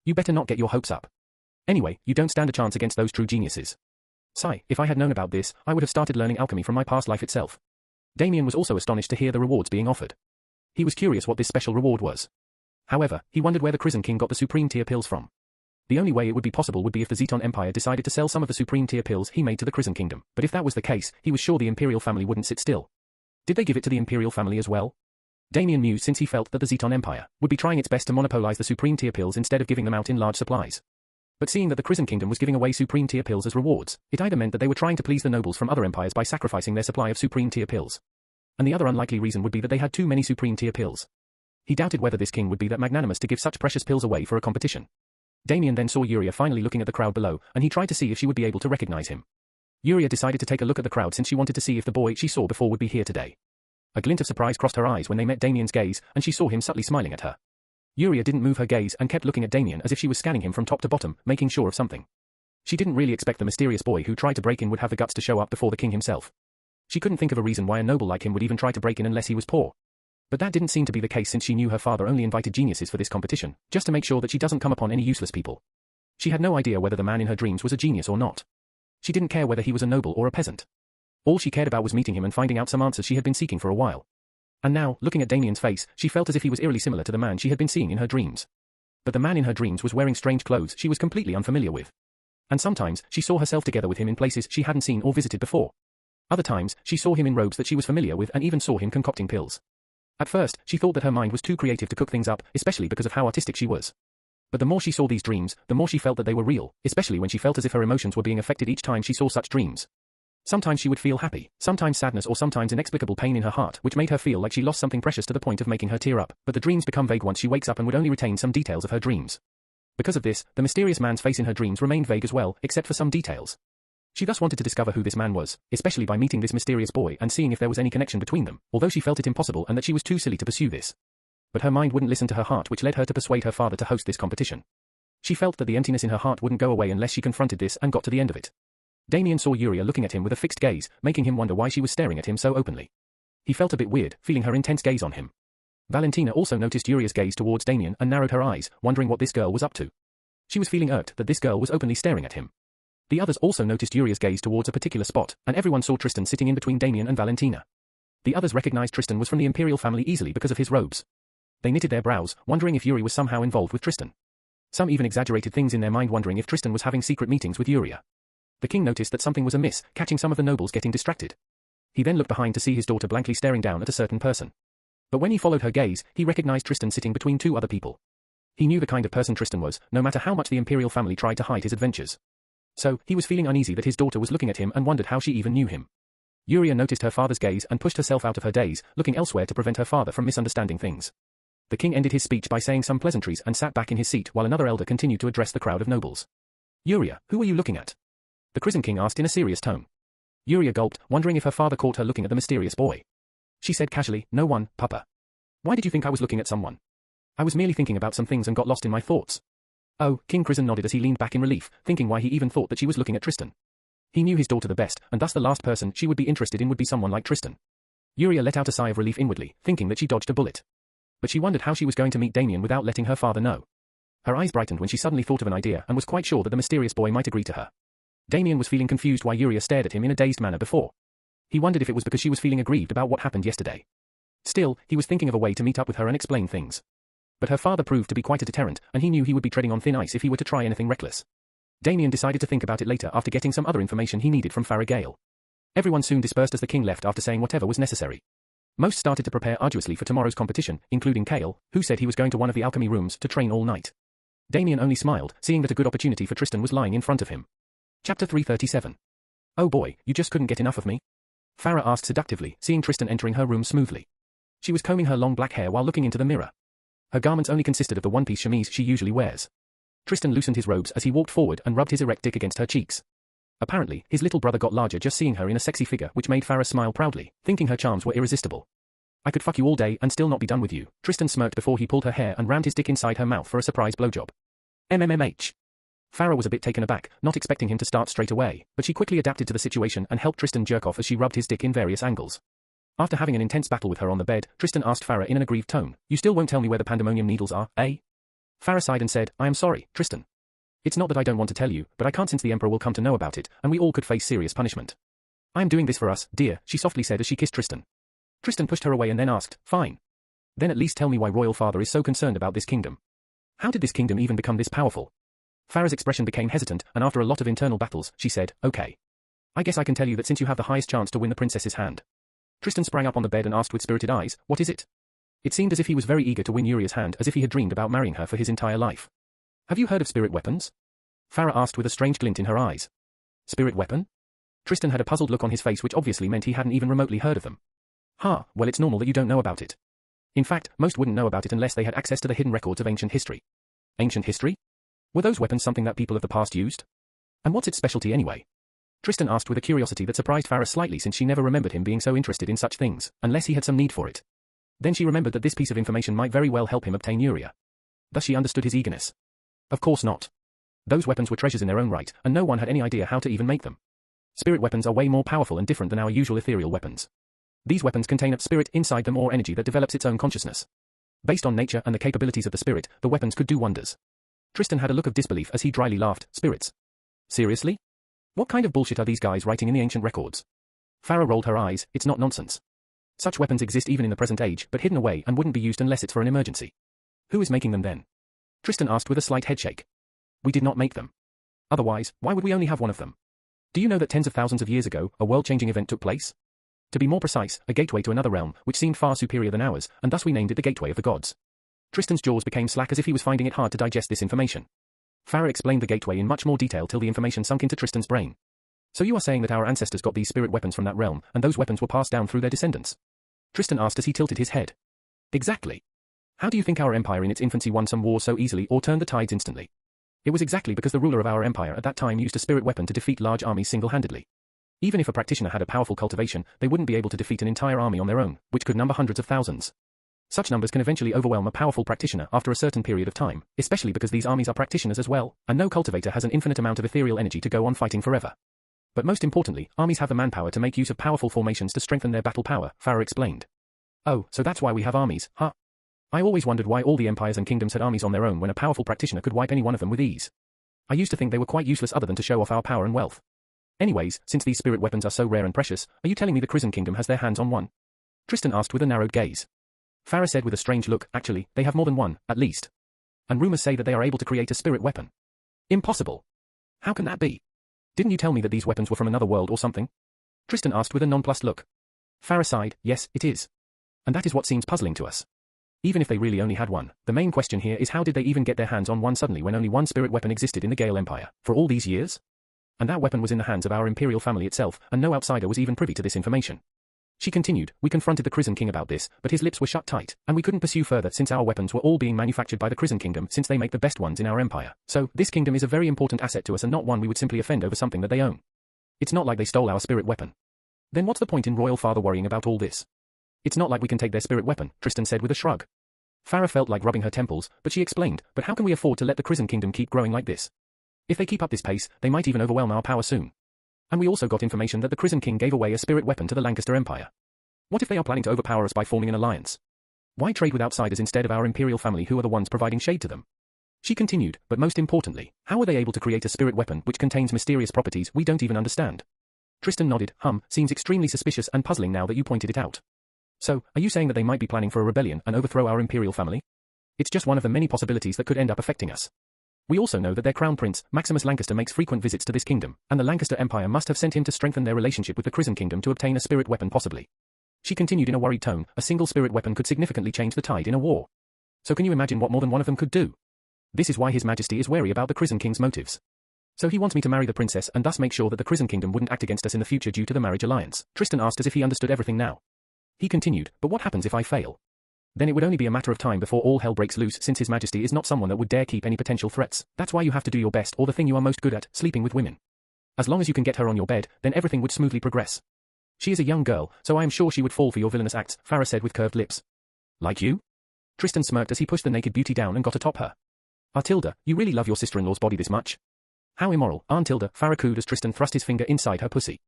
You better not get your hopes up. Anyway, you don't stand a chance against those true geniuses. Sigh, if I had known about this, I would have started learning alchemy from my past life itself. Damien was also astonished to hear the rewards being offered. He was curious what this special reward was. However, he wondered where the Crimson King got the supreme tier pills from. The only way it would be possible would be if the Zeton Empire decided to sell some of the supreme tier pills he made to the Crimson Kingdom, but if that was the case, he was sure the Imperial family wouldn't sit still. Did they give it to the Imperial family as well? Damien mused since he felt that the Zeton Empire would be trying its best to monopolize the supreme tier pills instead of giving them out in large supplies. But seeing that the Crimson Kingdom was giving away supreme tier pills as rewards, it either meant that they were trying to please the nobles from other empires by sacrificing their supply of supreme tier pills. And the other unlikely reason would be that they had too many supreme tier pills. He doubted whether this king would be that magnanimous to give such precious pills away for a competition. Damien then saw Yuria finally looking at the crowd below, and he tried to see if she would be able to recognize him. Yuria decided to take a look at the crowd since she wanted to see if the boy she saw before would be here today. A glint of surprise crossed her eyes when they met Damien's gaze, and she saw him subtly smiling at her. Yuria didn't move her gaze and kept looking at Damien as if she was scanning him from top to bottom, making sure of something. She didn't really expect the mysterious boy who tried to break in would have the guts to show up before the king himself. She couldn't think of a reason why a noble like him would even try to break in unless he was poor. But that didn't seem to be the case since she knew her father only invited geniuses for this competition, just to make sure that she doesn't come upon any useless people. She had no idea whether the man in her dreams was a genius or not. She didn't care whether he was a noble or a peasant. All she cared about was meeting him and finding out some answers she had been seeking for a while. And now, looking at Damien's face, she felt as if he was eerily similar to the man she had been seeing in her dreams. But the man in her dreams was wearing strange clothes she was completely unfamiliar with. And sometimes, she saw herself together with him in places she hadn't seen or visited before. Other times, she saw him in robes that she was familiar with and even saw him concocting pills. At first, she thought that her mind was too creative to cook things up, especially because of how artistic she was. But the more she saw these dreams, the more she felt that they were real, especially when she felt as if her emotions were being affected each time she saw such dreams. Sometimes she would feel happy, sometimes sadness or sometimes inexplicable pain in her heart, which made her feel like she lost something precious to the point of making her tear up, but the dreams become vague once she wakes up and would only retain some details of her dreams. Because of this, the mysterious man's face in her dreams remained vague as well, except for some details. She thus wanted to discover who this man was, especially by meeting this mysterious boy and seeing if there was any connection between them, although she felt it impossible and that she was too silly to pursue this. But her mind wouldn't listen to her heart, which led her to persuade her father to host this competition. She felt that the emptiness in her heart wouldn't go away unless she confronted this and got to the end of it. Damien saw Yuria looking at him with a fixed gaze, making him wonder why she was staring at him so openly. He felt a bit weird, feeling her intense gaze on him. Valentina also noticed Yuria's gaze towards Damien and narrowed her eyes, wondering what this girl was up to. She was feeling irked that this girl was openly staring at him. The others also noticed Yuria's gaze towards a particular spot, and everyone saw Tristan sitting in between Damien and Valentina. The others recognized Tristan was from the imperial family easily because of his robes. They knitted their brows, wondering if Yuri was somehow involved with Tristan. Some even exaggerated things in their mind, wondering if Tristan was having secret meetings with Yuria. The king noticed that something was amiss, catching some of the nobles getting distracted. He then looked behind to see his daughter blankly staring down at a certain person. But when he followed her gaze, he recognized Tristan sitting between two other people. He knew the kind of person Tristan was, no matter how much the imperial family tried to hide his adventures. So, he was feeling uneasy that his daughter was looking at him and wondered how she even knew him. Yuria noticed her father's gaze and pushed herself out of her daze, looking elsewhere to prevent her father from misunderstanding things. The king ended his speech by saying some pleasantries and sat back in his seat while another elder continued to address the crowd of nobles. Yuria, who are you looking at? The Crimson King asked in a serious tone. Yuria gulped, wondering if her father caught her looking at the mysterious boy. She said casually, "No one, Papa. Why did you think I was looking at someone? I was merely thinking about some things and got lost in my thoughts." Oh, King Crimson nodded as he leaned back in relief, thinking why he even thought that she was looking at Tristan. He knew his daughter the best, and thus the last person she would be interested in would be someone like Tristan. Yuria let out a sigh of relief inwardly, thinking that she dodged a bullet. But she wondered how she was going to meet Damien without letting her father know. Her eyes brightened when she suddenly thought of an idea and was quite sure that the mysterious boy might agree to her. Damien was feeling confused why Yuria stared at him in a dazed manner before. He wondered if it was because she was feeling aggrieved about what happened yesterday. Still, he was thinking of a way to meet up with her and explain things. But her father proved to be quite a deterrent, and he knew he would be treading on thin ice if he were to try anything reckless. Damien decided to think about it later after getting some other information he needed from Farah Gale. Everyone soon dispersed as the king left after saying whatever was necessary. Most started to prepare arduously for tomorrow's competition, including Kale, who said he was going to one of the alchemy rooms to train all night. Damien only smiled, seeing that a good opportunity for Tristan was lying in front of him. Chapter 337. Oh boy, you just couldn't get enough of me? Farah asked seductively, seeing Tristan entering her room smoothly. She was combing her long black hair while looking into the mirror. Her garments only consisted of the one-piece chemise she usually wears. Tristan loosened his robes as he walked forward and rubbed his erect dick against her cheeks. Apparently, his little brother got larger just seeing her in a sexy figure, which made Farah smile proudly, thinking her charms were irresistible. I could fuck you all day and still not be done with you, Tristan smirked before he pulled her hair and rammed his dick inside her mouth for a surprise blowjob. MMMH. Farah was a bit taken aback, not expecting him to start straight away, but she quickly adapted to the situation and helped Tristan jerk off as she rubbed his dick in various angles. After having an intense battle with her on the bed, Tristan asked Farah in an aggrieved tone, "You still won't tell me where the pandemonium needles are, eh?" Farah sighed and said, "I am sorry, Tristan. It's not that I don't want to tell you, but I can't since the Emperor will come to know about it, and we all could face serious punishment. I am doing this for us, dear," she softly said as she kissed Tristan. Tristan pushed her away and then asked, "Fine. Then at least tell me why Royal Father is so concerned about this kingdom. How did this kingdom even become this powerful?" Farah's expression became hesitant, and after a lot of internal battles, she said, "Okay. I guess I can tell you that since you have the highest chance to win the princess's hand." Tristan sprang up on the bed and asked with spirited eyes, "What is it?" It seemed as if he was very eager to win Yuria's hand, as if he had dreamed about marrying her for his entire life. "Have you heard of spirit weapons?" Farah asked with a strange glint in her eyes. Spirit weapon? Tristan had a puzzled look on his face, which obviously meant he hadn't even remotely heard of them. Well, it's normal that you don't know about it. In fact, most wouldn't know about it unless they had access to the hidden records of ancient history. Ancient history? Were those weapons something that people of the past used? And what's its specialty anyway? Tristan asked with a curiosity that surprised Farah slightly, since she never remembered him being so interested in such things, unless he had some need for it. Then she remembered that this piece of information might very well help him obtain Uria. Thus she understood his eagerness. Of course not. Those weapons were treasures in their own right, and no one had any idea how to even make them. Spirit weapons are way more powerful and different than our usual ethereal weapons. These weapons contain a spirit inside them, or energy that develops its own consciousness. Based on nature and the capabilities of the spirit, the weapons could do wonders. Tristan had a look of disbelief as he dryly laughed. Spirits? Seriously? What kind of bullshit are these guys writing in the ancient records? Farah rolled her eyes. It's not nonsense. Such weapons exist even in the present age, but hidden away and wouldn't be used unless it's for an emergency. Who is making them then? Tristan asked with a slight headshake. We did not make them. Otherwise, why would we only have one of them? Do you know that tens of thousands of years ago, a world-changing event took place? To be more precise, a gateway to another realm, which seemed far superior than ours, and thus we named it the Gateway of the Gods. Tristan's jaws became slack as if he was finding it hard to digest this information. Farah explained the gateway in much more detail till the information sunk into Tristan's brain. So you are saying that our ancestors got these spirit weapons from that realm, and those weapons were passed down through their descendants? Tristan asked as he tilted his head. Exactly. How do you think our empire in its infancy won some wars so easily or turned the tides instantly? It was exactly because the ruler of our empire at that time used a spirit weapon to defeat large armies single-handedly. Even if a practitioner had a powerful cultivation, they wouldn't be able to defeat an entire army on their own, which could number hundreds of thousands. Such numbers can eventually overwhelm a powerful practitioner after a certain period of time, especially because these armies are practitioners as well, and no cultivator has an infinite amount of ethereal energy to go on fighting forever. But most importantly, armies have the manpower to make use of powerful formations to strengthen their battle power, Farah explained. Oh, so that's why we have armies, huh? I always wondered why all the empires and kingdoms had armies on their own when a powerful practitioner could wipe any one of them with ease. I used to think they were quite useless other than to show off our power and wealth. Anyways, since these spirit weapons are so rare and precious, are you telling me the Crimson Kingdom has their hands on one? Tristan asked with a narrowed gaze. Farah said with a strange look, actually, they have more than one, at least. And rumors say that they are able to create a spirit weapon. Impossible. How can that be? Didn't you tell me that these weapons were from another world or something? Tristan asked with a nonplussed look. Farah sighed, yes, it is. And that is what seems puzzling to us. Even if they really only had one, the main question here is how did they even get their hands on one suddenly when only one spirit weapon existed in the Gale Empire, for all these years? And that weapon was in the hands of our imperial family itself, and no outsider was even privy to this information. She continued, we confronted the Crimson King about this, but his lips were shut tight, and we couldn't pursue further since our weapons were all being manufactured by the Crimson Kingdom since they make the best ones in our empire. So, this kingdom is a very important asset to us and not one we would simply offend over something that they own. It's not like they stole our spirit weapon. Then what's the point in royal father worrying about all this? It's not like we can take their spirit weapon, Tristan said with a shrug. Farah felt like rubbing her temples, but she explained, but how can we afford to let the Crimson Kingdom keep growing like this? If they keep up this pace, they might even overwhelm our power soon. And we also got information that the Crimson King gave away a spirit weapon to the Lancaster Empire. What if they are planning to overpower us by forming an alliance? Why trade with outsiders instead of our imperial family who are the ones providing shade to them? She continued, but most importantly, how are they able to create a spirit weapon which contains mysterious properties we don't even understand? Tristan nodded, seems extremely suspicious and puzzling now that you pointed it out. So, are you saying that they might be planning for a rebellion and overthrow our imperial family? It's just one of the many possibilities that could end up affecting us. We also know that their crown prince, Maximus Lancaster, makes frequent visits to this kingdom, and the Lancaster Empire must have sent him to strengthen their relationship with the Crimson Kingdom to obtain a spirit weapon possibly. She continued in a worried tone, a single spirit weapon could significantly change the tide in a war. So can you imagine what more than one of them could do? This is why His Majesty is wary about the Crimson King's motives. So he wants me to marry the princess and thus make sure that the Crimson Kingdom wouldn't act against us in the future due to the marriage alliance. Tristan asked as if he understood everything now. He continued, but what happens if I fail? Then it would only be a matter of time before all hell breaks loose since His Majesty is not someone that would dare keep any potential threats. That's why you have to do your best or the thing you are most good at, sleeping with women. As long as you can get her on your bed, then everything would smoothly progress. She is a young girl, so I am sure she would fall for your villainous acts, Farah said with curved lips. Like you? Tristan smirked as he pushed the naked beauty down and got atop her. Tilda, you really love your sister-in-law's body this much? How immoral, Aunt Tilda, Farah cooed as Tristan thrust his finger inside her pussy.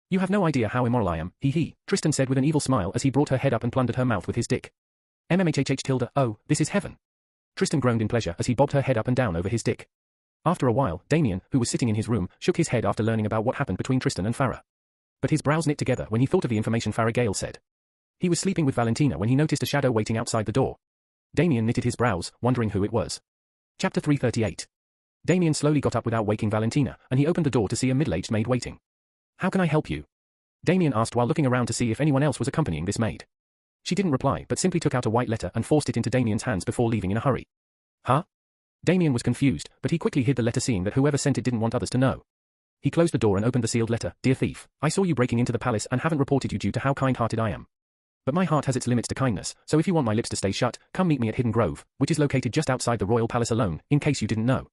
You have no idea how immoral I am, he, Tristan said with an evil smile as he brought her head up and plundered her mouth with his dick. MMHHH Tilda, oh, this is heaven. Tristan groaned in pleasure as he bobbed her head up and down over his dick. After a while, Damien, who was sitting in his room, shook his head after learning about what happened between Tristan and Farah. But his brows knit together when he thought of the information Farah Gale said. He was sleeping with Valentina when he noticed a shadow waiting outside the door. Damien knitted his brows, wondering who it was. Chapter 338. Damien slowly got up without waking Valentina, and he opened the door to see a middle-aged maid waiting. How can I help you? Damien asked while looking around to see if anyone else was accompanying this maid. She didn't reply but simply took out a white letter and forced it into Damien's hands before leaving in a hurry. Huh? Damien was confused, but he quickly hid the letter, seeing that whoever sent it didn't want others to know. He closed the door and opened the sealed letter. Dear thief, I saw you breaking into the palace and haven't reported you due to how kind-hearted I am. But my heart has its limits to kindness, so if you want my lips to stay shut, come meet me at Hidden Grove, which is located just outside the royal palace alone, in case you didn't know.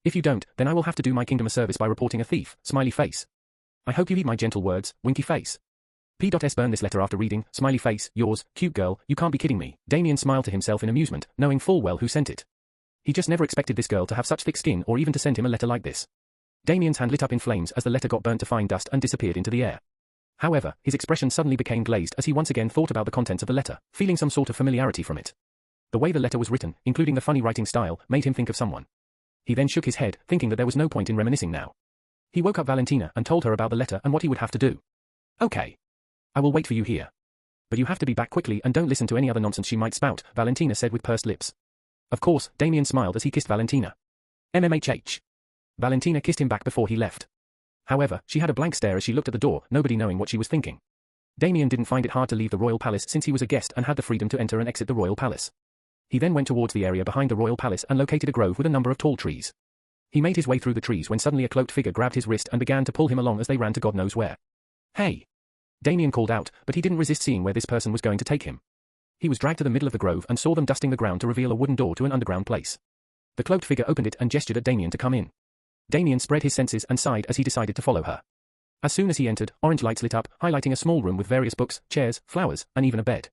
If you don't, then I will have to do my kingdom a service by reporting a thief, smiley face. I hope you heed my gentle words, winky face. P.S. Burn this letter after reading, smiley face, yours, cute girl, you can't be kidding me. Damien smiled to himself in amusement, knowing full well who sent it. He just never expected this girl to have such thick skin or even to send him a letter like this. Damien's hand lit up in flames as the letter got burnt to fine dust and disappeared into the air. However, his expression suddenly became glazed as he once again thought about the contents of the letter, feeling some sort of familiarity from it. The way the letter was written, including the funny writing style, made him think of someone. He then shook his head, thinking that there was no point in reminiscing now. He woke up Valentina and told her about the letter and what he would have to do. Okay. I will wait for you here. But you have to be back quickly and don't listen to any other nonsense she might spout, Valentina said with pursed lips. Of course, Damien smiled as he kissed Valentina. MMHH. Valentina kissed him back before he left. However, she had a blank stare as she looked at the door, nobody knowing what she was thinking. Damien didn't find it hard to leave the royal palace since he was a guest and had the freedom to enter and exit the royal palace. He then went towards the area behind the royal palace and located a grove with a number of tall trees. He made his way through the trees when suddenly a cloaked figure grabbed his wrist and began to pull him along as they ran to God knows where. Hey! Damien called out, but he didn't resist seeing where this person was going to take him. He was dragged to the middle of the grove and saw them dusting the ground to reveal a wooden door to an underground place. The cloaked figure opened it and gestured at Damien to come in. Damien spread his senses and sighed as he decided to follow her. As soon as he entered, orange lights lit up, highlighting a small room with various books, chairs, flowers, and even a bed.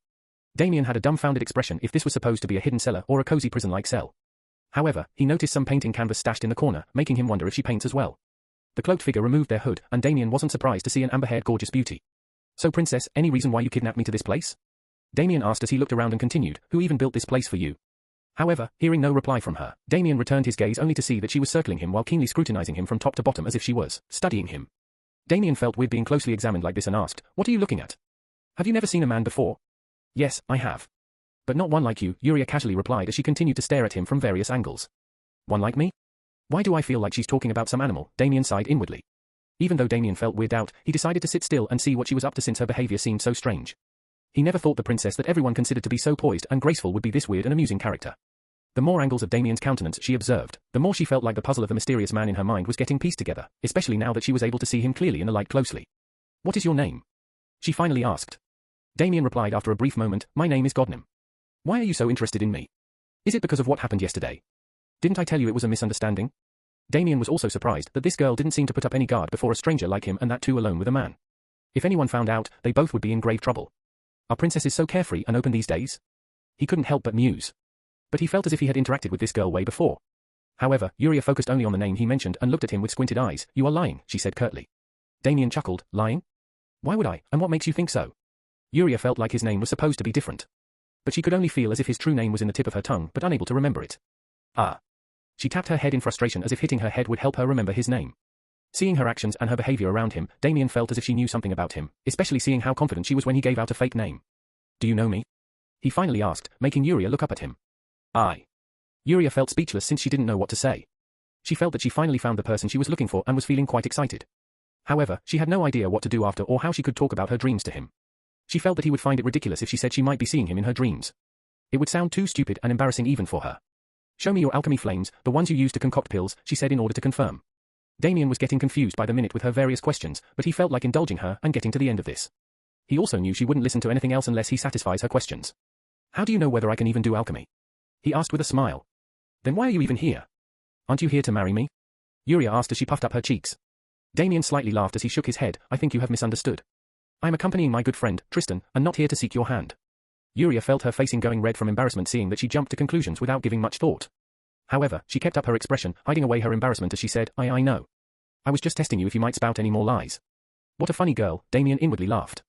Damien had a dumbfounded expression if this was supposed to be a hidden cellar or a cozy prison-like cell. However, he noticed some painting canvas stashed in the corner, making him wonder if she paints as well. The cloaked figure removed their hood, and Damien wasn't surprised to see an amber-haired gorgeous beauty. So princess, any reason why you kidnapped me to this place? Damien asked as he looked around and continued, who even built this place for you? However, hearing no reply from her, Damien returned his gaze only to see that she was circling him while keenly scrutinizing him from top to bottom as if she was studying him. Damien felt weird being closely examined like this and asked, what are you looking at? Have you never seen a man before? Yes, I have. But not one like you, Yuria casually replied as she continued to stare at him from various angles. One like me? Why do I feel like she's talking about some animal? Damien sighed inwardly. Even though Damien felt weirded out, he decided to sit still and see what she was up to since her behavior seemed so strange. He never thought the princess that everyone considered to be so poised and graceful would be this weird and amusing character. The more angles of Damien's countenance she observed, the more she felt like the puzzle of the mysterious man in her mind was getting pieced together, especially now that she was able to see him clearly in the light closely. What is your name? She finally asked. Damien replied after a brief moment, my name is Godnim. Why are you so interested in me? Is it because of what happened yesterday? Didn't I tell you it was a misunderstanding? Damien was also surprised that this girl didn't seem to put up any guard before a stranger like him, and that too alone with a man. If anyone found out, they both would be in grave trouble. Are princesses so carefree and open these days? He couldn't help but muse. But he felt as if he had interacted with this girl way before. However, Yuria focused only on the name he mentioned and looked at him with squinted eyes. You are lying, she said curtly. Damien chuckled, lying? Why would I, and what makes you think so? Yuria felt like his name was supposed to be different. But she could only feel as if his true name was in the tip of her tongue, but unable to remember it. Ah. She tapped her head in frustration as if hitting her head would help her remember his name. Seeing her actions and her behavior around him, Damien felt as if she knew something about him, especially seeing how confident she was when he gave out a fake name. Do you know me? He finally asked, making Yuria look up at him. I. Yuria felt speechless since she didn't know what to say. She felt that she finally found the person she was looking for and was feeling quite excited. However, she had no idea what to do after or how she could talk about her dreams to him. She felt that he would find it ridiculous if she said she might be seeing him in her dreams. It would sound too stupid and embarrassing even for her. Show me your alchemy flames, the ones you use to concoct pills, she said in order to confirm. Damien was getting confused by the minute with her various questions, but he felt like indulging her and getting to the end of this. He also knew she wouldn't listen to anything else unless he satisfies her questions. How do you know whether I can even do alchemy? He asked with a smile. Then why are you even here? Aren't you here to marry me? Yuria asked as she puffed up her cheeks. Damien slightly laughed as he shook his head. I think you have misunderstood. I am accompanying my good friend, Tristan, and not here to seek your hand. Yuria felt her facing going red from embarrassment seeing that she jumped to conclusions without giving much thought. However, she kept up her expression, hiding away her embarrassment as she said, I know. I was just testing you if you might spout any more lies. What a funny girl, Damien inwardly laughed.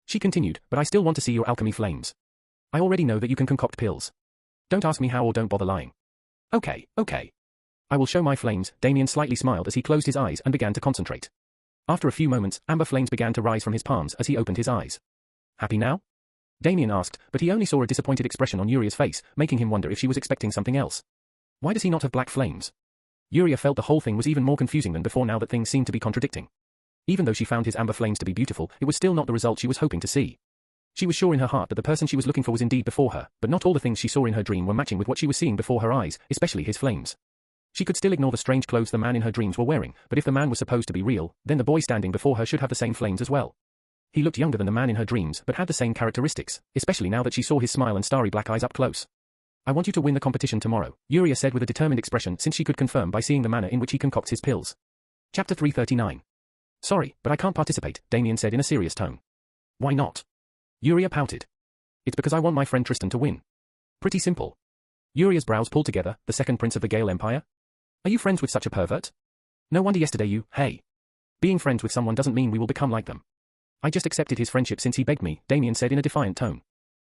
She continued, but I still want to see your alchemy flames. I already know that you can concoct pills. Don't ask me how or don't bother lying. Okay. I will show my flames, Damien slightly smiled as he closed his eyes and began to concentrate. After a few moments, amber flames began to rise from his palms as he opened his eyes. Happy now? Damien asked, but he only saw a disappointed expression on Yuria's face, making him wonder if she was expecting something else. Why does he not have black flames? Yuria felt the whole thing was even more confusing than before now that things seemed to be contradicting. Even though she found his amber flames to be beautiful, it was still not the result she was hoping to see. She was sure in her heart that the person she was looking for was indeed before her, but not all the things she saw in her dream were matching with what she was seeing before her eyes, especially his flames. She could still ignore the strange clothes the man in her dreams were wearing, but if the man was supposed to be real, then the boy standing before her should have the same flames as well. He looked younger than the man in her dreams, but had the same characteristics, especially now that she saw his smile and starry black eyes up close. I want you to win the competition tomorrow, Yuria said with a determined expression since she could confirm by seeing the manner in which he concocts his pills. Chapter 339. Sorry, but I can't participate, Damien said in a serious tone. Why not? Yuria pouted. It's because I want my friend Tristan to win. Pretty simple. Yuria's brows pulled together, the second prince of the Gale Empire? Are you friends with such a pervert? No wonder yesterday you, hey. Being friends with someone doesn't mean we will become like them. I just accepted his friendship since he begged me, Damien said in a defiant tone.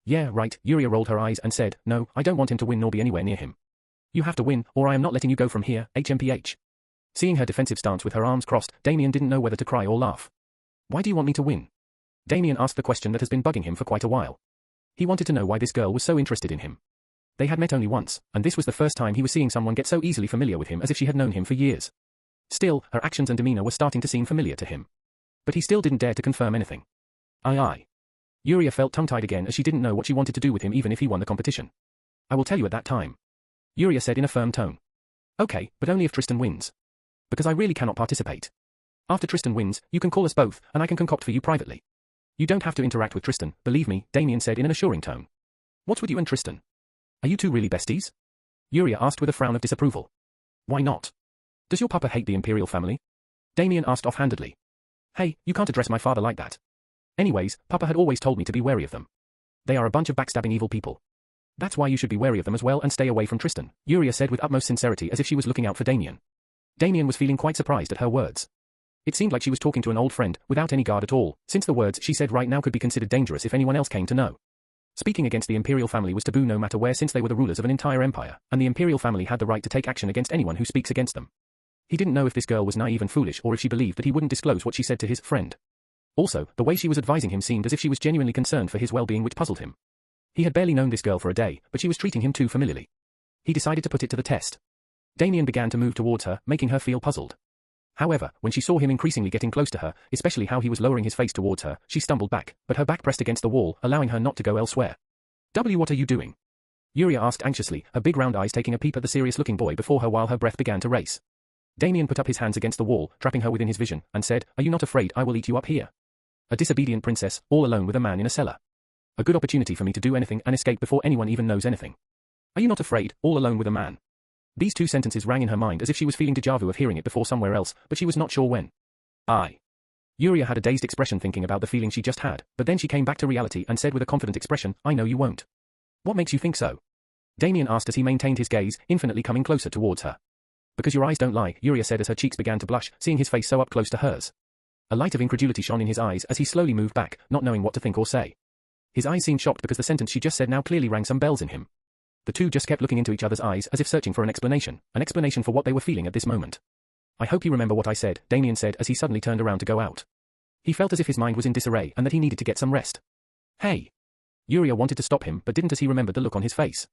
Yeah, right, Yuria rolled her eyes and said, no, I don't want him to win nor be anywhere near him. You have to win, or I am not letting you go from here, HMPH. Seeing her defensive stance with her arms crossed, Damien didn't know whether to cry or laugh. Why do you want me to win? Damien asked the question that has been bugging him for quite a while. He wanted to know why this girl was so interested in him. They had met only once, and this was the first time he was seeing someone get so easily familiar with him as if she had known him for years. Still, her actions and demeanor were starting to seem familiar to him. But he still didn't dare to confirm anything. Aye. Yuria felt tongue-tied again as she didn't know what she wanted to do with him even if he won the competition. I will tell you at that time. Yuria said in a firm tone. Okay, but only if Tristan wins. Because I really cannot participate. After Tristan wins, you can call us both, and I can concoct for you privately. You don't have to interact with Tristan, believe me, Damien said in an assuring tone. What's with you and Tristan? Are you two really besties? Yuria asked with a frown of disapproval. Why not? Does your papa hate the imperial family? Damien asked offhandedly. Hey, you can't address my father like that. Anyways, papa had always told me to be wary of them. They are a bunch of backstabbing evil people. That's why you should be wary of them as well and stay away from Tristan, Yuria said with utmost sincerity as if she was looking out for Damien. Damien was feeling quite surprised at her words. It seemed like she was talking to an old friend, without any guard at all, since the words she said right now could be considered dangerous if anyone else came to know. Speaking against the imperial family was taboo no matter where since they were the rulers of an entire empire, and the imperial family had the right to take action against anyone who speaks against them. He didn't know if this girl was naive and foolish or if she believed that he wouldn't disclose what she said to his friend. Also, the way she was advising him seemed as if she was genuinely concerned for his well-being, which puzzled him. He had barely known this girl for a day, but she was treating him too familiarly. He decided to put it to the test. Damien began to move towards her, making her feel puzzled. However, when she saw him increasingly getting close to her, especially how he was lowering his face towards her, she stumbled back, but her back pressed against the wall, allowing her not to go elsewhere. What are you doing? Yuria asked anxiously, her big round eyes taking a peep at the serious-looking boy before her while her breath began to race. Damien put up his hands against the wall, trapping her within his vision, and said, Are you not afraid I will eat you up here? A disobedient princess, all alone with a man in a cellar. A good opportunity for me to do anything and escape before anyone even knows anything. Are you not afraid, all alone with a man? These two sentences rang in her mind as if she was feeling déjà vu of hearing it before somewhere else, but she was not sure when. Yuria had a dazed expression thinking about the feeling she just had, but then she came back to reality and said with a confident expression, I know you won't. What makes you think so? Damien asked as he maintained his gaze, infinitely coming closer towards her. Because your eyes don't lie, Yuria said as her cheeks began to blush, seeing his face so up close to hers. A light of incredulity shone in his eyes as he slowly moved back, not knowing what to think or say. His eyes seemed shocked because the sentence she just said now clearly rang some bells in him. The two just kept looking into each other's eyes as if searching for an explanation for what they were feeling at this moment. I hope you remember what I said, Damien said as he suddenly turned around to go out. He felt as if his mind was in disarray and that he needed to get some rest. Hey! Yuria wanted to stop him but didn't as he remembered the look on his face.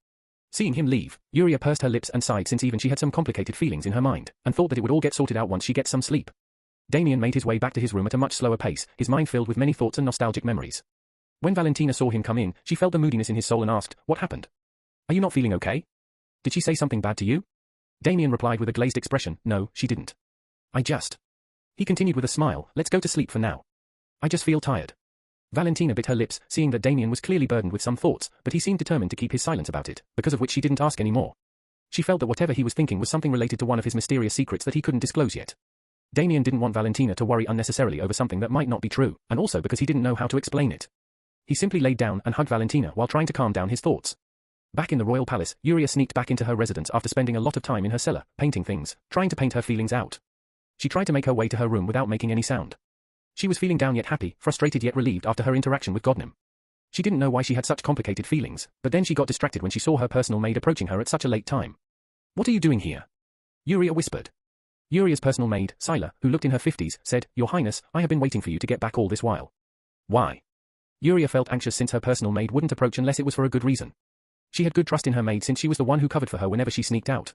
Seeing him leave, Yuria pursed her lips and sighed since even she had some complicated feelings in her mind, and thought that it would all get sorted out once she gets some sleep. Damien made his way back to his room at a much slower pace, his mind filled with many thoughts and nostalgic memories. When Valentina saw him come in, she felt the moodiness in his soul and asked, What happened? Are you not feeling okay? Did she say something bad to you? Damien replied with a glazed expression, No, she didn't. He continued with a smile, Let's go to sleep for now. I just feel tired. Valentina bit her lips, seeing that Damien was clearly burdened with some thoughts, but he seemed determined to keep his silence about it, because of which she didn't ask any more. She felt that whatever he was thinking was something related to one of his mysterious secrets that he couldn't disclose yet. Damien didn't want Valentina to worry unnecessarily over something that might not be true, and also because he didn't know how to explain it. He simply laid down and hugged Valentina while trying to calm down his thoughts. Back in the royal palace, Yuria sneaked back into her residence after spending a lot of time in her cellar, painting things, trying to paint her feelings out. She tried to make her way to her room without making any sound. She was feeling down yet happy, frustrated yet relieved after her interaction with Godnim. She didn't know why she had such complicated feelings, but then she got distracted when she saw her personal maid approaching her at such a late time. What are you doing here? Yuria whispered. Yuria's personal maid, Scylla, who looked in her 50s, said, Your Highness, I have been waiting for you to get back all this while. Why? Yuria felt anxious since her personal maid wouldn't approach unless it was for a good reason. She had good trust in her maid since she was the one who covered for her whenever she sneaked out.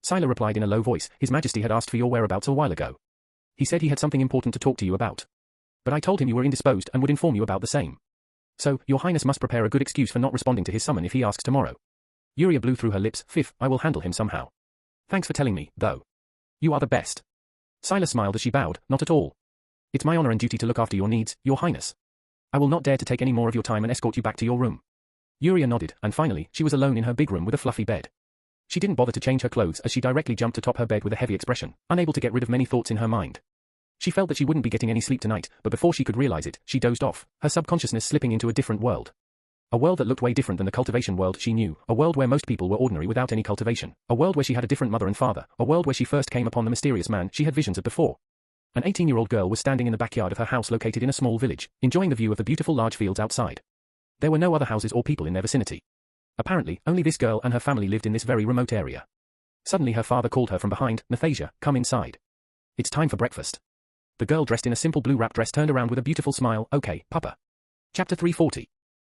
Scylla replied in a low voice, His Majesty had asked for your whereabouts a while ago. He said he had something important to talk to you about. But I told him you were indisposed and would inform you about the same. So, your highness must prepare a good excuse for not responding to his summon if he asks tomorrow. Yuria blew through her lips. Pfiff, I will handle him somehow. Thanks for telling me, though. You are the best. Silas smiled as she bowed. Not at all. It's my honor and duty to look after your needs, your highness. I will not dare to take any more of your time and escort you back to your room. Yuria nodded, and finally, she was alone in her big room with a fluffy bed. She didn't bother to change her clothes as she directly jumped atop her bed with a heavy expression, unable to get rid of many thoughts in her mind. She felt that she wouldn't be getting any sleep tonight, but before she could realize it, she dozed off, her subconsciousness slipping into a different world. A world that looked way different than the cultivation world she knew, a world where most people were ordinary without any cultivation, a world where she had a different mother and father, a world where she first came upon the mysterious man she had visions of before. An 18-year-old girl was standing in the backyard of her house located in a small village, enjoying the view of the beautiful large fields outside. There were no other houses or people in their vicinity. Apparently, only this girl and her family lived in this very remote area. Suddenly her father called her from behind, Nathasia, come inside. It's time for breakfast. The girl dressed in a simple blue wrap dress turned around with a beautiful smile, okay, Papa. Chapter 340.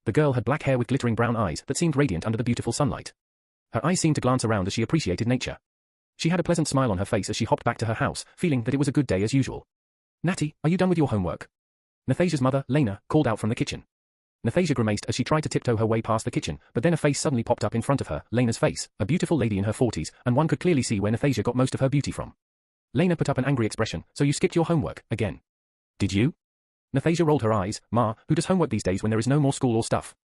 The girl had black hair with glittering brown eyes that seemed radiant under the beautiful sunlight. Her eyes seemed to glance around as she appreciated nature. She had a pleasant smile on her face as she hopped back to her house, feeling that it was a good day as usual. Natty, are you done with your homework? Nathasia's mother, Lena, called out from the kitchen. Nathasia grimaced as she tried to tiptoe her way past the kitchen, but then a face suddenly popped up in front of her, Lena's face, a beautiful lady in her 40s, and one could clearly see where Nathasia got most of her beauty from. Lena put up an angry expression, so you skipped your homework, again. Did you? Nathasia rolled her eyes, Ma, who does homework these days when there is no more school or stuff?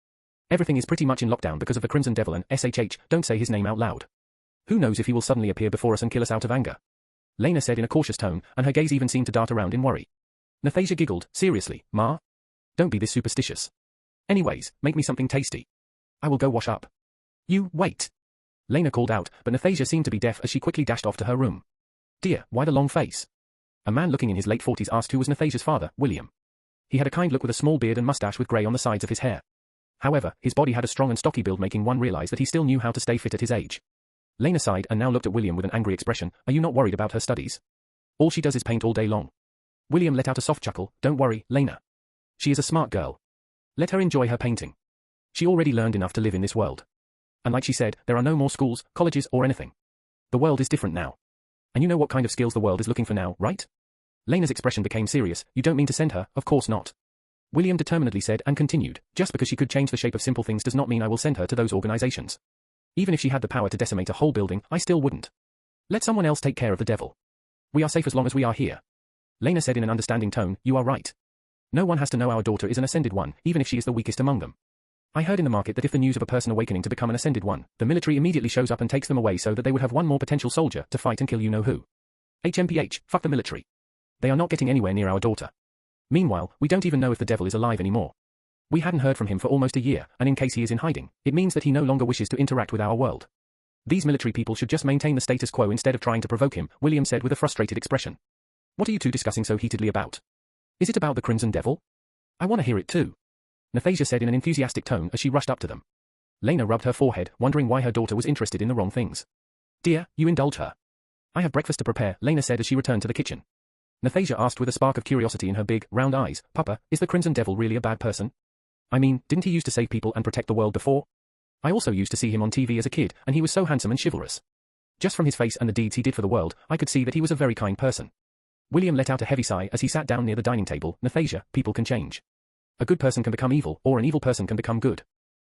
Everything is pretty much in lockdown because of the Crimson Devil and SHH, don't say his name out loud. Who knows if he will suddenly appear before us and kill us out of anger? Lena said in a cautious tone, and her gaze even seemed to dart around in worry. Nathasia giggled, seriously, Ma? Don't be this superstitious. Anyways, make me something tasty. I will go wash up. You, wait. Lena called out, but Nathasia seemed to be deaf as she quickly dashed off to her room. Dear, why the long face? A man looking in his late 40s asked who was Nathasia's father, William. He had a kind look with a small beard and mustache with grey on the sides of his hair. However, his body had a strong and stocky build making one realize that he still knew how to stay fit at his age. Lena sighed and now looked at William with an angry expression. Are you not worried about her studies? All she does is paint all day long. William let out a soft chuckle. Don't worry, Lena. She is a smart girl. Let her enjoy her painting. She already learned enough to live in this world. And like she said, there are no more schools, colleges, or anything. The world is different now. And you know what kind of skills the world is looking for now, right? Lena's expression became serious. You don't mean to send her, of course not. William determinedly said and continued, just because she could change the shape of simple things does not mean I will send her to those organizations. Even if she had the power to decimate a whole building, I still wouldn't. Let someone else take care of the devil. We are safe as long as we are here. Lena said in an understanding tone, you are right. No one has to know our daughter is an ascended one, even if she is the weakest among them. I heard in the market that if the news of a person awakening to become an ascended one, the military immediately shows up and takes them away so that they would have one more potential soldier to fight and kill you know who. HMPH, fuck the military. They are not getting anywhere near our daughter. Meanwhile, we don't even know if the devil is alive anymore. We hadn't heard from him for almost a year, and in case he is in hiding, it means that he no longer wishes to interact with our world. These military people should just maintain the status quo instead of trying to provoke him, William said with a frustrated expression. What are you two discussing so heatedly about? Is it about the Crimson Devil? I want to hear it too. Nathasia said in an enthusiastic tone as she rushed up to them. Lena rubbed her forehead, wondering why her daughter was interested in the wrong things. Dear, you indulge her. I have breakfast to prepare, Lena said as she returned to the kitchen. Nathasia asked with a spark of curiosity in her big, round eyes, Papa, is the Crimson Devil really a bad person? I mean, didn't he used to save people and protect the world before? I also used to see him on TV as a kid, and he was so handsome and chivalrous. Just from his face and the deeds he did for the world, I could see that he was a very kind person. William let out a heavy sigh as he sat down near the dining table. Nathasia, people can change. A good person can become evil, or an evil person can become good.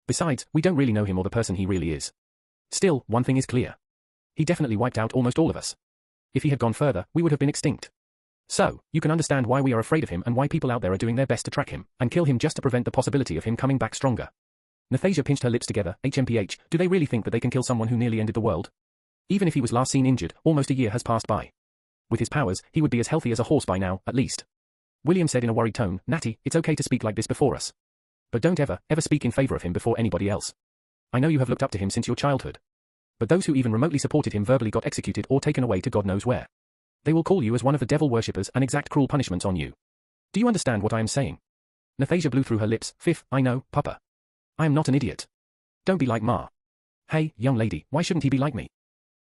Besides, we don't really know him or the person he really is. Still, one thing is clear. He definitely wiped out almost all of us. If he had gone further, we would have been extinct. So, you can understand why we are afraid of him and why people out there are doing their best to track him, and kill him just to prevent the possibility of him coming back stronger. Nathasia pinched her lips together. HMPH, do they really think that they can kill someone who nearly ended the world? Even if he was last seen injured, almost a year has passed by. With his powers, he would be as healthy as a horse by now, at least. William said in a worried tone, Natty, it's okay to speak like this before us. But don't ever speak in favor of him before anybody else. I know you have looked up to him since your childhood. But those who even remotely supported him verbally got executed or taken away to God knows where. They will call you as one of the devil worshippers and exact cruel punishments on you. Do you understand what I am saying? Nathasia blew through her lips. Pfiff, I know, Papa. I am not an idiot. Don't be like Ma. Hey, young lady, why shouldn't he be like me?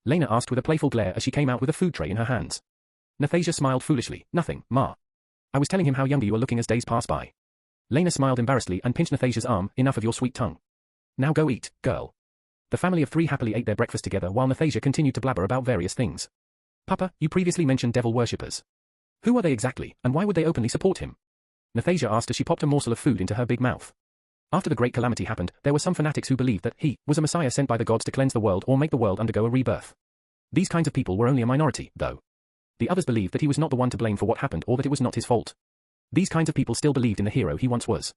Lena asked with a playful glare as she came out with a food tray in her hands. Nathasia smiled foolishly. Nothing, Ma. I was telling him how younger you are looking as days pass by. Lena smiled embarrassedly and pinched Nathasia's arm. Enough of your sweet tongue. Now go eat, girl. The family of three happily ate their breakfast together while Nathasia continued to blabber about various things. Papa, you previously mentioned devil worshippers. Who are they exactly, and why would they openly support him? Nathasia asked as she popped a morsel of food into her big mouth. After the great calamity happened, there were some fanatics who believed that he was a messiah sent by the gods to cleanse the world or make the world undergo a rebirth. These kinds of people were only a minority, though. The others believed that he was not the one to blame for what happened or that it was not his fault. These kinds of people still believed in the hero he once was.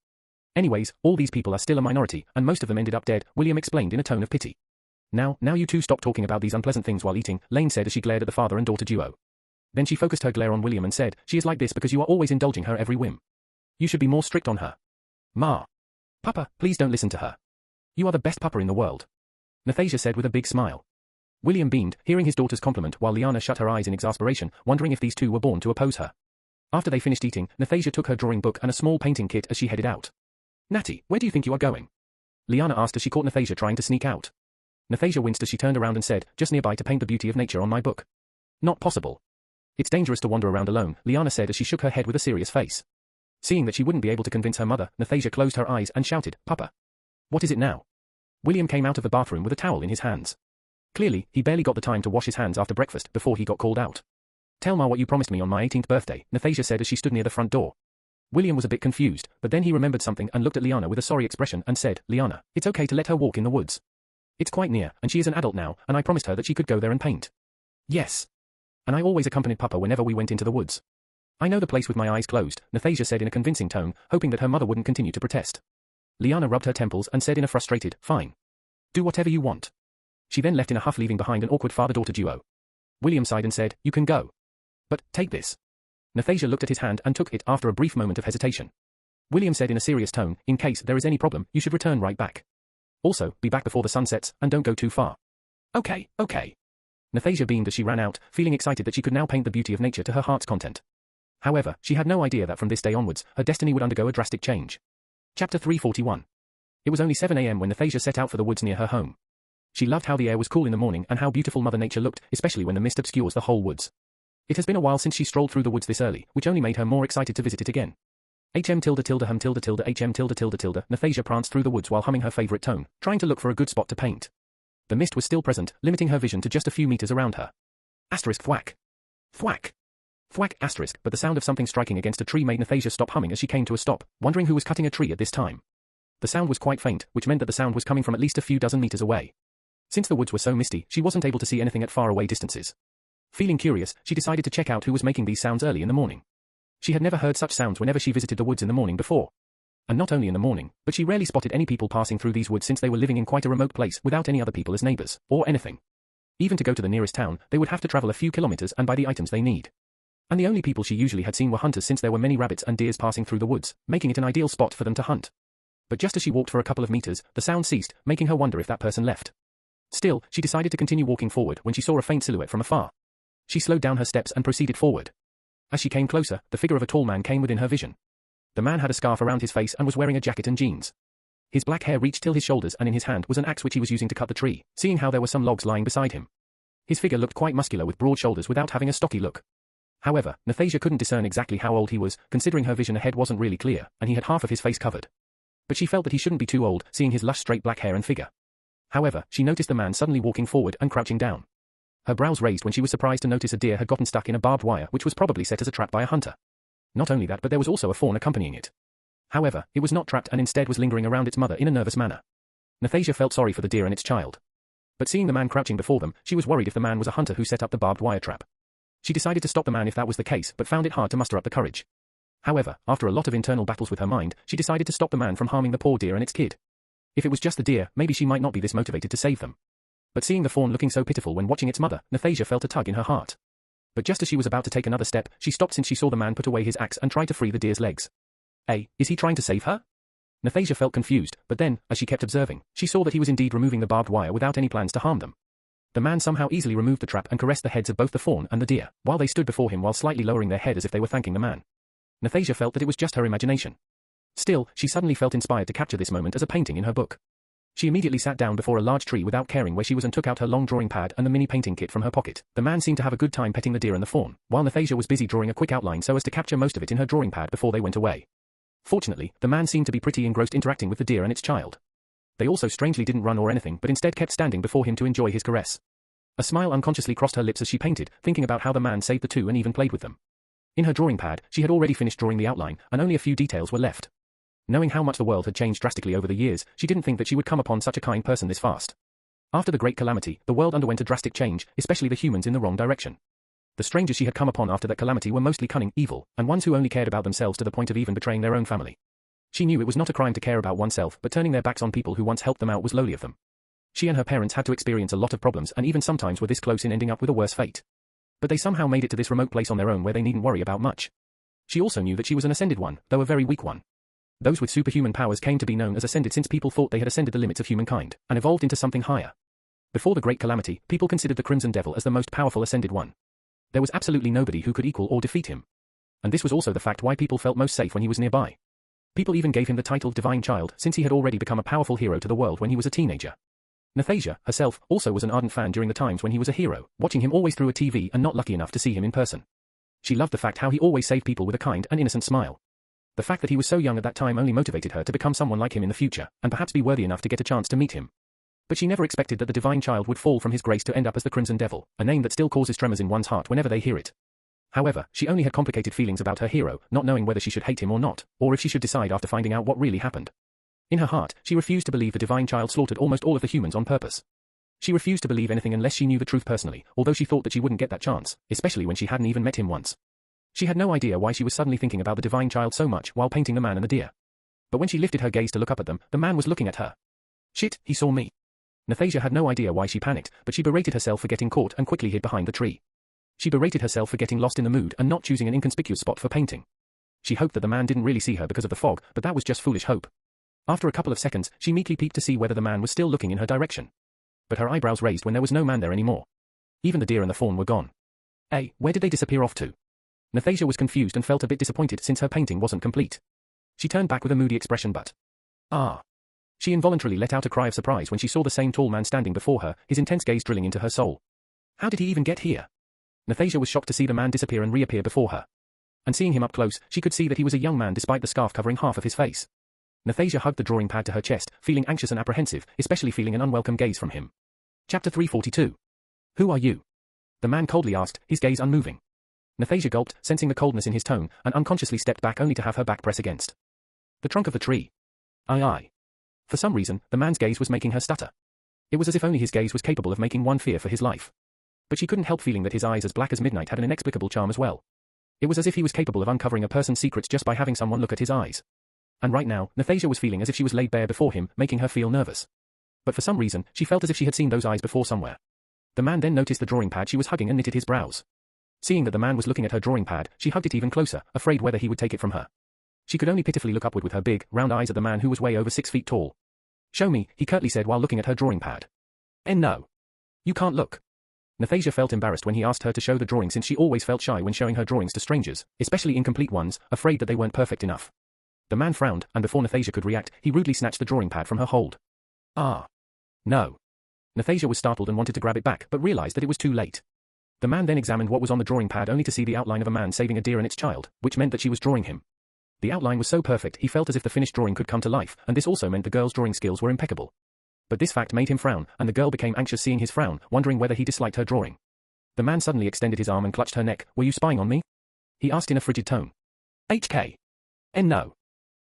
Anyways, all these people are still a minority, and most of them ended up dead, William explained in a tone of pity. Now you two stop talking about these unpleasant things while eating, Lane said as she glared at the father and daughter duo. Then she focused her glare on William and said, she is like this because you are always indulging her every whim. You should be more strict on her. Ma. Papa, please don't listen to her. You are the best papa in the world. Nathasia said with a big smile. William beamed, hearing his daughter's compliment while Liana shut her eyes in exasperation, wondering if these two were born to oppose her. After they finished eating, Nathasia took her drawing book and a small painting kit as she headed out. Natty, where do you think you are going? Liana asked as she caught Nathasia trying to sneak out. Nathasia winced as she turned around and said, just nearby to paint the beauty of nature on my book. Not possible. It's dangerous to wander around alone, Liana said as she shook her head with a serious face. Seeing that she wouldn't be able to convince her mother, Nathasia closed her eyes and shouted, Papa. What is it now? William came out of the bathroom with a towel in his hands. Clearly, he barely got the time to wash his hands after breakfast before he got called out. Tell Ma what you promised me on my 18th birthday, Nathasia said as she stood near the front door. William was a bit confused, but then he remembered something and looked at Liana with a sorry expression and said, Liana, it's okay to let her walk in the woods. It's quite near, and she is an adult now, and I promised her that she could go there and paint. Yes. And I always accompanied Papa whenever we went into the woods. I know the place with my eyes closed, Nathasia said in a convincing tone, hoping that her mother wouldn't continue to protest. Liana rubbed her temples and said in a frustrated, fine. Do whatever you want. She then left in a huff, leaving behind an awkward father-daughter duo. William sighed and said, you can go. But, take this. Nathasia looked at his hand and took it after a brief moment of hesitation. William said in a serious tone, in case there is any problem, you should return right back. Also, be back before the sun sets, and don't go too far. Okay. Nathasia beamed as she ran out, feeling excited that she could now paint the beauty of nature to her heart's content. However, she had no idea that from this day onwards, her destiny would undergo a drastic change. Chapter 341. It was only 7 a.m. when Nathasia set out for the woods near her home. She loved how the air was cool in the morning and how beautiful Mother Nature looked, especially when the mist obscures the whole woods. It has been a while since she strolled through the woods this early, which only made her more excited to visit it again. HM tilde tilde hum tilde tilde HM tilde tilde tilde Nathasia pranced through the woods while humming her favorite tone, trying to look for a good spot to paint. The mist was still present, limiting her vision to just a few meters around her. Asterisk thwack. Thwack. Thwack asterisk, but the sound of something striking against a tree made Nathasia stop humming as she came to a stop, wondering who was cutting a tree at this time. The sound was quite faint, which meant that the sound was coming from at least a few dozen meters away. Since the woods were so misty, she wasn't able to see anything at far away distances. Feeling curious, she decided to check out who was making these sounds early in the morning. She had never heard such sounds whenever she visited the woods in the morning before. And not only in the morning, but she rarely spotted any people passing through these woods since they were living in quite a remote place without any other people as neighbors, or anything. Even to go to the nearest town, they would have to travel a few kilometers and buy the items they need. And the only people she usually had seen were hunters since there were many rabbits and deers passing through the woods, making it an ideal spot for them to hunt. But just as she walked for a couple of meters, the sound ceased, making her wonder if that person left. Still, she decided to continue walking forward when she saw a faint silhouette from afar. She slowed down her steps and proceeded forward. As she came closer, the figure of a tall man came within her vision. The man had a scarf around his face and was wearing a jacket and jeans. His black hair reached till his shoulders and in his hand was an axe which he was using to cut the tree, seeing how there were some logs lying beside him. His figure looked quite muscular with broad shoulders without having a stocky look. However, Nathasia couldn't discern exactly how old he was, considering her vision ahead wasn't really clear, and he had half of his face covered. But she felt that he shouldn't be too old, seeing his lush straight black hair and figure. However, she noticed the man suddenly walking forward and crouching down. Her brows raised when she was surprised to notice a deer had gotten stuck in a barbed wire which was probably set as a trap by a hunter. Not only that, but there was also a fawn accompanying it. However, it was not trapped and instead was lingering around its mother in a nervous manner. Nathasia felt sorry for the deer and its child. But seeing the man crouching before them, she was worried if the man was a hunter who set up the barbed wire trap. She decided to stop the man if that was the case, but found it hard to muster up the courage. However, after a lot of internal battles with her mind, she decided to stop the man from harming the poor deer and its kid. If it was just the deer, maybe she might not be this motivated to save them. But seeing the fawn looking so pitiful when watching its mother, Nathasia felt a tug in her heart. But just as she was about to take another step, she stopped since she saw the man put away his axe and try to free the deer's legs. Is he trying to save her? Nathasia felt confused, but then, as she kept observing, she saw that he was indeed removing the barbed wire without any plans to harm them. The man somehow easily removed the trap and caressed the heads of both the fawn and the deer, while they stood before him while slightly lowering their head as if they were thanking the man. Nathasia felt that it was just her imagination. Still, she suddenly felt inspired to capture this moment as a painting in her book. She immediately sat down before a large tree without caring where she was and took out her long drawing pad and the mini painting kit from her pocket. The man seemed to have a good time petting the deer and the fawn, while Nathasia was busy drawing a quick outline so as to capture most of it in her drawing pad before they went away. Fortunately, the man seemed to be pretty engrossed interacting with the deer and its child. They also strangely didn't run or anything but instead kept standing before him to enjoy his caress. A smile unconsciously crossed her lips as she painted, thinking about how the man saved the two and even played with them. In her drawing pad, she had already finished drawing the outline, and only a few details were left. Knowing how much the world had changed drastically over the years, she didn't think that she would come upon such a kind person this fast. After the Great Calamity, the world underwent a drastic change, especially the humans in the wrong direction. The strangers she had come upon after that calamity were mostly cunning, evil, and ones who only cared about themselves to the point of even betraying their own family. She knew it was not a crime to care about oneself, but turning their backs on people who once helped them out was lowly of them. She and her parents had to experience a lot of problems and even sometimes were this close in ending up with a worse fate. But they somehow made it to this remote place on their own where they needn't worry about much. She also knew that she was an ascended one, though a very weak one. Those with superhuman powers came to be known as ascended since people thought they had ascended the limits of humankind, and evolved into something higher. Before the Great Calamity, people considered the Crimson Devil as the most powerful ascended one. There was absolutely nobody who could equal or defeat him. And this was also the fact why people felt most safe when he was nearby. People even gave him the title Divine Child since he had already become a powerful hero to the world when he was a teenager. Nathasia, herself, also was an ardent fan during the times when he was a hero, watching him always through a TV and not lucky enough to see him in person. She loved the fact how he always saved people with a kind and innocent smile. The fact that he was so young at that time only motivated her to become someone like him in the future, and perhaps be worthy enough to get a chance to meet him. But she never expected that the Divine Child would fall from his grace to end up as the Crimson Devil, a name that still causes tremors in one's heart whenever they hear it. However, she only had complicated feelings about her hero, not knowing whether she should hate him or not, or if she should decide after finding out what really happened. In her heart, she refused to believe the Divine Child slaughtered almost all of the humans on purpose. She refused to believe anything unless she knew the truth personally, although she thought that she wouldn't get that chance, especially when she hadn't even met him once. She had no idea why she was suddenly thinking about the Divine Child so much while painting the man and the deer. But when she lifted her gaze to look up at them, the man was looking at her. Shit, he saw me. Nathasia had no idea why she panicked, but she berated herself for getting caught and quickly hid behind the tree. She berated herself for getting lost in the mood and not choosing an inconspicuous spot for painting. She hoped that the man didn't really see her because of the fog, but that was just foolish hope. After a couple of seconds, she meekly peeked to see whether the man was still looking in her direction. But her eyebrows raised when there was no man there anymore. Even the deer and the fawn were gone. Where did they disappear off to? Nathasia was confused and felt a bit disappointed since her painting wasn't complete. She turned back with a moody expression but... She involuntarily let out a cry of surprise when she saw the same tall man standing before her, his intense gaze drilling into her soul. How did he even get here? Nathasia was shocked to see the man disappear and reappear before her. And seeing him up close, she could see that he was a young man despite the scarf covering half of his face. Nathasia hugged the drawing pad to her chest, feeling anxious and apprehensive, especially feeling an unwelcome gaze from him. Chapter 342. Who are you? The man coldly asked, his gaze unmoving. Nathasia gulped, sensing the coldness in his tone, and unconsciously stepped back only to have her back press against the trunk of the tree. Aye. For some reason, the man's gaze was making her stutter. It was as if only his gaze was capable of making one fear for his life. But she couldn't help feeling that his eyes as black as midnight had an inexplicable charm as well. It was as if he was capable of uncovering a person's secrets just by having someone look at his eyes. And right now, Nathasia was feeling as if she was laid bare before him, making her feel nervous. But for some reason, she felt as if she had seen those eyes before somewhere. The man then noticed the drawing pad she was hugging and knitted his brows. Seeing that the man was looking at her drawing pad, she hugged it even closer, afraid whether he would take it from her. She could only pitifully look upward with her big, round eyes at the man who was way over 6 feet tall. Show me, he curtly said while looking at her drawing pad. No. You can't look. Nathasia felt embarrassed when he asked her to show the drawing since she always felt shy when showing her drawings to strangers, especially incomplete ones, afraid that they weren't perfect enough. The man frowned, and before Nathasia could react, he rudely snatched the drawing pad from her hold. No. Nathasia was startled and wanted to grab it back, but realized that it was too late. The man then examined what was on the drawing pad only to see the outline of a man saving a deer and its child, which meant that she was drawing him. The outline was so perfect he felt as if the finished drawing could come to life, and this also meant the girl's drawing skills were impeccable. But this fact made him frown, and the girl became anxious seeing his frown, wondering whether he disliked her drawing. The man suddenly extended his arm and clutched her neck. Were you spying on me? He asked in a frigid tone. No.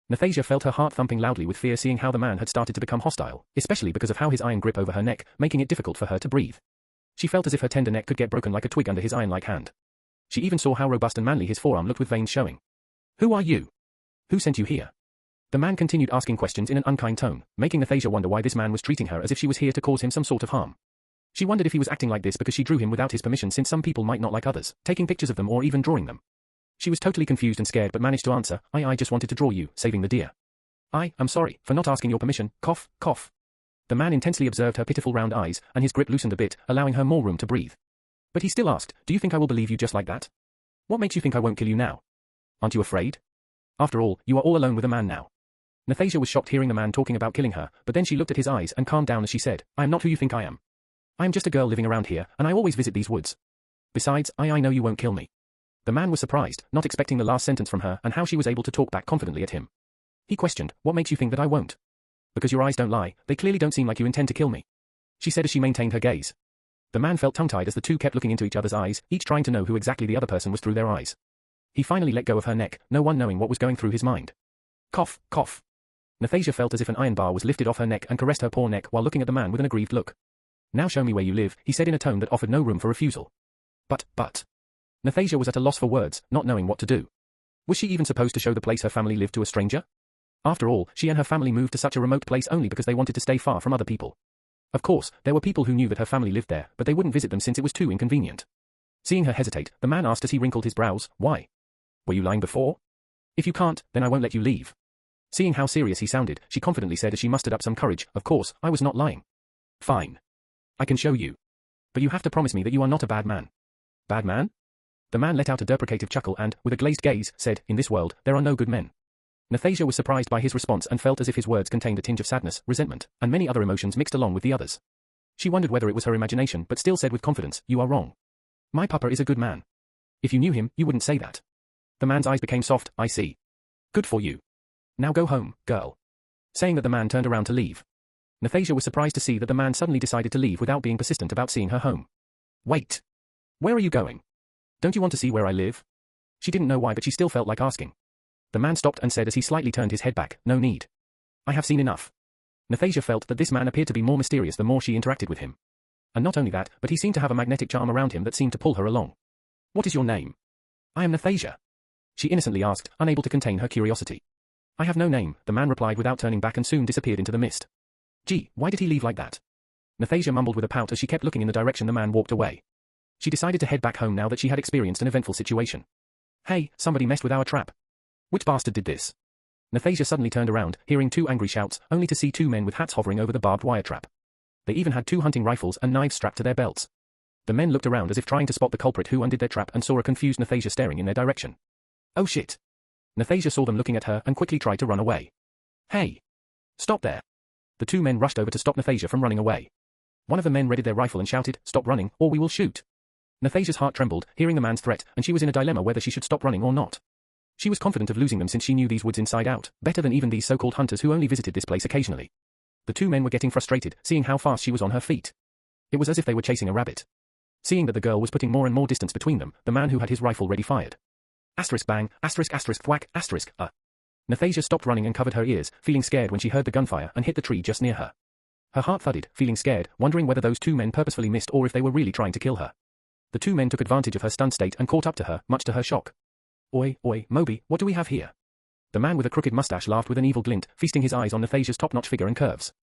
Nathasia felt her heart thumping loudly with fear seeing how the man had started to become hostile, especially because of how his iron grip over her neck, making it difficult for her to breathe. She felt as if her tender neck could get broken like a twig under his iron-like hand. She even saw how robust and manly his forearm looked with veins showing. Who are you? Who sent you here? The man continued asking questions in an unkind tone, making Nathasia wonder why this man was treating her as if she was here to cause him some sort of harm. She wondered if he was acting like this because she drew him without his permission since some people might not like others, taking pictures of them or even drawing them. She was totally confused and scared but managed to answer, I just wanted to draw you, saving the deer. I'm sorry, for not asking your permission, cough, cough. The man intensely observed her pitiful round eyes, and his grip loosened a bit, allowing her more room to breathe. But he still asked, do you think I will believe you just like that? What makes you think I won't kill you now? Aren't you afraid? After all, you are all alone with a man now. Nathasia was shocked hearing the man talking about killing her, but then she looked at his eyes and calmed down as she said, I am not who you think I am. I am just a girl living around here, and I always visit these woods. Besides, I know you won't kill me. The man was surprised, not expecting the last sentence from her and how she was able to talk back confidently at him. He questioned, what makes you think that I won't? Because your eyes don't lie, they clearly don't seem like you intend to kill me. She said as she maintained her gaze. The man felt tongue-tied as the two kept looking into each other's eyes, each trying to know who exactly the other person was through their eyes. He finally let go of her neck, no one knowing what was going through his mind. Cough, cough. Nathasia felt as if an iron bar was lifted off her neck and caressed her poor neck while looking at the man with an aggrieved look. Now show me where you live, he said in a tone that offered no room for refusal. But. Nathasia was at a loss for words, not knowing what to do. Was she even supposed to show the place her family lived to a stranger? After all, she and her family moved to such a remote place only because they wanted to stay far from other people. Of course, there were people who knew that her family lived there, but they wouldn't visit them since it was too inconvenient. Seeing her hesitate, the man asked as he wrinkled his brows, "Why? Were you lying before? If you can't, then I won't let you leave." Seeing how serious he sounded, she confidently said as she mustered up some courage, "Of course, I was not lying." "Fine. I can show you. But you have to promise me that you are not a bad man." "Bad man?" The man let out a deprecative chuckle and, with a glazed gaze, said, "In this world, there are no good men." Nathasia was surprised by his response and felt as if his words contained a tinge of sadness, resentment, and many other emotions mixed along with the others. She wondered whether it was her imagination but still said with confidence, "You are wrong. My papa is a good man. If you knew him, you wouldn't say that." The man's eyes became soft. "I see. Good for you. Now go home, girl." Saying that, the man turned around to leave. Nathasia was surprised to see that the man suddenly decided to leave without being persistent about seeing her home. "Wait. Where are you going? Don't you want to see where I live?" She didn't know why, but she still felt like asking. The man stopped and said as he slightly turned his head back, "No need. I have seen enough." Nathasia felt that this man appeared to be more mysterious the more she interacted with him. And not only that, but he seemed to have a magnetic charm around him that seemed to pull her along. "What is your name?" "I am Nathasia," she innocently asked, unable to contain her curiosity. "I have no name," the man replied without turning back and soon disappeared into the mist. "Gee, why did he leave like that?" Nathasia mumbled with a pout as she kept looking in the direction the man walked away. She decided to head back home now that she had experienced an eventful situation. "Hey, somebody messed with our trap. Which bastard did this?" Nathasia suddenly turned around, hearing two angry shouts, only to see two men with hats hovering over the barbed wire trap. They even had two hunting rifles and knives strapped to their belts. The men looked around as if trying to spot the culprit who undid their trap and saw a confused Nathasia staring in their direction. "Oh shit." Nathasia saw them looking at her and quickly tried to run away. "Hey! Stop there!" The two men rushed over to stop Nathasia from running away. One of the men readied their rifle and shouted, "Stop running, or we will shoot." Nathasia's heart trembled, hearing the man's threat, and she was in a dilemma whether she should stop running or not. She was confident of losing them since she knew these woods inside out, better than even these so-called hunters who only visited this place occasionally. The two men were getting frustrated, seeing how fast she was on her feet. It was as if they were chasing a rabbit. Seeing that the girl was putting more and more distance between them, the man who had his rifle ready fired. Asterisk bang, asterisk asterisk thwack, asterisk, Nathasia stopped running and covered her ears, feeling scared when she heard the gunfire and hit the tree just near her. Her heart thudded, feeling scared, wondering whether those two men purposefully missed or if they were really trying to kill her. The two men took advantage of her stunned state and caught up to her, much to her shock. "Oi, Moby, what do we have here?" The man with a crooked mustache laughed with an evil glint, feasting his eyes on Nathasia's top-notch figure and curves.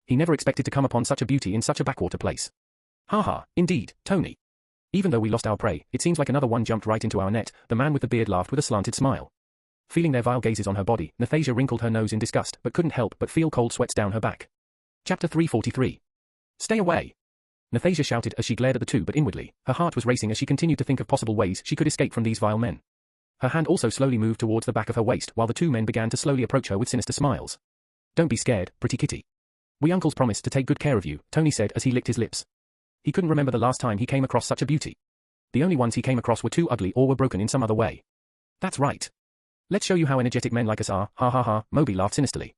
He never expected to come upon such a beauty in such a backwater place. "Ha ha, indeed, Tony. Even though we lost our prey, it seems like another one jumped right into our net," the man with the beard laughed with a slanted smile. Feeling their vile gazes on her body, Nathasia wrinkled her nose in disgust but couldn't help but feel cold sweats down her back. Chapter 343. "Stay away!" Nathasia shouted as she glared at the two, but inwardly, her heart was racing as she continued to think of possible ways she could escape from these vile men. Her hand also slowly moved towards the back of her waist while the two men began to slowly approach her with sinister smiles. "Don't be scared, pretty kitty. We uncles promised to take good care of you," Tony said as he licked his lips. He couldn't remember the last time he came across such a beauty. The only ones he came across were too ugly or were broken in some other way. "That's right. Let's show you how energetic men like us are, ha ha ha," Moby laughed sinisterly.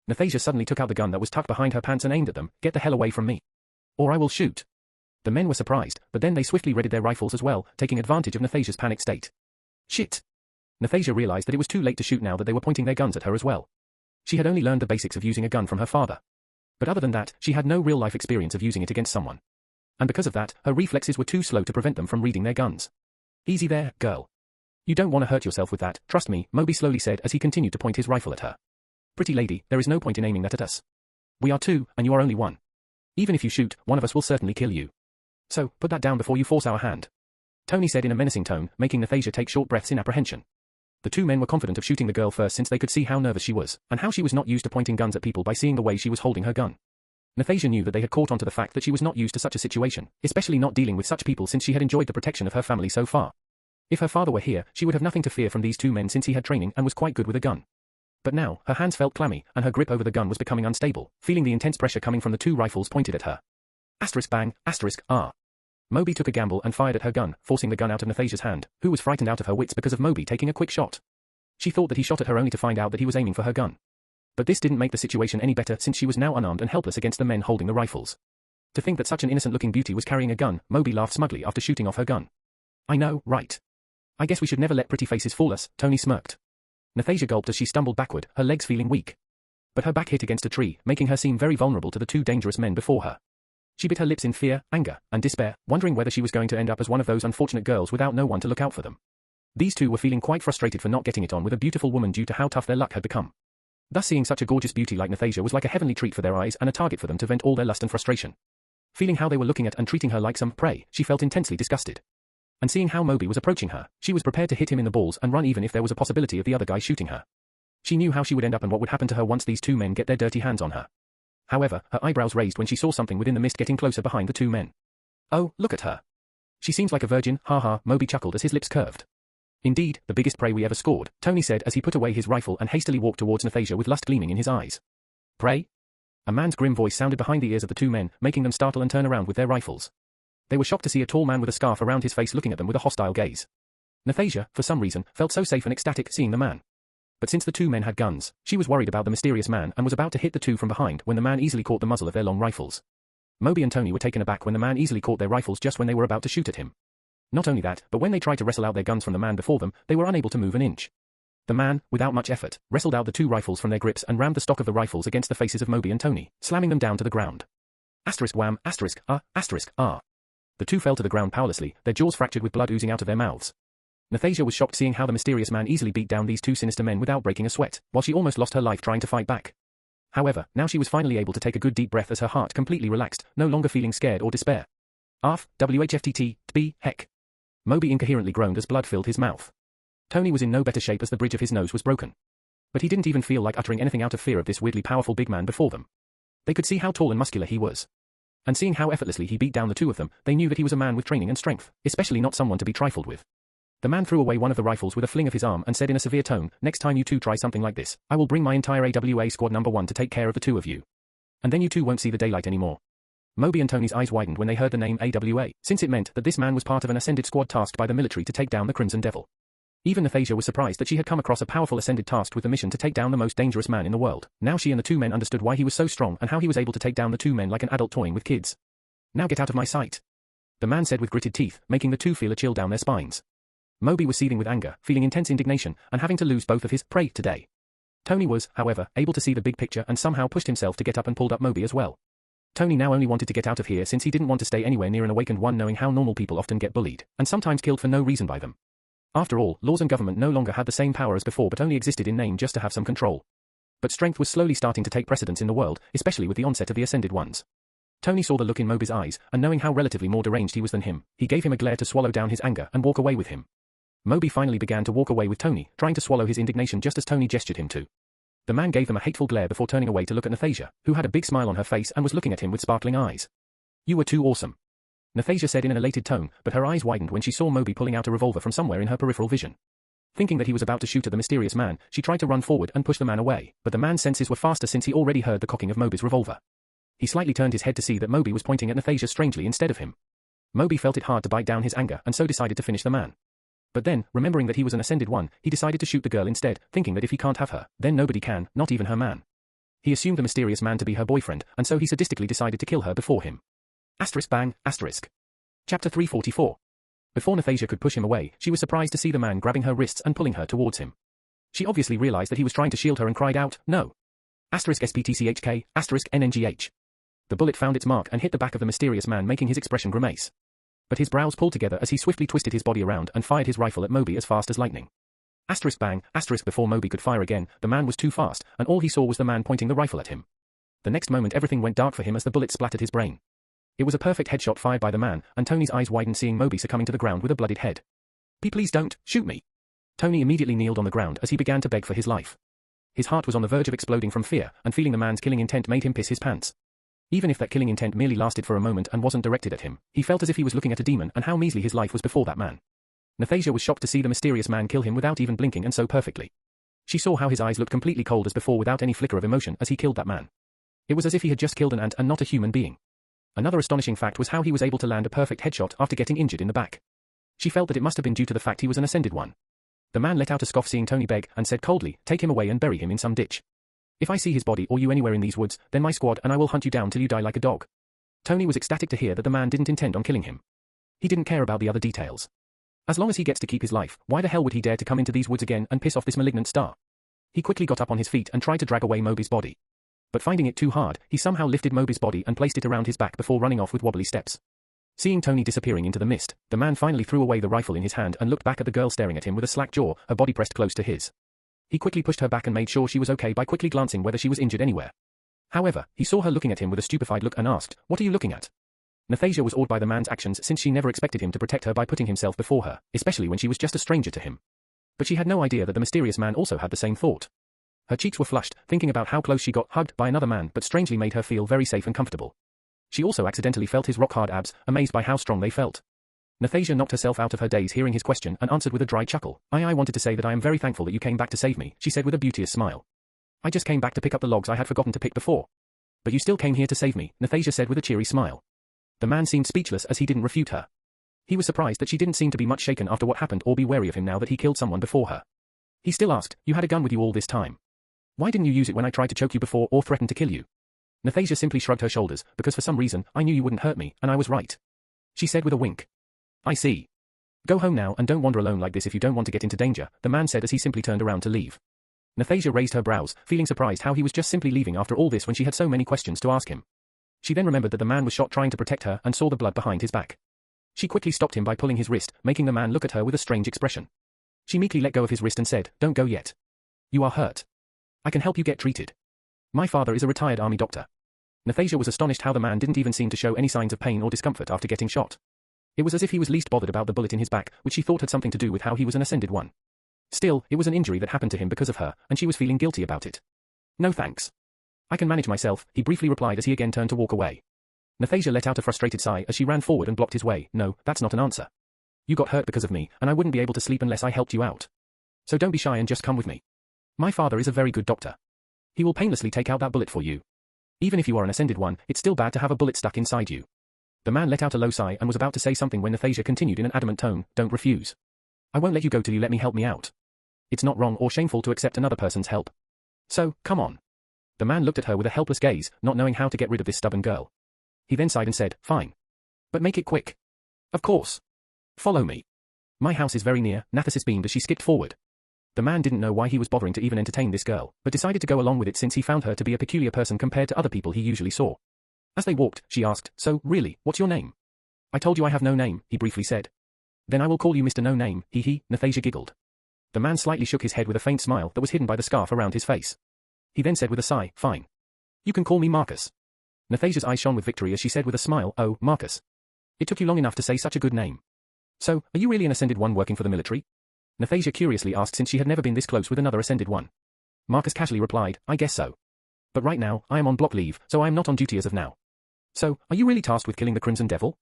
Nathasia suddenly took out the gun that was tucked behind her pants and aimed at them. "Get the hell away from me. Or I will shoot." The men were surprised, but then they swiftly readied their rifles as well, taking advantage of Nathasia's panicked state. Shit. Nathasia realized that it was too late to shoot now that they were pointing their guns at her as well. She had only learned the basics of using a gun from her father. But other than that, she had no real-life experience of using it against someone. And because of that, her reflexes were too slow to prevent them from reading their guns. "Easy there, girl. You don't want to hurt yourself with that, trust me," Moby slowly said as he continued to point his rifle at her. "Pretty lady, there is no point in aiming that at us. We are two, and you are only one. Even if you shoot, one of us will certainly kill you. So, put that down before you force our hand," Tony said in a menacing tone, making Nathasia take short breaths in apprehension. The two men were confident of shooting the girl first since they could see how nervous she was, and how she was not used to pointing guns at people by seeing the way she was holding her gun. Nathasia knew that they had caught on to the fact that she was not used to such a situation, especially not dealing with such people since she had enjoyed the protection of her family so far. If her father were here, she would have nothing to fear from these two men since he had training and was quite good with a gun. But now, her hands felt clammy, and her grip over the gun was becoming unstable, feeling the intense pressure coming from the two rifles pointed at her. Asterisk bang, asterisk, Moby took a gamble and fired at her gun, forcing the gun out of Nathasia's hand, who was frightened out of her wits because of Moby taking a quick shot. She thought that he shot at her only to find out that he was aiming for her gun. But this didn't make the situation any better since she was now unarmed and helpless against the men holding the rifles. To think that such an innocent-looking beauty was carrying a gun, Moby laughed smugly after shooting off her gun. "I know, right. I guess we should never let pretty faces fool us," Tony smirked. Nathasia gulped as she stumbled backward, her legs feeling weak. But her back hit against a tree, making her seem very vulnerable to the two dangerous men before her. She bit her lips in fear, anger, and despair, wondering whether she was going to end up as one of those unfortunate girls without no one to look out for them. These two were feeling quite frustrated for not getting it on with a beautiful woman due to how tough their luck had become. Thus seeing such a gorgeous beauty like Nathasia was like a heavenly treat for their eyes and a target for them to vent all their lust and frustration. Feeling how they were looking at and treating her like some prey, she felt intensely disgusted. And seeing how Moby was approaching her, she was prepared to hit him in the balls and run even if there was a possibility of the other guy shooting her. She knew how she would end up and what would happen to her once these two men get their dirty hands on her. However, her eyebrows raised when she saw something within the mist getting closer behind the two men. Oh, look at her. She seems like a virgin, ha, Moby chuckled as his lips curved. Indeed, the biggest prey we ever scored, Tony said as he put away his rifle and hastily walked towards Nathasia with lust gleaming in his eyes. Prey? A man's grim voice sounded behind the ears of the two men, making them startle and turn around with their rifles. They were shocked to see a tall man with a scarf around his face looking at them with a hostile gaze. Nathasia, for some reason, felt so safe and ecstatic seeing the man. But since the two men had guns, she was worried about the mysterious man and was about to hit the two from behind when the man easily caught the muzzle of their long rifles. Moby and Tony were taken aback when the man easily caught their rifles just when they were about to shoot at him. Not only that, but when they tried to wrestle out their guns from the man before them, they were unable to move an inch. The man, without much effort, wrestled out the two rifles from their grips and rammed the stock of the rifles against the faces of Moby and Tony, slamming them down to the ground. Asterisk wham, asterisk ah. The two fell to the ground powerlessly, their jaws fractured with blood oozing out of their mouths. Nathasia was shocked seeing how the mysterious man easily beat down these two sinister men without breaking a sweat, while she almost lost her life trying to fight back. However, now she was finally able to take a good deep breath as her heart completely relaxed, no longer feeling scared or despair. Arf, WHFTT, tb, heck. Moby incoherently groaned as blood filled his mouth. Tony was in no better shape as the bridge of his nose was broken. But he didn't even feel like uttering anything out of fear of this weirdly powerful big man before them. They could see how tall and muscular he was. And seeing how effortlessly he beat down the two of them, they knew that he was a man with training and strength, especially not someone to be trifled with. The man threw away one of the rifles with a fling of his arm and said in a severe tone, "Next time you two try something like this, I will bring my entire AWA squad number 1 to take care of the two of you. And then you two won't see the daylight anymore." Moby and Tony's eyes widened when they heard the name AWA, since it meant that this man was part of an ascended squad tasked by the military to take down the Crimson Devil. Even Nathasia was surprised that she had come across a powerful ascended tasked with the mission to take down the most dangerous man in the world. Now she and the two men understood why he was so strong and how he was able to take down the two men like an adult toying with kids. "Now get out of my sight," the man said with gritted teeth, making the two feel a chill down their spines. Moby was seething with anger, feeling intense indignation, and having to lose both of his prey today. Tony was, however, able to see the big picture and somehow pushed himself to get up and pulled up Moby as well. Tony now only wanted to get out of here since he didn't want to stay anywhere near an awakened one, knowing how normal people often get bullied, and sometimes killed for no reason by them. After all, laws and government no longer had the same power as before but only existed in name just to have some control. But strength was slowly starting to take precedence in the world, especially with the onset of the Ascended Ones. Tony saw the look in Moby's eyes, and knowing how relatively more deranged he was than him, he gave him a glare to swallow down his anger and walk away with him. Moby finally began to walk away with Tony, trying to swallow his indignation just as Tony gestured him to. The man gave them a hateful glare before turning away to look at Nathasia, who had a big smile on her face and was looking at him with sparkling eyes. "You were too awesome," Nathasia said in an elated tone, but her eyes widened when she saw Moby pulling out a revolver from somewhere in her peripheral vision. Thinking that he was about to shoot at the mysterious man, she tried to run forward and push the man away, but the man's senses were faster since he already heard the cocking of Moby's revolver. He slightly turned his head to see that Moby was pointing at Nathasia strangely instead of him. Moby felt it hard to bite down his anger and so decided to finish the man. But then, remembering that he was an Ascended One, he decided to shoot the girl instead, thinking that if he can't have her, then nobody can, not even her man. He assumed the mysterious man to be her boyfriend, and so he sadistically decided to kill her before him. Asterisk bang, asterisk. Chapter 344. Before Nathasia could push him away, she was surprised to see the man grabbing her wrists and pulling her towards him. She obviously realized that he was trying to shield her and cried out, "No!" Asterisk SPTCHK, asterisk NNGH. The bullet found its mark and hit the back of the mysterious man, making his expression grimace. But his brows pulled together as he swiftly twisted his body around and fired his rifle at Moby as fast as lightning. Asterisk bang, asterisk. Before Moby could fire again, the man was too fast, and all he saw was the man pointing the rifle at him. The next moment everything went dark for him as the bullet splattered his brain. It was a perfect headshot fired by the man, and Tony's eyes widened seeing Moby succumbing to the ground with a bloodied head. Please don't, shoot me." Tony immediately kneeled on the ground as he began to beg for his life. His heart was on the verge of exploding from fear, and feeling the man's killing intent made him piss his pants. Even if that killing intent merely lasted for a moment and wasn't directed at him, he felt as if he was looking at a demon and how measly his life was before that man. Nathasia was shocked to see the mysterious man kill him without even blinking and so perfectly. She saw how his eyes looked completely cold as before without any flicker of emotion as he killed that man. It was as if he had just killed an ant and not a human being. Another astonishing fact was how he was able to land a perfect headshot after getting injured in the back. She felt that it must have been due to the fact he was an Ascended One. The man let out a scoff seeing Tony beg and said coldly, "Take him away and bury him in some ditch. If I see his body or you anywhere in these woods, then my squad and I will hunt you down till you die like a dog." Tony was ecstatic to hear that the man didn't intend on killing him. He didn't care about the other details. As long as he gets to keep his life, why the hell would he dare to come into these woods again and piss off this malignant star? He quickly got up on his feet and tried to drag away Moby's body. But finding it too hard, he somehow lifted Moby's body and placed it around his back before running off with wobbly steps. Seeing Tony disappearing into the mist, the man finally threw away the rifle in his hand and looked back at the girl staring at him with a slack jaw, her body pressed close to his. He quickly pushed her back and made sure she was okay by quickly glancing whether she was injured anywhere. However, he saw her looking at him with a stupefied look and asked, "What are you looking at?" Nathasia was awed by the man's actions since she never expected him to protect her by putting himself before her, especially when she was just a stranger to him. But she had no idea that the mysterious man also had the same thought. Her cheeks were flushed, thinking about how close she got hugged by another man but strangely made her feel very safe and comfortable. She also accidentally felt his rock-hard abs, amazed by how strong they felt. Nathasia knocked herself out of her daze hearing his question and answered with a dry chuckle. I wanted to say that I am very thankful that you came back to save me, she said with a beauteous smile. I just came back to pick up the logs I had forgotten to pick before. But you still came here to save me, Nathasia said with a cheery smile. The man seemed speechless as he didn't refute her. He was surprised that she didn't seem to be much shaken after what happened or be wary of him now that he killed someone before her. He still asked, "You had a gun with you all this time. Why didn't you use it when I tried to choke you before or threatened to kill you?" Nathasia simply shrugged her shoulders, because for some reason, I knew you wouldn't hurt me, and I was right. She said with a wink. I see. Go home now and don't wander alone like this if you don't want to get into danger, the man said as he simply turned around to leave. Nathasia raised her brows, feeling surprised how he was just simply leaving after all this when she had so many questions to ask him. She then remembered that the man was shot trying to protect her and saw the blood behind his back. She quickly stopped him by pulling his wrist, making the man look at her with a strange expression. She meekly let go of his wrist and said, "Don't go yet. You are hurt. I can help you get treated. My father is a retired army doctor." Nathasia was astonished how the man didn't even seem to show any signs of pain or discomfort after getting shot. It was as if he was least bothered about the bullet in his back, which she thought had something to do with how he was an ascended one. Still, it was an injury that happened to him because of her, and she was feeling guilty about it. "No thanks. I can manage myself," he briefly replied as he again turned to walk away. Nathasia let out a frustrated sigh as she ran forward and blocked his way. "No, that's not an answer. You got hurt because of me, and I wouldn't be able to sleep unless I helped you out. So don't be shy and just come with me. My father is a very good doctor. He will painlessly take out that bullet for you. Even if you are an ascended one, it's still bad to have a bullet stuck inside you." The man let out a low sigh and was about to say something when Nathasia continued in an adamant tone, "Don't refuse. I won't let you go till you let me help me out. It's not wrong or shameful to accept another person's help. So, come on." The man looked at her with a helpless gaze, not knowing how to get rid of this stubborn girl. He then sighed and said, "Fine. But make it quick." "Of course. Follow me. My house is very near," Nathasis beamed as she skipped forward. The man didn't know why he was bothering to even entertain this girl, but decided to go along with it since he found her to be a peculiar person compared to other people he usually saw. As they walked, she asked, "So, really, what's your name?" "I told you I have no name," he briefly said. "Then I will call you Mr. No Name, hee, Nathasia giggled. The man slightly shook his head with a faint smile that was hidden by the scarf around his face. He then said with a sigh, "Fine. You can call me Marcus." Nathasia's eyes shone with victory as she said with a smile, "Oh, Marcus. It took you long enough to say such a good name. So, are you really an ascended one working for the military?" Nathasia curiously asked since she had never been this close with another ascended one. Marcus casually replied, "I guess so. But right now, I am on block leave, so I am not on duty as of now." "So, are you really tasked with killing the Crimson Devil?"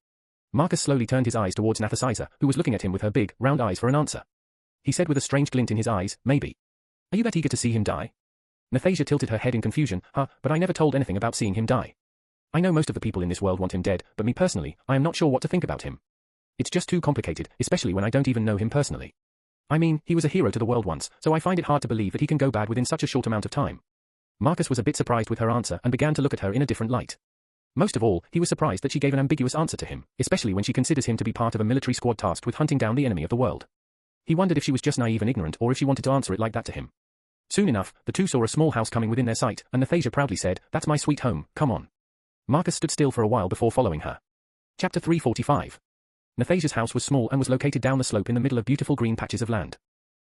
Marcus slowly turned his eyes towards Nathasia, who was looking at him with her big, round eyes for an answer. He said with a strange glint in his eyes, "Maybe. Are you that eager to see him die?" Nathasia tilted her head in confusion, but I never told anything about seeing him die. I know most of the people in this world want him dead, but me personally, I am not sure what to think about him. It's just too complicated, especially when I don't even know him personally. I mean, he was a hero to the world once, so I find it hard to believe that he can go bad within such a short amount of time." Marcus was a bit surprised with her answer and began to look at her in a different light. Most of all, he was surprised that she gave an ambiguous answer to him, especially when she considers him to be part of a military squad tasked with hunting down the enemy of the world. He wondered if she was just naive and ignorant or if she wanted to answer it like that to him. Soon enough, the two saw a small house coming within their sight, and Nathasia proudly said, "That's my sweet home, come on." Marcus stood still for a while before following her. Chapter 345. Nathasia's house was small and was located down the slope in the middle of beautiful green patches of land.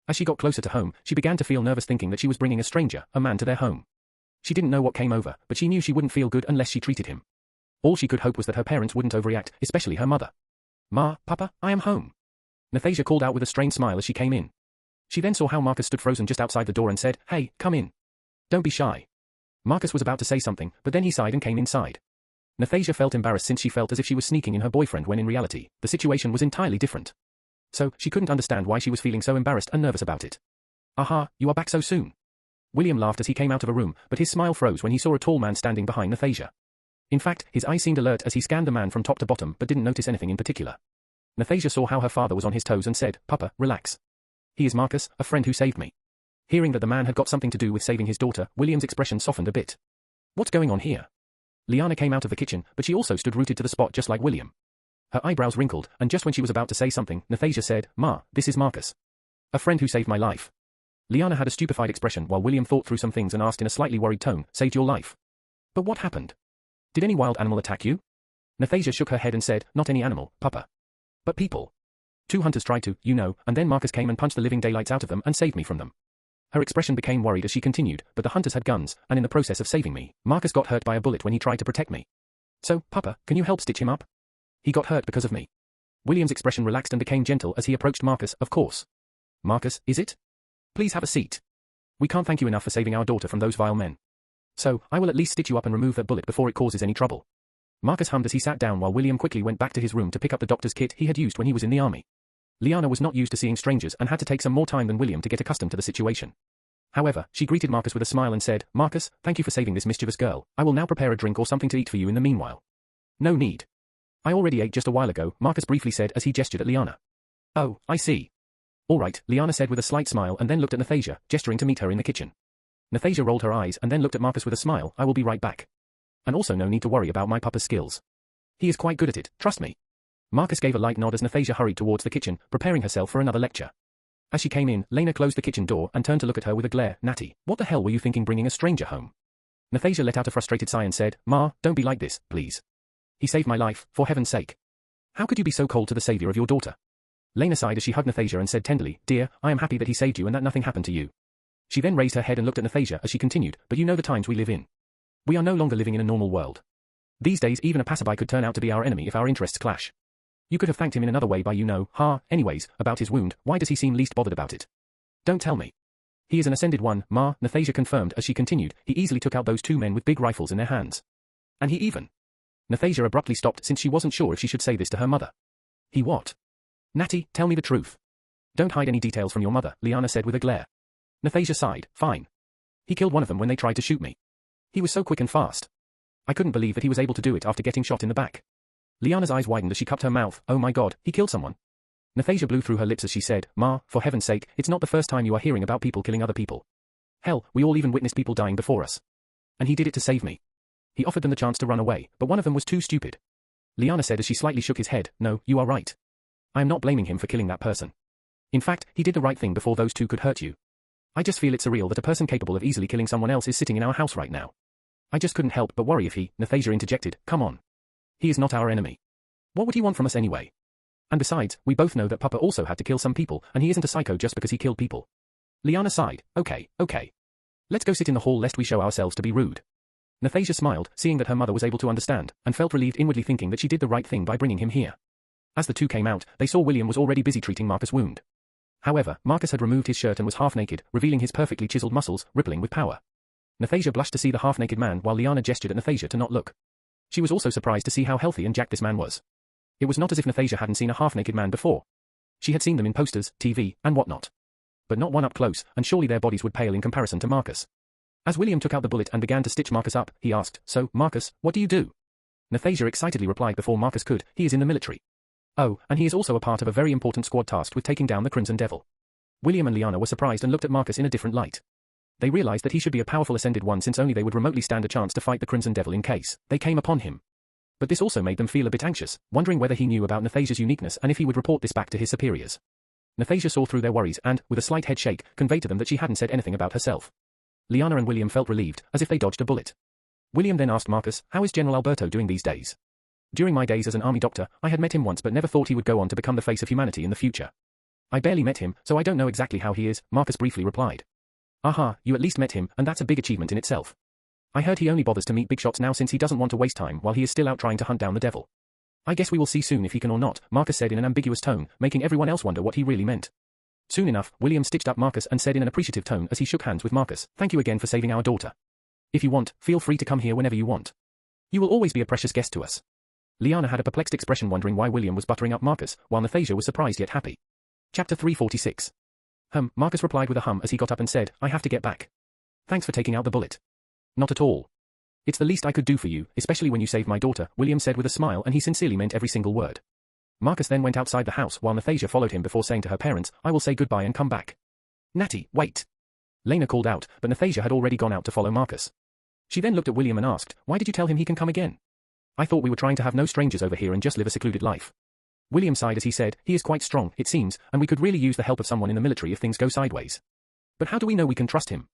As she got closer to home, she began to feel nervous thinking that she was bringing a stranger, a man to their home. She didn't know what came over, but she knew she wouldn't feel good unless she treated him. All she could hope was that her parents wouldn't overreact, especially her mother. "Ma, Papa, I am home," Nathasia called out with a strained smile as she came in. She then saw how Marcus stood frozen just outside the door and said, "Hey, come in. Don't be shy." Marcus was about to say something, but then he sighed and came inside. Nathasia felt embarrassed since she felt as if she was sneaking in her boyfriend when in reality, the situation was entirely different. So, she couldn't understand why she was feeling so embarrassed and nervous about it. "Aha, you are back so soon." William laughed as he came out of a room, but his smile froze when he saw a tall man standing behind Nathasia. In fact, his eyes seemed alert as he scanned the man from top to bottom but didn't notice anything in particular. Nathasia saw how her father was on his toes and said, "Papa, relax. He is Marcus, a friend who saved me." Hearing that the man had got something to do with saving his daughter, William's expression softened a bit. "What's going on here?" Liana came out of the kitchen, but she also stood rooted to the spot just like William. Her eyebrows wrinkled, and just when she was about to say something, Nathasia said, "Ma, this is Marcus. A friend who saved my life." Liana had a stupefied expression while William thought through some things and asked in a slightly worried tone, saved your life. But what happened? Did any wild animal attack you? Nathasia shook her head and said, not any animal, Papa. But people. 2 hunters tried to, you know, and then Marcus came and punched the living daylights out of them and saved me from them. Her expression became worried as she continued, but the hunters had guns, and in the process of saving me, Marcus got hurt by a bullet when he tried to protect me. So, Papa, can you help stitch him up? He got hurt because of me. William's expression relaxed and became gentle as he approached Marcus, of course. Marcus, is it? Please have a seat. We can't thank you enough for saving our daughter from those vile men. So, I will at least stitch you up and remove that bullet before it causes any trouble. Marcus hummed as he sat down while William quickly went back to his room to pick up the doctor's kit he had used when he was in the army. Liana was not used to seeing strangers and had to take some more time than William to get accustomed to the situation. However, she greeted Marcus with a smile and said, Marcus, thank you for saving this mischievous girl. I will now prepare a drink or something to eat for you in the meanwhile. No need. I already ate just a while ago, Marcus briefly said as he gestured at Liana. Oh, I see. All right, Liana said with a slight smile and then looked at Nathasia, gesturing to meet her in the kitchen. Nathasia rolled her eyes and then looked at Marcus with a smile, I will be right back. And also no need to worry about my papa's skills. He is quite good at it, trust me. Marcus gave a light nod as Nathasia hurried towards the kitchen, preparing herself for another lecture. As she came in, Lena closed the kitchen door and turned to look at her with a glare. Natty, what the hell were you thinking bringing a stranger home? Nathasia let out a frustrated sigh and said, Ma, don't be like this, please. He saved my life, for heaven's sake. How could you be so cold to the savior of your daughter? Lena sighed as she hugged Nathasia and said tenderly, Dear, I am happy that he saved you and that nothing happened to you. She then raised her head and looked at Nathasia as she continued, but you know the times we live in. We are no longer living in a normal world. These days even a passerby could turn out to be our enemy if our interests clash. You could have thanked him in another way by anyways, about his wound, why does he seem least bothered about it? Don't tell me. He is an ascended one, Ma, Nathasia confirmed as she continued, he easily took out those 2 men with big rifles in their hands. And he even. Nathasia abruptly stopped since she wasn't sure if she should say this to her mother. He what? Natty, tell me the truth. Don't hide any details from your mother, Liana said with a glare. Nathasia sighed, fine. He killed one of them when they tried to shoot me. He was so quick and fast. I couldn't believe that he was able to do it after getting shot in the back. Liana's eyes widened as she cupped her mouth, oh my god, he killed someone. Nathasia blew through her lips as she said, Ma, for heaven's sake, it's not the first time you are hearing about people killing other people. Hell, we all even witnessed people dying before us. And he did it to save me. He offered them the chance to run away, but one of them was too stupid. Liana said as she slightly shook his head, no, you are right. I am not blaming him for killing that person. In fact, he did the right thing before those 2 could hurt you. I just feel it's surreal that a person capable of easily killing someone else is sitting in our house right now. I just couldn't help but worry if he, Nathasia interjected, come on. He is not our enemy. What would he want from us anyway? And besides, we both know that Papa also had to kill some people, and he isn't a psycho just because he killed people. Liana sighed, okay. Let's go sit in the hall lest we show ourselves to be rude. Nathasia smiled, seeing that her mother was able to understand, and felt relieved inwardly thinking that she did the right thing by bringing him here. As the 2 came out, they saw William was already busy treating Marcus' wound. However, Marcus had removed his shirt and was half naked, revealing his perfectly chiseled muscles, rippling with power. Nathasia blushed to see the half-naked man while Liana gestured at Nathasia to not look. She was also surprised to see how healthy and jacked this man was. It was not as if Nathasia hadn't seen a half-naked man before. She had seen them in posters, TV, and whatnot. But not one up close, and surely their bodies would pale in comparison to Marcus. As William took out the bullet and began to stitch Marcus up, he asked, so, Marcus, what do you do? Nathasia excitedly replied before Marcus could, he is in the military. Oh, and he is also a part of a very important squad tasked with taking down the Crimson Devil. William and Liana were surprised and looked at Marcus in a different light. They realized that he should be a powerful ascended one since only they would remotely stand a chance to fight the Crimson Devil in case they came upon him. But this also made them feel a bit anxious, wondering whether he knew about Nathasia's uniqueness and if he would report this back to his superiors. Nathasia saw through their worries and, with a slight head shake, conveyed to them that she hadn't said anything about herself. Liana and William felt relieved, as if they dodged a bullet. William then asked Marcus, how is General Alberto doing these days? During my days as an army doctor, I had met him once but never thought he would go on to become the face of humanity in the future. I barely met him, so I don't know exactly how he is, Marcus briefly replied. Aha, you at least met him, and that's a big achievement in itself. I heard he only bothers to meet big shots now since he doesn't want to waste time while he is still out trying to hunt down the devil. I guess we will see soon if he can or not, Marcus said in an ambiguous tone, making everyone else wonder what he really meant. Soon enough, William stitched up Marcus and said in an appreciative tone as he shook hands with Marcus, thank you again for saving our daughter. If you want, feel free to come here whenever you want. You will always be a precious guest to us. Liana had a perplexed expression wondering why William was buttering up Marcus, while Nathasia was surprised yet happy. Chapter 346. Marcus replied with a hum as he got up and said, I have to get back. Thanks for taking out the bullet. Not at all. It's the least I could do for you, especially when you saved my daughter, William said with a smile, and he sincerely meant every single word. Marcus then went outside the house while Nathasia followed him before saying to her parents, I will say goodbye and come back. Natty, wait. Lena called out, but Nathasia had already gone out to follow Marcus. She then looked at William and asked, why did you tell him he can come again? I thought we were trying to have no strangers over here and just live a secluded life. William sighed as he said, he is quite strong, it seems, and we could really use the help of someone in the military if things go sideways. But how do we know we can trust him?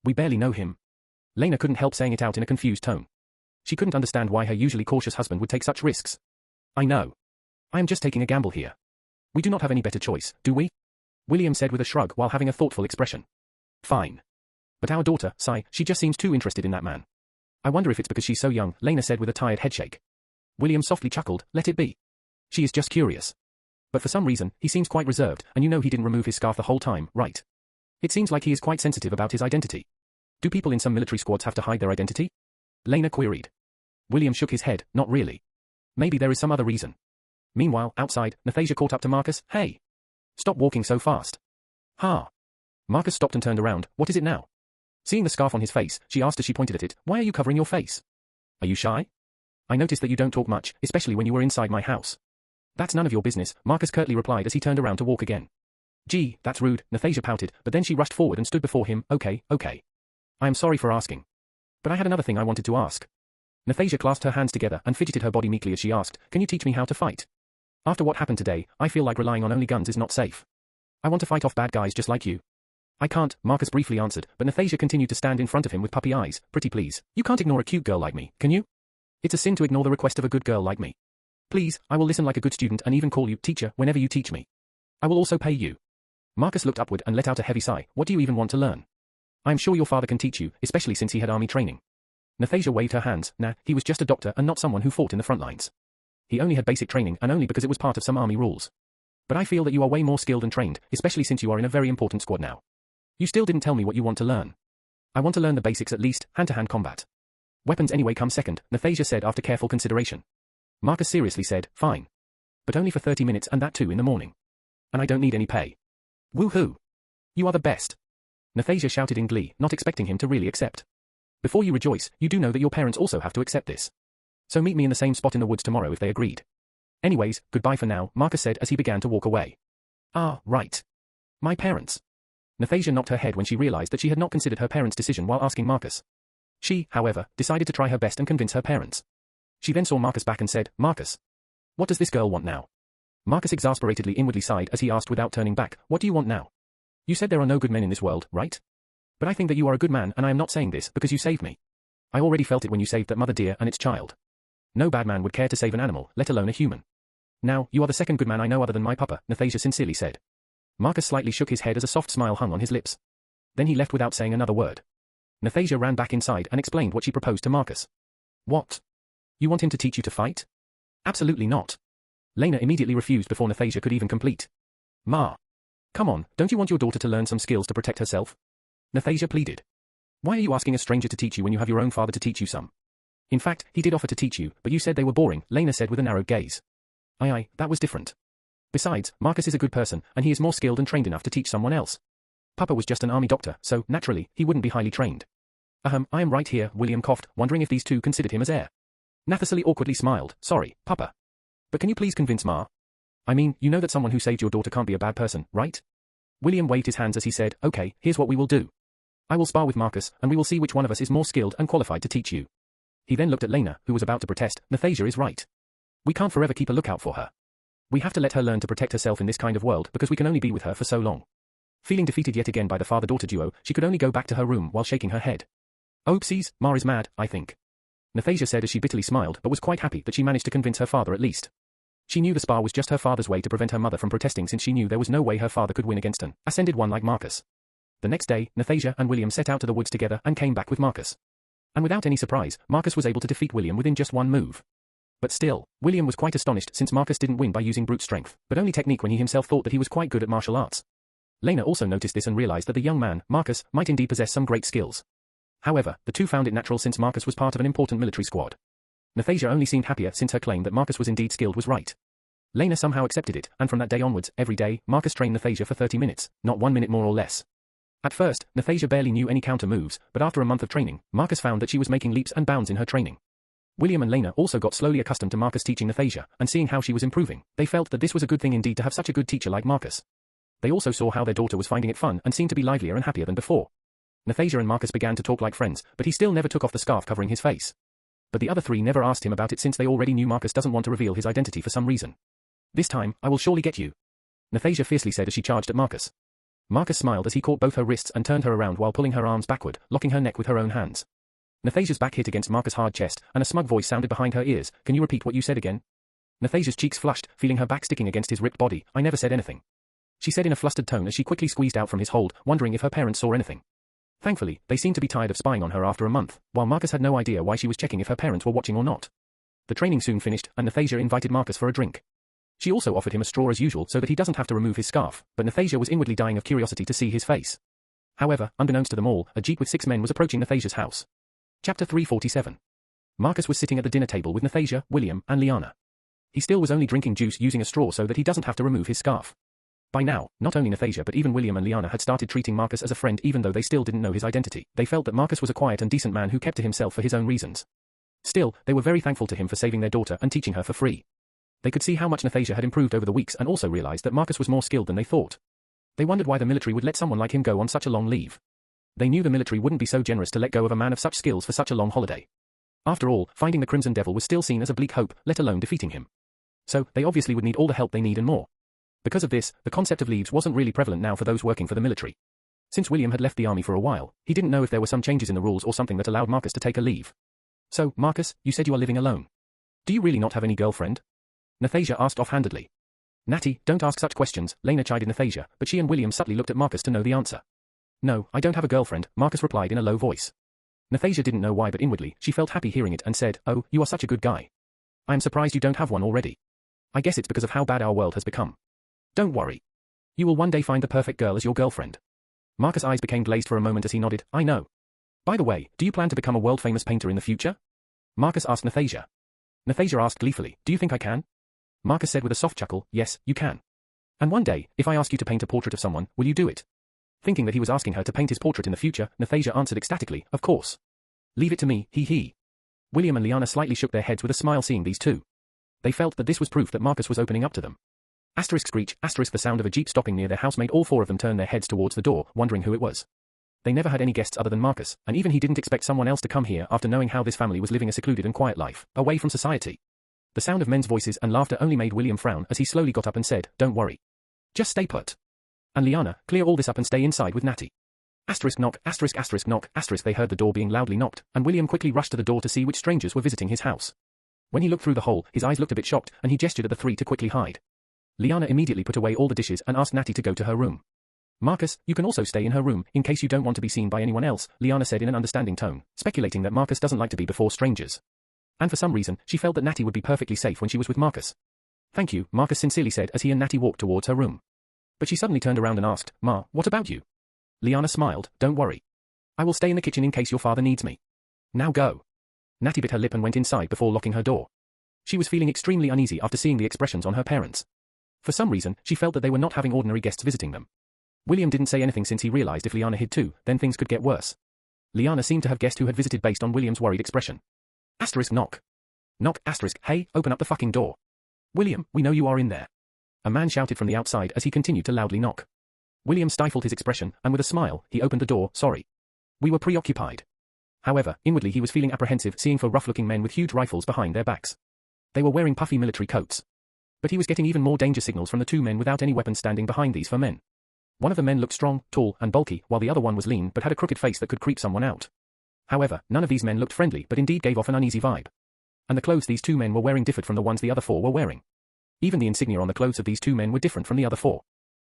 We barely know him. Lena couldn't help saying it out in a confused tone. She couldn't understand why her usually cautious husband would take such risks. I know. I am just taking a gamble here. We do not have any better choice, do we? William said with a shrug while having a thoughtful expression. Fine. But our daughter, she just seems too interested in that man. I wonder if it's because she's so young, Lena said with a tired headshake. William softly chuckled, let it be. She is just curious. But for some reason, he seems quite reserved, and you know he didn't remove his scarf the whole time, right? It seems like he is quite sensitive about his identity. Do people in some military squads have to hide their identity? Lena queried. William shook his head, not really. Maybe there is some other reason. Meanwhile, outside, Nathasia caught up to Marcus. Hey! Stop walking so fast. Ha! Marcus stopped and turned around. What is it now? Seeing the scarf on his face, she asked as she pointed at it, why are you covering your face? Are you shy? I noticed that you don't talk much, especially when you were inside my house. That's none of your business, Marcus curtly replied as he turned around to walk again. Gee, that's rude, Nathasia pouted, but then she rushed forward and stood before him. Okay. I am sorry for asking. But I had another thing I wanted to ask. Nathasia clasped her hands together and fidgeted her body meekly as she asked, can you teach me how to fight? After what happened today, I feel like relying on only guns is not safe. I want to fight off bad guys just like you. I can't, Marcus briefly answered, but Nathasia continued to stand in front of him with puppy eyes. Pretty please, you can't ignore a cute girl like me, can you? It's a sin to ignore the request of a good girl like me. Please, I will listen like a good student and even call you teacher whenever you teach me. I will also pay you. Marcus looked upward and let out a heavy sigh. What do you even want to learn? I am sure your father can teach you, especially since he had army training. Nathasia waved her hands. Nah, he was just a doctor and not someone who fought in the front lines. He only had basic training and only because it was part of some army rules. But I feel that you are way more skilled and trained, especially since you are in a very important squad now. You still didn't tell me what you want to learn. I want to learn the basics at least, hand-to-hand combat. Weapons anyway come second, Nathasia said after careful consideration. Marcus seriously said, fine. But only for 30 minutes and that too in the morning. And I don't need any pay. Woohoo! You are the best. Nathasia shouted in glee, not expecting him to really accept. Before you rejoice, you do know that your parents also have to accept this. So meet me in the same spot in the woods tomorrow if they agreed. Anyways, goodbye for now, Marcus said as he began to walk away. Ah, right. My parents. Nathasia knocked her head when she realized that she had not considered her parents' decision while asking Marcus. She, however, decided to try her best and convince her parents. She then saw Marcus back and said, Marcus. What does this girl want now? Marcus exasperatedly inwardly sighed as he asked without turning back, what do you want now? You said there are no good men in this world, right? But I think that you are a good man and I am not saying this because you saved me. I already felt it when you saved that mother deer and its child. No bad man would care to save an animal, let alone a human. Now, you are the second good man I know other than my papa, Nathasia sincerely said. Marcus slightly shook his head as a soft smile hung on his lips. Then he left without saying another word. Nathasia ran back inside and explained what she proposed to Marcus. What? You want him to teach you to fight? Absolutely not. Lena immediately refused before Nathasia could even complete. Ma. Come on, don't you want your daughter to learn some skills to protect herself? Nathasia pleaded. Why are you asking a stranger to teach you when you have your own father to teach you some? In fact, he did offer to teach you, but you said they were boring, Lena said with a narrowed gaze. Aye, that was different. Besides, Marcus is a good person, and he is more skilled and trained enough to teach someone else. Papa was just an army doctor, so, naturally, he wouldn't be highly trained. I am right here, William coughed, wondering if these two considered him as heir. Nathalie awkwardly smiled. Sorry, Papa. But can you please convince Ma? I mean, you know that someone who saved your daughter can't be a bad person, right? William waved his hands as he said, okay, here's what we will do. I will spar with Marcus, and we will see which one of us is more skilled and qualified to teach you. He then looked at Lena, who was about to protest. Nathasia is right. We can't forever keep a lookout for her. We have to let her learn to protect herself in this kind of world because we can only be with her for so long. Feeling defeated yet again by the father-daughter duo, she could only go back to her room while shaking her head. Oopsies, Ma is mad, I think. Nathasia said as she bitterly smiled but was quite happy that she managed to convince her father at least. She knew the spar was just her father's way to prevent her mother from protesting since she knew there was no way her father could win against an ascended one like Marcus. The next day, Nathasia and William set out to the woods together and came back with Marcus. And without any surprise, Marcus was able to defeat William within just one move. But still, William was quite astonished since Marcus didn't win by using brute strength, but only technique when he himself thought that he was quite good at martial arts. Lena also noticed this and realized that the young man, Marcus, might indeed possess some great skills. However, the two found it natural since Marcus was part of an important military squad. Nathasia only seemed happier since her claim that Marcus was indeed skilled was right. Lena somehow accepted it, and from that day onwards, every day, Marcus trained Nathasia for 30 minutes, not 1 minute more or less. At first, Nathasia barely knew any counter moves, but after a month of training, Marcus found that she was making leaps and bounds in her training. William and Lena also got slowly accustomed to Marcus teaching Nathasia, and seeing how she was improving, they felt that this was a good thing indeed to have such a good teacher like Marcus. They also saw how their daughter was finding it fun and seemed to be livelier and happier than before. Nathasia and Marcus began to talk like friends, but he still never took off the scarf covering his face. But the other three never asked him about it since they already knew Marcus doesn't want to reveal his identity for some reason. This time, I will surely get you. Nathasia fiercely said as she charged at Marcus. Marcus smiled as he caught both her wrists and turned her around while pulling her arms backward, locking her neck with her own hands. Nathasia's back hit against Marcus' hard chest, and a smug voice sounded behind her ears. Can you repeat what you said again? Nathasia's cheeks flushed, feeling her back sticking against his ripped body. I never said anything, she said in a flustered tone as she quickly squeezed out from his hold, wondering if her parents saw anything. Thankfully, they seemed to be tired of spying on her after a month, while Marcus had no idea why she was checking if her parents were watching or not. The training soon finished, and Nathasia invited Marcus for a drink. She also offered him a straw as usual so that he doesn't have to remove his scarf, but Nathasia was inwardly dying of curiosity to see his face. However, unbeknownst to them all, a jeep with 6 men was approaching Nathasia's house. Chapter 347. Marcus was sitting at the dinner table with Nathasia, William, and Liana. He still was only drinking juice using a straw so that he doesn't have to remove his scarf. By now, not only Nathasia but even William and Liana had started treating Marcus as a friend even though they still didn't know his identity. They felt that Marcus was a quiet and decent man who kept to himself for his own reasons. Still, they were very thankful to him for saving their daughter and teaching her for free. They could see how much Nathasia had improved over the weeks and also realized that Marcus was more skilled than they thought. They wondered why the military would let someone like him go on such a long leave. They knew the military wouldn't be so generous to let go of a man of such skills for such a long holiday. After all, finding the Crimson Devil was still seen as a bleak hope, let alone defeating him. So, they obviously would need all the help they need and more. Because of this, the concept of leaves wasn't really prevalent now for those working for the military. Since William had left the army for a while, he didn't know if there were some changes in the rules or something that allowed Marcus to take a leave. So, Marcus, you said you are living alone. Do you really not have any girlfriend? Nathasia asked offhandedly. Natty, don't ask such questions, Lena chided Nathasia, but she and William subtly looked at Marcus to know the answer. No, I don't have a girlfriend, Marcus replied in a low voice. Nathasia didn't know why but inwardly, she felt happy hearing it and said, oh, you are such a good guy. I am surprised you don't have one already. I guess it's because of how bad our world has become. Don't worry. You will one day find the perfect girl as your girlfriend. Marcus' eyes became glazed for a moment as he nodded, I know. By the way, do you plan to become a world-famous painter in the future? Marcus asked Nathasia. Nathasia asked gleefully, do you think I can? Marcus said with a soft chuckle, yes, you can. And one day, if I ask you to paint a portrait of someone, will you do it? Thinking that he was asking her to paint his portrait in the future, Nathasia answered ecstatically, of course. Leave it to me, he. William and Liana slightly shook their heads with a smile seeing these two. They felt that this was proof that Marcus was opening up to them. Asterisk screech, asterisk the sound of a jeep stopping near their house made all 4 of them turn their heads towards the door, wondering who it was. They never had any guests other than Marcus, and even he didn't expect someone else to come here after knowing how this family was living a secluded and quiet life, away from society. The sound of men's voices and laughter only made William frown as he slowly got up and said, don't worry. Just stay put. And Liana, clear all this up and stay inside with Natty. Asterisk knock, asterisk knock, asterisk they heard the door being loudly knocked, and William quickly rushed to the door to see which strangers were visiting his house. When he looked through the hole, his eyes looked a bit shocked, and he gestured at the 3 to quickly hide. Liana immediately put away all the dishes and asked Natty to go to her room. Marcus, you can also stay in her room, in case you don't want to be seen by anyone else, Liana said in an understanding tone, speculating that Marcus doesn't like to be before strangers. And for some reason, she felt that Natty would be perfectly safe when she was with Marcus. Thank you, Marcus sincerely said as he and Natty walked towards her room. But she suddenly turned around and asked, Ma, what about you? Liana smiled, don't worry. I will stay in the kitchen in case your father needs me. Now go. Natty bit her lip and went inside before locking her door. She was feeling extremely uneasy after seeing the expressions on her parents. For some reason, she felt that they were not having ordinary guests visiting them. William didn't say anything since he realized if Liana hid too, then things could get worse. Liana seemed to have guessed who had visited based on William's worried expression. Asterisk knock. Knock asterisk, hey, open up the fucking door. William, we know you are in there. A man shouted from the outside as he continued to loudly knock. William stifled his expression, and with a smile, he opened the door, sorry. We were preoccupied. However, inwardly he was feeling apprehensive seeing 4 rough-looking men with huge rifles behind their backs. They were wearing puffy military coats. But he was getting even more danger signals from the 2 men without any weapons standing behind these 4 men. One of the men looked strong, tall, and bulky, while the other one was lean but had a crooked face that could creep someone out. However, none of these men looked friendly but indeed gave off an uneasy vibe. And the clothes these 2 men were wearing differed from the ones the other 4 were wearing. Even the insignia on the clothes of these 2 men were different from the other 4.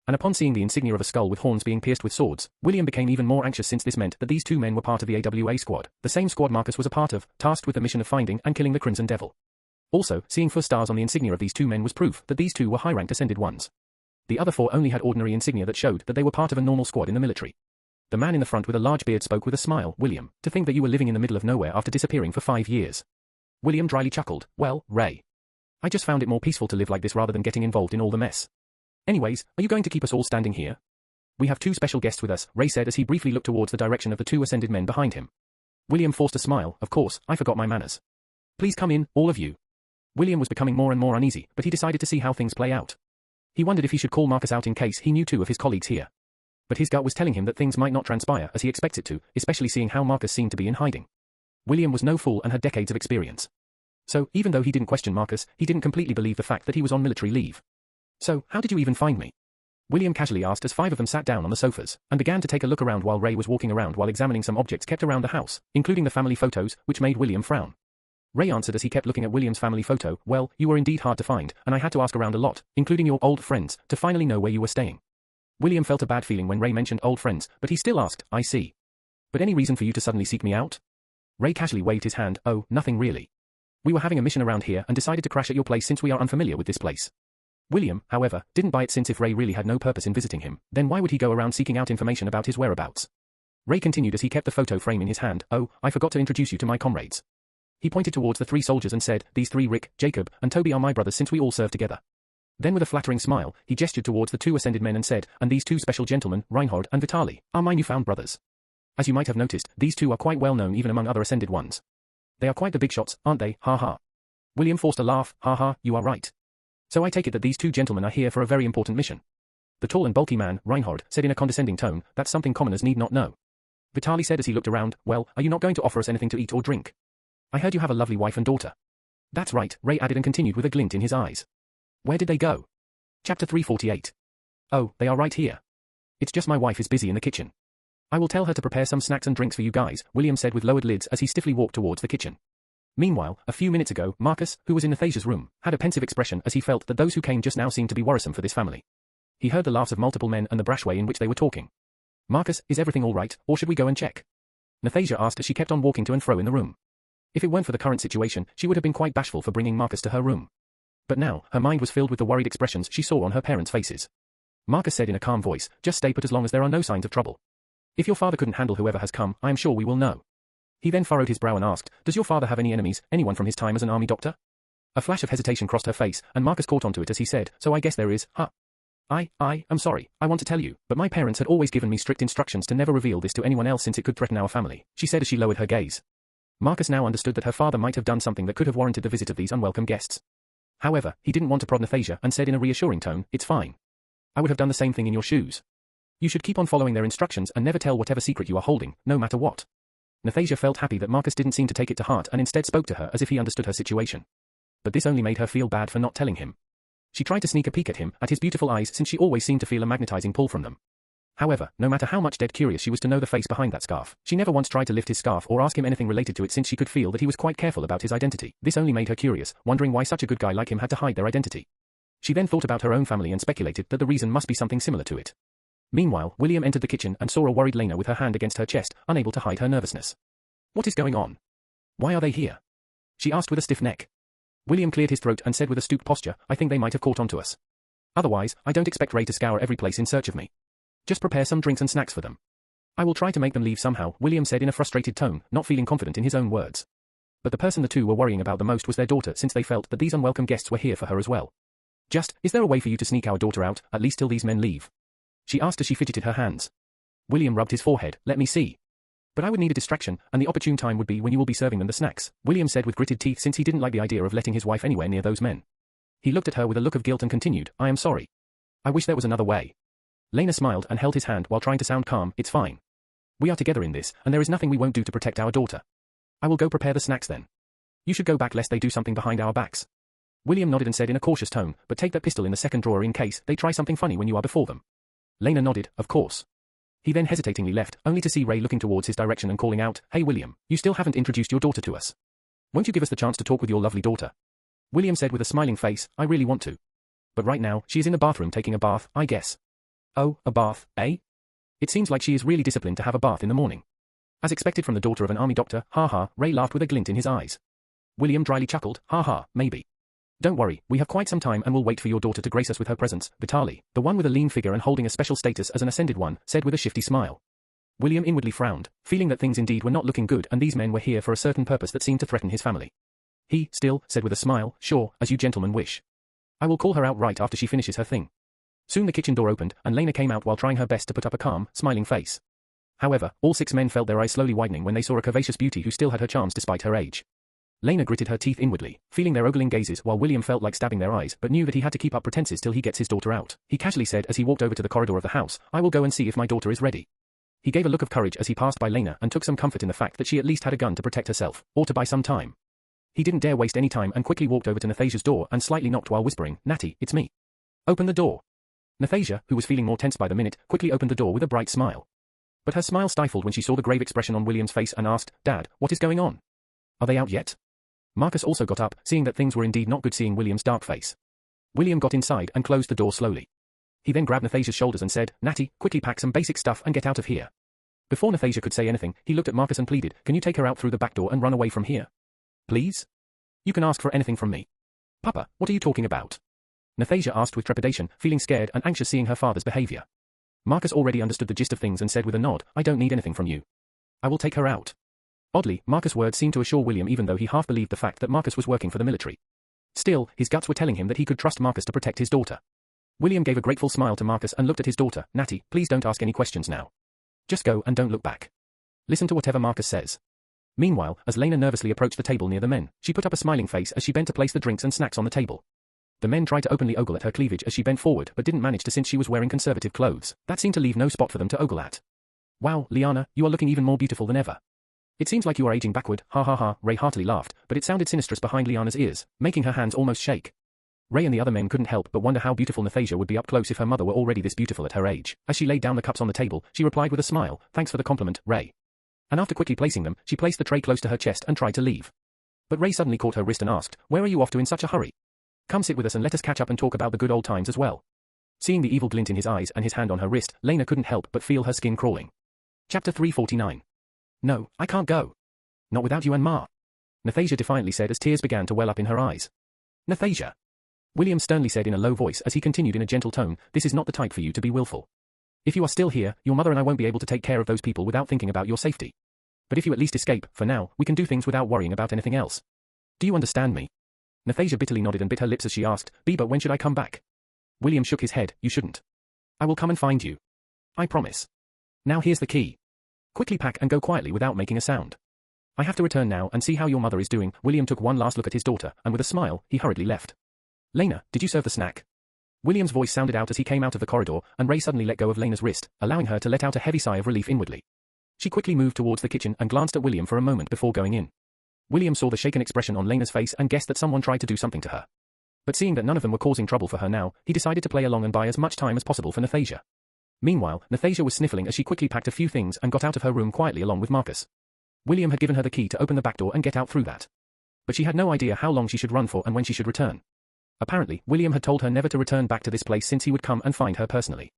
And upon seeing the insignia of a skull with horns being pierced with swords, William became even more anxious since this meant that these 2 men were part of the AWA squad, the same squad Marcus was a part of, tasked with the mission of finding and killing the Crimson Devil. Also, seeing 4 stars on the insignia of these 2 men was proof that these 2 were high-ranked ascended ones. The other 4 only had ordinary insignia that showed that they were part of a normal squad in the military. The man in the front with a large beard spoke with a smile, William, to think that you were living in the middle of nowhere after disappearing for 5 years. William dryly chuckled, well, Ray. I just found it more peaceful to live like this rather than getting involved in all the mess. Anyways, are you going to keep us all standing here? We have 2 special guests with us, Ray said as he briefly looked towards the direction of the 2 ascended men behind him. William forced a smile, of course, I forgot my manners. Please come in, all of you. William was becoming more and more uneasy, but he decided to see how things play out. He wondered if he should call Marcus out in case he knew 2 of his colleagues here. But his gut was telling him that things might not transpire as he expects it to, especially seeing how Marcus seemed to be in hiding. William was no fool and had decades of experience. So, even though he didn't question Marcus, he didn't completely believe the fact that he was on military leave. So, how did you even find me? William casually asked as 5 of them sat down on the sofas, and began to take a look around while Ray was walking around while examining some objects kept around the house, including the family photos, which made William frown. Ray answered as he kept looking at William's family photo, well, you were indeed hard to find, and I had to ask around a lot, including your old friends, to finally know where you were staying. William felt a bad feeling when Ray mentioned old friends, but he still asked, I see. But any reason for you to suddenly seek me out? Ray casually waved his hand, oh, nothing really. We were having a mission around here and decided to crash at your place since we are unfamiliar with this place. William, however, didn't buy it since if Ray really had no purpose in visiting him, then why would he go around seeking out information about his whereabouts? Ray continued as he kept the photo frame in his hand, oh, I forgot to introduce you to my comrades. He pointed towards the 3 soldiers and said, these 3 Rick, Jacob, and Toby are my brothers since we all served together. Then with a flattering smile, he gestured towards the 2 ascended men and said, and these 2 special gentlemen, Reinhard and Vitali, are my newfound brothers. As you might have noticed, these 2 are quite well known even among other ascended ones. They are quite the big shots, aren't they, ha ha. William forced a laugh, ha ha, you are right. So I take it that these 2 gentlemen are here for a very important mission. The tall and bulky man, Reinhard, said in a condescending tone, that's something commoners need not know. Vitali said as he looked around, well, are you not going to offer us anything to eat or drink? I heard you have a lovely wife and daughter. That's right, Ray added and continued with a glint in his eyes. Where did they go? Chapter 348. Oh, they are right here. It's just my wife is busy in the kitchen. I will tell her to prepare some snacks and drinks for you guys, William said with lowered lids as he stiffly walked towards the kitchen. Meanwhile, a few minutes ago, Marcus, who was in Nathasia's room, had a pensive expression as he felt that those who came just now seemed to be worrisome for this family. He heard the laughs of multiple men and the brash way in which they were talking. Marcus, is everything all right, or should we go and check? Nathasia asked as she kept on walking to and fro in the room. If it weren't for the current situation, she would have been quite bashful for bringing Marcus to her room. But now, her mind was filled with the worried expressions she saw on her parents' faces. Marcus said in a calm voice, just stay put as long as there are no signs of trouble. If your father couldn't handle whoever has come, I am sure we will know. He then furrowed his brow and asked, does your father have any enemies, anyone from his time as an army doctor? A flash of hesitation crossed her face, and Marcus caught onto it as he said, so I guess there is, huh? I am sorry, I want to tell you, but my parents had always given me strict instructions to never reveal this to anyone else since it could threaten our family, she said as she lowered her gaze. Marcus now understood that her father might have done something that could have warranted the visit of these unwelcome guests. However, he didn't want to prod Nathasia and said in a reassuring tone, it's fine. I would have done the same thing in your shoes. You should keep on following their instructions and never tell whatever secret you are holding, no matter what. Nathasia felt happy that Marcus didn't seem to take it to heart and instead spoke to her as if he understood her situation. But this only made her feel bad for not telling him. She tried to sneak a peek at him, at his beautiful eyes since she always seemed to feel a magnetizing pull from them. However, no matter how much dead curious she was to know the face behind that scarf, she never once tried to lift his scarf or ask him anything related to it since she could feel that he was quite careful about his identity. This only made her curious, wondering why such a good guy like him had to hide their identity. She then thought about her own family and speculated that the reason must be something similar to it. Meanwhile, William entered the kitchen and saw a worried Lena with her hand against her chest, unable to hide her nervousness. What is going on? Why are they here? She asked with a stiff neck. William cleared his throat and said with a stooped posture, I think they might have caught on to us. Otherwise, I don't expect Ray to scour every place in search of me. Just prepare some drinks and snacks for them. I will try to make them leave somehow, William said in a frustrated tone, not feeling confident in his own words. But the person the two were worrying about the most was their daughter since they felt that these unwelcome guests were here for her as well. Is there a way for you to sneak our daughter out, at least till these men leave? She asked as she fidgeted her hands. William rubbed his forehead, let me see. But I would need a distraction, and the opportune time would be when you will be serving them the snacks, William said with gritted teeth since he didn't like the idea of letting his wife anywhere near those men. He looked at her with a look of guilt and continued, I am sorry. I wish there was another way. Lena smiled and held his hand while trying to sound calm, it's fine. We are together in this, and there is nothing we won't do to protect our daughter. I will go prepare the snacks then. You should go back lest they do something behind our backs. William nodded and said in a cautious tone, but take that pistol in the second drawer in case they try something funny when you are before them. Lena nodded, of course. He then hesitatingly left, only to see Ray looking towards his direction and calling out, hey William, you still haven't introduced your daughter to us. Won't you give us the chance to talk with your lovely daughter? William said with a smiling face, I really want to. But right now, she is in the bathroom taking a bath, I guess. Oh, a bath, eh? It seems like she is really disciplined to have a bath in the morning. As expected from the daughter of an army doctor, ha ha, Ray laughed with a glint in his eyes. William dryly chuckled, ha ha, maybe. Don't worry, we have quite some time and will wait for your daughter to grace us with her presence, Vitali, the one with a lean figure and holding a special status as an ascended one, said with a shifty smile. William inwardly frowned, feeling that things indeed were not looking good and these men were here for a certain purpose that seemed to threaten his family. He, still, said with a smile, sure, as you gentlemen wish. I will call her out right after she finishes her thing. Soon the kitchen door opened, and Lena came out while trying her best to put up a calm, smiling face. However, all 6 men felt their eyes slowly widening when they saw a curvaceous beauty who still had her charms despite her age. Lena gritted her teeth inwardly, feeling their ogling gazes while William felt like stabbing their eyes but knew that he had to keep up pretenses till he gets his daughter out. He casually said as he walked over to the corridor of the house, I will go and see if my daughter is ready. He gave a look of courage as he passed by Lena and took some comfort in the fact that she at least had a gun to protect herself, or to buy some time. He didn't dare waste any time and quickly walked over to Nathasia's door and slightly knocked while whispering, Natty, it's me. Open the door. Nathasia, who was feeling more tense by the minute, quickly opened the door with a bright smile. But her smile stifled when she saw the grave expression on William's face and asked, "Dad, what is going on? Are they out yet?" Marcus also got up, seeing that things were indeed not good, seeing William's dark face. William got inside and closed the door slowly. He then grabbed Nathasia's shoulders and said, "Natty, quickly pack some basic stuff and get out of here." Before Nathasia could say anything, he looked at Marcus and pleaded, "Can you take her out through the back door and run away from here? Please? You can ask for anything from me." "Papa, what are you talking about?" Nathasia asked with trepidation, feeling scared and anxious seeing her father's behavior. Marcus already understood the gist of things and said with a nod, "I don't need anything from you. I will take her out." Oddly, Marcus' words seemed to assure William, even though he half believed the fact that Marcus was working for the military. Still, his guts were telling him that he could trust Marcus to protect his daughter. William gave a grateful smile to Marcus and looked at his daughter. "Natty, please don't ask any questions now. Just go and don't look back. Listen to whatever Marcus says." Meanwhile, as Lena nervously approached the table near the men, she put up a smiling face as she bent to place the drinks and snacks on the table. The men tried to openly ogle at her cleavage as she bent forward but didn't manage to, since she was wearing conservative clothes. That seemed to leave no spot for them to ogle at. "Wow, Liana, you are looking even more beautiful than ever. It seems like you are aging backward, ha ha ha." Ray heartily laughed, but it sounded sinistrous behind Liana's ears, making her hands almost shake. Ray and the other men couldn't help but wonder how beautiful Nathasia would be up close if her mother were already this beautiful at her age. As she laid down the cups on the table, she replied with a smile, "Thanks for the compliment, Ray." And after quickly placing them, she placed the tray close to her chest and tried to leave. But Ray suddenly caught her wrist and asked, "Where are you off to in such a hurry? Come sit with us and let us catch up and talk about the good old times as well." Seeing the evil glint in his eyes and his hand on her wrist, Lena couldn't help but feel her skin crawling. Chapter 349. "No, I can't go. Not without you and Ma," Nathasia defiantly said as tears began to well up in her eyes. "Nathasia," William sternly said in a low voice as he continued in a gentle tone, "this is not the type for you to be willful. If you are still here, your mother and I won't be able to take care of those people without thinking about your safety. But if you at least escape, for now, we can do things without worrying about anything else. Do you understand me?" Nathasia bitterly nodded and bit her lips as she asked, "But when should I come back?" William shook his head. "You shouldn't. I will come and find you. I promise. Now here's the key. Quickly pack and go quietly without making a sound. I have to return now and see how your mother is doing." William took one last look at his daughter, and with a smile, he hurriedly left. "Lena, did you serve the snack?" William's voice sounded out as he came out of the corridor, and Ray suddenly let go of Lena's wrist, allowing her to let out a heavy sigh of relief inwardly. She quickly moved towards the kitchen and glanced at William for a moment before going in. William saw the shaken expression on Lena's face and guessed that someone tried to do something to her. But seeing that none of them were causing trouble for her now, he decided to play along and buy as much time as possible for Nathasia. Meanwhile, Nathasia was sniffling as she quickly packed a few things and got out of her room quietly along with Marcus. William had given her the key to open the back door and get out through that. But she had no idea how long she should run for and when she should return. Apparently, William had told her never to return back to this place since he would come and find her personally.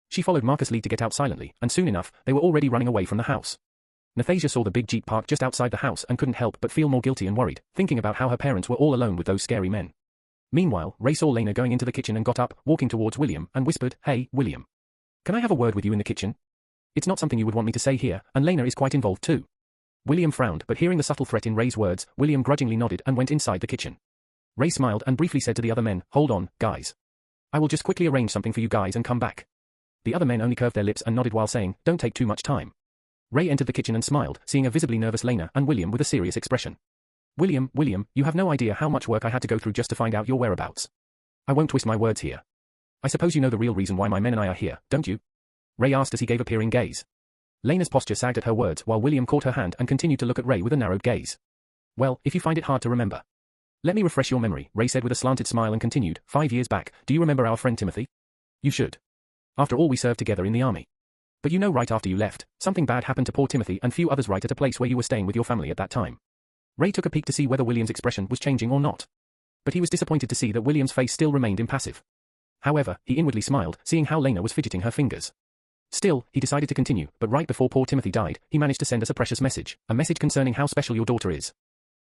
She followed Marcus' lead to get out silently, and soon enough, they were already running away from the house. Nathasia saw the big jeep parked just outside the house and couldn't help but feel more guilty and worried, thinking about how her parents were all alone with those scary men. Meanwhile, Ray saw Lena going into the kitchen and got up, walking towards William, and whispered, "Hey, William. Can I have a word with you in the kitchen? It's not something you would want me to say here, and Lena is quite involved too." William frowned, but hearing the subtle threat in Ray's words, William grudgingly nodded and went inside the kitchen. Ray smiled and briefly said to the other men, "Hold on, guys. I will just quickly arrange something for you guys and come back." The other men only curved their lips and nodded while saying, "Don't take too much time." Ray entered the kitchen and smiled, seeing a visibly nervous Lena and William with a serious expression. William, you have no idea how much work I had to go through just to find out your whereabouts. I won't twist my words here. I suppose you know the real reason why my men and I are here, don't you?" Ray asked as he gave a peering gaze. Lena's posture sagged at her words while William caught her hand and continued to look at Ray with a narrowed gaze. "Well, if you find it hard to remember. Let me refresh your memory," Ray said with a slanted smile and continued, 5 years back, do you remember our friend Timothy? You should. After all, we served together in the army. But you know, right after you left, something bad happened to poor Timothy and few others right at a place where you were staying with your family at that time." Ray took a peek to see whether William's expression was changing or not. But he was disappointed to see that William's face still remained impassive. However, he inwardly smiled, seeing how Lena was fidgeting her fingers. Still, he decided to continue, but right before poor Timothy died, he managed to send us a precious message, a message concerning how special your daughter is.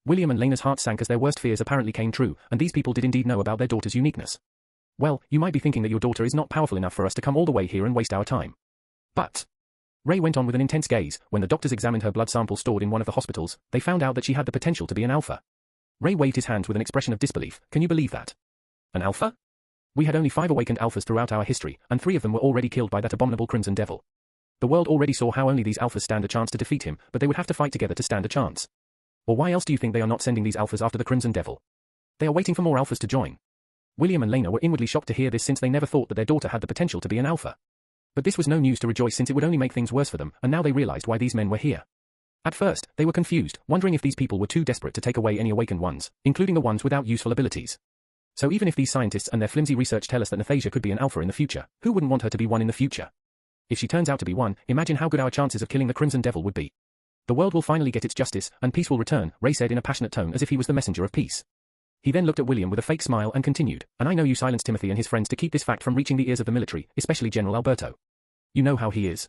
William and Lena's hearts sank as their worst fears apparently came true, and these people did indeed know about their daughter's uniqueness. Well, you might be thinking that your daughter is not powerful enough for us to come all the way here and waste our time. But, Ray went on with an intense gaze, when the doctors examined her blood sample stored in one of the hospitals, they found out that she had the potential to be an alpha. Ray waved his hands with an expression of disbelief. Can you believe that? An alpha? We had only 5 awakened alphas throughout our history, and 3 of them were already killed by that abominable Crimson Devil. The world already saw how only these alphas stand a chance to defeat him, but they would have to fight together to stand a chance. Or why else do you think they are not sending these alphas after the Crimson Devil? They are waiting for more alphas to join. William and Lena were inwardly shocked to hear this since they never thought that their daughter had the potential to be an alpha. But this was no news to rejoice since it would only make things worse for them, and now they realized why these men were here. At first, they were confused, wondering if these people were too desperate to take away any awakened ones, including the ones without useful abilities. So even if these scientists and their flimsy research tell us that Nathasia could be an alpha in the future, who wouldn't want her to be one in the future? If she turns out to be one, imagine how good our chances of killing the Crimson Devil would be. The world will finally get its justice, and peace will return, Ray said in a passionate tone as if he was the messenger of peace. He then looked at William with a fake smile and continued, and I know you silenced Timothy and his friends to keep this fact from reaching the ears of the military, especially General Alberto. You know how he is.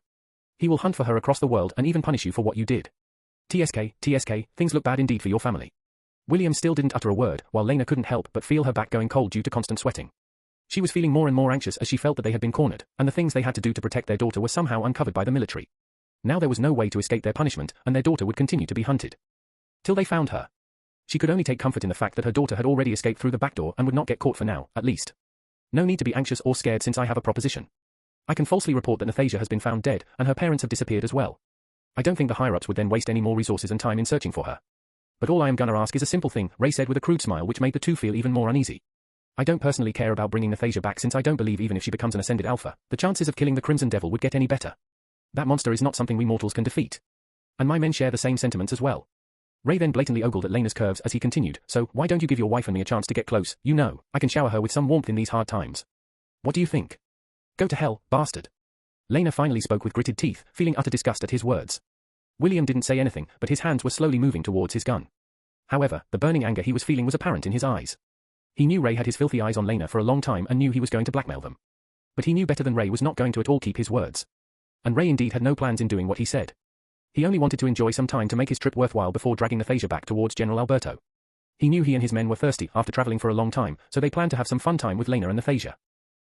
He will hunt for her across the world and even punish you for what you did. TSK, things look bad indeed for your family. William still didn't utter a word, while Lena couldn't help but feel her back going cold due to constant sweating. She was feeling more and more anxious as she felt that they had been cornered, and the things they had to do to protect their daughter were somehow uncovered by the military. Now there was no way to escape their punishment, and their daughter would continue to be hunted. Till they found her. She could only take comfort in the fact that her daughter had already escaped through the back door and would not get caught for now, at least. No need to be anxious or scared since I have a proposition. I can falsely report that Nathasia has been found dead, and her parents have disappeared as well. I don't think the higher-ups would then waste any more resources and time in searching for her. But all I am gonna ask is a simple thing, Ray said with a crude smile which made the two feel even more uneasy. I don't personally care about bringing Nathasia back since I don't believe even if she becomes an ascended alpha, the chances of killing the Crimson Devil would get any better. That monster is not something we mortals can defeat. And my men share the same sentiments as well. Ray then blatantly ogled at Lena's curves as he continued, so why don't you give your wife and me a chance to get close? You know, I can shower her with some warmth in these hard times. What do you think? Go to hell, bastard. Lena finally spoke with gritted teeth, feeling utter disgust at his words. William didn't say anything, but his hands were slowly moving towards his gun. However, the burning anger he was feeling was apparent in his eyes. He knew Ray had his filthy eyes on Lena for a long time and knew he was going to blackmail them. But he knew better than Ray was not going to at all keep his words. And Ray indeed had no plans in doing what he said. He only wanted to enjoy some time to make his trip worthwhile before dragging Nathasia back towards General Alberto. He knew he and his men were thirsty after traveling for a long time, so they planned to have some fun time with Lena and Nathasia.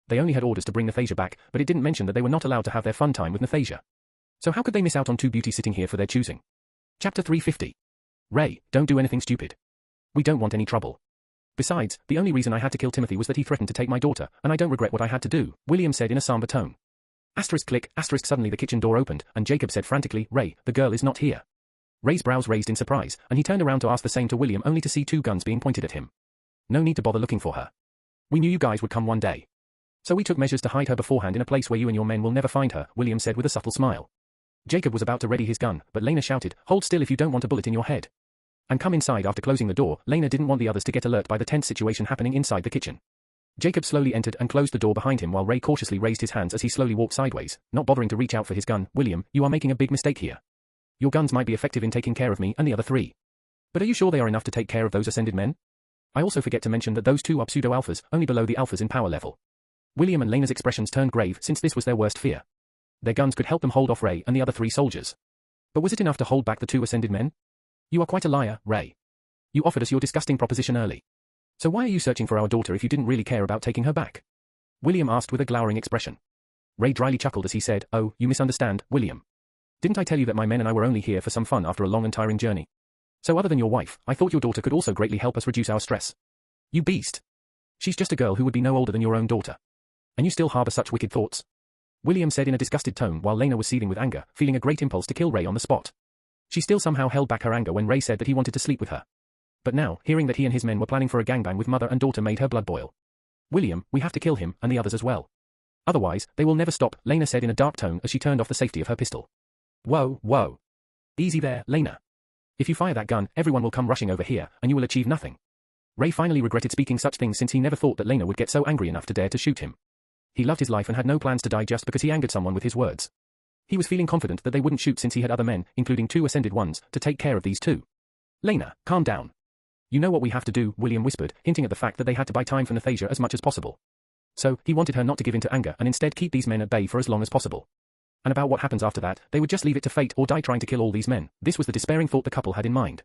They only had orders to bring Nathasia back, but it didn't mention that they were not allowed to have their fun time with Nathasia. So how could they miss out on two beauties sitting here for their choosing? Chapter 350. Ray, don't do anything stupid. We don't want any trouble. Besides, the only reason I had to kill Timothy was that he threatened to take my daughter, and I don't regret what I had to do, William said in a somber tone. Click, suddenly the kitchen door opened, and Jacob said frantically, Ray, the girl is not here. Ray's brows raised in surprise, and he turned around to ask the same to William only to see two guns being pointed at him. No need to bother looking for her. We knew you guys would come one day. So we took measures to hide her beforehand in a place where you and your men will never find her, William said with a subtle smile. Jacob was about to ready his gun, but Lena shouted, hold still if you don't want a bullet in your head. And come inside after closing the door, Lena didn't want the others to get alert by the tense situation happening inside the kitchen. Jacob slowly entered and closed the door behind him while Ray cautiously raised his hands as he slowly walked sideways, not bothering to reach out for his gun. William, you are making a big mistake here. Your guns might be effective in taking care of me and the other three. But are you sure they are enough to take care of those ascended men? I also forget to mention that those two are pseudo-alphas, only below the alphas in power level. William and Lena's expressions turned grave since this was their worst fear. Their guns could help them hold off Ray and the other three soldiers. But was it enough to hold back the two ascended men? You are quite a liar, Ray. You offered us your disgusting proposition early. So why are you searching for our daughter if you didn't really care about taking her back? William asked with a glowering expression. Ray dryly chuckled as he said, oh, you misunderstand, William. Didn't I tell you that my men and I were only here for some fun after a long and tiring journey? So other than your wife, I thought your daughter could also greatly help us reduce our stress. You beast. She's just a girl who would be no older than your own daughter. And you still harbor such wicked thoughts? William said in a disgusted tone while Lena was seething with anger, feeling a great impulse to kill Ray on the spot. She still somehow held back her anger when Ray said that he wanted to sleep with her. But now, hearing that he and his men were planning for a gangbang with mother and daughter made her blood boil. William, we have to kill him, and the others as well. Otherwise, they will never stop, Lena said in a dark tone as she turned off the safety of her pistol. Whoa. Easy there, Lena. If you fire that gun, everyone will come rushing over here, and you will achieve nothing. Ray finally regretted speaking such things since he never thought that Lena would get so angry enough to dare to shoot him. He loved his life and had no plans to die just because he angered someone with his words. He was feeling confident that they wouldn't shoot since he had other men, including two ascended ones, to take care of these two. Lena, calm down. You know what we have to do, William whispered, hinting at the fact that they had to buy time for Nathasia as much as possible. So, he wanted her not to give in to anger and instead keep these men at bay for as long as possible. And about what happens after that, they would just leave it to fate or die trying to kill all these men. This was the despairing thought the couple had in mind.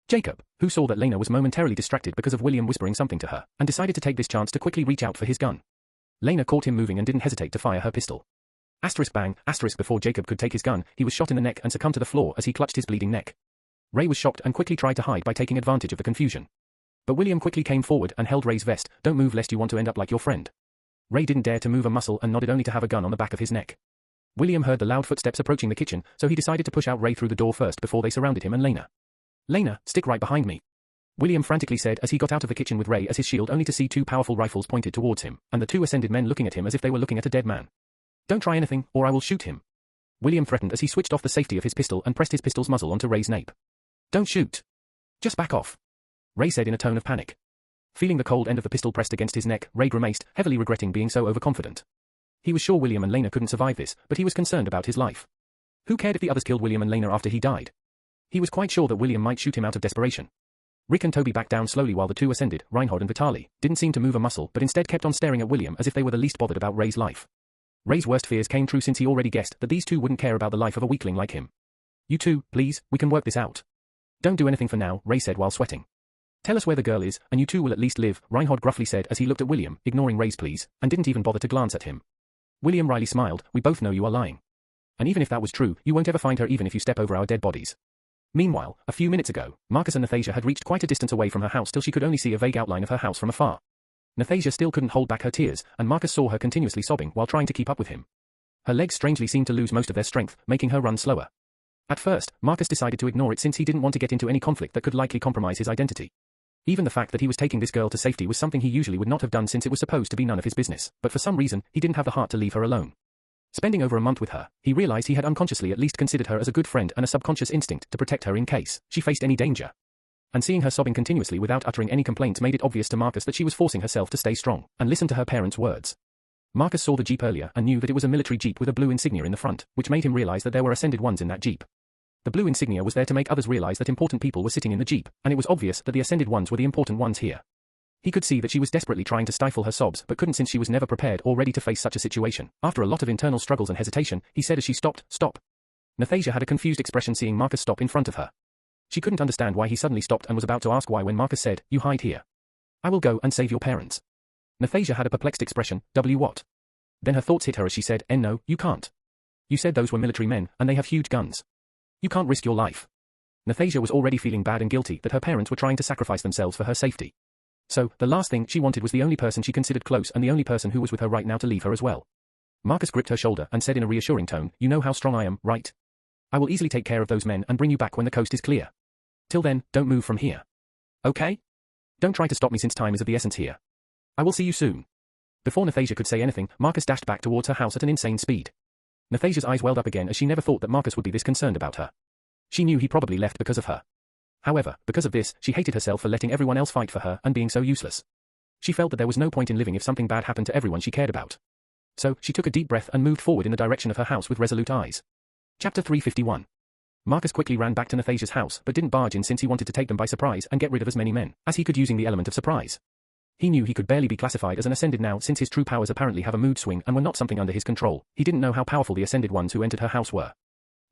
Jacob, who saw that Lena was momentarily distracted because of William whispering something to her, and decided to take this chance to quickly reach out for his gun. Lena caught him moving and didn't hesitate to fire her pistol. Bang, before Jacob could take his gun, he was shot in the neck and succumbed to the floor as he clutched his bleeding neck. Ray was shocked and quickly tried to hide by taking advantage of the confusion. But William quickly came forward and held Ray's vest. Don't move lest you want to end up like your friend. Ray didn't dare to move a muscle and nodded only to have a gun on the back of his neck. William heard the loud footsteps approaching the kitchen, so he decided to push out Ray through the door first before they surrounded him and Lena. Lena, stick right behind me. William frantically said as he got out of the kitchen with Ray as his shield only to see two powerful rifles pointed towards him, and the two ascended men looking at him as if they were looking at a dead man. Don't try anything, or I will shoot him. William threatened as he switched off the safety of his pistol and pressed his pistol's muzzle onto Ray's nape. Don't shoot. Just back off. Ray said in a tone of panic. Feeling the cold end of the pistol pressed against his neck, Ray grimaced, heavily regretting being so overconfident. He was sure William and Lena couldn't survive this, but he was concerned about his life. Who cared if the others killed William and Lena after he died? He was quite sure that William might shoot him out of desperation. Rick and Toby backed down slowly while the two ascended. Reinhold and Vitali didn't seem to move a muscle but instead kept on staring at William as if they were the least bothered about Ray's life. Ray's worst fears came true since he already guessed that these two wouldn't care about the life of a weakling like him. You two, please, we can work this out. Don't do anything for now, Ray said while sweating. Tell us where the girl is, and you two will at least live, Reinhold gruffly said as he looked at William, ignoring Ray's pleas, and didn't even bother to glance at him. William wryly smiled, we both know you are lying. And even if that was true, you won't ever find her even if you step over our dead bodies. Meanwhile, a few minutes ago, Marcus and Nathasia had reached quite a distance away from her house till she could only see a vague outline of her house from afar. Nathasia still couldn't hold back her tears, and Marcus saw her continuously sobbing while trying to keep up with him. Her legs strangely seemed to lose most of their strength, making her run slower. At first, Marcus decided to ignore it since he didn't want to get into any conflict that could likely compromise his identity. Even the fact that he was taking this girl to safety was something he usually would not have done since it was supposed to be none of his business, but for some reason, he didn't have the heart to leave her alone. Spending over a month with her, he realized he had unconsciously at least considered her as a good friend and a subconscious instinct to protect her in case she faced any danger. And seeing her sobbing continuously without uttering any complaints made it obvious to Marcus that she was forcing herself to stay strong and listen to her parents' words. Marcus saw the Jeep earlier and knew that it was a military Jeep with a blue insignia in the front, which made him realize that there were Ascended Ones in that Jeep. The blue insignia was there to make others realize that important people were sitting in the Jeep, and it was obvious that the Ascended Ones were the important ones here. He could see that she was desperately trying to stifle her sobs but couldn't since she was never prepared or ready to face such a situation. After a lot of internal struggles and hesitation, he said as she stopped, "Stop." Nathasia had a confused expression seeing Marcus stop in front of her. She couldn't understand why he suddenly stopped and was about to ask why when Marcus said, "You hide here. I will go and save your parents." Nathasia had a perplexed expression, what? Then her thoughts hit her as she said, "No, you can't. You said those were military men, and they have huge guns. You can't risk your life." Nathasia was already feeling bad and guilty that her parents were trying to sacrifice themselves for her safety. So, the last thing she wanted was the only person she considered close and the only person who was with her right now to leave her as well. Marcus gripped her shoulder and said in a reassuring tone, "You know how strong I am, right? I will easily take care of those men and bring you back when the coast is clear. Till then, don't move from here. Okay? Don't try to stop me since time is of the essence here. I will see you soon." Before Nathasia could say anything, Marcus dashed back towards her house at an insane speed. Nathasia's eyes welled up again as she never thought that Marcus would be this concerned about her. She knew he probably left because of her. However, because of this, she hated herself for letting everyone else fight for her and being so useless. She felt that there was no point in living if something bad happened to everyone she cared about. So, she took a deep breath and moved forward in the direction of her house with resolute eyes. Chapter 351. Marcus quickly ran back to Nathasia's house but didn't barge in since he wanted to take them by surprise and get rid of as many men as he could using the element of surprise. He knew he could barely be classified as an Ascended now since his true powers apparently have a mood swing and were not something under his control. He didn't know how powerful the Ascended ones who entered her house were.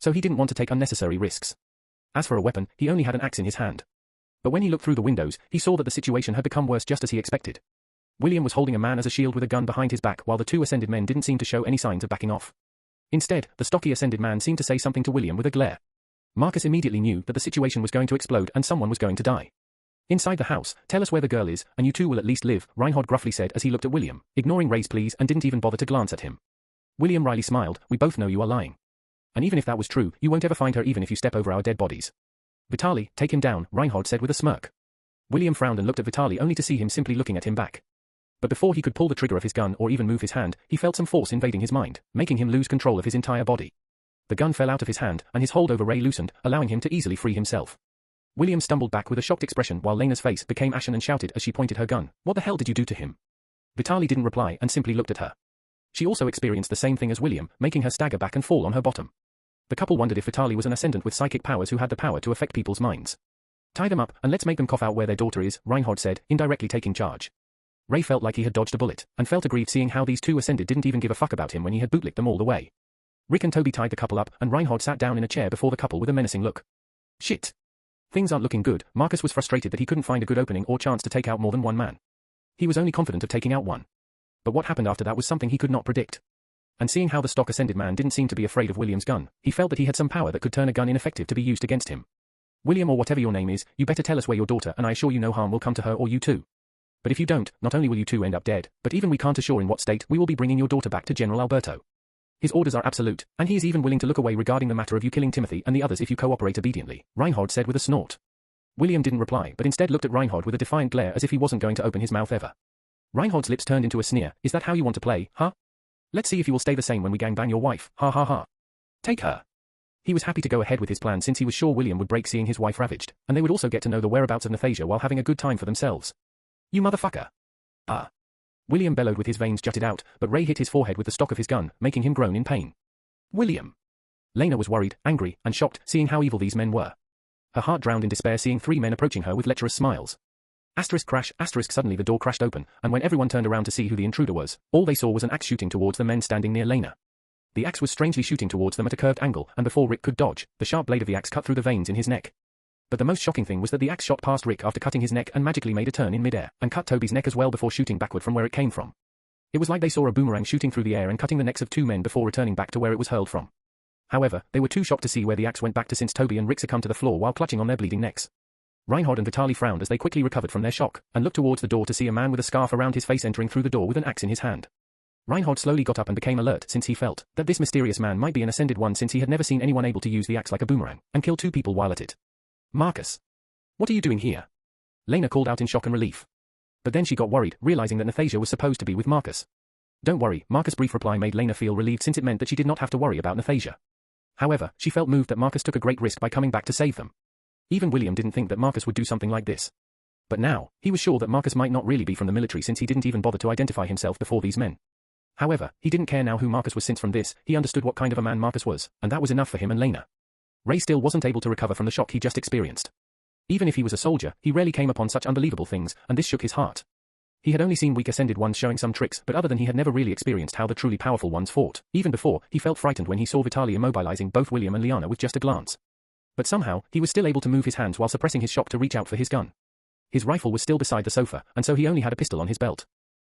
So he didn't want to take unnecessary risks. As for a weapon, he only had an axe in his hand. But when he looked through the windows, he saw that the situation had become worse just as he expected. William was holding a man as a shield with a gun behind his back while the two Ascended men didn't seem to show any signs of backing off. Instead, the stocky Ascended man seemed to say something to William with a glare. Marcus immediately knew that the situation was going to explode and someone was going to die. Inside the house, "Tell us where the girl is, and you two will at least live," Reinhold gruffly said as he looked at William, ignoring Ray's pleas and didn't even bother to glance at him. William wryly smiled, "We both know you are lying. And even if that was true, you won't ever find her even if you step over our dead bodies." "Vitali, take him down," Reinhold said with a smirk. William frowned and looked at Vitali only to see him simply looking at him back. But before he could pull the trigger of his gun or even move his hand, he felt some force invading his mind, making him lose control of his entire body. The gun fell out of his hand, and his hold over Ray loosened, allowing him to easily free himself. William stumbled back with a shocked expression while Lena's face became ashen and shouted as she pointed her gun, "What the hell did you do to him?" Vitali didn't reply and simply looked at her. She also experienced the same thing as William, making her stagger back and fall on her bottom. The couple wondered if Vitali was an ascendant with psychic powers who had the power to affect people's minds. "Tie them up, and let's make them cough out where their daughter is," Reinhold said, indirectly taking charge. Ray felt like he had dodged a bullet, and felt aggrieved seeing how these two Ascended didn't even give a fuck about him when he had bootlicked them all the way. Rick and Toby tied the couple up, and Reinhold sat down in a chair before the couple with a menacing look. Shit. Things aren't looking good. Marcus was frustrated that he couldn't find a good opening or chance to take out more than one man. He was only confident of taking out one. But what happened after that was something he could not predict. And seeing how the stock Ascended man didn't seem to be afraid of William's gun, he felt that he had some power that could turn a gun ineffective to be used against him. "William, or whatever your name is, you better tell us where your daughter, and I assure you no harm will come to her or you too. But if you don't, not only will you two end up dead, but even we can't assure in what state we will be bringing your daughter back to General Alberto. His orders are absolute, and he is even willing to look away regarding the matter of you killing Timothy and the others if you cooperate obediently," Reinhold said with a snort. William didn't reply but instead looked at Reinhold with a defiant glare as if he wasn't going to open his mouth ever. Reinhold's lips turned into a sneer. "Is that how you want to play, huh? Let's see if you will stay the same when we gangbang your wife, ha ha ha. Take her." He was happy to go ahead with his plan since he was sure William would break seeing his wife ravaged, and they would also get to know the whereabouts of Nathasia while having a good time for themselves. You motherfucker. Ah. William bellowed with his veins jutted out, but Ray hit his forehead with the stock of his gun, making him groan in pain. William. Lena was worried, angry, and shocked, seeing how evil these men were. Her heart drowned in despair seeing three men approaching her with lecherous smiles. Crash, suddenly the door crashed open, and when everyone turned around to see who the intruder was, all they saw was an axe shooting towards the men standing near Lena. The axe was strangely shooting towards them at a curved angle, and before Rick could dodge, the sharp blade of the axe cut through the veins in his neck. But the most shocking thing was that the axe shot past Rick after cutting his neck and magically made a turn in midair, and cut Toby's neck as well before shooting backward from where it came from. It was like they saw a boomerang shooting through the air and cutting the necks of two men before returning back to where it was hurled from. However, they were too shocked to see where the axe went back to since Toby and Rick succumbed to the floor while clutching on their bleeding necks. Reinhold and Vitaly frowned as they quickly recovered from their shock, and looked towards the door to see a man with a scarf around his face entering through the door with an axe in his hand. Reinhold slowly got up and became alert since he felt that this mysterious man might be an ascended one since he had never seen anyone able to use the axe like a boomerang, and kill two people while at it. Marcus. What are you doing here? Lena called out in shock and relief. But then she got worried, realizing that Nathasia was supposed to be with Marcus. Don't worry, Marcus' brief reply made Lena feel relieved since it meant that she did not have to worry about Nathasia. However, she felt moved that Marcus took a great risk by coming back to save them. Even William didn't think that Marcus would do something like this. But now, he was sure that Marcus might not really be from the military since he didn't even bother to identify himself before these men. However, he didn't care now who Marcus was since from this, he understood what kind of a man Marcus was, and that was enough for him and Lena. Ray still wasn't able to recover from the shock he just experienced. Even if he was a soldier, he rarely came upon such unbelievable things, and this shook his heart. He had only seen weak ascended ones showing some tricks, but other than he had never really experienced how the truly powerful ones fought. Even before, he felt frightened when he saw Vitaly immobilizing both William and Liana with just a glance. But somehow, he was still able to move his hands while suppressing his shock to reach out for his gun. His rifle was still beside the sofa, and so he only had a pistol on his belt.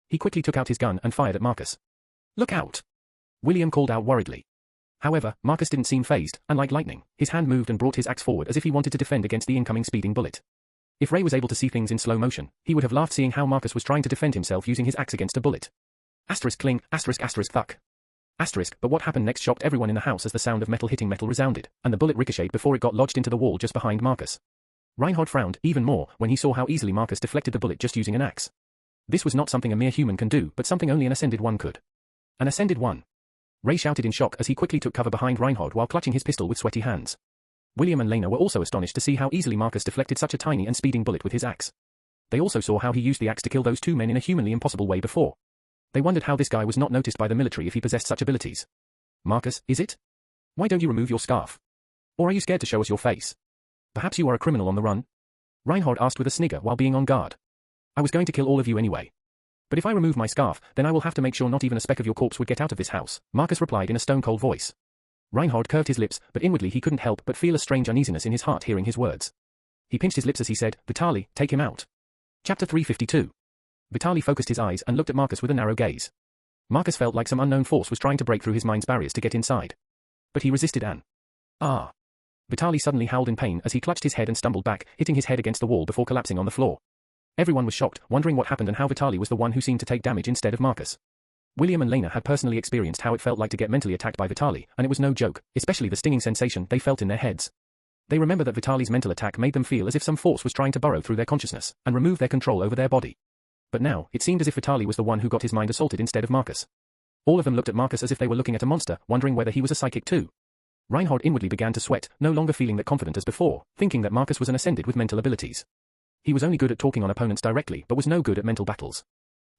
He quickly took out his gun and fired at Marcus. Look out! William called out worriedly. However, Marcus didn't seem fazed, and like lightning, his hand moved and brought his axe forward as if he wanted to defend against the incoming speeding bullet. If Ray was able to see things in slow motion, he would have laughed seeing how Marcus was trying to defend himself using his axe against a bullet. Cling, thuck. But what happened next shocked everyone in the house as the sound of metal hitting metal resounded, and the bullet ricocheted before it got lodged into the wall just behind Marcus. Reinhold frowned even more when he saw how easily Marcus deflected the bullet just using an axe. This was not something a mere human can do, but something only an ascended one could. An ascended one. Ray shouted in shock as he quickly took cover behind Reinhold while clutching his pistol with sweaty hands. William and Lena were also astonished to see how easily Marcus deflected such a tiny and speeding bullet with his axe. They also saw how he used the axe to kill those two men in a humanly impossible way before. They wondered how this guy was not noticed by the military if he possessed such abilities. Marcus, is it? Why don't you remove your scarf? Or are you scared to show us your face? Perhaps you are a criminal on the run? Reinhold asked with a snigger while being on guard. I was going to kill all of you anyway. But if I remove my scarf, then I will have to make sure not even a speck of your corpse would get out of this house, Marcus replied in a stone-cold voice. Reinhold curved his lips, but inwardly he couldn't help but feel a strange uneasiness in his heart hearing his words. He pinched his lips as he said, Vitaly, take him out. Chapter 352. Vitaly focused his eyes and looked at Marcus with a narrow gaze. Marcus felt like some unknown force was trying to break through his mind's barriers to get inside. But he resisted and... Ah. Vitaly suddenly howled in pain as he clutched his head and stumbled back, hitting his head against the wall before collapsing on the floor. Everyone was shocked, wondering what happened and how Vitaly was the one who seemed to take damage instead of Marcus. William and Lena had personally experienced how it felt like to get mentally attacked by Vitaly, and it was no joke, especially the stinging sensation they felt in their heads. They remember that Vitaly's mental attack made them feel as if some force was trying to burrow through their consciousness and remove their control over their body. But now, it seemed as if Vitaly was the one who got his mind assaulted instead of Marcus. All of them looked at Marcus as if they were looking at a monster, wondering whether he was a psychic too. Reinhold inwardly began to sweat, no longer feeling that confident as before, thinking that Marcus was an ascended with mental abilities. He was only good at talking on opponents directly but was no good at mental battles.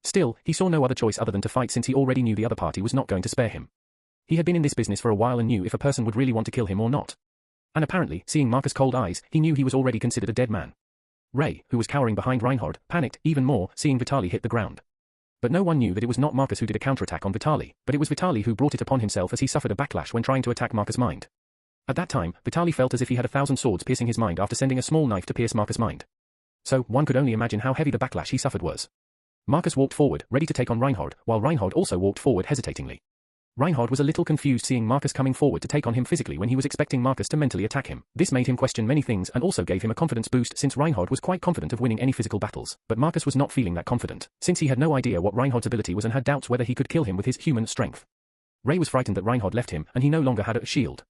Still, he saw no other choice other than to fight since he already knew the other party was not going to spare him. He had been in this business for a while and knew if a person would really want to kill him or not. And apparently, seeing Marcus' cold eyes, he knew he was already considered a dead man. Ray, who was cowering behind Reinhold, panicked even more, seeing Vitaly hit the ground. But no one knew that it was not Marcus who did a counterattack on Vitaly, but it was Vitaly who brought it upon himself as he suffered a backlash when trying to attack Marcus' mind. At that time, Vitaly felt as if he had 1,000 swords piercing his mind after sending a small knife to pierce Marcus' mind. So, one could only imagine how heavy the backlash he suffered was. Marcus walked forward, ready to take on Reinhold, while Reinhold also walked forward hesitatingly. Reinhold was a little confused seeing Marcus coming forward to take on him physically when he was expecting Marcus to mentally attack him. This made him question many things and also gave him a confidence boost since Reinhold was quite confident of winning any physical battles, but Marcus was not feeling that confident, since he had no idea what Reinhold's ability was and had doubts whether he could kill him with his human strength. Ray was frightened that Reinhold left him and he no longer had a shield.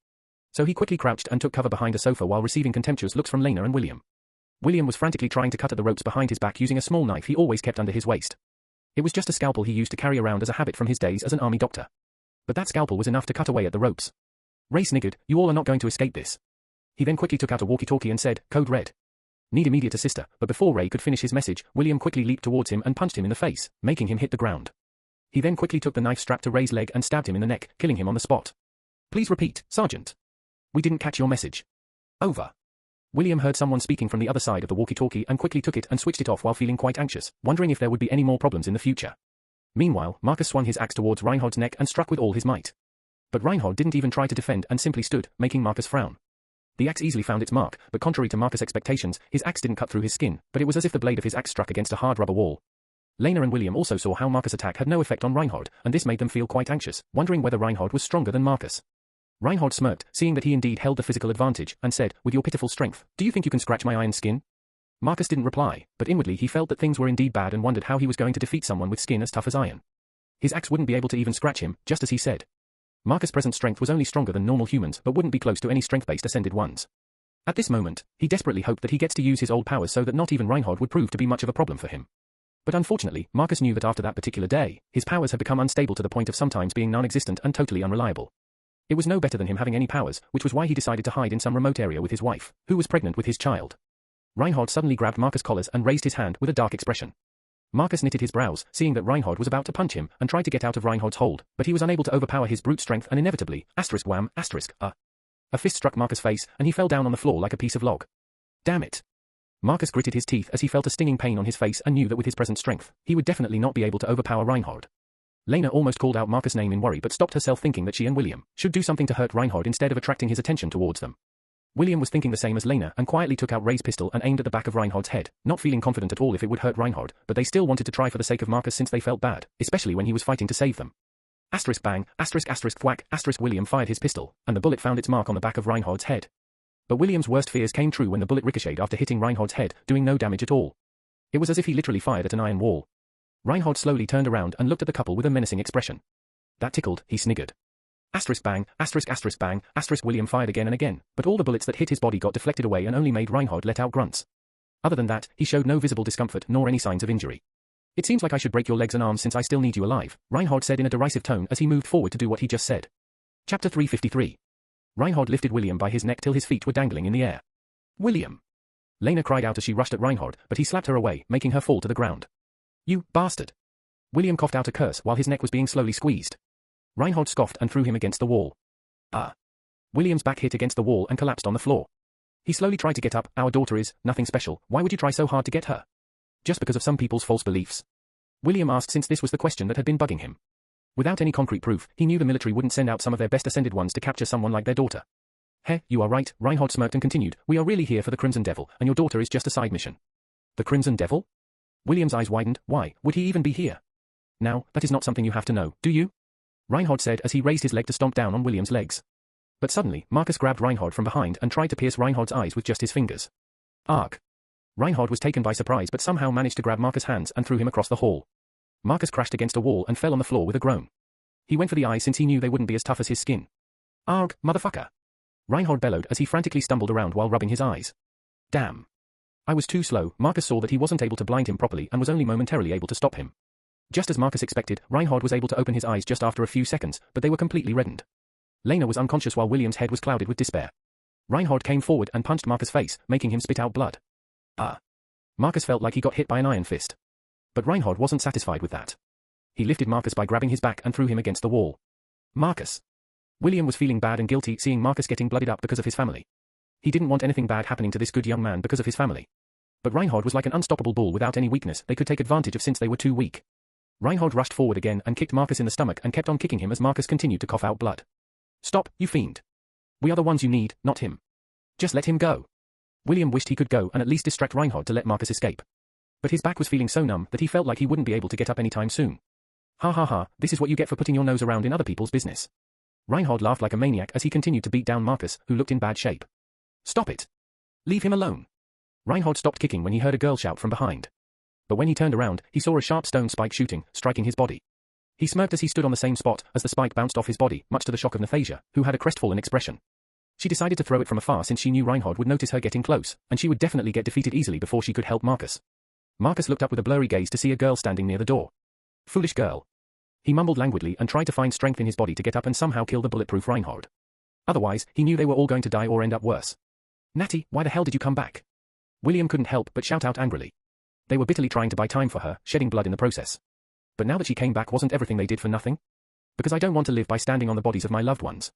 So he quickly crouched and took cover behind a sofa while receiving contemptuous looks from Lena and William. William was frantically trying to cut at the ropes behind his back using a small knife he always kept under his waist. It was just a scalpel he used to carry around as a habit from his days as an army doctor. But that scalpel was enough to cut away at the ropes. Ray sniggered, "You all are not going to escape this." He then quickly took out a walkie-talkie and said, "Code Red." Need immediate assist, but before Ray could finish his message, William quickly leaped towards him and punched him in the face, making him hit the ground. He then quickly took the knife strapped to Ray's leg and stabbed him in the neck, killing him on the spot. Please repeat, Sergeant. We didn't catch your message. Over. William heard someone speaking from the other side of the walkie-talkie and quickly took it and switched it off while feeling quite anxious, wondering if there would be any more problems in the future. Meanwhile, Marcus swung his axe towards Reinhardt's neck and struck with all his might. But Reinhardt didn't even try to defend and simply stood, making Marcus frown. The axe easily found its mark, but contrary to Marcus' expectations, his axe didn't cut through his skin, but it was as if the blade of his axe struck against a hard rubber wall. Lena and William also saw how Marcus' attack had no effect on Reinhardt, and this made them feel quite anxious, wondering whether Reinhardt was stronger than Marcus. Reinhardt smirked, seeing that he indeed held the physical advantage, and said, with your pitiful strength, do you think you can scratch my iron skin? Marcus didn't reply, but inwardly he felt that things were indeed bad and wondered how he was going to defeat someone with skin as tough as iron. His axe wouldn't be able to even scratch him, just as he said. Marcus' present strength was only stronger than normal humans, but wouldn't be close to any strength-based ascended ones. At this moment, he desperately hoped that he gets to use his old powers so that not even Reinhardt would prove to be much of a problem for him. But unfortunately, Marcus knew that after that particular day, his powers had become unstable to the point of sometimes being non-existent and totally unreliable. It was no better than him having any powers, which was why he decided to hide in some remote area with his wife, who was pregnant with his child. Reinhardt suddenly grabbed Marcus' collars and raised his hand with a dark expression. Marcus knitted his brows, seeing that Reinhardt was about to punch him, and tried to get out of Reinhardt's hold, but he was unable to overpower his brute strength and inevitably, wham, a fist struck Marcus' face, and he fell down on the floor like a piece of log. Damn it. Marcus gritted his teeth as he felt a stinging pain on his face and knew that with his present strength, he would definitely not be able to overpower Reinhardt. Lena almost called out Marcus' name in worry but stopped herself thinking that she and William should do something to hurt Reinhardt instead of attracting his attention towards them. William was thinking the same as Lena and quietly took out Ray's pistol and aimed at the back of Reinhardt's head, not feeling confident at all if it would hurt Reinhardt, but they still wanted to try for the sake of Marcus since they felt bad, especially when he was fighting to save them. Bang, thwack, William fired his pistol, and the bullet found its mark on the back of Reinhardt's head. But William's worst fears came true when the bullet ricocheted after hitting Reinhardt's head, doing no damage at all. It was as if he literally fired at an iron wall. Reinhardt slowly turned around and looked at the couple with a menacing expression. That tickled, he sniggered. Bang, William fired again and again, but all the bullets that hit his body got deflected away and only made Reinhardt let out grunts. Other than that, he showed no visible discomfort nor any signs of injury. It seems like I should break your legs and arms since I still need you alive, Reinhardt said in a derisive tone as he moved forward to do what he just said. Chapter 353. Reinhardt lifted William by his neck till his feet were dangling in the air. William! Lena cried out as she rushed at Reinhardt, but he slapped her away, making her fall to the ground. You bastard! William coughed out a curse while his neck was being slowly squeezed. Reinhardt scoffed and threw him against the wall. William's back hit against the wall and collapsed on the floor. He slowly tried to get up. Our daughter is nothing special. Why would you try so hard to get her? Just because of some people's false beliefs? William asked since this was the question that had been bugging him. Without any concrete proof, he knew the military wouldn't send out some of their best ascended ones to capture someone like their daughter. You are right, Reinhardt smirked and continued, we are really here for the Crimson Devil, and your daughter is just a side mission. The Crimson Devil? William's eyes widened. Why would he even be here? Now, that is not something you have to know, do you? Reinhardt said as he raised his leg to stomp down on William's legs. But suddenly, Marcus grabbed Reinhardt from behind and tried to pierce Reinhardt's eyes with just his fingers. Arg! Reinhardt was taken by surprise but somehow managed to grab Marcus' hands and threw him across the hall. Marcus crashed against a wall and fell on the floor with a groan. He went for the eyes since he knew they wouldn't be as tough as his skin. Arg, motherfucker! Reinhardt bellowed as he frantically stumbled around while rubbing his eyes. Damn! I was too slow. Marcus saw that he wasn't able to blind him properly and was only momentarily able to stop him. Just as Marcus expected, Reinhardt was able to open his eyes just after a few seconds, but they were completely reddened. Lena was unconscious while William's head was clouded with despair. Reinhardt came forward and punched Marcus' face, making him spit out blood. Marcus felt like he got hit by an iron fist. But Reinhardt wasn't satisfied with that. He lifted Marcus by grabbing his back and threw him against the wall. Marcus! William was feeling bad and guilty seeing Marcus getting bloodied up because of his family. He didn't want anything bad happening to this good young man because of his family. But Reinhardt was like an unstoppable bull without any weakness they could take advantage of since they were too weak. Reinhardt rushed forward again and kicked Marcus in the stomach and kept on kicking him as Marcus continued to cough out blood. Stop, you fiend! We are the ones you need, not him. Just let him go. William wished he could go and at least distract Reinhardt to let Marcus escape. But his back was feeling so numb that he felt like he wouldn't be able to get up anytime soon. Ha ha ha, this is what you get for putting your nose around in other people's business. Reinhardt laughed like a maniac as he continued to beat down Marcus, who looked in bad shape. Stop it! Leave him alone! Reinhardt stopped kicking when he heard a girl shout from behind. But when he turned around, he saw a sharp stone spike shooting, striking his body. He smirked as he stood on the same spot as the spike bounced off his body, much to the shock of Nathasia, who had a crestfallen expression. She decided to throw it from afar since she knew Reinhardt would notice her getting close, and she would definitely get defeated easily before she could help Marcus. Marcus looked up with a blurry gaze to see a girl standing near the door. Foolish girl. He mumbled languidly and tried to find strength in his body to get up and somehow kill the bulletproof Reinhardt. Otherwise, he knew they were all going to die or end up worse. Natty, why the hell did you come back? William couldn't help but shout out angrily. They were bitterly trying to buy time for her, shedding blood in the process. But now that she came back, wasn't everything they did for nothing? Because I don't want to live by standing on the bodies of my loved ones.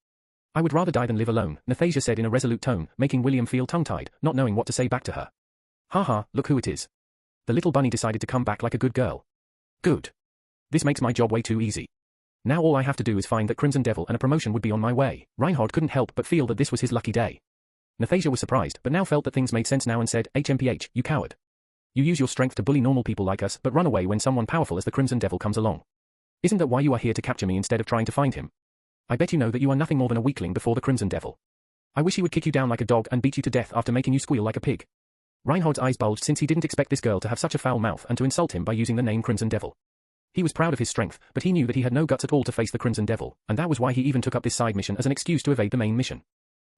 I would rather die than live alone, Nathasia said in a resolute tone, making William feel tongue-tied, not knowing what to say back to her. Ha, look who it is. The little bunny decided to come back like a good girl. Good. This makes my job way too easy. Now all I have to do is find that Crimson Devil and a promotion would be on my way. Reinhard couldn't help but feel that this was his lucky day. Nathasia was surprised, but now felt that things made sense now and said, HMPH, you coward. You use your strength to bully normal people like us, but run away when someone powerful as the Crimson Devil comes along. Isn't that why you are here to capture me instead of trying to find him? I bet you know that you are nothing more than a weakling before the Crimson Devil. I wish he would kick you down like a dog and beat you to death after making you squeal like a pig. Reinhard's eyes bulged since he didn't expect this girl to have such a foul mouth and to insult him by using the name Crimson Devil. He was proud of his strength, but he knew that he had no guts at all to face the Crimson Devil, and that was why he even took up this side mission as an excuse to evade the main mission.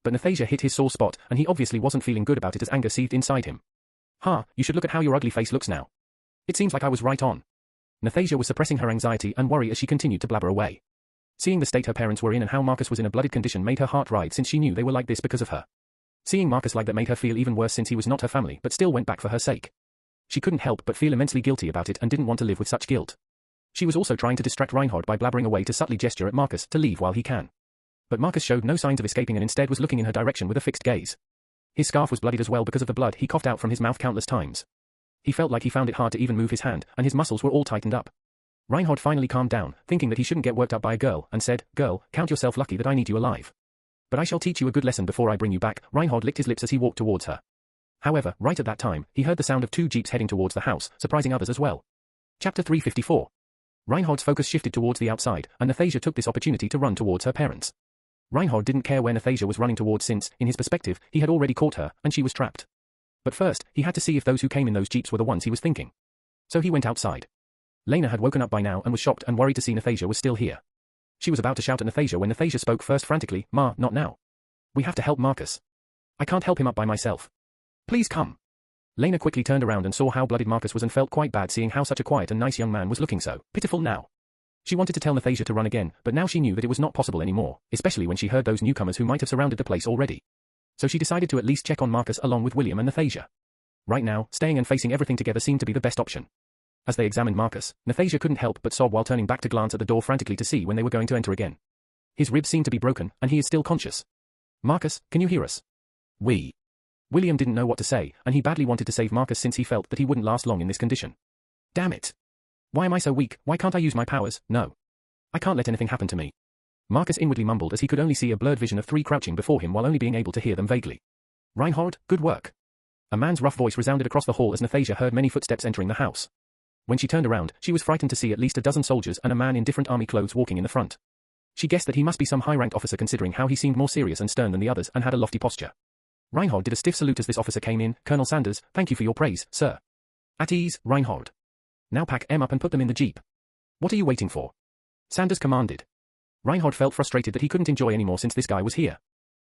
But Nathasia hit his sore spot, and he obviously wasn't feeling good about it as anger seethed inside him. You should look at how your ugly face looks now. It seems like I was right on. Nathasia was suppressing her anxiety and worry as she continued to blabber away. Seeing the state her parents were in and how Marcus was in a blooded condition made her heart ride since she knew they were like this because of her. Seeing Marcus like that made her feel even worse since he was not her family but still went back for her sake. She couldn't help but feel immensely guilty about it and didn't want to live with such guilt. She was also trying to distract Reinhard by blabbering away to subtly gesture at Marcus to leave while he can. But Marcus showed no signs of escaping and instead was looking in her direction with a fixed gaze. His scarf was bloodied as well because of the blood he coughed out from his mouth countless times. He felt like he found it hard to even move his hand, and his muscles were all tightened up. Reinhard finally calmed down, thinking that he shouldn't get worked up by a girl, and said, Girl, count yourself lucky that I need you alive. But I shall teach you a good lesson before I bring you back. Reinhard licked his lips as he walked towards her. However, right at that time, he heard the sound of two jeeps heading towards the house, surprising others as well. Chapter 354. Reinhard's focus shifted towards the outside, and Nathasia took this opportunity to run towards her parents. Reinhard didn't care where Nathasia was running towards since, in his perspective, he had already caught her, and she was trapped. But first, he had to see if those who came in those jeeps were the ones he was thinking. So he went outside. Lena had woken up by now and was shocked and worried to see Nathasia was still here. She was about to shout at Nathasia when Nathasia spoke first frantically, Ma, not now. We have to help Marcus. I can't help him up by myself. Please come. Lena quickly turned around and saw how blooded Marcus was and felt quite bad seeing how such a quiet and nice young man was looking so pitiful now. She wanted to tell Nathasia to run again, but now she knew that it was not possible anymore, especially when she heard those newcomers who might have surrounded the place already. So she decided to at least check on Marcus along with William and Nathasia. Right now, staying and facing everything together seemed to be the best option. As they examined Marcus, Nathasia couldn't help but sob while turning back to glance at the door frantically to see when they were going to enter again. His ribs seemed to be broken, and he is still conscious. Marcus, can you hear us? William didn't know what to say, and he badly wanted to save Marcus since he felt that he wouldn't last long in this condition. Damn it. Why am I so weak? Why can't I use my powers? No. I can't let anything happen to me. Marcus inwardly mumbled as he could only see a blurred vision of three crouching before him while only being able to hear them vaguely. Reinhard, good work. A man's rough voice resounded across the hall as Nathasia heard many footsteps entering the house. When she turned around, she was frightened to see at least a dozen soldiers and a man in different army clothes walking in the front. She guessed that he must be some high-ranked officer considering how he seemed more serious and stern than the others and had a lofty posture. Reinhard did a stiff salute as this officer came in. Colonel Sanders, thank you for your praise, sir. At ease, Reinhard. Now pack them up and put them in the jeep. What are you waiting for? Sanders commanded. Reinhard felt frustrated that he couldn't enjoy anymore since this guy was here.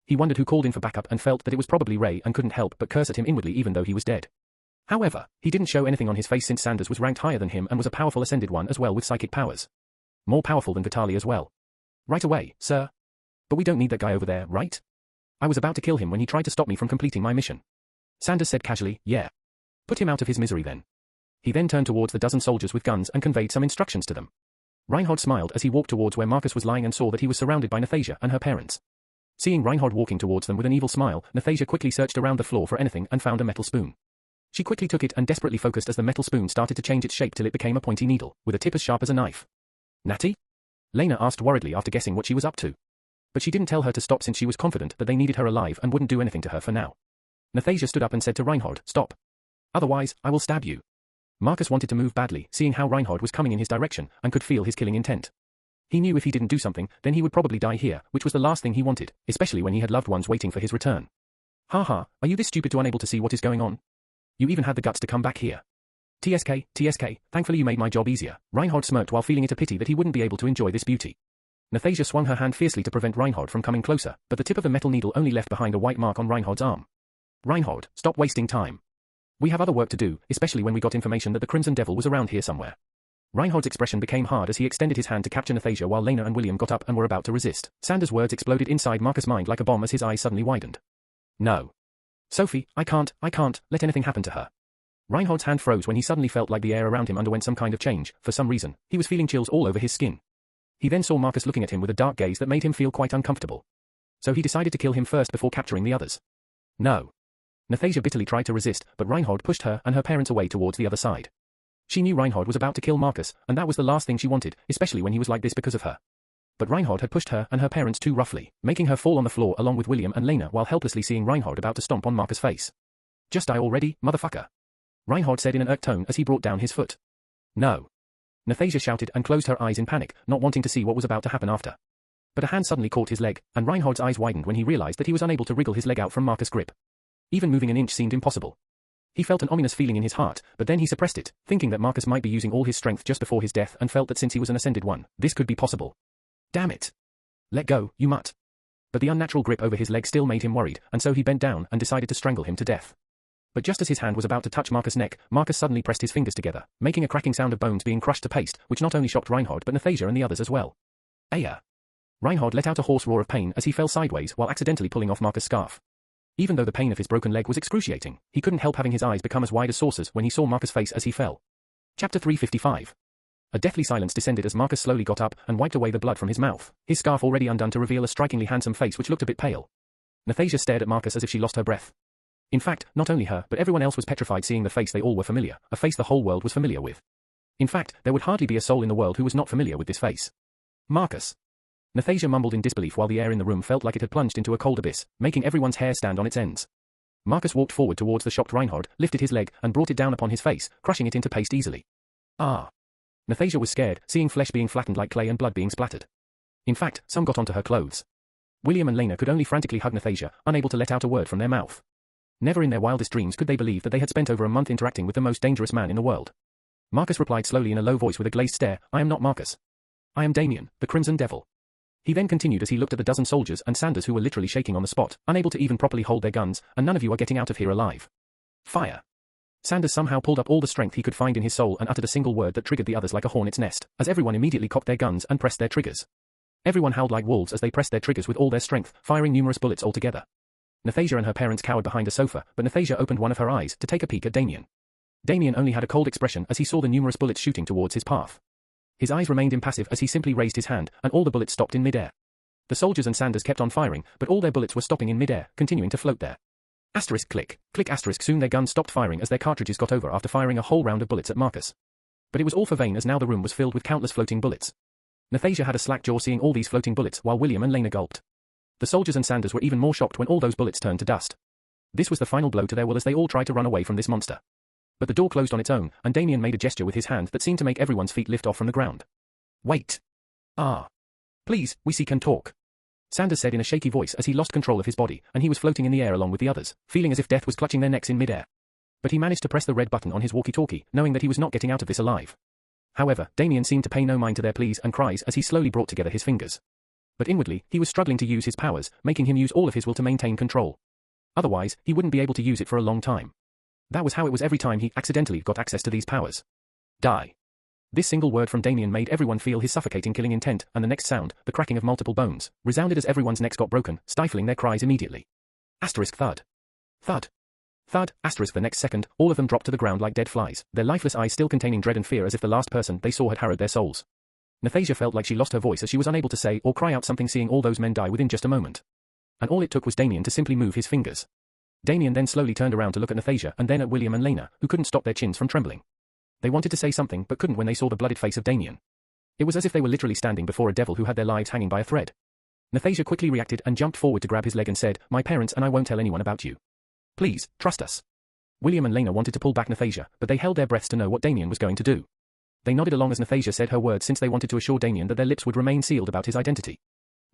He wondered who called in for backup and felt that it was probably Ray and couldn't help but curse at him inwardly even though he was dead. However, he didn't show anything on his face since Sanders was ranked higher than him and was a powerful ascended one as well with psychic powers. More powerful than Vitali as well. Right away, sir. But we don't need that guy over there, right? I was about to kill him when he tried to stop me from completing my mission. Sanders said casually, yeah. Put him out of his misery then. He then turned towards the dozen soldiers with guns and conveyed some instructions to them. Reinhard smiled as he walked towards where Marcus was lying and saw that he was surrounded by Nathasia and her parents. Seeing Reinhard walking towards them with an evil smile, Nathasia quickly searched around the floor for anything and found a metal spoon. She quickly took it and desperately focused as the metal spoon started to change its shape till it became a pointy needle, with a tip as sharp as a knife. Natty? Lena asked worriedly after guessing what she was up to. But she didn't tell her to stop since she was confident that they needed her alive and wouldn't do anything to her for now. Nathasia stood up and said to Reinhard, stop. Otherwise, I will stab you. Marcus wanted to move badly, seeing how Reinhard was coming in his direction, and could feel his killing intent. He knew if he didn't do something, then he would probably die here, which was the last thing he wanted, especially when he had loved ones waiting for his return. Are you this stupid to unable to see what is going on? You even had the guts to come back here. TSK, thankfully you made my job easier. Reinhard smirked while feeling it a pity that he wouldn't be able to enjoy this beauty. Nathasia swung her hand fiercely to prevent Reinhard from coming closer, but the tip of the metal needle only left behind a white mark on Reinhard's arm. Reinhard, stop wasting time. We have other work to do, especially when we got information that the Crimson Devil was around here somewhere. Reinhard's expression became hard as he extended his hand to capture Nathasia while Lena and William got up and were about to resist. Sanders' words exploded inside Marcus' mind like a bomb as his eyes suddenly widened. No. Sophie, I can't let anything happen to her. Reinhard's hand froze when he suddenly felt like the air around him underwent some kind of change. For some reason, he was feeling chills all over his skin. He then saw Marcus looking at him with a dark gaze that made him feel quite uncomfortable. So he decided to kill him first before capturing the others. No. Nathasia bitterly tried to resist, but Reinhard pushed her and her parents away towards the other side. She knew Reinhard was about to kill Marcus, and that was the last thing she wanted, especially when he was like this because of her. But Reinhard had pushed her and her parents too roughly, making her fall on the floor along with William and Lena while helplessly seeing Reinhard about to stomp on Marcus' face. Just die already, motherfucker. Reinhard said in an irked tone as he brought down his foot. No. Nathasia shouted and closed her eyes in panic, not wanting to see what was about to happen after. But a hand suddenly caught his leg, and Reinhard's eyes widened when he realized that he was unable to wriggle his leg out from Marcus' grip. Even moving an inch seemed impossible. He felt an ominous feeling in his heart, but then he suppressed it, thinking that Marcus might be using all his strength just before his death and felt that since he was an ascended one, this could be possible. Damn it. Let go, you mutt. But the unnatural grip over his leg still made him worried, and so he bent down and decided to strangle him to death. But just as his hand was about to touch Marcus' neck, Marcus suddenly pressed his fingers together, making a cracking sound of bones being crushed to paste, which not only shocked Reinhard but Nathasia and the others as well. Aya. Reinhard let out a hoarse roar of pain as he fell sideways while accidentally pulling off Marcus' scarf. Even though the pain of his broken leg was excruciating, he couldn't help having his eyes become as wide as saucers when he saw Marcus' face as he fell. Chapter 355. A deathly silence descended as Marcus slowly got up and wiped away the blood from his mouth, his scarf already undone to reveal a strikingly handsome face which looked a bit pale. Nathasia stared at Marcus as if she lost her breath. In fact, not only her, but everyone else was petrified seeing the face they all were familiar, a face the whole world was familiar with. In fact, there would hardly be a soul in the world who was not familiar with this face. Marcus. Nathasia mumbled in disbelief while the air in the room felt like it had plunged into a cold abyss, making everyone's hair stand on its ends. Marcus walked forward towards the shocked Reinhard, lifted his leg, and brought it down upon his face, crushing it into paste easily. Ah. Nathasia was scared, seeing flesh being flattened like clay and blood being splattered. In fact, some got onto her clothes. William and Lena could only frantically hug Nathasia, unable to let out a word from their mouth. Never in their wildest dreams could they believe that they had spent over a month interacting with the most dangerous man in the world. Marcus replied slowly in a low voice with a glazed stare, I am not Marcus. I am Damien, the Crimson Devil. He then continued as he looked at the dozen soldiers and Sanders who were literally shaking on the spot, unable to even properly hold their guns, and none of you are getting out of here alive. Fire. Sanders somehow pulled up all the strength he could find in his soul and uttered a single word that triggered the others like a hornet's nest, as everyone immediately cocked their guns and pressed their triggers. Everyone howled like wolves as they pressed their triggers with all their strength, firing numerous bullets altogether. Nathasia and her parents cowered behind a sofa, but Nathasia opened one of her eyes to take a peek at Damien. Damien only had a cold expression as he saw the numerous bullets shooting towards his path. His eyes remained impassive as he simply raised his hand, and all the bullets stopped in midair. The soldiers and Sanders kept on firing, but all their bullets were stopping in midair, continuing to float there. Asterisk click, click asterisk soon their guns stopped firing as their cartridges got over after firing a whole round of bullets at Marcus. But it was all for vain as now the room was filled with countless floating bullets. Nathasia had a slack jaw seeing all these floating bullets while William and Lena gulped. The soldiers and Sanders were even more shocked when all those bullets turned to dust. This was the final blow to their will as they all tried to run away from this monster. But the door closed on its own, and Damien made a gesture with his hand that seemed to make everyone's feet lift off from the ground. Wait. Ah. Please, we can talk. Sanders said in a shaky voice as he lost control of his body, and he was floating in the air along with the others, feeling as if death was clutching their necks in midair. But he managed to press the red button on his walkie-talkie, knowing that he was not getting out of this alive. However, Damien seemed to pay no mind to their pleas and cries as he slowly brought together his fingers. But inwardly, he was struggling to use his powers, making him use all of his will to maintain control. Otherwise, he wouldn't be able to use it for a long time. That was how it was every time he accidentally got access to these powers. Die. This single word from Damien made everyone feel his suffocating killing intent, and the next sound, the cracking of multiple bones, resounded as everyone's necks got broken, stifling their cries immediately. Asterisk thud. Thud. Thud, asterisk the next second, all of them dropped to the ground like dead flies, their lifeless eyes still containing dread and fear as if the last person they saw had harrowed their souls. Nathasia felt like she lost her voice as she was unable to say or cry out something seeing all those men die within just a moment. And all it took was Damien to simply move his fingers. Damien then slowly turned around to look at Nathasia and then at William and Lena, who couldn't stop their chins from trembling. They wanted to say something but couldn't when they saw the blooded face of Damien. It was as if they were literally standing before a devil who had their lives hanging by a thread. Nathasia quickly reacted and jumped forward to grab his leg and said, "My parents and I won't tell anyone about you. Please, trust us." William and Lena wanted to pull back Nathasia, but they held their breaths to know what Damien was going to do. They nodded along as Nathasia said her words since they wanted to assure Damien that their lips would remain sealed about his identity.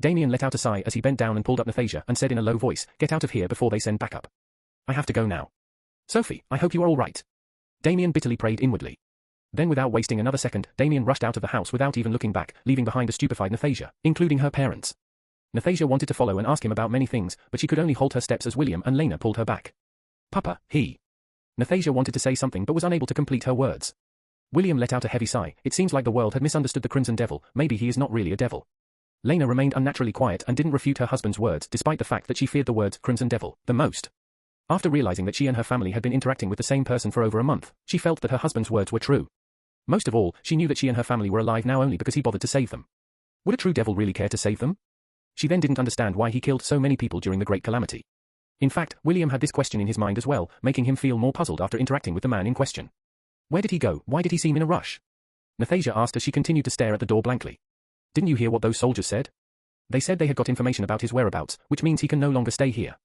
Damien let out a sigh as he bent down and pulled up Nathasia and said in a low voice, "Get out of here before they send backup. I have to go now. Sophie, I hope you are all right." Damien bitterly prayed inwardly. Then without wasting another second, Damien rushed out of the house without even looking back, leaving behind the stupefied Nathasia, including her parents. Nathasia wanted to follow and ask him about many things, but she could only halt her steps as William and Lena pulled her back. "Papa, he." Nathasia wanted to say something but was unable to complete her words. William let out a heavy sigh. It seems like the world had misunderstood the Crimson Devil, maybe he is not really a devil. Lena remained unnaturally quiet and didn't refute her husband's words despite the fact that she feared the words Crimson Devil the most. After realizing that she and her family had been interacting with the same person for over a month, she felt that her husband's words were true. Most of all, she knew that she and her family were alive now only because he bothered to save them. Would a true devil really care to save them? She then didn't understand why he killed so many people during the Great Calamity. In fact, William had this question in his mind as well, making him feel more puzzled after interacting with the man in question. Where did he go? Why did he seem in a rush? Nathasia asked as she continued to stare at the door blankly. Didn't you hear what those soldiers said? They said they had got information about his whereabouts, which means he can no longer stay here.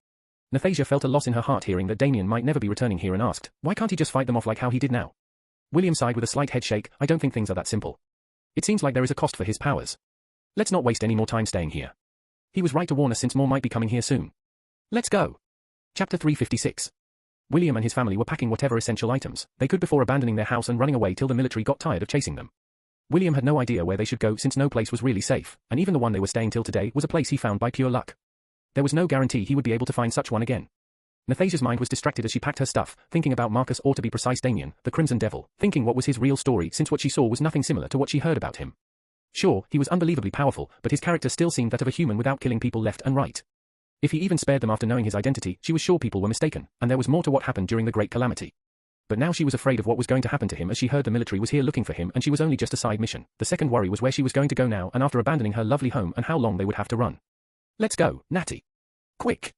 Nathasia felt a loss in her heart hearing that Damien might never be returning here and asked, why can't he just fight them off like how he did now? William sighed with a slight head shake. I don't think things are that simple. It seems like there is a cost for his powers. Let's not waste any more time staying here. He was right to warn us since more might be coming here soon. Let's go. Chapter 356. William and his family were packing whatever essential items they could before abandoning their house and running away till the military got tired of chasing them. William had no idea where they should go since no place was really safe, and even the one they were staying till today was a place he found by pure luck. There was no guarantee he would be able to find such one again. Nathasia's mind was distracted as she packed her stuff, thinking about Marcus, or to be precise Damien, the Crimson Devil, thinking what was his real story since what she saw was nothing similar to what she heard about him. Sure, he was unbelievably powerful, but his character still seemed that of a human without killing people left and right. If he even spared them after knowing his identity, she was sure people were mistaken, and there was more to what happened during the Great Calamity. But now she was afraid of what was going to happen to him as she heard the military was here looking for him and she was only just a side mission. The second worry was where she was going to go now and after abandoning her lovely home and how long they would have to run. Let's go, Natty. Quick.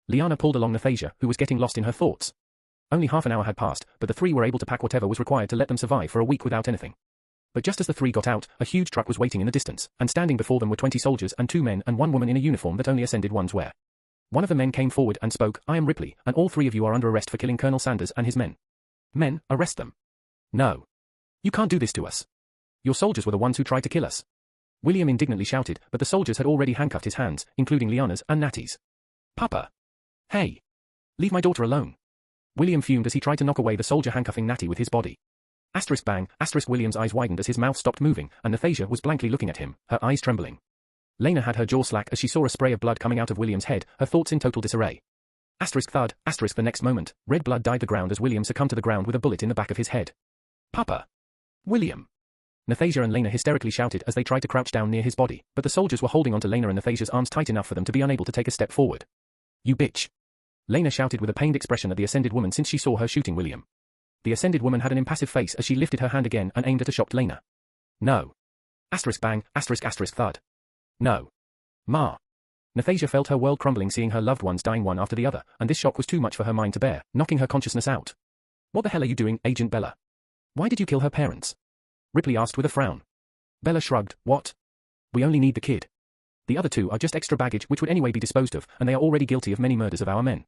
Liana pulled along Nathasia, who was getting lost in her thoughts. Only half an hour had passed, but the three were able to pack whatever was required to let them survive for a week without anything. But just as the three got out, a huge truck was waiting in the distance, and standing before them were 20 soldiers and 2 men and 1 woman in a uniform that only Ascended ones wear. One of the men came forward and spoke, I am Ripley, and all 3 of you are under arrest for killing Colonel Sanders and his men. Men, arrest them. No. You can't do this to us. Your soldiers were the ones who tried to kill us. William indignantly shouted, but the soldiers had already handcuffed his hands, including Liana's and Natty's. Papa. Hey. Leave my daughter alone. William fumed as he tried to knock away the soldier handcuffing Natty with his body. Asterisk bang, asterisk William's eyes widened as his mouth stopped moving, and Nathasia was blankly looking at him, her eyes trembling. Lena had her jaw slack as she saw a spray of blood coming out of William's head, her thoughts in total disarray. Asterisk thud, asterisk the next moment, red blood dyed the ground as William succumbed to the ground with a bullet in the back of his head. Papa. William. Nathasia and Lena hysterically shouted as they tried to crouch down near his body, but the soldiers were holding onto Lena and Nathasia's arms tight enough for them to be unable to take a step forward. You bitch. Lena shouted with a pained expression at the Ascended woman since she saw her shooting William. The Ascended woman had an impassive face as she lifted her hand again and aimed at a shocked Lena. No. Asterisk bang, asterisk thud. No. Ma. Nathasia felt her world crumbling seeing her loved ones dying one after the other, and this shock was too much for her mind to bear, knocking her consciousness out. What the hell are you doing, Agent Bella? Why did you kill her parents? Ripley asked with a frown. Bella shrugged, what? We only need the kid. The other 2 are just extra baggage which would anyway be disposed of, and they are already guilty of many murders of our men.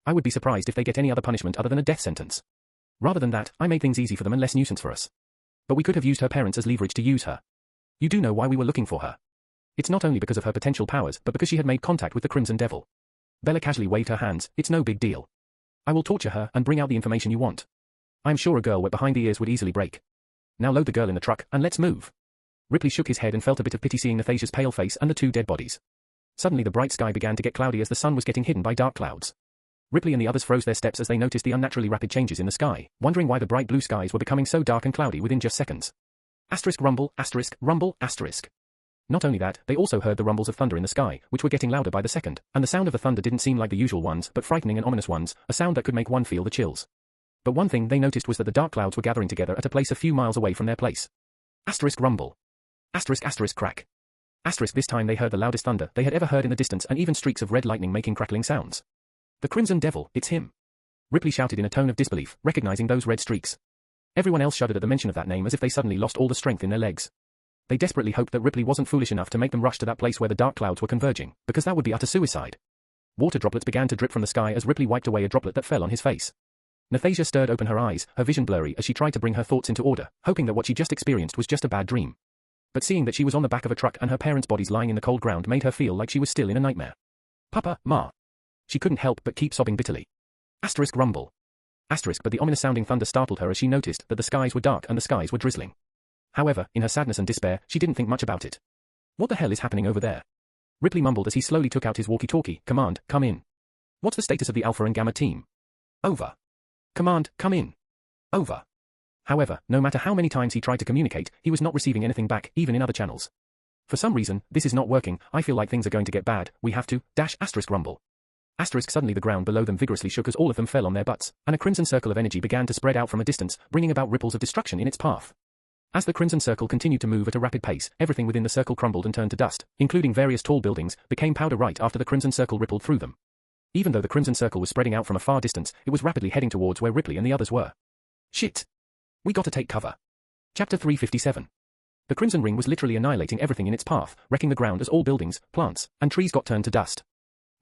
I would be surprised if they get any other punishment other than a death sentence. Rather than that, I made things easy for them and less nuisance for us. But we could have used her parents as leverage to use her. You do know why we were looking for her. It's not only because of her potential powers, but because she had made contact with the Crimson Devil. Bella casually waved her hands, it's no big deal. I will torture her and bring out the information you want. I'm sure a girl wet behind the ears would easily break. Now load the girl in the truck, and let's move. Ripley shook his head and felt a bit of pity seeing Nathasia's pale face and the 2 dead bodies. Suddenly the bright sky began to get cloudy as the sun was getting hidden by dark clouds. Ripley and the others froze their steps as they noticed the unnaturally rapid changes in the sky, wondering why the bright blue skies were becoming so dark and cloudy within just seconds. Asterisk rumble, asterisk. Not only that, they also heard the rumbles of thunder in the sky, which were getting louder by the second, and the sound of the thunder didn't seem like the usual ones, but frightening and ominous ones, a sound that could make one feel the chills. But one thing they noticed was that the dark clouds were gathering together at a place a few miles away from their place. Asterisk rumble. Asterisk crack. Asterisk this time they heard the loudest thunder they had ever heard in the distance and even streaks of red lightning making crackling sounds. The Crimson Devil, it's him. Ripley shouted in a tone of disbelief, recognizing those red streaks. Everyone else shuddered at the mention of that name as if they suddenly lost all the strength in their legs. They desperately hoped that Ripley wasn't foolish enough to make them rush to that place where the dark clouds were converging, because that would be utter suicide. Water droplets began to drip from the sky as Ripley wiped away a droplet that fell on his face. Nathasia stirred open her eyes, her vision blurry as she tried to bring her thoughts into order, hoping that what she just experienced was just a bad dream. But seeing that she was on the back of a truck and her parents' bodies lying in the cold ground made her feel like she was still in a nightmare. Papa, Ma. She couldn't help but keep sobbing bitterly. Asterisk rumble. Asterisk but the ominous sounding thunder startled her as she noticed that the skies were dark and the skies were drizzling. However, in her sadness and despair, she didn't think much about it. What the hell is happening over there? Ripley mumbled as he slowly took out his walkie-talkie. Command, come in. What's the status of the Alpha and Gamma team? Over. Command, come in. Over. However, no matter how many times he tried to communicate, he was not receiving anything back, even in other channels. For some reason, this is not working, I feel like things are going to get bad, we have to, asterisk rumble. Suddenly the ground below them vigorously shook as all of them fell on their butts, and a crimson circle of energy began to spread out from a distance, bringing about ripples of destruction in its path. As the crimson circle continued to move at a rapid pace, everything within the circle crumbled and turned to dust, including various tall buildings, became powder right after the crimson circle rippled through them. Even though the crimson circle was spreading out from a far distance, it was rapidly heading towards where Ripley and the others were. Shit! We gotta take cover. Chapter 357. The crimson ring was literally annihilating everything in its path, wrecking the ground as all buildings, plants, and trees got turned to dust.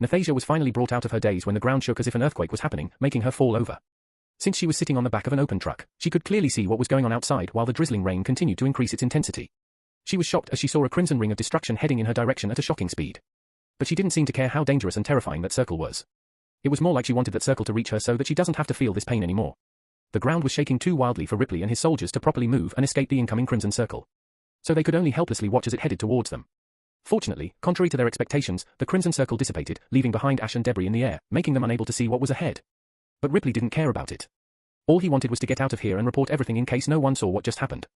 Nathasia was finally brought out of her daze when the ground shook as if an earthquake was happening, making her fall over. Since she was sitting on the back of an open truck, she could clearly see what was going on outside while the drizzling rain continued to increase its intensity. She was shocked as she saw a crimson ring of destruction heading in her direction at a shocking speed. But she didn't seem to care how dangerous and terrifying that circle was. It was more like she wanted that circle to reach her so that she doesn't have to feel this pain anymore. The ground was shaking too wildly for Ripley and his soldiers to properly move and escape the incoming crimson circle. So they could only helplessly watch as it headed towards them. Fortunately, contrary to their expectations, the crimson circle dissipated, leaving behind ash and debris in the air, making them unable to see what was ahead. But Ripley didn't care about it. All he wanted was to get out of here and report everything in case no one saw what just happened.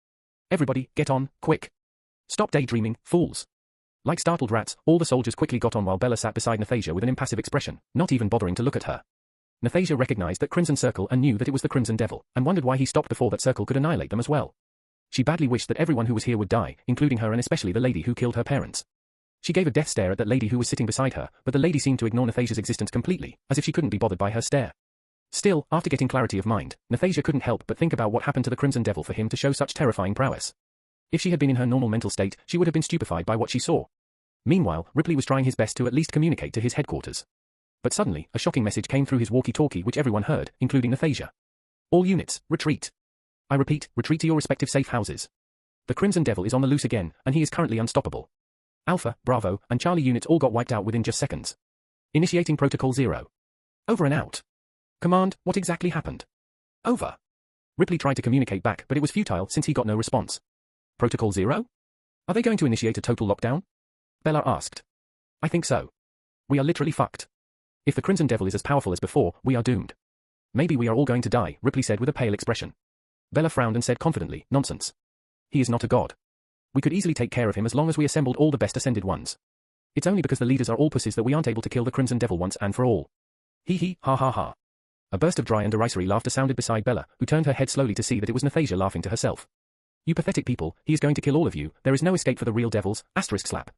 Everybody, get on, quick. Stop daydreaming, fools. Like startled rats, all the soldiers quickly got on while Bella sat beside Nathasia with an impassive expression, not even bothering to look at her. Nathasia recognized that crimson circle and knew that it was the Crimson Devil, and wondered why he stopped before that circle could annihilate them as well. She badly wished that everyone who was here would die, including her and especially the lady who killed her parents. She gave a death stare at that lady who was sitting beside her, but the lady seemed to ignore Nathasia's existence completely, as if she couldn't be bothered by her stare. Still, after getting clarity of mind, Nathasia couldn't help but think about what happened to the Crimson Devil for him to show such terrifying prowess. If she had been in her normal mental state, she would have been stupefied by what she saw. Meanwhile, Ripley was trying his best to at least communicate to his headquarters. But suddenly, a shocking message came through his walkie-talkie which everyone heard, including Nathasia. All units, retreat. I repeat, retreat to your respective safe houses. The Crimson Devil is on the loose again, and he is currently unstoppable. Alpha, Bravo, and Charlie units all got wiped out within just seconds. Initiating Protocol 0. Over and out. Command, what exactly happened? Over. Ripley tried to communicate back, but it was futile since he got no response. Protocol 0? Are they going to initiate a total lockdown? Bella asked. I think so. We are literally fucked. If the Crimson Devil is as powerful as before, we are doomed. Maybe we are all going to die, Ripley said with a pale expression. Bella frowned and said confidently, nonsense. He is not a god. We could easily take care of him as long as we assembled all the best ascended ones. It's only because the leaders are all pussies that we aren't able to kill the Crimson Devil once and for all. Hee hee, ha ha ha. A burst of dry and derisory laughter sounded beside Bella, who turned her head slowly to see that it was Nathasia laughing to herself. You pathetic people, he is going to kill all of you, there is no escape for the real devils, asterisk slap.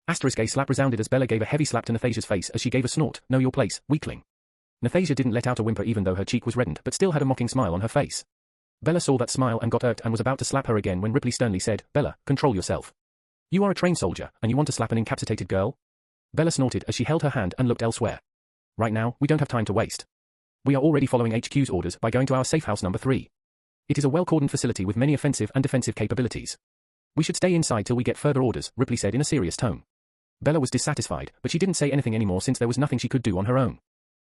Asterisk a slap resounded as Bella gave a heavy slap to Nathasia's face as she gave a snort, know your place, weakling. Nathasia didn't let out a whimper even though her cheek was reddened but still had a mocking smile on her face. Bella saw that smile and got irked and was about to slap her again when Ripley sternly said, Bella, control yourself. You are a trained soldier, and you want to slap an incapacitated girl? Bella snorted as she held her hand and looked elsewhere. Right now, we don't have time to waste. We are already following HQ's orders by going to our safe house number 3. It is a well-cordoned facility with many offensive and defensive capabilities. We should stay inside till we get further orders, Ripley said in a serious tone. Bella was dissatisfied, but she didn't say anything anymore since there was nothing she could do on her own.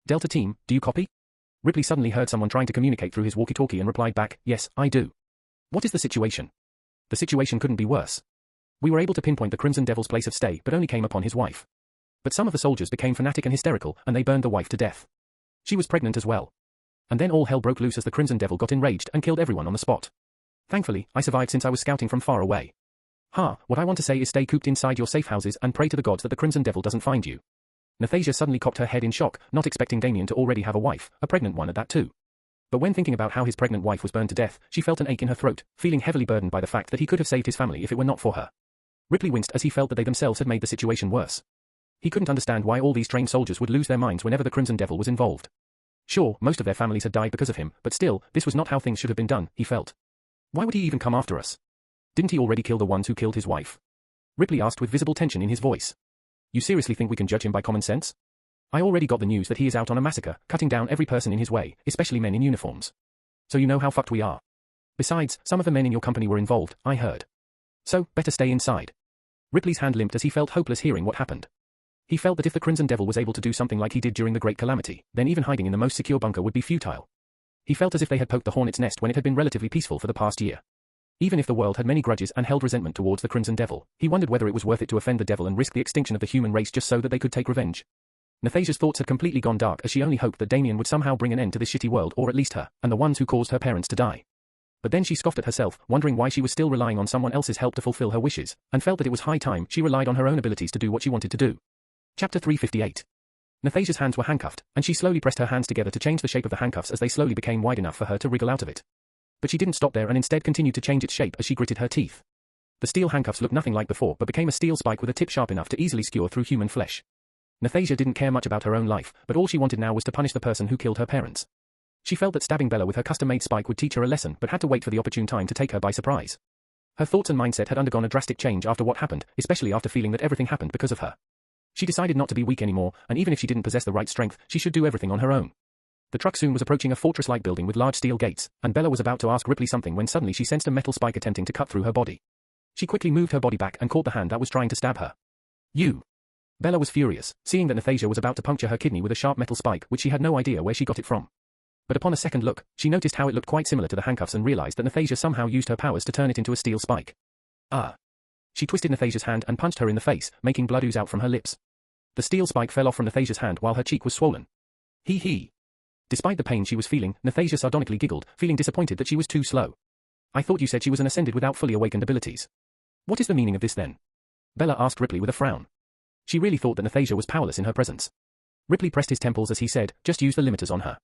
Delta Team, do you copy? Ripley suddenly heard someone trying to communicate through his walkie-talkie and replied back, yes, I do. What is the situation? The situation couldn't be worse. We were able to pinpoint the Crimson Devil's place of stay but only came upon his wife. But some of the soldiers became fanatic and hysterical and they burned the wife to death. She was pregnant as well. And then all hell broke loose as the Crimson Devil got enraged and killed everyone on the spot. Thankfully, I survived since I was scouting from far away. What I want to say is stay cooped inside your safe houses and pray to the gods that the Crimson Devil doesn't find you. Nathasia suddenly cocked her head in shock, not expecting Damien to already have a wife, a pregnant one at that too. But when thinking about how his pregnant wife was burned to death, she felt an ache in her throat, feeling heavily burdened by the fact that he could have saved his family if it were not for her. Ripley winced as he felt that they themselves had made the situation worse. He couldn't understand why all these trained soldiers would lose their minds whenever the Crimson Devil was involved. Sure, most of their families had died because of him, but still, this was not how things should have been done, he felt. Why would he even come after us? Didn't he already kill the ones who killed his wife? Ripley asked with visible tension in his voice. You seriously think we can judge him by common sense? I already got the news that he is out on a massacre, cutting down every person in his way, especially men in uniforms. So you know how fucked we are. Besides, some of the men in your company were involved, I heard. So, better stay inside. Ripley's hand limped as he felt hopeless hearing what happened. He felt that if the Crimson Devil was able to do something like he did during the Great Calamity, then even hiding in the most secure bunker would be futile. He felt as if they had poked the hornet's nest when it had been relatively peaceful for the past year. Even if the world had many grudges and held resentment towards the Crimson Devil, he wondered whether it was worth it to offend the devil and risk the extinction of the human race just so that they could take revenge. Nathasia's thoughts had completely gone dark as she only hoped that Damien would somehow bring an end to this shitty world or at least her, and the ones who caused her parents to die. But then she scoffed at herself, wondering why she was still relying on someone else's help to fulfill her wishes, and felt that it was high time she relied on her own abilities to do what she wanted to do. Chapter 358. Nathasia's hands were handcuffed, and she slowly pressed her hands together to change the shape of the handcuffs as they slowly became wide enough for her to wriggle out of it. But she didn't stop there and instead continued to change its shape as she gritted her teeth. The steel handcuffs looked nothing like before but became a steel spike with a tip sharp enough to easily skewer through human flesh. Nathasia didn't care much about her own life, but all she wanted now was to punish the person who killed her parents. She felt that stabbing Bella with her custom-made spike would teach her a lesson but had to wait for the opportune time to take her by surprise. Her thoughts and mindset had undergone a drastic change after what happened, especially after feeling that everything happened because of her. She decided not to be weak anymore, and even if she didn't possess the right strength, she should do everything on her own. The truck soon was approaching a fortress-like building with large steel gates, and Bella was about to ask Ripley something when suddenly she sensed a metal spike attempting to cut through her body. She quickly moved her body back and caught the hand that was trying to stab her. You! Bella was furious, seeing that Nathasia was about to puncture her kidney with a sharp metal spike which she had no idea where she got it from. But upon a second look, she noticed how it looked quite similar to the handcuffs and realized that Nathasia somehow used her powers to turn it into a steel spike. Ah! She twisted Nathasia's hand and punched her in the face, making blood ooze out from her lips. The steel spike fell off from Nathasia's hand while her cheek was swollen. Hee hee! Despite the pain she was feeling, Nathasia sardonically giggled, feeling disappointed that she was too slow. I thought you said she was an ascended without fully awakened abilities. What is the meaning of this then? Bella asked Ripley with a frown. She really thought that Nathasia was powerless in her presence. Ripley pressed his temples as he said, just use the limiters on her.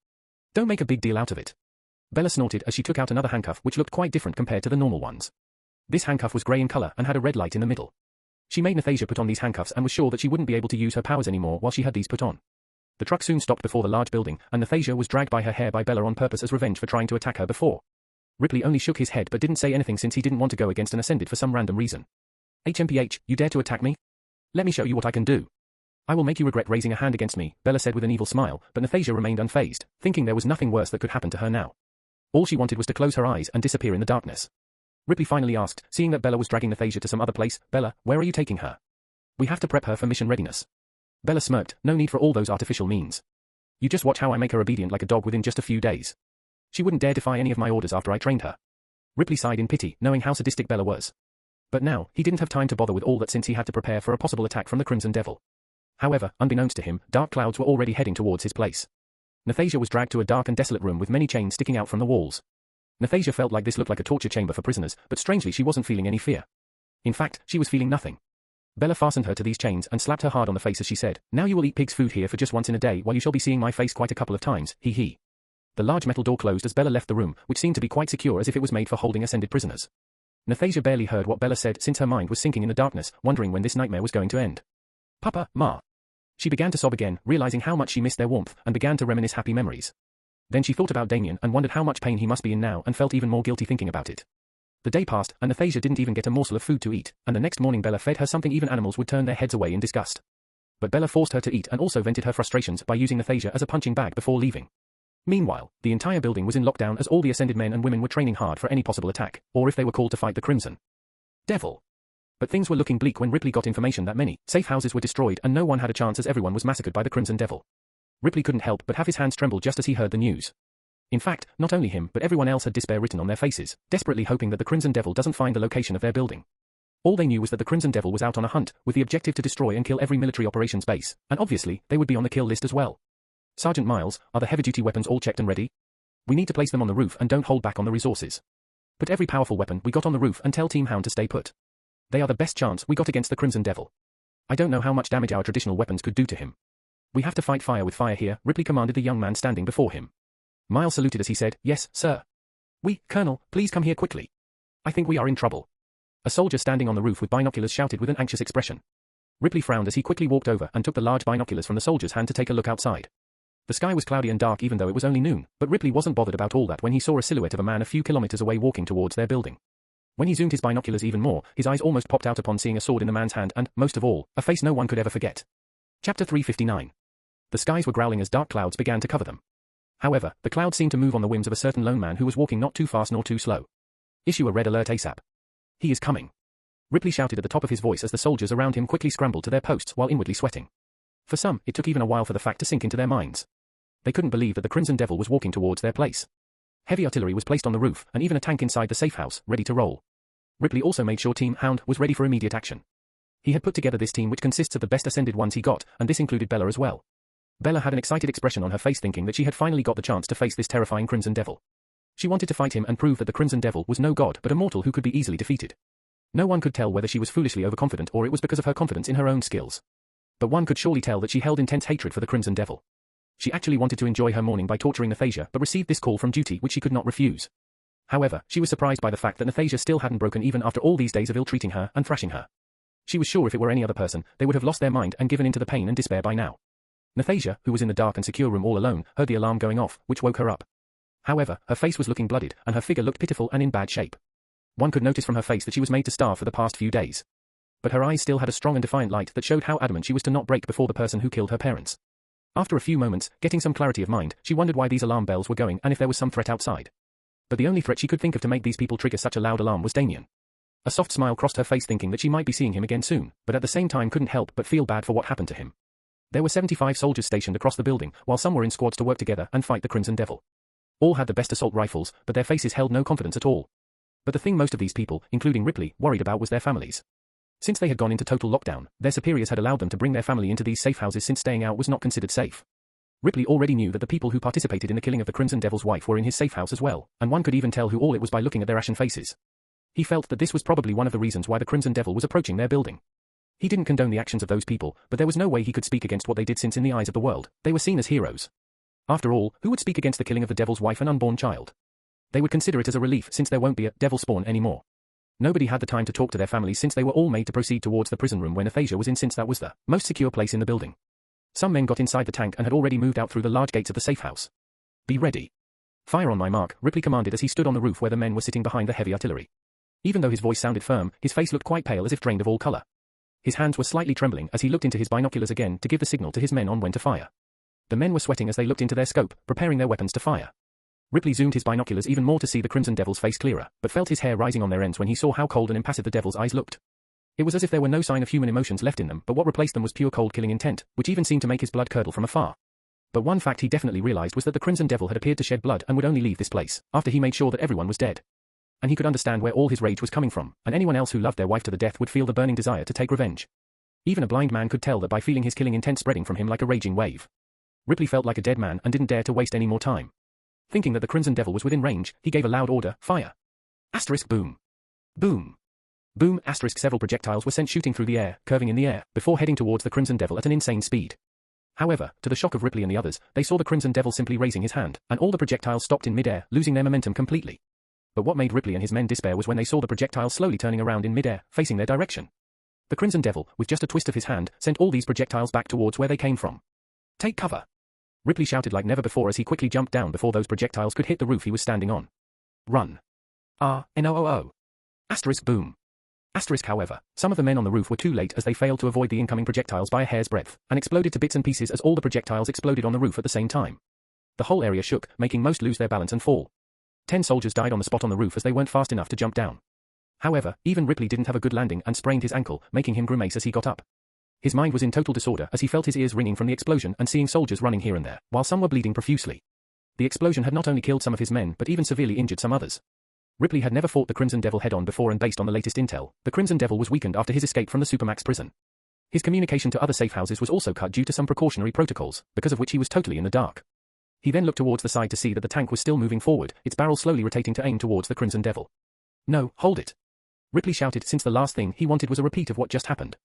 Don't make a big deal out of it. Bella snorted as she took out another handcuff which looked quite different compared to the normal ones. This handcuff was grey in color and had a red light in the middle. She made Nathasia put on these handcuffs and was sure that she wouldn't be able to use her powers anymore while she had these put on. The truck soon stopped before the large building, and Nathasia was dragged by her hair by Bella on purpose as revenge for trying to attack her before. Ripley only shook his head but didn't say anything since he didn't want to go against an ascended for some random reason. HMPH, you dare to attack me? Let me show you what I can do. I will make you regret raising a hand against me, Bella said with an evil smile, but Nathasia remained unfazed, thinking there was nothing worse that could happen to her now. All she wanted was to close her eyes and disappear in the darkness. Ripley finally asked, seeing that Bella was dragging Nathasia to some other place, Bella, where are you taking her? We have to prep her for mission readiness. Bella smirked, no need for all those artificial means. You just watch how I make her obedient like a dog within just a few days. She wouldn't dare defy any of my orders after I trained her. Ripley sighed in pity, knowing how sadistic Bella was. But now, he didn't have time to bother with all that since he had to prepare for a possible attack from the Crimson Devil. However, unbeknownst to him, dark clouds were already heading towards his place. Nathasia was dragged to a dark and desolate room with many chains sticking out from the walls. Nathasia felt like this looked like a torture chamber for prisoners, but strangely she wasn't feeling any fear. In fact, she was feeling nothing. Bella fastened her to these chains and slapped her hard on the face as she said, now you will eat pig's food here for just once in a day while you shall be seeing my face quite a couple of times, hee hee. The large metal door closed as Bella left the room, which seemed to be quite secure as if it was made for holding ascended prisoners. Nathasia barely heard what Bella said since her mind was sinking in the darkness, wondering when this nightmare was going to end. Papa, Ma. She began to sob again, realizing how much she missed their warmth, and began to reminisce happy memories. Then she thought about Damien and wondered how much pain he must be in now and felt even more guilty thinking about it. The day passed, and Nathasia didn't even get a morsel of food to eat, and the next morning Bella fed her something even animals would turn their heads away in disgust. But Bella forced her to eat and also vented her frustrations by using Nathasia as a punching bag before leaving. Meanwhile, the entire building was in lockdown as all the ascended men and women were training hard for any possible attack, or if they were called to fight the Crimson Devil. But things were looking bleak when Ripley got information that many safe houses were destroyed and no one had a chance as everyone was massacred by the Crimson Devil. Ripley couldn't help but have his hands tremble just as he heard the news. In fact, not only him but everyone else had despair written on their faces, desperately hoping that the Crimson Devil doesn't find the location of their building. All they knew was that the Crimson Devil was out on a hunt, with the objective to destroy and kill every military operations base, and obviously, they would be on the kill list as well. Sergeant Miles, are the heavy-duty weapons all checked and ready? We need to place them on the roof and don't hold back on the resources. Put every powerful weapon we got on the roof and tell Team Hound to stay put. They are the best chance we got against the Crimson Devil. I don't know how much damage our traditional weapons could do to him. We have to fight fire with fire here, Ripley commanded the young man standing before him. Miles saluted as he said, yes, sir. Colonel, please come here quickly. I think we are in trouble. A soldier standing on the roof with binoculars shouted with an anxious expression. Ripley frowned as he quickly walked over and took the large binoculars from the soldier's hand to take a look outside. The sky was cloudy and dark even though it was only noon, but Ripley wasn't bothered about all that when he saw a silhouette of a man a few kilometers away walking towards their building. When he zoomed his binoculars even more, his eyes almost popped out upon seeing a sword in the man's hand and, most of all, a face no one could ever forget. Chapter 359. The skies were growling as dark clouds began to cover them. However, the clouds seemed to move on the whims of a certain lone man who was walking not too fast nor too slow. Issue a red alert ASAP. He is coming. Ripley shouted at the top of his voice as the soldiers around him quickly scrambled to their posts while inwardly sweating. For some, it took even a while for the fact to sink into their minds. They couldn't believe that the Crimson Devil was walking towards their place. Heavy artillery was placed on the roof, and even a tank inside the safe house, ready to roll. Ripley also made sure Team Hound was ready for immediate action. He had put together this team which consists of the best ascended ones he got, and this included Bella as well. Bella had an excited expression on her face thinking that she had finally got the chance to face this terrifying Crimson Devil. She wanted to fight him and prove that the Crimson Devil was no god but a mortal who could be easily defeated. No one could tell whether she was foolishly overconfident or it was because of her confidence in her own skills. But one could surely tell that she held intense hatred for the Crimson Devil. She actually wanted to enjoy her morning by torturing Nathasia but received this call from duty which she could not refuse. However, she was surprised by the fact that Nathasia still hadn't broken even after all these days of ill-treating her and thrashing her. She was sure if it were any other person, they would have lost their mind and given in to the pain and despair by now. Nathasia, who was in the dark and secure room all alone, heard the alarm going off, which woke her up. However, her face was looking bloodied, and her figure looked pitiful and in bad shape. One could notice from her face that she was made to starve for the past few days. But her eyes still had a strong and defiant light that showed how adamant she was to not break before the person who killed her parents. After a few moments, getting some clarity of mind, she wondered why these alarm bells were going and if there was some threat outside. But the only threat she could think of to make these people trigger such a loud alarm was Damien. A soft smile crossed her face thinking that she might be seeing him again soon, but at the same time couldn't help but feel bad for what happened to him. There were 75 soldiers stationed across the building, while some were in squads to work together and fight the Crimson Devil. All had the best assault rifles, but their faces held no confidence at all. But the thing most of these people, including Ripley, worried about was their families. Since they had gone into total lockdown, their superiors had allowed them to bring their family into these safe houses since staying out was not considered safe. Ripley already knew that the people who participated in the killing of the Crimson Devil's wife were in his safe house as well, and one could even tell who all it was by looking at their ashen faces. He felt that this was probably one of the reasons why the Crimson Devil was approaching their building. He didn't condone the actions of those people, but there was no way he could speak against what they did since in the eyes of the world, they were seen as heroes. After all, who would speak against the killing of the Devil's wife and unborn child? They would consider it as a relief since there won't be a devil spawn anymore. Nobody had the time to talk to their families since they were all made to proceed towards the prison room where Nathasia was in since that was the most secure place in the building. Some men got inside the tank and had already moved out through the large gates of the safe house. Be ready. Fire on my mark, Ripley commanded as he stood on the roof where the men were sitting behind the heavy artillery. Even though his voice sounded firm, his face looked quite pale as if drained of all color. His hands were slightly trembling as he looked into his binoculars again to give the signal to his men on when to fire. The men were sweating as they looked into their scope, preparing their weapons to fire. Ripley zoomed his binoculars even more to see the Crimson Devil's face clearer, but felt his hair rising on their ends when he saw how cold and impassive the Devil's eyes looked. It was as if there were no sign of human emotions left in them, but what replaced them was pure cold killing intent, which even seemed to make his blood curdle from afar. But one fact he definitely realized was that the Crimson Devil had appeared to shed blood and would only leave this place after he made sure that everyone was dead. And he could understand where all his rage was coming from, and anyone else who loved their wife to the death would feel the burning desire to take revenge. Even a blind man could tell that by feeling his killing intent spreading from him like a raging wave. Ripley felt like a dead man and didn't dare to waste any more time. Thinking that the Crimson Devil was within range, he gave a loud order, fire. Asterisk boom. Boom. Boom asterisk several projectiles were sent shooting through the air, curving in the air, before heading towards the Crimson Devil at an insane speed. However, to the shock of Ripley and the others, they saw the Crimson Devil simply raising his hand, and all the projectiles stopped in mid-air, losing their momentum completely. But what made Ripley and his men despair was when they saw the projectiles slowly turning around in mid-air, facing their direction. The Crimson Devil, with just a twist of his hand, sent all these projectiles back towards where they came from. Take cover. Ripley shouted like never before as he quickly jumped down before those projectiles could hit the roof he was standing on. Run. R-N-O-O-O. Asterisk boom. Asterisk however, some of the men on the roof were too late as they failed to avoid the incoming projectiles by a hair's breadth, and exploded to bits and pieces as all the projectiles exploded on the roof at the same time. The whole area shook, making most lose their balance and fall. 10 soldiers died on the spot on the roof as they weren't fast enough to jump down. However, even Ripley didn't have a good landing and sprained his ankle, making him grimace as he got up. His mind was in total disorder as he felt his ears ringing from the explosion and seeing soldiers running here and there, while some were bleeding profusely. The explosion had not only killed some of his men but even severely injured some others. Ripley had never fought the Crimson Devil head-on before, and based on the latest intel, the Crimson Devil was weakened after his escape from the Supermax prison. His communication to other safe houses was also cut due to some precautionary protocols, because of which he was totally in the dark. He then looked towards the side to see that the tank was still moving forward, its barrel slowly rotating to aim towards the Crimson Devil. No, hold it. Ripley shouted since the last thing he wanted was a repeat of what just happened.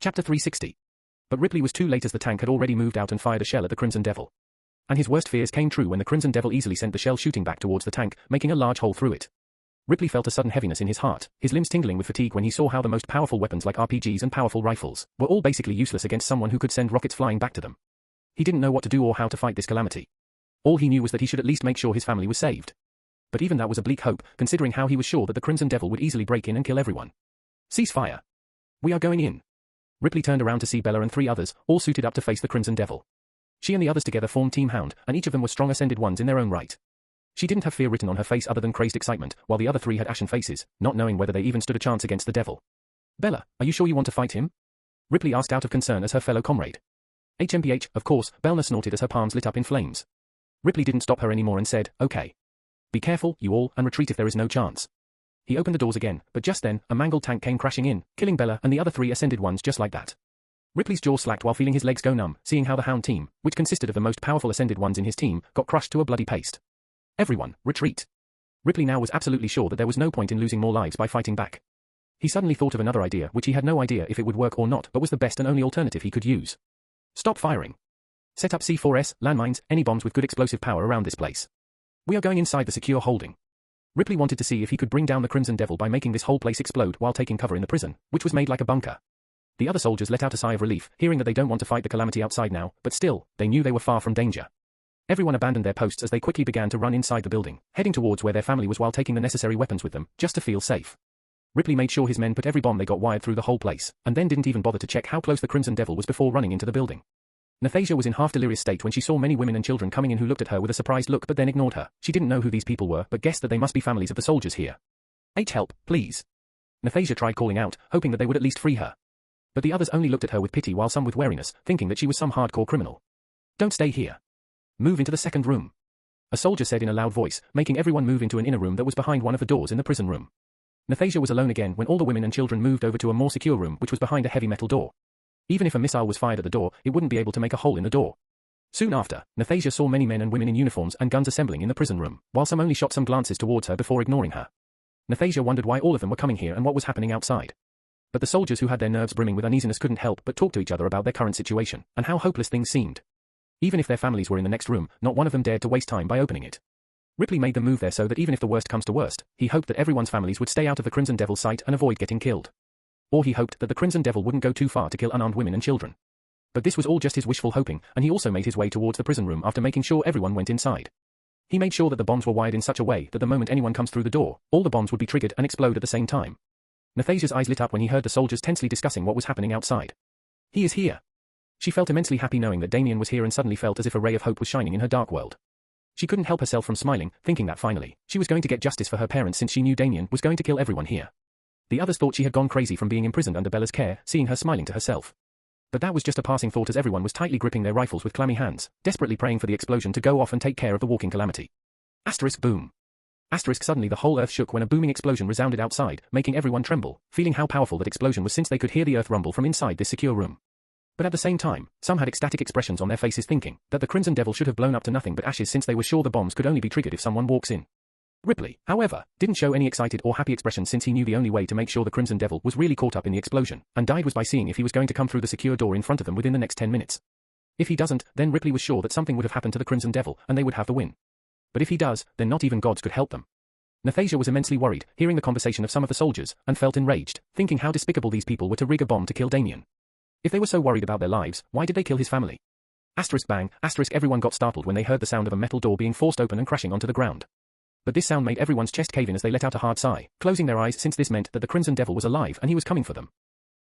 Chapter 360. But Ripley was too late as the tank had already moved out and fired a shell at the Crimson Devil. And his worst fears came true when the Crimson Devil easily sent the shell shooting back towards the tank, making a large hole through it. Ripley felt a sudden heaviness in his heart, his limbs tingling with fatigue when he saw how the most powerful weapons like RPGs and powerful rifles were all basically useless against someone who could send rockets flying back to them. He didn't know what to do or how to fight this calamity. All he knew was that he should at least make sure his family was saved. But even that was a bleak hope, considering how he was sure that the Crimson Devil would easily break in and kill everyone. Cease fire. We are going in. Ripley turned around to see Bella and 3 others, all suited up to face the Crimson Devil. She and the others together formed Team Hound, and each of them were strong ascended ones in their own right. She didn't have fear written on her face other than crazed excitement, while the other 3 had ashen faces, not knowing whether they even stood a chance against the devil. Bella, are you sure you want to fight him? Ripley asked out of concern as her fellow comrade. HMPH, of course, Bella snorted as her palms lit up in flames. Ripley didn't stop her anymore and said, okay. Be careful, you all, and retreat if there is no chance. He opened the doors again, but just then, a mangled tank came crashing in, killing Bella and the other 3 ascended ones just like that. Ripley's jaw slacked while feeling his legs go numb, seeing how the Hound team, which consisted of the most powerful ascended ones in his team, got crushed to a bloody paste. Everyone, retreat. Ripley now was absolutely sure that there was no point in losing more lives by fighting back. He suddenly thought of another idea which he had no idea if it would work or not but was the best and only alternative he could use. Stop firing. Set up C4S, landmines, any bombs with good explosive power around this place. We are going inside the secure holding. Ripley wanted to see if he could bring down the Crimson Devil by making this whole place explode while taking cover in the prison, which was made like a bunker. The other soldiers let out a sigh of relief, hearing that they don't want to fight the calamity outside now, but still, they knew they were far from danger. Everyone abandoned their posts as they quickly began to run inside the building, heading towards where their family was while taking the necessary weapons with them, just to feel safe. Ripley made sure his men put every bomb they got wired through the whole place, and then didn't even bother to check how close the Crimson Devil was before running into the building. Nathasia was in half-delirious state when she saw many women and children coming in who looked at her with a surprised look but then ignored her. She didn't know who these people were but guessed that they must be families of the soldiers here. Help, please. Nathasia tried calling out, hoping that they would at least free her. But the others only looked at her with pity while some with wariness, thinking that she was some hardcore criminal. Don't stay here. Move into the second room. A soldier said in a loud voice, making everyone move into an inner room that was behind one of the doors in the prison room. Nathasia was alone again when all the women and children moved over to a more secure room which was behind a heavy metal door. Even if a missile was fired at the door, it wouldn't be able to make a hole in the door. Soon after, Nathasia saw many men and women in uniforms and guns assembling in the prison room, while some only shot some glances towards her before ignoring her. Nathasia wondered why all of them were coming here and what was happening outside. But the soldiers who had their nerves brimming with uneasiness couldn't help but talk to each other about their current situation, and how hopeless things seemed. Even if their families were in the next room, not one of them dared to waste time by opening it. Ripley made them move there so that even if the worst comes to worst, he hoped that everyone's families would stay out of the Crimson Devil's sight and avoid getting killed. Or he hoped that the Crimson Devil wouldn't go too far to kill unarmed women and children. But this was all just his wishful hoping, and he also made his way towards the prison room after making sure everyone went inside. He made sure that the bombs were wired in such a way that the moment anyone comes through the door, all the bombs would be triggered and explode at the same time. Nathasia's eyes lit up when he heard the soldiers tensely discussing what was happening outside. He is here. She felt immensely happy knowing that Damien was here and suddenly felt as if a ray of hope was shining in her dark world. She couldn't help herself from smiling, thinking that finally, she was going to get justice for her parents since she knew Damien was going to kill everyone here. The others thought she had gone crazy from being imprisoned under Bella's care, seeing her smiling to herself. But that was just a passing thought as everyone was tightly gripping their rifles with clammy hands, desperately praying for the explosion to go off and take care of the walking calamity. Boom. Suddenly the whole earth shook when a booming explosion resounded outside, making everyone tremble, feeling how powerful that explosion was since they could hear the earth rumble from inside this secure room. But at the same time, some had ecstatic expressions on their faces thinking that the Crimson Devil should have blown up to nothing but ashes since they were sure the bombs could only be triggered if someone walks in. Ripley, however, didn't show any excited or happy expression since he knew the only way to make sure the Crimson Devil was really caught up in the explosion and died was by seeing if he was going to come through the secure door in front of them within the next 10 minutes. If he doesn't, then Ripley was sure that something would have happened to the Crimson Devil and they would have the win. But if he does, then not even gods could help them. Nathasia was immensely worried, hearing the conversation of some of the soldiers, and felt enraged, thinking how despicable these people were to rig a bomb to kill Damien. If they were so worried about their lives, why did they kill his family? Bang, everyone got startled when they heard the sound of a metal door being forced open and crashing onto the ground. But this sound made everyone's chest cave in as they let out a hard sigh, closing their eyes since this meant that the Crimson Devil was alive and he was coming for them.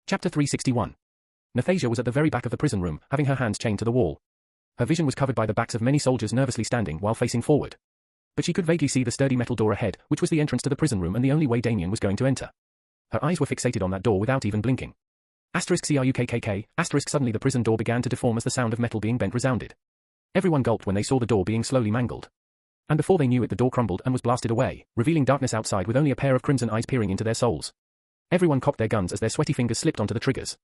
Chapter 361. Nathasia was at the very back of the prison room, having her hands chained to the wall. Her vision was covered by the backs of many soldiers nervously standing while facing forward. But she could vaguely see the sturdy metal door ahead, which was the entrance to the prison room and the only way Damien was going to enter. Her eyes were fixated on that door without even blinking. CRUKKK, suddenly the prison door began to deform as the sound of metal being bent resounded. Everyone gulped when they saw the door being slowly mangled. And before they knew it the door crumbled and was blasted away, revealing darkness outside with only a pair of crimson eyes peering into their souls. Everyone cocked their guns as their sweaty fingers slipped onto the triggers.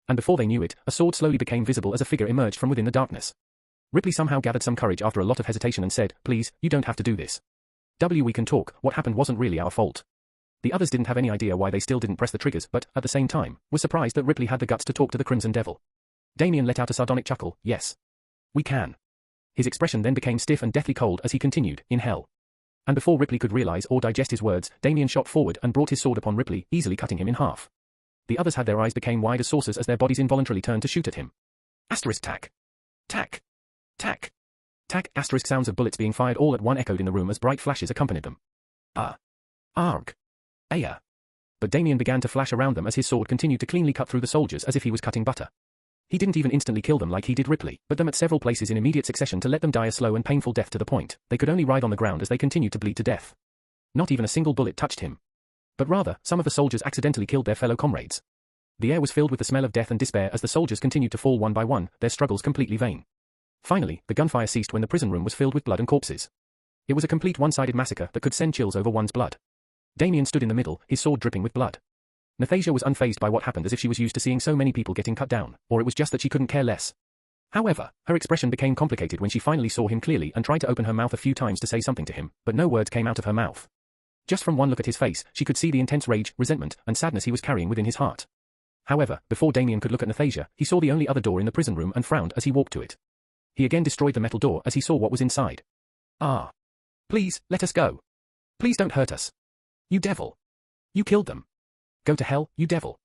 And before they knew it, a sword slowly became visible as a figure emerged from within the darkness. Ripley somehow gathered some courage after a lot of hesitation and said, "Please, you don't have to do this. We can talk, what happened wasn't really our fault." The others didn't have any idea why they still didn't press the triggers but, at the same time, was surprised that Ripley had the guts to talk to the Crimson Devil. Damien let out a sardonic chuckle, "Yes. We can." His expression then became stiff and deathly cold as he continued, "In hell." And before Ripley could realize or digest his words, Damien shot forward and brought his sword upon Ripley, easily cutting him in half. The others had their eyes became wide as saucers as their bodies involuntarily turned to shoot at him. Tack. Tack. Tack. Tack. Sounds of bullets being fired all at one echoed in the room as bright flashes accompanied them. Arg. Aya. But Damien began to flash around them as his sword continued to cleanly cut through the soldiers as if he was cutting butter. He didn't even instantly kill them like he did Ripley, but them at several places in immediate succession to let them die a slow and painful death to the point they could only writhe on the ground as they continued to bleed to death. Not even a single bullet touched him. But rather, some of the soldiers accidentally killed their fellow comrades. The air was filled with the smell of death and despair as the soldiers continued to fall one by one, their struggles completely vain. Finally, the gunfire ceased when the prison room was filled with blood and corpses. It was a complete one-sided massacre that could send chills over one's blood. Damien stood in the middle, his sword dripping with blood. Nathasia was unfazed by what happened as if she was used to seeing so many people getting cut down, or it was just that she couldn't care less. However, her expression became complicated when she finally saw him clearly and tried to open her mouth a few times to say something to him, but no words came out of her mouth. Just from one look at his face, she could see the intense rage, resentment, and sadness he was carrying within his heart. However, before Damien could look at Nathasia, he saw the only other door in the prison room and frowned as he walked to it. He again destroyed the metal door as he saw what was inside. Ah. Please, let us go. Please don't hurt us. You devil. You killed them. Go to hell, you devil.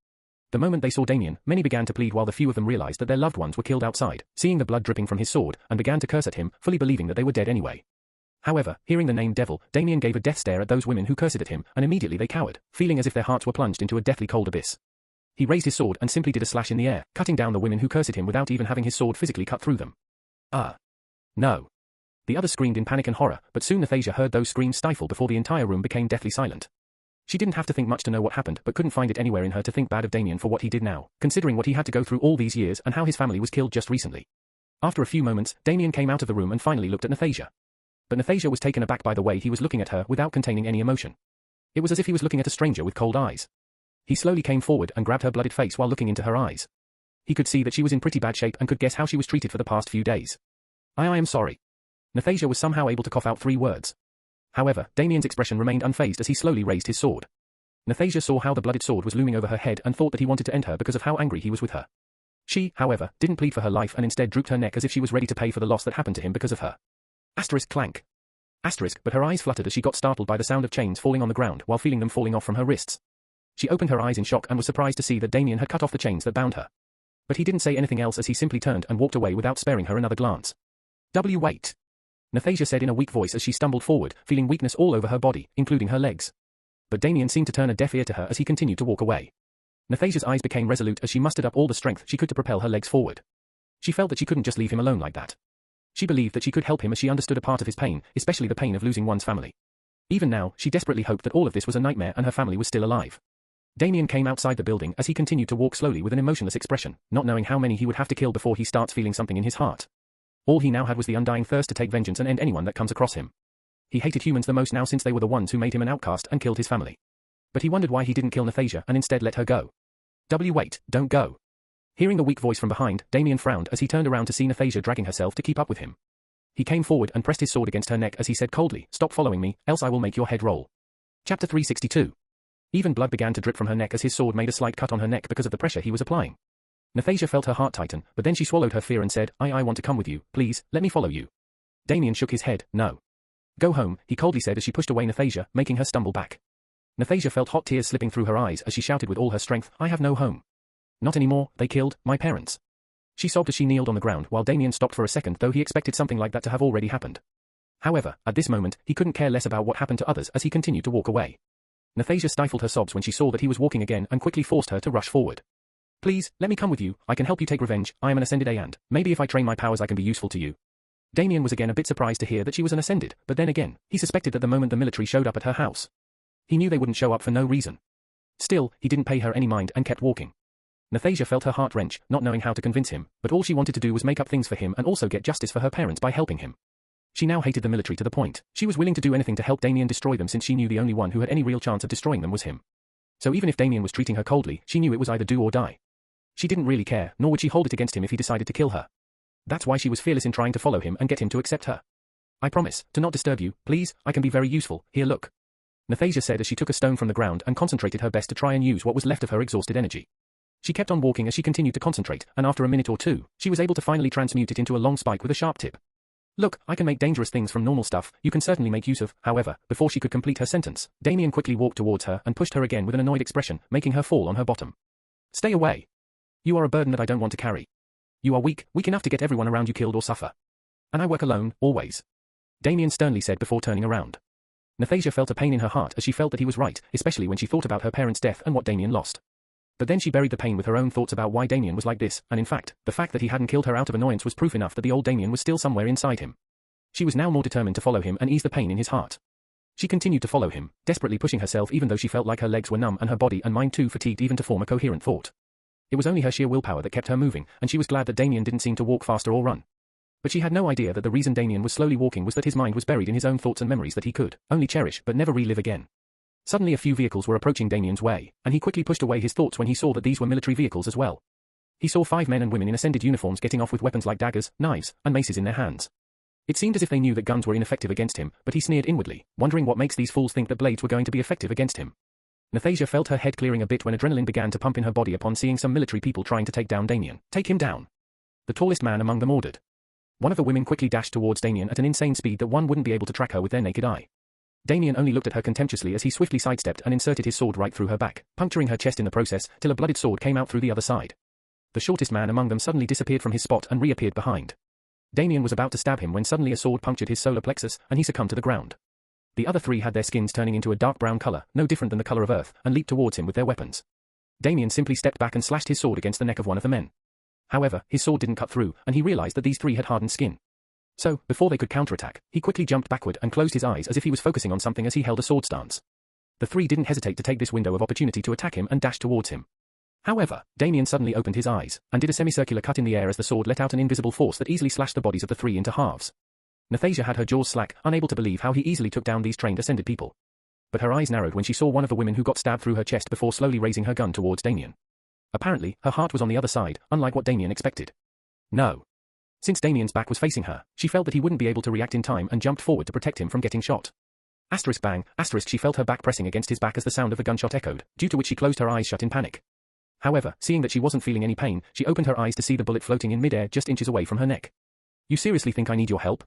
The moment they saw Damien, many began to plead while the few of them realized that their loved ones were killed outside, seeing the blood dripping from his sword, and began to curse at him, fully believing that they were dead anyway. However, hearing the name devil, Damien gave a death stare at those women who cursed at him, and immediately they cowered, feeling as if their hearts were plunged into a deathly cold abyss. He raised his sword and simply did a slash in the air, cutting down the women who cursed him without even having his sword physically cut through them. No. The others screamed in panic and horror, but soon Nathasia heard those screams stifle before the entire room became deathly silent. She didn't have to think much to know what happened, but couldn't find it anywhere in her to think bad of Damien for what he did now, considering what he had to go through all these years and how his family was killed just recently. After a few moments, Damien came out of the room and finally looked at Nathasia. But Nathasia was taken aback by the way he was looking at her without containing any emotion. It was as if he was looking at a stranger with cold eyes. He slowly came forward and grabbed her blooded face while looking into her eyes. He could see that she was in pretty bad shape and could guess how she was treated for the past few days. I am sorry. Nathasia was somehow able to cough out 3 words. However, Damien's expression remained unfazed as he slowly raised his sword. Nathasia saw how the blooded sword was looming over her head and thought that he wanted to end her because of how angry he was with her. She, however, didn't plead for her life and instead drooped her neck as if she was ready to pay for the loss that happened to him because of her. Asterisk clank. Asterisk, but her eyes fluttered as she got startled by the sound of chains falling on the ground while feeling them falling off from her wrists. She opened her eyes in shock and was surprised to see that Damien had cut off the chains that bound her. But he didn't say anything else as he simply turned and walked away without sparing her another glance. Wait. Nathasia said in a weak voice as she stumbled forward, feeling weakness all over her body, including her legs. But Damien seemed to turn a deaf ear to her as he continued to walk away. Nathasia's eyes became resolute as she mustered up all the strength she could to propel her legs forward. She felt that she couldn't just leave him alone like that. She believed that she could help him as she understood a part of his pain, especially the pain of losing one's family. Even now, she desperately hoped that all of this was a nightmare and her family was still alive. Damien came outside the building as he continued to walk slowly with an emotionless expression, not knowing how many he would have to kill before he starts feeling something in his heart. All he now had was the undying thirst to take vengeance and end anyone that comes across him. He hated humans the most now since they were the ones who made him an outcast and killed his family. But he wondered why he didn't kill Nathasia and instead let her go. Wait, don't go. Hearing the weak voice from behind, Damien frowned as he turned around to see Nathasia dragging herself to keep up with him. He came forward and pressed his sword against her neck as he said coldly, "Stop following me, else I will make your head roll." Chapter 362. Even blood began to drip from her neck as his sword made a slight cut on her neck because of the pressure he was applying. Nathasia felt her heart tighten, but then she swallowed her fear and said, I want to come with you, please, let me follow you. Damien shook his head, no. Go home, he coldly said as she pushed away Nathasia, making her stumble back. Nathasia felt hot tears slipping through her eyes as she shouted with all her strength, I have no home. Not anymore, they killed my parents. She sobbed as she kneeled on the ground while Damien stopped for a second, though he expected something like that to have already happened. However, at this moment, he couldn't care less about what happened to others as he continued to walk away. Nathasia stifled her sobs when she saw that he was walking again and quickly forced her to rush forward. Please, let me come with you, I can help you take revenge, I am an Ascended and maybe if I train my powers I can be useful to you. Damien was again a bit surprised to hear that she was an Ascended, but then again, he suspected that the moment the military showed up at her house. He knew they wouldn't show up for no reason. Still, he didn't pay her any mind and kept walking. Nathasia felt her heart wrench, not knowing how to convince him, but all she wanted to do was make up things for him and also get justice for her parents by helping him. She now hated the military to the point she was willing to do anything to help Damien destroy them since she knew the only one who had any real chance of destroying them was him. So even if Damien was treating her coldly, she knew it was either do or die. She didn't really care, nor would she hold it against him if he decided to kill her. That's why she was fearless in trying to follow him and get him to accept her. I promise, to not disturb you, please, I can be very useful, here look. Nathasia said as she took a stone from the ground and concentrated her best to try and use what was left of her exhausted energy. She kept on walking as she continued to concentrate, and after a minute or two, she was able to finally transmute it into a long spike with a sharp tip. Look, I can make dangerous things from normal stuff, you can certainly make use of, however, before she could complete her sentence, Damien quickly walked towards her and pushed her again with an annoyed expression, making her fall on her bottom. Stay away. You are a burden that I don't want to carry. You are weak enough to get everyone around you killed or suffer. And I work alone, always. Damien sternly said before turning around. Nathasia felt a pain in her heart as she felt that he was right, especially when she thought about her parents' death and what Damien lost. But then she buried the pain with her own thoughts about why Damien was like this, and in fact, the fact that he hadn't killed her out of annoyance was proof enough that the old Damien was still somewhere inside him. She was now more determined to follow him and ease the pain in his heart. She continued to follow him, desperately pushing herself even though she felt like her legs were numb and her body and mind too fatigued even to form a coherent thought. It was only her sheer willpower that kept her moving, and she was glad that Damien didn't seem to walk faster or run. But she had no idea that the reason Damien was slowly walking was that his mind was buried in his own thoughts and memories that he could only cherish but never relive again. Suddenly a few vehicles were approaching Damien's way, and he quickly pushed away his thoughts when he saw that these were military vehicles as well. He saw 5 men and women in Ascended uniforms getting off with weapons like daggers, knives, and maces in their hands. It seemed as if they knew that guns were ineffective against him, but he sneered inwardly, wondering what makes these fools think that blades were going to be effective against him. Nathasia felt her head clearing a bit when adrenaline began to pump in her body upon seeing some military people trying to take down Damien. Take him down. The tallest man among them ordered. One of the women quickly dashed towards Damien at an insane speed that one wouldn't be able to track her with their naked eye. Damien only looked at her contemptuously as he swiftly sidestepped and inserted his sword right through her back, puncturing her chest in the process, till a blooded sword came out through the other side. The shortest man among them suddenly disappeared from his spot and reappeared behind. Damien was about to stab him when suddenly a sword punctured his solar plexus, and he succumbed to the ground. The other three had their skins turning into a dark brown color, no different than the color of earth, and leaped towards him with their weapons. Damien simply stepped back and slashed his sword against the neck of one of the men. However, his sword didn't cut through, and he realized that these three had hardened skin. So, before they could counterattack, he quickly jumped backward and closed his eyes as if he was focusing on something as he held a sword stance. The three didn't hesitate to take this window of opportunity to attack him and dash towards him. However, Damien suddenly opened his eyes, and did a semicircular cut in the air as the sword let out an invisible force that easily slashed the bodies of the three into halves. Nathasia had her jaws slack, unable to believe how he easily took down these trained ascended people. But her eyes narrowed when she saw one of the women who got stabbed through her chest before slowly raising her gun towards Damien. Apparently, her heart was on the other side, unlike what Damien expected. No. Since Damien's back was facing her, she felt that he wouldn't be able to react in time and jumped forward to protect him from getting shot. Asterisk bang, asterisk she felt her back pressing against his back as the sound of the gunshot echoed, due to which she closed her eyes shut in panic. However, seeing that she wasn't feeling any pain, she opened her eyes to see the bullet floating in midair just inches away from her neck. You seriously think I need your help?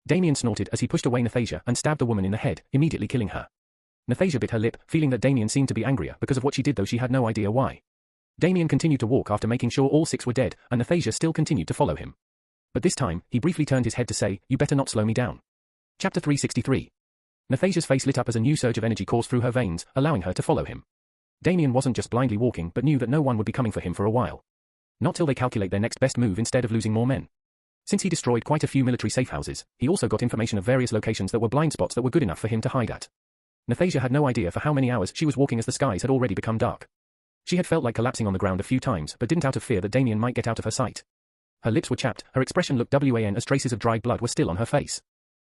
Damien snorted as he pushed away Nathasia and stabbed the woman in the head, immediately killing her. Nathasia bit her lip, feeling that Damien seemed to be angrier because of what she did, though she had no idea why. Damien continued to walk after making sure all six were dead, and Nathasia still continued to follow him. But this time, he briefly turned his head to say, "You better not slow me down." Chapter 363. Nathasia's face lit up as a new surge of energy coursed through her veins, allowing her to follow him. Damien wasn't just blindly walking but knew that no one would be coming for him for a while. Not till they calculate their next best move instead of losing more men. Since he destroyed quite a few military safe houses, he also got information of various locations that were blind spots that were good enough for him to hide at. Nathasia had no idea for how many hours she was walking as the skies had already become dark. She had felt like collapsing on the ground a few times but didn't out of fear that Damien might get out of her sight. Her lips were chapped, her expression looked wan as traces of dried blood were still on her face.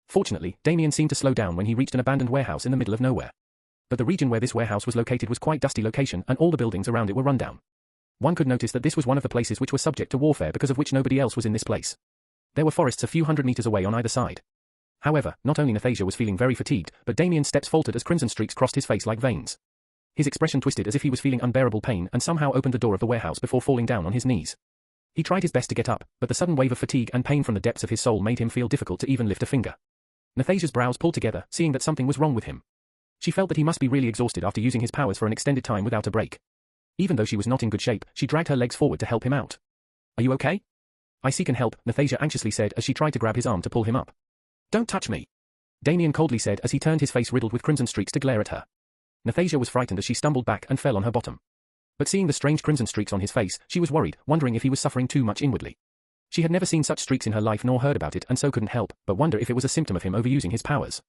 Fortunately, Damien seemed to slow down when he reached an abandoned warehouse in the middle of nowhere. But the region where this warehouse was located was quite dusty location and all the buildings around it were run down. One could notice that this was one of the places which were subject to warfare because of which nobody else was in this place. There were forests a few hundred meters away on either side. However, not only Nathasia was feeling very fatigued, but Damien's steps faltered as crimson streaks crossed his face like veins. His expression twisted as if he was feeling unbearable pain and somehow opened the door of the warehouse before falling down on his knees. He tried his best to get up, but the sudden wave of fatigue and pain from the depths of his soul made him feel difficult to even lift a finger. Nathasia's brows pulled together, seeing that something was wrong with him. She felt that he must be really exhausted after using his powers for an extended time without a break. Even though she was not in good shape, she dragged her legs forward to help him out. "Are you okay?" "I seek and help," Nathasia anxiously said as she tried to grab his arm to pull him up. "Don't touch me," Damien coldly said as he turned his face riddled with crimson streaks to glare at her. Nathasia was frightened as she stumbled back and fell on her bottom. But seeing the strange crimson streaks on his face, she was worried, wondering if he was suffering too much inwardly. She had never seen such streaks in her life nor heard about it and so couldn't help but wonder if it was a symptom of him overusing his powers.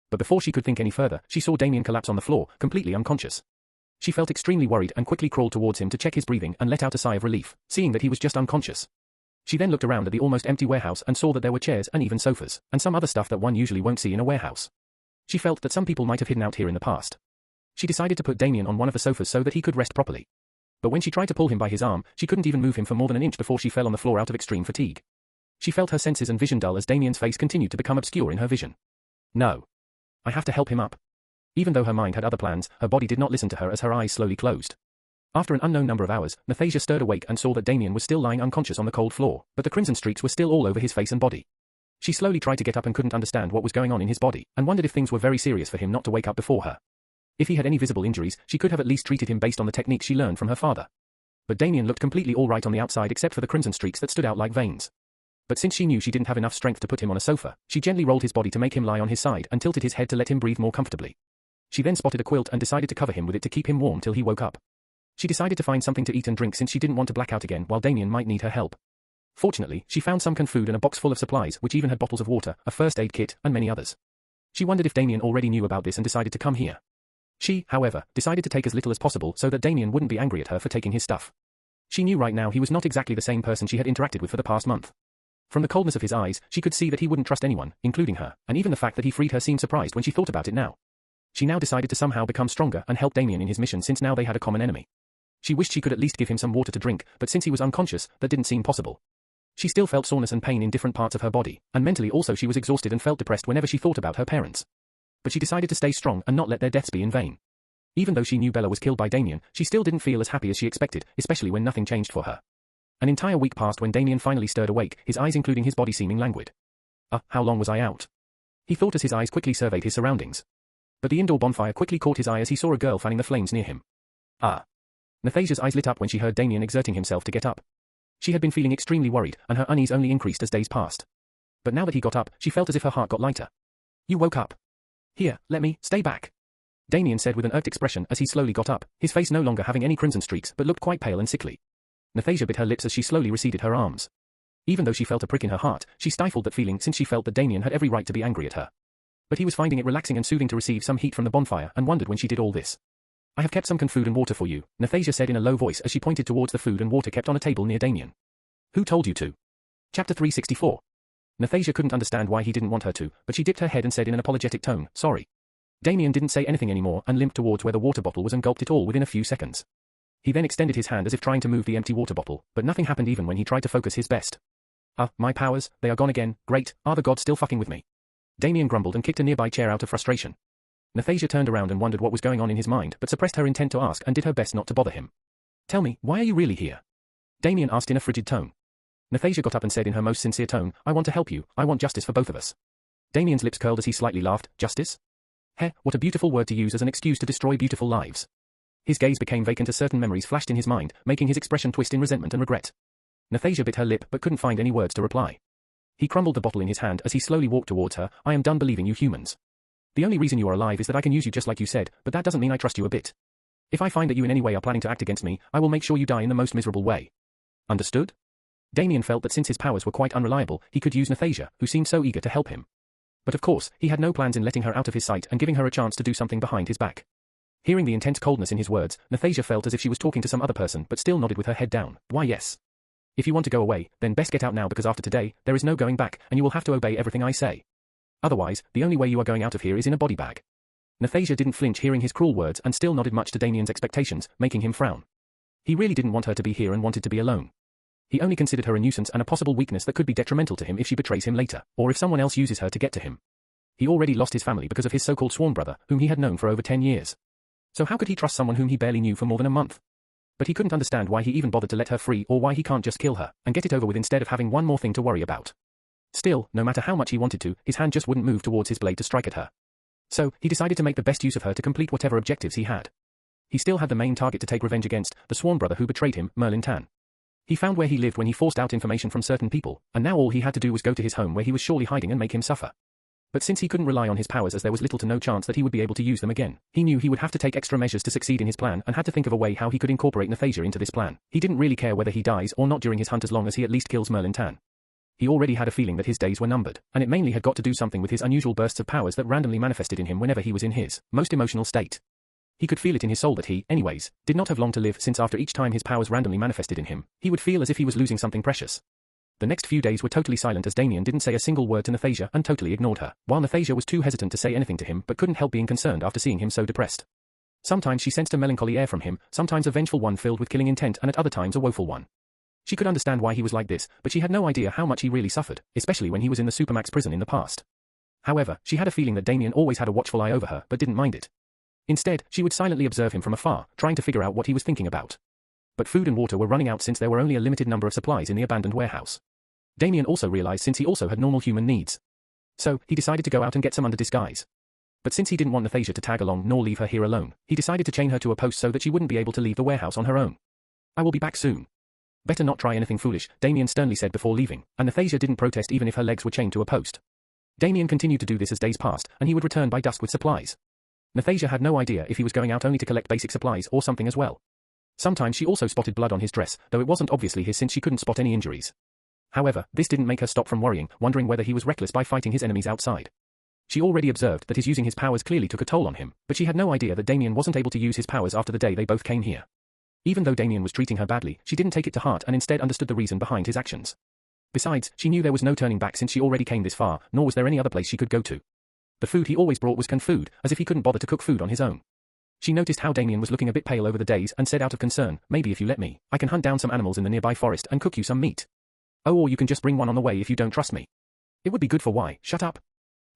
But before she could think any further, she saw Damien collapse on the floor, completely unconscious. She felt extremely worried and quickly crawled towards him to check his breathing and let out a sigh of relief, seeing that he was just unconscious. She then looked around at the almost empty warehouse and saw that there were chairs and even sofas, and some other stuff that one usually won't see in a warehouse. She felt that some people might have hidden out here in the past. She decided to put Damien on one of the sofas so that he could rest properly. But when she tried to pull him by his arm, she couldn't even move him for more than an inch before she fell on the floor out of extreme fatigue. She felt her senses and vision dull as Damien's face continued to become obscure in her vision. "No. I have to help him up." Even though her mind had other plans, her body did not listen to her as her eyes slowly closed. After an unknown number of hours, Nathasia stirred awake and saw that Damien was still lying unconscious on the cold floor, but the crimson streaks were still all over his face and body. She slowly tried to get up and couldn't understand what was going on in his body, and wondered if things were very serious for him not to wake up before her. If he had any visible injuries, she could have at least treated him based on the techniques she learned from her father. But Damien looked completely all right on the outside except for the crimson streaks that stood out like veins. But since she knew she didn't have enough strength to put him on a sofa, she gently rolled his body to make him lie on his side and tilted his head to let him breathe more comfortably. She then spotted a quilt and decided to cover him with it to keep him warm till he woke up. She decided to find something to eat and drink since she didn't want to black out again while Damien might need her help. Fortunately, she found some canned food and a box full of supplies which even had bottles of water, a first aid kit, and many others. She wondered if Damien already knew about this and decided to come here. She, however, decided to take as little as possible so that Damien wouldn't be angry at her for taking his stuff. She knew right now he was not exactly the same person she had interacted with for the past month. From the coldness of his eyes, she could see that he wouldn't trust anyone, including her, and even the fact that he freed her seemed surprised when she thought about it now. She now decided to somehow become stronger and help Damien in his mission since now they had a common enemy. She wished she could at least give him some water to drink, but since he was unconscious, that didn't seem possible. She still felt soreness and pain in different parts of her body, and mentally also she was exhausted and felt depressed whenever she thought about her parents. But she decided to stay strong and not let their deaths be in vain. Even though she knew Bella was killed by Damien, she still didn't feel as happy as she expected, especially when nothing changed for her. An entire week passed when Damien finally stirred awake, his eyes including his body seeming languid. How long was I out? He thought as his eyes quickly surveyed his surroundings. But the indoor bonfire quickly caught his eye as he saw a girl fanning the flames near him. Nathasia's eyes lit up when she heard Damien exerting himself to get up. She had been feeling extremely worried, and her unease only increased as days passed. But now that he got up, she felt as if her heart got lighter. You woke up. Here, let me, stay back. Damien said with an irked expression as he slowly got up, his face no longer having any crimson streaks but looked quite pale and sickly. Nathasia bit her lips as she slowly receded her arms. Even though she felt a prick in her heart, she stifled that feeling since she felt that Damien had every right to be angry at her. But he was finding it relaxing and soothing to receive some heat from the bonfire and wondered when she did all this. I have kept some food and water for you, Nathasia said in a low voice as she pointed towards the food and water kept on a table near Damien. Who told you to? Chapter 364. Nathasia couldn't understand why he didn't want her to, but she dipped her head and said in an apologetic tone, sorry. Damien didn't say anything anymore and limped towards where the water bottle was and gulped it all within a few seconds. He then extended his hand as if trying to move the empty water bottle, but nothing happened even when he tried to focus his best. My powers, they are gone again, great, are the gods still fucking with me? Damien grumbled and kicked a nearby chair out of frustration. Nathasia turned around and wondered what was going on in his mind but suppressed her intent to ask and did her best not to bother him. Tell me, why are you really here? Damien asked in a frigid tone. Nathasia got up and said in her most sincere tone, I want to help you, I want justice for both of us. Damien's lips curled as he slightly laughed, justice? Heh, what a beautiful word to use as an excuse to destroy beautiful lives. His gaze became vacant as certain memories flashed in his mind, making his expression twist in resentment and regret. Nathasia bit her lip but couldn't find any words to reply. He crumbled the bottle in his hand as he slowly walked towards her, I am done believing you humans. The only reason you are alive is that I can use you just like you said, but that doesn't mean I trust you a bit. If I find that you in any way are planning to act against me, I will make sure you die in the most miserable way. Understood? Damien felt that since his powers were quite unreliable, he could use Nathasia, who seemed so eager to help him. But of course, he had no plans in letting her out of his sight and giving her a chance to do something behind his back. Hearing the intense coldness in his words, Nathasia felt as if she was talking to some other person but still nodded with her head down. Why yes. If you want to go away, then best get out now because after today, there is no going back and you will have to obey everything I say. Otherwise, the only way you are going out of here is in a body bag. Nathasia didn't flinch hearing his cruel words and still nodded much to Damien's expectations, making him frown. He really didn't want her to be here and wanted to be alone. He only considered her a nuisance and a possible weakness that could be detrimental to him if she betrays him later, or if someone else uses her to get to him. He already lost his family because of his so-called sworn brother, whom he had known for over 10 years. So how could he trust someone whom he barely knew for more than a month? But he couldn't understand why he even bothered to let her free or why he can't just kill her and get it over with instead of having one more thing to worry about. Still, no matter how much he wanted to, his hand just wouldn't move towards his blade to strike at her. So, he decided to make the best use of her to complete whatever objectives he had. He still had the main target to take revenge against, the sworn brother who betrayed him, Merlin Tan. He found where he lived when he forced out information from certain people, and now all he had to do was go to his home where he was surely hiding and make him suffer. But since he couldn't rely on his powers as there was little to no chance that he would be able to use them again, he knew he would have to take extra measures to succeed in his plan and had to think of a way how he could incorporate Nathasia into this plan. He didn't really care whether he dies or not during his hunt as long as he at least kills Merlin Tan. He already had a feeling that his days were numbered, and it mainly had got to do something with his unusual bursts of powers that randomly manifested in him whenever he was in his most emotional state. He could feel it in his soul that he, anyways, did not have long to live since after each time his powers randomly manifested in him, he would feel as if he was losing something precious. The next few days were totally silent as Damien didn't say a single word to Nathasia and totally ignored her, while Nathasia was too hesitant to say anything to him but couldn't help being concerned after seeing him so depressed. Sometimes she sensed a melancholy air from him, sometimes a vengeful one filled with killing intent and at other times a woeful one. She could understand why he was like this, but she had no idea how much he really suffered, especially when he was in the Supermax prison in the past. However, she had a feeling that Damien always had a watchful eye over her but didn't mind it. Instead, she would silently observe him from afar, trying to figure out what he was thinking about. But food and water were running out since there were only a limited number of supplies in the abandoned warehouse. Damien also realized since he also had normal human needs. So, he decided to go out and get some under disguise. But since he didn't want Nathasia to tag along nor leave her here alone, he decided to chain her to a post so that she wouldn't be able to leave the warehouse on her own. I will be back soon. Better not try anything foolish, Damien sternly said before leaving, and Nathasia didn't protest even if her legs were chained to a post. Damien continued to do this as days passed, and he would return by dusk with supplies. Nathasia had no idea if he was going out only to collect basic supplies or something as well. Sometimes she also spotted blood on his dress, though it wasn't obviously his since she couldn't spot any injuries. However, this didn't make her stop from worrying, wondering whether he was reckless by fighting his enemies outside. She already observed that his using his powers clearly took a toll on him, but she had no idea that Damien wasn't able to use his powers after the day they both came here. Even though Damien was treating her badly, she didn't take it to heart and instead understood the reason behind his actions. Besides, she knew there was no turning back since she already came this far, nor was there any other place she could go to. The food he always brought was canned food, as if he couldn't bother to cook food on his own. She noticed how Damien was looking a bit pale over the days and said out of concern, maybe if you let me, I can hunt down some animals in the nearby forest and cook you some meat. Oh, or you can just bring one on the way if you don't trust me. It would be good for why, shut up.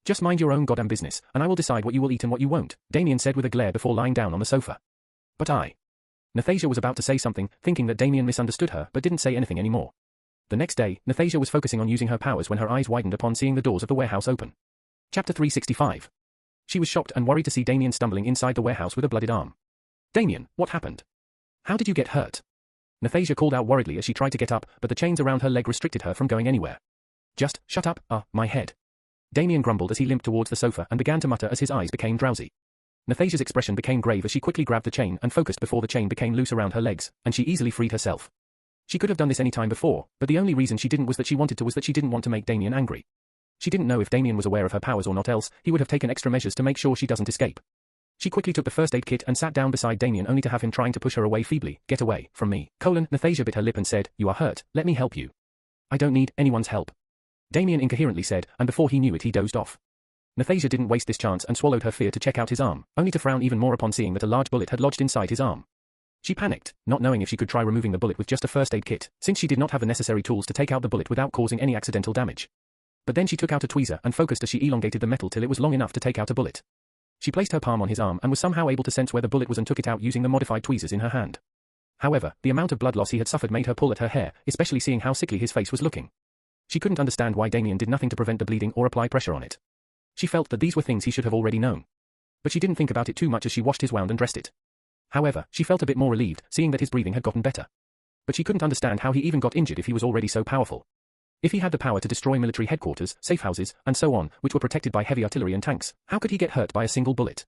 Just mind your own goddamn business, and I will decide what you will eat and what you won't, Damien said with a glare before lying down on the sofa. But Nathasia was about to say something, thinking that Damien misunderstood her but didn't say anything anymore. The next day, Nathasia was focusing on using her powers when her eyes widened upon seeing the doors of the warehouse open. Chapter 365. She was shocked and worried to see Damien stumbling inside the warehouse with a bloodied arm. Damien, what happened? How did you get hurt? Nathasia called out worriedly as she tried to get up, but the chains around her leg restricted her from going anywhere. Just, shut up, my head. Damien grumbled as he limped towards the sofa and began to mutter as his eyes became drowsy. Nathasia's expression became grave as she quickly grabbed the chain and focused before the chain became loose around her legs, and she easily freed herself. She could have done this any time before, but the only reason she didn't was that she didn't want to make Damien angry. She didn't know if Damien was aware of her powers or not, else he would have taken extra measures to make sure she doesn't escape. She quickly took the first aid kit and sat down beside Damien only to have him trying to push her away feebly. Get away from me, Nathasia bit her lip and said, you are hurt, let me help you. I don't need anyone's help. Damien incoherently said, and before he knew it he dozed off. Nathasia didn't waste this chance and swallowed her fear to check out his arm, only to frown even more upon seeing that a large bullet had lodged inside his arm. She panicked, not knowing if she could try removing the bullet with just a first aid kit, since she did not have the necessary tools to take out the bullet without causing any accidental damage. But then she took out a tweezer and focused as she elongated the metal till it was long enough to take out a bullet. She placed her palm on his arm and was somehow able to sense where the bullet was and took it out using the modified tweezers in her hand. However, the amount of blood loss he had suffered made her pull at her hair, especially seeing how sickly his face was looking. She couldn't understand why Damien did nothing to prevent the bleeding or apply pressure on it. She felt that these were things he should have already known. But she didn't think about it too much as she washed his wound and dressed it. However, she felt a bit more relieved, seeing that his breathing had gotten better. But she couldn't understand how he even got injured if he was already so powerful. If he had the power to destroy military headquarters, safe houses, and so on, which were protected by heavy artillery and tanks, how could he get hurt by a single bullet?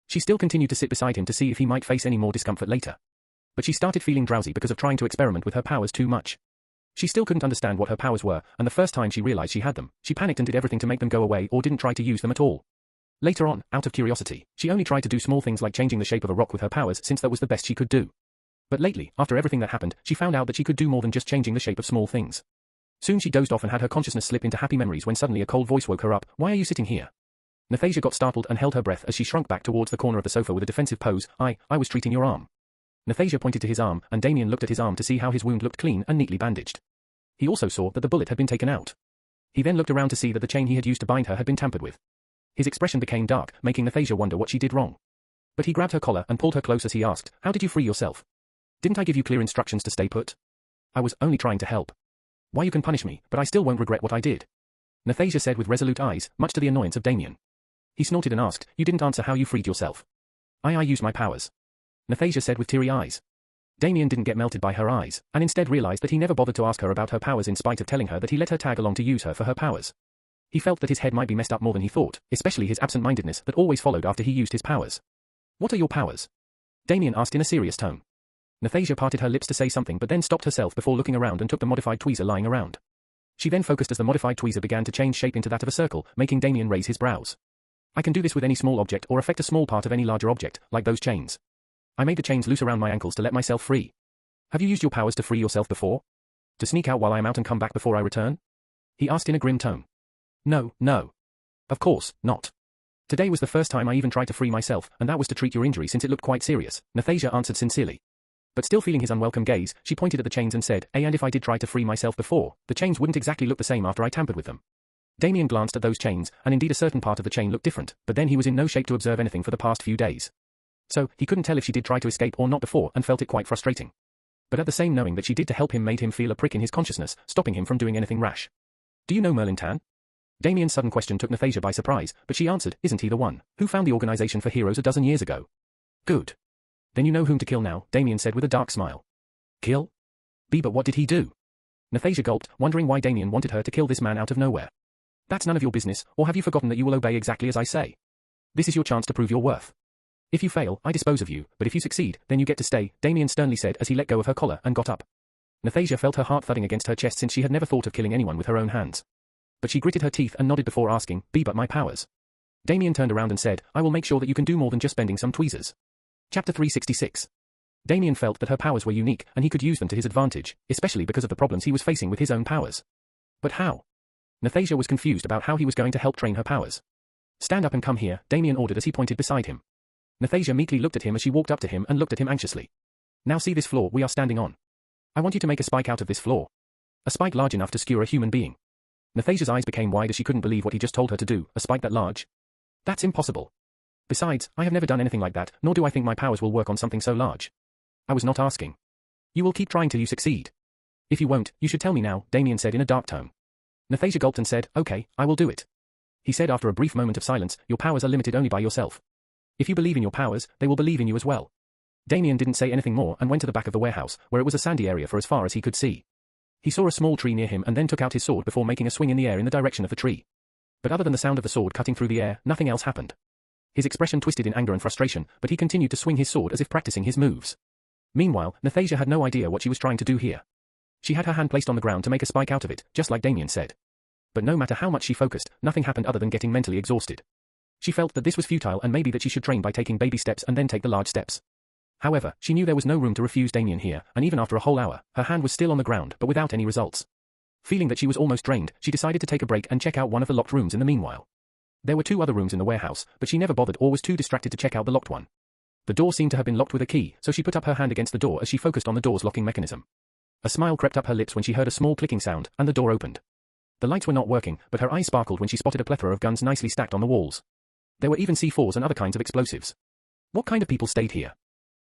She still continued to sit beside him to see if he might face any more discomfort later. But she started feeling drowsy because of trying to experiment with her powers too much. She still couldn't understand what her powers were, and the first time she realized she had them, she panicked and did everything to make them go away or didn't try to use them at all. Later on, out of curiosity, she only tried to do small things like changing the shape of a rock with her powers since that was the best she could do. But lately, after everything that happened, she found out that she could do more than just changing the shape of small things. Soon she dozed off and had her consciousness slip into happy memories when suddenly a cold voice woke her up. Why are you sitting here? Nathasia got startled and held her breath as she shrunk back towards the corner of the sofa with a defensive pose. I was treating your arm. Nathasia pointed to his arm, and Damien looked at his arm to see how his wound looked clean and neatly bandaged. He also saw that the bullet had been taken out. He then looked around to see that the chain he had used to bind her had been tampered with. His expression became dark, making Nathasia wonder what she did wrong. But he grabbed her collar and pulled her close as he asked, how did you free yourself? Didn't I give you clear instructions to stay put? I was only trying to help. Why you can punish me, but I still won't regret what I did. Nathasia said with resolute eyes, much to the annoyance of Damien. He snorted and asked, you didn't answer how you freed yourself. I used my powers. Nathasia said with teary eyes. Damien didn't get melted by her eyes, and instead realized that he never bothered to ask her about her powers in spite of telling her that he let her tag along to use her for her powers. He felt that his head might be messed up more than he thought, especially his absent-mindedness that always followed after he used his powers. What are your powers? Damien asked in a serious tone. Nathasia parted her lips to say something but then stopped herself before looking around and took the modified tweezer lying around. She then focused as the modified tweezer began to change shape into that of a circle, making Damien raise his brows. I can do this with any small object or affect a small part of any larger object, like those chains. I made the chains loose around my ankles to let myself free. Have you used your powers to free yourself before? To sneak out while I am out and come back before I return? He asked in a grim tone. No. Of course, not. Today was the first time I even tried to free myself, and that was to treat your injury since it looked quite serious, Nathasia answered sincerely. But still feeling his unwelcome gaze, she pointed at the chains and said, and if I did try to free myself before, the chains wouldn't exactly look the same after I tampered with them. Damien glanced at those chains, and indeed a certain part of the chain looked different, but then he was in no shape to observe anything for the past few days. So, he couldn't tell if she did try to escape or not before and felt it quite frustrating. But at the same knowing that she did to help him made him feel a prick in his consciousness, stopping him from doing anything rash. Do you know Merlin Tan? Damien's sudden question took Nathasia by surprise, but she answered, isn't he the one who found the organization for heroes a dozen years ago? Good. Then you know whom to kill now, Damien said with a dark smile. Kill? But what did he do? Nathasia gulped, wondering why Damien wanted her to kill this man out of nowhere. That's none of your business, or have you forgotten that you will obey exactly as I say? This is your chance to prove your worth. If you fail, I dispose of you, but if you succeed, then you get to stay, Damien sternly said as he let go of her collar and got up. Nathasia felt her heart thudding against her chest since she had never thought of killing anyone with her own hands. But she gritted her teeth and nodded before asking, but my powers. Damien turned around and said, I will make sure that you can do more than just bending some tweezers. Chapter 366. Damien felt that her powers were unique and he could use them to his advantage, especially because of the problems he was facing with his own powers. But how? Nathasia was confused about how he was going to help train her powers. Stand up and come here, Damien ordered as he pointed beside him. Nathasia meekly looked at him as she walked up to him and looked at him anxiously. Now see this floor we are standing on. I want you to make a spike out of this floor. A spike large enough to skewer a human being. Nathasia's eyes became wide as she couldn't believe what he just told her to do, a spike that large? That's impossible. Besides, I have never done anything like that, nor do I think my powers will work on something so large. I was not asking. You will keep trying till you succeed. If you won't, you should tell me now, Damien said in a dark tone. Nathasia gulped and said, okay, I will do it. He said after a brief moment of silence, your powers are limited only by yourself. If you believe in your powers, they will believe in you as well. Damien didn't say anything more and went to the back of the warehouse, where it was a sandy area for as far as he could see. He saw a small tree near him and then took out his sword before making a swing in the air in the direction of the tree. But other than the sound of the sword cutting through the air, nothing else happened. His expression twisted in anger and frustration, but he continued to swing his sword as if practicing his moves. Meanwhile, Nathasia had no idea what she was trying to do here. She had her hand placed on the ground to make a spike out of it, just like Damien said. But no matter how much she focused, nothing happened other than getting mentally exhausted. She felt that this was futile and maybe that she should train by taking baby steps and then take the large steps. However, she knew there was no room to refuse Damien here, and even after a whole hour, her hand was still on the ground but without any results. Feeling that she was almost drained, she decided to take a break and check out one of the locked rooms in the meanwhile. There were 2 other rooms in the warehouse, but she never bothered or was too distracted to check out the locked one. The door seemed to have been locked with a key, so she put up her hand against the door as she focused on the door's locking mechanism. A smile crept up her lips when she heard a small clicking sound, and the door opened. The lights were not working, but her eyes sparkled when she spotted a plethora of guns nicely stacked on the walls. There were even C4s and other kinds of explosives. What kind of people stayed here?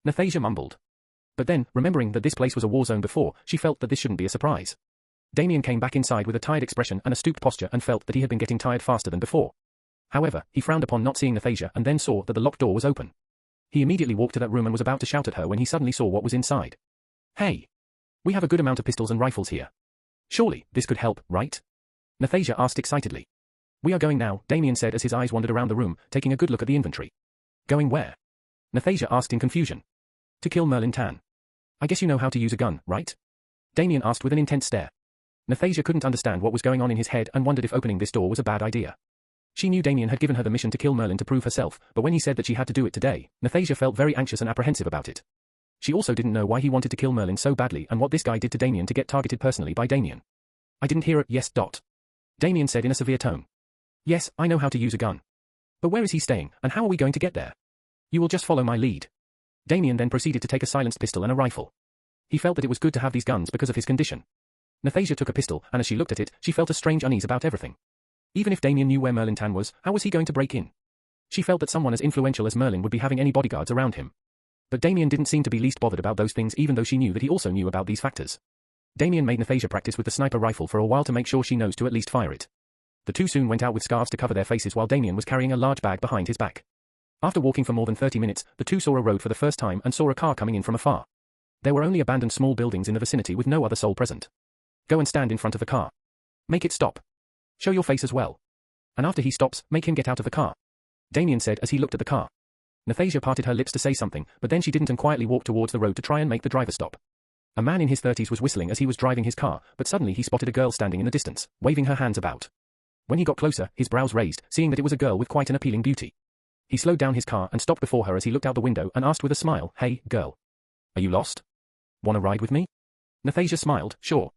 Nathasia mumbled. But then, remembering that this place was a war zone before, she felt that this shouldn't be a surprise. Damien came back inside with a tired expression and a stooped posture and felt that he had been getting tired faster than before. However, he frowned upon not seeing Nathasia and then saw that the locked door was open. He immediately walked to that room and was about to shout at her when he suddenly saw what was inside. Hey! We have a good amount of pistols and rifles here. Surely, this could help, right? Nathasia asked excitedly. We are going now, Damien said as his eyes wandered around the room, taking a good look at the inventory. Going where? Nathasia asked in confusion. To kill Merlin Tan. I guess you know how to use a gun, right? Damien asked with an intense stare. Nathasia couldn't understand what was going on in his head and wondered if opening this door was a bad idea. She knew Damien had given her the mission to kill Merlin to prove herself, but when he said that she had to do it today, Nathasia felt very anxious and apprehensive about it. She also didn't know why he wanted to kill Merlin so badly and what this guy did to Damien to get targeted personally by Damien. I didn't hear it, yes. Damien said in a severe tone. Yes, I know how to use a gun. But where is he staying, and how are we going to get there? You will just follow my lead. Damien then proceeded to take a silenced pistol and a rifle. He felt that it was good to have these guns because of his condition. Nathasia took a pistol, and as she looked at it, she felt a strange unease about everything. Even if Damien knew where Merlin Tan was, how was he going to break in? She felt that someone as influential as Merlin would be having any bodyguards around him. But Damien didn't seem to be least bothered about those things even though she knew that he also knew about these factors. Damien made Nathasia practice with the sniper rifle for a while to make sure she knows to at least fire it. The two soon went out with scarves to cover their faces while Damien was carrying a large bag behind his back. After walking for more than 30 minutes, the two saw a road for the first time and saw a car coming in from afar. There were only abandoned small buildings in the vicinity with no other soul present. Go and stand in front of the car. Make it stop. Show your face as well. And after he stops, make him get out of the car. Damien said as he looked at the car. Nathasia parted her lips to say something, but then she didn't and quietly walked towards the road to try and make the driver stop. A man in his 30s was whistling as he was driving his car, but suddenly he spotted a girl standing in the distance, waving her hands about. When he got closer, his brows raised, seeing that it was a girl with quite an appealing beauty. He slowed down his car and stopped before her as he looked out the window and asked with a smile, Hey, girl. Are you lost? Wanna ride with me? Nathasia smiled, sure.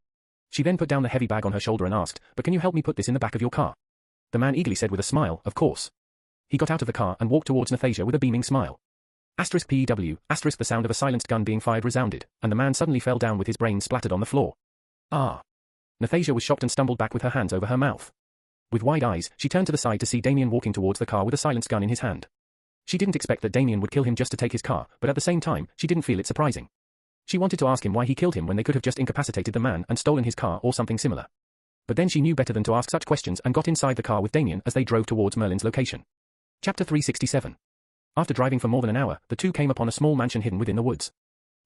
She then put down the heavy bag on her shoulder and asked, but can you help me put this in the back of your car? The man eagerly said with a smile, of course. He got out of the car and walked towards Nathasia with a beaming smile. *PW, the sound of a silenced gun being fired resounded, and the man suddenly fell down with his brains splattered on the floor. Ah. Nathasia was shocked and stumbled back with her hands over her mouth. With wide eyes, she turned to the side to see Damien walking towards the car with a silenced gun in his hand. She didn't expect that Damien would kill him just to take his car, but at the same time, she didn't feel it surprising. She wanted to ask him why he killed him when they could have just incapacitated the man and stolen his car or something similar. But then she knew better than to ask such questions and got inside the car with Damien as they drove towards Merlin's location. Chapter 367. After driving for more than an hour, the two came upon a small mansion hidden within the woods.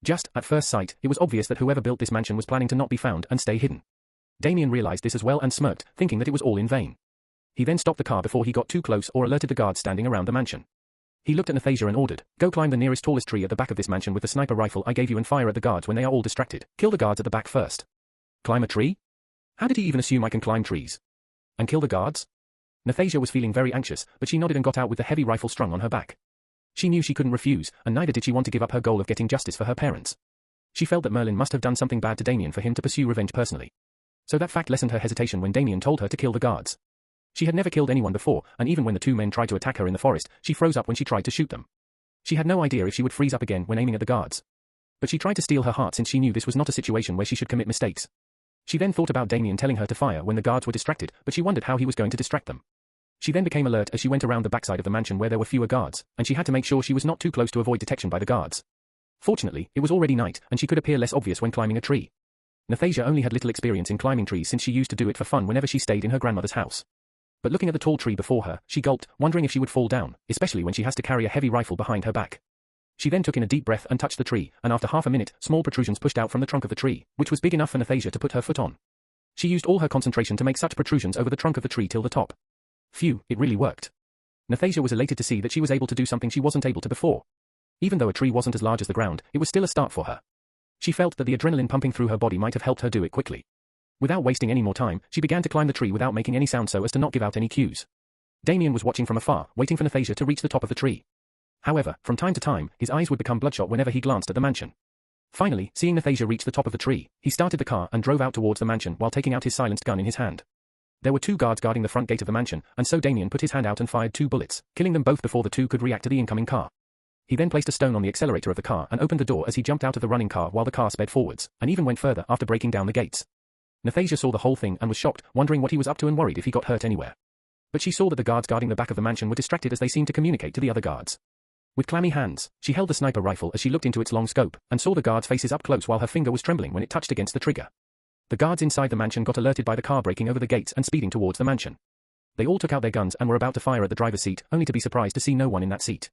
Just, at first sight, it was obvious that whoever built this mansion was planning to not be found and stay hidden. Damien realized this as well and smirked, thinking that it was all in vain. He then stopped the car before he got too close or alerted the guards standing around the mansion. He looked at Nathasia and ordered, go climb the nearest tallest tree at the back of this mansion with the sniper rifle I gave you and fire at the guards when they are all distracted. Kill the guards at the back first. Climb a tree? How did he even assume I can climb trees? And kill the guards? Nathasia was feeling very anxious, but she nodded and got out with the heavy rifle strung on her back. She knew she couldn't refuse, and neither did she want to give up her goal of getting justice for her parents. She felt that Merlin must have done something bad to Damien for him to pursue revenge personally. So that fact lessened her hesitation when Damien told her to kill the guards. She had never killed anyone before, and even when the two men tried to attack her in the forest, she froze up when she tried to shoot them. She had no idea if she would freeze up again when aiming at the guards. But she tried to steel her heart since she knew this was not a situation where she should commit mistakes. She then thought about Damien telling her to fire when the guards were distracted, but she wondered how he was going to distract them. She then became alert as she went around the backside of the mansion where there were fewer guards, and she had to make sure she was not too close to avoid detection by the guards. Fortunately, it was already night, and she could appear less obvious when climbing a tree. Nathasia only had little experience in climbing trees since she used to do it for fun whenever she stayed in her grandmother's house. But looking at the tall tree before her, she gulped, wondering if she would fall down, especially when she has to carry a heavy rifle behind her back. She then took in a deep breath and touched the tree, and after half a minute, small protrusions pushed out from the trunk of the tree, which was big enough for Nathasia to put her foot on. She used all her concentration to make such protrusions over the trunk of the tree till the top. Phew, it really worked. Nathasia was elated to see that she was able to do something she wasn't able to before. Even though a tree wasn't as large as the ground, it was still a start for her. She felt that the adrenaline pumping through her body might have helped her do it quickly. Without wasting any more time, she began to climb the tree without making any sound so as to not give out any cues. Damien was watching from afar, waiting for Nathasia to reach the top of the tree. However, from time to time, his eyes would become bloodshot whenever he glanced at the mansion. Finally, seeing Nathasia reach the top of the tree, he started the car and drove out towards the mansion while taking out his silenced gun in his hand. There were 2 guards guarding the front gate of the mansion, and so Damien put his hand out and fired 2 bullets, killing them both before the 2 could react to the incoming car. He then placed a stone on the accelerator of the car and opened the door as he jumped out of the running car while the car sped forwards, and even went further after breaking down the gates. Nathasia saw the whole thing and was shocked, wondering what he was up to and worried if he got hurt anywhere. But she saw that the guards guarding the back of the mansion were distracted as they seemed to communicate to the other guards. With clammy hands, she held the sniper rifle as she looked into its long scope, and saw the guards' faces up close while her finger was trembling when it touched against the trigger. The guards inside the mansion got alerted by the car breaking over the gates and speeding towards the mansion. They all took out their guns and were about to fire at the driver's seat, only to be surprised to see no one in that seat.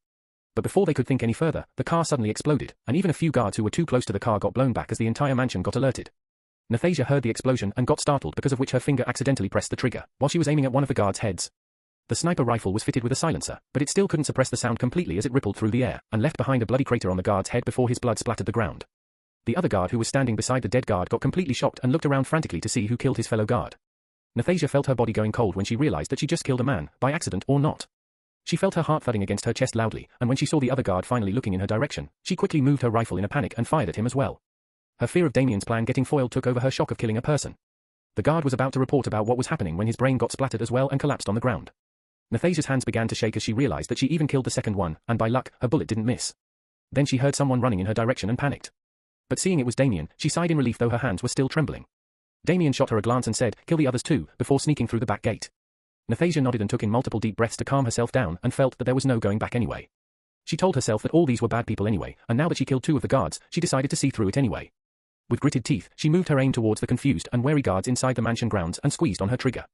But before they could think any further, the car suddenly exploded, and even a few guards who were too close to the car got blown back as the entire mansion got alerted. Nathasia heard the explosion and got startled because of which her finger accidentally pressed the trigger, while she was aiming at one of the guards' heads. The sniper rifle was fitted with a silencer, but it still couldn't suppress the sound completely as it rippled through the air, and left behind a bloody crater on the guard's head before his blood splattered the ground. The other guard who was standing beside the dead guard got completely shocked and looked around frantically to see who killed his fellow guard. Nathasia felt her body going cold when she realized that she just killed a man, by accident or not. She felt her heart thudding against her chest loudly, and when she saw the other guard finally looking in her direction, she quickly moved her rifle in a panic and fired at him as well. Her fear of Damien's plan getting foiled took over her shock of killing a person. The guard was about to report about what was happening when his brain got splattered as well and collapsed on the ground. Nathasia's hands began to shake as she realized that she even killed the second one, and by luck, her bullet didn't miss. Then she heard someone running in her direction and panicked. But seeing it was Damien, she sighed in relief though her hands were still trembling. Damien shot her a glance and said, "Kill the others too," before sneaking through the back gate. Nathasia nodded and took in multiple deep breaths to calm herself down and felt that there was no going back anyway. She told herself that all these were bad people anyway, and now that she killed 2 of the guards, she decided to see through it anyway. With gritted teeth, she moved her aim towards the confused and wary guards inside the mansion grounds and squeezed on her trigger.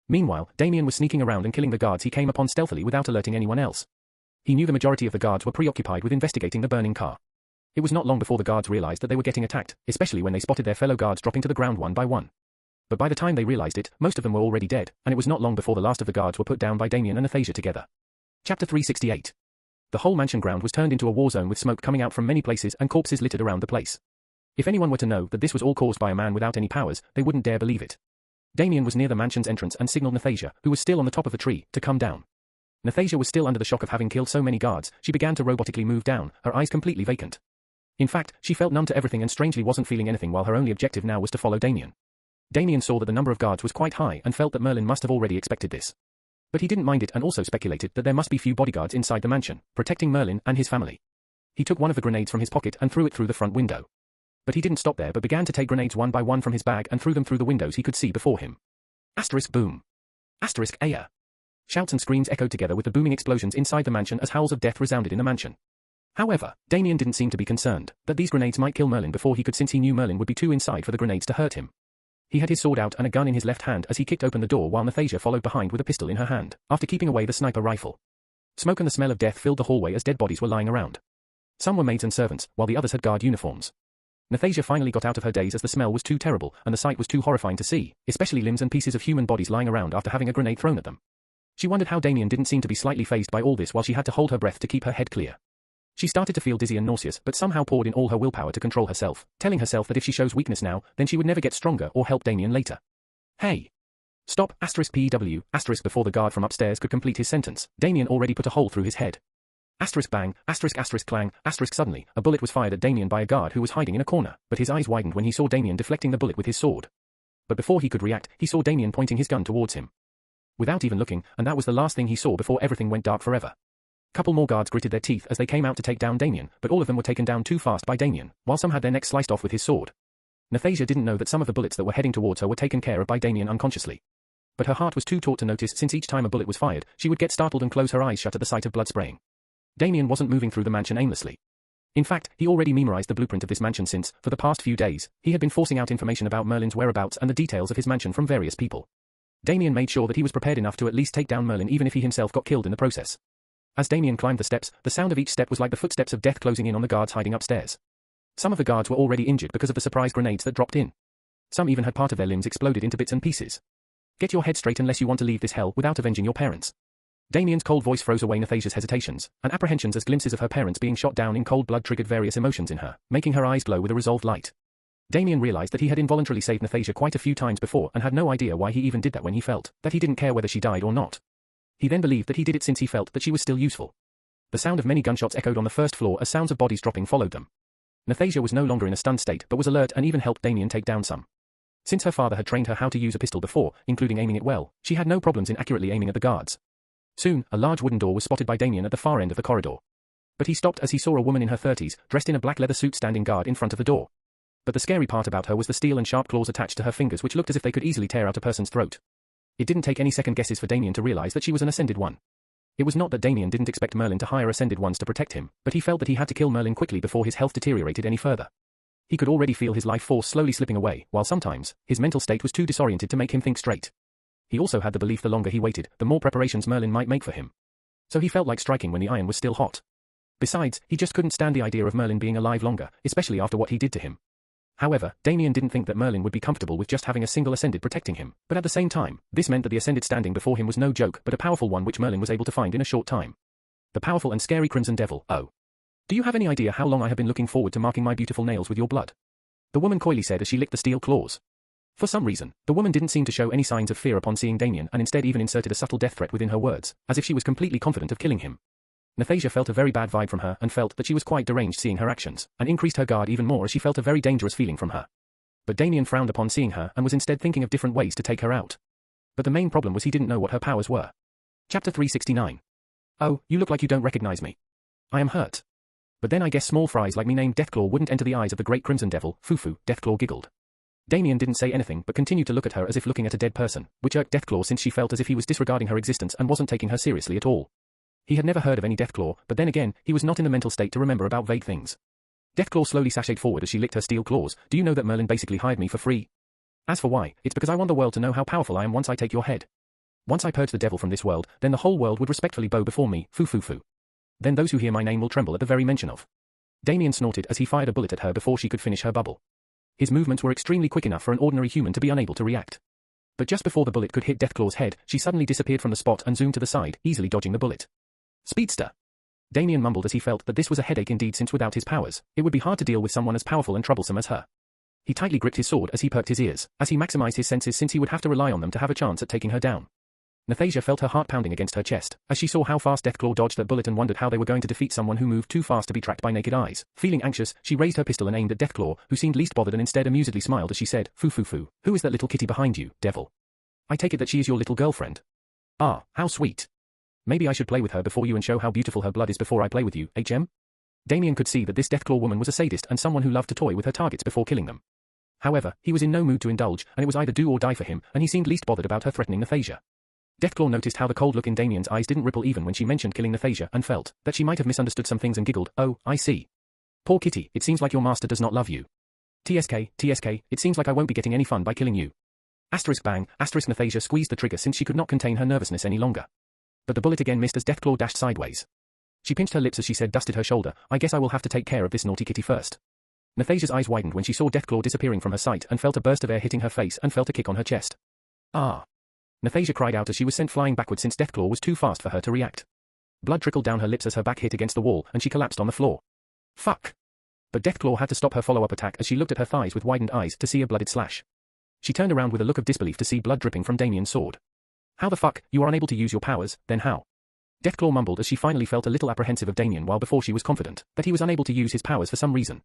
Meanwhile, Damien was sneaking around and killing the guards he came upon stealthily without alerting anyone else. He knew the majority of the guards were preoccupied with investigating the burning car. It was not long before the guards realized that they were getting attacked, especially when they spotted their fellow guards dropping to the ground one by one. But by the time they realized it, most of them were already dead, and it was not long before the last of the guards were put down by Damien and Nathasia together. Chapter 368. The whole mansion ground was turned into a war zone with smoke coming out from many places and corpses littered around the place. If anyone were to know that this was all caused by a man without any powers, they wouldn't dare believe it. Damien was near the mansion's entrance and signaled Nathasia, who was still on the top of the tree, to come down. Nathasia was still under the shock of having killed so many guards. She began to robotically move down, her eyes completely vacant. In fact, she felt numb to everything and strangely wasn't feeling anything while her only objective now was to follow Damien. Damien saw that the number of guards was quite high and felt that Merlin must have already expected this. But he didn't mind it and also speculated that there must be few bodyguards inside the mansion, protecting Merlin and his family. He took one of the grenades from his pocket and threw it through the front window. But he didn't stop there but began to take grenades one by one from his bag and threw them through the windows he could see before him. Asterisk boom. Asterisk aya. Shouts and screams echoed together with the booming explosions inside the mansion as howls of death resounded in the mansion. However, Damien didn't seem to be concerned that these grenades might kill Merlin before he could, since he knew Merlin would be too inside for the grenades to hurt him. He had his sword out and a gun in his left hand as he kicked open the door while Nathasia followed behind with a pistol in her hand, after keeping away the sniper rifle. Smoke and the smell of death filled the hallway as dead bodies were lying around. Some were maids and servants, while the others had guard uniforms. Nathasia finally got out of her daze as the smell was too terrible and the sight was too horrifying to see, especially limbs and pieces of human bodies lying around after having a grenade thrown at them. She wondered how Damien didn't seem to be slightly fazed by all this while she had to hold her breath to keep her head clear. She started to feel dizzy and nauseous but somehow poured in all her willpower to control herself, telling herself that if she shows weakness now, then she would never get stronger or help Damien later. Hey! Stop! PW! Before the guard from upstairs could complete his sentence, Damien already put a hole through his head. Bang! Clang! Suddenly, a bullet was fired at Damien by a guard who was hiding in a corner, but his eyes widened when he saw Damien deflecting the bullet with his sword. But before he could react, he saw Damien pointing his gun towards him. Without even looking, and that was the last thing he saw before everything went dark forever. Couple more guards gritted their teeth as they came out to take down Damien, but all of them were taken down too fast by Damien, while some had their necks sliced off with his sword. Nathasia didn't know that some of the bullets that were heading towards her were taken care of by Damien unconsciously. But her heart was too taut to notice, since each time a bullet was fired, she would get startled and close her eyes shut at the sight of blood spraying. Damien wasn't moving through the mansion aimlessly. In fact, he already memorized the blueprint of this mansion since, for the past few days, he had been forcing out information about Merlin's whereabouts and the details of his mansion from various people. Damien made sure that he was prepared enough to at least take down Merlin even if he himself got killed in the process. As Damien climbed the steps, the sound of each step was like the footsteps of death closing in on the guards hiding upstairs. Some of the guards were already injured because of the surprise grenades that dropped in. Some even had part of their limbs exploded into bits and pieces. Get your head straight unless you want to leave this hell without avenging your parents. Damien's cold voice froze away Nathasia's hesitations and apprehensions as glimpses of her parents being shot down in cold blood triggered various emotions in her, making her eyes glow with a resolved light. Damien realized that he had involuntarily saved Nathasia quite a few times before and had no idea why he even did that when he felt that he didn't care whether she died or not. He then believed that he did it since he felt that she was still useful. The sound of many gunshots echoed on the first floor as sounds of bodies dropping followed them. Nathasia was no longer in a stunned state but was alert and even helped Damien take down some. Since her father had trained her how to use a pistol before, including aiming it well, she had no problems in accurately aiming at the guards. Soon, a large wooden door was spotted by Damien at the far end of the corridor. But he stopped as he saw a woman in her 30s, dressed in a black leather suit standing guard in front of the door. But the scary part about her was the steel and sharp claws attached to her fingers which looked as if they could easily tear out a person's throat. It didn't take any second guesses for Damien to realize that she was an Ascended One. It was not that Damien didn't expect Merlin to hire Ascended Ones to protect him, but he felt that he had to kill Merlin quickly before his health deteriorated any further. He could already feel his life force slowly slipping away, while sometimes, his mental state was too disoriented to make him think straight. He also had the belief the longer he waited, the more preparations Merlin might make for him. So he felt like striking when the iron was still hot. Besides, he just couldn't stand the idea of Merlin being alive longer, especially after what he did to him. However, Damien didn't think that Merlin would be comfortable with just having a single Ascended protecting him, but at the same time, this meant that the Ascended standing before him was no joke but a powerful one which Merlin was able to find in a short time. The powerful and scary Crimson Devil. Oh. Do you have any idea how long I have been looking forward to marking my beautiful nails with your blood? The woman coyly said as she licked the steel claws. For some reason, the woman didn't seem to show any signs of fear upon seeing Damien and instead even inserted a subtle death threat within her words, as if she was completely confident of killing him. Nathasia felt a very bad vibe from her and felt that she was quite deranged seeing her actions, and increased her guard even more as she felt a very dangerous feeling from her. But Damien frowned upon seeing her and was instead thinking of different ways to take her out. But the main problem was he didn't know what her powers were. Chapter 369. Oh, you look like you don't recognize me. I am hurt. But then I guess small fries like me named Deathclaw wouldn't enter the eyes of the great Crimson Devil, Fufu, Deathclaw giggled. Damien didn't say anything but continued to look at her as if looking at a dead person, which irked Deathclaw since she felt as if he was disregarding her existence and wasn't taking her seriously at all. He had never heard of any Deathclaw, but then again, he was not in the mental state to remember about vague things. Deathclaw slowly sashayed forward as she licked her steel claws. Do you know that Merlin basically hired me for free? As for why, it's because I want the world to know how powerful I am once I take your head. Once I purge the devil from this world, then the whole world would respectfully bow before me, foo. Then those who hear my name will tremble at the very mention of. Damien snorted as he fired a bullet at her before she could finish her bubble. His movements were extremely quick enough for an ordinary human to be unable to react. But just before the bullet could hit Deathclaw's head, she suddenly disappeared from the spot and zoomed to the side, easily dodging the bullet. Speedster! Damien mumbled as he felt that this was a headache indeed since without his powers, it would be hard to deal with someone as powerful and troublesome as her. He tightly gripped his sword as he perked his ears, as he maximized his senses since he would have to rely on them to have a chance at taking her down. Nathasia felt her heart pounding against her chest, as she saw how fast Deathclaw dodged that bullet and wondered how they were going to defeat someone who moved too fast to be tracked by naked eyes. Feeling anxious, she raised her pistol and aimed at Deathclaw, who seemed least bothered and instead amusedly smiled as she said, Foo. Who is that little kitty behind you, devil? I take it that she is your little girlfriend. Ah, how sweet. Maybe I should play with her before you and show how beautiful her blood is before I play with you, HM? Damien could see that this Deathclaw woman was a sadist and someone who loved to toy with her targets before killing them. However, he was in no mood to indulge, and it was either do or die for him, and he seemed least bothered about her threatening Nathasia. Deathclaw noticed how the cold look in Damien's eyes didn't ripple even when she mentioned killing Nathasia and felt that she might have misunderstood some things and giggled, oh, I see. Poor kitty, it seems like your master does not love you. TSK, it seems like I won't be getting any fun by killing you. Asterisk bang, asterisk Nathasia squeezed the trigger since she could not contain her nervousness any longer. But the bullet again missed as Deathclaw dashed sideways. She pinched her lips as she said dusted her shoulder, I guess I will have to take care of this naughty kitty first. Nathasia's eyes widened when she saw Deathclaw disappearing from her sight and felt a burst of air hitting her face and felt a kick on her chest. Ah. Nathasia cried out as she was sent flying backward since Deathclaw was too fast for her to react. Blood trickled down her lips as her back hit against the wall and she collapsed on the floor. Fuck. But Deathclaw had to stop her follow-up attack as she looked at her thighs with widened eyes to see a blooded slash. She turned around with a look of disbelief to see blood dripping from Damien's sword. How the fuck, you are unable to use your powers, then how? Deathclaw mumbled as she finally felt a little apprehensive of Damien while before she was confident that he was unable to use his powers for some reason.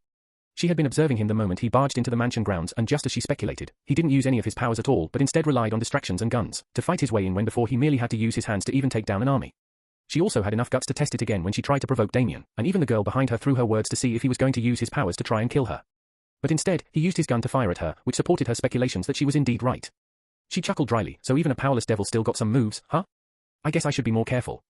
She had been observing him the moment he barged into the mansion grounds and just as she speculated, he didn't use any of his powers at all but instead relied on distractions and guns to fight his way in when before he merely had to use his hands to even take down an army. She also had enough guts to test it again when she tried to provoke Damien, and even the girl behind her threw her words to see if he was going to use his powers to try and kill her. But instead, he used his gun to fire at her, which supported her speculations that she was indeed right. She chuckled dryly, so even a powerless devil still got some moves, huh? I guess I should be more careful.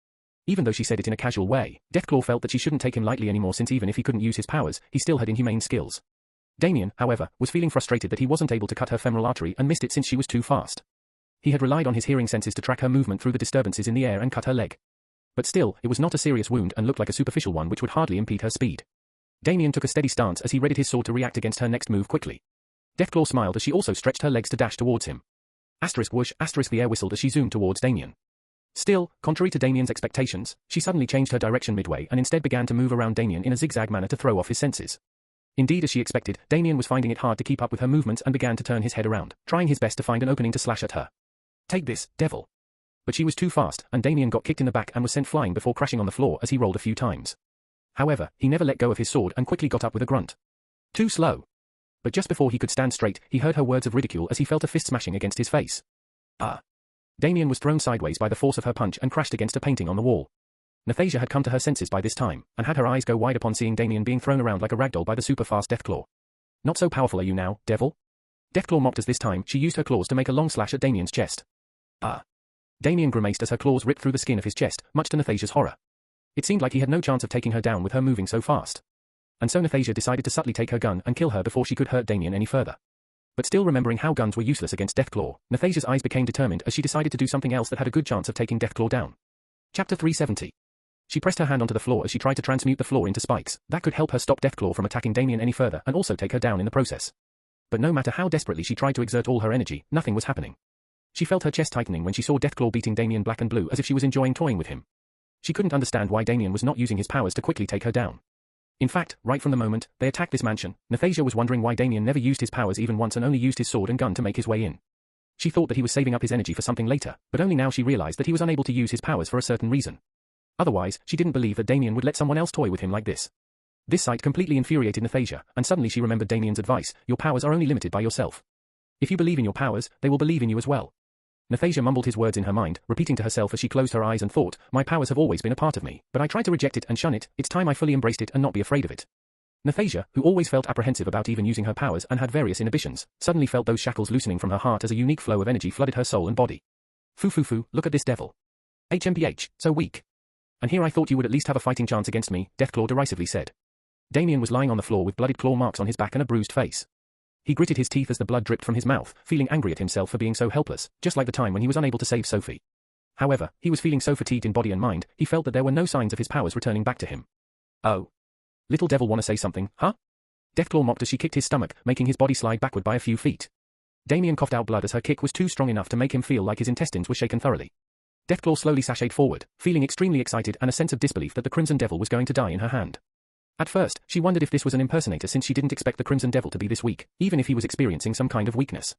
Even though she said it in a casual way, Deathclaw felt that she shouldn't take him lightly anymore since even if he couldn't use his powers, he still had inhumane skills. Damien, however, was feeling frustrated that he wasn't able to cut her femoral artery and missed it since she was too fast. He had relied on his hearing senses to track her movement through the disturbances in the air and cut her leg. But still, it was not a serious wound and looked like a superficial one which would hardly impede her speed. Damien took a steady stance as he readied his sword to react against her next move quickly. Deathclaw smiled as she also stretched her legs to dash towards him. Asterisk whoosh, asterisk the air whistled as she zoomed towards Damien. Still, contrary to Damien's expectations, she suddenly changed her direction midway and instead began to move around Damien in a zigzag manner to throw off his senses. Indeed, as she expected, Damien was finding it hard to keep up with her movements and began to turn his head around, trying his best to find an opening to slash at her. Take this, devil. But she was too fast, and Damien got kicked in the back and was sent flying before crashing on the floor as he rolled a few times. However, he never let go of his sword and quickly got up with a grunt. Too slow. But just before he could stand straight, he heard her words of ridicule as he felt a fist smashing against his face. Ah. Damien was thrown sideways by the force of her punch and crashed against a painting on the wall. Nathasia had come to her senses by this time, and had her eyes go wide upon seeing Damien being thrown around like a ragdoll by the super-fast Deathclaw. Not so powerful are you now, devil? Deathclaw mocked as this time she used her claws to make a long slash at Damien's chest. Ah. Damien grimaced as her claws ripped through the skin of his chest, much to Nathasia's horror. It seemed like he had no chance of taking her down with her moving so fast. And so Nathasia decided to subtly take her gun and kill her before she could hurt Damien any further. But still remembering how guns were useless against Deathclaw, Nathasia's eyes became determined as she decided to do something else that had a good chance of taking Deathclaw down. Chapter 370. She pressed her hand onto the floor as she tried to transmute the floor into spikes. That could help her stop Deathclaw from attacking Damien any further and also take her down in the process. But no matter how desperately she tried to exert all her energy, nothing was happening. She felt her chest tightening when she saw Deathclaw beating Damien black and blue as if she was enjoying toying with him. She couldn't understand why Damien was not using his powers to quickly take her down. In fact, right from the moment they attacked this mansion, Nathasia was wondering why Damien never used his powers even once and only used his sword and gun to make his way in. She thought that he was saving up his energy for something later, but only now she realized that he was unable to use his powers for a certain reason. Otherwise, she didn't believe that Damien would let someone else toy with him like this. This sight completely infuriated Nathasia, and suddenly she remembered Damien's advice: your powers are only limited by yourself. If you believe in your powers, they will believe in you as well. Nathasia mumbled his words in her mind, repeating to herself as she closed her eyes and thought, my powers have always been a part of me, but I tried to reject it and shun it. It's time I fully embraced it and not be afraid of it. Nathasia, who always felt apprehensive about even using her powers and had various inhibitions, suddenly felt those shackles loosening from her heart as a unique flow of energy flooded her soul and body. Foo, look at this devil. HMPH, so weak. And here I thought you would at least have a fighting chance against me, Deathclaw derisively said. Damien was lying on the floor with bloodied claw marks on his back and a bruised face. He gritted his teeth as the blood dripped from his mouth, feeling angry at himself for being so helpless, just like the time when he was unable to save Sophie. However, he was feeling so fatigued in body and mind, he felt that there were no signs of his powers returning back to him. Oh. Little devil wanna say something, huh? Deathclaw mocked as she kicked his stomach, making his body slide backward by a few feet. Damien coughed out blood as her kick was too strong enough to make him feel like his intestines were shaken thoroughly. Deathclaw slowly sashayed forward, feeling extremely excited and a sense of disbelief that the Crimson Devil was going to die in her hand. At first, she wondered if this was an impersonator since she didn't expect the Crimson Devil to be this weak, even if he was experiencing some kind of weakness.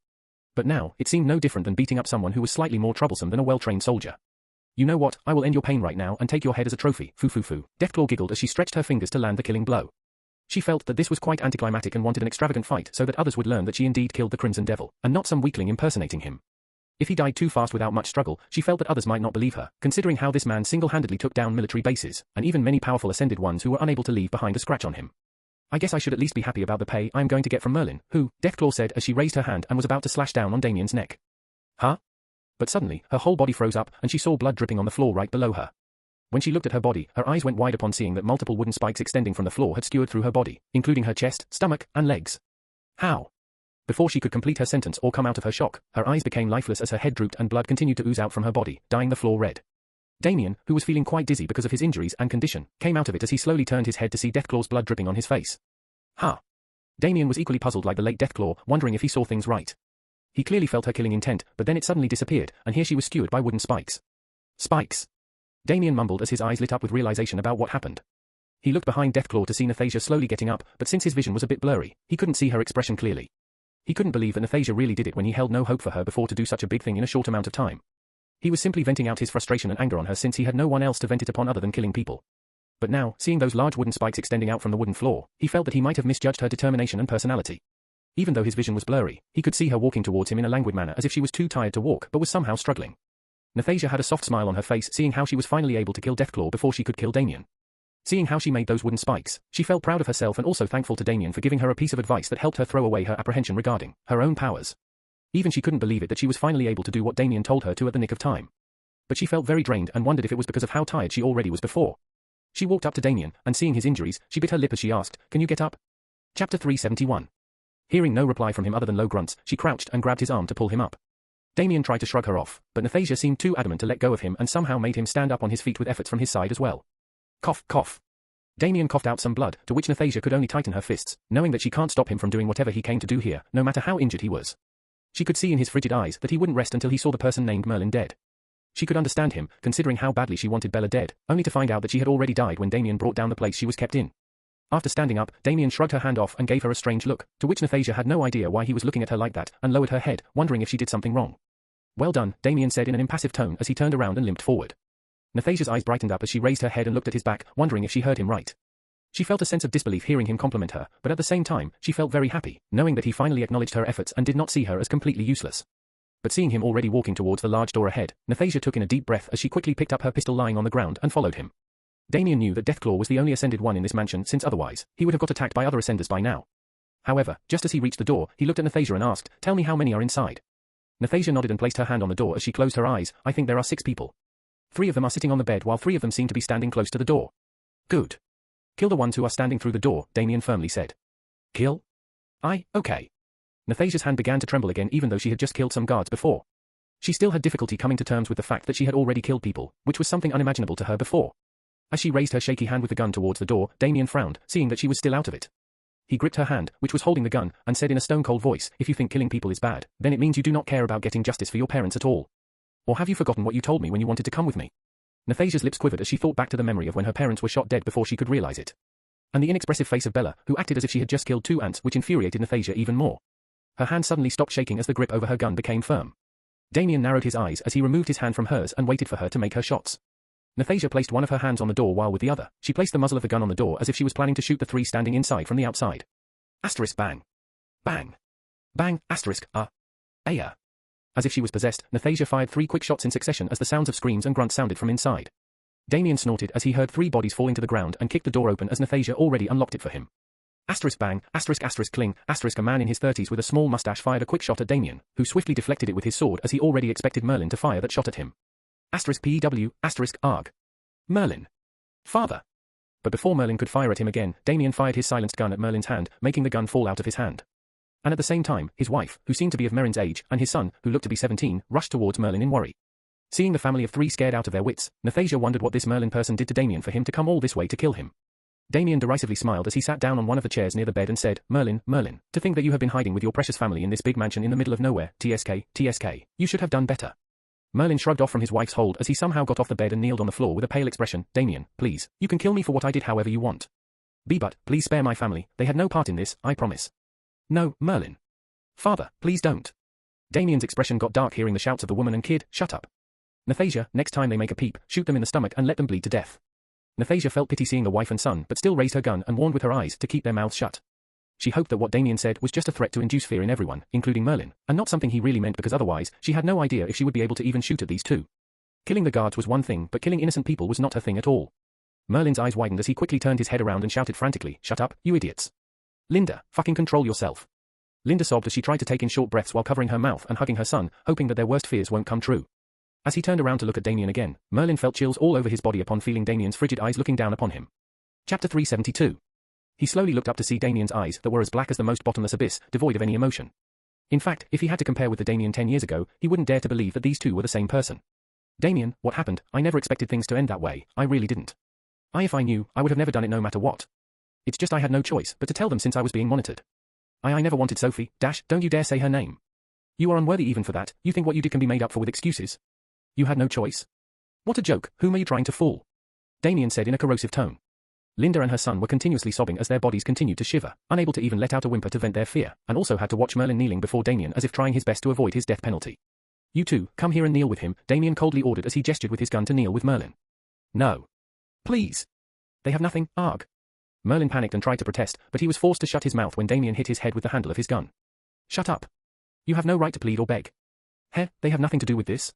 But now, it seemed no different than beating up someone who was slightly more troublesome than a well-trained soldier. You know what, I will end your pain right now and take your head as a trophy, foo. Deathclaw giggled as she stretched her fingers to land the killing blow. She felt that this was quite anticlimactic and wanted an extravagant fight so that others would learn that she indeed killed the Crimson Devil, and not some weakling impersonating him. If he died too fast without much struggle, she felt that others might not believe her, considering how this man single-handedly took down military bases, and even many powerful ascended ones who were unable to leave behind a scratch on him. I guess I should at least be happy about the pay I am going to get from Merlin, who, Deathclaw said as she raised her hand and was about to slash down on Damien's neck. Huh? But suddenly, her whole body froze up and she saw blood dripping on the floor right below her. When she looked at her body, her eyes went wide upon seeing that multiple wooden spikes extending from the floor had skewered through her body, including her chest, stomach, and legs. How? Before she could complete her sentence or come out of her shock, her eyes became lifeless as her head drooped and blood continued to ooze out from her body, dyeing the floor red. Damien, who was feeling quite dizzy because of his injuries and condition, came out of it as he slowly turned his head to see Deathclaw's blood dripping on his face. Huh? Damien was equally puzzled like the late Deathclaw, wondering if he saw things right. He clearly felt her killing intent, but then it suddenly disappeared, and here she was skewered by wooden spikes. Spikes! Damien mumbled as his eyes lit up with realization about what happened. He looked behind Deathclaw to see Nathasia slowly getting up, but since his vision was a bit blurry, he couldn't see her expression clearly. He couldn't believe that Nathasia really did it when he held no hope for her before to do such a big thing in a short amount of time. He was simply venting out his frustration and anger on her since he had no one else to vent it upon other than killing people. But now, seeing those large wooden spikes extending out from the wooden floor, he felt that he might have misjudged her determination and personality. Even though his vision was blurry, he could see her walking towards him in a languid manner as if she was too tired to walk but was somehow struggling. Nathasia had a soft smile on her face seeing how she was finally able to kill Deathclaw before she could kill Damien. Seeing how she made those wooden spikes, she felt proud of herself and also thankful to Damien for giving her a piece of advice that helped her throw away her apprehension regarding her own powers. Even she couldn't believe it that she was finally able to do what Damien told her to at the nick of time. But she felt very drained and wondered if it was because of how tired she already was before. She walked up to Damien, and seeing his injuries, she bit her lip as she asked, "Can you get up?" Chapter 371. Hearing no reply from him other than low grunts, she crouched and grabbed his arm to pull him up. Damien tried to shrug her off, but Nathasia seemed too adamant to let go of him and somehow made him stand up on his feet with efforts from his side as well. Cough, cough. Damien coughed out some blood, to which Nathasia could only tighten her fists, knowing that she can't stop him from doing whatever he came to do here, no matter how injured he was. She could see in his frigid eyes that he wouldn't rest until he saw the person named Merlin dead. She could understand him, considering how badly she wanted Bella dead, only to find out that she had already died when Damien brought down the place she was kept in. After standing up, Damien shrugged her hand off and gave her a strange look, to which Nathasia had no idea why he was looking at her like that, and lowered her head, wondering if she did something wrong. "Well done," Damien said in an impassive tone as he turned around and limped forward. Nathasia's eyes brightened up as she raised her head and looked at his back, wondering if she heard him right. She felt a sense of disbelief hearing him compliment her, but at the same time, she felt very happy, knowing that he finally acknowledged her efforts and did not see her as completely useless. But seeing him already walking towards the large door ahead, Nathasia took in a deep breath as she quickly picked up her pistol lying on the ground and followed him. Damien knew that Deathclaw was the only ascended one in this mansion, since otherwise, he would have got attacked by other ascenders by now. However, just as he reached the door, he looked at Nathasia and asked, "Tell me how many are inside." Nathasia nodded and placed her hand on the door as she closed her eyes. "I think there are 6 people. 3 of them are sitting on the bed while 3 of them seem to be standing close to the door." "Good. Kill the ones who are standing through the door," Damien firmly said. "Kill? Okay." Nathasia's hand began to tremble again even though she had just killed some guards before. She still had difficulty coming to terms with the fact that she had already killed people, which was something unimaginable to her before. As she raised her shaky hand with the gun towards the door, Damien frowned, seeing that she was still out of it. He gripped her hand, which was holding the gun, and said in a stone-cold voice, "If you think killing people is bad, then it means you do not care about getting justice for your parents at all. Or have you forgotten what you told me when you wanted to come with me?" Nathasia's lips quivered as she thought back to the memory of when her parents were shot dead before she could realize it. And the inexpressive face of Bella, who acted as if she had just killed 2 ants, which infuriated Nathasia even more. Her hand suddenly stopped shaking as the grip over her gun became firm. Damien narrowed his eyes as he removed his hand from hers and waited for her to make her shots. Nathasia placed one of her hands on the door while with the other, she placed the muzzle of the gun on the door as if she was planning to shoot the 3 standing inside from the outside. Asterisk bang. Bang. Bang, asterisk, Aya. As if she was possessed, Nathasia fired 3 quick shots in succession as the sounds of screams and grunts sounded from inside. Damien snorted as he heard 3 bodies falling to the ground and kicked the door open as Nathasia already unlocked it for him. Asterisk bang, asterisk asterisk cling, asterisk a man in his 30s with a small mustache fired a quick shot at Damien, who swiftly deflected it with his sword as he already expected Merlin to fire that shot at him. Asterisk PW, asterisk arg. Merlin. Father. But before Merlin could fire at him again, Damien fired his silenced gun at Merlin's hand, making the gun fall out of his hand. And at the same time, his wife, who seemed to be of Merlin's age, and his son, who looked to be 17, rushed towards Merlin in worry. Seeing the family of 3 scared out of their wits, Nathasia wondered what this Merlin person did to Damien for him to come all this way to kill him. Damien derisively smiled as he sat down on one of the chairs near the bed and said, "Merlin, Merlin, to think that you have been hiding with your precious family in this big mansion in the middle of nowhere, TSK, you should have done better." Merlin shrugged off from his wife's hold as he somehow got off the bed and kneeled on the floor with a pale expression. "Damien, please, you can kill me for what I did however you want. But please spare my family, they had no part in this, I promise." "No, Merlin. Father, please don't." Damien's expression got dark hearing the shouts of the woman and kid. "Shut up. Nathasia, next time they make a peep, shoot them in the stomach and let them bleed to death." Nathasia felt pity seeing the wife and son but still raised her gun and warned with her eyes to keep their mouths shut. She hoped that what Damien said was just a threat to induce fear in everyone, including Merlin, and not something he really meant because otherwise, she had no idea if she would be able to even shoot at these 2. Killing the guards was one thing but killing innocent people was not her thing at all. Merlin's eyes widened as he quickly turned his head around and shouted frantically, "Shut up, you idiots. Linda, fucking control yourself." Linda sobbed as she tried to take in short breaths while covering her mouth and hugging her son, hoping that their worst fears won't come true. As he turned around to look at Damien again, Merlin felt chills all over his body upon feeling Damien's frigid eyes looking down upon him. Chapter 372. He slowly looked up to see Damien's eyes that were as black as the most bottomless abyss, devoid of any emotion. In fact, if he had to compare with the Damien 10 years ago, he wouldn't dare to believe that these 2 were the same person. "Damien, what happened? I never expected things to end that way, I really didn't. If I knew, I would have never done it no matter what. It's just I had no choice but to tell them since I was being monitored. I never wanted Sophie, don't you dare say her name. You are unworthy even for that, you think what you did can be made up for with excuses? You had no choice? What a joke, whom are you trying to fool?" Damien said in a corrosive tone. Linda and her son were continuously sobbing as their bodies continued to shiver, unable to even let out a whimper to vent their fear, and also had to watch Merlin kneeling before Damien as if trying his best to avoid his death penalty. "You 2, come here and kneel with him," Damien coldly ordered as he gestured with his gun to kneel with Merlin. "No. Please. They have nothing, arg." Merlin panicked and tried to protest, but he was forced to shut his mouth when Damien hit his head with the handle of his gun. "Shut up. You have no right to plead or beg. They have nothing to do with this."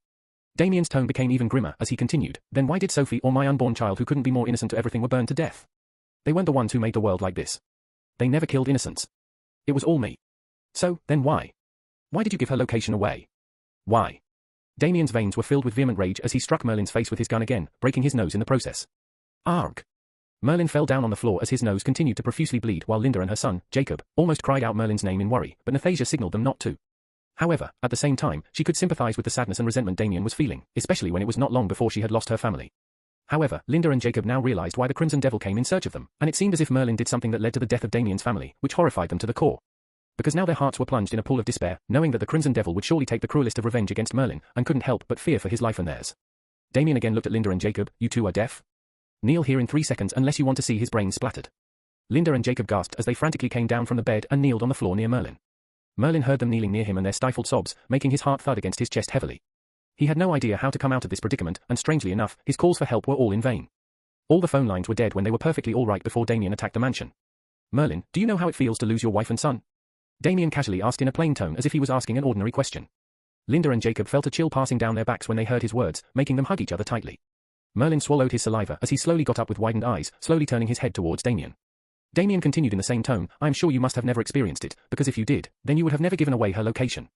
Damien's tone became even grimmer as he continued, then why did Sophie or my unborn child who couldn't be more innocent to everything were burned to death? They weren't the ones who made the world like this. They never killed innocents. It was all me. So, then why? Why did you give her location away? Why? Damien's veins were filled with vehement rage as he struck Merlin's face with his gun again, breaking his nose in the process. Arg! Merlin fell down on the floor as his nose continued to profusely bleed while Linda and her son, Jacob, almost cried out Merlin's name in worry, but Nathasia signaled them not to. However, at the same time, she could sympathize with the sadness and resentment Damien was feeling, especially when it was not long before she had lost her family. However, Linda and Jacob now realized why the Crimson Devil came in search of them, and it seemed as if Merlin did something that led to the death of Damien's family, which horrified them to the core. Because now their hearts were plunged in a pool of despair, knowing that the Crimson Devil would surely take the cruelest of revenge against Merlin, and couldn't help but fear for his life and theirs. Damien again looked at Linda and Jacob. You two are deaf? Kneel here in 3 seconds unless you want to see his brains splattered. Linda and Jacob gasped as they frantically came down from the bed and kneeled on the floor near Merlin. Merlin heard them kneeling near him and their stifled sobs, making his heart thud against his chest heavily. He had no idea how to come out of this predicament, and strangely enough, his calls for help were all in vain. All the phone lines were dead when they were perfectly all right before Damien attacked the mansion. Merlin, do you know how it feels to lose your wife and son? Damien casually asked in a plain tone as if he was asking an ordinary question. Linda and Jacob felt a chill passing down their backs when they heard his words, making them hug each other tightly. Merlin swallowed his saliva as he slowly got up with widened eyes, slowly turning his head towards Damien. Damien continued in the same tone, I am sure you must have never experienced it, because if you did, then you would have never given away her location.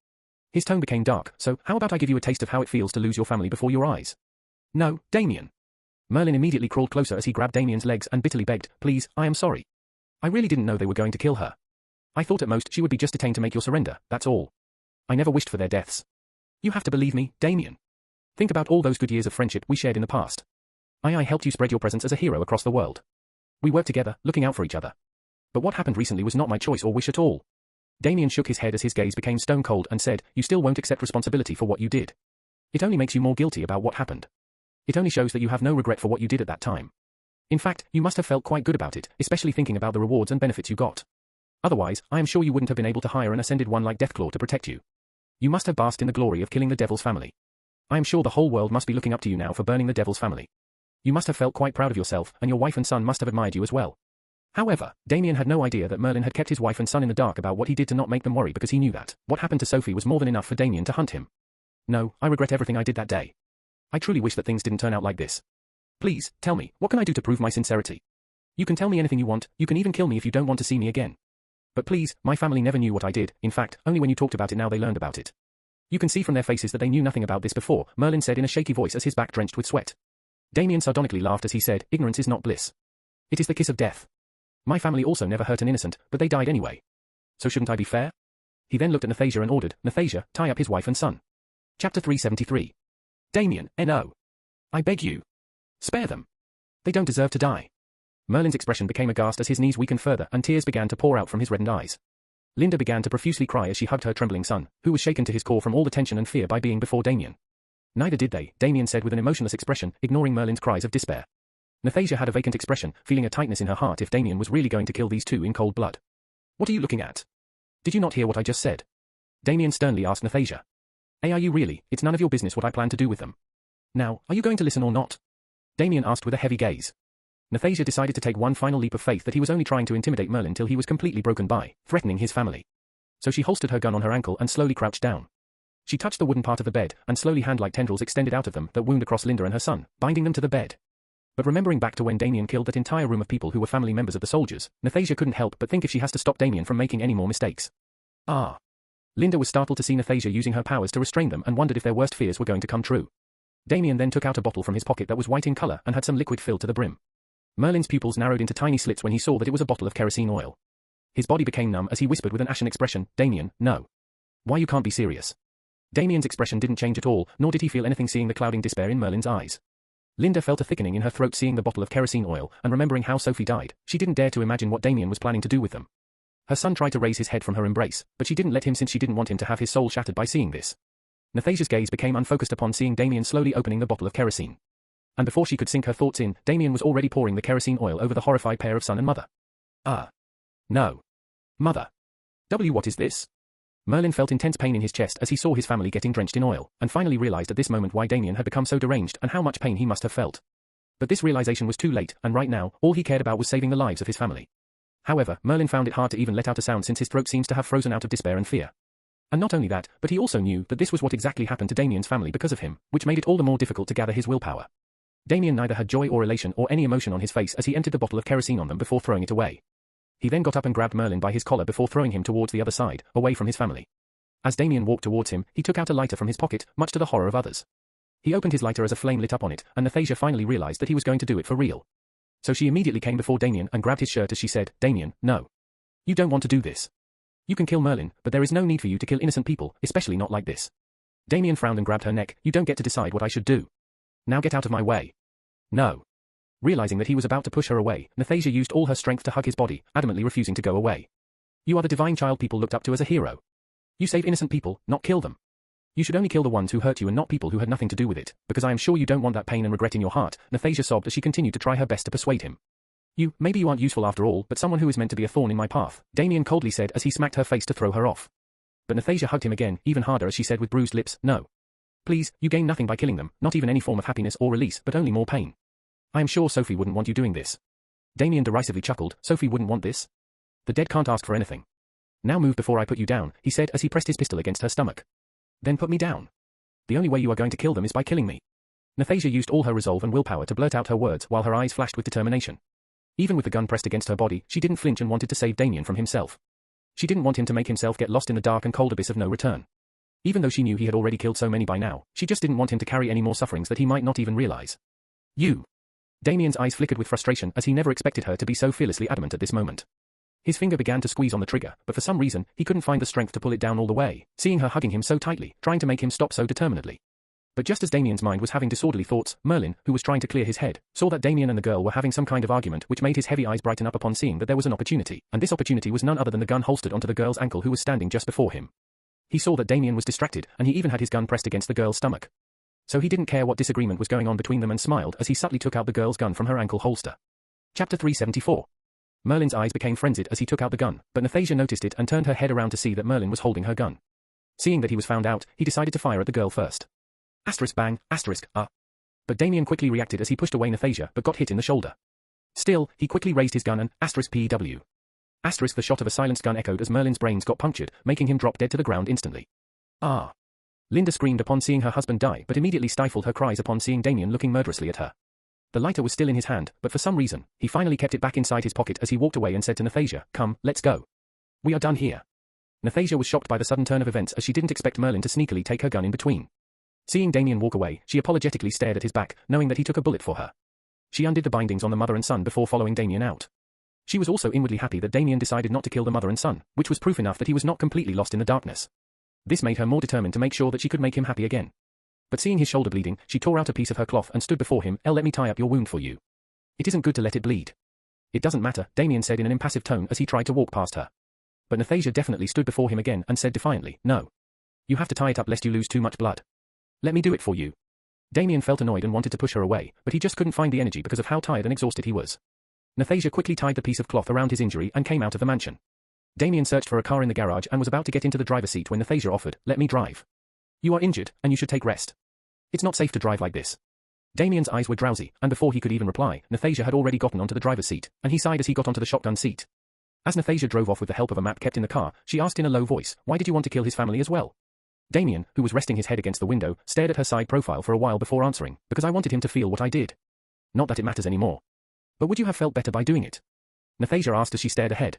His tone became dark, so how about I give you a taste of how it feels to lose your family before your eyes? No, Damien. Merlin immediately crawled closer as he grabbed Damien's legs and bitterly begged, please, I am sorry. I really didn't know they were going to kill her. I thought at most she would be just detained to make your surrender, that's all. I never wished for their deaths. You have to believe me, Damien. Think about all those good years of friendship we shared in the past. I helped you spread your presence as a hero across the world. We worked together, looking out for each other. But what happened recently was not my choice or wish at all. Damien shook his head as his gaze became stone cold and said, you still won't accept responsibility for what you did. It only makes you more guilty about what happened. It only shows that you have no regret for what you did at that time. In fact, you must have felt quite good about it, especially thinking about the rewards and benefits you got. Otherwise, I am sure you wouldn't have been able to hire an ascended one like Deathclaw to protect you. You must have basked in the glory of killing the Devil's family. I am sure the whole world must be looking up to you now for burning the Devil's family. You must have felt quite proud of yourself, and your wife and son must have admired you as well. However, Damien had no idea that Merlin had kept his wife and son in the dark about what he did to not make them worry because he knew that what happened to Sophie was more than enough for Damien to hunt him. No, I regret everything I did that day. I truly wish that things didn't turn out like this. Please, tell me, what can I do to prove my sincerity? You can tell me anything you want, you can even kill me if you don't want to see me again. But please, my family never knew what I did, in fact, only when you talked about it now they learned about it. You can see from their faces that they knew nothing about this before, Merlin said in a shaky voice as his back drenched with sweat. Damien sardonically laughed as he said, ignorance is not bliss. It is the kiss of death. My family also never hurt an innocent, but they died anyway. So shouldn't I be fair? He then looked at Nathasia and ordered, Nathasia, tie up his wife and son. Chapter 373. Damien, no. I beg you. Spare them. They don't deserve to die. Merlin's expression became aghast as his knees weakened further and tears began to pour out from his reddened eyes. Linda began to profusely cry as she hugged her trembling son, who was shaken to his core from all the tension and fear by being before Damien. Neither did they, Damien said with an emotionless expression, ignoring Merlin's cries of despair. Nathasia had a vacant expression, feeling a tightness in her heart if Damien was really going to kill these two in cold blood. What are you looking at? Did you not hear what I just said? Damien sternly asked Nathasia. Are you really? It's none of your business what I plan to do with them. Now, are you going to listen or not? Damien asked with a heavy gaze. Nathasia decided to take one final leap of faith that he was only trying to intimidate Merlin till he was completely broken by, threatening his family. So she holstered her gun on her ankle and slowly crouched down. She touched the wooden part of the bed, and slowly hand-like tendrils extended out of them that wound across Linda and her son, binding them to the bed. But remembering back to when Damien killed that entire room of people who were family members of the soldiers, Nathasia couldn't help but think if she has to stop Damien from making any more mistakes. Ah. Linda was startled to see Nathasia using her powers to restrain them and wondered if their worst fears were going to come true. Damien then took out a bottle from his pocket that was white in color and had some liquid filled to the brim. Merlin's pupils narrowed into tiny slits when he saw that it was a bottle of kerosene oil. His body became numb as he whispered with an ashen expression, Damien, no. Why you can't be serious? Damien's expression didn't change at all, nor did he feel anything seeing the clouding despair in Merlin's eyes. Linda felt a thickening in her throat seeing the bottle of kerosene oil, and remembering how Sophie died, she didn't dare to imagine what Damien was planning to do with them. Her son tried to raise his head from her embrace, but she didn't let him since she didn't want him to have his soul shattered by seeing this. Nathasia's gaze became unfocused upon seeing Damien slowly opening the bottle of kerosene. And before she could sink her thoughts in, Damien was already pouring the kerosene oil over the horrified pair of son and mother. No. Mother. What is this? Merlin felt intense pain in his chest as he saw his family getting drenched in oil, and finally realized at this moment why Damien had become so deranged and how much pain he must have felt. But this realization was too late, and right now, all he cared about was saving the lives of his family. However, Merlin found it hard to even let out a sound since his throat seems to have frozen out of despair and fear. And not only that, but he also knew that this was what exactly happened to Damien's family because of him, which made it all the more difficult to gather his willpower. Damien neither had joy or elation or any emotion on his face as he emptied the bottle of kerosene on them before throwing it away. He then got up and grabbed Merlin by his collar before throwing him towards the other side, away from his family. As Damien walked towards him, he took out a lighter from his pocket, much to the horror of others. He opened his lighter as a flame lit up on it, and Nathasia finally realized that he was going to do it for real. So she immediately came before Damien and grabbed his shirt as she said, "Damien, no. You don't want to do this. You can kill Merlin, but there is no need for you to kill innocent people, especially not like this." Damien frowned and grabbed her neck. "You don't get to decide what I should do. Now get out of my way." "No." Realizing that he was about to push her away, Nathasia used all her strength to hug his body, adamantly refusing to go away. "You are the divine child people looked up to as a hero. You save innocent people, not kill them. You should only kill the ones who hurt you and not people who had nothing to do with it, because I am sure you don't want that pain and regret in your heart," Nathasia sobbed as she continued to try her best to persuade him. Maybe you aren't useful after all, but someone who is meant to be a thorn in my path," Damien coldly said as he smacked her face to throw her off. But Nathasia hugged him again, even harder as she said with bruised lips, "No. Please, you gain nothing by killing them, not even any form of happiness or release, but only more pain. I am sure Sophie wouldn't want you doing this." Damien derisively chuckled. "Sophie wouldn't want this? The dead can't ask for anything. Now move before I put you down," he said as he pressed his pistol against her stomach. "Then put me down. The only way you are going to kill them is by killing me." Nathasia used all her resolve and willpower to blurt out her words while her eyes flashed with determination. Even with the gun pressed against her body, she didn't flinch and wanted to save Damien from himself. She didn't want him to make himself get lost in the dark and cold abyss of no return. Even though she knew he had already killed so many by now, she just didn't want him to carry any more sufferings that he might not even realize. "You." Damien's eyes flickered with frustration as he never expected her to be so fearlessly adamant at this moment. His finger began to squeeze on the trigger, but for some reason, he couldn't find the strength to pull it down all the way, seeing her hugging him so tightly, trying to make him stop so determinedly. But just as Damien's mind was having disorderly thoughts, Merlin, who was trying to clear his head, saw that Damien and the girl were having some kind of argument which made his heavy eyes brighten up upon seeing that there was an opportunity, and this opportunity was none other than the gun holstered onto the girl's ankle who was standing just before him. He saw that Damien was distracted, and he even had his gun pressed against the girl's stomach. So he didn't care what disagreement was going on between them and smiled as he subtly took out the girl's gun from her ankle holster. Chapter 374. Merlin's eyes became frenzied as he took out the gun, but Nathasia noticed it and turned her head around to see that Merlin was holding her gun. Seeing that he was found out, he decided to fire at the girl first. Asterisk bang, asterisk, But Damien quickly reacted as he pushed away Nathasia but got hit in the shoulder. Still, he quickly raised his gun and, asterisk PW. Asterisk the shot of a silenced gun echoed as Merlin's brains got punctured, making him drop dead to the ground instantly. Ah. Linda screamed upon seeing her husband die but immediately stifled her cries upon seeing Damien looking murderously at her. The lighter was still in his hand, but for some reason, he finally kept it back inside his pocket as he walked away and said to Nathasia, "Come, let's go. We are done here." Nathasia was shocked by the sudden turn of events as she didn't expect Merlin to sneakily take her gun in between. Seeing Damien walk away, she apologetically stared at his back, knowing that he took a bullet for her. She undid the bindings on the mother and son before following Damien out. She was also inwardly happy that Damien decided not to kill the mother and son, which was proof enough that he was not completely lost in the darkness. This made her more determined to make sure that she could make him happy again. But seeing his shoulder bleeding, she tore out a piece of her cloth and stood before him. "Let me tie up your wound for you. It isn't good to let it bleed." "It doesn't matter," Damien said in an impassive tone as he tried to walk past her. But Nathasia definitely stood before him again and said defiantly, "No. You have to tie it up lest you lose too much blood. Let me do it for you." Damien felt annoyed and wanted to push her away, but he just couldn't find the energy because of how tired and exhausted he was. Nathasia quickly tied the piece of cloth around his injury and came out of the mansion. Damien searched for a car in the garage and was about to get into the driver's seat when Nathasia offered, "Let me drive. You are injured, and you should take rest. It's not safe to drive like this." Damien's eyes were drowsy, and before he could even reply, Nathasia had already gotten onto the driver's seat, and he sighed as he got onto the shotgun seat. As Nathasia drove off with the help of a map kept in the car, she asked in a low voice, "Why did you want to kill his family as well?" Damien, who was resting his head against the window, stared at her side profile for a while before answering, "Because I wanted him to feel what I did. Not that it matters anymore. But would you have felt better by doing it?" Nathasia asked as she stared ahead.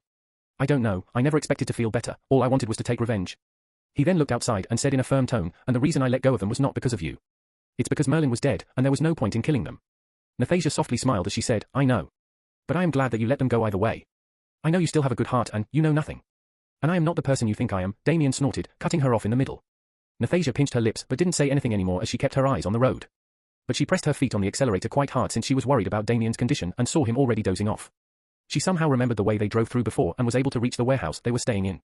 "I don't know, I never expected to feel better, all I wanted was to take revenge." He then looked outside and said in a firm tone, "And the reason I let go of them was not because of you. It's because Merlin was dead, and there was no point in killing them." Nathasia softly smiled as she said, "I know. But I am glad that you let them go either way. I know you still have a good heart and, you know nothing. And I am not the person you think I am," Damien snorted, cutting her off in the middle. Nathasia pinched her lips but didn't say anything anymore as she kept her eyes on the road. But she pressed her feet on the accelerator quite hard since she was worried about Damien's condition and saw him already dozing off. She somehow remembered the way they drove through before and was able to reach the warehouse they were staying in.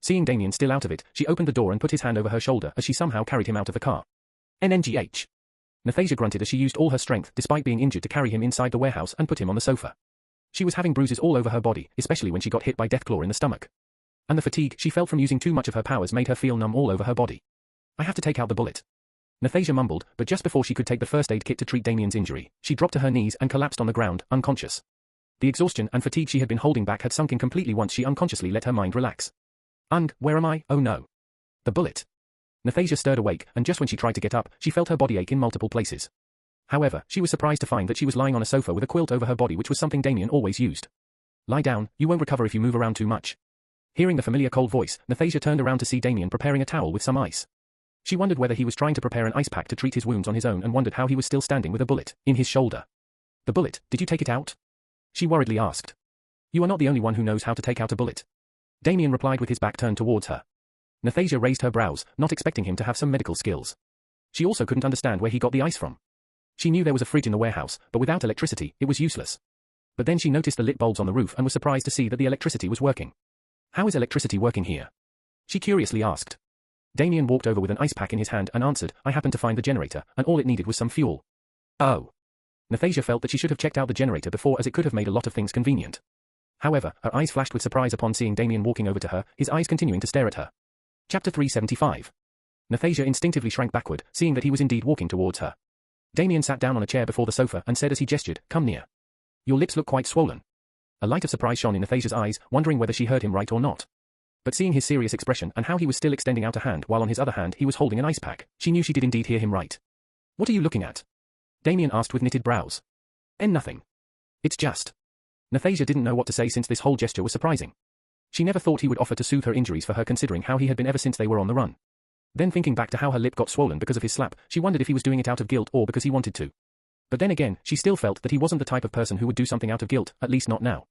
Seeing Damien still out of it, she opened the door and put his hand over her shoulder as she somehow carried him out of the car. NNGH. Nathasia grunted as she used all her strength despite being injured to carry him inside the warehouse and put him on the sofa. She was having bruises all over her body, especially when she got hit by Deathclaw in the stomach. And the fatigue she felt from using too much of her powers made her feel numb all over her body. "I have to take out the bullet," Nathasia mumbled, but just before she could take the first aid kit to treat Damien's injury, she dropped to her knees and collapsed on the ground, unconscious. The exhaustion and fatigue she had been holding back had sunk in completely once she unconsciously let her mind relax. "Where am I? Oh no. The bullet. Nathasia stirred awake, and just when she tried to get up, she felt her body ache in multiple places. However, she was surprised to find that she was lying on a sofa with a quilt over her body, which was something Damien always used. Lie down, you won't recover if you move around too much. Hearing the familiar cold voice, Nathasia turned around to see Damien preparing a towel with some ice. She wondered whether he was trying to prepare an ice pack to treat his wounds on his own and wondered how he was still standing with a bullet in his shoulder. The bullet, did you take it out? She worriedly asked. You are not the only one who knows how to take out a bullet. Damien replied with his back turned towards her. Nathasia raised her brows, not expecting him to have some medical skills. She also couldn't understand where he got the ice from. She knew there was a fridge in the warehouse, but without electricity, it was useless. But then she noticed the lit bulbs on the roof and was surprised to see that the electricity was working. How is electricity working here? She curiously asked. Damien walked over with an ice pack in his hand and answered, I happened to find the generator, and all it needed was some fuel. Oh. Nathasia felt that she should have checked out the generator before, as it could have made a lot of things convenient. However, her eyes flashed with surprise upon seeing Damien walking over to her, his eyes continuing to stare at her. Chapter 375. Nathasia instinctively shrank backward, seeing that he was indeed walking towards her. Damien sat down on a chair before the sofa and said as he gestured, come near. Your lips look quite swollen. A light of surprise shone in Nathasia's eyes, wondering whether she heard him right or not. But seeing his serious expression and how he was still extending out a hand while on his other hand he was holding an ice pack, she knew she did indeed hear him right. What are you looking at? Damien asked with knitted brows. Nothing. It's just. Nathasia didn't know what to say since this whole gesture was surprising. She never thought he would offer to soothe her injuries for her, considering how he had been ever since they were on the run. Then thinking back to how her lip got swollen because of his slap, she wondered if he was doing it out of guilt or because he wanted to. But then again, she still felt that he wasn't the type of person who would do something out of guilt, at least not now.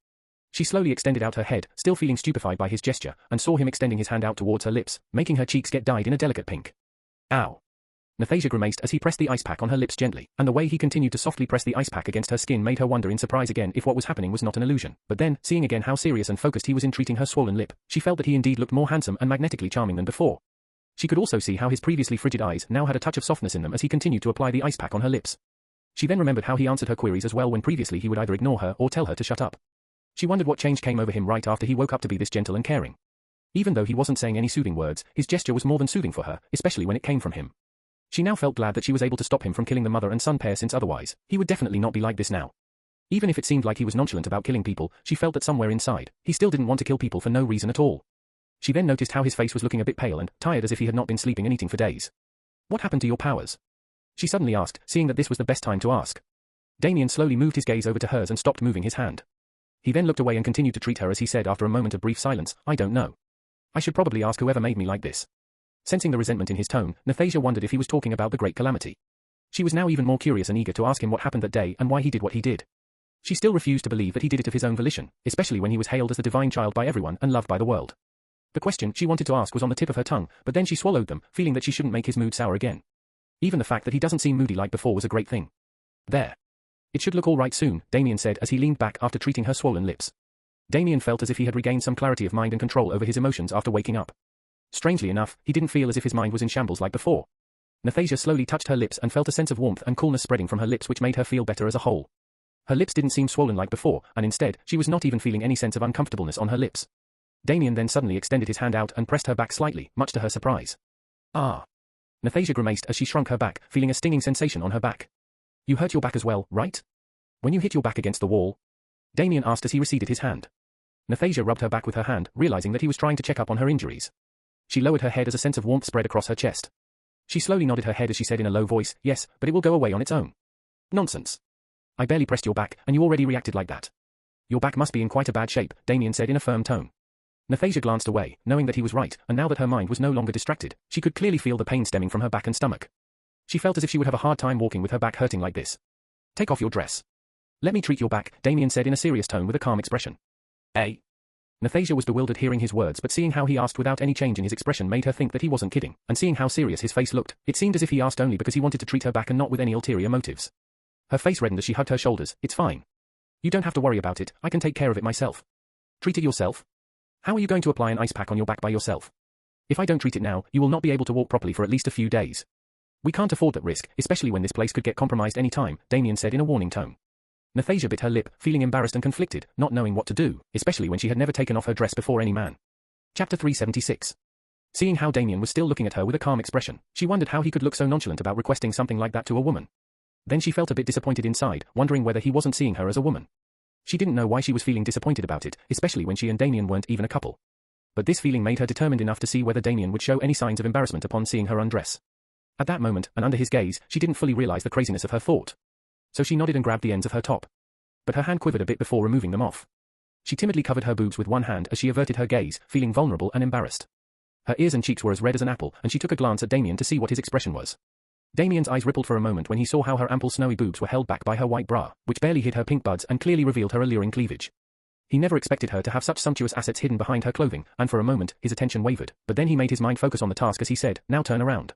She slowly extended out her head, still feeling stupefied by his gesture, and saw him extending his hand out towards her lips, making her cheeks get dyed in a delicate pink. Ow. Nathasia grimaced as he pressed the ice pack on her lips gently, and the way he continued to softly press the ice pack against her skin made her wonder in surprise again if what was happening was not an illusion. But then, seeing again how serious and focused he was in treating her swollen lip, she felt that he indeed looked more handsome and magnetically charming than before. She could also see how his previously frigid eyes now had a touch of softness in them as he continued to apply the ice pack on her lips. She then remembered how he answered her queries as well when previously he would either ignore her or tell her to shut up. She wondered what change came over him right after he woke up to be this gentle and caring. Even though he wasn't saying any soothing words, his gesture was more than soothing for her, especially when it came from him. She now felt glad that she was able to stop him from killing the mother and son pair, since otherwise, he would definitely not be like this now. Even if it seemed like he was nonchalant about killing people, she felt that somewhere inside, he still didn't want to kill people for no reason at all. She then noticed how his face was looking a bit pale and tired, as if he had not been sleeping and eating for days. What happened to your powers? She suddenly asked, seeing that this was the best time to ask. Damien slowly moved his gaze over to hers and stopped moving his hand. He then looked away and continued to treat her as he said after a moment of brief silence, I don't know. I should probably ask whoever made me like this. Sensing the resentment in his tone, Nathasia wondered if he was talking about the Great Calamity. She was now even more curious and eager to ask him what happened that day and why he did what he did. She still refused to believe that he did it of his own volition, especially when he was hailed as the divine child by everyone and loved by the world. The question she wanted to ask was on the tip of her tongue, but then she swallowed them, feeling that she shouldn't make his mood sour again. Even the fact that he doesn't seem moody like before was a great thing. There. It should look all right soon, Damien said as he leaned back after treating her swollen lips. Damien felt as if he had regained some clarity of mind and control over his emotions after waking up. Strangely enough, he didn't feel as if his mind was in shambles like before. Nathasia slowly touched her lips and felt a sense of warmth and coolness spreading from her lips, which made her feel better as a whole. Her lips didn't seem swollen like before, and instead, she was not even feeling any sense of uncomfortableness on her lips. Damien then suddenly extended his hand out and pressed her back slightly, much to her surprise. Ah. Nathasia grimaced as she shrunk her back, feeling a stinging sensation on her back. You hurt your back as well, right? When you hit your back against the wall? Damien asked as he receded his hand. Nathasia rubbed her back with her hand, realizing that he was trying to check up on her injuries. She lowered her head as a sense of warmth spread across her chest. She slowly nodded her head as she said in a low voice, yes, but it will go away on its own. Nonsense. I barely pressed your back, and you already reacted like that. Your back must be in quite a bad shape, Damien said in a firm tone. Nathasia glanced away, knowing that he was right, and now that her mind was no longer distracted, she could clearly feel the pain stemming from her back and stomach. She felt as if she would have a hard time walking with her back hurting like this. Take off your dress. Let me treat your back, Damien said in a serious tone with a calm expression. Nathasia was bewildered hearing his words, but seeing how he asked without any change in his expression made her think that he wasn't kidding, and seeing how serious his face looked, it seemed as if he asked only because he wanted to treat her back and not with any ulterior motives. Her face reddened as she hugged her shoulders. It's fine. You don't have to worry about it, I can take care of it myself. Treat it yourself? How are you going to apply an ice pack on your back by yourself? If I don't treat it now, you will not be able to walk properly for at least a few days. We can't afford that risk, especially when this place could get compromised any time, Damien said in a warning tone. Nathasia bit her lip, feeling embarrassed and conflicted, not knowing what to do, especially when she had never taken off her dress before any man. Chapter 376. Seeing how Damien was still looking at her with a calm expression, she wondered how he could look so nonchalant about requesting something like that to a woman. Then she felt a bit disappointed inside, wondering whether he wasn't seeing her as a woman. She didn't know why she was feeling disappointed about it, especially when she and Damien weren't even a couple. But this feeling made her determined enough to see whether Damien would show any signs of embarrassment upon seeing her undress. At that moment, and under his gaze, she didn't fully realize the craziness of her thought. So she nodded and grabbed the ends of her top. But her hand quivered a bit before removing them off. She timidly covered her boobs with one hand as she averted her gaze, feeling vulnerable and embarrassed. Her ears and cheeks were as red as an apple, and she took a glance at Damien to see what his expression was. Damien's eyes rippled for a moment when he saw how her ample snowy boobs were held back by her white bra, which barely hid her pink buds and clearly revealed her alluring cleavage. He never expected her to have such sumptuous assets hidden behind her clothing, and for a moment, his attention wavered, but then he made his mind focus on the task as he said, "Now turn around."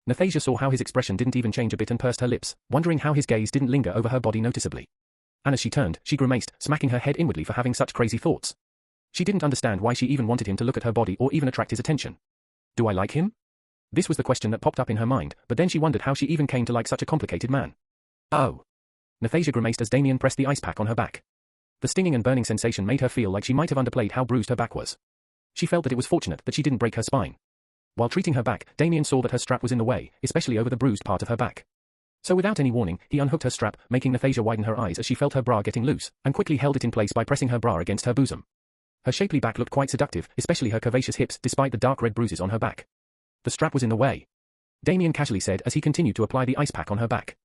Nathasia saw how his expression didn't even change a bit and pursed her lips, wondering how his gaze didn't linger over her body noticeably. And as she turned, she grimaced, smacking her head inwardly for having such crazy thoughts. She didn't understand why she even wanted him to look at her body or even attract his attention. Do I like him? This was the question that popped up in her mind, but then she wondered how she even came to like such a complicated man. Oh. Nathasia grimaced as Damien pressed the ice pack on her back. The stinging and burning sensation made her feel like she might have underplayed how bruised her back was. She felt that it was fortunate that she didn't break her spine. While treating her back, Damien saw that her strap was in the way, especially over the bruised part of her back. So without any warning, he unhooked her strap, making Nathasia widen her eyes as she felt her bra getting loose, and quickly held it in place by pressing her bra against her bosom. Her shapely back looked quite seductive, especially her curvaceous hips, despite the dark red bruises on her back. The strap was in the way, Damien casually said as he continued to apply the ice pack on her back.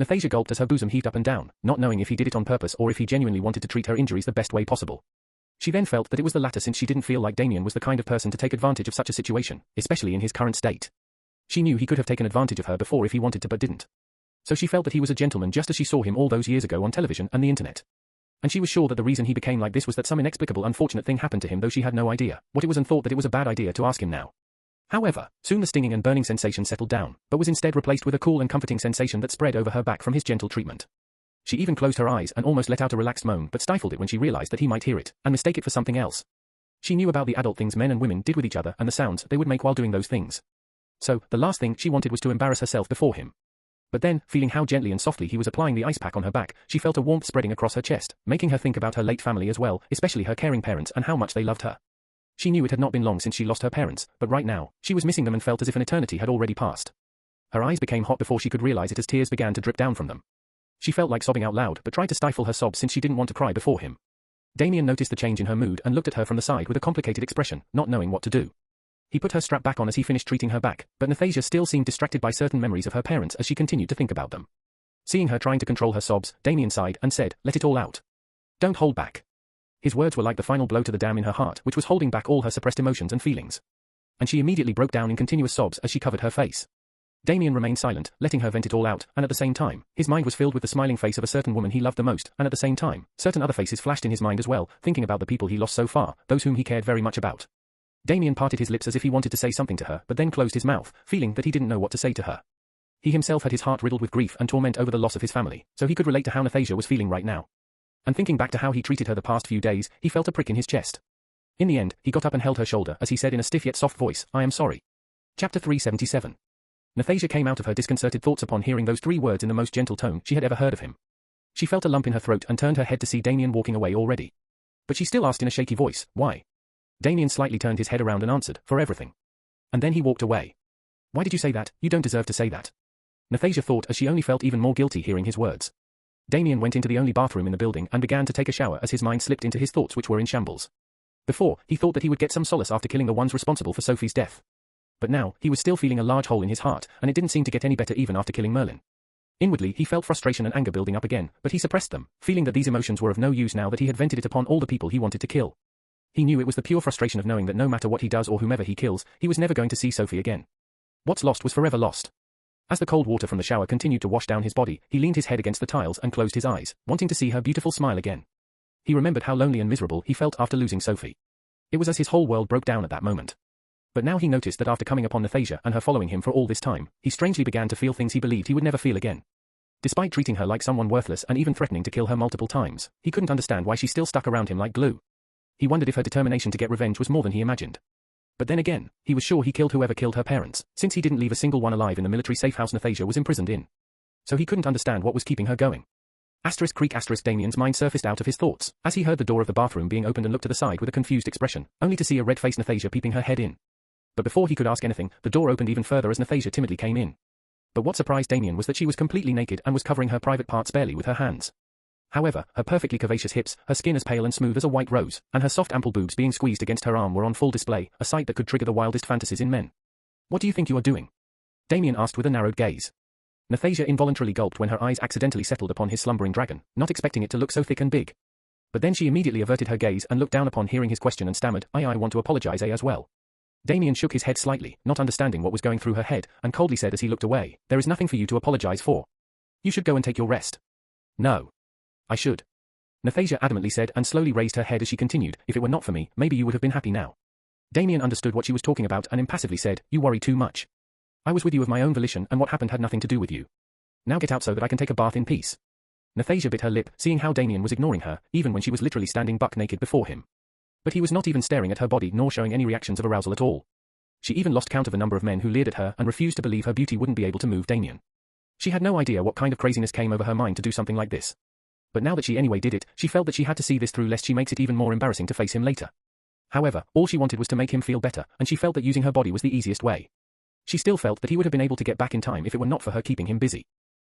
Nathasia gulped as her bosom heaved up and down, not knowing if he did it on purpose or if he genuinely wanted to treat her injuries the best way possible. She then felt that it was the latter since she didn't feel like Damien was the kind of person to take advantage of such a situation, especially in his current state. She knew he could have taken advantage of her before if he wanted to but didn't. So she felt that he was a gentleman just as she saw him all those years ago on television and the internet. And she was sure that the reason he became like this was that some inexplicable unfortunate thing happened to him, though she had no idea what it was and thought that it was a bad idea to ask him now. However, soon the stinging and burning sensation settled down, but was instead replaced with a cool and comforting sensation that spread over her back from his gentle treatment. She even closed her eyes and almost let out a relaxed moan but stifled it when she realized that he might hear it and mistake it for something else. She knew about the adult things men and women did with each other and the sounds they would make while doing those things. So, the last thing she wanted was to embarrass herself before him. But then, feeling how gently and softly he was applying the ice pack on her back, she felt a warmth spreading across her chest, making her think about her late family as well, especially her caring parents and how much they loved her. She knew it had not been long since she lost her parents, but right now, she was missing them and felt as if an eternity had already passed. Her eyes became hot before she could realize it as tears began to drip down from them. She felt like sobbing out loud but tried to stifle her sobs since she didn't want to cry before him. Damien noticed the change in her mood and looked at her from the side with a complicated expression, not knowing what to do. He put her strap back on as he finished treating her back, but Nathasia still seemed distracted by certain memories of her parents as she continued to think about them. Seeing her trying to control her sobs, Damien sighed and said, "Let it all out. Don't hold back." His words were like the final blow to the dam in her heart, which was holding back all her suppressed emotions and feelings. And she immediately broke down in continuous sobs as she covered her face. Damien remained silent, letting her vent it all out, and at the same time, his mind was filled with the smiling face of a certain woman he loved the most, and at the same time, certain other faces flashed in his mind as well, thinking about the people he lost so far, those whom he cared very much about. Damien parted his lips as if he wanted to say something to her, but then closed his mouth, feeling that he didn't know what to say to her. He himself had his heart riddled with grief and torment over the loss of his family, so he could relate to how Nathasia was feeling right now. And thinking back to how he treated her the past few days, he felt a prick in his chest. In the end, he got up and held her shoulder as he said in a stiff yet soft voice, "I am sorry." Chapter 377. Nathasia came out of her disconcerted thoughts upon hearing those 3 words in the most gentle tone she had ever heard of him. She felt a lump in her throat and turned her head to see Damien walking away already. But she still asked in a shaky voice, "Why?" Damien slightly turned his head around and answered, "For everything." And then he walked away. "Why did you say that? You don't deserve to say that." Nathasia thought as she only felt even more guilty hearing his words. Damien went into the only bathroom in the building and began to take a shower as his mind slipped into his thoughts which were in shambles. Before, he thought that he would get some solace after killing the ones responsible for Sophie's death. But now, he was still feeling a large hole in his heart, and it didn't seem to get any better even after killing Merlin. Inwardly, he felt frustration and anger building up again, but he suppressed them, feeling that these emotions were of no use now that he had vented it upon all the people he wanted to kill. He knew it was the pure frustration of knowing that no matter what he does or whomever he kills, he was never going to see Sophie again. What's lost was forever lost. As the cold water from the shower continued to wash down his body, he leaned his head against the tiles and closed his eyes, wanting to see her beautiful smile again. He remembered how lonely and miserable he felt after losing Sophie. It was as his whole world broke down at that moment. But now he noticed that after coming upon Nathasia and her following him for all this time, he strangely began to feel things he believed he would never feel again. Despite treating her like someone worthless and even threatening to kill her multiple times, he couldn't understand why she still stuck around him like glue. He wondered if her determination to get revenge was more than he imagined. But then again, he was sure he killed whoever killed her parents, since he didn't leave a single one alive in the military safe house Nathasia was imprisoned in. So he couldn't understand what was keeping her going. Damien's mind surfaced out of his thoughts, as he heard the door of the bathroom being opened and looked to the side with a confused expression, only to see a red-faced Nathasia peeping her head in. But before he could ask anything, the door opened even further as Nathasia timidly came in. But what surprised Damien was that she was completely naked and was covering her private parts barely with her hands. However, her perfectly curvaceous hips, her skin as pale and smooth as a white rose, and her soft ample boobs being squeezed against her arm were on full display, a sight that could trigger the wildest fantasies in men. What do you think you are doing? Damien asked with a narrowed gaze. Nathasia involuntarily gulped when her eyes accidentally settled upon his slumbering dragon, not expecting it to look so thick and big. But then she immediately averted her gaze and looked down upon hearing his question and stammered, I want to apologize as well. Damien shook his head slightly, not understanding what was going through her head, and coldly said as he looked away, there is nothing for you to apologize for. You should go and take your rest. No. I should. Nathasia adamantly said and slowly raised her head as she continued, if it were not for me, maybe you would have been happy now. Damien understood what she was talking about and impassively said, you worry too much. I was with you of my own volition and what happened had nothing to do with you. Now get out so that I can take a bath in peace. Nathasia bit her lip, seeing how Damien was ignoring her, even when she was literally standing buck naked before him. But he was not even staring at her body nor showing any reactions of arousal at all. She even lost count of the number of men who leered at her and refused to believe her beauty wouldn't be able to move Damien. She had no idea what kind of craziness came over her mind to do something like this. But now that she anyway did it, she felt that she had to see this through lest she makes it even more embarrassing to face him later. However, all she wanted was to make him feel better, and she felt that using her body was the easiest way. She still felt that he would have been able to get back in time if it were not for her keeping him busy.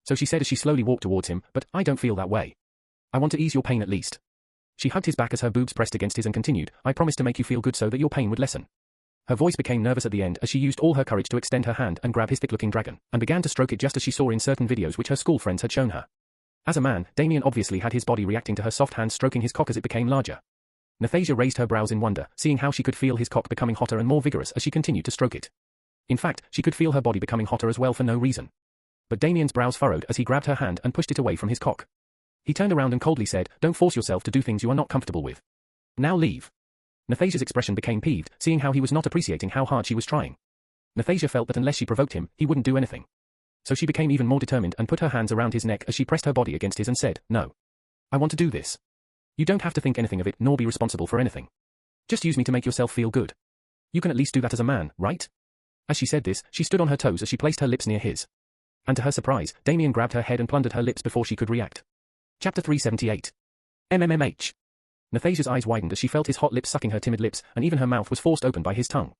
So she said as she slowly walked towards him, but I don't feel that way. I want to ease your pain at least. She hugged his back as her boobs pressed against his and continued, I promise to make you feel good so that your pain would lessen. Her voice became nervous at the end as she used all her courage to extend her hand and grab his thick-looking dragon, and began to stroke it just as she saw in certain videos which her school friends had shown her. As a man, Damien obviously had his body reacting to her soft hands stroking his cock as it became larger. Nathasia raised her brows in wonder, seeing how she could feel his cock becoming hotter and more vigorous as she continued to stroke it. In fact, she could feel her body becoming hotter as well for no reason. But Damien's brows furrowed as he grabbed her hand and pushed it away from his cock. He turned around and coldly said, don't force yourself to do things you are not comfortable with. Now leave. Nathasia's expression became peeved, seeing how he was not appreciating how hard she was trying. Nathasia felt that unless she provoked him, he wouldn't do anything. So she became even more determined and put her hands around his neck as she pressed her body against his and said, no. I want to do this. You don't have to think anything of it nor be responsible for anything. Just use me to make yourself feel good. You can at least do that as a man, right? As she said this, she stood on her toes as she placed her lips near his. And to her surprise, Damien grabbed her head and plundered her lips before she could react. Chapter 378. MMMH. Nathasia's eyes widened as she felt his hot lips sucking her timid lips, and even her mouth was forced open by his tongue.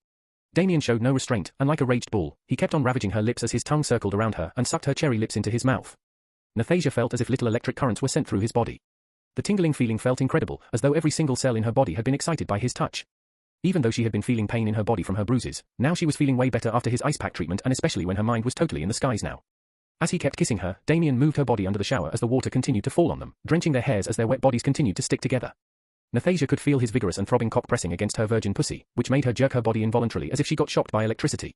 Damien showed no restraint, and like a raged bull, he kept on ravaging her lips as his tongue circled around her and sucked her cherry lips into his mouth. Nathasia felt as if little electric currents were sent through his body. The tingling feeling felt incredible, as though every single cell in her body had been excited by his touch. Even though she had been feeling pain in her body from her bruises, now she was feeling way better after his ice pack treatment, and especially when her mind was totally in the skies now. As he kept kissing her, Damien moved her body under the shower as the water continued to fall on them, drenching their hairs as their wet bodies continued to stick together. Nathasia could feel his vigorous and throbbing cock pressing against her virgin pussy, which made her jerk her body involuntarily as if she got shocked by electricity.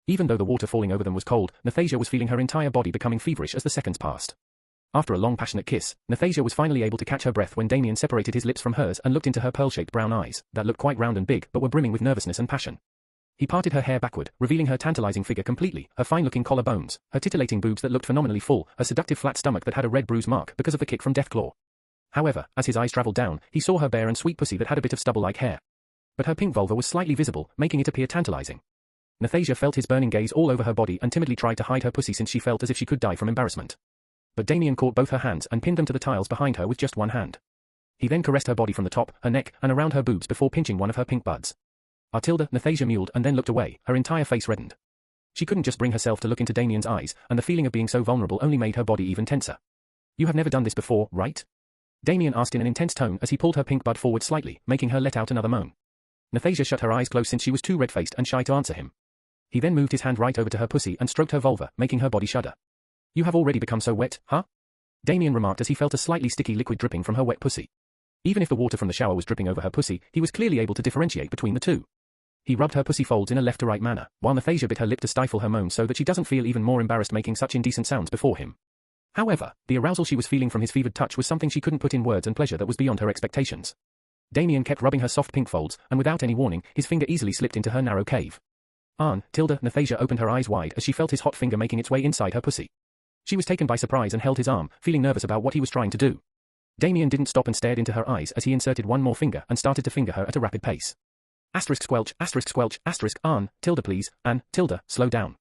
Even though the water falling over them was cold, Nathasia was feeling her entire body becoming feverish as the seconds passed. After a long passionate kiss, Nathasia was finally able to catch her breath when Damien separated his lips from hers and looked into her pearl-shaped brown eyes, that looked quite round and big but were brimming with nervousness and passion. He parted her hair backward, revealing her tantalizing figure completely, her fine-looking collar bones, her titillating boobs that looked phenomenally full, her seductive flat stomach that had a red bruise mark because of the kick from Deathclaw. However, as his eyes traveled down, he saw her bare and sweet pussy that had a bit of stubble-like hair. But her pink vulva was slightly visible, making it appear tantalizing. Nathasia felt his burning gaze all over her body and timidly tried to hide her pussy since she felt as if she could die from embarrassment. But Damien caught both her hands and pinned them to the tiles behind her with just one hand. He then caressed her body from the top, her neck, and around her boobs before pinching one of her pink buds. Tilda, Nathasia mewed and then looked away, her entire face reddened. She couldn't just bring herself to look into Damien's eyes, and the feeling of being so vulnerable only made her body even tenser. You have never done this before, right? Damien asked in an intense tone as he pulled her pink bud forward slightly, making her let out another moan. Nathasia shut her eyes close since she was too red-faced and shy to answer him. He then moved his hand right over to her pussy and stroked her vulva, making her body shudder. You have already become so wet, huh? Damien remarked as he felt a slightly sticky liquid dripping from her wet pussy. Even if the water from the shower was dripping over her pussy, he was clearly able to differentiate between the two. He rubbed her pussy folds in a left-to-right manner, while Nathasia bit her lip to stifle her moans so that she doesn't feel even more embarrassed making such indecent sounds before him. However, the arousal she was feeling from his fevered touch was something she couldn't put in words, and pleasure that was beyond her expectations. Damien kept rubbing her soft pink folds, and without any warning, his finger easily slipped into her narrow cave. Tilda, Nathasia opened her eyes wide as she felt his hot finger making its way inside her pussy. She was taken by surprise and held his arm, feeling nervous about what he was trying to do. Damien didn't stop and stared into her eyes as he inserted one more finger and started to finger her at a rapid pace. Squelch, Tilda please, Tilda, slow down.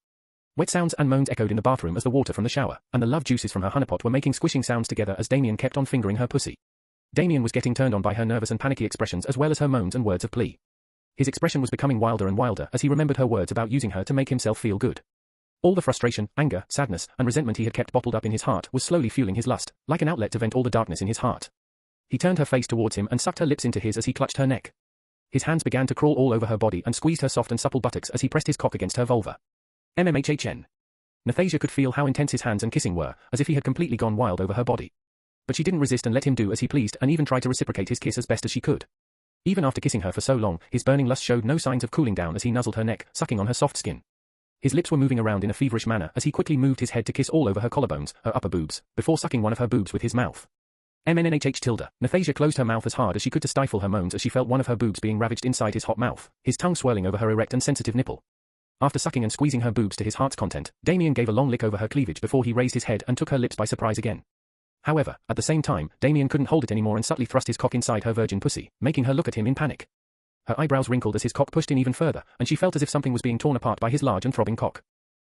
Wet sounds and moans echoed in the bathroom as the water from the shower and the love juices from her honeypot were making squishing sounds together as Damien kept on fingering her pussy. Damien was getting turned on by her nervous and panicky expressions as well as her moans and words of plea. His expression was becoming wilder and wilder as he remembered her words about using her to make himself feel good. All the frustration, anger, sadness, and resentment he had kept bottled up in his heart was slowly fueling his lust, like an outlet to vent all the darkness in his heart. He turned her face towards him and sucked her lips into his as he clutched her neck. His hands began to crawl all over her body and squeezed her soft and supple buttocks as he pressed his cock against her vulva. MMHHN. Nathasia could feel how intense his hands and kissing were, as if he had completely gone wild over her body. But she didn't resist and let him do as he pleased and even tried to reciprocate his kiss as best as she could. Even after kissing her for so long, his burning lust showed no signs of cooling down as he nuzzled her neck, sucking on her soft skin. His lips were moving around in a feverish manner as he quickly moved his head to kiss all over her collarbones, her upper boobs, before sucking one of her boobs with his mouth. MNNHH tilde. Nathasia closed her mouth as hard as she could to stifle her moans as she felt one of her boobs being ravaged inside his hot mouth, his tongue swirling over her erect and sensitive nipple. After sucking and squeezing her boobs to his heart's content, Damien gave a long lick over her cleavage before he raised his head and took her lips by surprise again. However, at the same time, Damien couldn't hold it anymore and subtly thrust his cock inside her virgin pussy, making her look at him in panic. Her eyebrows wrinkled as his cock pushed in even further, and she felt as if something was being torn apart by his large and throbbing cock.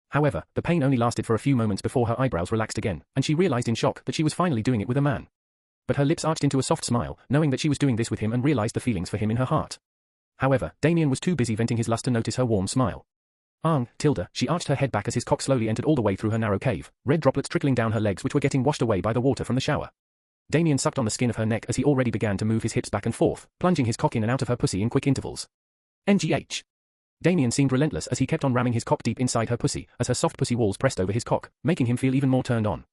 However, the pain only lasted for a few moments before her eyebrows relaxed again, and she realized in shock that she was finally doing it with a man. But her lips arched into a soft smile, knowing that she was doing this with him and realized the feelings for him in her heart. However, Damien was too busy venting his lust to notice her warm smile. Tilda, she arched her head back as his cock slowly entered all the way through her narrow cave, red droplets trickling down her legs which were getting washed away by the water from the shower. Damien sucked on the skin of her neck as he already began to move his hips back and forth, plunging his cock in and out of her pussy in quick intervals. NGH. Damien seemed relentless as he kept on ramming his cock deep inside her pussy, as her soft pussy walls pressed over his cock, making him feel even more turned on.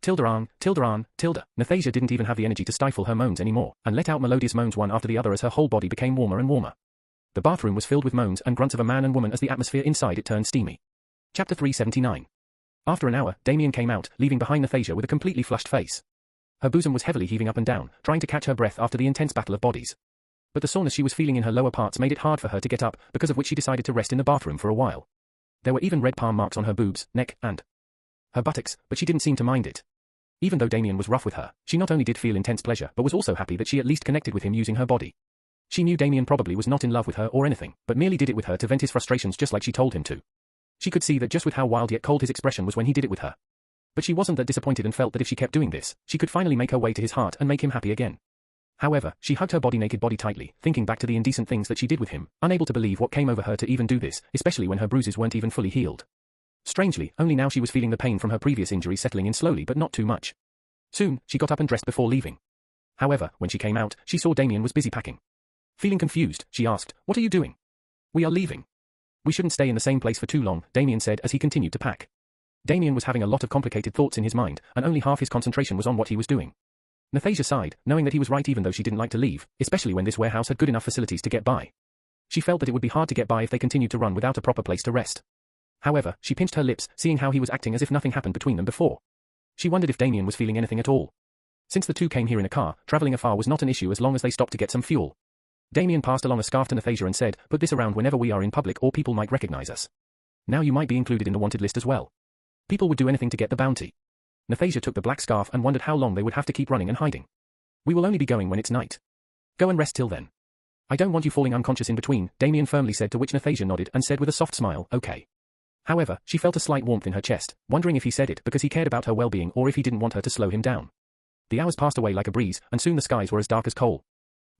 Tilda. Nathasia didn't even have the energy to stifle her moans anymore, and let out melodious moans one after the other as her whole body became warmer and warmer. The bathroom was filled with moans and grunts of a man and woman as the atmosphere inside it turned steamy. Chapter 379. After an hour, Damien came out, leaving behind Nathasia with a completely flushed face. Her bosom was heavily heaving up and down, trying to catch her breath after the intense battle of bodies. But the soreness she was feeling in her lower parts made it hard for her to get up, because of which she decided to rest in the bathroom for a while. There were even red palm marks on her boobs, neck, and her buttocks, but she didn't seem to mind it. Even though Damien was rough with her, she not only did feel intense pleasure but was also happy that she at least connected with him using her body. She knew Damien probably was not in love with her or anything, but merely did it with her to vent his frustrations just like she told him to. She could see that just with how wild yet cold his expression was when he did it with her. But she wasn't that disappointed and felt that if she kept doing this, she could finally make her way to his heart and make him happy again. However, she hugged her naked body tightly, thinking back to the indecent things that she did with him, unable to believe what came over her to even do this, especially when her bruises weren't even fully healed. Strangely, only now she was feeling the pain from her previous injury settling in slowly but not too much. Soon, she got up and dressed before leaving. However, when she came out, she saw Damien was busy packing. Feeling confused, she asked, "What are you doing?" "We are leaving." "We shouldn't stay in the same place for too long," Damien said as he continued to pack. Damien was having a lot of complicated thoughts in his mind, and only half his concentration was on what he was doing. Nathasia sighed, knowing that he was right even though she didn't like to leave, especially when this warehouse had good enough facilities to get by. She felt that it would be hard to get by if they continued to run without a proper place to rest. However, she pinched her lips, seeing how he was acting as if nothing happened between them before. She wondered if Damien was feeling anything at all. Since the two came here in a car, traveling afar was not an issue as long as they stopped to get some fuel. Damien passed along a scarf to Nathasia and said, "Put this around whenever we are in public or people might recognize us. Now you might be included in the wanted list as well. People would do anything to get the bounty." Nathasia took the black scarf and wondered how long they would have to keep running and hiding. "We will only be going when it's night. Go and rest till then." "I don't want you falling unconscious in between," Damien firmly said, to which Nathasia nodded and said with a soft smile, "Okay." However, she felt a slight warmth in her chest, wondering if he said it because he cared about her well-being or if he didn't want her to slow him down. The hours passed away like a breeze, and soon the skies were as dark as coal.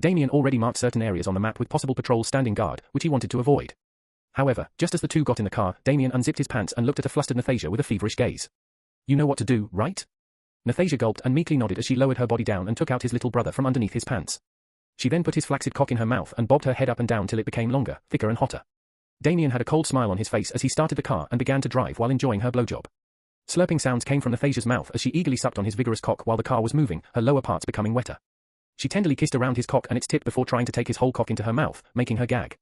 Damien already marked certain areas on the map with possible patrols standing guard, which he wanted to avoid. However, just as the two got in the car, Damien unzipped his pants and looked at a flustered Nathasia with a feverish gaze. "You know what to do, right?" Nathasia gulped and meekly nodded as she lowered her body down and took out his little brother from underneath his pants. She then put his flaccid cock in her mouth and bobbed her head up and down till it became longer, thicker and hotter. Damien had a cold smile on his face as he started the car and began to drive while enjoying her blowjob. Slurping sounds came from Nathasia's mouth as she eagerly sucked on his vigorous cock while the car was moving, her lower parts becoming wetter. She tenderly kissed around his cock and its tip before trying to take his whole cock into her mouth, making her gag.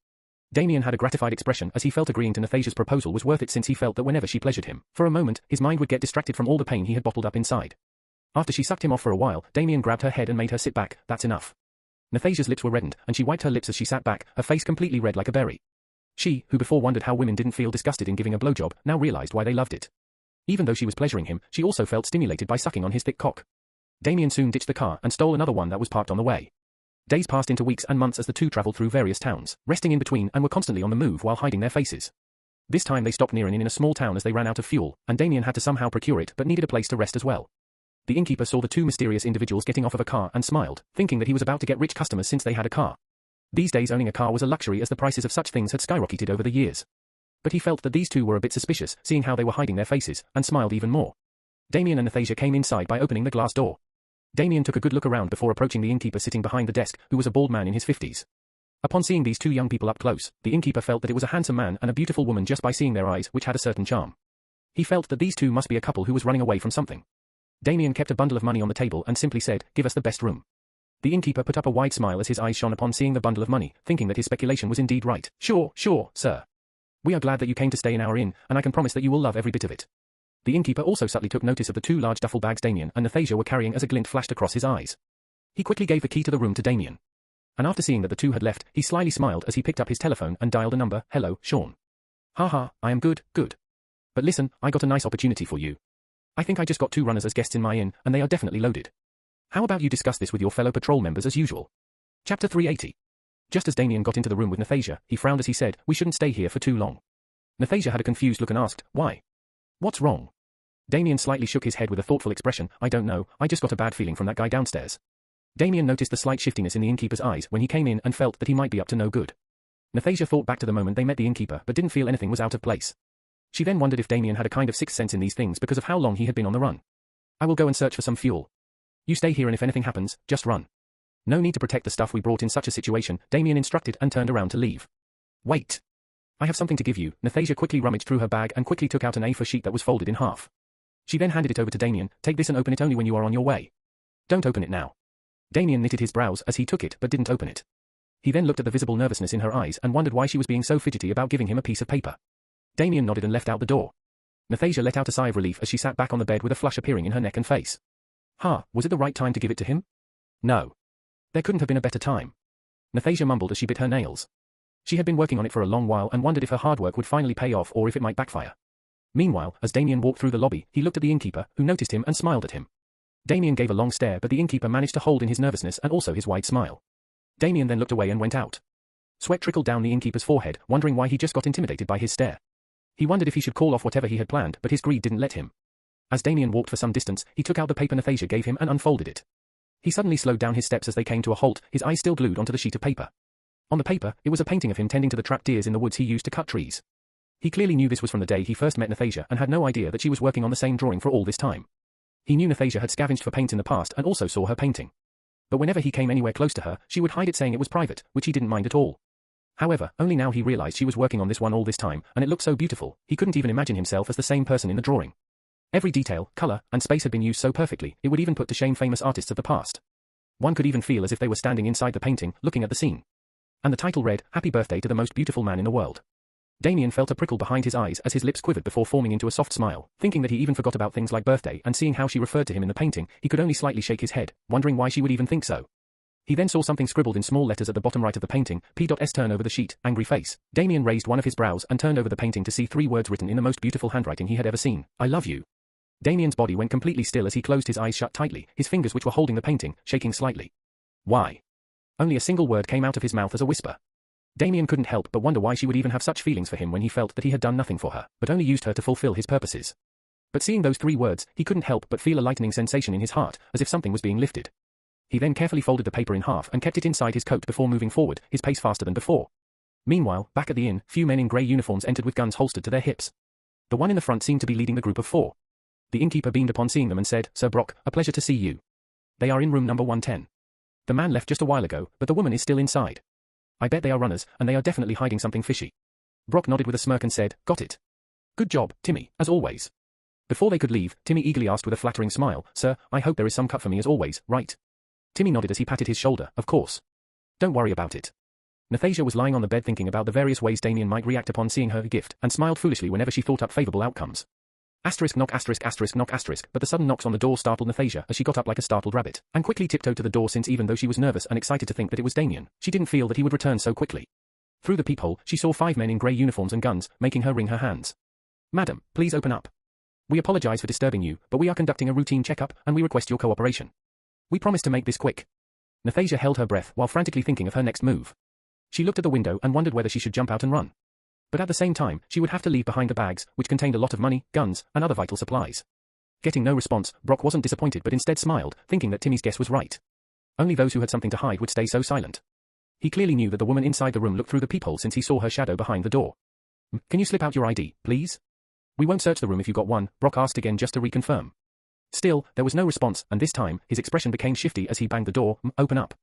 Damien had a gratified expression as he felt agreeing to Nathasia's proposal was worth it, since he felt that whenever she pleasured him, for a moment, his mind would get distracted from all the pain he had bottled up inside. After she sucked him off for a while, Damien grabbed her head and made her sit back. "That's enough." Nathasia's lips were reddened, and she wiped her lips as she sat back, her face completely red like a berry. She, who before wondered how women didn't feel disgusted in giving a blowjob, now realized why they loved it. Even though she was pleasuring him, she also felt stimulated by sucking on his thick cock. Damien soon ditched the car and stole another one that was parked on the way. Days passed into weeks and months as the two traveled through various towns, resting in between and were constantly on the move while hiding their faces. This time they stopped near an inn in a small town as they ran out of fuel, and Damien had to somehow procure it but needed a place to rest as well. The innkeeper saw the two mysterious individuals getting off of a car and smiled, thinking that he was about to get rich customers since they had a car. These days owning a car was a luxury as the prices of such things had skyrocketed over the years. But he felt that these two were a bit suspicious, seeing how they were hiding their faces, and smiled even more. Damien and Nathasia came inside by opening the glass door. Damien took a good look around before approaching the innkeeper sitting behind the desk, who was a bald man in his 50s. Upon seeing these two young people up close, the innkeeper felt that it was a handsome man and a beautiful woman just by seeing their eyes, which had a certain charm. He felt that these two must be a couple who was running away from something. Damien kept a bundle of money on the table and simply said, "Give us the best room." The innkeeper put up a wide smile as his eyes shone upon seeing the bundle of money, thinking that his speculation was indeed right. Sure, sir. We are glad that you came to stay in our inn, and I can promise that you will love every bit of it." The innkeeper also subtly took notice of the two large duffel bags Damien and Nathasia were carrying as a glint flashed across his eyes. He quickly gave the key to the room to Damien. And after seeing that the two had left, he slyly smiled as he picked up his telephone and dialed a number. "Hello, Sean. Haha, I am good. But listen, I got a nice opportunity for you. I think I just got 2 runners as guests in my inn, and they are definitely loaded. How about you discuss this with your fellow patrol members as usual?" Chapter 380. Just as Damien got into the room with Nathasia, he frowned as he said, "We shouldn't stay here for too long." Nathasia had a confused look and asked, "Why? What's wrong?" Damien slightly shook his head with a thoughtful expression. "I don't know, I just got a bad feeling from that guy downstairs." Damien noticed the slight shiftiness in the innkeeper's eyes when he came in and felt that he might be up to no good. Nathasia thought back to the moment they met the innkeeper but didn't feel anything was out of place. She then wondered if Damien had a kind of sixth sense in these things because of how long he had been on the run. "I will go and search for some fuel. You stay here and if anything happens, just run. No need to protect the stuff we brought in such a situation," Damien instructed and turned around to leave. "Wait. I have something to give you." Nathasia quickly rummaged through her bag and quickly took out an A4 sheet that was folded in half. She then handed it over to Damien. "Take this and open it only when you are on your way. Don't open it now." Damien knitted his brows as he took it but didn't open it. He then looked at the visible nervousness in her eyes and wondered why she was being so fidgety about giving him a piece of paper. Damien nodded and left out the door. Nathasia let out a sigh of relief as she sat back on the bed with a flush appearing in her neck and face. Was it the right time to give it to him? No. There couldn't have been a better time. Nathasia mumbled as she bit her nails. She had been working on it for a long while and wondered if her hard work would finally pay off or if it might backfire. Meanwhile, as Damien walked through the lobby, he looked at the innkeeper, who noticed him and smiled at him. Damien gave a long stare but the innkeeper managed to hold in his nervousness and also his wide smile. Damien then looked away and went out. Sweat trickled down the innkeeper's forehead, wondering why he just got intimidated by his stare. He wondered if he should call off whatever he had planned, but his greed didn't let him. As Damien walked for some distance, he took out the paper Nathasia gave him and unfolded it. He suddenly slowed down his steps as they came to a halt, his eyes still glued onto the sheet of paper. On the paper, it was a painting of him tending to the trapped deers in the woods he used to cut trees. He clearly knew this was from the day he first met Nathasia and had no idea that she was working on the same drawing for all this time. He knew Nathasia had scavenged for paints in the past and also saw her painting. But whenever he came anywhere close to her, she would hide it saying it was private, which he didn't mind at all. However, only now he realized she was working on this one all this time, and it looked so beautiful, he couldn't even imagine himself as the same person in the drawing. Every detail, color, and space had been used so perfectly, it would even put to shame famous artists of the past. One could even feel as if they were standing inside the painting, looking at the scene. And the title read, "Happy Birthday to the Most Beautiful Man in the World." Damien felt a prickle behind his eyes as his lips quivered before forming into a soft smile, thinking that he even forgot about things like birthday and seeing how she referred to him in the painting, he could only slightly shake his head, wondering why she would even think so. He then saw something scribbled in small letters at the bottom right of the painting, P.S. Turn over the sheet, angry face. Damien raised one of his brows and turned over the painting to see 3 words written in the most beautiful handwriting he had ever seen, "I love you." Damien's body went completely still as he closed his eyes shut tightly, his fingers which were holding the painting, shaking slightly. "Why?" Only a single word came out of his mouth as a whisper. Damien couldn't help but wonder why she would even have such feelings for him when he felt that he had done nothing for her, but only used her to fulfill his purposes. But seeing those 3 words, he couldn't help but feel a lightening sensation in his heart, as if something was being lifted. He then carefully folded the paper in half and kept it inside his coat before moving forward, his pace faster than before. Meanwhile, back at the inn, few men in grey uniforms entered with guns holstered to their hips. The one in the front seemed to be leading the group of 4. The innkeeper beamed upon seeing them and said, "Sir Brock, a pleasure to see you. They are in room number 110. The man left just a while ago, but the woman is still inside. I bet they are runners, and they are definitely hiding something fishy." Brock nodded with a smirk and said, "Got it. Good job, Timmy, as always." Before they could leave, Timmy eagerly asked with a flattering smile, "Sir, I hope there is some cut for me as always, right?" Timmy nodded as he patted his shoulder, "Of course. Don't worry about it." Nathasia was lying on the bed thinking about the various ways Damien might react upon seeing her gift, and smiled foolishly whenever she thought up favorable outcomes. Knock knock, but the sudden knocks on the door startled Nathasia as she got up like a startled rabbit, and quickly tiptoed to the door since even though she was nervous and excited to think that it was Damien, she didn't feel that he would return so quickly. Through the peephole, she saw 5 men in grey uniforms and guns, making her wring her hands. "Madam, please open up. We apologize for disturbing you, but we are conducting a routine checkup, and we request your cooperation. We promise to make this quick." Nathasia held her breath while frantically thinking of her next move. She looked at the window and wondered whether she should jump out and run. But at the same time, she would have to leave behind the bags, which contained a lot of money, guns, and other vital supplies. Getting no response, Brock wasn't disappointed but instead smiled, thinking that Timmy's guess was right. Only those who had something to hide would stay so silent. He clearly knew that the woman inside the room looked through the peephole since he saw her shadow behind the door. Can you slip out your ID, please? We won't search the room if you got one, Brock asked again just to reconfirm. Still, there was no response, and this time, his expression became shifty as he banged the door. Open up.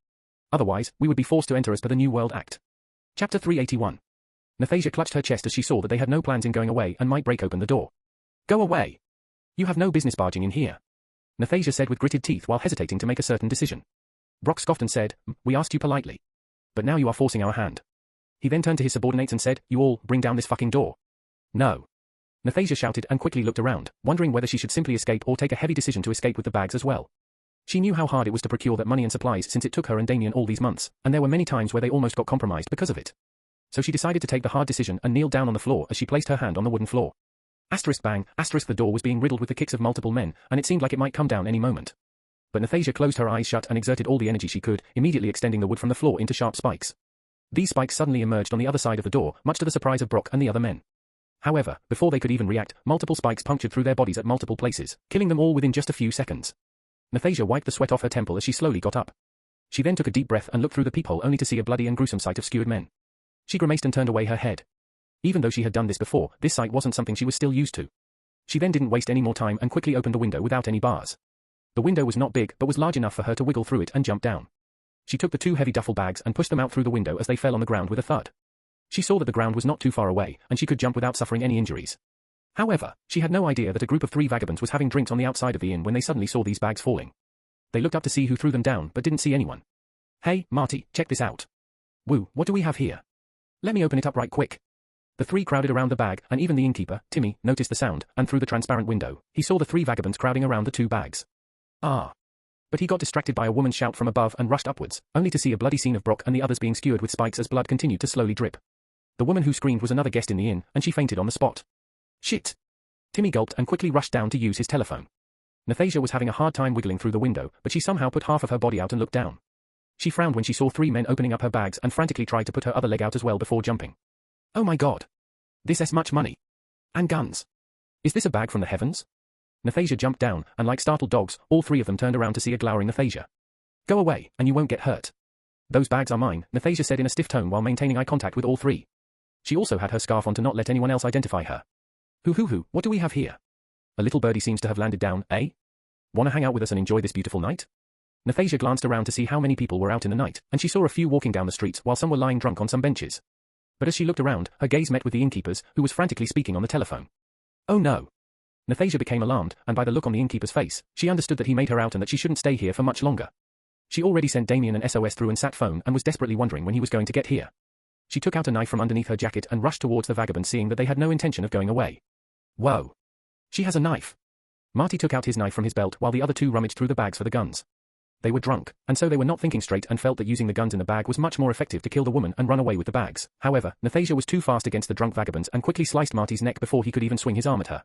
Otherwise, we would be forced to enter as per the New World Act. Chapter 381. Nathasia clutched her chest as she saw that they had no plans in going away and might break open the door. Go away. You have no business barging in here, Nathasia said with gritted teeth while hesitating to make a certain decision. Brock scoffed and said, we asked you politely. But now you are forcing our hand. He then turned to his subordinates and said, you all, bring down this fucking door. No. Nathasia shouted and quickly looked around, wondering whether she should simply escape or take a heavy decision to escape with the bags as well. She knew how hard it was to procure that money and supplies since it took her and Damien all these months, and there were many times where they almost got compromised because of it. So she decided to take the hard decision and kneeled down on the floor as she placed her hand on the wooden floor. Asterisk bang, asterisk the door was being riddled with the kicks of multiple men, and it seemed like it might come down any moment. But Nathasia closed her eyes shut and exerted all the energy she could, immediately extending the wood from the floor into sharp spikes. These spikes suddenly emerged on the other side of the door, much to the surprise of Brock and the other men. However, before they could even react, multiple spikes punctured through their bodies at multiple places, killing them all within just a few seconds. Nathasia wiped the sweat off her temple as she slowly got up. She then took a deep breath and looked through the peephole only to see a bloody and gruesome sight of skewered men. She grimaced and turned away her head. Even though she had done this before, this sight wasn't something she was still used to. She then didn't waste any more time and quickly opened the window without any bars. The window was not big but was large enough for her to wiggle through it and jump down. She took the two heavy duffel bags and pushed them out through the window as they fell on the ground with a thud. She saw that the ground was not too far away, and she could jump without suffering any injuries. However, she had no idea that a group of 3 vagabonds was having drinks on the outside of the inn when they suddenly saw these bags falling. They looked up to see who threw them down but didn't see anyone. Hey, Marty, check this out. Woo, what do we have here? Let me open it up right quick. The 3 crowded around the bag, and even the innkeeper, Timmy, noticed the sound, and through the transparent window, he saw the 3 vagabonds crowding around the 2 bags. Ah. But he got distracted by a woman's shout from above and rushed upwards, only to see a bloody scene of Brock and the others being skewered with spikes as blood continued to slowly drip. The woman who screamed was another guest in the inn, and she fainted on the spot. Shit. Timmy gulped and quickly rushed down to use his telephone. Nathasia was having a hard time wiggling through the window, but she somehow put half of her body out and looked down. She frowned when she saw 3 men opening up her bags and frantically tried to put her other leg out as well before jumping. Oh my god. This is much money. And guns. Is this a bag from the heavens? Nathasia jumped down, and like startled dogs, all 3 of them turned around to see a glowering Nathasia. Go away, and you won't get hurt. Those bags are mine, Nathasia said in a stiff tone while maintaining eye contact with all 3. She also had her scarf on to not let anyone else identify her. Hoo, what do we have here? A little birdie seems to have landed down, eh? Wanna hang out with us and enjoy this beautiful night? Nathasia glanced around to see how many people were out in the night, and she saw a few walking down the streets while some were lying drunk on some benches. But as she looked around, her gaze met with the innkeeper's, who was frantically speaking on the telephone. Oh no. Nathasia became alarmed, and by the look on the innkeeper's face, she understood that he made her out and that she shouldn't stay here for much longer. She already sent Damien an SOS through and sat phone and was desperately wondering when he was going to get here. She took out a knife from underneath her jacket and rushed towards the vagabonds, seeing that they had no intention of going away. Whoa. She has a knife. Marty took out his knife from his belt while the other 2 rummaged through the bags for the guns. They were drunk, and so they were not thinking straight and felt that using the guns in the bag was much more effective to kill the woman and run away with the bags. However, Nathasia was too fast against the drunk vagabonds and quickly sliced Marty's neck before he could even swing his arm at her.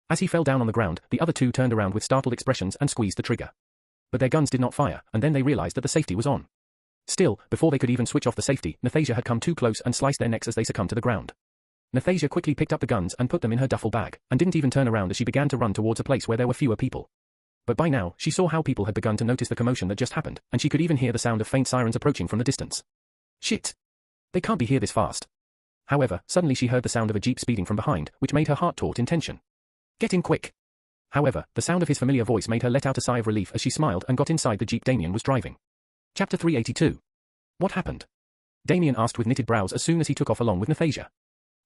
As he fell down on the ground, the other 2 turned around with startled expressions and squeezed the trigger. But their guns did not fire, and then they realized that the safety was on. Still, before they could even switch off the safety, Nathasia had come too close and sliced their necks as they succumbed to the ground. Nathasia quickly picked up the guns and put them in her duffel bag, and didn't even turn around as she began to run towards a place where there were fewer people. But by now, she saw how people had begun to notice the commotion that just happened, and she could even hear the sound of faint sirens approaching from the distance. Shit! They can't be here this fast. However, suddenly she heard the sound of a jeep speeding from behind, which made her heart taut in tension. Get in quick! However, the sound of his familiar voice made her let out a sigh of relief as she smiled and got inside the jeep Damien was driving. Chapter 382. What happened? Damien asked with knitted brows as soon as he took off along with Nathasia.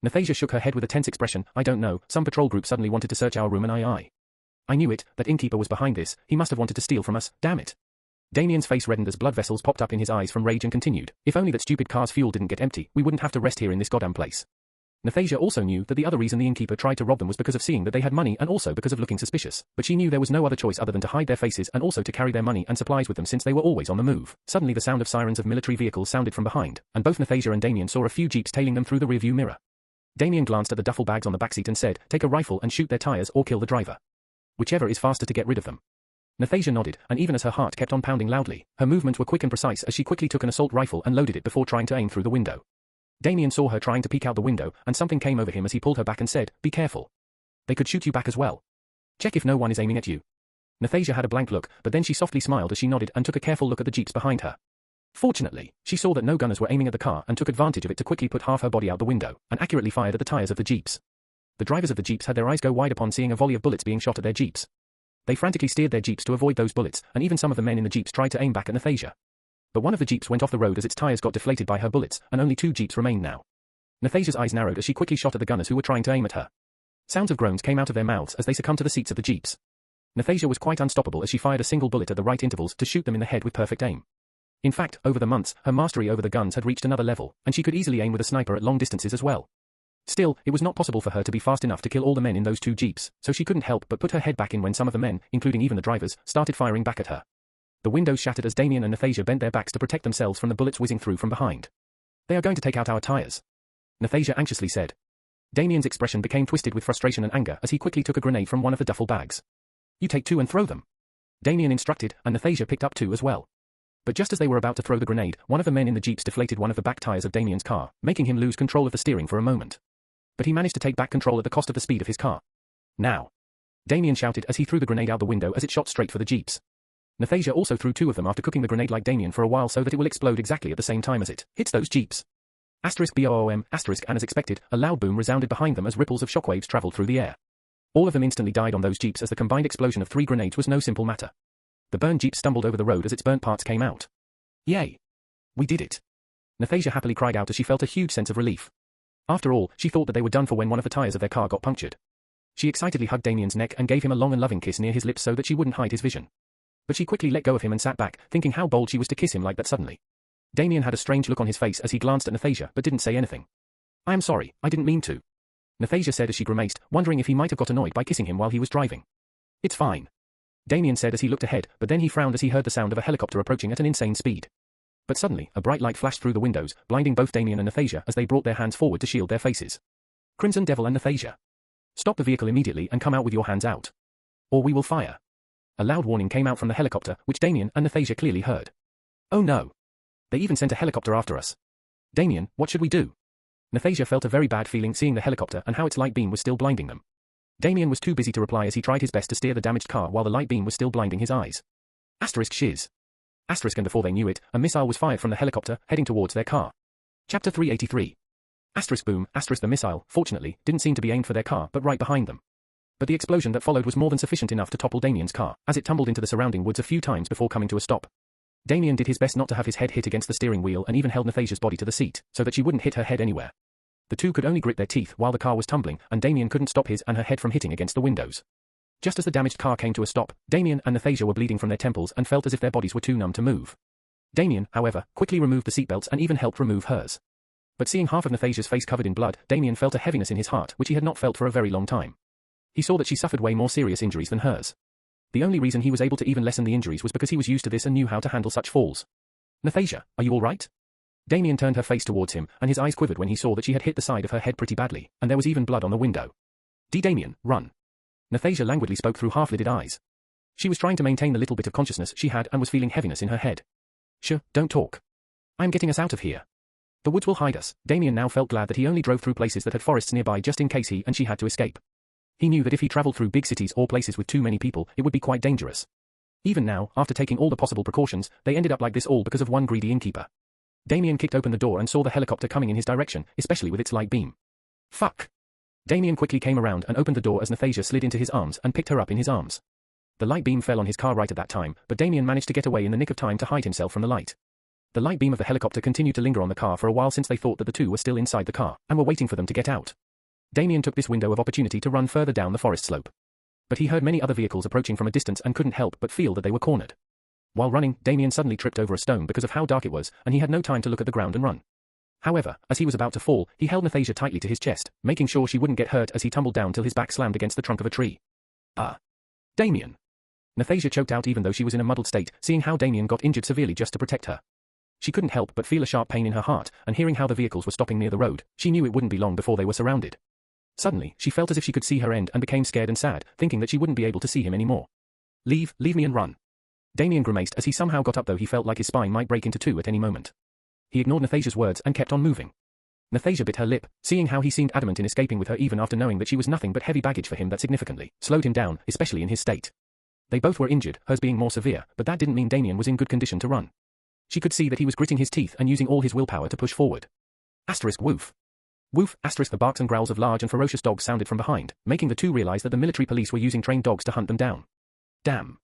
Nathasia shook her head with a tense expression. I don't know, some patrol group suddenly wanted to search our room and I knew it, that innkeeper was behind this, he must have wanted to steal from us, damn it. Damien's face reddened as blood vessels popped up in his eyes from rage and continued, if only that stupid car's fuel didn't get empty, we wouldn't have to rest here in this goddamn place. Nathasia also knew that the other reason the innkeeper tried to rob them was because of seeing that they had money and also because of looking suspicious, but she knew there was no other choice other than to hide their faces and also to carry their money and supplies with them since they were always on the move. Suddenly the sound of sirens of military vehicles sounded from behind, and both Nathasia and Damien saw a few jeeps tailing them through the rearview mirror. Damien glanced at the duffel bags on the backseat and said, take a rifle and shoot their tires or kill the driver. Whichever is faster to get rid of them. Nathasia nodded, and even as her heart kept on pounding loudly, her movements were quick and precise as she quickly took an assault rifle and loaded it before trying to aim through the window. Damien saw her trying to peek out the window, and something came over him as he pulled her back and said, be careful. They could shoot you back as well. Check if no one is aiming at you. Nathasia had a blank look, but then she softly smiled as she nodded and took a careful look at the jeeps behind her. Fortunately, she saw that no gunners were aiming at the car and took advantage of it to quickly put half her body out the window, and accurately fired at the tires of the jeeps. The drivers of the jeeps had their eyes go wide upon seeing a volley of bullets being shot at their jeeps. They frantically steered their jeeps to avoid those bullets, and even some of the men in the jeeps tried to aim back at Nathasia. But one of the jeeps went off the road as its tires got deflated by her bullets, and only 2 jeeps remained now. Nathasia's eyes narrowed as she quickly shot at the gunners who were trying to aim at her. Sounds of groans came out of their mouths as they succumbed to the seats of the jeeps. Nathasia was quite unstoppable as she fired a single bullet at the right intervals to shoot them in the head with perfect aim. In fact, over the months, her mastery over the guns had reached another level, and she could easily aim with a sniper at long distances as well. Still, it was not possible for her to be fast enough to kill all the men in those 2 jeeps, so she couldn't help but put her head back in when some of the men, including even the drivers, started firing back at her. The windows shattered as Damien and Nathasia bent their backs to protect themselves from the bullets whizzing through from behind. "They are going to take out our tires," Nathasia anxiously said. Damien's expression became twisted with frustration and anger as he quickly took a grenade from one of the duffel bags. "You take 2 and throw them," Damien instructed, and Nathasia picked up 2 as well. But just as they were about to throw the grenade, one of the men in the jeeps deflated one of the back tires of Damien's car, making him lose control of the steering for a moment. But he managed to take back control at the cost of the speed of his car. "Now!" Damien shouted as he threw the grenade out the window as it shot straight for the jeeps. Nathasia also threw 2 of them after cooking the grenade like Damien for a while so that it will explode exactly at the same time as it hits those jeeps. *BOOM***, and as expected, a loud boom resounded behind them as ripples of shockwaves traveled through the air. All of them instantly died on those jeeps as the combined explosion of 3 grenades was no simple matter. The burned jeep stumbled over the road as its burnt parts came out. "Yay! We did it!" Nathasia happily cried out as she felt a huge sense of relief. After all, she thought that they were done for when one of the tires of their car got punctured. She excitedly hugged Damien's neck and gave him a long and loving kiss near his lips so that she wouldn't hide his vision. But she quickly let go of him and sat back, thinking how bold she was to kiss him like that suddenly. Damien had a strange look on his face as he glanced at Nathasia but didn't say anything. "I am sorry, I didn't mean to," Nathasia said as she grimaced, wondering if he might have got annoyed by kissing him while he was driving. "It's fine," Damien said as he looked ahead, but then he frowned as he heard the sound of a helicopter approaching at an insane speed. But suddenly, a bright light flashed through the windows, blinding both Damien and Nathasia as they brought their hands forward to shield their faces. "Crimson Devil and Nathasia, stop the vehicle immediately and come out with your hands out, or we will fire." A loud warning came out from the helicopter, which Damien and Nathasia clearly heard. "Oh no! They even sent a helicopter after us. Damien, what should we do?" Nathasia felt a very bad feeling seeing the helicopter and how its light beam was still blinding them. Damien was too busy to reply as he tried his best to steer the damaged car while the light beam was still blinding his eyes. *shiz. And before they knew it, a missile was fired from the helicopter, heading towards their car. Chapter 383. *boom, the missile, fortunately, didn't seem to be aimed for their car but right behind them. But the explosion that followed was more than sufficient enough to topple Damien's car, as it tumbled into the surrounding woods a few times before coming to a stop. Damien did his best not to have his head hit against the steering wheel and even held Nathasia's body to the seat, so that she wouldn't hit her head anywhere. The two could only grit their teeth while the car was tumbling, and Damien couldn't stop his and her head from hitting against the windows. Just as the damaged car came to a stop, Damien and Nathasia were bleeding from their temples and felt as if their bodies were too numb to move. Damien, however, quickly removed the seatbelts and even helped remove hers. But seeing half of Nathasia's face covered in blood, Damien felt a heaviness in his heart which he had not felt for a very long time. He saw that she suffered way more serious injuries than hers. The only reason he was able to even lessen the injuries was because he was used to this and knew how to handle such falls. "Nathasia, are you all right?" Damien turned her face towards him, and his eyes quivered when he saw that she had hit the side of her head pretty badly, and there was even blood on the window. Damien, run." Nathasia languidly spoke through half-lidded eyes. She was trying to maintain the little bit of consciousness she had and was feeling heaviness in her head. Don't talk. I am getting us out of here. The woods will hide us." Damien now felt glad that he only drove through places that had forests nearby just in case he and she had to escape. He knew that if he traveled through big cities or places with too many people, it would be quite dangerous. Even now, after taking all the possible precautions, they ended up like this all because of one greedy innkeeper. Damien kicked open the door and saw the helicopter coming in his direction, especially with its light beam. "Fuck!" Damien quickly came around and opened the door as Nathasia slid into his arms and picked her up in his arms. The light beam fell on his car right at that time, but Damien managed to get away in the nick of time to hide himself from the light. The light beam of the helicopter continued to linger on the car for a while since they thought that the two were still inside the car and were waiting for them to get out. Damien took this window of opportunity to run further down the forest slope. But he heard many other vehicles approaching from a distance and couldn't help but feel that they were cornered. While running, Damien suddenly tripped over a stone because of how dark it was, and he had no time to look at the ground and run. However, as he was about to fall, he held Nathasia tightly to his chest, making sure she wouldn't get hurt as he tumbled down till his back slammed against the trunk of a tree. Damien. Nathasia choked out even though she was in a muddled state, seeing how Damien got injured severely just to protect her. She couldn't help but feel a sharp pain in her heart, and hearing how the vehicles were stopping near the road, she knew it wouldn't be long before they were surrounded. Suddenly, she felt as if she could see her end and became scared and sad, thinking that she wouldn't be able to see him anymore. Leave me and run." Damien grimaced as he somehow got up, though he felt like his spine might break into two at any moment. He ignored Nathasia's words and kept on moving. Nathasia bit her lip, seeing how he seemed adamant in escaping with her even after knowing that she was nothing but heavy baggage for him. That significantly slowed him down, especially in his state. They both were injured, hers being more severe, but that didn't mean Damien was in good condition to run. She could see that he was gritting his teeth and using all his willpower to push forward. Woof. Woof. The barks and growls of large and ferocious dogs sounded from behind, making the two realize that the military police were using trained dogs to hunt them down. Damn.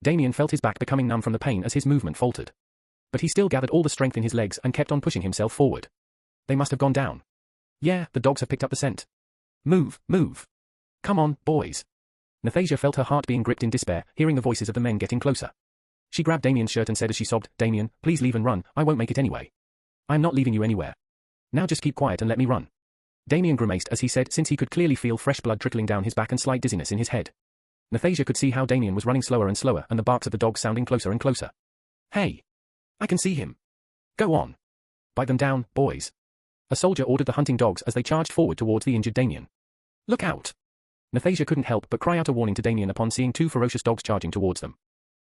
Damien felt his back becoming numb from the pain as his movement faltered. But he still gathered all the strength in his legs and kept on pushing himself forward. They must have gone down. Yeah, the dogs have picked up the scent. Move. Come on, boys. Nathasia felt her heart being gripped in despair, hearing the voices of the men getting closer. She grabbed Damien's shirt and said as she sobbed, Damien, please leave and run, I won't make it anyway. I'm not leaving you anywhere. Now just keep quiet and let me run. Damien grimaced as he said, since he could clearly feel fresh blood trickling down his back and slight dizziness in his head. Nathasia could see how Damien was running slower and slower and the barks of the dogs sounding closer and closer. Hey! I can see him. Go on. Bite them down, boys. A soldier ordered the hunting dogs as they charged forward towards the injured Damien. Look out! Nathasia couldn't help but cry out a warning to Damien upon seeing two ferocious dogs charging towards them.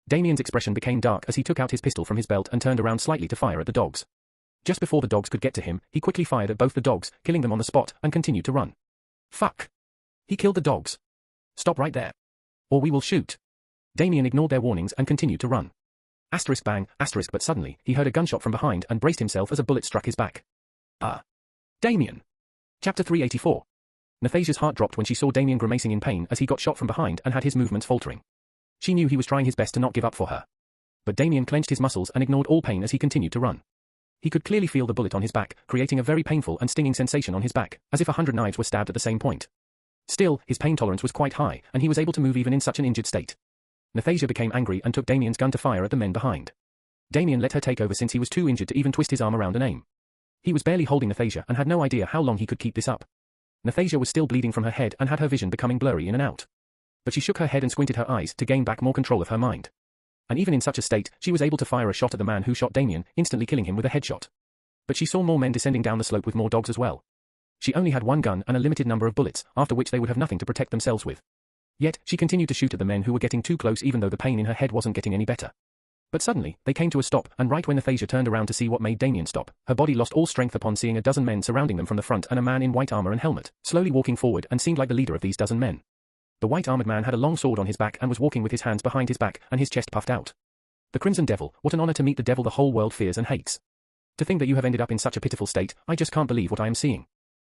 Damien's expression became dark as he took out his pistol from his belt and turned around slightly to fire at the dogs. Just before the dogs could get to him, he quickly fired at both the dogs, killing them on the spot, and continued to run. Fuck! He killed the dogs. Stop right there. Or we will shoot. Damien ignored their warnings and continued to run. Bang, but suddenly, he heard a gunshot from behind and braced himself as a bullet struck his back. Damien. Chapter 384. Nathasia's heart dropped when she saw Damien grimacing in pain as he got shot from behind and had his movements faltering. She knew he was trying his best to not give up for her. But Damien clenched his muscles and ignored all pain as he continued to run. He could clearly feel the bullet on his back, creating a very painful and stinging sensation on his back, as if 100 knives were stabbed at the same point. Still, his pain tolerance was quite high, and he was able to move even in such an injured state. Nathasia became angry and took Damien's gun to fire at the men behind. Damien let her take over since he was too injured to even twist his arm around and aim. He was barely holding Nathasia and had no idea how long he could keep this up. Nathasia was still bleeding from her head and had her vision becoming blurry in and out. But she shook her head and squinted her eyes to gain back more control of her mind. And even in such a state, she was able to fire a shot at the man who shot Damien, instantly killing him with a headshot. But she saw more men descending down the slope with more dogs as well. She only had one gun and a limited number of bullets, after which they would have nothing to protect themselves with. Yet, she continued to shoot at the men who were getting too close even though the pain in her head wasn't getting any better. But suddenly, they came to a stop, and right when Nathasia turned around to see what made Damien stop, her body lost all strength upon seeing a dozen men surrounding them from the front and a man in white armor and helmet, slowly walking forward and seemed like the leader of these dozen men. The white-armored man had a long sword on his back and was walking with his hands behind his back and his chest puffed out. The Crimson Devil, what an honor to meet the devil the whole world fears and hates. To think that you have ended up in such a pitiful state, I just can't believe what I am seeing.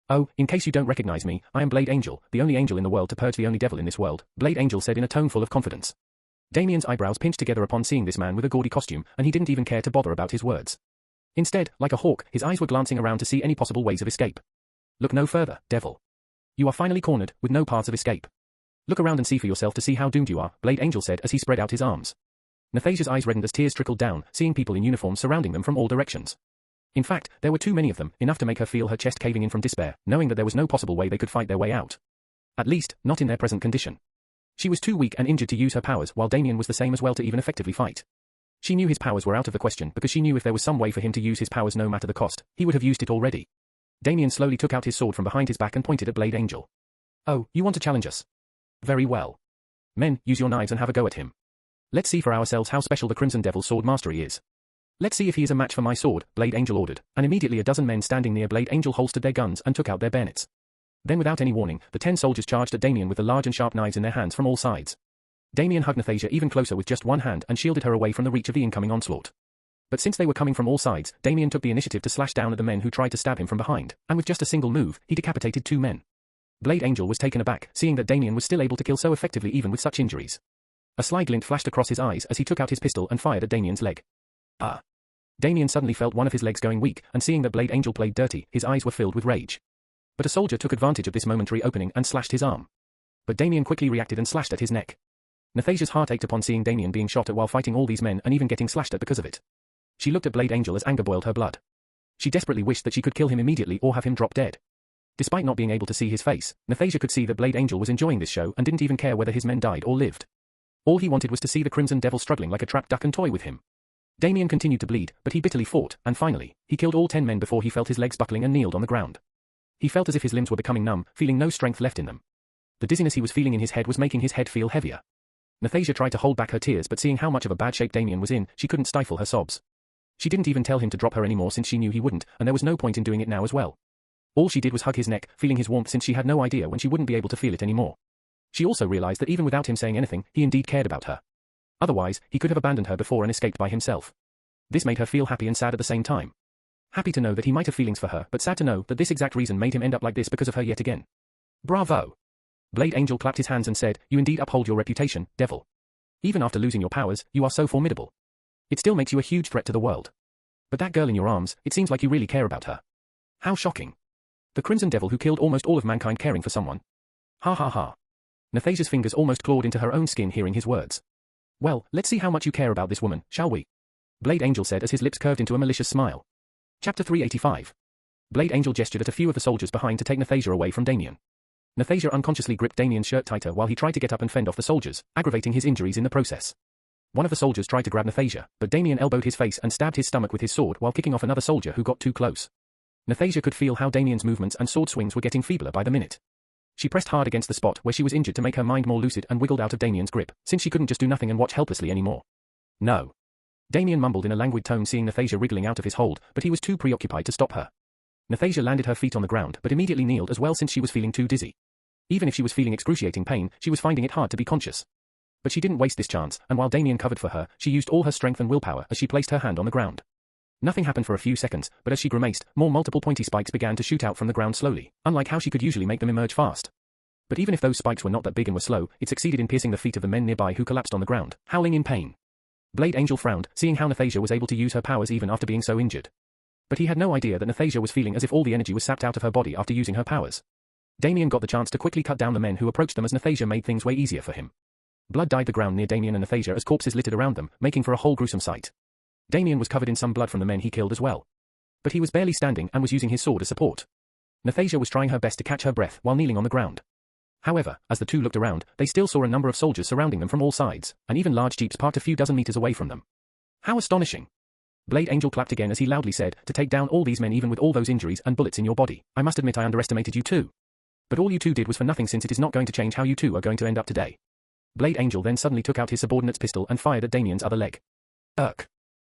Oh, in case you don't recognize me, I am Blade Angel, the only angel in the world to purge the only devil in this world, Blade Angel said in a tone full of confidence. Damien's eyebrows pinched together upon seeing this man with a gaudy costume, and he didn't even care to bother about his words. Instead, like a hawk, his eyes were glancing around to see any possible ways of escape. Look no further, devil. You are finally cornered, with no paths of escape. Look around and see for yourself to see how doomed you are, Blade Angel said as he spread out his arms. Nathasia's eyes reddened as tears trickled down, seeing people in uniform surrounding them from all directions. In fact, there were too many of them, enough to make her feel her chest caving in from despair, knowing that there was no possible way they could fight their way out. At least, not in their present condition. She was too weak and injured to use her powers, while Damien was the same as well to even effectively fight. She knew his powers were out of the question because she knew if there was some way for him to use his powers no matter the cost, he would have used it already. Damien slowly took out his sword from behind his back and pointed at Blade Angel. Oh, you want to challenge us? Very well. Men, use your knives and have a go at him. Let's see for ourselves how special the Crimson Devil's sword mastery is. Let's see if he is a match for my sword, Blade Angel ordered, and immediately a dozen men standing near Blade Angel holstered their guns and took out their bayonets. Then without any warning, the 10 soldiers charged at Damien with the large and sharp knives in their hands from all sides. Damien hugged Nathasia even closer with just one hand and shielded her away from the reach of the incoming onslaught. But since they were coming from all sides, Damien took the initiative to slash down at the men who tried to stab him from behind, and with just a single move, he decapitated 2 men. Blade Angel was taken aback, seeing that Damien was still able to kill so effectively even with such injuries. A sly glint flashed across his eyes as he took out his pistol and fired at Damien's leg. Damien suddenly felt one of his legs going weak, and seeing that Blade Angel played dirty, his eyes were filled with rage. But a soldier took advantage of this momentary opening and slashed his arm. But Damien quickly reacted and slashed at his neck. Nathasia's heart ached upon seeing Damien being shot at while fighting all these men and even getting slashed at because of it. She looked at Blade Angel as anger boiled her blood. She desperately wished that she could kill him immediately or have him drop dead. Despite not being able to see his face, Nathasia could see that Blade Angel was enjoying this show and didn't even care whether his men died or lived. All he wanted was to see the Crimson Devil struggling like a trapped duck and toy with him. Damien continued to bleed, but he bitterly fought, and finally, he killed all 10 men before he felt his legs buckling and kneeled on the ground. He felt as if his limbs were becoming numb, feeling no strength left in them. The dizziness he was feeling in his head was making his head feel heavier. Nathasia tried to hold back her tears, but seeing how much of a bad shape Damien was in, she couldn't stifle her sobs. She didn't even tell him to drop her anymore since she knew he wouldn't, and there was no point in doing it now as well. All she did was hug his neck, feeling his warmth since she had no idea when she wouldn't be able to feel it anymore. She also realized that even without him saying anything, he indeed cared about her. Otherwise, he could have abandoned her before and escaped by himself. This made her feel happy and sad at the same time. Happy to know that he might have feelings for her, but sad to know that this exact reason made him end up like this because of her yet again. Bravo! Blade Angel clapped his hands and said, "You indeed uphold your reputation, devil. Even after losing your powers, you are so formidable. It still makes you a huge threat to the world. But that girl in your arms, it seems like you really care about her. How shocking. The Crimson Devil who killed almost all of mankind caring for someone. Ha ha ha." Nathasia's fingers almost clawed into her own skin hearing his words. "Well, let's see how much you care about this woman, shall we?" Blade Angel said as his lips curved into a malicious smile. Chapter 385. Blade Angel gestured at a few of the soldiers behind to take Nathasia away from Damien. Nathasia unconsciously gripped Damien's shirt tighter while he tried to get up and fend off the soldiers, aggravating his injuries in the process. One of the soldiers tried to grab Nathasia, but Damien elbowed his face and stabbed his stomach with his sword while kicking off another soldier who got too close. Nathasia could feel how Damien's movements and sword swings were getting feebler by the minute. She pressed hard against the spot where she was injured to make her mind more lucid and wiggled out of Damien's grip, since she couldn't just do nothing and watch helplessly anymore. "No." Damien mumbled in a languid tone seeing Nathasia wriggling out of his hold, but he was too preoccupied to stop her. Nathasia landed her feet on the ground but immediately kneeled as well since she was feeling too dizzy. Even if she was feeling excruciating pain, she was finding it hard to be conscious. But she didn't waste this chance, and while Damien covered for her, she used all her strength and willpower as she placed her hand on the ground. Nothing happened for a few seconds, but as she grimaced, more multiple pointy spikes began to shoot out from the ground slowly, unlike how she could usually make them emerge fast. But even if those spikes were not that big and were slow, it succeeded in piercing the feet of the men nearby who collapsed on the ground, howling in pain. Blade Angel frowned, seeing how Nathasia was able to use her powers even after being so injured. But he had no idea that Nathasia was feeling as if all the energy was sapped out of her body after using her powers. Damien got the chance to quickly cut down the men who approached them as Nathasia made things way easier for him. Blood dyed the ground near Damien and Nathasia as corpses littered around them, making for a whole gruesome sight. Damien was covered in some blood from the men he killed as well. But he was barely standing and was using his sword as support. Nathasia was trying her best to catch her breath while kneeling on the ground. However, as the two looked around, they still saw a number of soldiers surrounding them from all sides, and even large jeeps parked a few dozen meters away from them. How astonishing! Blade Angel clapped again as he loudly said, "To take down all these men even with all those injuries and bullets in your body, I must admit I underestimated you too. But all you two did was for nothing since it is not going to change how you two are going to end up today." Blade Angel then suddenly took out his subordinate's pistol and fired at Damien's other leg.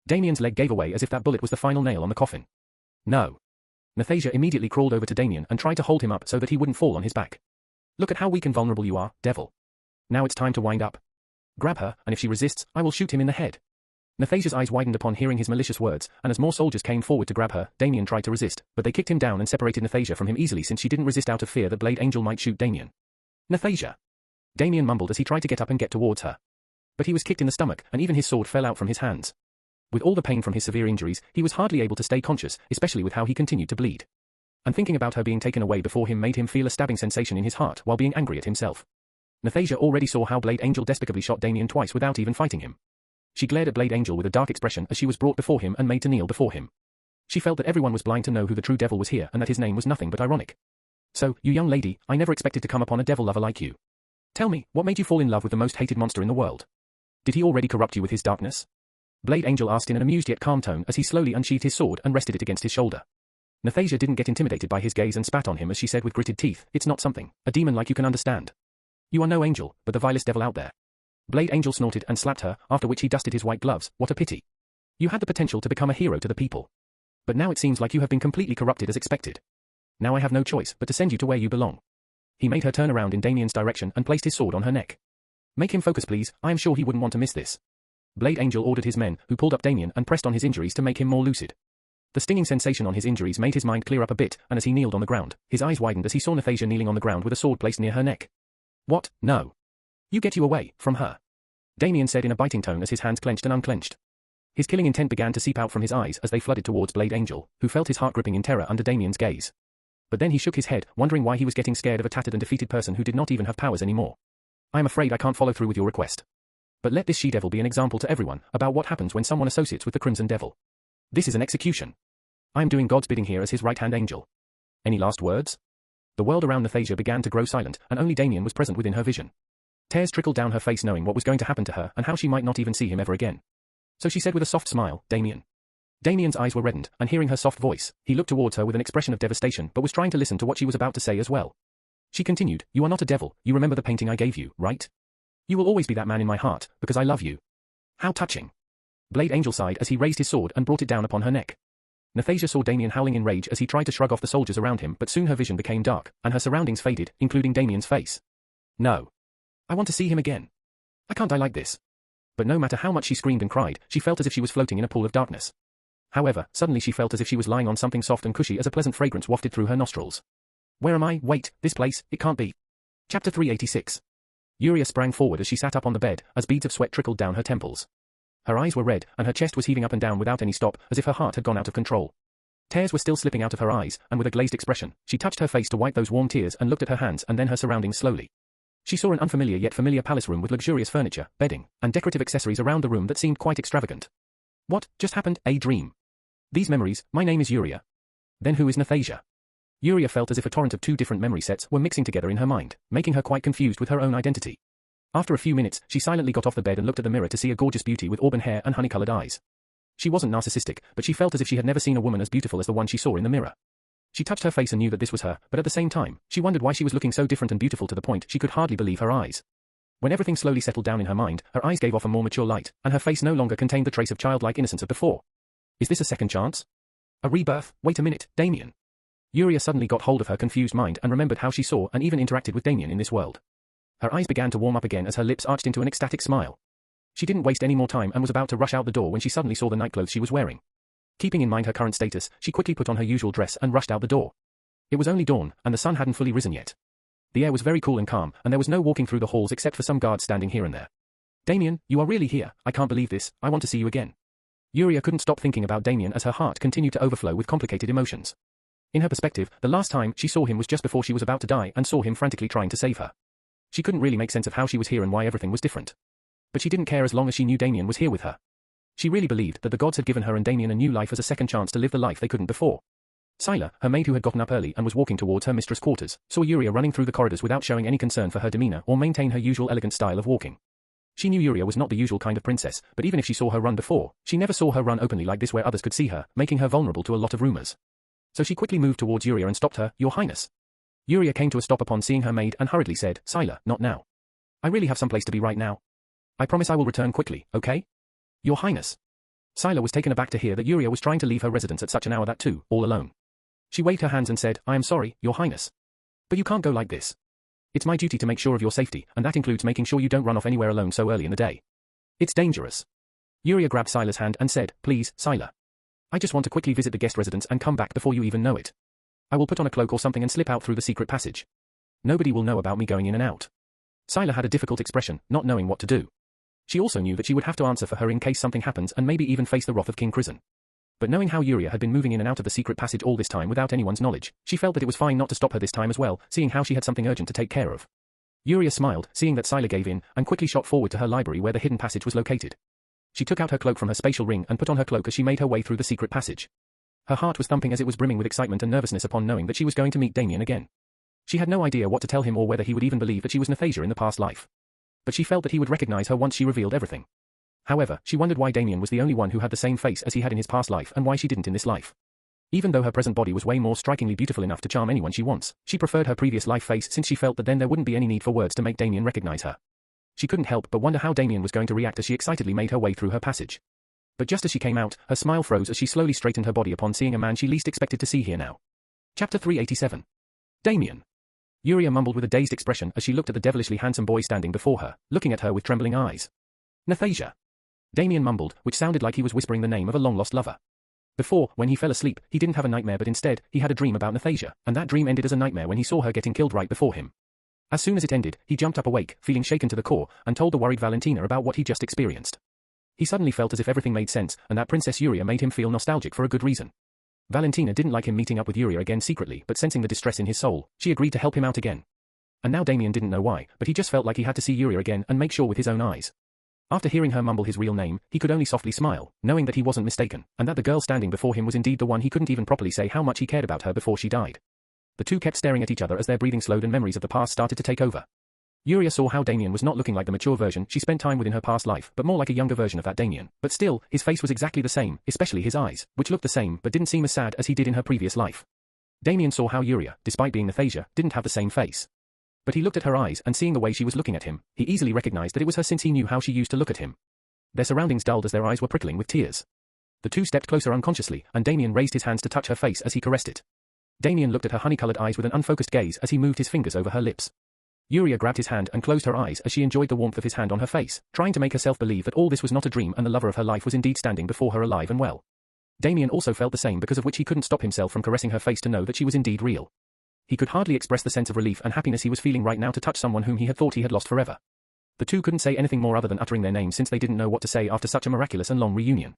Damien's leg gave away as if that bullet was the final nail on the coffin. No. Nathasia immediately crawled over to Damien and tried to hold him up so that he wouldn't fall on his back. "Look at how weak and vulnerable you are, devil. Now it's time to wind up. Grab her, and if she resists, I will shoot him in the head." Nathasia's eyes widened upon hearing his malicious words, and as more soldiers came forward to grab her, Damien tried to resist, but they kicked him down and separated Nathasia from him easily since she didn't resist out of fear that Blade Angel might shoot Damien. "Nathasia!" Damien mumbled as he tried to get up and get towards her. But he was kicked in the stomach, and even his sword fell out from his hands. With all the pain from his severe injuries, he was hardly able to stay conscious, especially with how he continued to bleed. And thinking about her being taken away before him made him feel a stabbing sensation in his heart while being angry at himself. Nathasia already saw how Blade Angel despicably shot Damien twice without even fighting him. She glared at Blade Angel with a dark expression as she was brought before him and made to kneel before him. She felt that everyone was blind to know who the true devil was here and that his name was nothing but ironic. "So, you young lady, I never expected to come upon a devil lover like you. Tell me, what made you fall in love with the most hated monster in the world? Did he already corrupt you with his darkness?" Blade Angel asked in an amused yet calm tone as he slowly unsheathed his sword and rested it against his shoulder. Nathasia didn't get intimidated by his gaze and spat on him as she said with gritted teeth, "It's not something, a demon like you can understand. You are no angel, but the vilest devil out there." Blade Angel snorted and slapped her, after which he dusted his white gloves. "What a pity. You had the potential to become a hero to the people. But now it seems like you have been completely corrupted as expected. Now I have no choice but to send you to where you belong." He made her turn around in Damien's direction and placed his sword on her neck. "Make him focus please, I am sure he wouldn't want to miss this." Blade Angel ordered his men, who pulled up Damien and pressed on his injuries to make him more lucid. The stinging sensation on his injuries made his mind clear up a bit, and as he kneeled on the ground, his eyes widened as he saw Nathasia kneeling on the ground with a sword placed near her neck. "What? No. You get you away from her," Damien said in a biting tone as his hands clenched and unclenched. His killing intent began to seep out from his eyes as they flooded towards Blade Angel, who felt his heart gripping in terror under Damien's gaze. But then he shook his head, wondering why he was getting scared of a tattered and defeated person who did not even have powers anymore. "I am afraid I can't follow through with your request. But let this she-devil be an example to everyone about what happens when someone associates with the Crimson Devil. This is an execution. I am doing God's bidding here as his right-hand angel. Any last words?" The world around Nathasia began to grow silent, and only Damien was present within her vision. Tears trickled down her face knowing what was going to happen to her and how she might not even see him ever again. So she said with a soft smile, "Damien." Damien's eyes were reddened, and hearing her soft voice, he looked towards her with an expression of devastation but was trying to listen to what she was about to say as well. She continued, "You are not a devil, you remember the painting I gave you, right? You will always be that man in my heart, because I love you." "How touching." Blade Angel sighed as he raised his sword and brought it down upon her neck. Nathasia saw Damien howling in rage as he tried to shrug off the soldiers around him, but soon her vision became dark, and her surroundings faded, including Damien's face. "No. I want to see him again. I can't die like this." But no matter how much she screamed and cried, she felt as if she was floating in a pool of darkness. However, suddenly she felt as if she was lying on something soft and cushy as a pleasant fragrance wafted through her nostrils. Where am I? Wait, this place, it can't be. Chapter 386. Yuria sprang forward as she sat up on the bed, as beads of sweat trickled down her temples. Her eyes were red, and her chest was heaving up and down without any stop, as if her heart had gone out of control. Tears were still slipping out of her eyes, and with a glazed expression, she touched her face to wipe those warm tears and looked at her hands and then her surroundings slowly. She saw an unfamiliar yet familiar palace room with luxurious furniture, bedding, and decorative accessories around the room that seemed quite extravagant. What just happened? A dream. These memories, my name is Yuria. Then who is Nathasia? Yuria felt as if a torrent of two different memory sets were mixing together in her mind, making her quite confused with her own identity. After a few minutes, she silently got off the bed and looked at the mirror to see a gorgeous beauty with auburn hair and honey-colored eyes. She wasn't narcissistic, but she felt as if she had never seen a woman as beautiful as the one she saw in the mirror. She touched her face and knew that this was her, but at the same time, she wondered why she was looking so different and beautiful to the point she could hardly believe her eyes. When everything slowly settled down in her mind, her eyes gave off a more mature light, and her face no longer contained the trace of childlike innocence of before. Is this a second chance? A rebirth? Wait a minute, Damien. Yuria suddenly got hold of her confused mind and remembered how she saw and even interacted with Damien in this world. Her eyes began to warm up again as her lips arched into an ecstatic smile. She didn't waste any more time and was about to rush out the door when she suddenly saw the nightclothes she was wearing. Keeping in mind her current status, she quickly put on her usual dress and rushed out the door. It was only dawn, and the sun hadn't fully risen yet. The air was very cool and calm, and there was no walking through the halls except for some guards standing here and there. Damien, you are really here, I can't believe this, I want to see you again. Yuria couldn't stop thinking about Damien as her heart continued to overflow with complicated emotions. In her perspective, the last time she saw him was just before she was about to die and saw him frantically trying to save her. She couldn't really make sense of how she was here and why everything was different. But she didn't care as long as she knew Damien was here with her. She really believed that the gods had given her and Damien a new life as a second chance to live the life they couldn't before. Scylla, her maid who had gotten up early and was walking towards her mistress' quarters, saw Yuria running through the corridors without showing any concern for her demeanor or maintain her usual elegant style of walking. She knew Yuria was not the usual kind of princess, but even if she saw her run before, she never saw her run openly like this where others could see her, making her vulnerable to a lot of rumors. So she quickly moved towards Yuria and stopped her, Your Highness. Yuria came to a stop upon seeing her maid and hurriedly said, Scylla, not now. I really have some place to be right now. I promise I will return quickly, okay? Your Highness. Scylla was taken aback to hear that Yuria was trying to leave her residence at such an hour that too, all alone. She waved her hands and said, I am sorry, Your Highness. But you can't go like this. It's my duty to make sure of your safety, and that includes making sure you don't run off anywhere alone so early in the day. It's dangerous. Yuria grabbed Scylla's hand and said, Please, Scylla. I just want to quickly visit the guest residence and come back before you even know it. I will put on a cloak or something and slip out through the secret passage. Nobody will know about me going in and out. Scylla had a difficult expression, not knowing what to do. She also knew that she would have to answer for her in case something happens and maybe even face the wrath of King Crizan. But knowing how Yuria had been moving in and out of the secret passage all this time without anyone's knowledge, she felt that it was fine not to stop her this time as well, seeing how she had something urgent to take care of. Yuria smiled, seeing that Scylla gave in, and quickly shot forward to her library where the hidden passage was located. She took out her cloak from her spatial ring and put on her cloak as she made her way through the secret passage. Her heart was thumping as it was brimming with excitement and nervousness upon knowing that she was going to meet Damien again. She had no idea what to tell him or whether he would even believe that she was Nathasia in the past life. But she felt that he would recognize her once she revealed everything. However, she wondered why Damien was the only one who had the same face as he had in his past life and why she didn't in this life. Even though her present body was way more strikingly beautiful enough to charm anyone she wants, she preferred her previous life face since she felt that then there wouldn't be any need for words to make Damien recognize her. She couldn't help but wonder how Damien was going to react as she excitedly made her way through her passage. But just as she came out, her smile froze as she slowly straightened her body upon seeing a man she least expected to see here now. Chapter 387. Damien. Yuria mumbled with a dazed expression as she looked at the devilishly handsome boy standing before her, looking at her with trembling eyes. Nathasia. Damien mumbled, which sounded like he was whispering the name of a long-lost lover. Before, when he fell asleep, he didn't have a nightmare but instead, he had a dream about Nathasia, and that dream ended as a nightmare when he saw her getting killed right before him. As soon as it ended, he jumped up awake, feeling shaken to the core, and told the worried Valentina about what he just experienced. He suddenly felt as if everything made sense, and that Princess Yuria made him feel nostalgic for a good reason. Valentina didn't like him meeting up with Yuria again secretly, but sensing the distress in his soul, she agreed to help him out again. And now Damien didn't know why, but he just felt like he had to see Yuria again and make sure with his own eyes. After hearing her mumble his real name, he could only softly smile, knowing that he wasn't mistaken, and that the girl standing before him was indeed the one he couldn't even properly say how much he cared about her before she died. The two kept staring at each other as their breathing slowed and memories of the past started to take over. Yuria saw how Damien was not looking like the mature version she spent time with in her past life, but more like a younger version of that Damien. But still, his face was exactly the same, especially his eyes, which looked the same but didn't seem as sad as he did in her previous life. Damien saw how Yuria, despite being Nathasia, didn't have the same face. But he looked at her eyes and seeing the way she was looking at him, he easily recognized that it was her since he knew how she used to look at him. Their surroundings dulled as their eyes were prickling with tears. The two stepped closer unconsciously, and Damien raised his hands to touch her face as he caressed it. Damien looked at her honey-colored eyes with an unfocused gaze as he moved his fingers over her lips. Yuria grabbed his hand and closed her eyes as she enjoyed the warmth of his hand on her face, trying to make herself believe that all this was not a dream and the lover of her life was indeed standing before her alive and well. Damien also felt the same, because of which he couldn't stop himself from caressing her face to know that she was indeed real. He could hardly express the sense of relief and happiness he was feeling right now to touch someone whom he had thought he had lost forever. The two couldn't say anything more other than uttering their names, since they didn't know what to say after such a miraculous and long reunion.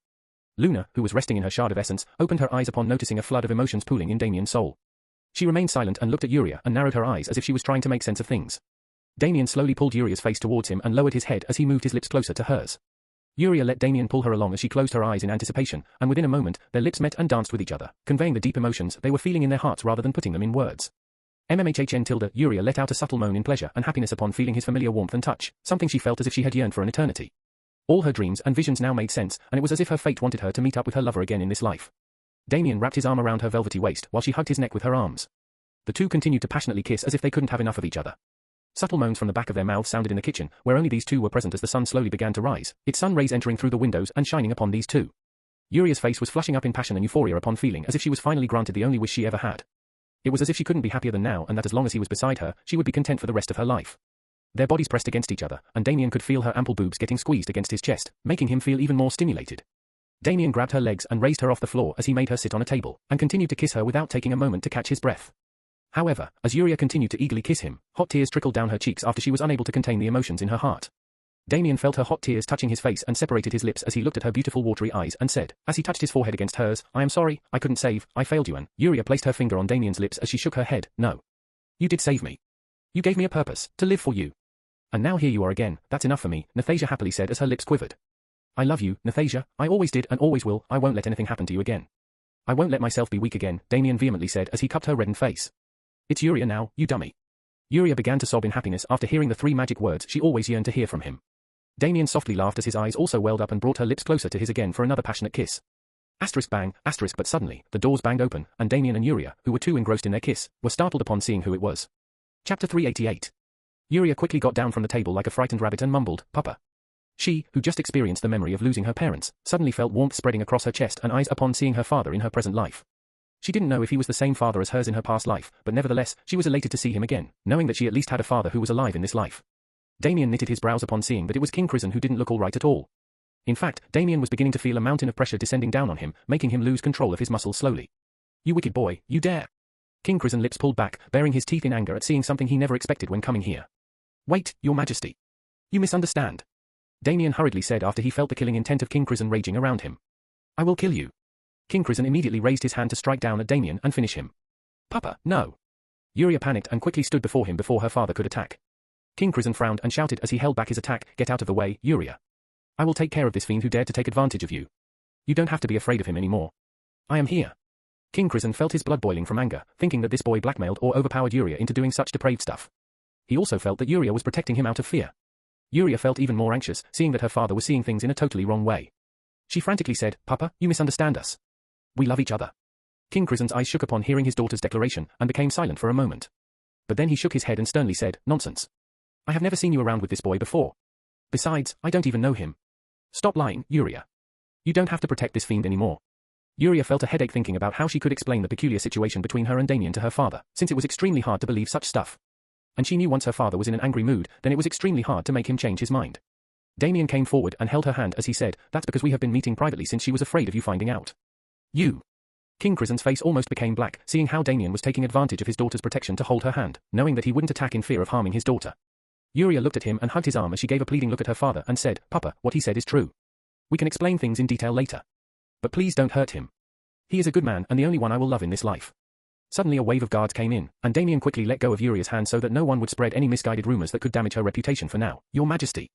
Luna, who was resting in her shard of essence, opened her eyes upon noticing a flood of emotions pooling in Damien's soul. She remained silent and looked at Yuria and narrowed her eyes as if she was trying to make sense of things. Damien slowly pulled Yuria's face towards him and lowered his head as he moved his lips closer to hers. Yuria let Damien pull her along as she closed her eyes in anticipation, and within a moment, their lips met and danced with each other, conveying the deep emotions they were feeling in their hearts rather than putting them in words. Yuria let out a subtle moan in pleasure and happiness upon feeling his familiar warmth and touch, something she felt as if she had yearned for an eternity. All her dreams and visions now made sense, and it was as if her fate wanted her to meet up with her lover again in this life. Damien wrapped his arm around her velvety waist while she hugged his neck with her arms. The two continued to passionately kiss as if they couldn't have enough of each other. Subtle moans from the back of their mouths sounded in the kitchen, where only these two were present as the sun slowly began to rise, its sun rays entering through the windows and shining upon these two. Yuria's face was flushing up in passion and euphoria upon feeling as if she was finally granted the only wish she ever had. It was as if she couldn't be happier than now, and that as long as he was beside her, she would be content for the rest of her life. Their bodies pressed against each other, and Damien could feel her ample boobs getting squeezed against his chest, making him feel even more stimulated. Damien grabbed her legs and raised her off the floor as he made her sit on a table, and continued to kiss her without taking a moment to catch his breath. However, as Yuria continued to eagerly kiss him, hot tears trickled down her cheeks after she was unable to contain the emotions in her heart. Damien felt her hot tears touching his face and separated his lips as he looked at her beautiful watery eyes and said, as he touched his forehead against hers, "I am sorry, I couldn't save, I failed you." And Yuria placed her finger on Damien's lips as she shook her head. "No. You did save me. You gave me a purpose, to live for you. And now here you are again, that's enough for me," Nathasia happily said as her lips quivered. "I love you, Nathasia, I always did and always will, I won't let anything happen to you again. I won't let myself be weak again," Damien vehemently said as he cupped her reddened face. "It's Yuria now, you dummy." Yuria began to sob in happiness after hearing the three magic words she always yearned to hear from him. Damien softly laughed as his eyes also welled up and brought her lips closer to his again for another passionate kiss. Bang, but suddenly, the doors banged open, and Damien and Yuria, who were too engrossed in their kiss, were startled upon seeing who it was. Chapter 388. Yuria quickly got down from the table like a frightened rabbit and mumbled, "Papa." She, who just experienced the memory of losing her parents, suddenly felt warmth spreading across her chest and eyes upon seeing her father in her present life. She didn't know if he was the same father as hers in her past life, but nevertheless, she was elated to see him again, knowing that she at least had a father who was alive in this life. Damien knitted his brows upon seeing that it was King Crizan who didn't look all right at all. In fact, Damien was beginning to feel a mountain of pressure descending down on him, making him lose control of his muscles slowly. "You wicked boy, you dare!" King Crizan lips pulled back, baring his teeth in anger at seeing something he never expected when coming here. "Wait, your majesty. You misunderstand," Damien hurriedly said after he felt the killing intent of King Crizan raging around him. "I will kill you." King Crizan immediately raised his hand to strike down at Damien and finish him. "Papa, no." Yuria panicked and quickly stood before him before her father could attack. King Crizan frowned and shouted as he held back his attack, "Get out of the way, Yuria. I will take care of this fiend who dared to take advantage of you. You don't have to be afraid of him anymore. I am here." King Crizan felt his blood boiling from anger, thinking that this boy blackmailed or overpowered Yuria into doing such depraved stuff. He also felt that Yuria was protecting him out of fear. Yuria felt even more anxious, seeing that her father was seeing things in a totally wrong way. She frantically said, "Papa, you misunderstand us. We love each other." King Crizan's eyes shook upon hearing his daughter's declaration, and became silent for a moment. But then he shook his head and sternly said, "Nonsense. I have never seen you around with this boy before. Besides, I don't even know him. Stop lying, Yuria. You don't have to protect this fiend anymore." Yuria felt a headache thinking about how she could explain the peculiar situation between her and Damien to her father, since it was extremely hard to believe such stuff. And she knew once her father was in an angry mood, then it was extremely hard to make him change his mind. Damien came forward and held her hand as he said, "That's because we have been meeting privately since she was afraid of you finding out." "You." King Crizan's face almost became black, seeing how Damien was taking advantage of his daughter's protection to hold her hand, knowing that he wouldn't attack in fear of harming his daughter. Yuria looked at him and hugged his arm as she gave a pleading look at her father and said, "Papa, what he said is true. We can explain things in detail later. But please don't hurt him. He is a good man and the only one I will love in this life." Suddenly a wave of guards came in, and Damien quickly let go of Yuria's hand so that no one would spread any misguided rumors that could damage her reputation for now. "Your Majesty.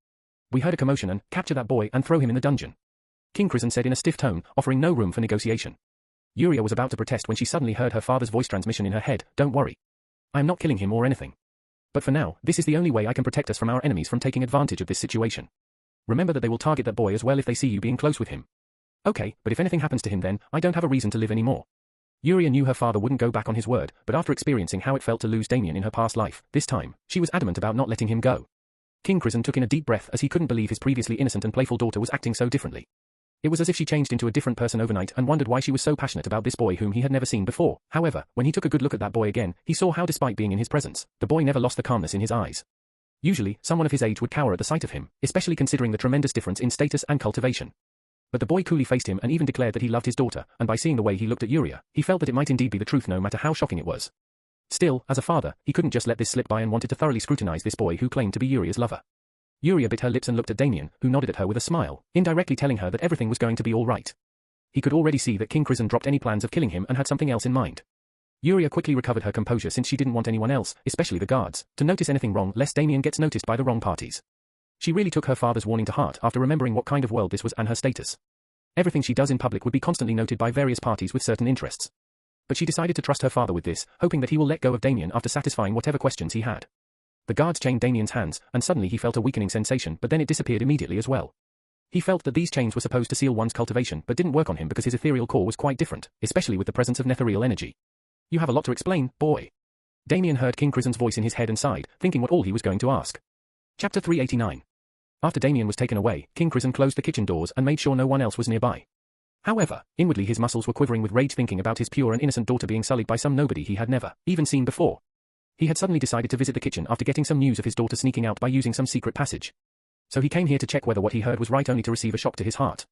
We heard a commotion and capture that boy and throw him in the dungeon," King Crizan said in a stiff tone, offering no room for negotiation. Yuria was about to protest when she suddenly heard her father's voice transmission in her head, "Don't worry. I am not killing him or anything. But for now, this is the only way I can protect us from our enemies from taking advantage of this situation. Remember that they will target that boy as well if they see you being close with him. Okay, but if anything happens to him then, I don't have a reason to live anymore." Yuria knew her father wouldn't go back on his word, but after experiencing how it felt to lose Damien in her past life, this time, she was adamant about not letting him go. King Crizan took in a deep breath as he couldn't believe his previously innocent and playful daughter was acting so differently. It was as if she changed into a different person overnight and wondered why she was so passionate about this boy whom he had never seen before. However, when he took a good look at that boy again, he saw how despite being in his presence, the boy never lost the calmness in his eyes. Usually, someone of his age would cower at the sight of him, especially considering the tremendous difference in status and cultivation. But the boy coolly faced him and even declared that he loved his daughter, and by seeing the way he looked at Yuria, he felt that it might indeed be the truth no matter how shocking it was. Still, as a father, he couldn't just let this slip by and wanted to thoroughly scrutinize this boy who claimed to be Yuria's lover. Yuria bit her lips and looked at Damien, who nodded at her with a smile, indirectly telling her that everything was going to be all right. He could already see that King Crimson dropped any plans of killing him and had something else in mind. Yuria quickly recovered her composure since she didn't want anyone else, especially the guards, to notice anything wrong lest Damien gets noticed by the wrong parties. She really took her father's warning to heart after remembering what kind of world this was and her status. Everything she does in public would be constantly noted by various parties with certain interests. But she decided to trust her father with this, hoping that he will let go of Damien after satisfying whatever questions he had. The guards chained Damien's hands, and suddenly he felt a weakening sensation, but then it disappeared immediately as well. He felt that these chains were supposed to seal one's cultivation but didn't work on him because his ethereal core was quite different, especially with the presence of Netherial energy. You have a lot to explain, boy. Damien heard King Crimson's voice in his head and sighed, thinking what all he was going to ask. Chapter 389. After Damien was taken away, King Crimson closed the kitchen doors and made sure no one else was nearby. However, inwardly his muscles were quivering with rage thinking about his pure and innocent daughter being sullied by some nobody he had never even seen before. He had suddenly decided to visit the kitchen after getting some news of his daughter sneaking out by using some secret passage. So he came here to check whether what he heard was right, only to receive a shock to his heart.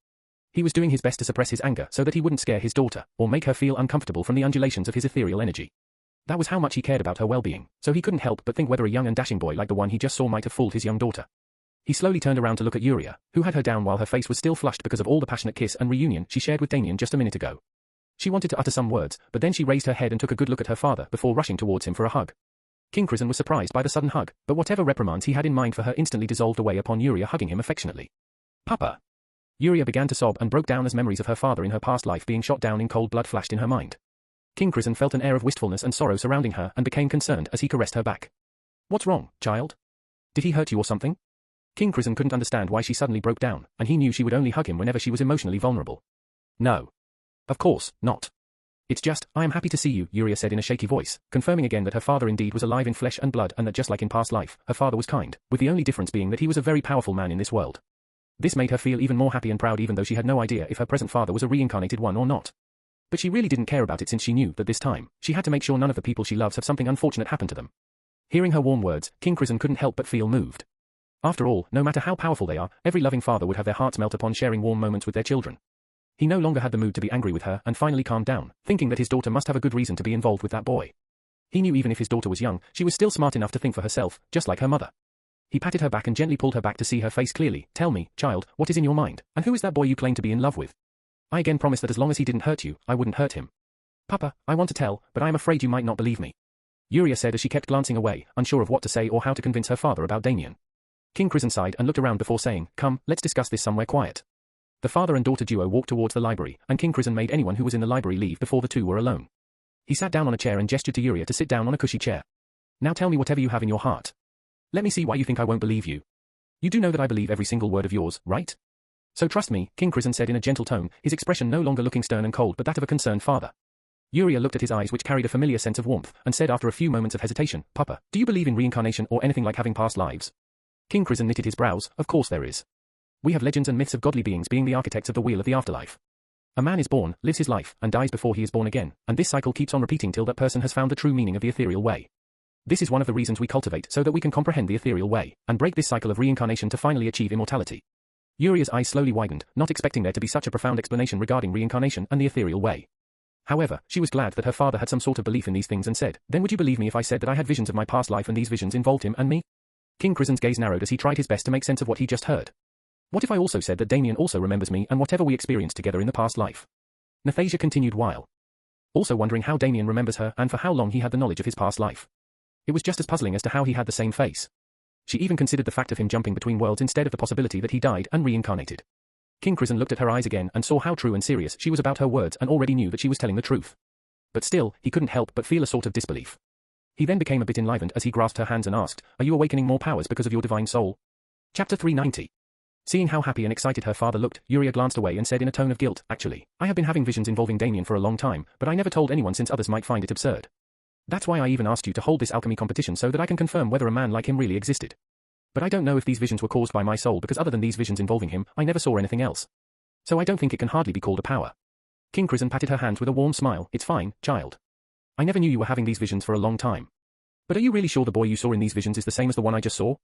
He was doing his best to suppress his anger so that he wouldn't scare his daughter, or make her feel uncomfortable from the undulations of his ethereal energy. That was how much he cared about her well-being, so he couldn't help but think whether a young and dashing boy like the one he just saw might have fooled his young daughter. He slowly turned around to look at Yuria, who had her down while her face was still flushed because of all the passionate kiss and reunion she shared with Damien just a minute ago. She wanted to utter some words, but then she raised her head and took a good look at her father before rushing towards him for a hug. King Crimson was surprised by the sudden hug, but whatever reprimands he had in mind for her instantly dissolved away upon Yuria hugging him affectionately. Papa. Yuria began to sob and broke down as memories of her father in her past life being shot down in cold blood flashed in her mind. King Crimson felt an air of wistfulness and sorrow surrounding her and became concerned as he caressed her back. What's wrong, child? Did he hurt you or something? King Crimson couldn't understand why she suddenly broke down, and he knew she would only hug him whenever she was emotionally vulnerable. No. Of course, not. It's just, I am happy to see you, Yuria said in a shaky voice, confirming again that her father indeed was alive in flesh and blood and that just like in past life, her father was kind, with the only difference being that he was a very powerful man in this world. This made her feel even more happy and proud even though she had no idea if her present father was a reincarnated one or not. But she really didn't care about it since she knew that this time, she had to make sure none of the people she loves have something unfortunate happen to them. Hearing her warm words, King Crimson couldn't help but feel moved. After all, no matter how powerful they are, every loving father would have their hearts melt upon sharing warm moments with their children. He no longer had the mood to be angry with her and finally calmed down, thinking that his daughter must have a good reason to be involved with that boy. He knew even if his daughter was young, she was still smart enough to think for herself, just like her mother. He patted her back and gently pulled her back to see her face clearly. Tell me, child, what is in your mind, and who is that boy you claim to be in love with? I again promised that as long as he didn't hurt you, I wouldn't hurt him. Papa, I want to tell, but I am afraid you might not believe me. Yuria said as she kept glancing away, unsure of what to say or how to convince her father about Damien. King Crimson sighed and looked around before saying, Come, let's discuss this somewhere quiet. The father and daughter duo walked towards the library, and King Crimson made anyone who was in the library leave before the two were alone. He sat down on a chair and gestured to Yuria to sit down on a cushy chair. Now tell me whatever you have in your heart. Let me see why you think I won't believe you. You do know that I believe every single word of yours, right? So trust me, King Crimson said in a gentle tone, his expression no longer looking stern and cold but that of a concerned father. Yuria looked at his eyes which carried a familiar sense of warmth, and said after a few moments of hesitation, Papa, do you believe in reincarnation or anything like having past lives? King Crimson knitted his brows, of course there is. We have legends and myths of godly beings being the architects of the wheel of the afterlife. A man is born, lives his life, and dies before he is born again, and this cycle keeps on repeating till that person has found the true meaning of the ethereal way. This is one of the reasons we cultivate so that we can comprehend the ethereal way, and break this cycle of reincarnation to finally achieve immortality. Yuria's eyes slowly widened, not expecting there to be such a profound explanation regarding reincarnation and the ethereal way. However, she was glad that her father had some sort of belief in these things and said, Then would you believe me if I said that I had visions of my past life and these visions involved him and me? King Crimson's gaze narrowed as he tried his best to make sense of what he just heard. What if I also said that Damien also remembers me and whatever we experienced together in the past life? Nathasia continued while also wondering how Damien remembers her and for how long he had the knowledge of his past life. It was just as puzzling as to how he had the same face. She even considered the fact of him jumping between worlds instead of the possibility that he died and reincarnated. King Crimson looked at her eyes again and saw how true and serious she was about her words and already knew that she was telling the truth. But still, he couldn't help but feel a sort of disbelief. He then became a bit enlivened as he grasped her hands and asked, Are you awakening more powers because of your divine soul? Chapter 390. Seeing how happy and excited her father looked, Yuria glanced away and said in a tone of guilt, Actually, I have been having visions involving Damien for a long time, but I never told anyone since others might find it absurd. That's why I even asked you to hold this alchemy competition so that I can confirm whether a man like him really existed. But I don't know if these visions were caused by my soul because other than these visions involving him, I never saw anything else. So I don't think it can hardly be called a power. King Crimson patted her hands with a warm smile. It's fine, child. I never knew you were having these visions for a long time. But are you really sure the boy you saw in these visions is the same as the one I just saw?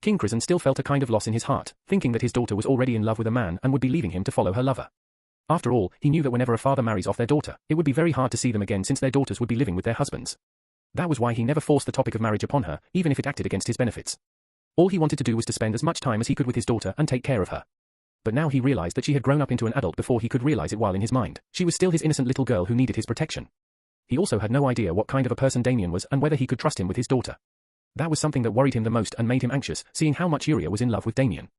King Crimson still felt a kind of loss in his heart, thinking that his daughter was already in love with a man and would be leaving him to follow her lover. After all, he knew that whenever a father marries off their daughter, it would be very hard to see them again since their daughters would be living with their husbands. That was why he never forced the topic of marriage upon her, even if it acted against his benefits. All he wanted to do was to spend as much time as he could with his daughter and take care of her. But now he realized that she had grown up into an adult before he could realize it, while in his mind, she was still his innocent little girl who needed his protection. He also had no idea what kind of a person Damien was and whether he could trust him with his daughter. That was something that worried him the most and made him anxious, seeing how much Yuria was in love with Damien.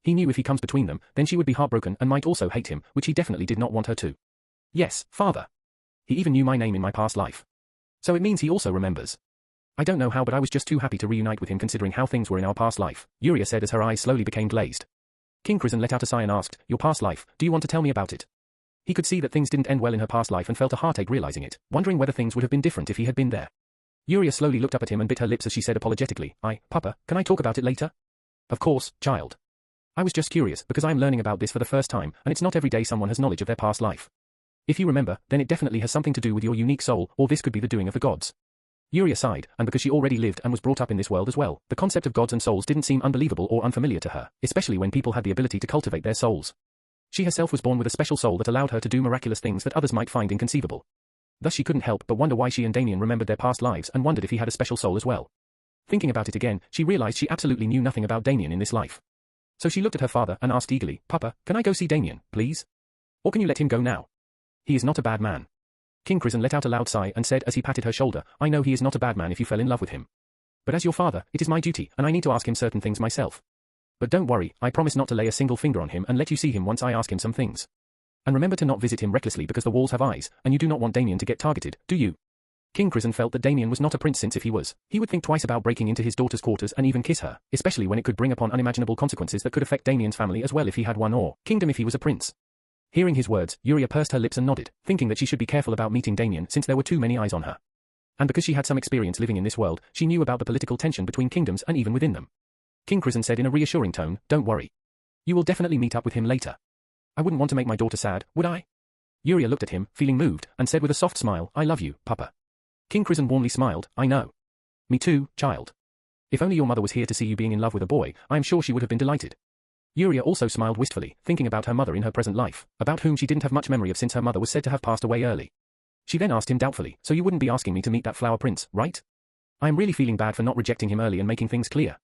He knew if he comes between them, then she would be heartbroken and might also hate him, which he definitely did not want her to. Yes, father. He even knew my name in my past life. So it means he also remembers. I don't know how, but I was just too happy to reunite with him considering how things were in our past life, Yuria said as her eyes slowly became glazed. King Crimson let out a sigh and asked, your past life, do you want to tell me about it? He could see that things didn't end well in her past life and felt a heartache realizing it, wondering whether things would have been different if he had been there. Yuria slowly looked up at him and bit her lips as she said apologetically, Papa, can I talk about it later? Of course, child. I was just curious because I am learning about this for the first time, and it's not every day someone has knowledge of their past life. If you remember, then it definitely has something to do with your unique soul, or this could be the doing of the gods. Yuria sighed, and because she already lived and was brought up in this world as well, the concept of gods and souls didn't seem unbelievable or unfamiliar to her, especially when people had the ability to cultivate their souls. She herself was born with a special soul that allowed her to do miraculous things that others might find inconceivable. Thus she couldn't help but wonder why she and Damien remembered their past lives and wondered if he had a special soul as well. Thinking about it again, she realized she absolutely knew nothing about Damien in this life. So she looked at her father and asked eagerly, Papa, can I go see Damien, please? Or can you let him go now? He is not a bad man. King Crimson let out a loud sigh and said as he patted her shoulder, I know he is not a bad man if you fell in love with him. But as your father, it is my duty, and I need to ask him certain things myself. But don't worry, I promise not to lay a single finger on him and let you see him once I ask him some things. And remember to not visit him recklessly because the walls have eyes, and you do not want Damien to get targeted, do you? King Crimson felt that Damien was not a prince, since if he was, he would think twice about breaking into his daughter's quarters and even kiss her, especially when it could bring upon unimaginable consequences that could affect Damien's family as well if he had one, or kingdom if he was a prince. Hearing his words, Yuria pursed her lips and nodded, thinking that she should be careful about meeting Damien since there were too many eyes on her. And because she had some experience living in this world, she knew about the political tension between kingdoms and even within them. King Crimson said in a reassuring tone, don't worry. You will definitely meet up with him later. I wouldn't want to make my daughter sad, would I? Yuria looked at him, feeling moved, and said with a soft smile, I love you, Papa. King Crimson warmly smiled, I know. Me too, child. If only your mother was here to see you being in love with a boy, I am sure she would have been delighted. Yuria also smiled wistfully, thinking about her mother in her present life, about whom she didn't have much memory of since her mother was said to have passed away early. She then asked him doubtfully, so you wouldn't be asking me to meet that flower prince, right? I am really feeling bad for not rejecting him early and making things clear.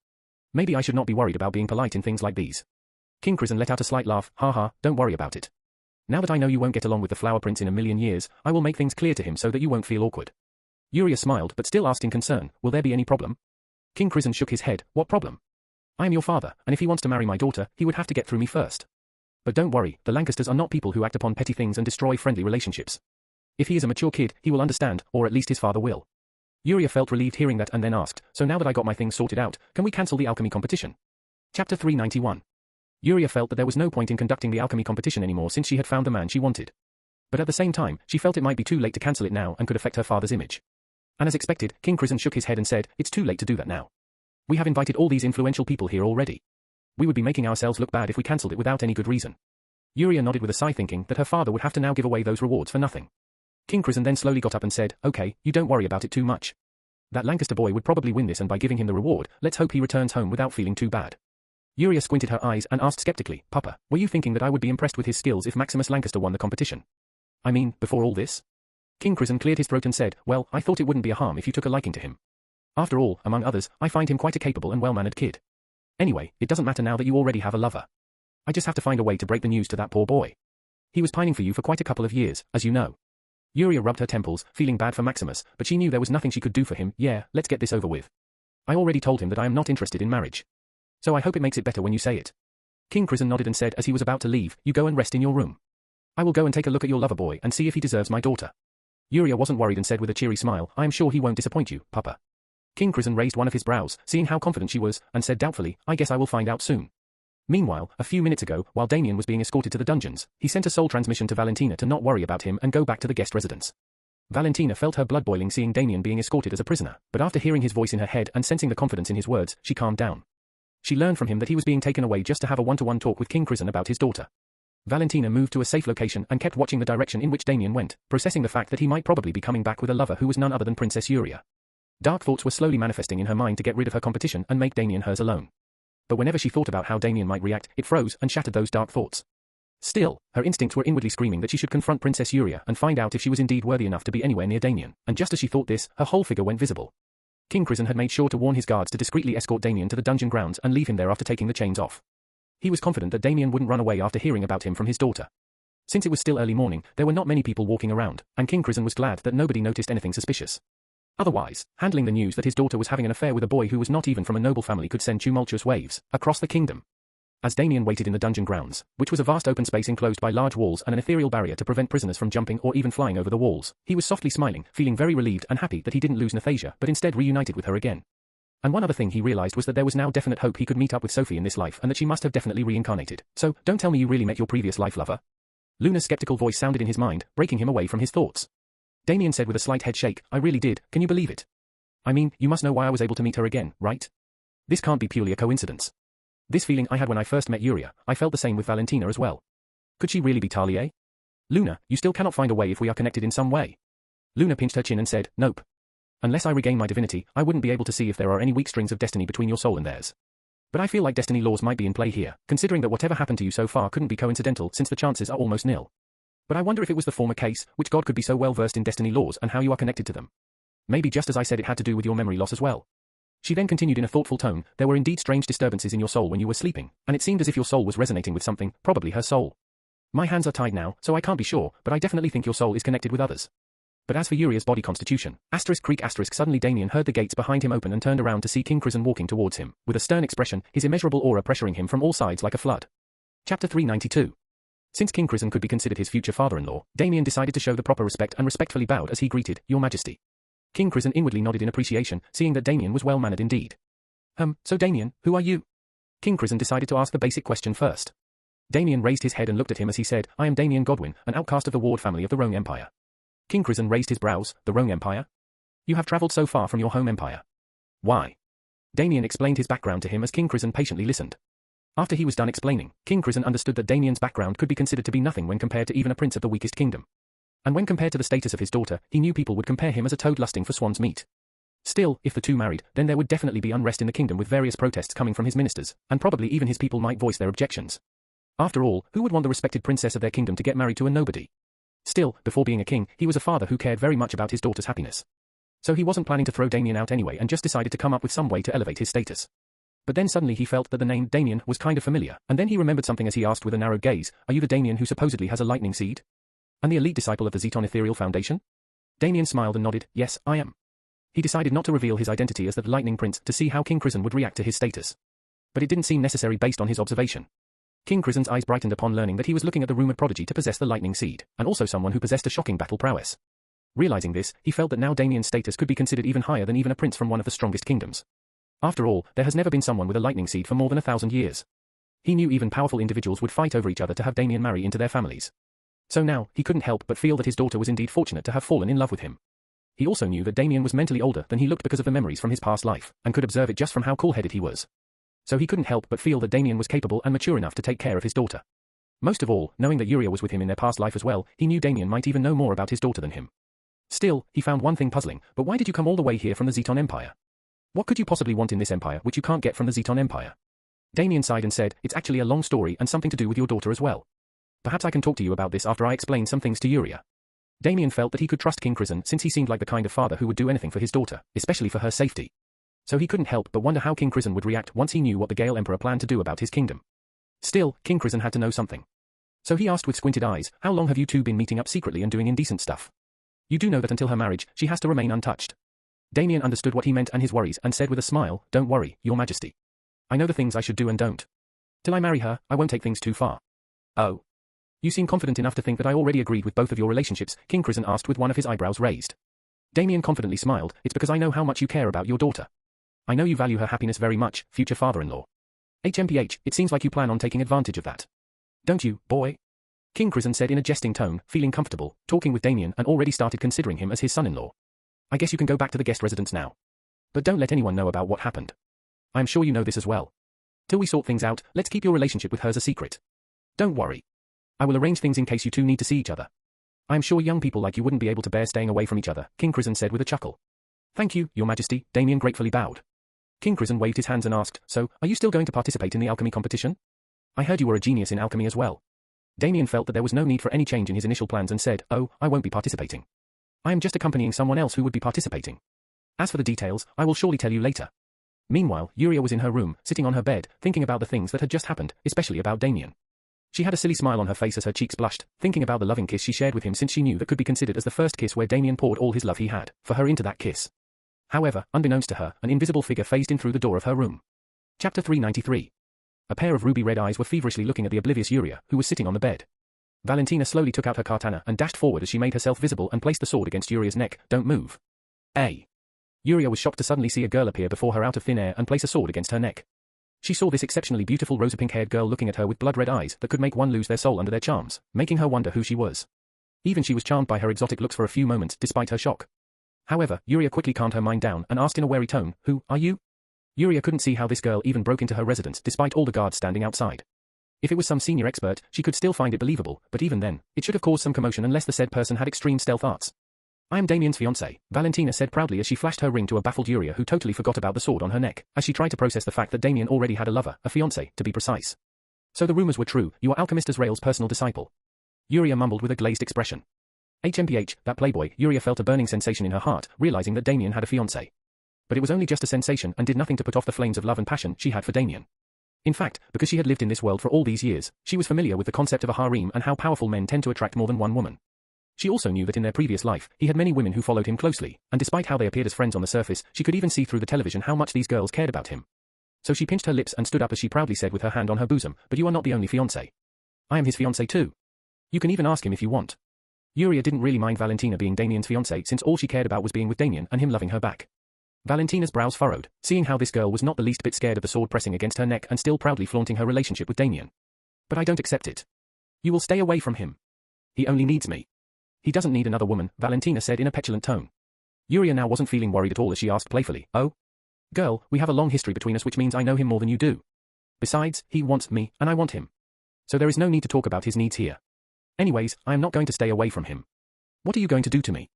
Maybe I should not be worried about being polite in things like these. King Crimson let out a slight laugh, haha, don't worry about it. Now that I know you won't get along with the flower prince in a million years, I will make things clear to him so that you won't feel awkward. Yuria smiled but still asked in concern, will there be any problem? King Crimson shook his head, what problem? I am your father, and if he wants to marry my daughter, he would have to get through me first. But don't worry, the Lancasters are not people who act upon petty things and destroy friendly relationships. If he is a mature kid, he will understand, or at least his father will. Yuria felt relieved hearing that and then asked, so now that I got my things sorted out, can we cancel the alchemy competition? Chapter 391. Yuria felt that there was no point in conducting the alchemy competition anymore since she had found the man she wanted. But at the same time, she felt it might be too late to cancel it now and could affect her father's image. And as expected, King Crimson shook his head and said, it's too late to do that now. We have invited all these influential people here already. We would be making ourselves look bad if we cancelled it without any good reason. Yuria nodded with a sigh, thinking that her father would have to now give away those rewards for nothing. King Crimson then slowly got up and said, okay, you don't worry about it too much. That Lancaster boy would probably win this, and by giving him the reward, let's hope he returns home without feeling too bad. Yuria squinted her eyes and asked skeptically, Papa, were you thinking that I would be impressed with his skills if Maximus Lancaster won the competition? I mean, before all this? King Crimson cleared his throat and said, well, I thought it wouldn't be a harm if you took a liking to him. After all, among others, I find him quite a capable and well-mannered kid. Anyway, it doesn't matter now that you already have a lover. I just have to find a way to break the news to that poor boy. He was pining for you for quite a couple of years, as you know. Yuria rubbed her temples, feeling bad for Maximus, but she knew there was nothing she could do for him. Yeah, let's get this over with. I already told him that I am not interested in marriage. So I hope it makes it better when you say it. King Crimson nodded and said as he was about to leave, you go and rest in your room. I will go and take a look at your lover boy and see if he deserves my daughter. Yuria wasn't worried and said with a cheery smile, I am sure he won't disappoint you, Papa. King Crimson raised one of his brows, seeing how confident she was, and said doubtfully, I guess I will find out soon. Meanwhile, a few minutes ago, while Damien was being escorted to the dungeons, he sent a soul transmission to Valentina to not worry about him and go back to the guest residence. Valentina felt her blood boiling seeing Damien being escorted as a prisoner, but after hearing his voice in her head and sensing the confidence in his words, she calmed down. She learned from him that he was being taken away just to have a one-to-one talk with King Crimson about his daughter. Valentina moved to a safe location and kept watching the direction in which Damien went, processing the fact that he might probably be coming back with a lover who was none other than Princess Yuria. Dark thoughts were slowly manifesting in her mind to get rid of her competition and make Damien hers alone. But whenever she thought about how Damien might react, it froze and shattered those dark thoughts. Still, her instincts were inwardly screaming that she should confront Princess Yuria and find out if she was indeed worthy enough to be anywhere near Damien, and just as she thought this, her whole figure went visible. King Crizin had made sure to warn his guards to discreetly escort Damien to the dungeon grounds and leave him there after taking the chains off. He was confident that Damien wouldn't run away after hearing about him from his daughter. Since it was still early morning, there were not many people walking around, and King Crizin was glad that nobody noticed anything suspicious. Otherwise, handling the news that his daughter was having an affair with a boy who was not even from a noble family could send tumultuous waves across the kingdom. As Damien waited in the dungeon grounds, which was a vast open space enclosed by large walls and an ethereal barrier to prevent prisoners from jumping or even flying over the walls, he was softly smiling, feeling very relieved and happy that he didn't lose Nathasia but instead reunited with her again. And one other thing he realized was that there was now definite hope he could meet up with Sophie in this life and that she must have definitely reincarnated. So, don't tell me you really met your previous life lover? Luna's skeptical voice sounded in his mind, breaking him away from his thoughts. Damien said with a slight head shake, I really did, can you believe it? I mean, you must know why I was able to meet her again, right? This can't be purely a coincidence. This feeling I had when I first met Yuria, I felt the same with Valentina as well. Could she really be Talia? Luna, you still cannot find a way if we are connected in some way. Luna pinched her chin and said, nope. Unless I regain my divinity, I wouldn't be able to see if there are any weak strings of destiny between your soul and theirs. But I feel like destiny laws might be in play here, considering that whatever happened to you so far couldn't be coincidental since the chances are almost nil. But I wonder if it was the former case, which God could be so well versed in destiny laws and how you are connected to them. Maybe just as I said it had to do with your memory loss as well. She then continued in a thoughtful tone, there were indeed strange disturbances in your soul when you were sleeping, and it seemed as if your soul was resonating with something, probably her soul. My hands are tied now, so I can't be sure, but I definitely think your soul is connected with others. But as for Yuria's body constitution, suddenly Damien heard the gates behind him open and turned around to see King Crizin walking towards him, with a stern expression, his immeasurable aura pressuring him from all sides like a flood. Chapter 392. Since King Crizin could be considered his future father-in-law, Damien decided to show the proper respect and respectfully bowed as he greeted, Your Majesty. King Crizin inwardly nodded in appreciation, seeing that Damien was well-mannered indeed. So Damien, who are you? King Crizin decided to ask the basic question first. Damien raised his head and looked at him as he said, I am Damien Godwin, an outcast of the Ward family of the Roan Empire. King Crizin raised his brows, the Roan Empire? You have travelled so far from your home empire. Why? Damien explained his background to him as King Crizin patiently listened. After he was done explaining, King Crizin understood that Damien's background could be considered to be nothing when compared to even a prince of the weakest kingdom. And when compared to the status of his daughter, he knew people would compare him as a toad lusting for swan's meat. Still, if the two married, then there would definitely be unrest in the kingdom with various protests coming from his ministers, and probably even his people might voice their objections. After all, who would want the respected princess of their kingdom to get married to a nobody? Still, before being a king, he was a father who cared very much about his daughter's happiness. So he wasn't planning to throw Damien out anyway and just decided to come up with some way to elevate his status. But then suddenly he felt that the name Damien was kind of familiar, and then he remembered something as he asked with a narrowed gaze, are you the Damien who supposedly has a lightning seed? And the elite disciple of the Zeton Ethereal Foundation? Damien smiled and nodded, yes, I am. He decided not to reveal his identity as the Lightning Prince to see how King Crizin would react to his status. But it didn't seem necessary based on his observation. King Crizin's eyes brightened upon learning that he was looking at the rumored prodigy to possess the lightning seed, and also someone who possessed a shocking battle prowess. Realizing this, he felt that now Damien's status could be considered even higher than even a prince from one of the strongest kingdoms. After all, there has never been someone with a lightning seed for more than 1,000 years. He knew even powerful individuals would fight over each other to have Damien marry into their families. So now, he couldn't help but feel that his daughter was indeed fortunate to have fallen in love with him. He also knew that Damien was mentally older than he looked because of the memories from his past life, and could observe it just from how cool-headed he was. So he couldn't help but feel that Damien was capable and mature enough to take care of his daughter. Most of all, knowing that Yuria was with him in their past life as well, he knew Damien might even know more about his daughter than him. Still, he found one thing puzzling, but why did you come all the way here from the Zeton Empire? What could you possibly want in this empire which you can't get from the Zeton Empire? Damien sighed and said, it's actually a long story and something to do with your daughter as well. Perhaps I can talk to you about this after I explain some things to Yuria. Damien felt that he could trust King Crizin since he seemed like the kind of father who would do anything for his daughter, especially for her safety. So he couldn't help but wonder how King Crizin would react once he knew what the Gale Emperor planned to do about his kingdom. Still, King Crizin had to know something. So he asked with squinted eyes, how long have you two been meeting up secretly and doing indecent stuff? You do know that until her marriage, she has to remain untouched. Damien understood what he meant and his worries and said with a smile, don't worry, Your Majesty. I know the things I should do and don't. Till I marry her, I won't take things too far. Oh. You seem confident enough to think that I already agreed with both of your relationships, King Crizin asked with one of his eyebrows raised. Damien confidently smiled, it's because I know how much you care about your daughter. I know you value her happiness very much, future father-in-law. HMPH, it seems like you plan on taking advantage of that. Don't you, boy? King Crizin said in a jesting tone, feeling comfortable, talking with Damien and already started considering him as his son-in-law. I guess you can go back to the guest residence now. But don't let anyone know about what happened. I am sure you know this as well. Till we sort things out, let's keep your relationship with hers a secret. Don't worry. I will arrange things in case you two need to see each other. I am sure young people like you wouldn't be able to bear staying away from each other, King Crizan said with a chuckle. Thank you, Your Majesty, Damien gratefully bowed. King Crizan waved his hands and asked, so, are you still going to participate in the alchemy competition? I heard you were a genius in alchemy as well. Damien felt that there was no need for any change in his initial plans and said, oh, I won't be participating. I am just accompanying someone else who would be participating. As for the details, I will surely tell you later. Meanwhile, Yuria was in her room, sitting on her bed, thinking about the things that had just happened, especially about Damien. She had a silly smile on her face as her cheeks blushed, thinking about the loving kiss she shared with him since she knew that could be considered as the first kiss where Damien poured all his love he had for her into that kiss. However, unbeknownst to her, an invisible figure phased in through the door of her room. Chapter 393. A pair of ruby-red eyes were feverishly looking at the oblivious Yuria, who was sitting on the bed. Valentina slowly took out her katana and dashed forward as she made herself visible and placed the sword against Yuria's neck. Don't move. Yuria was shocked to suddenly see a girl appear before her out of thin air and place a sword against her neck. She saw this exceptionally beautiful rosy-pink-haired girl looking at her with blood-red eyes that could make one lose their soul under their charms, making her wonder who she was. Even she was charmed by her exotic looks for a few moments despite her shock. However, Yuria quickly calmed her mind down and asked in a wary tone, who are you? Yuria couldn't see how this girl even broke into her residence despite all the guards standing outside. If it was some senior expert, she could still find it believable, but even then, it should have caused some commotion unless the said person had extreme stealth arts. I am Damien's fiancée, Valentina said proudly as she flashed her ring to a baffled Yuria who totally forgot about the sword on her neck, as she tried to process the fact that Damien already had a lover, a fiancée, to be precise. So the rumors were true, you are Alchemistas Rael's personal disciple. Yuria mumbled with a glazed expression. HMPH, that playboy, Yuria felt a burning sensation in her heart, realizing that Damien had a fiancée. But it was only just a sensation and did nothing to put off the flames of love and passion she had for Damien. In fact, because she had lived in this world for all these years, she was familiar with the concept of a harem and how powerful men tend to attract more than one woman. She also knew that in their previous life, he had many women who followed him closely, and despite how they appeared as friends on the surface, she could even see through the television how much these girls cared about him. So she pinched her lips and stood up as she proudly said with her hand on her bosom, but you are not the only fiancé. I am his fiancé too. You can even ask him if you want. Yuria didn't really mind Valentina being Damien's fiancée since all she cared about was being with Damien and him loving her back. Valentina's brows furrowed, seeing how this girl was not the least bit scared of the sword pressing against her neck and still proudly flaunting her relationship with Damien. But I don't accept it. You will stay away from him. He only needs me. He doesn't need another woman, Valentina said in a petulant tone. Yuria now wasn't feeling worried at all as she asked playfully, oh? Girl, we have a long history between us which means I know him more than you do. Besides, he wants me, and I want him. So there is no need to talk about his needs here. Anyways, I am not going to stay away from him. What are you going to do to me?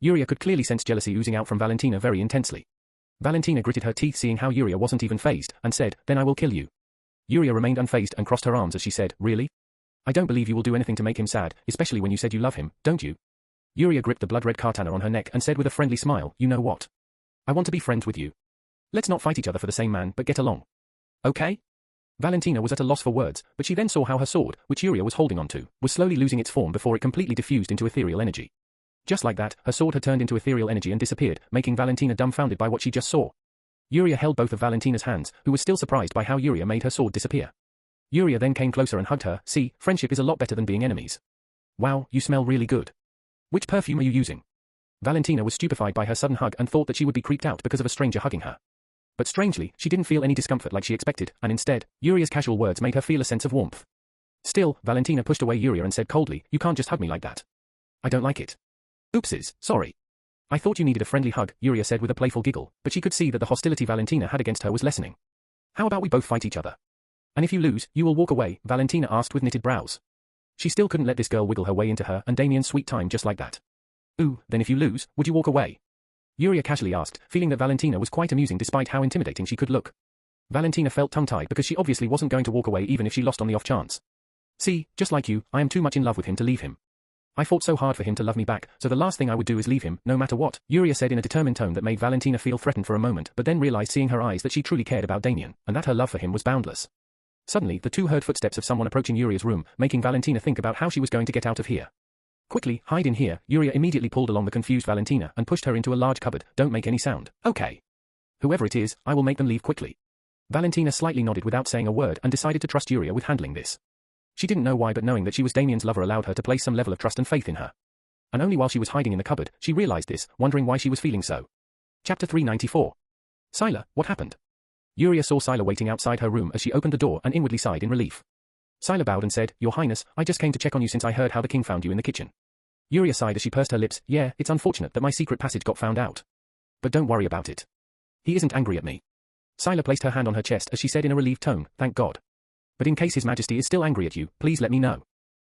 Yuria could clearly sense jealousy oozing out from Valentina very intensely. Valentina gritted her teeth seeing how Yuria wasn't even fazed, and said, then I will kill you. Yuria remained unfazed and crossed her arms as she said, really? I don't believe you will do anything to make him sad, especially when you said you love him, don't you? Yuria gripped the blood-red katana on her neck and said with a friendly smile, you know what? I want to be friends with you. Let's not fight each other for the same man, but get along. Okay? Valentina was at a loss for words, but she then saw how her sword, which Yuria was holding onto, was slowly losing its form before it completely diffused into ethereal energy. Just like that, her sword had turned into ethereal energy and disappeared, making Valentina dumbfounded by what she just saw. Yuria held both of Valentina's hands, who was still surprised by how Yuria made her sword disappear. Yuria then came closer and hugged her. See, friendship is a lot better than being enemies. Wow, you smell really good. Which perfume are you using? Valentina was stupefied by her sudden hug and thought that she would be creeped out because of a stranger hugging her. But strangely, she didn't feel any discomfort like she expected, and instead, Yuria's casual words made her feel a sense of warmth. Still, Valentina pushed away Yuria and said coldly, you can't just hug me like that. I don't like it. Oopsies, sorry. I thought you needed a friendly hug, Yuria said with a playful giggle, but she could see that the hostility Valentina had against her was lessening. How about we both fight each other? And if you lose, you will walk away, Valentina asked with knitted brows. She still couldn't let this girl wiggle her way into her and Damien's sweet time just like that. Ooh, then if you lose, would you walk away? Yuria casually asked, feeling that Valentina was quite amusing despite how intimidating she could look. Valentina felt tongue-tied because she obviously wasn't going to walk away even if she lost on the off chance. See, just like you, I am too much in love with him to leave him. I fought so hard for him to love me back, so the last thing I would do is leave him, no matter what, Yuria said in a determined tone that made Valentina feel threatened for a moment but then realized seeing her eyes that she truly cared about Damien, and that her love for him was boundless. Suddenly, the two heard footsteps of someone approaching Yuria's room, making Valentina think about how she was going to get out of here. Quickly, hide in here, Yuria immediately pulled along the confused Valentina and pushed her into a large cupboard. Don't make any sound. Okay. Whoever it is, I will make them leave quickly. Valentina slightly nodded without saying a word and decided to trust Yuria with handling this. She didn't know why, but knowing that she was Damien's lover allowed her to place some level of trust and faith in her. And only while she was hiding in the cupboard, she realized this, wondering why she was feeling so. Chapter 394. Scylla, what happened? Yuria saw Scylla waiting outside her room as she opened the door and inwardly sighed in relief. Scylla bowed and said, Your Highness, I just came to check on you since I heard how the king found you in the kitchen. Yuria sighed as she pursed her lips. Yeah, it's unfortunate that my secret passage got found out. But don't worry about it. He isn't angry at me. Scylla placed her hand on her chest as she said in a relieved tone, thank God. But in case His Majesty is still angry at you, please let me know.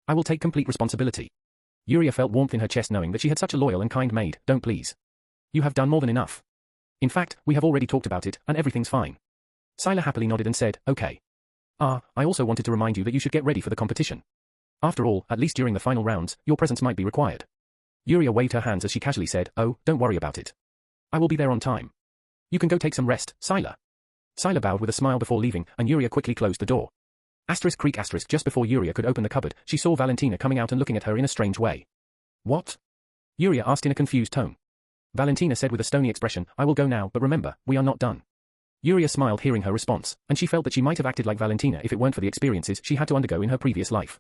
I will take complete responsibility. Yuria felt warmth in her chest knowing that she had such a loyal and kind maid. Don't please. You have done more than enough. In fact, we have already talked about it, and everything's fine. Sylar happily nodded and said, okay. I also wanted to remind you that you should get ready for the competition. After all, at least during the final rounds, your presence might be required. Yuria waved her hands as she casually said, oh, don't worry about it. I will be there on time. You can go take some rest, Sylar. Sylar bowed with a smile before leaving, and Yuria quickly closed the door. Creak just before Yuria could open the cupboard, she saw Valentina coming out and looking at her in a strange way. What? Yuria asked in a confused tone. Valentina said with a stony expression, I will go now, but remember, we are not done. Yuria smiled hearing her response, and she felt that she might have acted like Valentina if it weren't for the experiences she had to undergo in her previous life.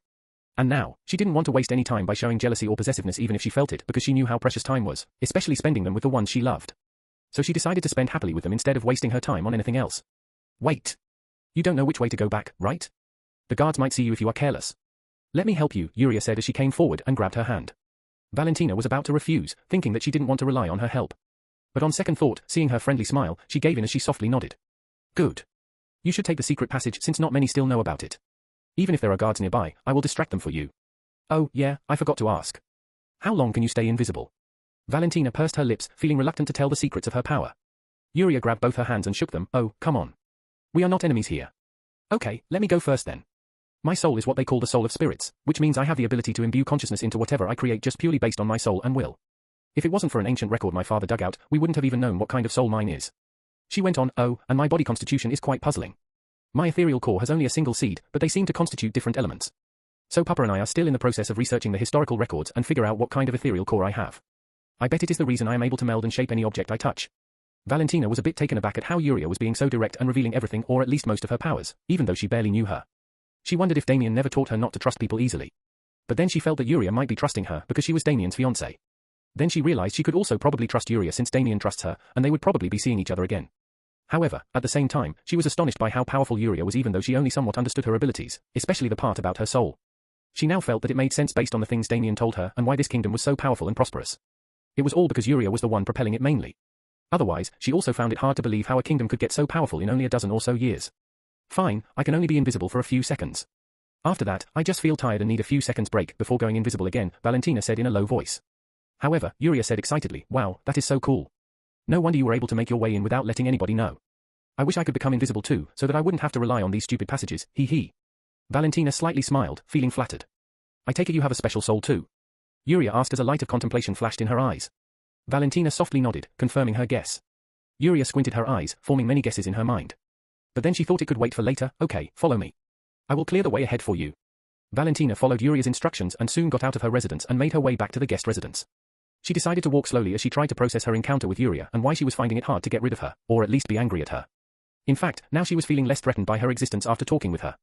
And now, she didn't want to waste any time by showing jealousy or possessiveness even if she felt it because she knew how precious time was, especially spending them with the ones she loved. So she decided to spend happily with them instead of wasting her time on anything else. Wait. You don't know which way to go back, right? The guards might see you if you are careless. Let me help you, Yuria said as she came forward and grabbed her hand. Valentina was about to refuse, thinking that she didn't want to rely on her help. But on second thought, seeing her friendly smile, she gave in as she softly nodded. Good. You should take the secret passage since not many still know about it. Even if there are guards nearby, I will distract them for you. Oh, yeah, I forgot to ask. How long can you stay invisible? Valentina pursed her lips, feeling reluctant to tell the secrets of her power. Yuria grabbed both her hands and shook them. Oh, come on. We are not enemies here. Okay, let me go first then. My soul is what they call the soul of spirits, which means I have the ability to imbue consciousness into whatever I create just purely based on my soul and will. If it wasn't for an ancient record my father dug out, we wouldn't have even known what kind of soul mine is. She went on, oh, and my body constitution is quite puzzling. My ethereal core has only a single seed, but they seem to constitute different elements. So Papa and I are still in the process of researching the historical records and figure out what kind of ethereal core I have. I bet it is the reason I am able to meld and shape any object I touch. Valentina was a bit taken aback at how Yuria was being so direct and revealing everything or at least most of her powers, even though she barely knew her. She wondered if Damien never taught her not to trust people easily. But then she felt that Yuria might be trusting her because she was Damien's fiancé. Then she realized she could also probably trust Yuria since Damien trusts her, and they would probably be seeing each other again. However, at the same time, she was astonished by how powerful Yuria was even though she only somewhat understood her abilities, especially the part about her soul. She now felt that it made sense based on the things Damien told her and why this kingdom was so powerful and prosperous. It was all because Yuria was the one propelling it mainly. Otherwise, she also found it hard to believe how a kingdom could get so powerful in only a dozen or so years. Fine, I can only be invisible for a few seconds. After that, I just feel tired and need a few seconds break before going invisible again, Valentina said in a low voice. However, Yuria said excitedly, wow, that is so cool. No wonder you were able to make your way in without letting anybody know. I wish I could become invisible too, so that I wouldn't have to rely on these stupid passages, hee hee. Valentina slightly smiled, feeling flattered. I take it you have a special soul too? Yuria asked as a light of contemplation flashed in her eyes. Valentina softly nodded, confirming her guess. Yuria squinted her eyes, forming many guesses in her mind. But then she thought it could wait for later. Okay, follow me. I will clear the way ahead for you. Valentina followed Yuria's instructions and soon got out of her residence and made her way back to the guest residence. She decided to walk slowly as she tried to process her encounter with Yuria and why she was finding it hard to get rid of her, or at least be angry at her. In fact, now she was feeling less threatened by her existence after talking with her.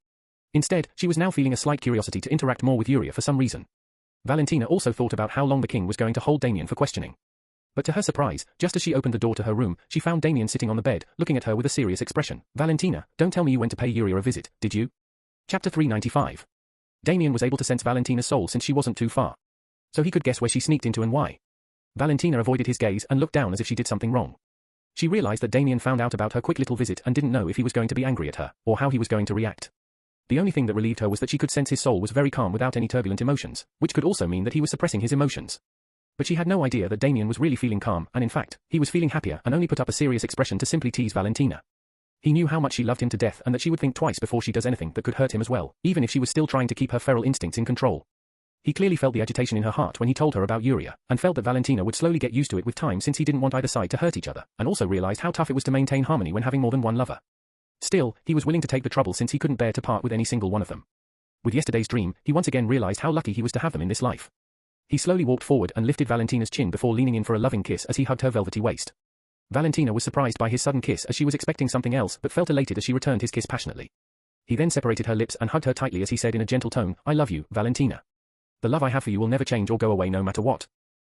Instead, she was now feeling a slight curiosity to interact more with Yuria for some reason. Valentina also thought about how long the king was going to hold Damien for questioning. But to her surprise, just as she opened the door to her room, she found Damien sitting on the bed, looking at her with a serious expression. Valentina, don't tell me you went to pay Yuria a visit, did you? Chapter 395. Damien was able to sense Valentina's soul since she wasn't too far. So he could guess where she sneaked into and why. Valentina avoided his gaze and looked down as if she did something wrong. She realized that Damien found out about her quick little visit and didn't know if he was going to be angry at her, or how he was going to react. The only thing that relieved her was that she could sense his soul was very calm without any turbulent emotions, which could also mean that he was suppressing his emotions. But she had no idea that Damien was really feeling calm, and in fact, he was feeling happier and only put up a serious expression to simply tease Valentina. He knew how much she loved him to death and that she would think twice before she does anything that could hurt him as well, even if she was still trying to keep her feral instincts in control. He clearly felt the agitation in her heart when he told her about Yuria, and felt that Valentina would slowly get used to it with time since he didn't want either side to hurt each other, and also realized how tough it was to maintain harmony when having more than one lover. Still, he was willing to take the trouble since he couldn't bear to part with any single one of them. With yesterday's dream, he once again realized how lucky he was to have them in this life. He slowly walked forward and lifted Valentina's chin before leaning in for a loving kiss as he hugged her velvety waist. Valentina was surprised by his sudden kiss as she was expecting something else but felt elated as she returned his kiss passionately. He then separated her lips and hugged her tightly as he said in a gentle tone, I love you, Valentina. The love I have for you will never change or go away no matter what.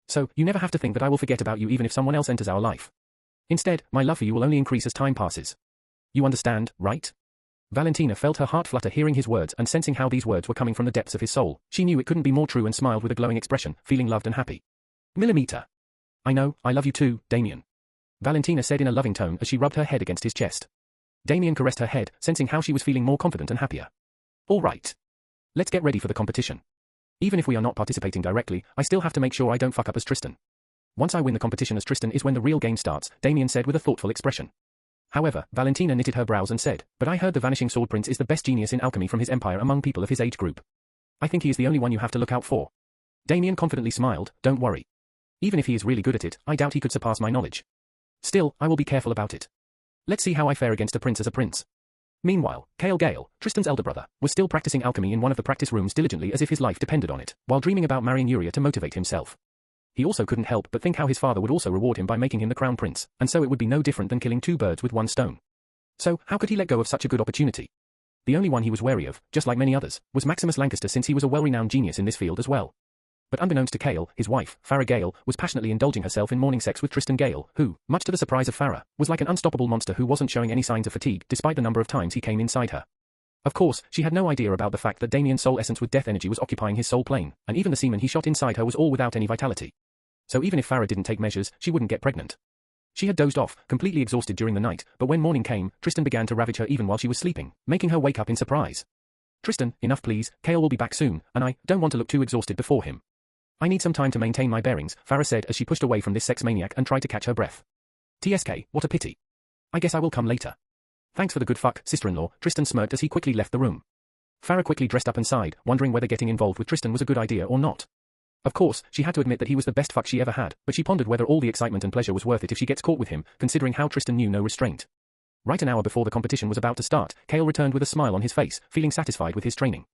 So, you never have to think that I will forget about you even if someone else enters our life. Instead, my love for you will only increase as time passes. You understand, right? Valentina felt her heart flutter hearing his words and sensing how these words were coming from the depths of his soul. She knew it couldn't be more true and smiled with a glowing expression, feeling loved and happy. Millimeter. I know, I love you too, Damien. Valentina said in a loving tone as she rubbed her head against his chest. Damien caressed her head, sensing how she was feeling more confident and happier. All right. Let's get ready for the competition. Even if we are not participating directly, I still have to make sure I don't fuck up as Tristan. Once I win the competition as Tristan is when the real game starts, Damien said with a thoughtful expression. However, Valentina knitted her brows and said, but I heard the Vanishing Sword Prince is the best genius in alchemy from his empire among people of his age group. I think he is the only one you have to look out for. Damien confidently smiled, don't worry. Even if he is really good at it, I doubt he could surpass my knowledge. Still, I will be careful about it. Let's see how I fare against a prince as a prince. Meanwhile, Cale Gale, Tristan's elder brother, was still practicing alchemy in one of the practice rooms diligently as if his life depended on it, while dreaming about marrying Yuria to motivate himself. He also couldn't help but think how his father would also reward him by making him the crown prince, and so it would be no different than killing two birds with one stone. So, how could he let go of such a good opportunity? The only one he was wary of, just like many others, was Maximus Lancaster since he was a well-renowned genius in this field as well. But unbeknownst to Cale, his wife, Farah Gale, was passionately indulging herself in morning sex with Tristan Gale, who, much to the surprise of Farah, was like an unstoppable monster who wasn't showing any signs of fatigue despite the number of times he came inside her. Of course, she had no idea about the fact that Damien's soul essence with death energy was occupying his soul plane, and even the semen he shot inside her was all without any vitality. So even if Farah didn't take measures, she wouldn't get pregnant. She had dozed off, completely exhausted during the night, but when morning came, Tristan began to ravage her even while she was sleeping, making her wake up in surprise. Tristan, enough please, Cale will be back soon, and I don't want to look too exhausted before him. I need some time to maintain my bearings, Farah said as she pushed away from this sex maniac and tried to catch her breath. TSK, what a pity. I guess I will come later. Thanks for the good fuck, sister-in-law, Tristan smirked as he quickly left the room. Farah quickly dressed up and sighed, wondering whether getting involved with Tristan was a good idea or not. Of course, she had to admit that he was the best fuck she ever had, but she pondered whether all the excitement and pleasure was worth it if she gets caught with him, considering how Tristan knew no restraint. Right an hour before the competition was about to start, Cale returned with a smile on his face, feeling satisfied with his training.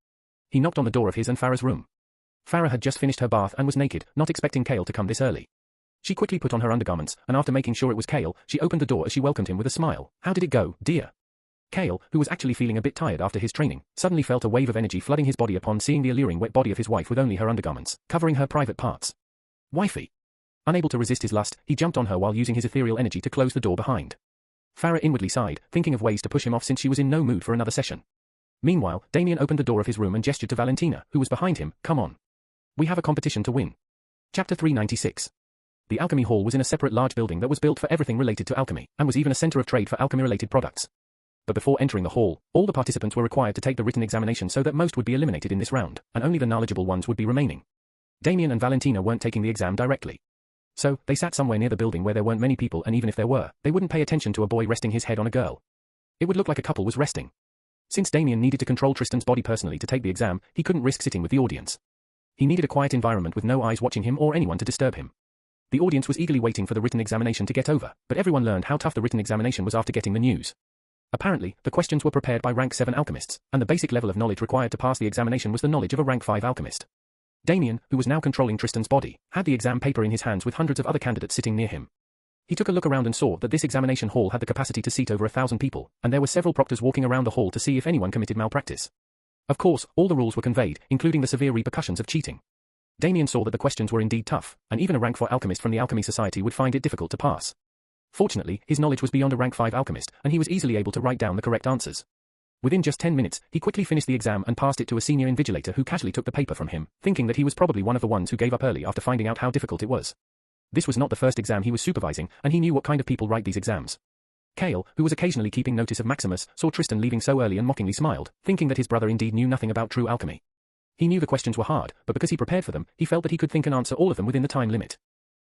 He knocked on the door of his and Farah's room. Farah had just finished her bath and was naked, not expecting Cale to come this early. She quickly put on her undergarments, and after making sure it was Cale, she opened the door as she welcomed him with a smile. How did it go, dear? Cale, who was actually feeling a bit tired after his training, suddenly felt a wave of energy flooding his body upon seeing the alluring wet body of his wife with only her undergarments, covering her private parts. Wifey. Unable to resist his lust, he jumped on her while using his ethereal energy to close the door behind. Farah inwardly sighed, thinking of ways to push him off since she was in no mood for another session. Meanwhile, Damien opened the door of his room and gestured to Valentina, who was behind him, come on. We have a competition to win. Chapter 396. The alchemy hall was in a separate large building that was built for everything related to alchemy, and was even a center of trade for alchemy-related products. But before entering the hall, all the participants were required to take the written examination so that most would be eliminated in this round, and only the knowledgeable ones would be remaining. Damien and Valentina weren't taking the exam directly. So, they sat somewhere near the building where there weren't many people, and even if there were, they wouldn't pay attention to a boy resting his head on a girl. It would look like a couple was resting. Since Damien needed to control Tristan's body personally to take the exam, he couldn't risk sitting with the audience. He needed a quiet environment with no eyes watching him or anyone to disturb him. The audience was eagerly waiting for the written examination to get over, but everyone learned how tough the written examination was after getting the news. Apparently, the questions were prepared by rank 7 alchemists, and the basic level of knowledge required to pass the examination was the knowledge of a rank 5 alchemist. Damien, who was now controlling Tristan's body, had the exam paper in his hands with hundreds of other candidates sitting near him. He took a look around and saw that this examination hall had the capacity to seat over 1,000 people, and there were several proctors walking around the hall to see if anyone committed malpractice. Of course, all the rules were conveyed, including the severe repercussions of cheating. Damien saw that the questions were indeed tough, and even a rank 4 alchemist from the Alchemy Society would find it difficult to pass. Fortunately, his knowledge was beyond a rank 5 alchemist, and he was easily able to write down the correct answers. Within just 10 minutes, he quickly finished the exam and passed it to a senior invigilator who casually took the paper from him, thinking that he was probably one of the ones who gave up early after finding out how difficult it was. This was not the first exam he was supervising, and he knew what kind of people write these exams. Cale, who was occasionally keeping notice of Maximus, saw Tristan leaving so early and mockingly smiled, thinking that his brother indeed knew nothing about true alchemy. He knew the questions were hard, but because he prepared for them, he felt that he could think and answer all of them within the time limit.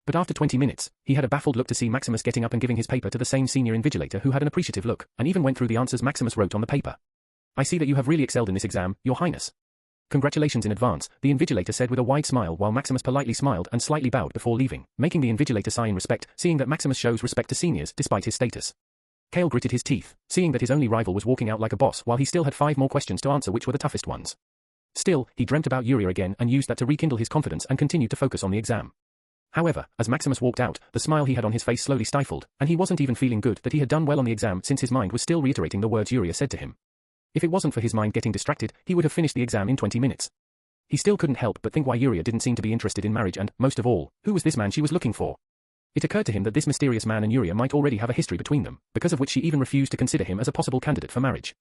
But after 20 minutes, he had a baffled look to see Maximus getting up and giving his paper to the same senior invigilator who had an appreciative look, and even went through the answers Maximus wrote on the paper. I see that you have really excelled in this exam, Your Highness. Congratulations in advance, the invigilator said with a wide smile while Maximus politely smiled and slightly bowed before leaving, making the invigilator sigh in respect, seeing that Maximus shows respect to seniors despite his status. Cale gritted his teeth, seeing that his only rival was walking out like a boss while he still had 5 more questions to answer which were the toughest ones. Still, he dreamt about Yuria again and used that to rekindle his confidence and continued to focus on the exam. However, as Maximus walked out, the smile he had on his face slowly stifled, and he wasn't even feeling good that he had done well on the exam since his mind was still reiterating the words Yuria said to him. If it wasn't for his mind getting distracted, he would have finished the exam in 20 minutes. He still couldn't help but think why Yuria didn't seem to be interested in marriage and, most of all, who was this man she was looking for? It occurred to him that this mysterious man and Yuria might already have a history between them, because of which she even refused to consider him as a possible candidate for marriage.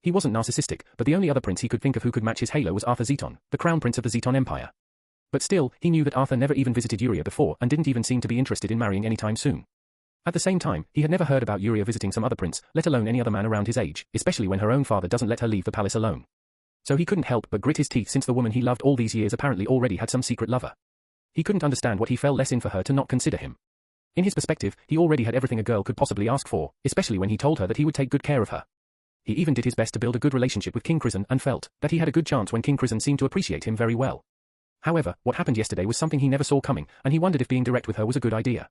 He wasn't narcissistic, but the only other prince he could think of who could match his halo was Arthur Zeton, the crown prince of the Zeton Empire. But still, he knew that Arthur never even visited Yuria before and didn't even seem to be interested in marrying anytime soon. At the same time, he had never heard about Yuria visiting some other prince, let alone any other man around his age, especially when her own father doesn't let her leave the palace alone. So he couldn't help but grit his teeth since the woman he loved all these years apparently already had some secret lover. He couldn't understand what he fell less in for her to not consider him. In his perspective, he already had everything a girl could possibly ask for, especially when he told her that he would take good care of her. He even did his best to build a good relationship with King Crizan and felt that he had a good chance when King Crizan seemed to appreciate him very well. However, what happened yesterday was something he never saw coming, and he wondered if being direct with her was a good idea.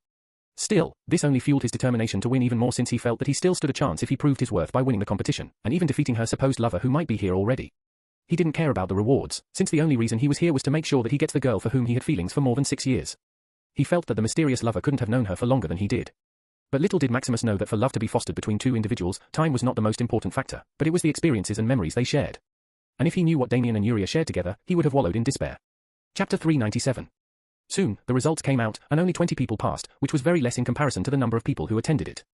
Still, this only fueled his determination to win even more since he felt that he still stood a chance if he proved his worth by winning the competition, and even defeating her supposed lover who might be here already. He didn't care about the rewards, since the only reason he was here was to make sure that he gets the girl for whom he had feelings for more than 6 years. He felt that the mysterious lover couldn't have known her for longer than he did. But little did Maximus know that for love to be fostered between two individuals, time was not the most important factor, but it was the experiences and memories they shared. And if he knew what Damien and Yuria shared together, he would have wallowed in despair. Chapter 397. Soon, the results came out, and only 20 people passed, which was very less in comparison to the number of people who attended it.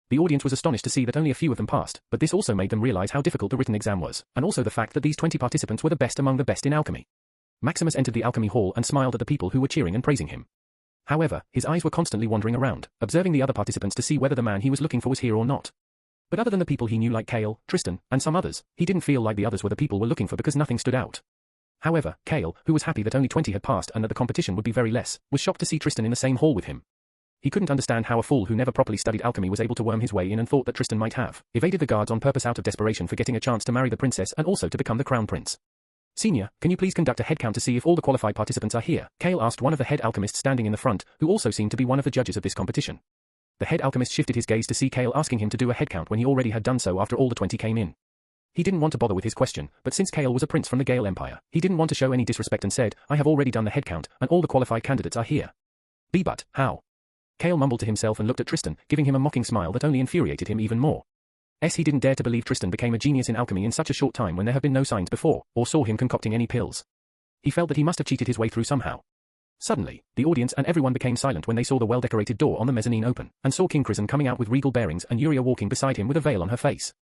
The audience was astonished to see that only a few of them passed, but this also made them realize how difficult the written exam was, and also the fact that these 20 participants were the best among the best in alchemy. Maximus entered the alchemy hall and smiled at the people who were cheering and praising him. However, his eyes were constantly wandering around, observing the other participants to see whether the man he was looking for was here or not. But other than the people he knew like Kale, Tristan, and some others, he didn't feel like the others were the people we're looking for because nothing stood out. However, Kale, who was happy that only 20 had passed and that the competition would be very less, was shocked to see Tristan in the same hall with him. He couldn't understand how a fool who never properly studied alchemy was able to worm his way in and thought that Tristan might have evaded the guards on purpose out of desperation for getting a chance to marry the princess and also to become the crown prince. Senior, can you please conduct a head count to see if all the qualified participants are here? Kale asked one of the head alchemists standing in the front, who also seemed to be one of the judges of this competition. The head alchemist shifted his gaze to see Kale asking him to do a head count when he already had done so after all the 20 came in. He didn't want to bother with his question, but since Kale was a prince from the Gale Empire, he didn't want to show any disrespect and said, I have already done the head count, and all the qualified candidates are here. But, how? Kale mumbled to himself and looked at Tristan, giving him a mocking smile that only infuriated him even more. He didn't dare to believe Tristan became a genius in alchemy in such a short time when there have been no signs before, or saw him concocting any pills. He felt that he must have cheated his way through somehow. Suddenly, the audience and everyone became silent when they saw the well-decorated door on the mezzanine open, and saw King Crizan coming out with regal bearings and Yuria walking beside him with a veil on her face.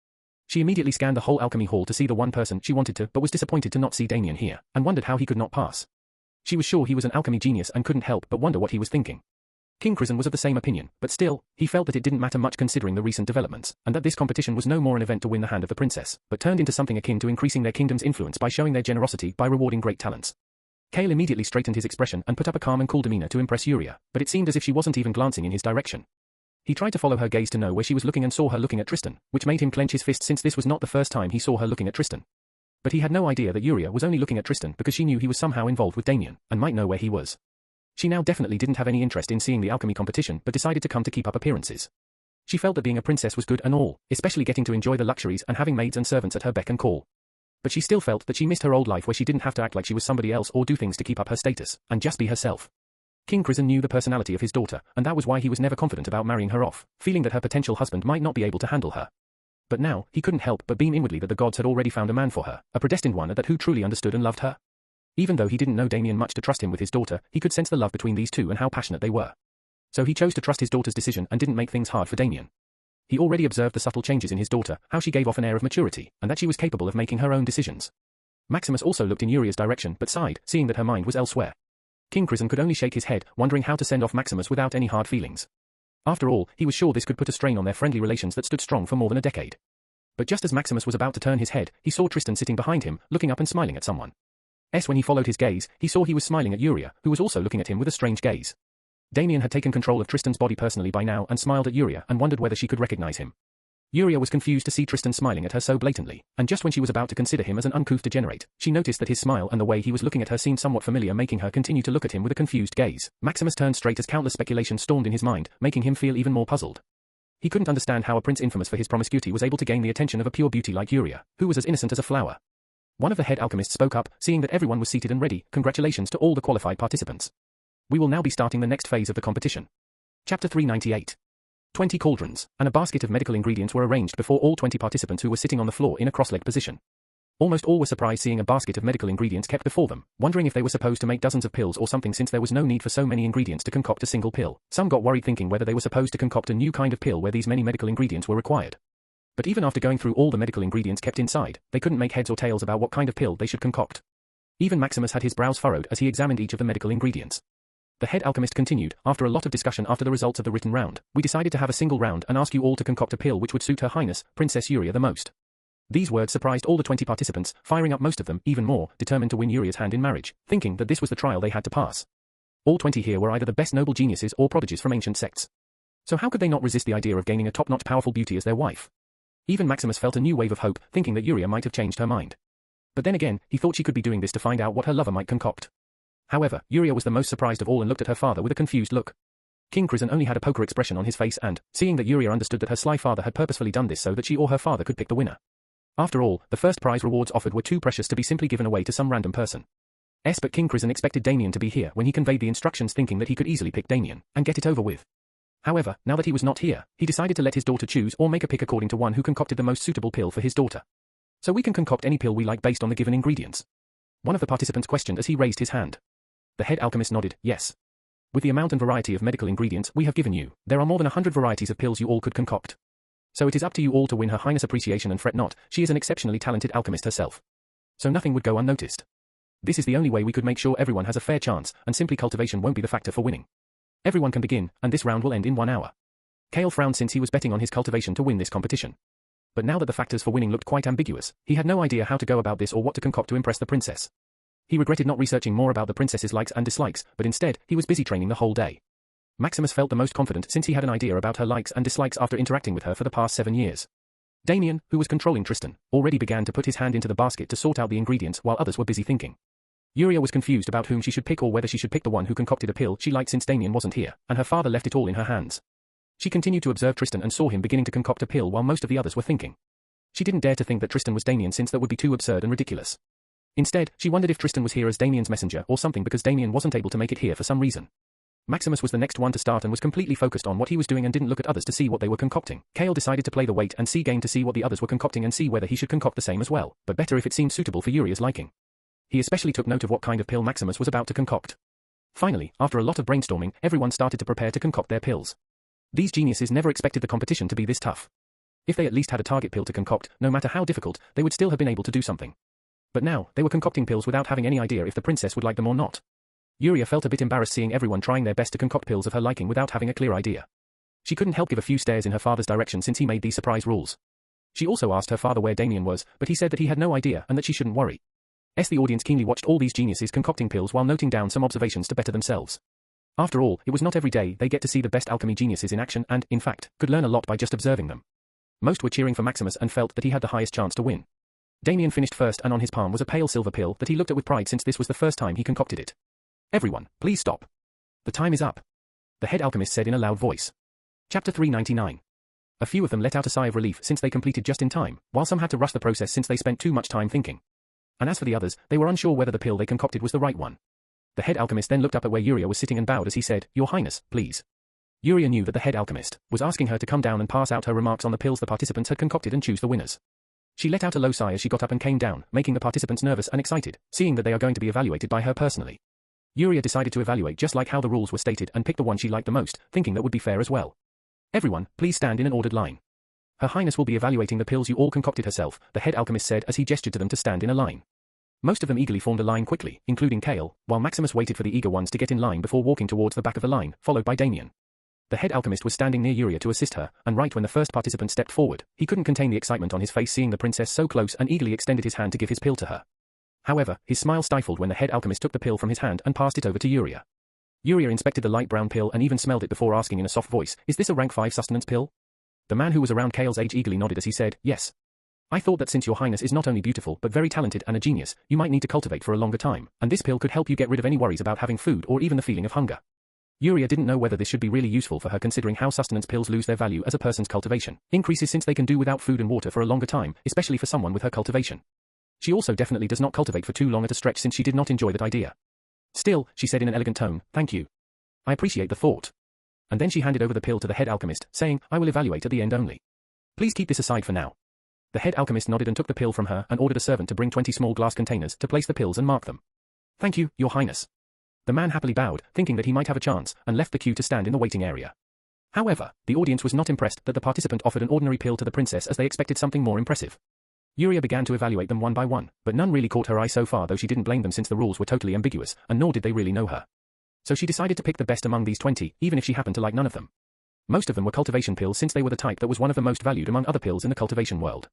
She immediately scanned the whole alchemy hall to see the one person she wanted to, but was disappointed to not see Damien here, and wondered how he could not pass. She was sure he was an alchemy genius and couldn't help but wonder what he was thinking. King Crizan was of the same opinion, but still, he felt that it didn't matter much considering the recent developments, and that this competition was no more an event to win the hand of the princess, but turned into something akin to increasing their kingdom's influence by showing their generosity by rewarding great talents. Kale immediately straightened his expression and put up a calm and cool demeanor to impress Yuria, but it seemed as if she wasn't even glancing in his direction. He tried to follow her gaze to know where she was looking and saw her looking at Tristan, which made him clench his fist since this was not the first time he saw her looking at Tristan. But he had no idea that Yuria was only looking at Tristan because she knew he was somehow involved with Damien, and might know where he was. She now definitely didn't have any interest in seeing the alchemy competition but decided to come to keep up appearances. She felt that being a princess was good and all, especially getting to enjoy the luxuries and having maids and servants at her beck and call. But she still felt that she missed her old life where she didn't have to act like she was somebody else or do things to keep up her status, and just be herself. King Crizan knew the personality of his daughter, and that was why he was never confident about marrying her off, feeling that her potential husband might not be able to handle her. But now, he couldn't help but beam inwardly that the gods had already found a man for her, a predestined one at that who truly understood and loved her. Even though he didn't know Damien much to trust him with his daughter, he could sense the love between these two and how passionate they were. So he chose to trust his daughter's decision and didn't make things hard for Damien. He already observed the subtle changes in his daughter, how she gave off an air of maturity, and that she was capable of making her own decisions. Maximus also looked in Yuria's direction but sighed, seeing that her mind was elsewhere. King Crizan could only shake his head, wondering how to send off Maximus without any hard feelings. After all, he was sure this could put a strain on their friendly relations that stood strong for more than a decade. But just as Maximus was about to turn his head, he saw Tristan sitting behind him, looking up and smiling at someone. When he followed his gaze, he saw he was smiling at Yuria, who was also looking at him with a strange gaze. Damien had taken control of Tristan's body personally by now and smiled at Yuria and wondered whether she could recognize him. Yuria was confused to see Tristan smiling at her so blatantly, and just when she was about to consider him as an uncouth degenerate, she noticed that his smile and the way he was looking at her seemed somewhat familiar, making her continue to look at him with a confused gaze. Maximus turned straight as countless speculations stormed in his mind, making him feel even more puzzled. He couldn't understand how a prince infamous for his promiscuity was able to gain the attention of a pure beauty like Yuria, who was as innocent as a flower. One of the head alchemists spoke up, seeing that everyone was seated and ready. Congratulations to all the qualified participants. We will now be starting the next phase of the competition. Chapter 398. 20 cauldrons, and a basket of medical ingredients were arranged before all 20 participants who were sitting on the floor in a cross-legged position. Almost all were surprised seeing a basket of medical ingredients kept before them, wondering if they were supposed to make dozens of pills or something since there was no need for so many ingredients to concoct a single pill. Some got worried thinking whether they were supposed to concoct a new kind of pill where these many medical ingredients were required. But even after going through all the medical ingredients kept inside, they couldn't make heads or tails about what kind of pill they should concoct. Even Maximus had his brows furrowed as he examined each of the medical ingredients. The head alchemist continued, after a lot of discussion after the results of the written round, we decided to have a single round and ask you all to concoct a pill which would suit Her Highness, Princess Yuria the most. These words surprised all the 20 participants, firing up most of them, even more, determined to win Uria's hand in marriage, thinking that this was the trial they had to pass. All 20 here were either the best noble geniuses or prodigies from ancient sects. So how could they not resist the idea of gaining a top-notch powerful beauty as their wife? Even Maximus felt a new wave of hope, thinking that Uria might have changed her mind. But then again, he thought she could be doing this to find out what her lover might concoct. However, Uria was the most surprised of all and looked at her father with a confused look. King Chrysan only had a poker expression on his face and, seeing that Uria understood that her sly father had purposefully done this so that she or her father could pick the winner. After all, the first prize rewards offered were too precious to be simply given away to some random person. But King Chrysan expected Damien to be here when he conveyed the instructions, thinking that he could easily pick Damien and get it over with. However, now that he was not here, he decided to let his daughter choose or make a pick according to one who concocted the most suitable pill for his daughter. So we can concoct any pill we like based on the given ingredients. One of the participants questioned as he raised his hand. The head alchemist nodded, yes. With the amount and variety of medical ingredients we have given you, there are more than 100 varieties of pills you all could concoct. So it is up to you all to win Her Highness' appreciation, and fret not, she is an exceptionally talented alchemist herself. So nothing would go unnoticed. This is the only way we could make sure everyone has a fair chance, and simply cultivation won't be the factor for winning. Everyone can begin, and this round will end in 1 hour. Kale frowned since he was betting on his cultivation to win this competition. But now that the factors for winning looked quite ambiguous, he had no idea how to go about this or what to concoct to impress the princess. He regretted not researching more about the princess's likes and dislikes, but instead, he was busy training the whole day. Maximus felt the most confident since he had an idea about her likes and dislikes after interacting with her for the past 7 years. Damien, who was controlling Tristan, already began to put his hand into the basket to sort out the ingredients while others were busy thinking. Uria was confused about whom she should pick or whether she should pick the one who concocted a pill she liked since Damien wasn't here, and her father left it all in her hands. She continued to observe Tristan and saw him beginning to concoct a pill while most of the others were thinking. She didn't dare to think that Tristan was Damien since that would be too absurd and ridiculous. Instead, she wondered if Tristan was here as Damien's messenger or something because Damien wasn't able to make it here for some reason. Maximus was the next one to start and was completely focused on what he was doing and didn't look at others to see what they were concocting. Kale decided to play the wait and see game to see what the others were concocting and see whether he should concoct the same as well, but better if it seemed suitable for Uria's liking. He especially took note of what kind of pill Maximus was about to concoct. Finally, after a lot of brainstorming, everyone started to prepare to concoct their pills. These geniuses never expected the competition to be this tough. If they at least had a target pill to concoct, no matter how difficult, they would still have been able to do something. But now, they were concocting pills without having any idea if the princess would like them or not. Uria felt a bit embarrassed seeing everyone trying their best to concoct pills of her liking without having a clear idea. She couldn't help give a few stares in her father's direction since he made these surprise rules. She also asked her father where Damien was, but he said that he had no idea and that she shouldn't worry. The audience keenly watched all these geniuses concocting pills while noting down some observations to better themselves. After all, it was not every day they get to see the best alchemy geniuses in action and, in fact, could learn a lot by just observing them. Most were cheering for Maximus and felt that he had the highest chance to win. Damien finished first and on his palm was a pale silver pill that he looked at with pride since this was the first time he concocted it. Everyone, please stop. The time is up. The head alchemist said in a loud voice. Chapter 399. A few of them let out a sigh of relief since they completed just in time, while some had to rush the process since they spent too much time thinking. And as for the others, they were unsure whether the pill they concocted was the right one. The head alchemist then looked up at where Uria was sitting and bowed as he said, Your Highness, please. Uria knew that the head alchemist was asking her to come down and pass out her remarks on the pills the participants had concocted and choose the winners. She let out a low sigh as she got up and came down, making the participants nervous and excited, seeing that they are going to be evaluated by her personally. Uria decided to evaluate just like how the rules were stated and pick the one she liked the most, thinking that would be fair as well. Everyone, please stand in an ordered line. Her Highness will be evaluating the pills you all concocted herself, the head alchemist said as he gestured to them to stand in a line. Most of them eagerly formed a line quickly, including Kale, while Maximus waited for the eager ones to get in line before walking towards the back of the line, followed by Damien. The head alchemist was standing near Uria to assist her, and right when the first participant stepped forward, he couldn't contain the excitement on his face seeing the princess so close and eagerly extended his hand to give his pill to her. However, his smile stifled when the head alchemist took the pill from his hand and passed it over to Uria. Uria inspected the light brown pill and even smelled it before asking in a soft voice, Is this a rank 5 sustenance pill? The man who was around Kale's age eagerly nodded as he said, Yes. I thought that since your highness is not only beautiful but very talented and a genius, you might need to cultivate for a longer time, and this pill could help you get rid of any worries about having food or even the feeling of hunger. Uria didn't know whether this should be really useful for her considering how sustenance pills lose their value as a person's cultivation increases since they can do without food and water for a longer time, especially for someone with her cultivation. She also definitely does not cultivate for too long at a stretch since she did not enjoy that idea. Still, she said in an elegant tone, Thank you. I appreciate the thought. And then she handed over the pill to the head alchemist, saying, I will evaluate at the end only. Please keep this aside for now. The head alchemist nodded and took the pill from her and ordered a servant to bring 20 small glass containers to place the pills and mark them. Thank you, your highness. The man happily bowed, thinking that he might have a chance, and left the queue to stand in the waiting area. However, the audience was not impressed that the participant offered an ordinary pill to the princess as they expected something more impressive. Uria began to evaluate them one by one, but none really caught her eye so far though she didn't blame them since the rules were totally ambiguous, and nor did they really know her. So she decided to pick the best among these 20, even if she happened to like none of them. Most of them were cultivation pills since they were the type that was one of the most valued among other pills in the cultivation world.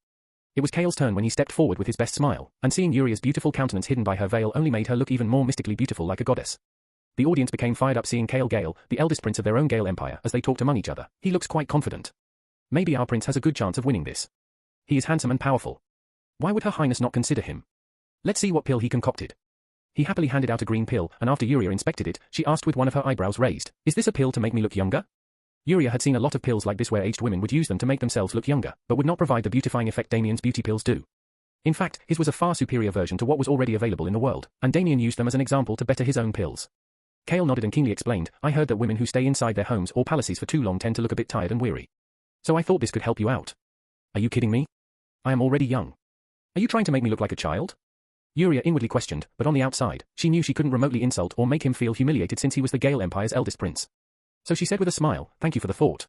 It was Kale's turn when he stepped forward with his best smile, and seeing Uria's beautiful countenance hidden by her veil only made her look even more mystically beautiful like a goddess. The audience became fired up seeing Kale Gale, the eldest prince of their own Gale Empire, as they talked among each other. He looks quite confident. Maybe our prince has a good chance of winning this. He is handsome and powerful. Why would Her Highness not consider him? Let's see what pill he concocted. He happily handed out a green pill, and after Uria inspected it, she asked with one of her eyebrows raised, "Is this a pill to make me look younger?" Uria had seen a lot of pills like this where aged women would use them to make themselves look younger, but would not provide the beautifying effect Damien's beauty pills do. In fact, his was a far superior version to what was already available in the world, and Damien used them as an example to better his own pills. Kale nodded and keenly explained, "I heard that women who stay inside their homes or palaces for too long tend to look a bit tired and weary. So I thought this could help you out." "Are you kidding me? I am already young. Are you trying to make me look like a child?" Uria inwardly questioned, but on the outside, she knew she couldn't remotely insult or make him feel humiliated since he was the Gale Empire's eldest prince. So she said with a smile, "Thank you for the thought."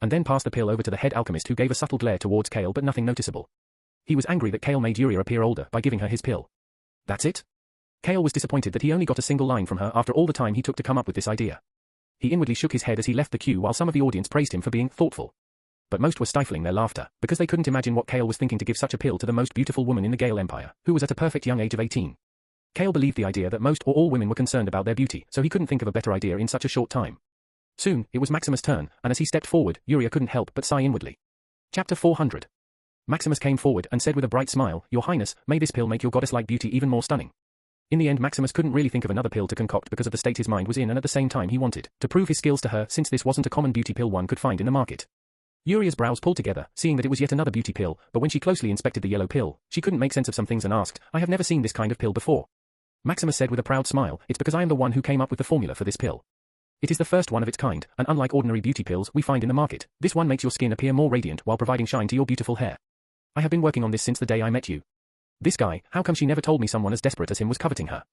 And then passed the pill over to the head alchemist who gave a subtle glare towards Kale but nothing noticeable. He was angry that Kale made Uria appear older by giving her his pill. That's it? Kale was disappointed that he only got a single line from her after all the time he took to come up with this idea. He inwardly shook his head as he left the queue while some of the audience praised him for being thoughtful. But most were stifling their laughter, because they couldn't imagine what Kale was thinking to give such a pill to the most beautiful woman in the Gale Empire, who was at a perfect young age of 18. Kale believed the idea that most or all women were concerned about their beauty, so he couldn't think of a better idea in such a short time. Soon, it was Maximus' turn, and as he stepped forward, Uria couldn't help but sigh inwardly. Chapter 400. Maximus came forward and said with a bright smile, "Your Highness, may this pill make your goddess-like beauty even more stunning." In the end Maximus couldn't really think of another pill to concoct because of the state his mind was in and at the same time he wanted to prove his skills to her since this wasn't a common beauty pill one could find in the market. Uria's brows pulled together, seeing that it was yet another beauty pill, but when she closely inspected the yellow pill, she couldn't make sense of some things and asked, "I have never seen this kind of pill before." Maximus said with a proud smile, "It's because I am the one who came up with the formula for this pill. It is the first one of its kind, and unlike ordinary beauty pills we find in the market, this one makes your skin appear more radiant while providing shine to your beautiful hair. I have been working on this since the day I met you. This guy, how come she never told me someone as desperate as him was coveting her?"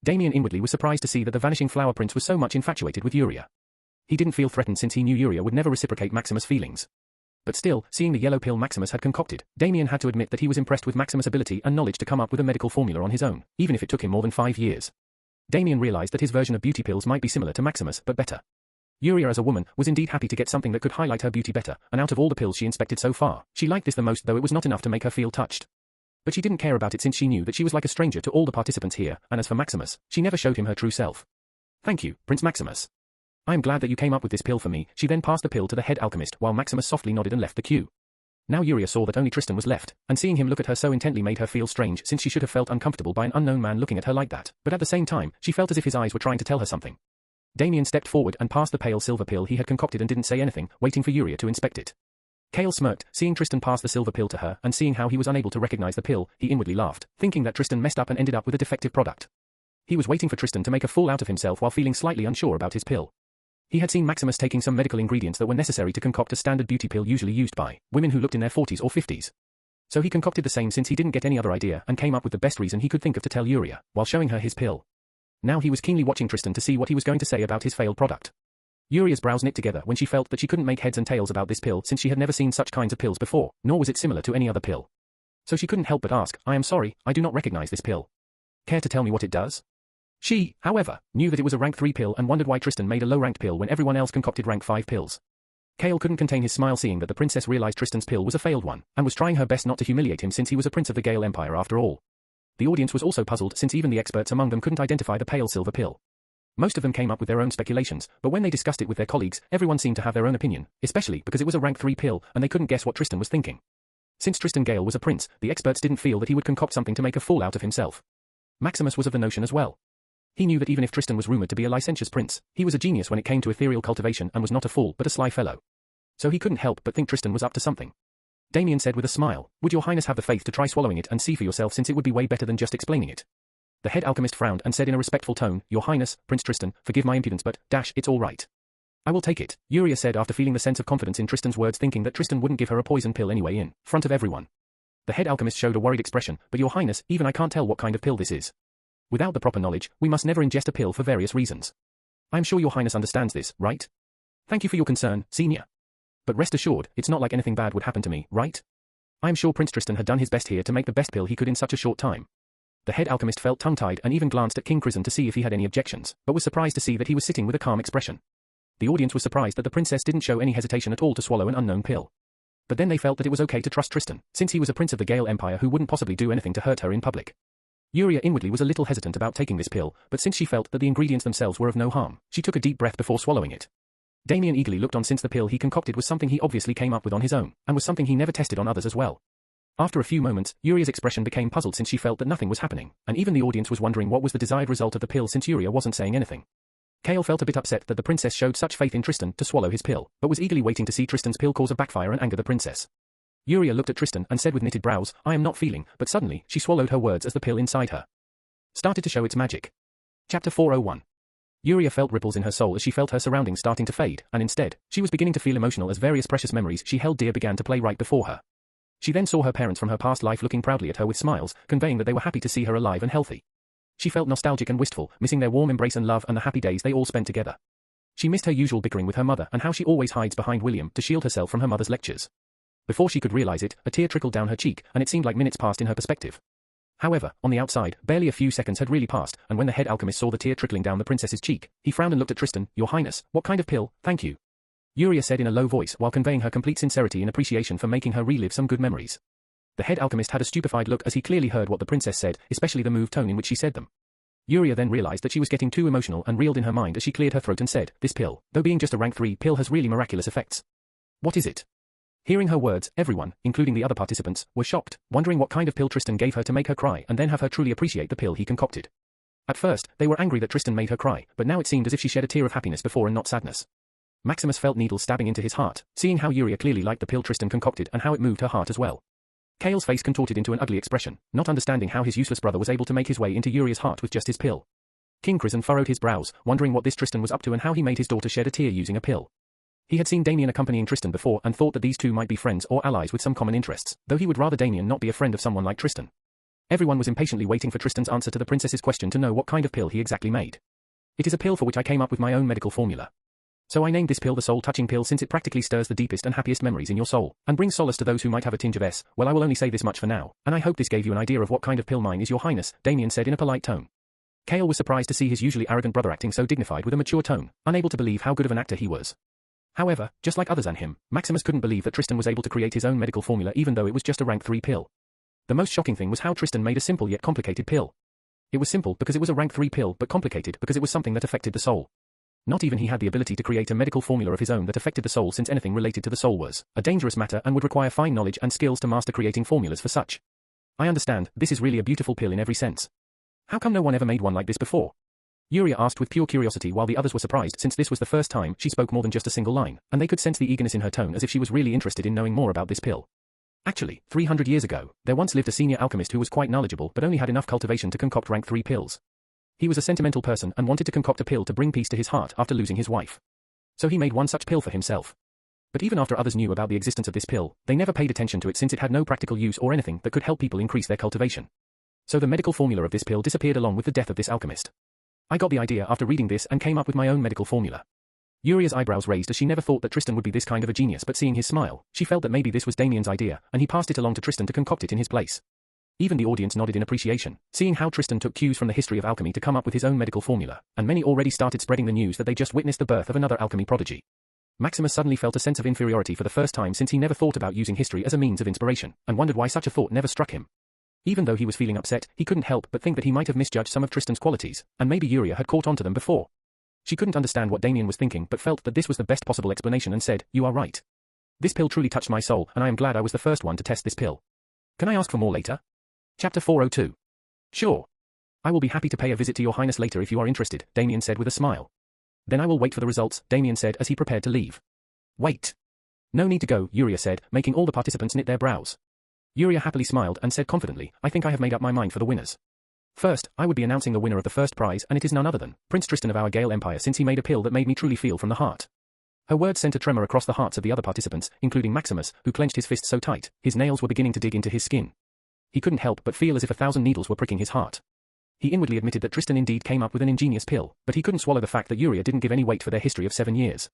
Damien inwardly was surprised to see that the vanishing flower prince was so much infatuated with Uria. He didn't feel threatened since he knew Uria would never reciprocate Maximus' feelings. But still, seeing the yellow pill Maximus had concocted, Damien had to admit that he was impressed with Maximus' ability and knowledge to come up with a medical formula on his own, even if it took him more than 5 years. Damien realized that his version of beauty pills might be similar to Maximus, but better. Uria as a woman was indeed happy to get something that could highlight her beauty better, and out of all the pills she inspected so far, she liked this the most though it was not enough to make her feel touched. But she didn't care about it since she knew that she was like a stranger to all the participants here, and as for Maximus, she never showed him her true self. "Thank you, Prince Maximus. I am glad that you came up with this pill for me." She then passed the pill to the head alchemist while Maximus softly nodded and left the queue. Now Uria saw that only Tristan was left, and seeing him look at her so intently made her feel strange since she should have felt uncomfortable by an unknown man looking at her like that, but at the same time, she felt as if his eyes were trying to tell her something. Damien stepped forward and passed the pale silver pill he had concocted and didn't say anything, waiting for Uria to inspect it. Kale smirked, seeing Tristan pass the silver pill to her, and seeing how he was unable to recognize the pill, he inwardly laughed, thinking that Tristan messed up and ended up with a defective product. He was waiting for Tristan to make a fool out of himself while feeling slightly unsure about his pill. He had seen Maximus taking some medical ingredients that were necessary to concoct a standard beauty pill usually used by women who looked in their 40s or 50s. So he concocted the same since he didn't get any other idea and came up with the best reason he could think of to tell Uria, while showing her his pill. Now he was keenly watching Tristan to see what he was going to say about his failed product. Uria's brows knit together when she felt that she couldn't make heads and tails about this pill since she had never seen such kinds of pills before, nor was it similar to any other pill. So she couldn't help but ask, "I am sorry, I do not recognize this pill. Care to tell me what it does?" She, however, knew that it was a rank 3 pill and wondered why Tristan made a low-ranked pill when everyone else concocted rank 5 pills. Kale couldn't contain his smile seeing that the princess realized Tristan's pill was a failed one, and was trying her best not to humiliate him since he was a prince of the Gale Empire after all. The audience was also puzzled since even the experts among them couldn't identify the pale silver pill. Most of them came up with their own speculations, but when they discussed it with their colleagues, everyone seemed to have their own opinion, especially because it was a rank 3 pill and they couldn't guess what Tristan was thinking. Since Tristan Gale was a prince, the experts didn't feel that he would concoct something to make a fool out of himself. Maximus was of the notion as well. He knew that even if Tristan was rumored to be a licentious prince, he was a genius when it came to ethereal cultivation and was not a fool but a sly fellow. So he couldn't help but think Tristan was up to something. Damien said with a smile, "Would your highness have the faith to try swallowing it and see for yourself since it would be way better than just explaining it?" The head alchemist frowned and said in a respectful tone, "Your highness, Prince Tristan, forgive my impudence but, it's all right. I will take it," Uria said after feeling the sense of confidence in Tristan's words thinking that Tristan wouldn't give her a poison pill anyway in front of everyone. The head alchemist showed a worried expression, "But your highness, even I can't tell what kind of pill this is. Without the proper knowledge, we must never ingest a pill for various reasons. I am sure your highness understands this, right? Thank you for your concern, senior. But rest assured, it's not like anything bad would happen to me, right? I am sure Prince Tristan had done his best here to make the best pill he could in such a short time." The head alchemist felt tongue-tied and even glanced at King Crizan to see if he had any objections, but was surprised to see that he was sitting with a calm expression. The audience was surprised that the princess didn't show any hesitation at all to swallow an unknown pill. but then they felt that it was okay to trust Tristan, since he was a prince of the Gale Empire who wouldn't possibly do anything to hurt her in public. Yuria inwardly was a little hesitant about taking this pill, but since she felt that the ingredients themselves were of no harm, she took a deep breath before swallowing it. Damien eagerly looked on since the pill he concocted was something he obviously came up with on his own, and was something he never tested on others as well. After a few moments, Yuria's expression became puzzled since she felt that nothing was happening, and even the audience was wondering what was the desired result of the pill since Yuria wasn't saying anything. Kale felt a bit upset that the princess showed such faith in Tristan to swallow his pill, but was eagerly waiting to see Tristan's pill cause a backfire and anger the princess. Yuria looked at Tristan and said with knitted brows, "I am not feeling," but suddenly, she swallowed her words as the pill inside her started to show its magic. Chapter 401. Yuria felt ripples in her soul as she felt her surroundings starting to fade, and instead, she was beginning to feel emotional as various precious memories she held dear began to play right before her. She then saw her parents from her past life looking proudly at her with smiles, conveying that they were happy to see her alive and healthy. She felt nostalgic and wistful, missing their warm embrace and love and the happy days they all spent together. She missed her usual bickering with her mother and how she always hides behind William to shield herself from her mother's lectures. Before she could realize it, a tear trickled down her cheek, and it seemed like minutes passed in her perspective. However, on the outside, barely a few seconds had really passed, and when the head alchemist saw the tear trickling down the princess's cheek, he frowned and looked at Tristan. "Your Highness, what kind of pill, thank you?" Yuria said in a low voice while conveying her complete sincerity and appreciation for making her relive some good memories. The head alchemist had a stupefied look as he clearly heard what the princess said, especially the moved tone in which she said them. Yuria then realized that she was getting too emotional and reeled in her mind as she cleared her throat and said, "This pill, though being just a rank 3 pill, has really miraculous effects." "What is it?" Hearing her words, everyone, including the other participants, were shocked, wondering what kind of pill Tristan gave her to make her cry and then have her truly appreciate the pill he concocted. At first, they were angry that Tristan made her cry, but now it seemed as if she shed a tear of happiness before and not sadness. Maximus felt needles stabbing into his heart, seeing how Yuria clearly liked the pill Tristan concocted and how it moved her heart as well. Kale's face contorted into an ugly expression, not understanding how his useless brother was able to make his way into Yuria's heart with just his pill. King Crizan furrowed his brows, wondering what this Tristan was up to and how he made his daughter shed a tear using a pill. He had seen Damien accompanying Tristan before and thought that these two might be friends or allies with some common interests, though he would rather Damien not be a friend of someone like Tristan. Everyone was impatiently waiting for Tristan's answer to the princess's question to know what kind of pill he exactly made. "It is a pill for which I came up with my own medical formula. So I named this pill the soul-touching pill since it practically stirs the deepest and happiest memories in your soul, and brings solace to those who might have a tinge of S. Well, I will only say this much for now, and I hope this gave you an idea of what kind of pill mine is, Your Highness," Damien said in a polite tone. Kale was surprised to see his usually arrogant brother acting so dignified with a mature tone, unable to believe how good of an actor he was. However, just like others and him, Maximus couldn't believe that Tristan was able to create his own medical formula even though it was just a rank 3 pill. The most shocking thing was how Tristan made a simple yet complicated pill. It was simple because it was a rank 3 pill, but complicated because it was something that affected the soul. Not even he had the ability to create a medical formula of his own that affected the soul, since anything related to the soul was a dangerous matter and would require fine knowledge and skills to master creating formulas for such. "I understand, this is really a beautiful pill in every sense. How come no one ever made one like this before?" Yuria asked with pure curiosity while the others were surprised since this was the first time she spoke more than just a single line, and they could sense the eagerness in her tone as if she was really interested in knowing more about this pill. Actually, 300 years ago, there once lived a senior alchemist who was quite knowledgeable but only had enough cultivation to concoct rank 3 pills. He was a sentimental person and wanted to concoct a pill to bring peace to his heart after losing his wife. So he made one such pill for himself. But even after others knew about the existence of this pill, they never paid attention to it since it had no practical use or anything that could help people increase their cultivation. So the medical formula of this pill disappeared along with the death of this alchemist. "I got the idea after reading this and came up with my own medical formula." Yuria's eyebrows raised as she never thought that Tristan would be this kind of a genius, but seeing his smile, she felt that maybe this was Damien's idea, and he passed it along to Tristan to concoct it in his place. Even the audience nodded in appreciation, seeing how Tristan took cues from the history of alchemy to come up with his own medical formula, and many already started spreading the news that they just witnessed the birth of another alchemy prodigy. Maximus suddenly felt a sense of inferiority for the first time since he never thought about using history as a means of inspiration, and wondered why such a thought never struck him. Even though he was feeling upset, he couldn't help but think that he might have misjudged some of Tristan's qualities, and maybe Yuria had caught on to them before. She couldn't understand what Damien was thinking but felt that this was the best possible explanation and said, "You are right. This pill truly touched my soul, and I am glad I was the first one to test this pill. Can I ask for more later?" Chapter 402. "Sure. I will be happy to pay a visit to Your Highness later if you are interested," Damien said with a smile. "Then I will wait for the results," Damien said as he prepared to leave. "Wait. No need to go," Yuria said, making all the participants knit their brows. Yuria happily smiled and said confidently, "I think I have made up my mind for the winners. First, I would be announcing the winner of the first prize, and it is none other than Prince Tristan of our Gale Empire, since he made a pill that made me truly feel from the heart." Her words sent a tremor across the hearts of the other participants, including Maximus, who clenched his fist so tight, his nails were beginning to dig into his skin. He couldn't help but feel as if 1,000 needles were pricking his heart. He inwardly admitted that Tristan indeed came up with an ingenious pill, but he couldn't swallow the fact that Yuria didn't give any weight for their history of 7 years.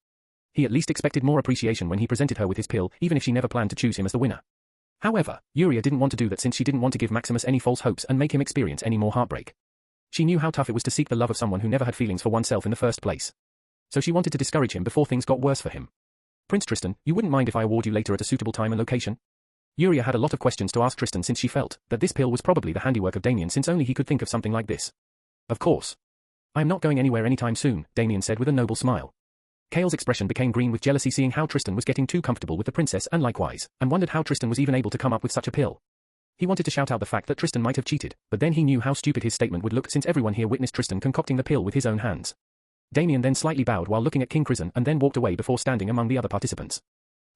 He at least expected more appreciation when he presented her with his pill, even if she never planned to choose him as the winner. However, Yuria didn't want to do that since she didn't want to give Maximus any false hopes and make him experience any more heartbreak. She knew how tough it was to seek the love of someone who never had feelings for oneself in the first place. So she wanted to discourage him before things got worse for him. Prince Tristan, you wouldn't mind if I award you later at a suitable time and location? Yuria had a lot of questions to ask Tristan since she felt that this pill was probably the handiwork of Damien since only he could think of something like this. Of course. I am not going anywhere anytime soon, Damien said with a noble smile. Kale's expression became green with jealousy seeing how Tristan was getting too comfortable with the princess and likewise, and wondered how Tristan was even able to come up with such a pill. He wanted to shout out the fact that Tristan might have cheated, but then he knew how stupid his statement would look since everyone here witnessed Tristan concocting the pill with his own hands. Damien then slightly bowed while looking at King Crizan and then walked away before standing among the other participants.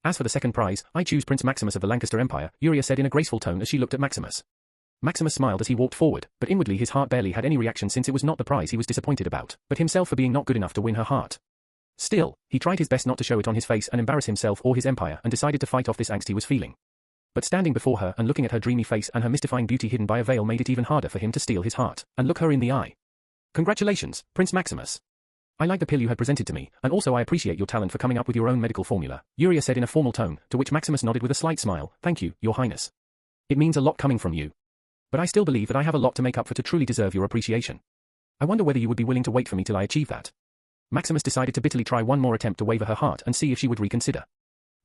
As for the second prize, I choose Prince Maximus of the Lancaster Empire, Yuria said in a graceful tone as she looked at Maximus. Maximus smiled as he walked forward, but inwardly his heart barely had any reaction since it was not the prize he was disappointed about, but himself for being not good enough to win her heart. Still, he tried his best not to show it on his face and embarrass himself or his empire and decided to fight off this angst he was feeling. But standing before her and looking at her dreamy face and her mystifying beauty hidden by a veil made it even harder for him to steal his heart and look her in the eye. Congratulations, Prince Maximus. I like the pill you had presented to me, and also I appreciate your talent for coming up with your own medical formula, Yuria said in a formal tone, to which Maximus nodded with a slight smile. Thank you, Your Highness. It means a lot coming from you. But I still believe that I have a lot to make up for to truly deserve your appreciation. I wonder whether you would be willing to wait for me till I achieve that. Maximus decided to bitterly try one more attempt to waver her heart and see if she would reconsider.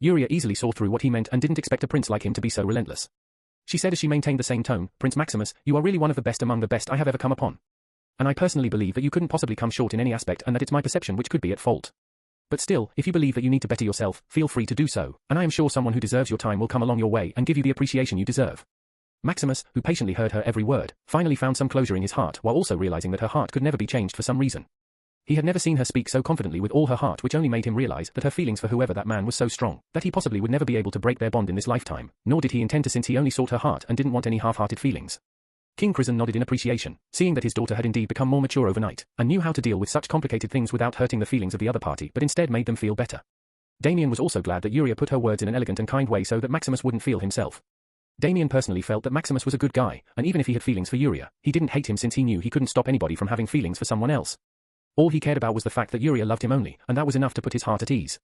Yuria easily saw through what he meant and didn't expect a prince like him to be so relentless. She said as she maintained the same tone, Prince Maximus, you are really one of the best among the best I have ever come upon. And I personally believe that you couldn't possibly come short in any aspect and that it's my perception which could be at fault. But still, if you believe that you need to better yourself, feel free to do so, and I am sure someone who deserves your time will come along your way and give you the appreciation you deserve. Maximus, who patiently heard her every word, finally found some closure in his heart while also realizing that her heart could never be changed for some reason. He had never seen her speak so confidently with all her heart, which only made him realize that her feelings for whoever that man was so strong that he possibly would never be able to break their bond in this lifetime, nor did he intend to since he only sought her heart and didn't want any half-hearted feelings. King Crizan nodded in appreciation, seeing that his daughter had indeed become more mature overnight, and knew how to deal with such complicated things without hurting the feelings of the other party but instead made them feel better. Damien was also glad that Yuria put her words in an elegant and kind way so that Maximus wouldn't feel himself. Damien personally felt that Maximus was a good guy, and even if he had feelings for Yuria, he didn't hate him since he knew he couldn't stop anybody from having feelings for someone else. All he cared about was the fact that Yuria loved him only, and that was enough to put his heart at ease.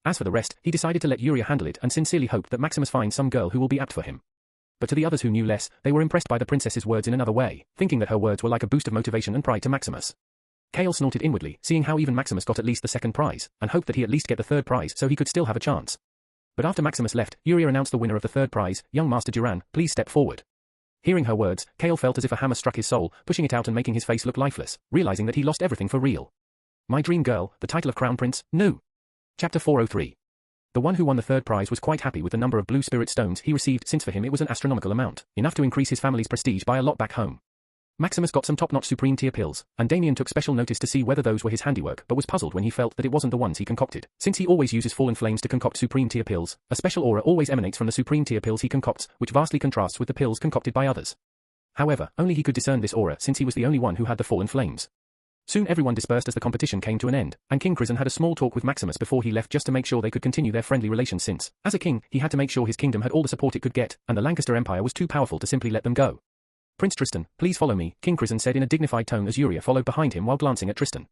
As for the rest, he decided to let Yuria handle it and sincerely hoped that Maximus finds some girl who will be apt for him. But to the others who knew less, they were impressed by the princess's words in another way, thinking that her words were like a boost of motivation and pride to Maximus. Kale snorted inwardly, seeing how even Maximus got at least the second prize, and hoped that he at least get the third prize so he could still have a chance. But after Maximus left, Yuria announced the winner of the third prize, young Master Duran, please step forward. Hearing her words, Kale felt as if a hammer struck his soul, pushing it out and making his face look lifeless, realizing that he lost everything for real. My dream girl, the title of Crown Prince, no. Chapter 403. The one who won the third prize was quite happy with the number of blue spirit stones he received since for him it was an astronomical amount, enough to increase his family's prestige by a lot back home. Maximus got some top-notch supreme tier pills, and Damien took special notice to see whether those were his handiwork but was puzzled when he felt that it wasn't the ones he concocted, since he always uses fallen flames to concoct supreme tier pills. A special aura always emanates from the supreme tier pills he concocts, which vastly contrasts with the pills concocted by others. However, only he could discern this aura since he was the only one who had the fallen flames. Soon everyone dispersed as the competition came to an end, and King Crizan had a small talk with Maximus before he left just to make sure they could continue their friendly relations since, as a king, he had to make sure his kingdom had all the support it could get, and the Lancaster Empire was too powerful to simply let them go. Prince Tristan, please follow me, King Crizan said in a dignified tone as Yuria followed behind him while glancing at Tristan.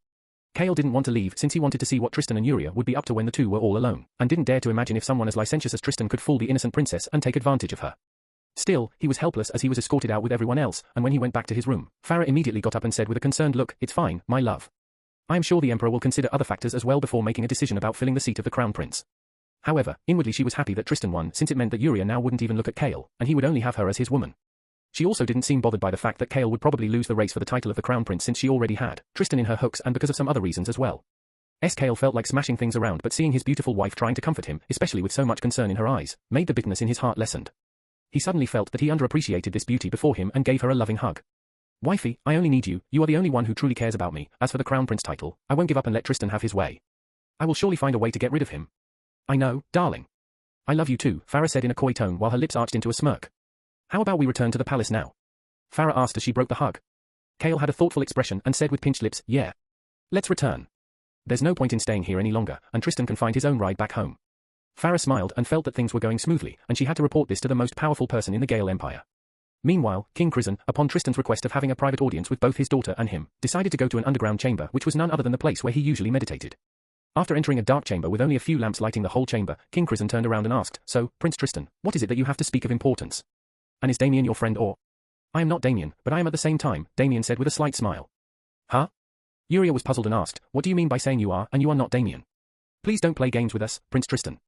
Kale didn't want to leave since he wanted to see what Tristan and Yuria would be up to when the two were all alone, and didn't dare to imagine if someone as licentious as Tristan could fool the innocent princess and take advantage of her. Still, he was helpless as he was escorted out with everyone else, and when he went back to his room, Farah immediately got up and said with a concerned look, it's fine, my love. I am sure the Emperor will consider other factors as well before making a decision about filling the seat of the Crown Prince. However, inwardly she was happy that Tristan won since it meant that Yuria now wouldn't even look at Kale, and he would only have her as his woman. She also didn't seem bothered by the fact that Kale would probably lose the race for the title of the Crown Prince since she already had Tristan in her hooks and because of some other reasons as well. Kale felt like smashing things around but seeing his beautiful wife trying to comfort him, especially with so much concern in her eyes, made the bitterness in his heart lessened. He suddenly felt that he underappreciated this beauty before him and gave her a loving hug. Wifey, I only need you, you are the only one who truly cares about me. As for the Crown Prince title, I won't give up and let Tristan have his way. I will surely find a way to get rid of him. I know, darling. I love you too, Farah said in a coy tone while her lips arched into a smirk. How about we return to the palace now? Farah asked as she broke the hug. Kale had a thoughtful expression and said with pinched lips, yeah. Let's return. There's no point in staying here any longer, and Tristan can find his own ride back home. Farah smiled and felt that things were going smoothly, and she had to report this to the most powerful person in the Gale Empire. Meanwhile, King Crizan, upon Tristan's request of having a private audience with both his daughter and him, decided to go to an underground chamber which was none other than the place where he usually meditated. After entering a dark chamber with only a few lamps lighting the whole chamber, King Crizan turned around and asked, so, Prince Tristan, what is it that you have to speak of importance? And is Damien your friend or? I am not Damien, but I am at the same time, Damien said with a slight smile. Huh? Yuria was puzzled and asked, what do you mean by saying you are and you are not Damien? Please don't play games with us, Prince Tristan.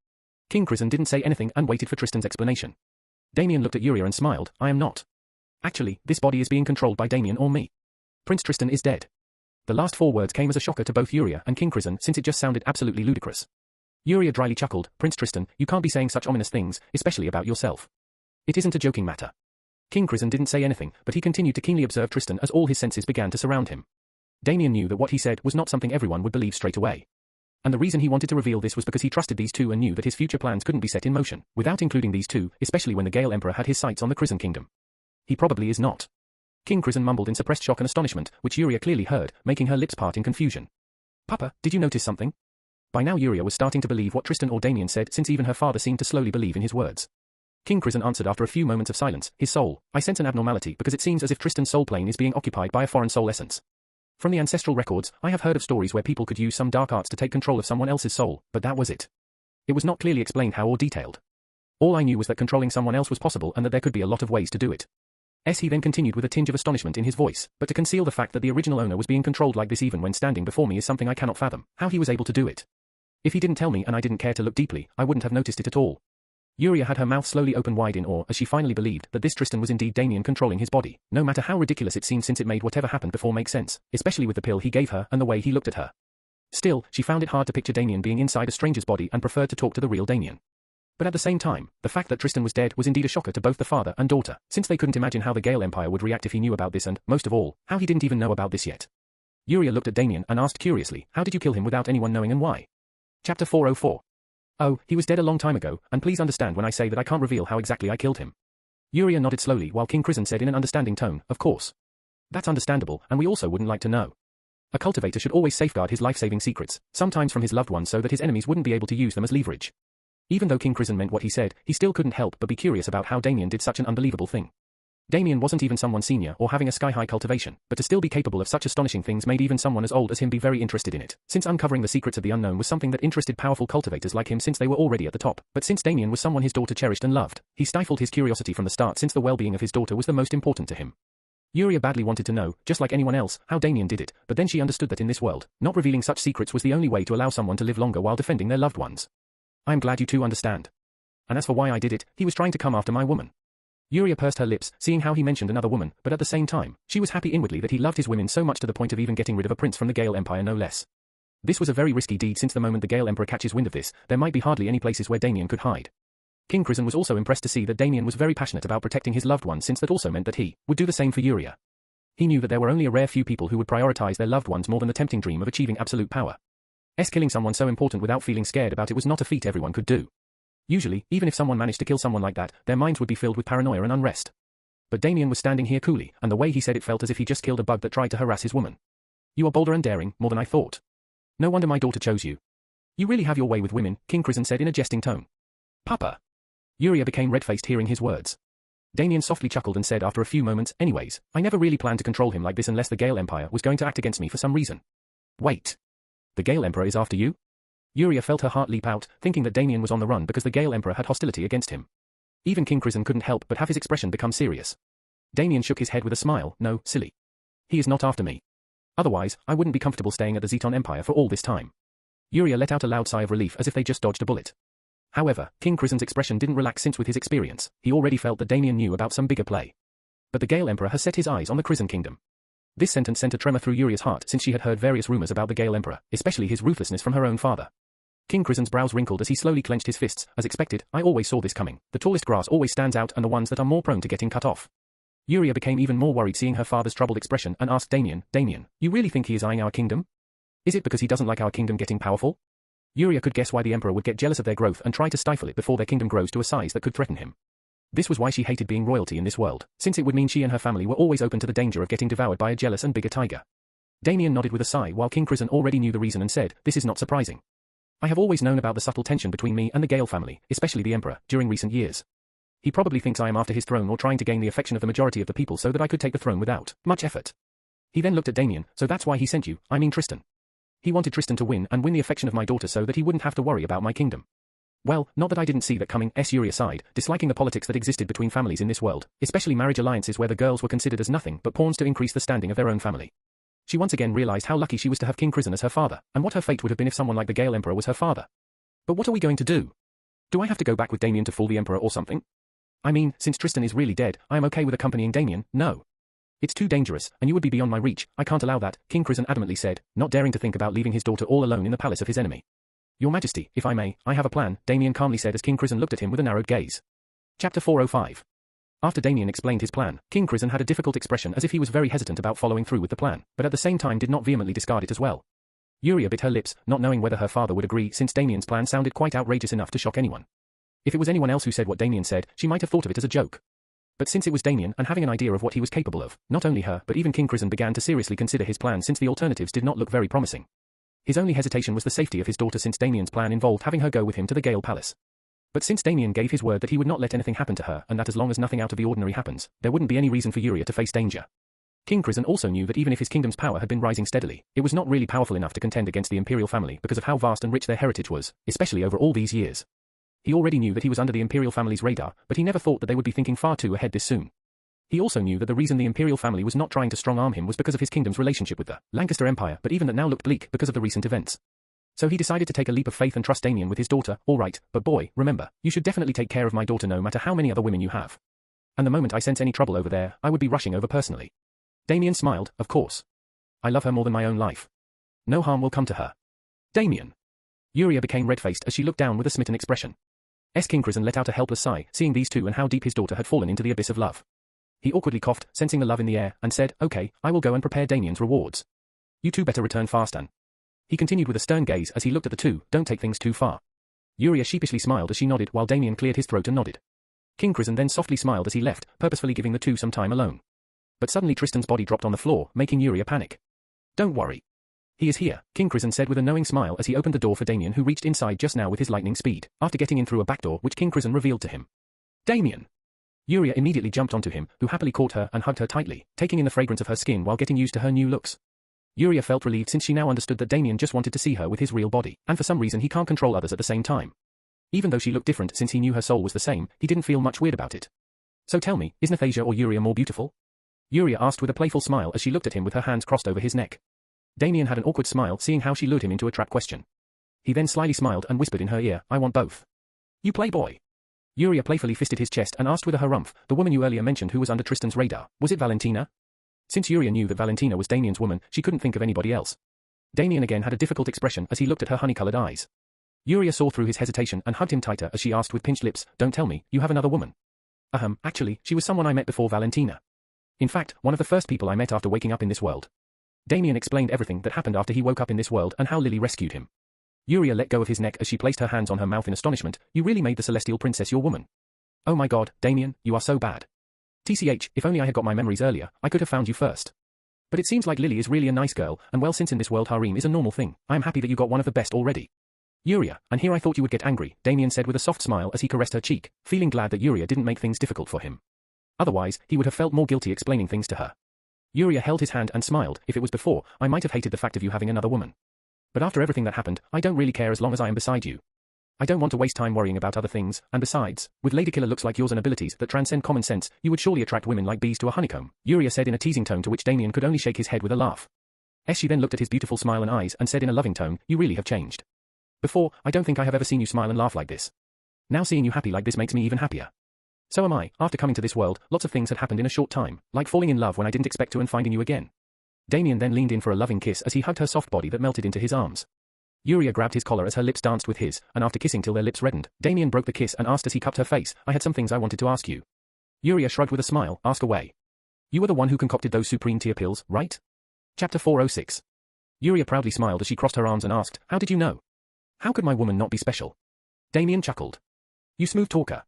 King Crizin didn't say anything and waited for Tristan's explanation. Damien looked at Yuria and smiled. I am not. Actually, this body is being controlled by Damien or me. Prince Tristan is dead. The last 4 words came as a shocker to both Yuria and King Crizin since it just sounded absolutely ludicrous. Yuria dryly chuckled. Prince Tristan, you can't be saying such ominous things, especially about yourself. It isn't a joking matter. King Crizin didn't say anything, but he continued to keenly observe Tristan as all his senses began to surround him. Damien knew that what he said was not something everyone would believe straight away. And the reason he wanted to reveal this was because he trusted these two and knew that his future plans couldn't be set in motion, without including these two, especially when the Gale Emperor had his sights on the Crizin kingdom. He probably is not. King Crizin mumbled in suppressed shock and astonishment, which Yuria clearly heard, making her lips part in confusion. Papa, did you notice something? By now Yuria was starting to believe what Tristan or Damien said since even her father seemed to slowly believe in his words. King Crizin answered after a few moments of silence, his soul, I sense an abnormality because it seems as if Tristan's soul plane is being occupied by a foreign soul essence. From the ancestral records, I have heard of stories where people could use some dark arts to take control of someone else's soul, but that was it. It was not clearly explained how or detailed. All I knew was that controlling someone else was possible and that there could be a lot of ways to do it. He then continued with a tinge of astonishment in his voice, but to conceal the fact that the original owner was being controlled like this even when standing before me is something I cannot fathom, how he was able to do it. If he didn't tell me and I didn't care to look deeply, I wouldn't have noticed it at all. Yuria had her mouth slowly open wide in awe as she finally believed that this Tristan was indeed Damien controlling his body, no matter how ridiculous it seemed since it made whatever happened before make sense, especially with the pill he gave her and the way he looked at her. Still, she found it hard to picture Damien being inside a stranger's body and preferred to talk to the real Damien. But at the same time, the fact that Tristan was dead was indeed a shocker to both the father and daughter, since they couldn't imagine how the Gale Empire would react if he knew about this and, most of all, how he didn't even know about this yet. Yuria looked at Damien and asked curiously, how did you kill him without anyone knowing and why? Chapter 404. Oh, he was dead a long time ago, and please understand when I say that I can't reveal how exactly I killed him. Yuria nodded slowly while King Crizin said in an understanding tone, of course. That's understandable, and we also wouldn't like to know. A cultivator should always safeguard his life-saving secrets, sometimes from his loved ones so that his enemies wouldn't be able to use them as leverage. Even though King Crizin meant what he said, he still couldn't help but be curious about how Damien did such an unbelievable thing. Damien wasn't even someone senior or having a sky-high cultivation, but to still be capable of such astonishing things made even someone as old as him be very interested in it, since uncovering the secrets of the unknown was something that interested powerful cultivators like him since they were already at the top. But since Damien was someone his daughter cherished and loved, he stifled his curiosity from the start since the well-being of his daughter was the most important to him. Yuria badly wanted to know, just like anyone else, how Damien did it, but then she understood that in this world, not revealing such secrets was the only way to allow someone to live longer while defending their loved ones. I am glad you two understand. And as for why I did it, he was trying to come after my woman. Yuria pursed her lips, seeing how he mentioned another woman, but at the same time, she was happy inwardly that he loved his women so much to the point of even getting rid of a prince from the Gale Empire no less. This was a very risky deed since the moment the Gale Emperor catches wind of this, there might be hardly any places where Damien could hide. King Crizin was also impressed to see that Damien was very passionate about protecting his loved ones since that also meant that he would do the same for Yuria. He knew that there were only a rare few people who would prioritize their loved ones more than the tempting dream of achieving absolute power. Killing someone so important without feeling scared about it was not a feat everyone could do. Usually, even if someone managed to kill someone like that, their minds would be filled with paranoia and unrest. But Damien was standing here coolly, and the way he said it felt as if he just killed a bug that tried to harass his woman. You are bolder and daring, more than I thought. No wonder my daughter chose you. You really have your way with women, King Crizin said in a jesting tone. Papa. Yuria became red-faced hearing his words. Damien softly chuckled and said after a few moments, anyways, I never really planned to control him like this unless the Gale Empire was going to act against me for some reason. Wait. The Gale Emperor is after you? Yuria felt her heart leap out, thinking that Damien was on the run because the Gale Emperor had hostility against him. Even King Crizin couldn't help but have his expression become serious. Damien shook his head with a smile, no, silly. He is not after me. Otherwise, I wouldn't be comfortable staying at the Zeton Empire for all this time. Yuria let out a loud sigh of relief as if they just dodged a bullet. However, King Crizin's expression didn't relax since with his experience, he already felt that Damien knew about some bigger play. But the Gale Emperor has set his eyes on the Crizin kingdom. This sentence sent a tremor through Yuria's heart since she had heard various rumors about the Gale Emperor, especially his ruthlessness from her own father. King Crizin's brows wrinkled as he slowly clenched his fists, as expected, I always saw this coming. The tallest grass always stands out and the ones that are more prone to getting cut off. Yuria became even more worried seeing her father's troubled expression and asked Damien, you really think he is eyeing our kingdom? Is it because he doesn't like our kingdom getting powerful? Yuria could guess why the Emperor would get jealous of their growth and try to stifle it before their kingdom grows to a size that could threaten him. This was why she hated being royalty in this world, since it would mean she and her family were always open to the danger of getting devoured by a jealous and bigger tiger. Damien nodded with a sigh while King Crizin already knew the reason and said, this is not surprising. I have always known about the subtle tension between me and the Gale family, especially the Emperor, during recent years. He probably thinks I am after his throne or trying to gain the affection of the majority of the people so that I could take the throne without much effort. He then looked at Damien, so that's why he sent you, I mean Tristan. He wanted Tristan to win and win the affection of my daughter so that he wouldn't have to worry about my kingdom. Well, not that I didn't see that coming, Yuria sighed, disliking the politics that existed between families in this world, especially marriage alliances where the girls were considered as nothing but pawns to increase the standing of their own family. She once again realized how lucky she was to have King Crizan as her father, and what her fate would have been if someone like the Gale Emperor was her father. But what are we going to do? Do I have to go back with Damien to fool the Emperor or something? I mean, since Tristan is really dead, I am okay with accompanying Damien, no. It's too dangerous, and you would be beyond my reach, I can't allow that, King Crizan adamantly said, not daring to think about leaving his daughter all alone in the palace of his enemy. Your Majesty, if I may, I have a plan, Damien calmly said as King Crizan looked at him with a narrowed gaze. Chapter 405. After Damien explained his plan, King Crizan had a difficult expression as if he was very hesitant about following through with the plan, but at the same time did not vehemently discard it as well. Yuria bit her lips, not knowing whether her father would agree since Damien's plan sounded quite outrageous enough to shock anyone. If it was anyone else who said what Damien said, she might have thought of it as a joke. But since it was Damien and having an idea of what he was capable of, not only her but even King Crizan began to seriously consider his plan since the alternatives did not look very promising. His only hesitation was the safety of his daughter since Damien's plan involved having her go with him to the Gale Palace. But since Damien gave his word that he would not let anything happen to her and that as long as nothing out of the ordinary happens, there wouldn't be any reason for Yuria to face danger. King Crizan also knew that even if his kingdom's power had been rising steadily, it was not really powerful enough to contend against the imperial family because of how vast and rich their heritage was, especially over all these years. He already knew that he was under the imperial family's radar, but he never thought that they would be thinking far too ahead this soon. He also knew that the reason the imperial family was not trying to strong-arm him was because of his kingdom's relationship with the Lancaster Empire, but even that now looked bleak because of the recent events. So he decided to take a leap of faith and trust Damien with his daughter. All right, but boy, remember, you should definitely take care of my daughter no matter how many other women you have. And the moment I sense any trouble over there, I would be rushing over personally. Damien smiled, of course. I love her more than my own life. No harm will come to her. Damien. Yuria became red-faced as she looked down with a smitten expression. King Crizan let out a helpless sigh, seeing these two and how deep his daughter had fallen into the abyss of love. He awkwardly coughed, sensing the love in the air, and said, okay, I will go and prepare Damien's rewards. You two better return fast, Anne. He continued with a stern gaze as he looked at the two, don't take things too far. Yuria sheepishly smiled as she nodded while Damien cleared his throat and nodded. King Crizan then softly smiled as he left, purposefully giving the two some time alone. But suddenly Tristan's body dropped on the floor, making Yuria panic. Don't worry. He is here, King Crizan said with a knowing smile as he opened the door for Damien who reached inside just now with his lightning speed, after getting in through a back door which King Crizan revealed to him. Damien! Yuria immediately jumped onto him, who happily caught her and hugged her tightly, taking in the fragrance of her skin while getting used to her new looks. Yuria felt relieved since she now understood that Damien just wanted to see her with his real body, and for some reason he can't control others at the same time. Even though she looked different since he knew her soul was the same, he didn't feel much weird about it. So tell me, is Nathasia or Yuria more beautiful? Yuria asked with a playful smile as she looked at him with her hands crossed over his neck. Damien had an awkward smile seeing how she lured him into a trap question. He then slyly smiled and whispered in her ear, I want both. You playboy. Yuria playfully fisted his chest and asked with a harumph, the woman you earlier mentioned who was under Tristan's radar, was it Valentina? Since Yuria knew that Valentina was Damien's woman, she couldn't think of anybody else. Damien again had a difficult expression as he looked at her honey-colored eyes. Yuria saw through his hesitation and hugged him tighter as she asked with pinched lips, don't tell me, you have another woman. Actually, she was someone I met before Valentina. In fact, one of the first people I met after waking up in this world. Damien explained everything that happened after he woke up in this world and how Lily rescued him. Yuria let go of his neck as she placed her hands on her mouth in astonishment, you really made the celestial princess your woman. Oh my god, Damien, you are so bad. TCH, if only I had got my memories earlier, I could have found you first. But it seems like Lily is really a nice girl, and well since in this world harem is a normal thing, I am happy that you got one of the best already. Yuria, and here I thought you would get angry, Damien said with a soft smile as he caressed her cheek, feeling glad that Yuria didn't make things difficult for him. Otherwise, he would have felt more guilty explaining things to her. Yuria held his hand and smiled, if it was before, I might have hated the fact of you having another woman. But after everything that happened, I don't really care as long as I am beside you. I don't want to waste time worrying about other things, and besides, with ladykiller looks like yours and abilities that transcend common sense, you would surely attract women like bees to a honeycomb, Yuria said in a teasing tone to which Damien could only shake his head with a laugh. She then looked at his beautiful smile and eyes and said in a loving tone, you really have changed. Before, I don't think I have ever seen you smile and laugh like this. Now seeing you happy like this makes me even happier. So am I, after coming to this world, lots of things had happened in a short time, like falling in love when I didn't expect to and finding you again. Damien then leaned in for a loving kiss as he hugged her soft body that melted into his arms. Yuria grabbed his collar as her lips danced with his, and after kissing till their lips reddened, Damien broke the kiss and asked as he cupped her face, I had some things I wanted to ask you. Yuria shrugged with a smile, ask away. You were the one who concocted those supreme tear pills, right? Chapter 406. Yuria proudly smiled as she crossed her arms and asked, how did you know? How could my woman not be special? Damien chuckled. You smooth talker.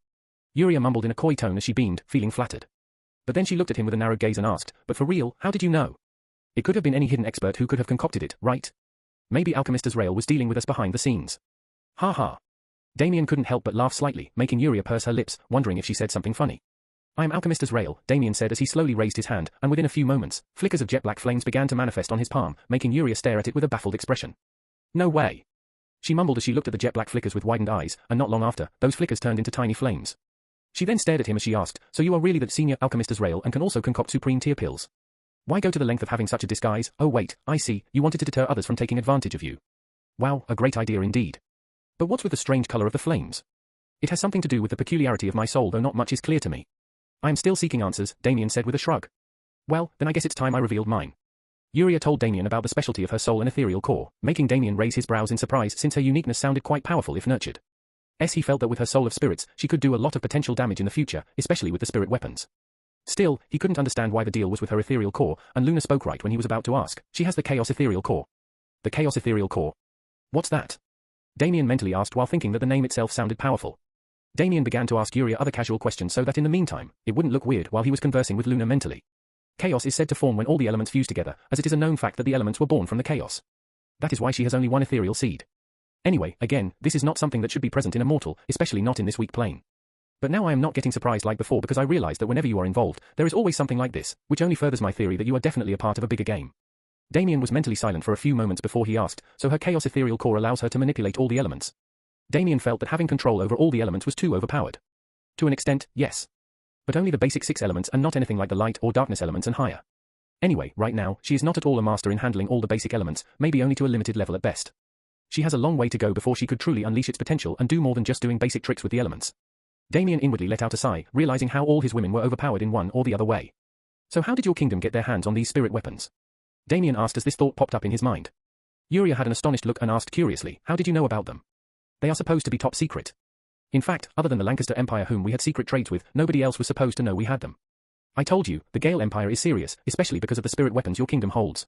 Yuria mumbled in a coy tone as she beamed, feeling flattered. But then she looked at him with a narrowed gaze and asked, but for real, how did you know? It could have been any hidden expert who could have concocted it, right? Maybe Alchemist Azrael was dealing with us behind the scenes. Ha ha. Damien couldn't help but laugh slightly, making Yuria purse her lips, wondering if she said something funny. I am Alchemist Azrael, Damien said as he slowly raised his hand, and within a few moments, flickers of jet black flames began to manifest on his palm, making Yuria stare at it with a baffled expression. No way. She mumbled as she looked at the jet black flickers with widened eyes, and not long after, those flickers turned into tiny flames. She then stared at him as she asked, so you are really the senior Alchemist Azrael and can also concoct supreme tear pills? Why go to the length of having such a disguise? Oh wait, I see, you wanted to deter others from taking advantage of you. Wow, a great idea indeed. But what's with the strange color of the flames? It has something to do with the peculiarity of my soul, though not much is clear to me. I am still seeking answers, Damien said with a shrug. Well, then I guess it's time I revealed mine. Yuria told Damien about the specialty of her soul and ethereal core, making Damien raise his brows in surprise since her uniqueness sounded quite powerful if nurtured. He felt that with her soul of spirits, she could do a lot of potential damage in the future, especially with the spirit weapons. Still, he couldn't understand why the deal was with her ethereal core, and Luna spoke right when he was about to ask. She has the Chaos Ethereal Core. The Chaos Ethereal Core? What's that? Damien mentally asked while thinking that the name itself sounded powerful. Damien began to ask Yuria other casual questions so that in the meantime, it wouldn't look weird while he was conversing with Luna mentally. Chaos is said to form when all the elements fuse together, as it is a known fact that the elements were born from the chaos. That is why she has only one ethereal seed. Anyway, again, this is not something that should be present in a mortal, especially not in this weak plane. But now I am not getting surprised like before because I realize that whenever you are involved, there is always something like this, which only furthers my theory that you are definitely a part of a bigger game. Damien was mentally silent for a few moments before he asked, so her Chaos Ethereal Core allows her to manipulate all the elements. Damien felt that having control over all the elements was too overpowered. To an extent, yes. But only the basic 6 elements and not anything like the light or darkness elements and higher. Anyway, right now, she is not at all a master in handling all the basic elements, maybe only to a limited level at best. She has a long way to go before she could truly unleash its potential and do more than just doing basic tricks with the elements. Damien inwardly let out a sigh, realizing how all his women were overpowered in one or the other way. So how did your kingdom get their hands on these spirit weapons? Damien asked as this thought popped up in his mind. Yuria had an astonished look and asked curiously, how did you know about them? They are supposed to be top secret. In fact, other than the Lancaster Empire whom we had secret trades with, nobody else was supposed to know we had them. I told you, the Gale Empire is serious, especially because of the spirit weapons your kingdom holds.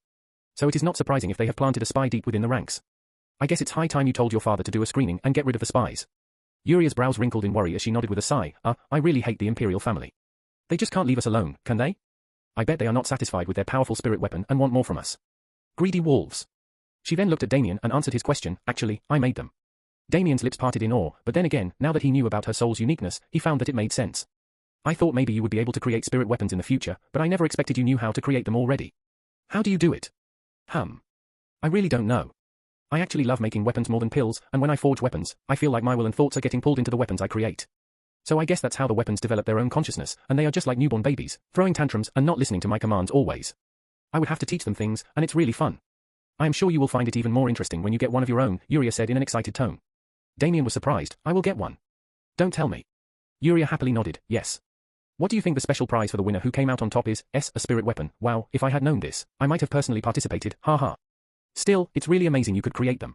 So it is not surprising if they have planted a spy deep within the ranks. I guess it's high time you told your father to do a screening and get rid of the spies. Yuria's brows wrinkled in worry as she nodded with a sigh. I really hate the Imperial family. They just can't leave us alone, can they? I bet they are not satisfied with their powerful spirit weapon and want more from us. Greedy wolves. She then looked at Damien and answered his question, actually, I made them. Damien's lips parted in awe, but then again, now that he knew about her soul's uniqueness, he found that it made sense. I thought maybe you would be able to create spirit weapons in the future, but I never expected you knew how to create them already. How do you do it? I really don't know. I actually love making weapons more than pills, and when I forge weapons, I feel like my will and thoughts are getting pulled into the weapons I create. So I guess that's how the weapons develop their own consciousness, and they are just like newborn babies, throwing tantrums and not listening to my commands always. I would have to teach them things, and it's really fun. I am sure you will find it even more interesting when you get one of your own, Yuria said in an excited tone. Damien was surprised. I will get one. Don't tell me. Yuria happily nodded, yes. What do you think the special prize for the winner who came out on top is? A spirit weapon. Wow, if I had known this, I might have personally participated, haha. Still, it's really amazing you could create them.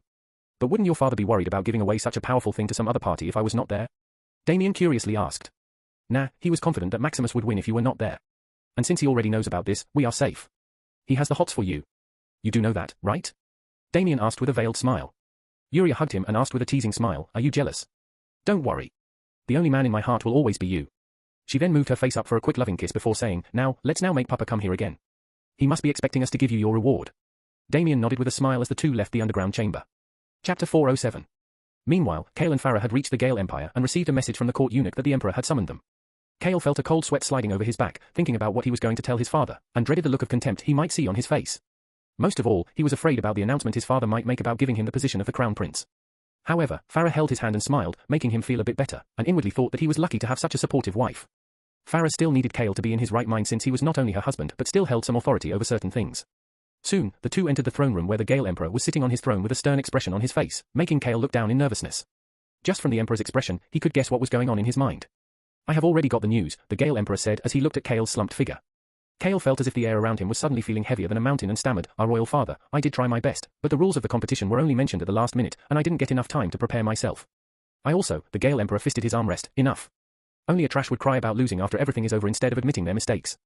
But wouldn't your father be worried about giving away such a powerful thing to some other party if I was not there? Damien curiously asked. Nah, he was confident that Maximus would win if you were not there. And since he already knows about this, we are safe. He has the hots for you. You do know that, right? Damien asked with a veiled smile. Yuria hugged him and asked with a teasing smile, are you jealous? Don't worry. The only man in my heart will always be you. She then moved her face up for a quick loving kiss before saying, let's now make Papa come here again. He must be expecting us to give you your reward. Damien nodded with a smile as the two left the underground chamber. Chapter 407. Meanwhile, Kale and Farah had reached the Gale Empire and received a message from the court eunuch that the Emperor had summoned them. Kale felt a cold sweat sliding over his back, thinking about what he was going to tell his father, and dreaded the look of contempt he might see on his face. Most of all, he was afraid about the announcement his father might make about giving him the position of the Crown Prince. However, Farah held his hand and smiled, making him feel a bit better, and inwardly thought that he was lucky to have such a supportive wife. Farah still needed Kale to be in his right mind since he was not only her husband but still held some authority over certain things. Soon, the two entered the throne room where the Gale Emperor was sitting on his throne with a stern expression on his face, making Kale look down in nervousness. Just from the Emperor's expression, he could guess what was going on in his mind. I have already got the news, the Gale Emperor said as he looked at Kale's slumped figure. Kale felt as if the air around him was suddenly feeling heavier than a mountain and stammered, Our royal father, I did try my best, but the rules of the competition were only mentioned at the last minute, and I didn't get enough time to prepare myself. The Gale Emperor fisted his armrest, enough. Only a trash would cry about losing after everything is over instead of admitting their mistakes.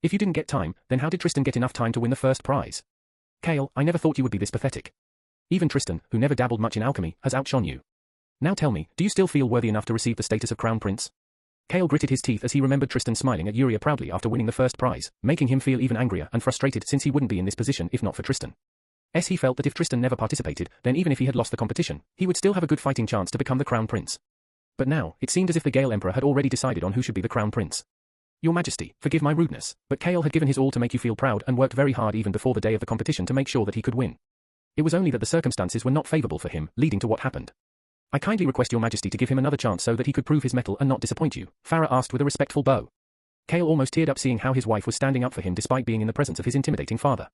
If you didn't get time, then how did Tristan get enough time to win the first prize? Kale, I never thought you would be this pathetic. Even Tristan, who never dabbled much in alchemy, has outshone you. Now tell me, do you still feel worthy enough to receive the status of Crown Prince? Kale gritted his teeth as he remembered Tristan smiling at Yuria proudly after winning the first prize, making him feel even angrier and frustrated since he wouldn't be in this position if not for Tristan. He felt that if Tristan never participated, then even if he had lost the competition, he would still have a good fighting chance to become the Crown Prince. But now, it seemed as if the Gale Emperor had already decided on who should be the Crown Prince. Your Majesty, forgive my rudeness, but Kale had given his all to make you feel proud and worked very hard even before the day of the competition to make sure that he could win. It was only that the circumstances were not favorable for him, leading to what happened. I kindly request your Majesty to give him another chance so that he could prove his mettle and not disappoint you, Farah asked with a respectful bow. Kale almost teared up seeing how his wife was standing up for him despite being in the presence of his intimidating father.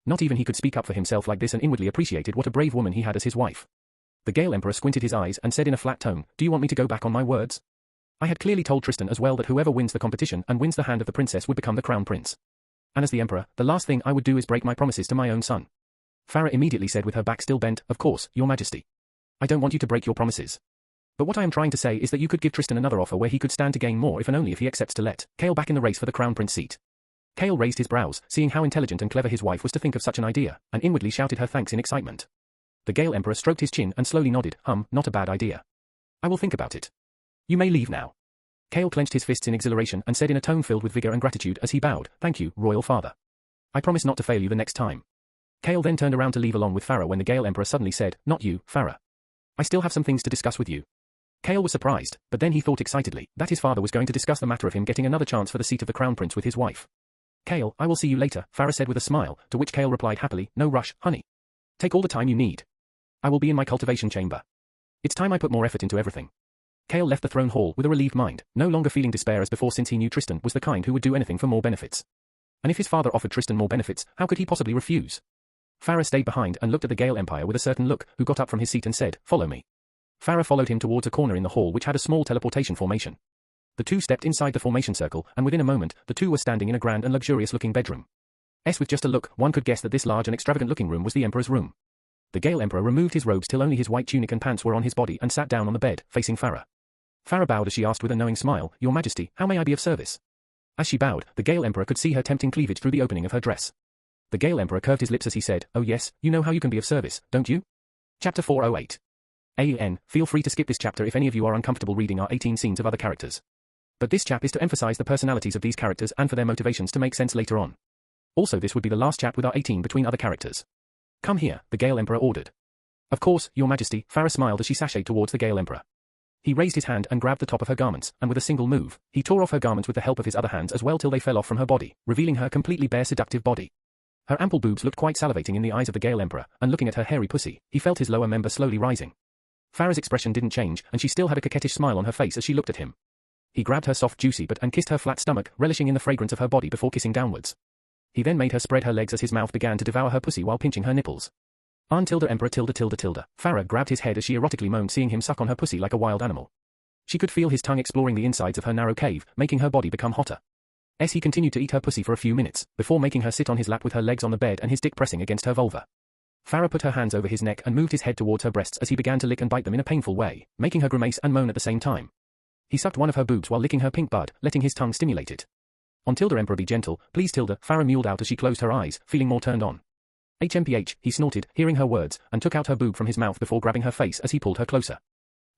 Not even he could speak up for himself like this and inwardly appreciated what a brave woman he had as his wife. The Gale Emperor squinted his eyes and said in a flat tone, "Do you want me to go back on my words?" I had clearly told Tristan as well that whoever wins the competition and wins the hand of the princess would become the crown prince. And as the emperor, the last thing I would do is break my promises to my own son. Farah immediately said with her back still bent, "Of course, your majesty. I don't want you to break your promises. But what I am trying to say is that you could give Tristan another offer where he could stand to gain more if and only if he accepts to let Kale back in the race for the crown prince seat." Kale raised his brows, seeing how intelligent and clever his wife was to think of such an idea, and inwardly shouted her thanks in excitement. The Gale Emperor stroked his chin and slowly nodded, not a bad idea. I will think about it. You may leave now. Kale clenched his fists in exhilaration and said in a tone filled with vigor and gratitude as he bowed, "Thank you, royal father. I promise not to fail you the next time." Kale then turned around to leave along with Farah when the Gale Emperor suddenly said, "Not you, Farah. I still have some things to discuss with you." Kale was surprised, but then he thought excitedly that his father was going to discuss the matter of him getting another chance for the seat of the crown prince with his wife. "Kale, I will see you later," Farah said with a smile, to which Kale replied happily, "No rush, honey. Take all the time you need. I will be in my cultivation chamber. It's time I put more effort into everything." Kale left the throne hall with a relieved mind, no longer feeling despair as before since he knew Tristan was the kind who would do anything for more benefits. And if his father offered Tristan more benefits, how could he possibly refuse? Farah stayed behind and looked at the Gale Empire with a certain look, who got up from his seat and said, "Follow me." Farah followed him towards a corner in the hall which had a small teleportation formation. The two stepped inside the formation circle, and within a moment, the two were standing in a grand and luxurious-looking bedroom. With just a look, one could guess that this large and extravagant-looking room was the Emperor's room. The Gale Emperor removed his robes till only his white tunic and pants were on his body and sat down on the bed, facing Farah. Farah bowed as she asked with a knowing smile, "Your Majesty, how may I be of service?" As she bowed, the Gale Emperor could see her tempting cleavage through the opening of her dress. The Gale Emperor curved his lips as he said, "Oh yes, you know how you can be of service, don't you?" Chapter 408. Feel free to skip this chapter if any of you are uncomfortable reading our 18 scenes of other characters. But this chap is to emphasize the personalities of these characters and for their motivations to make sense later on. Also this would be the last chap with our 18 between other characters. "Come here," the Gale Emperor ordered. "Of course, your Majesty," Farah smiled as she sashayed towards the Gale Emperor. He raised his hand and grabbed the top of her garments, and with a single move, he tore off her garments with the help of his other hands as well till they fell off from her body, revealing her completely bare seductive body. Her ample boobs looked quite salivating in the eyes of the Gale Emperor, and looking at her hairy pussy, he felt his lower member slowly rising. Farah's expression didn't change, and she still had a coquettish smile on her face as she looked at him. He grabbed her soft juicy butt and kissed her flat stomach, relishing in the fragrance of her body before kissing downwards. He then made her spread her legs as his mouth began to devour her pussy while pinching her nipples. Emperor tilde. Farah grabbed his head as she erotically moaned seeing him suck on her pussy like a wild animal. She could feel his tongue exploring the insides of her narrow cave, making her body become hotter. He continued to eat her pussy for a few minutes, before making her sit on his lap with her legs on the bed and his dick pressing against her vulva. Farah put her hands over his neck and moved his head towards her breasts as he began to lick and bite them in a painful way, making her grimace and moan at the same time. He sucked one of her boobs while licking her pink bud, letting his tongue stimulate it. Emperor be gentle, please Tilda, Farah mewled out as she closed her eyes, feeling more turned on. HMPH, he snorted, hearing her words, and took out her boob from his mouth before grabbing her face as he pulled her closer.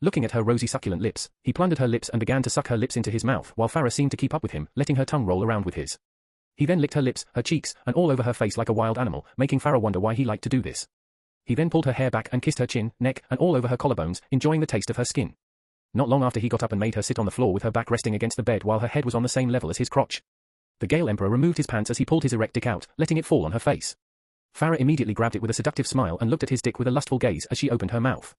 Looking at her rosy succulent lips, he plundered her lips and began to suck her lips into his mouth while Farah seemed to keep up with him, letting her tongue roll around with his. He then licked her lips, her cheeks, and all over her face like a wild animal, making Farah wonder why he liked to do this. He then pulled her hair back and kissed her chin, neck, and all over her collarbones, enjoying the taste of her skin. Not long after he got up and made her sit on the floor with her back resting against the bed while her head was on the same level as his crotch. The Gale Emperor removed his pants as he pulled his erect dick out, letting it fall on her face. Farah immediately grabbed it with a seductive smile and looked at his dick with a lustful gaze as she opened her mouth.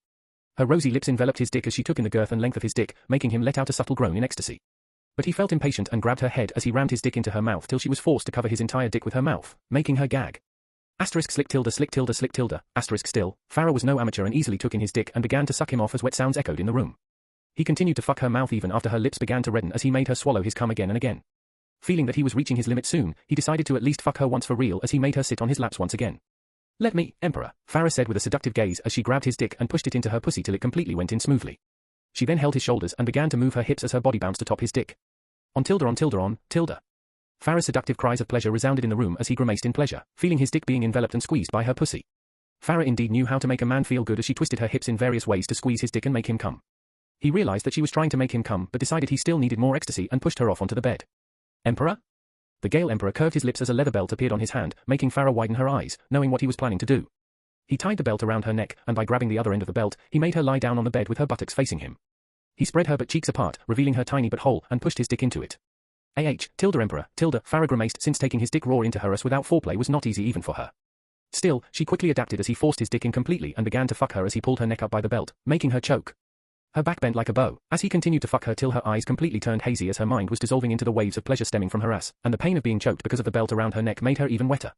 Her rosy lips enveloped his dick as she took in the girth and length of his dick, making him let out a subtle groan in ecstasy. But he felt impatient and grabbed her head as he rammed his dick into her mouth till she was forced to cover his entire dick with her mouth, making her gag. Slick tilde, still, Farah was no amateur and easily took in his dick and began to suck him off as wet sounds echoed in the room. He continued to fuck her mouth even after her lips began to redden as he made her swallow his cum again and again. Feeling that he was reaching his limit soon, he decided to at least fuck her once for real as he made her sit on his laps once again. "Let me, Emperor," Farah said with a seductive gaze as she grabbed his dick and pushed it into her pussy till it completely went in smoothly. She then held his shoulders and began to move her hips as her body bounced atop his dick. On tilde. Farah's seductive cries of pleasure resounded in the room as he grimaced in pleasure, feeling his dick being enveloped and squeezed by her pussy. Farah indeed knew how to make a man feel good as she twisted her hips in various ways to squeeze his dick and make him come. He realized that she was trying to make him come but decided he still needed more ecstasy and pushed her off onto the bed. "Emperor?" The Gale Emperor curved his lips as a leather belt appeared on his hand, making Farah widen her eyes, knowing what he was planning to do. He tied the belt around her neck, and by grabbing the other end of the belt, he made her lie down on the bed with her buttocks facing him. He spread her butt cheeks apart, revealing her tiny butt hole, and pushed his dick into it. Emperor, Farah grimaced since taking his dick raw into her ass without foreplay was not easy even for her. Still, she quickly adapted as he forced his dick in completely and began to fuck her as he pulled her neck up by the belt, making her choke. Her back bent like a bow, as he continued to fuck her till her eyes completely turned hazy as her mind was dissolving into the waves of pleasure stemming from her ass, and the pain of being choked because of the belt around her neck made her even wetter.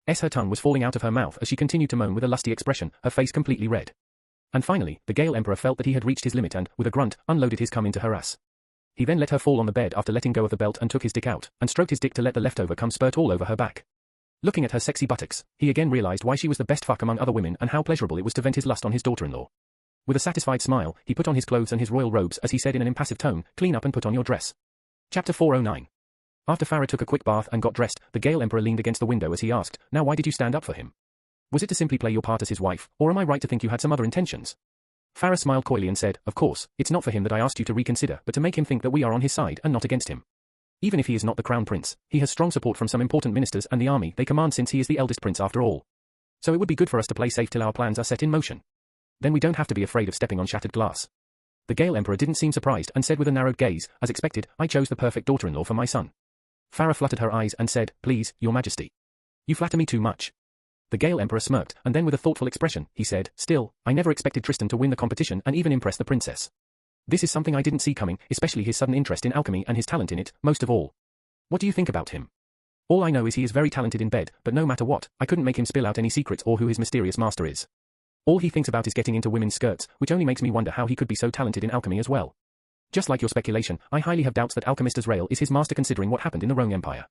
Her tongue was falling out of her mouth as she continued to moan with a lusty expression, her face completely red. And finally, the Gale Emperor felt that he had reached his limit and, with a grunt, unloaded his cum into her ass. He then let her fall on the bed after letting go of the belt and took his dick out, and stroked his dick to let the leftover cum spurt all over her back. Looking at her sexy buttocks, he again realized why she was the best fuck among other women and how pleasurable it was to vent his lust on his daughter-in-law. With a satisfied smile, he put on his clothes and his royal robes as he said in an impassive tone, "Clean up and put on your dress." Chapter 409. After Farah took a quick bath and got dressed, the Gale Emperor leaned against the window as he asked, "Now why did you stand up for him? Was it to simply play your part as his wife, or am I right to think you had some other intentions?" Farah smiled coyly and said, "Of course, it's not for him that I asked you to reconsider, but to make him think that we are on his side and not against him. Even if he is not the crown prince, he has strong support from some important ministers and the army they command since he is the eldest prince after all. So it would be good for us to play safe till our plans are set in motion. Then we don't have to be afraid of stepping on shattered glass." The Gale Emperor didn't seem surprised and said with a narrowed gaze, "As expected, I chose the perfect daughter-in-law for my son." Farah fluttered her eyes and said, "Please, your majesty. You flatter me too much." The Gale Emperor smirked, and then with a thoughtful expression, he said, "Still, I never expected Tristan to win the competition and even impress the princess. This is something I didn't see coming, especially his sudden interest in alchemy and his talent in it, most of all. What do you think about him? All I know is he is very talented in bed, but no matter what, I couldn't make him spill out any secrets or who his mysterious master is. All he thinks about is getting into women's skirts, which only makes me wonder how he could be so talented in alchemy as well. Just like your speculation, I highly have doubts that Alchemist Azrael is his master considering what happened in the Roman Empire.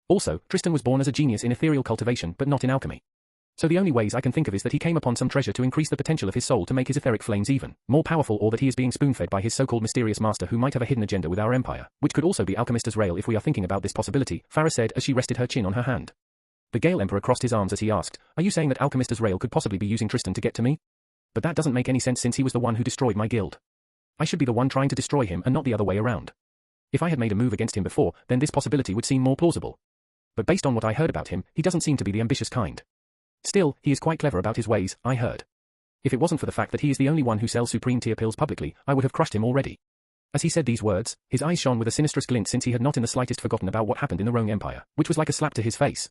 Also, Tristan was born as a genius in ethereal cultivation but not in alchemy. So the only ways I can think of is that he came upon some treasure to increase the potential of his soul to make his etheric flames even more powerful, or that he is being spoon-fed by his so-called mysterious master who might have a hidden agenda with our empire, which could also be Alchemist Azrael if we are thinking about this possibility," Farah said as she rested her chin on her hand. The Gale Emperor crossed his arms as he asked, "Are you saying that Alchemist Azrael could possibly be using Tristan to get to me? But that doesn't make any sense since he was the one who destroyed my guild. I should be the one trying to destroy him and not the other way around. If I had made a move against him before, then this possibility would seem more plausible. But based on what I heard about him, he doesn't seem to be the ambitious kind. Still, he is quite clever about his ways, I heard. If it wasn't for the fact that he is the only one who sells supreme tier pills publicly, I would have crushed him already." As he said these words, his eyes shone with a sinistrous glint since he had not in the slightest forgotten about what happened in the Roman Empire, which was like a slap to his face.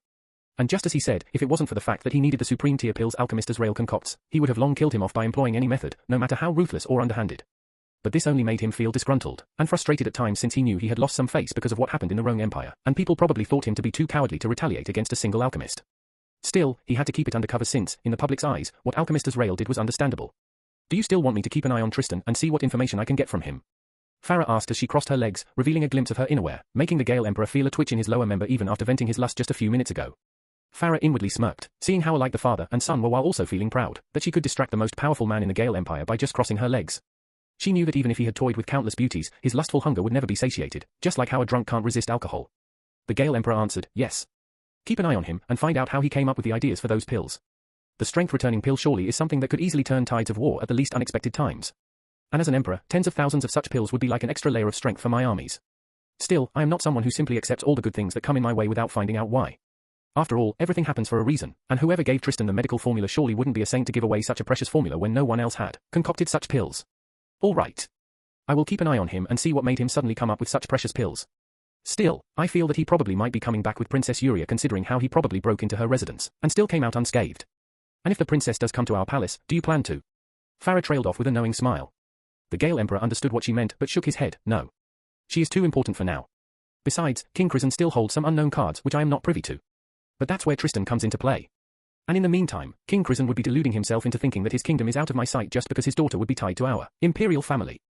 And just as he said, if it wasn't for the fact that he needed the supreme tier pills Alchemist Azrael concocts, he would have long killed him off by employing any method, no matter how ruthless or underhanded. But this only made him feel disgruntled and frustrated at times since he knew he had lost some face because of what happened in the Roman Empire, and people probably thought him to be too cowardly to retaliate against a single alchemist. Still, he had to keep it undercover since, in the public's eyes, what Alchemist Azrael did was understandable. "Do you still want me to keep an eye on Tristan and see what information I can get from him?" Farah asked as she crossed her legs, revealing a glimpse of her innerwear, making the Gale Emperor feel a twitch in his lower member even after venting his lust just a few minutes ago. Farah inwardly smirked, seeing how alike the father and son were, while also feeling proud that she could distract the most powerful man in the Gale Empire by just crossing her legs. She knew that even if he had toyed with countless beauties, his lustful hunger would never be satiated, just like how a drunk can't resist alcohol. The Gale Emperor answered, "Yes. Keep an eye on him and find out how he came up with the ideas for those pills. The strength-returning pill surely is something that could easily turn tides of war at the least unexpected times. And as an emperor, tens of thousands of such pills would be like an extra layer of strength for my armies. Still, I am not someone who simply accepts all the good things that come in my way without finding out why. After all, everything happens for a reason, and whoever gave Tristan the medical formula surely wouldn't be a saint to give away such a precious formula when no one else had concocted such pills. All right. I will keep an eye on him and see what made him suddenly come up with such precious pills. Still, I feel that he probably might be coming back with Princess Yuria considering how he probably broke into her residence, and still came out unscathed. And if the princess does come to our palace, do you plan to?" Farah trailed off with a knowing smile. The Gale Emperor understood what she meant but shook his head, "No. She is too important for now. Besides, King Crizan still holds some unknown cards which I am not privy to. But that's where Tristan comes into play. And in the meantime, King Crizan would be deluding himself into thinking that his kingdom is out of my sight just because his daughter would be tied to our imperial family.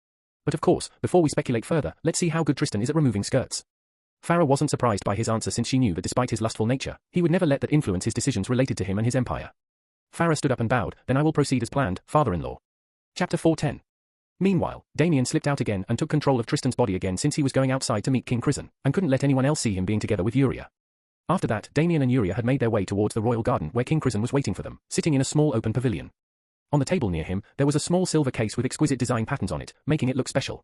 But of course, before we speculate further, let's see how good Tristan is at removing skirts." Farah wasn't surprised by his answer since she knew that despite his lustful nature, he would never let that influence his decisions related to him and his empire. Farah stood up and bowed, "Then I will proceed as planned, father-in-law." Chapter 410. Meanwhile, Damien slipped out again and took control of Tristan's body again since he was going outside to meet King Crizan, and couldn't let anyone else see him being together with Yuria. After that, Damien and Yuria had made their way towards the royal garden where King Crizan was waiting for them, sitting in a small open pavilion. On the table near him, there was a small silver case with exquisite design patterns on it, making it look special.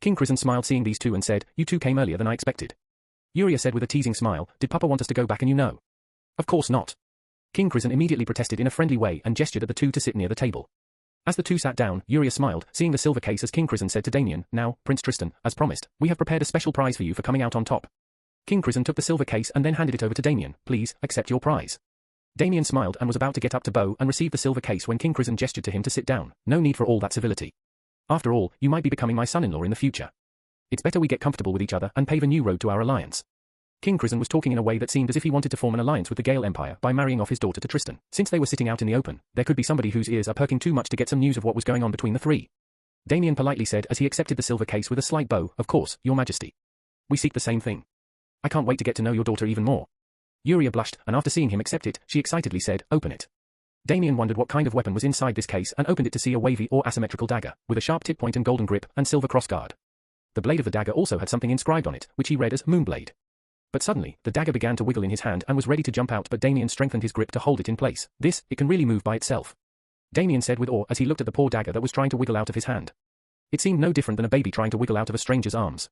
King Crizan smiled seeing these two and said, "You two came earlier than I expected." Yuria said with a teasing smile, "Did Papa want us to go back and you know?" "Of course not." King Crizan immediately protested in a friendly way and gestured at the two to sit near the table. As the two sat down, Yuria smiled, seeing the silver case as King Crizan said to Damien, "Now, Prince Tristan, as promised, we have prepared a special prize for you for coming out on top." King Crizan took the silver case and then handed it over to Damien. "Please, accept your prize." Damien smiled and was about to get up to bow and receive the silver case when King Crizan gestured to him to sit down. "No need for all that civility. After all, you might be becoming my son-in-law in the future. It's better we get comfortable with each other and pave a new road to our alliance. King Crizan was talking in a way that seemed as if he wanted to form an alliance with the Gale Empire by marrying off his daughter to Tristan. Since they were sitting out in the open, there could be somebody whose ears are perking too much to get some news of what was going on between the three. Damien politely said as he accepted the silver case with a slight bow, "Of course, your majesty. We seek the same thing. I can't wait to get to know your daughter even more." Yuria blushed, and after seeing him accept it, she excitedly said, "Open it." Damien wondered what kind of weapon was inside this case and opened it to see a wavy or asymmetrical dagger, with a sharp tip point and golden grip, and silver crossguard. The blade of the dagger also had something inscribed on it, which he read as Moonblade. But suddenly, the dagger began to wiggle in his hand and was ready to jump out, but Damien strengthened his grip to hold it in place. It can really move by itself," Damien said with awe as he looked at the poor dagger that was trying to wiggle out of his hand. It seemed no different than a baby trying to wiggle out of a stranger's arms.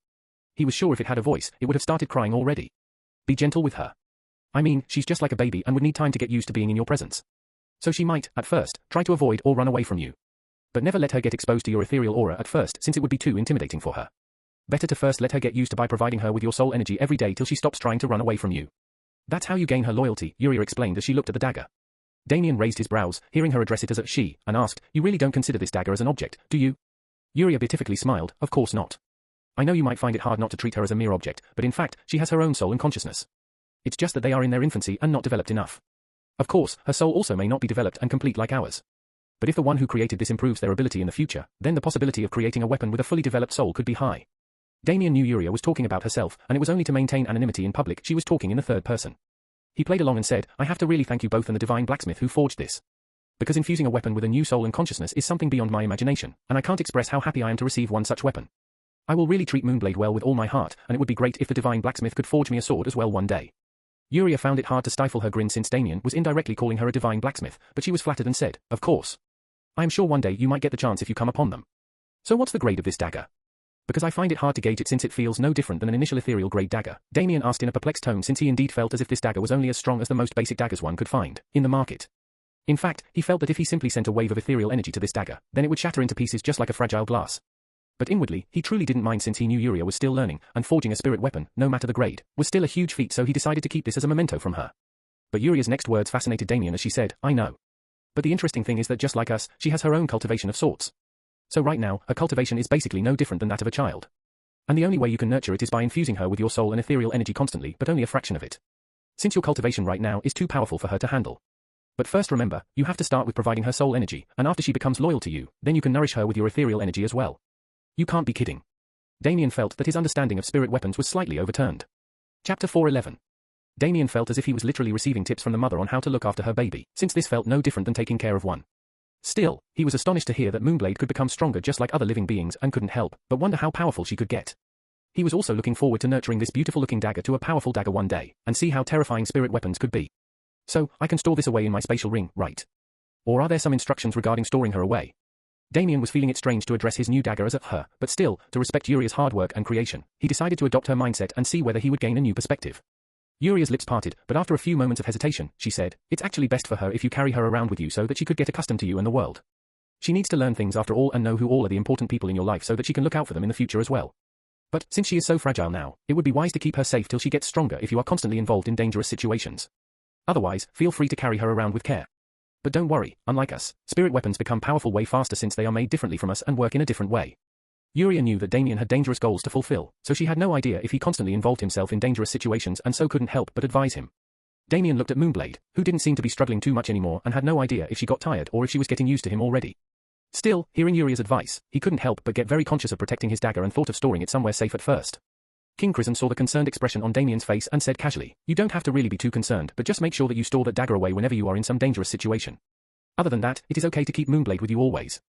He was sure if it had a voice, it would have started crying already. Be gentle with her. I mean, she's just like a baby and would need time to get used to being in your presence. So she might, at first, try to avoid or run away from you. But never let her get exposed to your ethereal aura at first, since it would be too intimidating for her. Better to first let her get used to by providing her with your soul energy every day till she stops trying to run away from you. That's how you gain her loyalty, Yuria explained as she looked at the dagger. Damien raised his brows, hearing her address it as a she, and asked, "You really don't consider this dagger as an object, do you?" Yuria beatifically smiled, "Of course not. I know you might find it hard not to treat her as a mere object, but in fact, she has her own soul and consciousness. It's just that they are in their infancy and not developed enough. Of course, her soul also may not be developed and complete like ours. But if the one who created this improves their ability in the future, then the possibility of creating a weapon with a fully developed soul could be high." Damien knew Yuria was talking about herself, and it was only to maintain anonymity in public she was talking in the third person. He played along and said, "I have to really thank you both and the divine blacksmith who forged this. Because infusing a weapon with a new soul and consciousness is something beyond my imagination, and I can't express how happy I am to receive one such weapon. I will really treat Moonblade well with all my heart, and it would be great if the divine blacksmith could forge me a sword as well one day." Yuria found it hard to stifle her grin since Damien was indirectly calling her a divine blacksmith, but she was flattered and said, "Of course. I am sure one day you might get the chance if you come upon them. So what's the grade of this dagger?" "Because I find it hard to gauge it since it feels no different than an initial ethereal grade dagger," Damien asked in a perplexed tone since he indeed felt as if this dagger was only as strong as the most basic daggers one could find in the market. In fact, he felt that if he simply sent a wave of ethereal energy to this dagger, then it would shatter into pieces just like a fragile glass. But inwardly, he truly didn't mind since he knew Yuria was still learning, and forging a spirit weapon, no matter the grade, was still a huge feat, so he decided to keep this as a memento from her. But Yuria's next words fascinated Damien as she said, "I know. But the interesting thing is that just like us, she has her own cultivation of sorts. So right now, her cultivation is basically no different than that of a child. And the only way you can nurture it is by infusing her with your soul and ethereal energy constantly, but only a fraction of it. Since your cultivation right now is too powerful for her to handle. But first remember, you have to start with providing her soul energy, and after she becomes loyal to you, then you can nourish her with your ethereal energy as well. You can't be kidding." Damien felt that his understanding of spirit weapons was slightly overturned. Chapter 4:11. Damien felt as if he was literally receiving tips from the mother on how to look after her baby, since this felt no different than taking care of one. Still, he was astonished to hear that Moonblade could become stronger just like other living beings and couldn't help but wonder how powerful she could get. He was also looking forward to nurturing this beautiful-looking dagger to a powerful dagger one day, and see how terrifying spirit weapons could be. "So, I can store this away in my spatial ring, right? Or are there some instructions regarding storing her away?" Damien was feeling it strange to address his new dagger as a her, but still, to respect Yuria's hard work and creation, he decided to adopt her mindset and see whether he would gain a new perspective. Yuria's lips parted, but after a few moments of hesitation, she said, "It's actually best for her if you carry her around with you so that she could get accustomed to you and the world. She needs to learn things after all and know who all are the important people in your life so that she can look out for them in the future as well. But, since she is so fragile now, it would be wise to keep her safe till she gets stronger if you are constantly involved in dangerous situations. Otherwise, feel free to carry her around with care. But don't worry, unlike us, spirit weapons become powerful way faster since they are made differently from us and work in a different way." Yuria knew that Damien had dangerous goals to fulfill, so she had no idea if he constantly involved himself in dangerous situations and so couldn't help but advise him. Damien looked at Moonblade, who didn't seem to be struggling too much anymore and had no idea if she got tired or if she was getting used to him already. Still, hearing Yuria's advice, he couldn't help but get very conscious of protecting his dagger and thought of storing it somewhere safe at first. King Crizan saw the concerned expression on Damien's face and said casually, "You don't have to really be too concerned, but just make sure that you store that dagger away whenever you are in some dangerous situation. Other than that, it is okay to keep Moonblade with you always."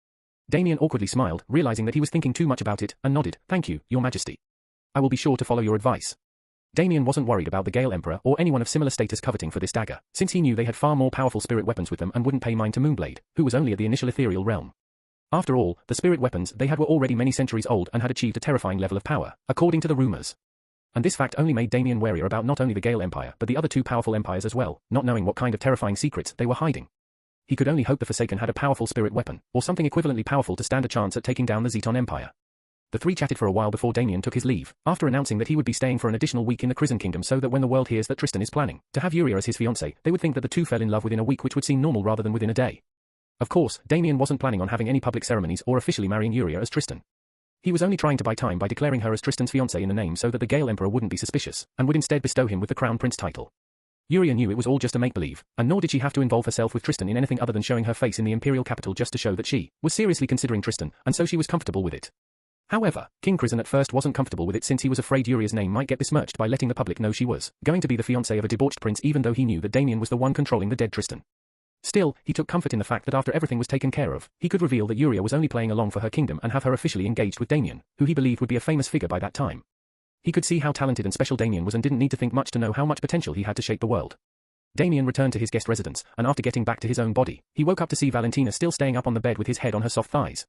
Damien awkwardly smiled, realizing that he was thinking too much about it, and nodded, "Thank you, your majesty. I will be sure to follow your advice." Damien wasn't worried about the Gale Emperor or anyone of similar status coveting for this dagger, since he knew they had far more powerful spirit weapons with them and wouldn't pay mind to Moonblade, who was only at the initial ethereal realm. After all, the spirit weapons they had were already many centuries old and had achieved a terrifying level of power, according to the rumors. And this fact only made Damien warier about not only the Gale Empire but the other two powerful empires as well, not knowing what kind of terrifying secrets they were hiding. He could only hope the Forsaken had a powerful spirit weapon, or something equivalently powerful to stand a chance at taking down the Zeton Empire. The three chatted for a while before Damien took his leave, after announcing that he would be staying for an additional week in the Crizan Kingdom so that when the world hears that Tristan is planning to have Yuria as his fiancée, they would think that the two fell in love within a week, which would seem normal rather than within a day. Of course, Damien wasn't planning on having any public ceremonies or officially marrying Yuria as Tristan. He was only trying to buy time by declaring her as Tristan's fiancée in the name so that the Gale Emperor wouldn't be suspicious, and would instead bestow him with the Crown Prince title. Yuria knew it was all just a make-believe, and nor did she have to involve herself with Tristan in anything other than showing her face in the imperial capital just to show that she was seriously considering Tristan, and so she was comfortable with it. However, King Crizan at first wasn't comfortable with it since he was afraid Yuria's name might get besmirched by letting the public know she was going to be the fiancée of a debauched prince, even though he knew that Damien was the one controlling the dead Tristan. Still, he took comfort in the fact that after everything was taken care of, he could reveal that Yuria was only playing along for her kingdom and have her officially engaged with Damien, who he believed would be a famous figure by that time. He could see how talented and special Damien was and didn't need to think much to know how much potential he had to shape the world. Damien returned to his guest residence, and after getting back to his own body, he woke up to see Valentina still staying up on the bed with his head on her soft thighs.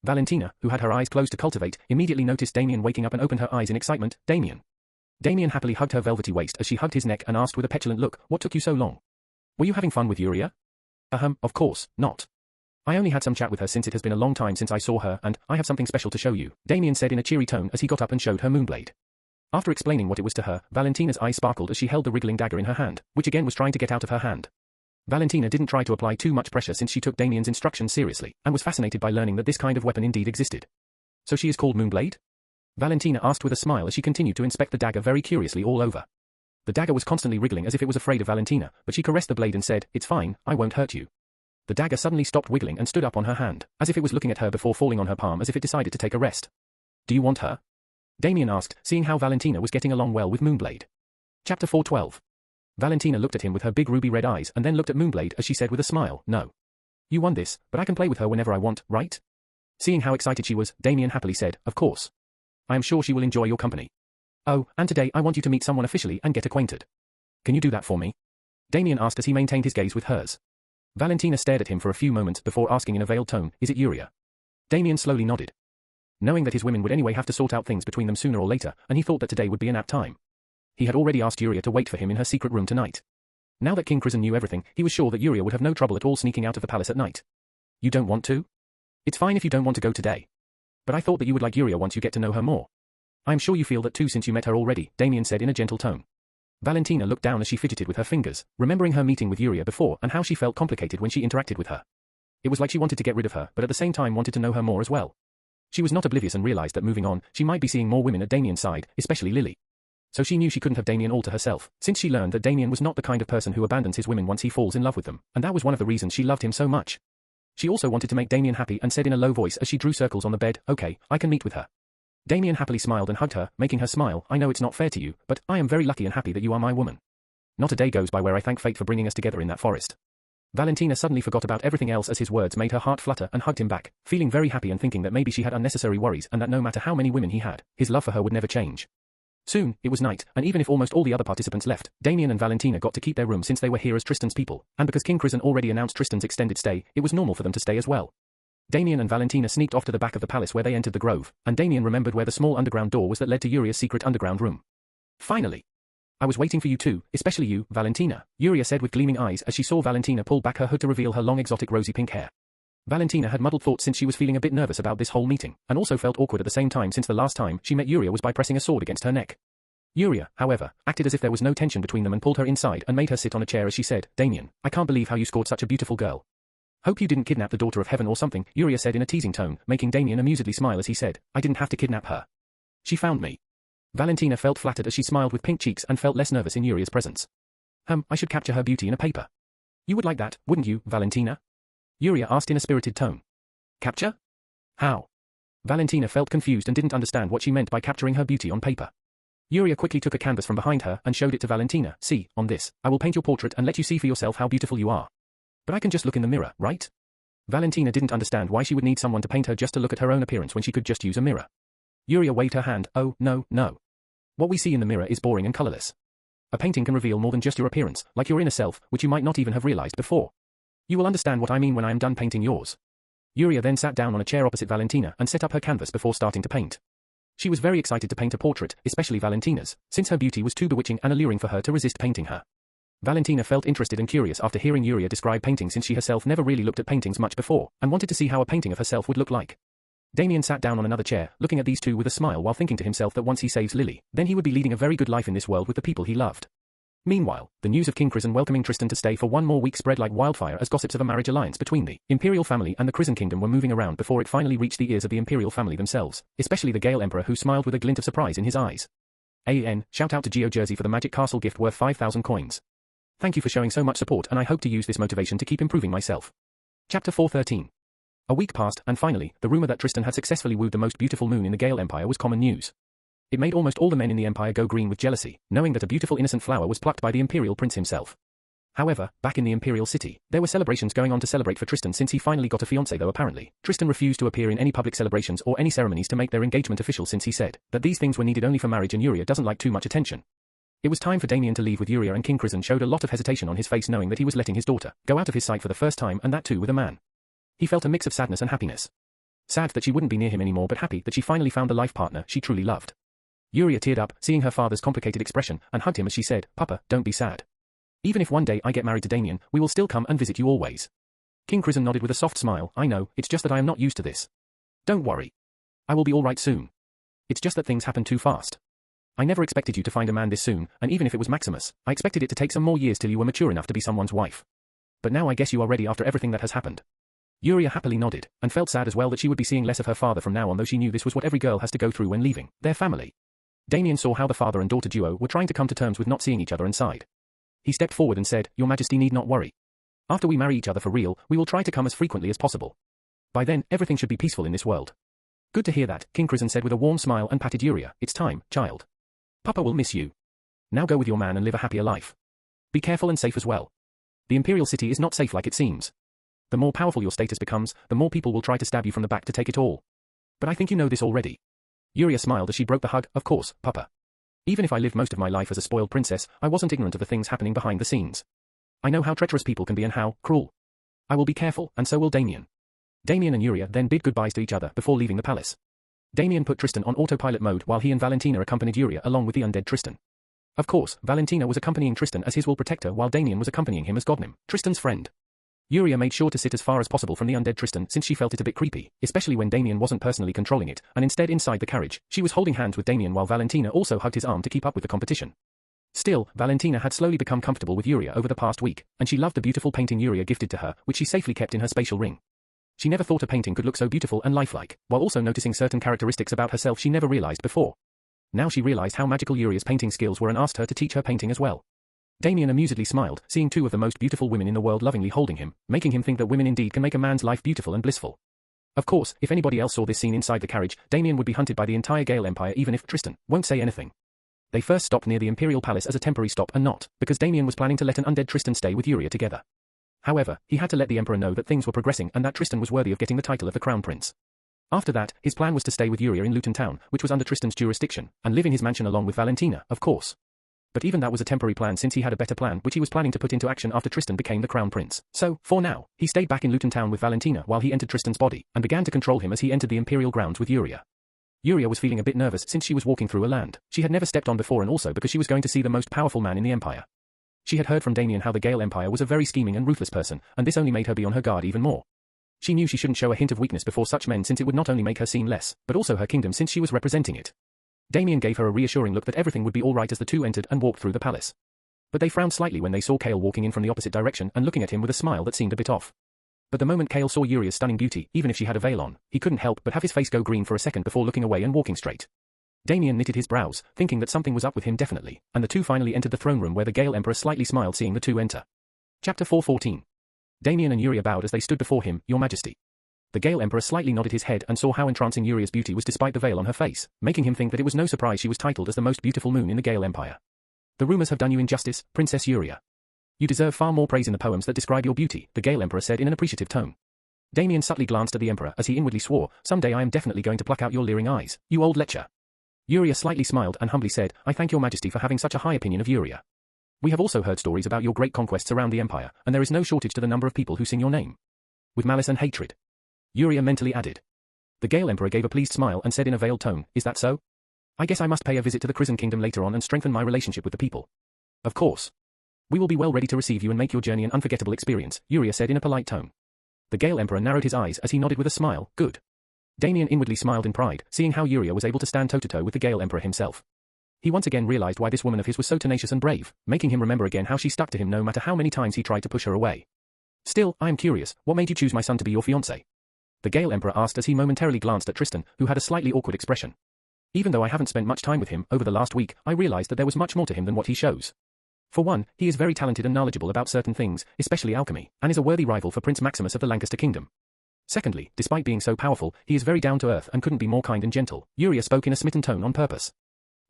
Valentina, who had her eyes closed to cultivate, immediately noticed Damien waking up and opened her eyes in excitement. Damien. Damien happily hugged her velvety waist as she hugged his neck and asked with a petulant look, "What took you so long? Were you having fun with Yuria?" Of course, not. I only had some chat with her since it has been a long time since I saw her, and I have something special to show you," Damien said in a cheery tone as he got up and showed her moonblade. After explaining what it was to her, Valentina's eyes sparkled as she held the wriggling dagger in her hand, which again was trying to get out of her hand. Valentina didn't try to apply too much pressure since she took Damien's instructions seriously, and was fascinated by learning that this kind of weapon indeed existed. "So she is called Moonblade?" Valentina asked with a smile as she continued to inspect the dagger very curiously all over. The dagger was constantly wriggling as if it was afraid of Valentina, but she caressed the blade and said, "It's fine, I won't hurt you." The dagger suddenly stopped wiggling and stood up on her hand, as if it was looking at her before falling on her palm as if it decided to take a rest. "Do you want her?" Damien asked, seeing how Valentina was getting along well with Moonblade. Chapter 4:12. Valentina looked at him with her big ruby red eyes and then looked at Moonblade as she said with a smile, "No. You won this, but I can play with her whenever I want, right?" Seeing how excited she was, Damien happily said, "Of course. I am sure she will enjoy your company. Oh, and today I want you to meet someone officially and get acquainted. Can you do that for me?" Damien asked as he maintained his gaze with hers. Valentina stared at him for a few moments before asking in a veiled tone, "Is it Yuria?" Damien slowly nodded. Knowing that his women would anyway have to sort out things between them sooner or later, and he thought that today would be an apt time. He had already asked Yuria to wait for him in her secret room tonight. Now that King Crizan knew everything, he was sure that Yuria would have no trouble at all sneaking out of the palace at night. "You don't want to? It's fine if you don't want to go today. But I thought that you would like Yuria once you get to know her more. I am sure you feel that too since you met her already," Damien said in a gentle tone. Valentina looked down as she fidgeted with her fingers, remembering her meeting with Yuria before and how she felt complicated when she interacted with her. It was like she wanted to get rid of her, but at the same time wanted to know her more as well. She was not oblivious and realized that moving on, she might be seeing more women at Damien's side, especially Lily. So she knew she couldn't have Damien all to herself, since she learned that Damien was not the kind of person who abandons his women once he falls in love with them, and that was one of the reasons she loved him so much. She also wanted to make Damien happy and said in a low voice as she drew circles on the bed, "Okay, I can meet with her." Damien happily smiled and hugged her, making her smile. "I know it's not fair to you, but I am very lucky and happy that you are my woman. Not a day goes by where I thank fate for bringing us together in that forest." Valentina suddenly forgot about everything else as his words made her heart flutter and hugged him back, feeling very happy and thinking that maybe she had unnecessary worries and that no matter how many women he had, his love for her would never change. Soon, it was night, and even if almost all the other participants left, Damien and Valentina got to keep their room since they were here as Tristan's people, and because King Crizan already announced Tristan's extended stay, it was normal for them to stay as well. Damien and Valentina sneaked off to the back of the palace where they entered the grove, and Damien remembered where the small underground door was that led to Yuria's secret underground room. "Finally! I was waiting for you too, especially you, Valentina," Yuria said with gleaming eyes as she saw Valentina pull back her hood to reveal her long exotic rosy pink hair. Valentina had muddled thoughts since she was feeling a bit nervous about this whole meeting, and also felt awkward at the same time since the last time she met Yuria was by pressing a sword against her neck. Yuria, however, acted as if there was no tension between them and pulled her inside and made her sit on a chair as she said, "Damien, I can't believe how you scored such a beautiful girl. Hope you didn't kidnap the daughter of heaven or something," Yuria said in a teasing tone, making Damien amusedly smile as he said, "I didn't have to kidnap her. She found me." Valentina felt flattered as she smiled with pink cheeks and felt less nervous in Yuria's presence. I should capture her beauty in a paper." "You would like that, wouldn't you, Valentina?" Yuria asked in a spirited tone. "Capture? How?" Valentina felt confused and didn't understand what she meant by capturing her beauty on paper. Yuria quickly took a canvas from behind her and showed it to Valentina. "See, on this, I will paint your portrait and let you see for yourself how beautiful you are. But I can just look in the mirror, right?" Valentina didn't understand why she would need someone to paint her just to look at her own appearance when she could just use a mirror. Yuria waved her hand. "Oh, no, no. What we see in the mirror is boring and colorless. A painting can reveal more than just your appearance, like your inner self, which you might not even have realized before. You will understand what I mean when I am done painting yours." Yuria then sat down on a chair opposite Valentina and set up her canvas before starting to paint. She was very excited to paint a portrait, especially Valentina's, since her beauty was too bewitching and alluring for her to resist painting her. Valentina felt interested and curious after hearing Yuria describe painting since she herself never really looked at paintings much before, and wanted to see how a painting of herself would look like. Damien sat down on another chair, looking at these two with a smile while thinking to himself that once he saves Lily, then he would be leading a very good life in this world with the people he loved. Meanwhile, the news of King Crizin welcoming Tristan to stay for one more week spread like wildfire as gossips of a marriage alliance between the imperial family and the Crizin kingdom were moving around before it finally reached the ears of the imperial family themselves, especially the Gale Emperor, who smiled with a glint of surprise in his eyes. Shout out to Geo Jersey for the magic castle gift worth 5,000 coins. Thank you for showing so much support, and I hope to use this motivation to keep improving myself. Chapter 413. A week passed, and finally, the rumor that Tristan had successfully wooed the most beautiful moon in the Gale Empire was common news. It made almost all the men in the empire go green with jealousy, knowing that a beautiful innocent flower was plucked by the imperial prince himself. However, back in the imperial city, there were celebrations going on to celebrate for Tristan since he finally got a fiancée, though apparently, Tristan refused to appear in any public celebrations or any ceremonies to make their engagement official, since he said that these things were needed only for marriage and Yuria doesn't like too much attention. It was time for Damien to leave with Yuria, and King Crizin showed a lot of hesitation on his face, knowing that he was letting his daughter go out of his sight for the first time, and that too with a man. He felt a mix of sadness and happiness. Sad that she wouldn't be near him anymore, but happy that she finally found the life partner she truly loved. Yuria teared up, seeing her father's complicated expression, and hugged him as she said, "Papa, don't be sad. Even if one day I get married to Damien, we will still come and visit you always." King Crizin nodded with a soft smile. "I know, it's just that I am not used to this. Don't worry. I will be all right soon. It's just that things happen too fast. I never expected you to find a man this soon, and even if it was Maximus, I expected it to take some more years till you were mature enough to be someone's wife. But now I guess you are ready after everything that has happened." Yuria happily nodded, and felt sad as well that she would be seeing less of her father from now on, though she knew this was what every girl has to go through when leaving their family. Damien saw how the father and daughter duo were trying to come to terms with not seeing each other and sighed. He stepped forward and said, "Your Majesty need not worry. After we marry each other for real, we will try to come as frequently as possible. By then, everything should be peaceful in this world." "Good to hear that," King Crizin said with a warm smile and patted Yuria. "It's time, child. Papa will miss you. Now go with your man and live a happier life. Be careful and safe as well. The imperial city is not safe like it seems. The more powerful your status becomes, the more people will try to stab you from the back to take it all. But I think you know this already." Yuria smiled as she broke the hug. "Of course, Papa. Even if I lived most of my life as a spoiled princess, I wasn't ignorant of the things happening behind the scenes. I know how treacherous people can be and how cruel. I will be careful, and so will Damien." Damien and Yuria then bid goodbyes to each other before leaving the palace. Damien put Tristan on autopilot mode while he and Valentina accompanied Yuria along with the undead Tristan. Of course, Valentina was accompanying Tristan as his will protector, while Damien was accompanying him as Godnim, Tristan's friend. Yuria made sure to sit as far as possible from the undead Tristan, since she felt it a bit creepy, especially when Damien wasn't personally controlling it, and instead inside the carriage, she was holding hands with Damien while Valentina also hugged his arm to keep up with the competition. Still, Valentina had slowly become comfortable with Yuria over the past week, and she loved the beautiful painting Yuria gifted to her, which she safely kept in her spatial ring. She never thought a painting could look so beautiful and lifelike, while also noticing certain characteristics about herself she never realized before. Now she realized how magical Yuria's painting skills were and asked her to teach her painting as well. Damien amusedly smiled, seeing two of the most beautiful women in the world lovingly holding him, making him think that women indeed can make a man's life beautiful and blissful. Of course, if anybody else saw this scene inside the carriage, Damien would be hunted by the entire Gale Empire, even if Tristan won't say anything. They first stopped near the Imperial Palace as a temporary stop and not, because Damien was planning to let an undead Tristan stay with Yuria together. However, he had to let the Emperor know that things were progressing and that Tristan was worthy of getting the title of the Crown Prince. After that, his plan was to stay with Yuria in Luton Town, which was under Tristan's jurisdiction, and live in his mansion along with Valentina, of course. But even that was a temporary plan, since he had a better plan which he was planning to put into action after Tristan became the Crown Prince. So, for now, he stayed back in Luton Town with Valentina while he entered Tristan's body, and began to control him as he entered the Imperial grounds with Yuria. Yuria was feeling a bit nervous since she was walking through a land she had never stepped on before, and also because she was going to see the most powerful man in the Empire. She had heard from Damien how the Gale Empire was a very scheming and ruthless person, and this only made her be on her guard even more. She knew she shouldn't show a hint of weakness before such men, since it would not only make her seem less, but also her kingdom, since she was representing it. Damien gave her a reassuring look that everything would be all right as the two entered and walked through the palace. But they frowned slightly when they saw Kale walking in from the opposite direction and looking at him with a smile that seemed a bit off. But the moment Kale saw Yuria's stunning beauty, even if she had a veil on, he couldn't help but have his face go green for a second before looking away and walking straight. Damien knitted his brows, thinking that something was up with him definitely, and the two finally entered the throne room, where the Gale Emperor slightly smiled seeing the two enter. Chapter 414. Damien and Yuria bowed as they stood before him. "Your Majesty." The Gale Emperor slightly nodded his head and saw how entrancing Yuria's beauty was despite the veil on her face, making him think that it was no surprise she was titled as the most beautiful moon in the Gale Empire. "The rumors have done you injustice, Princess Yuria. You deserve far more praise in the poems that describe your beauty," the Gale Emperor said in an appreciative tone. Damien subtly glanced at the Emperor as he inwardly swore, "Someday I am definitely going to pluck out your leering eyes, you old lecher." Yuria slightly smiled and humbly said, "I thank your Majesty for having such a high opinion of Yuria. We have also heard stories about your great conquests around the Empire, and there is no shortage to the number of people who sing your name with malice and hatred," Yuria mentally added. The Gale Emperor gave a pleased smile and said in a veiled tone, "Is that so? I guess I must pay a visit to the Crizin Kingdom later on and strengthen my relationship with the people." "Of course. We will be well ready to receive you and make your journey an unforgettable experience," Yuria said in a polite tone. The Gale Emperor narrowed his eyes as he nodded with a smile. "Good." Damien inwardly smiled in pride, seeing how Yuria was able to stand toe-to-toe with the Gale Emperor himself. He once again realized why this woman of his was so tenacious and brave, making him remember again how she stuck to him no matter how many times he tried to push her away. Still, I am curious, what made you choose my son to be your fiancé? The Gale Emperor asked as he momentarily glanced at Tristan, who had a slightly awkward expression. Even though I haven't spent much time with him over the last week, I realized that there was much more to him than what he shows. For one, he is very talented and knowledgeable about certain things, especially alchemy, and is a worthy rival for Prince Maximus of the Lancaster Kingdom. Secondly, despite being so powerful, he is very down-to-earth and couldn't be more kind and gentle. Uriah spoke in a smitten tone on purpose.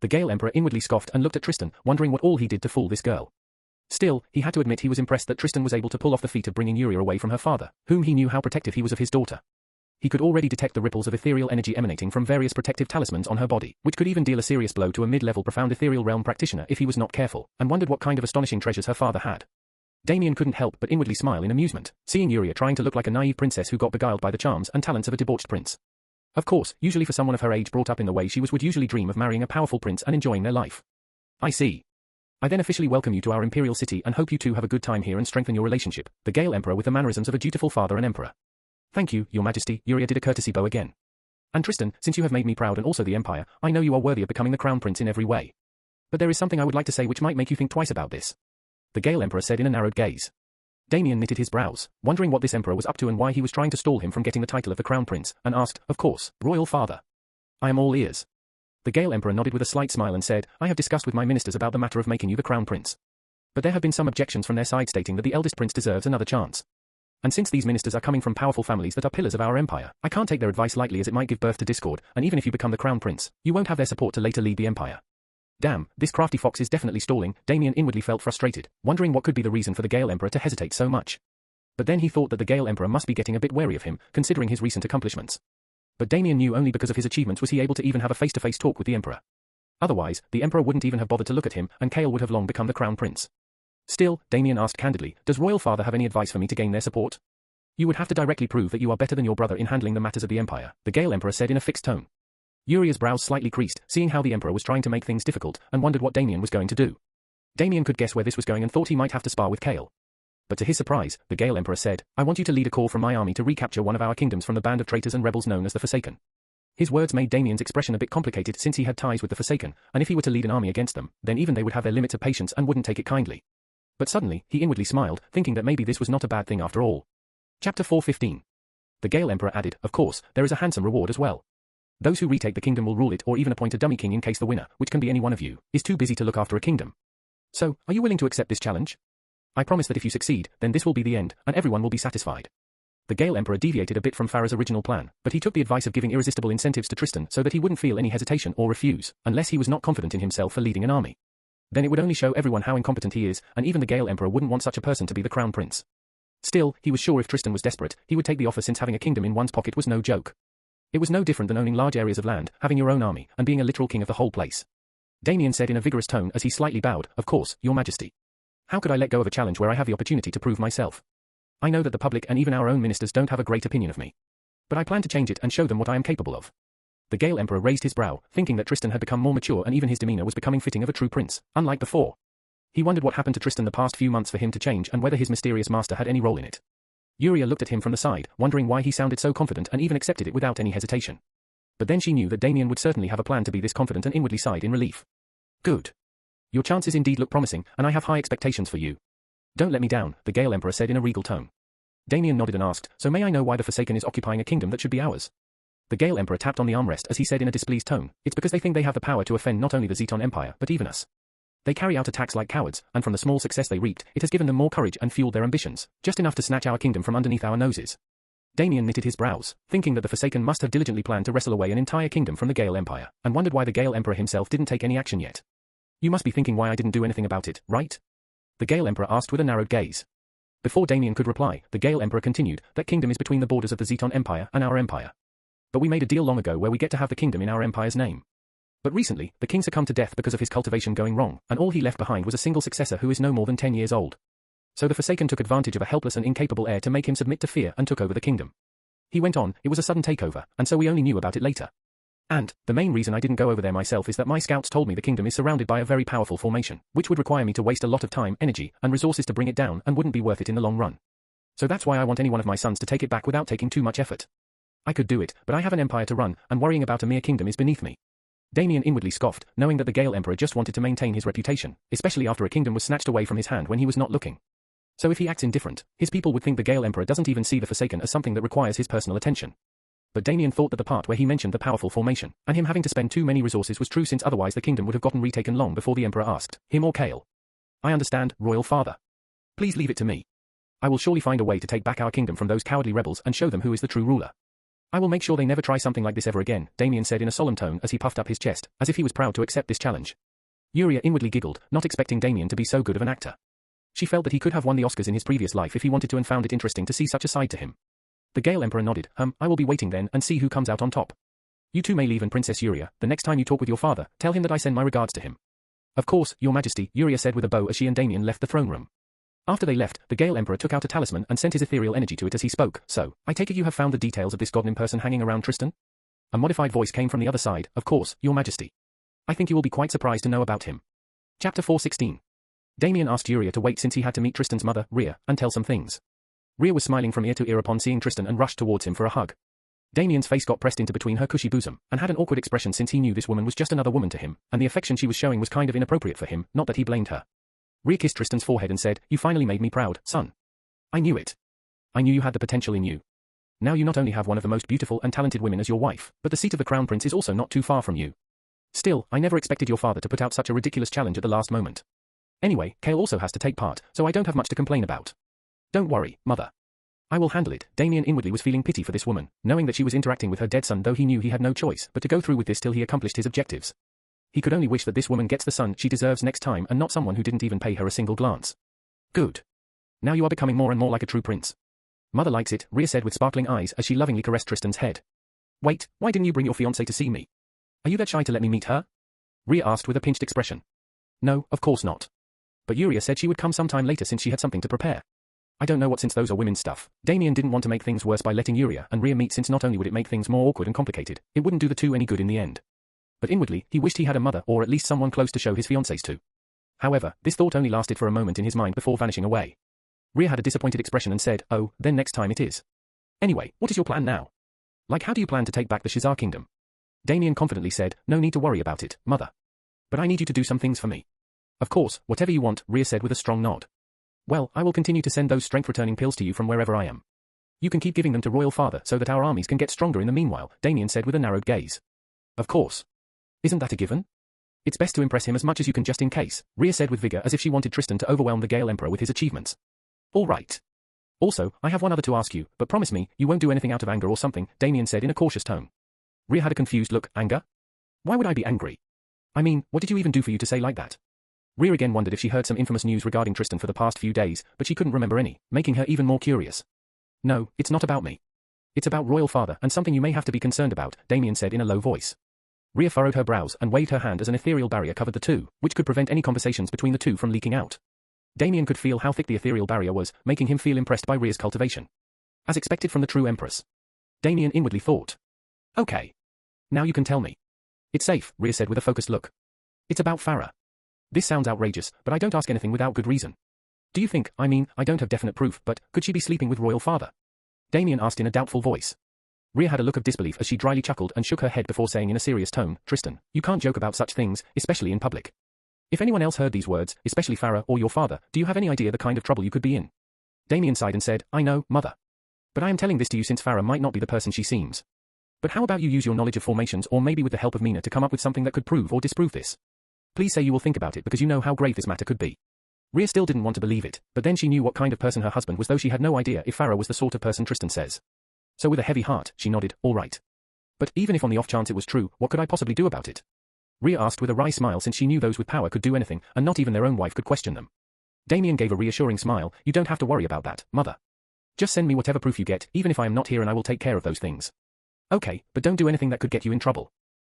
The Gale Emperor inwardly scoffed and looked at Tristan, wondering what all he did to fool this girl. Still, he had to admit he was impressed that Tristan was able to pull off the feat of bringing Uriah away from her father, whom he knew how protective he was of his daughter. He could already detect the ripples of ethereal energy emanating from various protective talismans on her body, which could even deal a serious blow to a mid-level profound ethereal realm practitioner if he was not careful, and wondered what kind of astonishing treasures her father had. Damien couldn't help but inwardly smile in amusement, seeing Uriah trying to look like a naive princess who got beguiled by the charms and talents of a debauched prince. Of course, usually for someone of her age brought up in the way she would usually dream of marrying a powerful prince and enjoying their life. I see. I then officially welcome you to our imperial city and hope you two have a good time here and strengthen your relationship. The Gale Emperor with the mannerisms of a dutiful father and emperor. Thank you, your majesty. Uriah did a courtesy bow again. And Tristan, since you have made me proud and also the empire, I know you are worthy of becoming the crown prince in every way. But there is something I would like to say which might make you think twice about this. The Gale Emperor said in a narrowed gaze. Damien knitted his brows, wondering what this emperor was up to and why he was trying to stall him from getting the title of the crown prince, and asked, of course, royal father. I am all ears. The Gale Emperor nodded with a slight smile and said, I have discussed with my ministers about the matter of making you the crown prince. But there have been some objections from their side stating that the eldest prince deserves another chance. And since these ministers are coming from powerful families that are pillars of our empire, I can't take their advice lightly as it might give birth to discord, and even if you become the crown prince, you won't have their support to later lead the empire. Damn, this crafty fox is definitely stalling. Damien inwardly felt frustrated, wondering what could be the reason for the Gale Emperor to hesitate so much. But then he thought that the Gale Emperor must be getting a bit wary of him, considering his recent accomplishments. But Damien knew only because of his achievements was he able to even have a face-to-face talk with the emperor. Otherwise, the emperor wouldn't even have bothered to look at him, and Kale would have long become the crown prince. Still, Damien asked candidly, does royal father have any advice for me to gain their support? You would have to directly prove that you are better than your brother in handling the matters of the empire, the Gale Emperor said in a fixed tone. Uriah's brows slightly creased, seeing how the emperor was trying to make things difficult, and wondered what Damien was going to do. Damien could guess where this was going and thought he might have to spar with Kale. But to his surprise, the Gale Emperor said, I want you to lead a corps from my army to recapture one of our kingdoms from the band of traitors and rebels known as the Forsaken. His words made Damien's expression a bit complicated since he had ties with the Forsaken, and if he were to lead an army against them, then even they would have their limits of patience and wouldn't take it kindly. But suddenly, he inwardly smiled, thinking that maybe this was not a bad thing after all. Chapter 4:15. The Gale Emperor added, of course, there is a handsome reward as well. Those who retake the kingdom will rule it or even appoint a dummy king in case the winner, which can be any one of you, is too busy to look after a kingdom. So, are you willing to accept this challenge? I promise that if you succeed, then this will be the end, and everyone will be satisfied. The Gale Emperor deviated a bit from Farah's original plan, but he took the advice of giving irresistible incentives to Tristan so that he wouldn't feel any hesitation or refuse, unless he was not confident in himself for leading an army. Then it would only show everyone how incompetent he is, and even the Gale Emperor wouldn't want such a person to be the crown prince. Still, he was sure if Tristan was desperate, he would take the offer since having a kingdom in one's pocket was no joke. It was no different than owning large areas of land, having your own army, and being a literal king of the whole place. Damien said in a vigorous tone as he slightly bowed, of course, your majesty. How could I let go of a challenge where I have the opportunity to prove myself? I know that the public and even our own ministers don't have a great opinion of me. But I plan to change it and show them what I am capable of. The Gale Emperor raised his brow, thinking that Tristan had become more mature and even his demeanor was becoming fitting of a true prince, unlike before. He wondered what happened to Tristan the past few months for him to change and whether his mysterious master had any role in it. Uriah looked at him from the side, wondering why he sounded so confident and even accepted it without any hesitation. But then she knew that Damien would certainly have a plan to be this confident and inwardly sighed in relief. Good. Your chances indeed look promising, and I have high expectations for you. Don't let me down, the Gale Emperor said in a regal tone. Damien nodded and asked, so may I know why the Forsaken is occupying a kingdom that should be ours? The Gale Emperor tapped on the armrest as he said in a displeased tone, it's because they think they have the power to offend not only the Zeton Empire but even us. They carry out attacks like cowards, and from the small success they reaped, it has given them more courage and fueled their ambitions, just enough to snatch our kingdom from underneath our noses. Damien knitted his brows, thinking that the Forsaken must have diligently planned to wrestle away an entire kingdom from the Gale Empire, and wondered why the Gale Emperor himself didn't take any action yet. You must be thinking why I didn't do anything about it, right? The Gale Emperor asked with a narrowed gaze. Before Damien could reply, the Gale Emperor continued, that kingdom is between the borders of the Zeton Empire and our empire. But we made a deal long ago where we get to have the kingdom in our empire's name. But recently, the king succumbed to death because of his cultivation going wrong, and all he left behind was a single successor who is no more than 10 years old. So the Forsaken took advantage of a helpless and incapable heir to make him submit to fear and took over the kingdom. He went on, it was a sudden takeover, and so we only knew about it later. And, the main reason I didn't go over there myself is that my scouts told me the kingdom is surrounded by a very powerful formation, which would require me to waste a lot of time, energy, and resources to bring it down and wouldn't be worth it in the long run. So that's why I want any one of my sons to take it back without taking too much effort. I could do it, but I have an empire to run, and worrying about a mere kingdom is beneath me. Damien inwardly scoffed, knowing that the Gale Emperor just wanted to maintain his reputation, especially after a kingdom was snatched away from his hand when he was not looking. So if he acts indifferent, his people would think the Gale Emperor doesn't even see the Forsaken as something that requires his personal attention. But Damien thought that the part where he mentioned the powerful formation, and him having to spend too many resources was true, since otherwise the kingdom would have gotten retaken long before the Emperor asked him or Kale. I understand, Royal Father. Please leave it to me. I will surely find a way to take back our kingdom from those cowardly rebels and show them who is the true ruler. I will make sure they never try something like this ever again, Damien said in a solemn tone as he puffed up his chest, as if he was proud to accept this challenge. Yuria inwardly giggled, not expecting Damien to be so good of an actor. She felt that he could have won the Oscars in his previous life if he wanted to, and found it interesting to see such a side to him. The Gale Emperor nodded. I will be waiting then and see who comes out on top. You two may leave, and Princess Yuria, the next time you talk with your father, tell him that I send my regards to him. Of course, Your Majesty, Yuria said with a bow as she and Damien left the throne room. After they left, the Gale Emperor took out a talisman and sent his ethereal energy to it as he spoke. So, I take it you have found the details of this goblin person hanging around Tristan? A modified voice came from the other side. Of course, Your Majesty. I think you will be quite surprised to know about him. Chapter 416. Damien asked Yuria to wait since he had to meet Tristan's mother, Rhea, and tell some things. Rhea was smiling from ear to ear upon seeing Tristan and rushed towards him for a hug. Damien's face got pressed into between her cushy bosom, and had an awkward expression since he knew this woman was just another woman to him, and the affection she was showing was kind of inappropriate for him, not that he blamed her. Rhea kissed Tristan's forehead and said, You finally made me proud, son. I knew it. I knew you had the potential in you. Now you not only have one of the most beautiful and talented women as your wife, but the seat of the crown prince is also not too far from you. Still, I never expected your father to put out such a ridiculous challenge at the last moment. Anyway, Kale also has to take part, so I don't have much to complain about. Don't worry, mother. I will handle it. Damien inwardly was feeling pity for this woman, knowing that she was interacting with her dead son, though he knew he had no choice but to go through with this till he accomplished his objectives. He could only wish that this woman gets the son she deserves next time and not someone who didn't even pay her a single glance. Good. Now you are becoming more and more like a true prince. Mother likes it, Rhea said with sparkling eyes as she lovingly caressed Tristan's head. Wait, why didn't you bring your fiancée to see me? Are you that shy to let me meet her? Rhea asked with a pinched expression. No, of course not. But Yuria said she would come sometime later since she had something to prepare. I don't know what, since those are women's stuff. Damien didn't want to make things worse by letting Yuria and Rhea meet, since not only would it make things more awkward and complicated, it wouldn't do the two any good in the end. But inwardly, he wished he had a mother or at least someone close to show his fiancées to. However, this thought only lasted for a moment in his mind before vanishing away. Rhea had a disappointed expression and said, Oh, then next time it is. Anyway, what is your plan now? Like, how do you plan to take back the Shizar kingdom? Damien confidently said, No need to worry about it, mother. But I need you to do some things for me. Of course, whatever you want, Rhea said with a strong nod. Well, I will continue to send those strength-returning pills to you from wherever I am. You can keep giving them to Royal Father so that our armies can get stronger in the meanwhile, Damien said with a narrowed gaze. Of course. Isn't that a given? It's best to impress him as much as you can just in case, Rhea said with vigor as if she wanted Tristan to overwhelm the Gale Emperor with his achievements. All right. Also, I have one other to ask you, but promise me, you won't do anything out of anger or something, Damien said in a cautious tone. Rhea had a confused look. Anger? Why would I be angry? I mean, what did you even do for you to say like that? Rhea again wondered if she heard some infamous news regarding Tristan for the past few days, but she couldn't remember any, making her even more curious. No, it's not about me. It's about Royal Father and something you may have to be concerned about, Damien said in a low voice. Rhea furrowed her brows and waved her hand as an ethereal barrier covered the two, which could prevent any conversations between the two from leaking out. Damien could feel how thick the ethereal barrier was, making him feel impressed by Rhea's cultivation. As expected from the true Empress. Damien inwardly thought. Okay. Now you can tell me. It's safe, Rhea said with a focused look. It's about Farah. This sounds outrageous, but I don't ask anything without good reason. Do you think, I don't have definite proof, but could she be sleeping with Royal Father? Damien asked in a doubtful voice. Rhea had a look of disbelief as she dryly chuckled and shook her head before saying in a serious tone, Tristan, you can't joke about such things, especially in public. If anyone else heard these words, especially Farah or your father, do you have any idea the kind of trouble you could be in? Damien sighed and said, I know, mother. But I am telling this to you since Farah might not be the person she seems. But how about you use your knowledge of formations or maybe with the help of Mina to come up with something that could prove or disprove this? Please say you will think about it because you know how grave this matter could be. Rhea still didn't want to believe it, but then she knew what kind of person her husband was, though she had no idea if Farah was the sort of person Tristan says. So with a heavy heart, she nodded, all right. But even if on the off chance it was true, what could I possibly do about it? Rhea asked with a wry smile, since she knew those with power could do anything, and not even their own wife could question them. Damien gave a reassuring smile, you don't have to worry about that, mother. Just send me whatever proof you get, even if I am not here, and I will take care of those things. Okay, but don't do anything that could get you in trouble.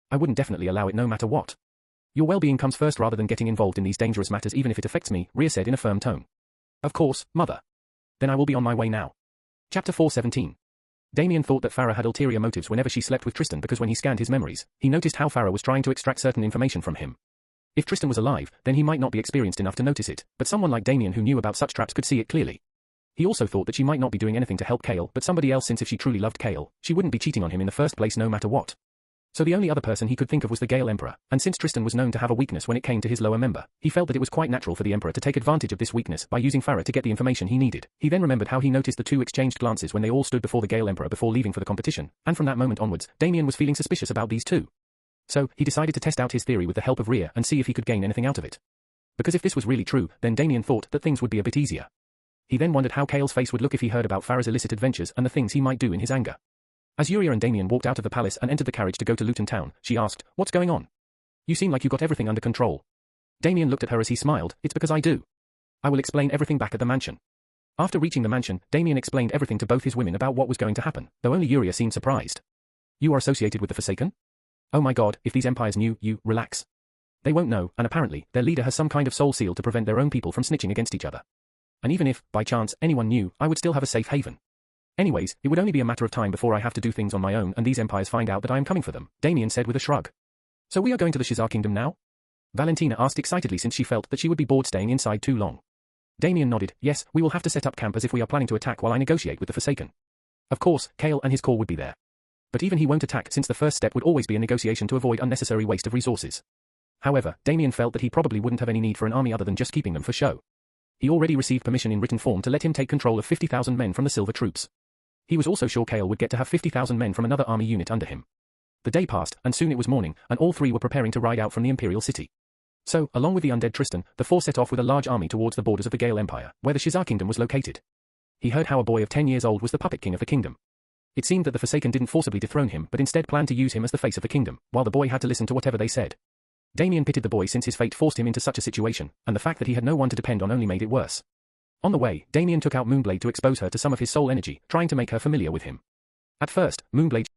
I wouldn't definitely allow it no matter what. Your well-being comes first rather than getting involved in these dangerous matters, even if it affects me, Rhea said in a firm tone. Of course, mother. Then I will be on my way now. Chapter 417. Damien thought that Farah had ulterior motives whenever she slept with Tristan, because when he scanned his memories, he noticed how Farah was trying to extract certain information from him. If Tristan was alive, then he might not be experienced enough to notice it, but someone like Damien who knew about such traps could see it clearly. He also thought that she might not be doing anything to help Kale, but somebody else, since if she truly loved Kale, she wouldn't be cheating on him in the first place no matter what. So the only other person he could think of was the Gale Emperor, and since Tristan was known to have a weakness when it came to his lower member, he felt that it was quite natural for the Emperor to take advantage of this weakness by using Farah to get the information he needed. He then remembered how he noticed the two exchanged glances when they all stood before the Gale Emperor before leaving for the competition, and from that moment onwards, Damien was feeling suspicious about these two. So, he decided to test out his theory with the help of Rhea and see if he could gain anything out of it. Because if this was really true, then Damien thought that things would be a bit easier. He then wondered how Kale's face would look if he heard about Farah's illicit adventures and the things he might do in his anger. As Yuria and Damien walked out of the palace and entered the carriage to go to Luton Town, she asked, "What's going on? You seem like you got everything under control." Damien looked at her as he smiled, "It's because I do. I will explain everything back at the mansion." After reaching the mansion, Damien explained everything to both his women about what was going to happen, though only Yuria seemed surprised. "You are associated with the Forsaken? Oh my god, if these empires knew, relax. They won't know, and apparently, their leader has some kind of soul seal to prevent their own people from snitching against each other. And even if, by chance, anyone knew, I would still have a safe haven. Anyways, it would only be a matter of time before I have to do things on my own and these empires find out that I am coming for them," Damien said with a shrug. "So we are going to the Shizar Kingdom now?" Valentina asked excitedly since she felt that she would be bored staying inside too long. Damien nodded, "Yes, we will have to set up camp as if we are planning to attack while I negotiate with the Forsaken. Of course, Kale and his corps would be there. But even he won't attack since the first step would always be a negotiation to avoid unnecessary waste of resources." However, Damien felt that he probably wouldn't have any need for an army other than just keeping them for show. He already received permission in written form to let him take control of 50,000 men from the Silver Troops. He was also sure Kale would get to have 50,000 men from another army unit under him. The day passed, and soon it was morning, and all three were preparing to ride out from the Imperial City. So, along with the undead Tristan, the four set off with a large army towards the borders of the Gale Empire, where the Shizar Kingdom was located. He heard how a boy of 10 years old was the puppet king of the kingdom. It seemed that the Forsaken didn't forcibly dethrone him but instead planned to use him as the face of the kingdom, while the boy had to listen to whatever they said. Damien pitied the boy since his fate forced him into such a situation, and the fact that he had no one to depend on only made it worse. On the way, Damien took out Moonblade to expose her to some of his soul energy, trying to make her familiar with him. At first, Moonblade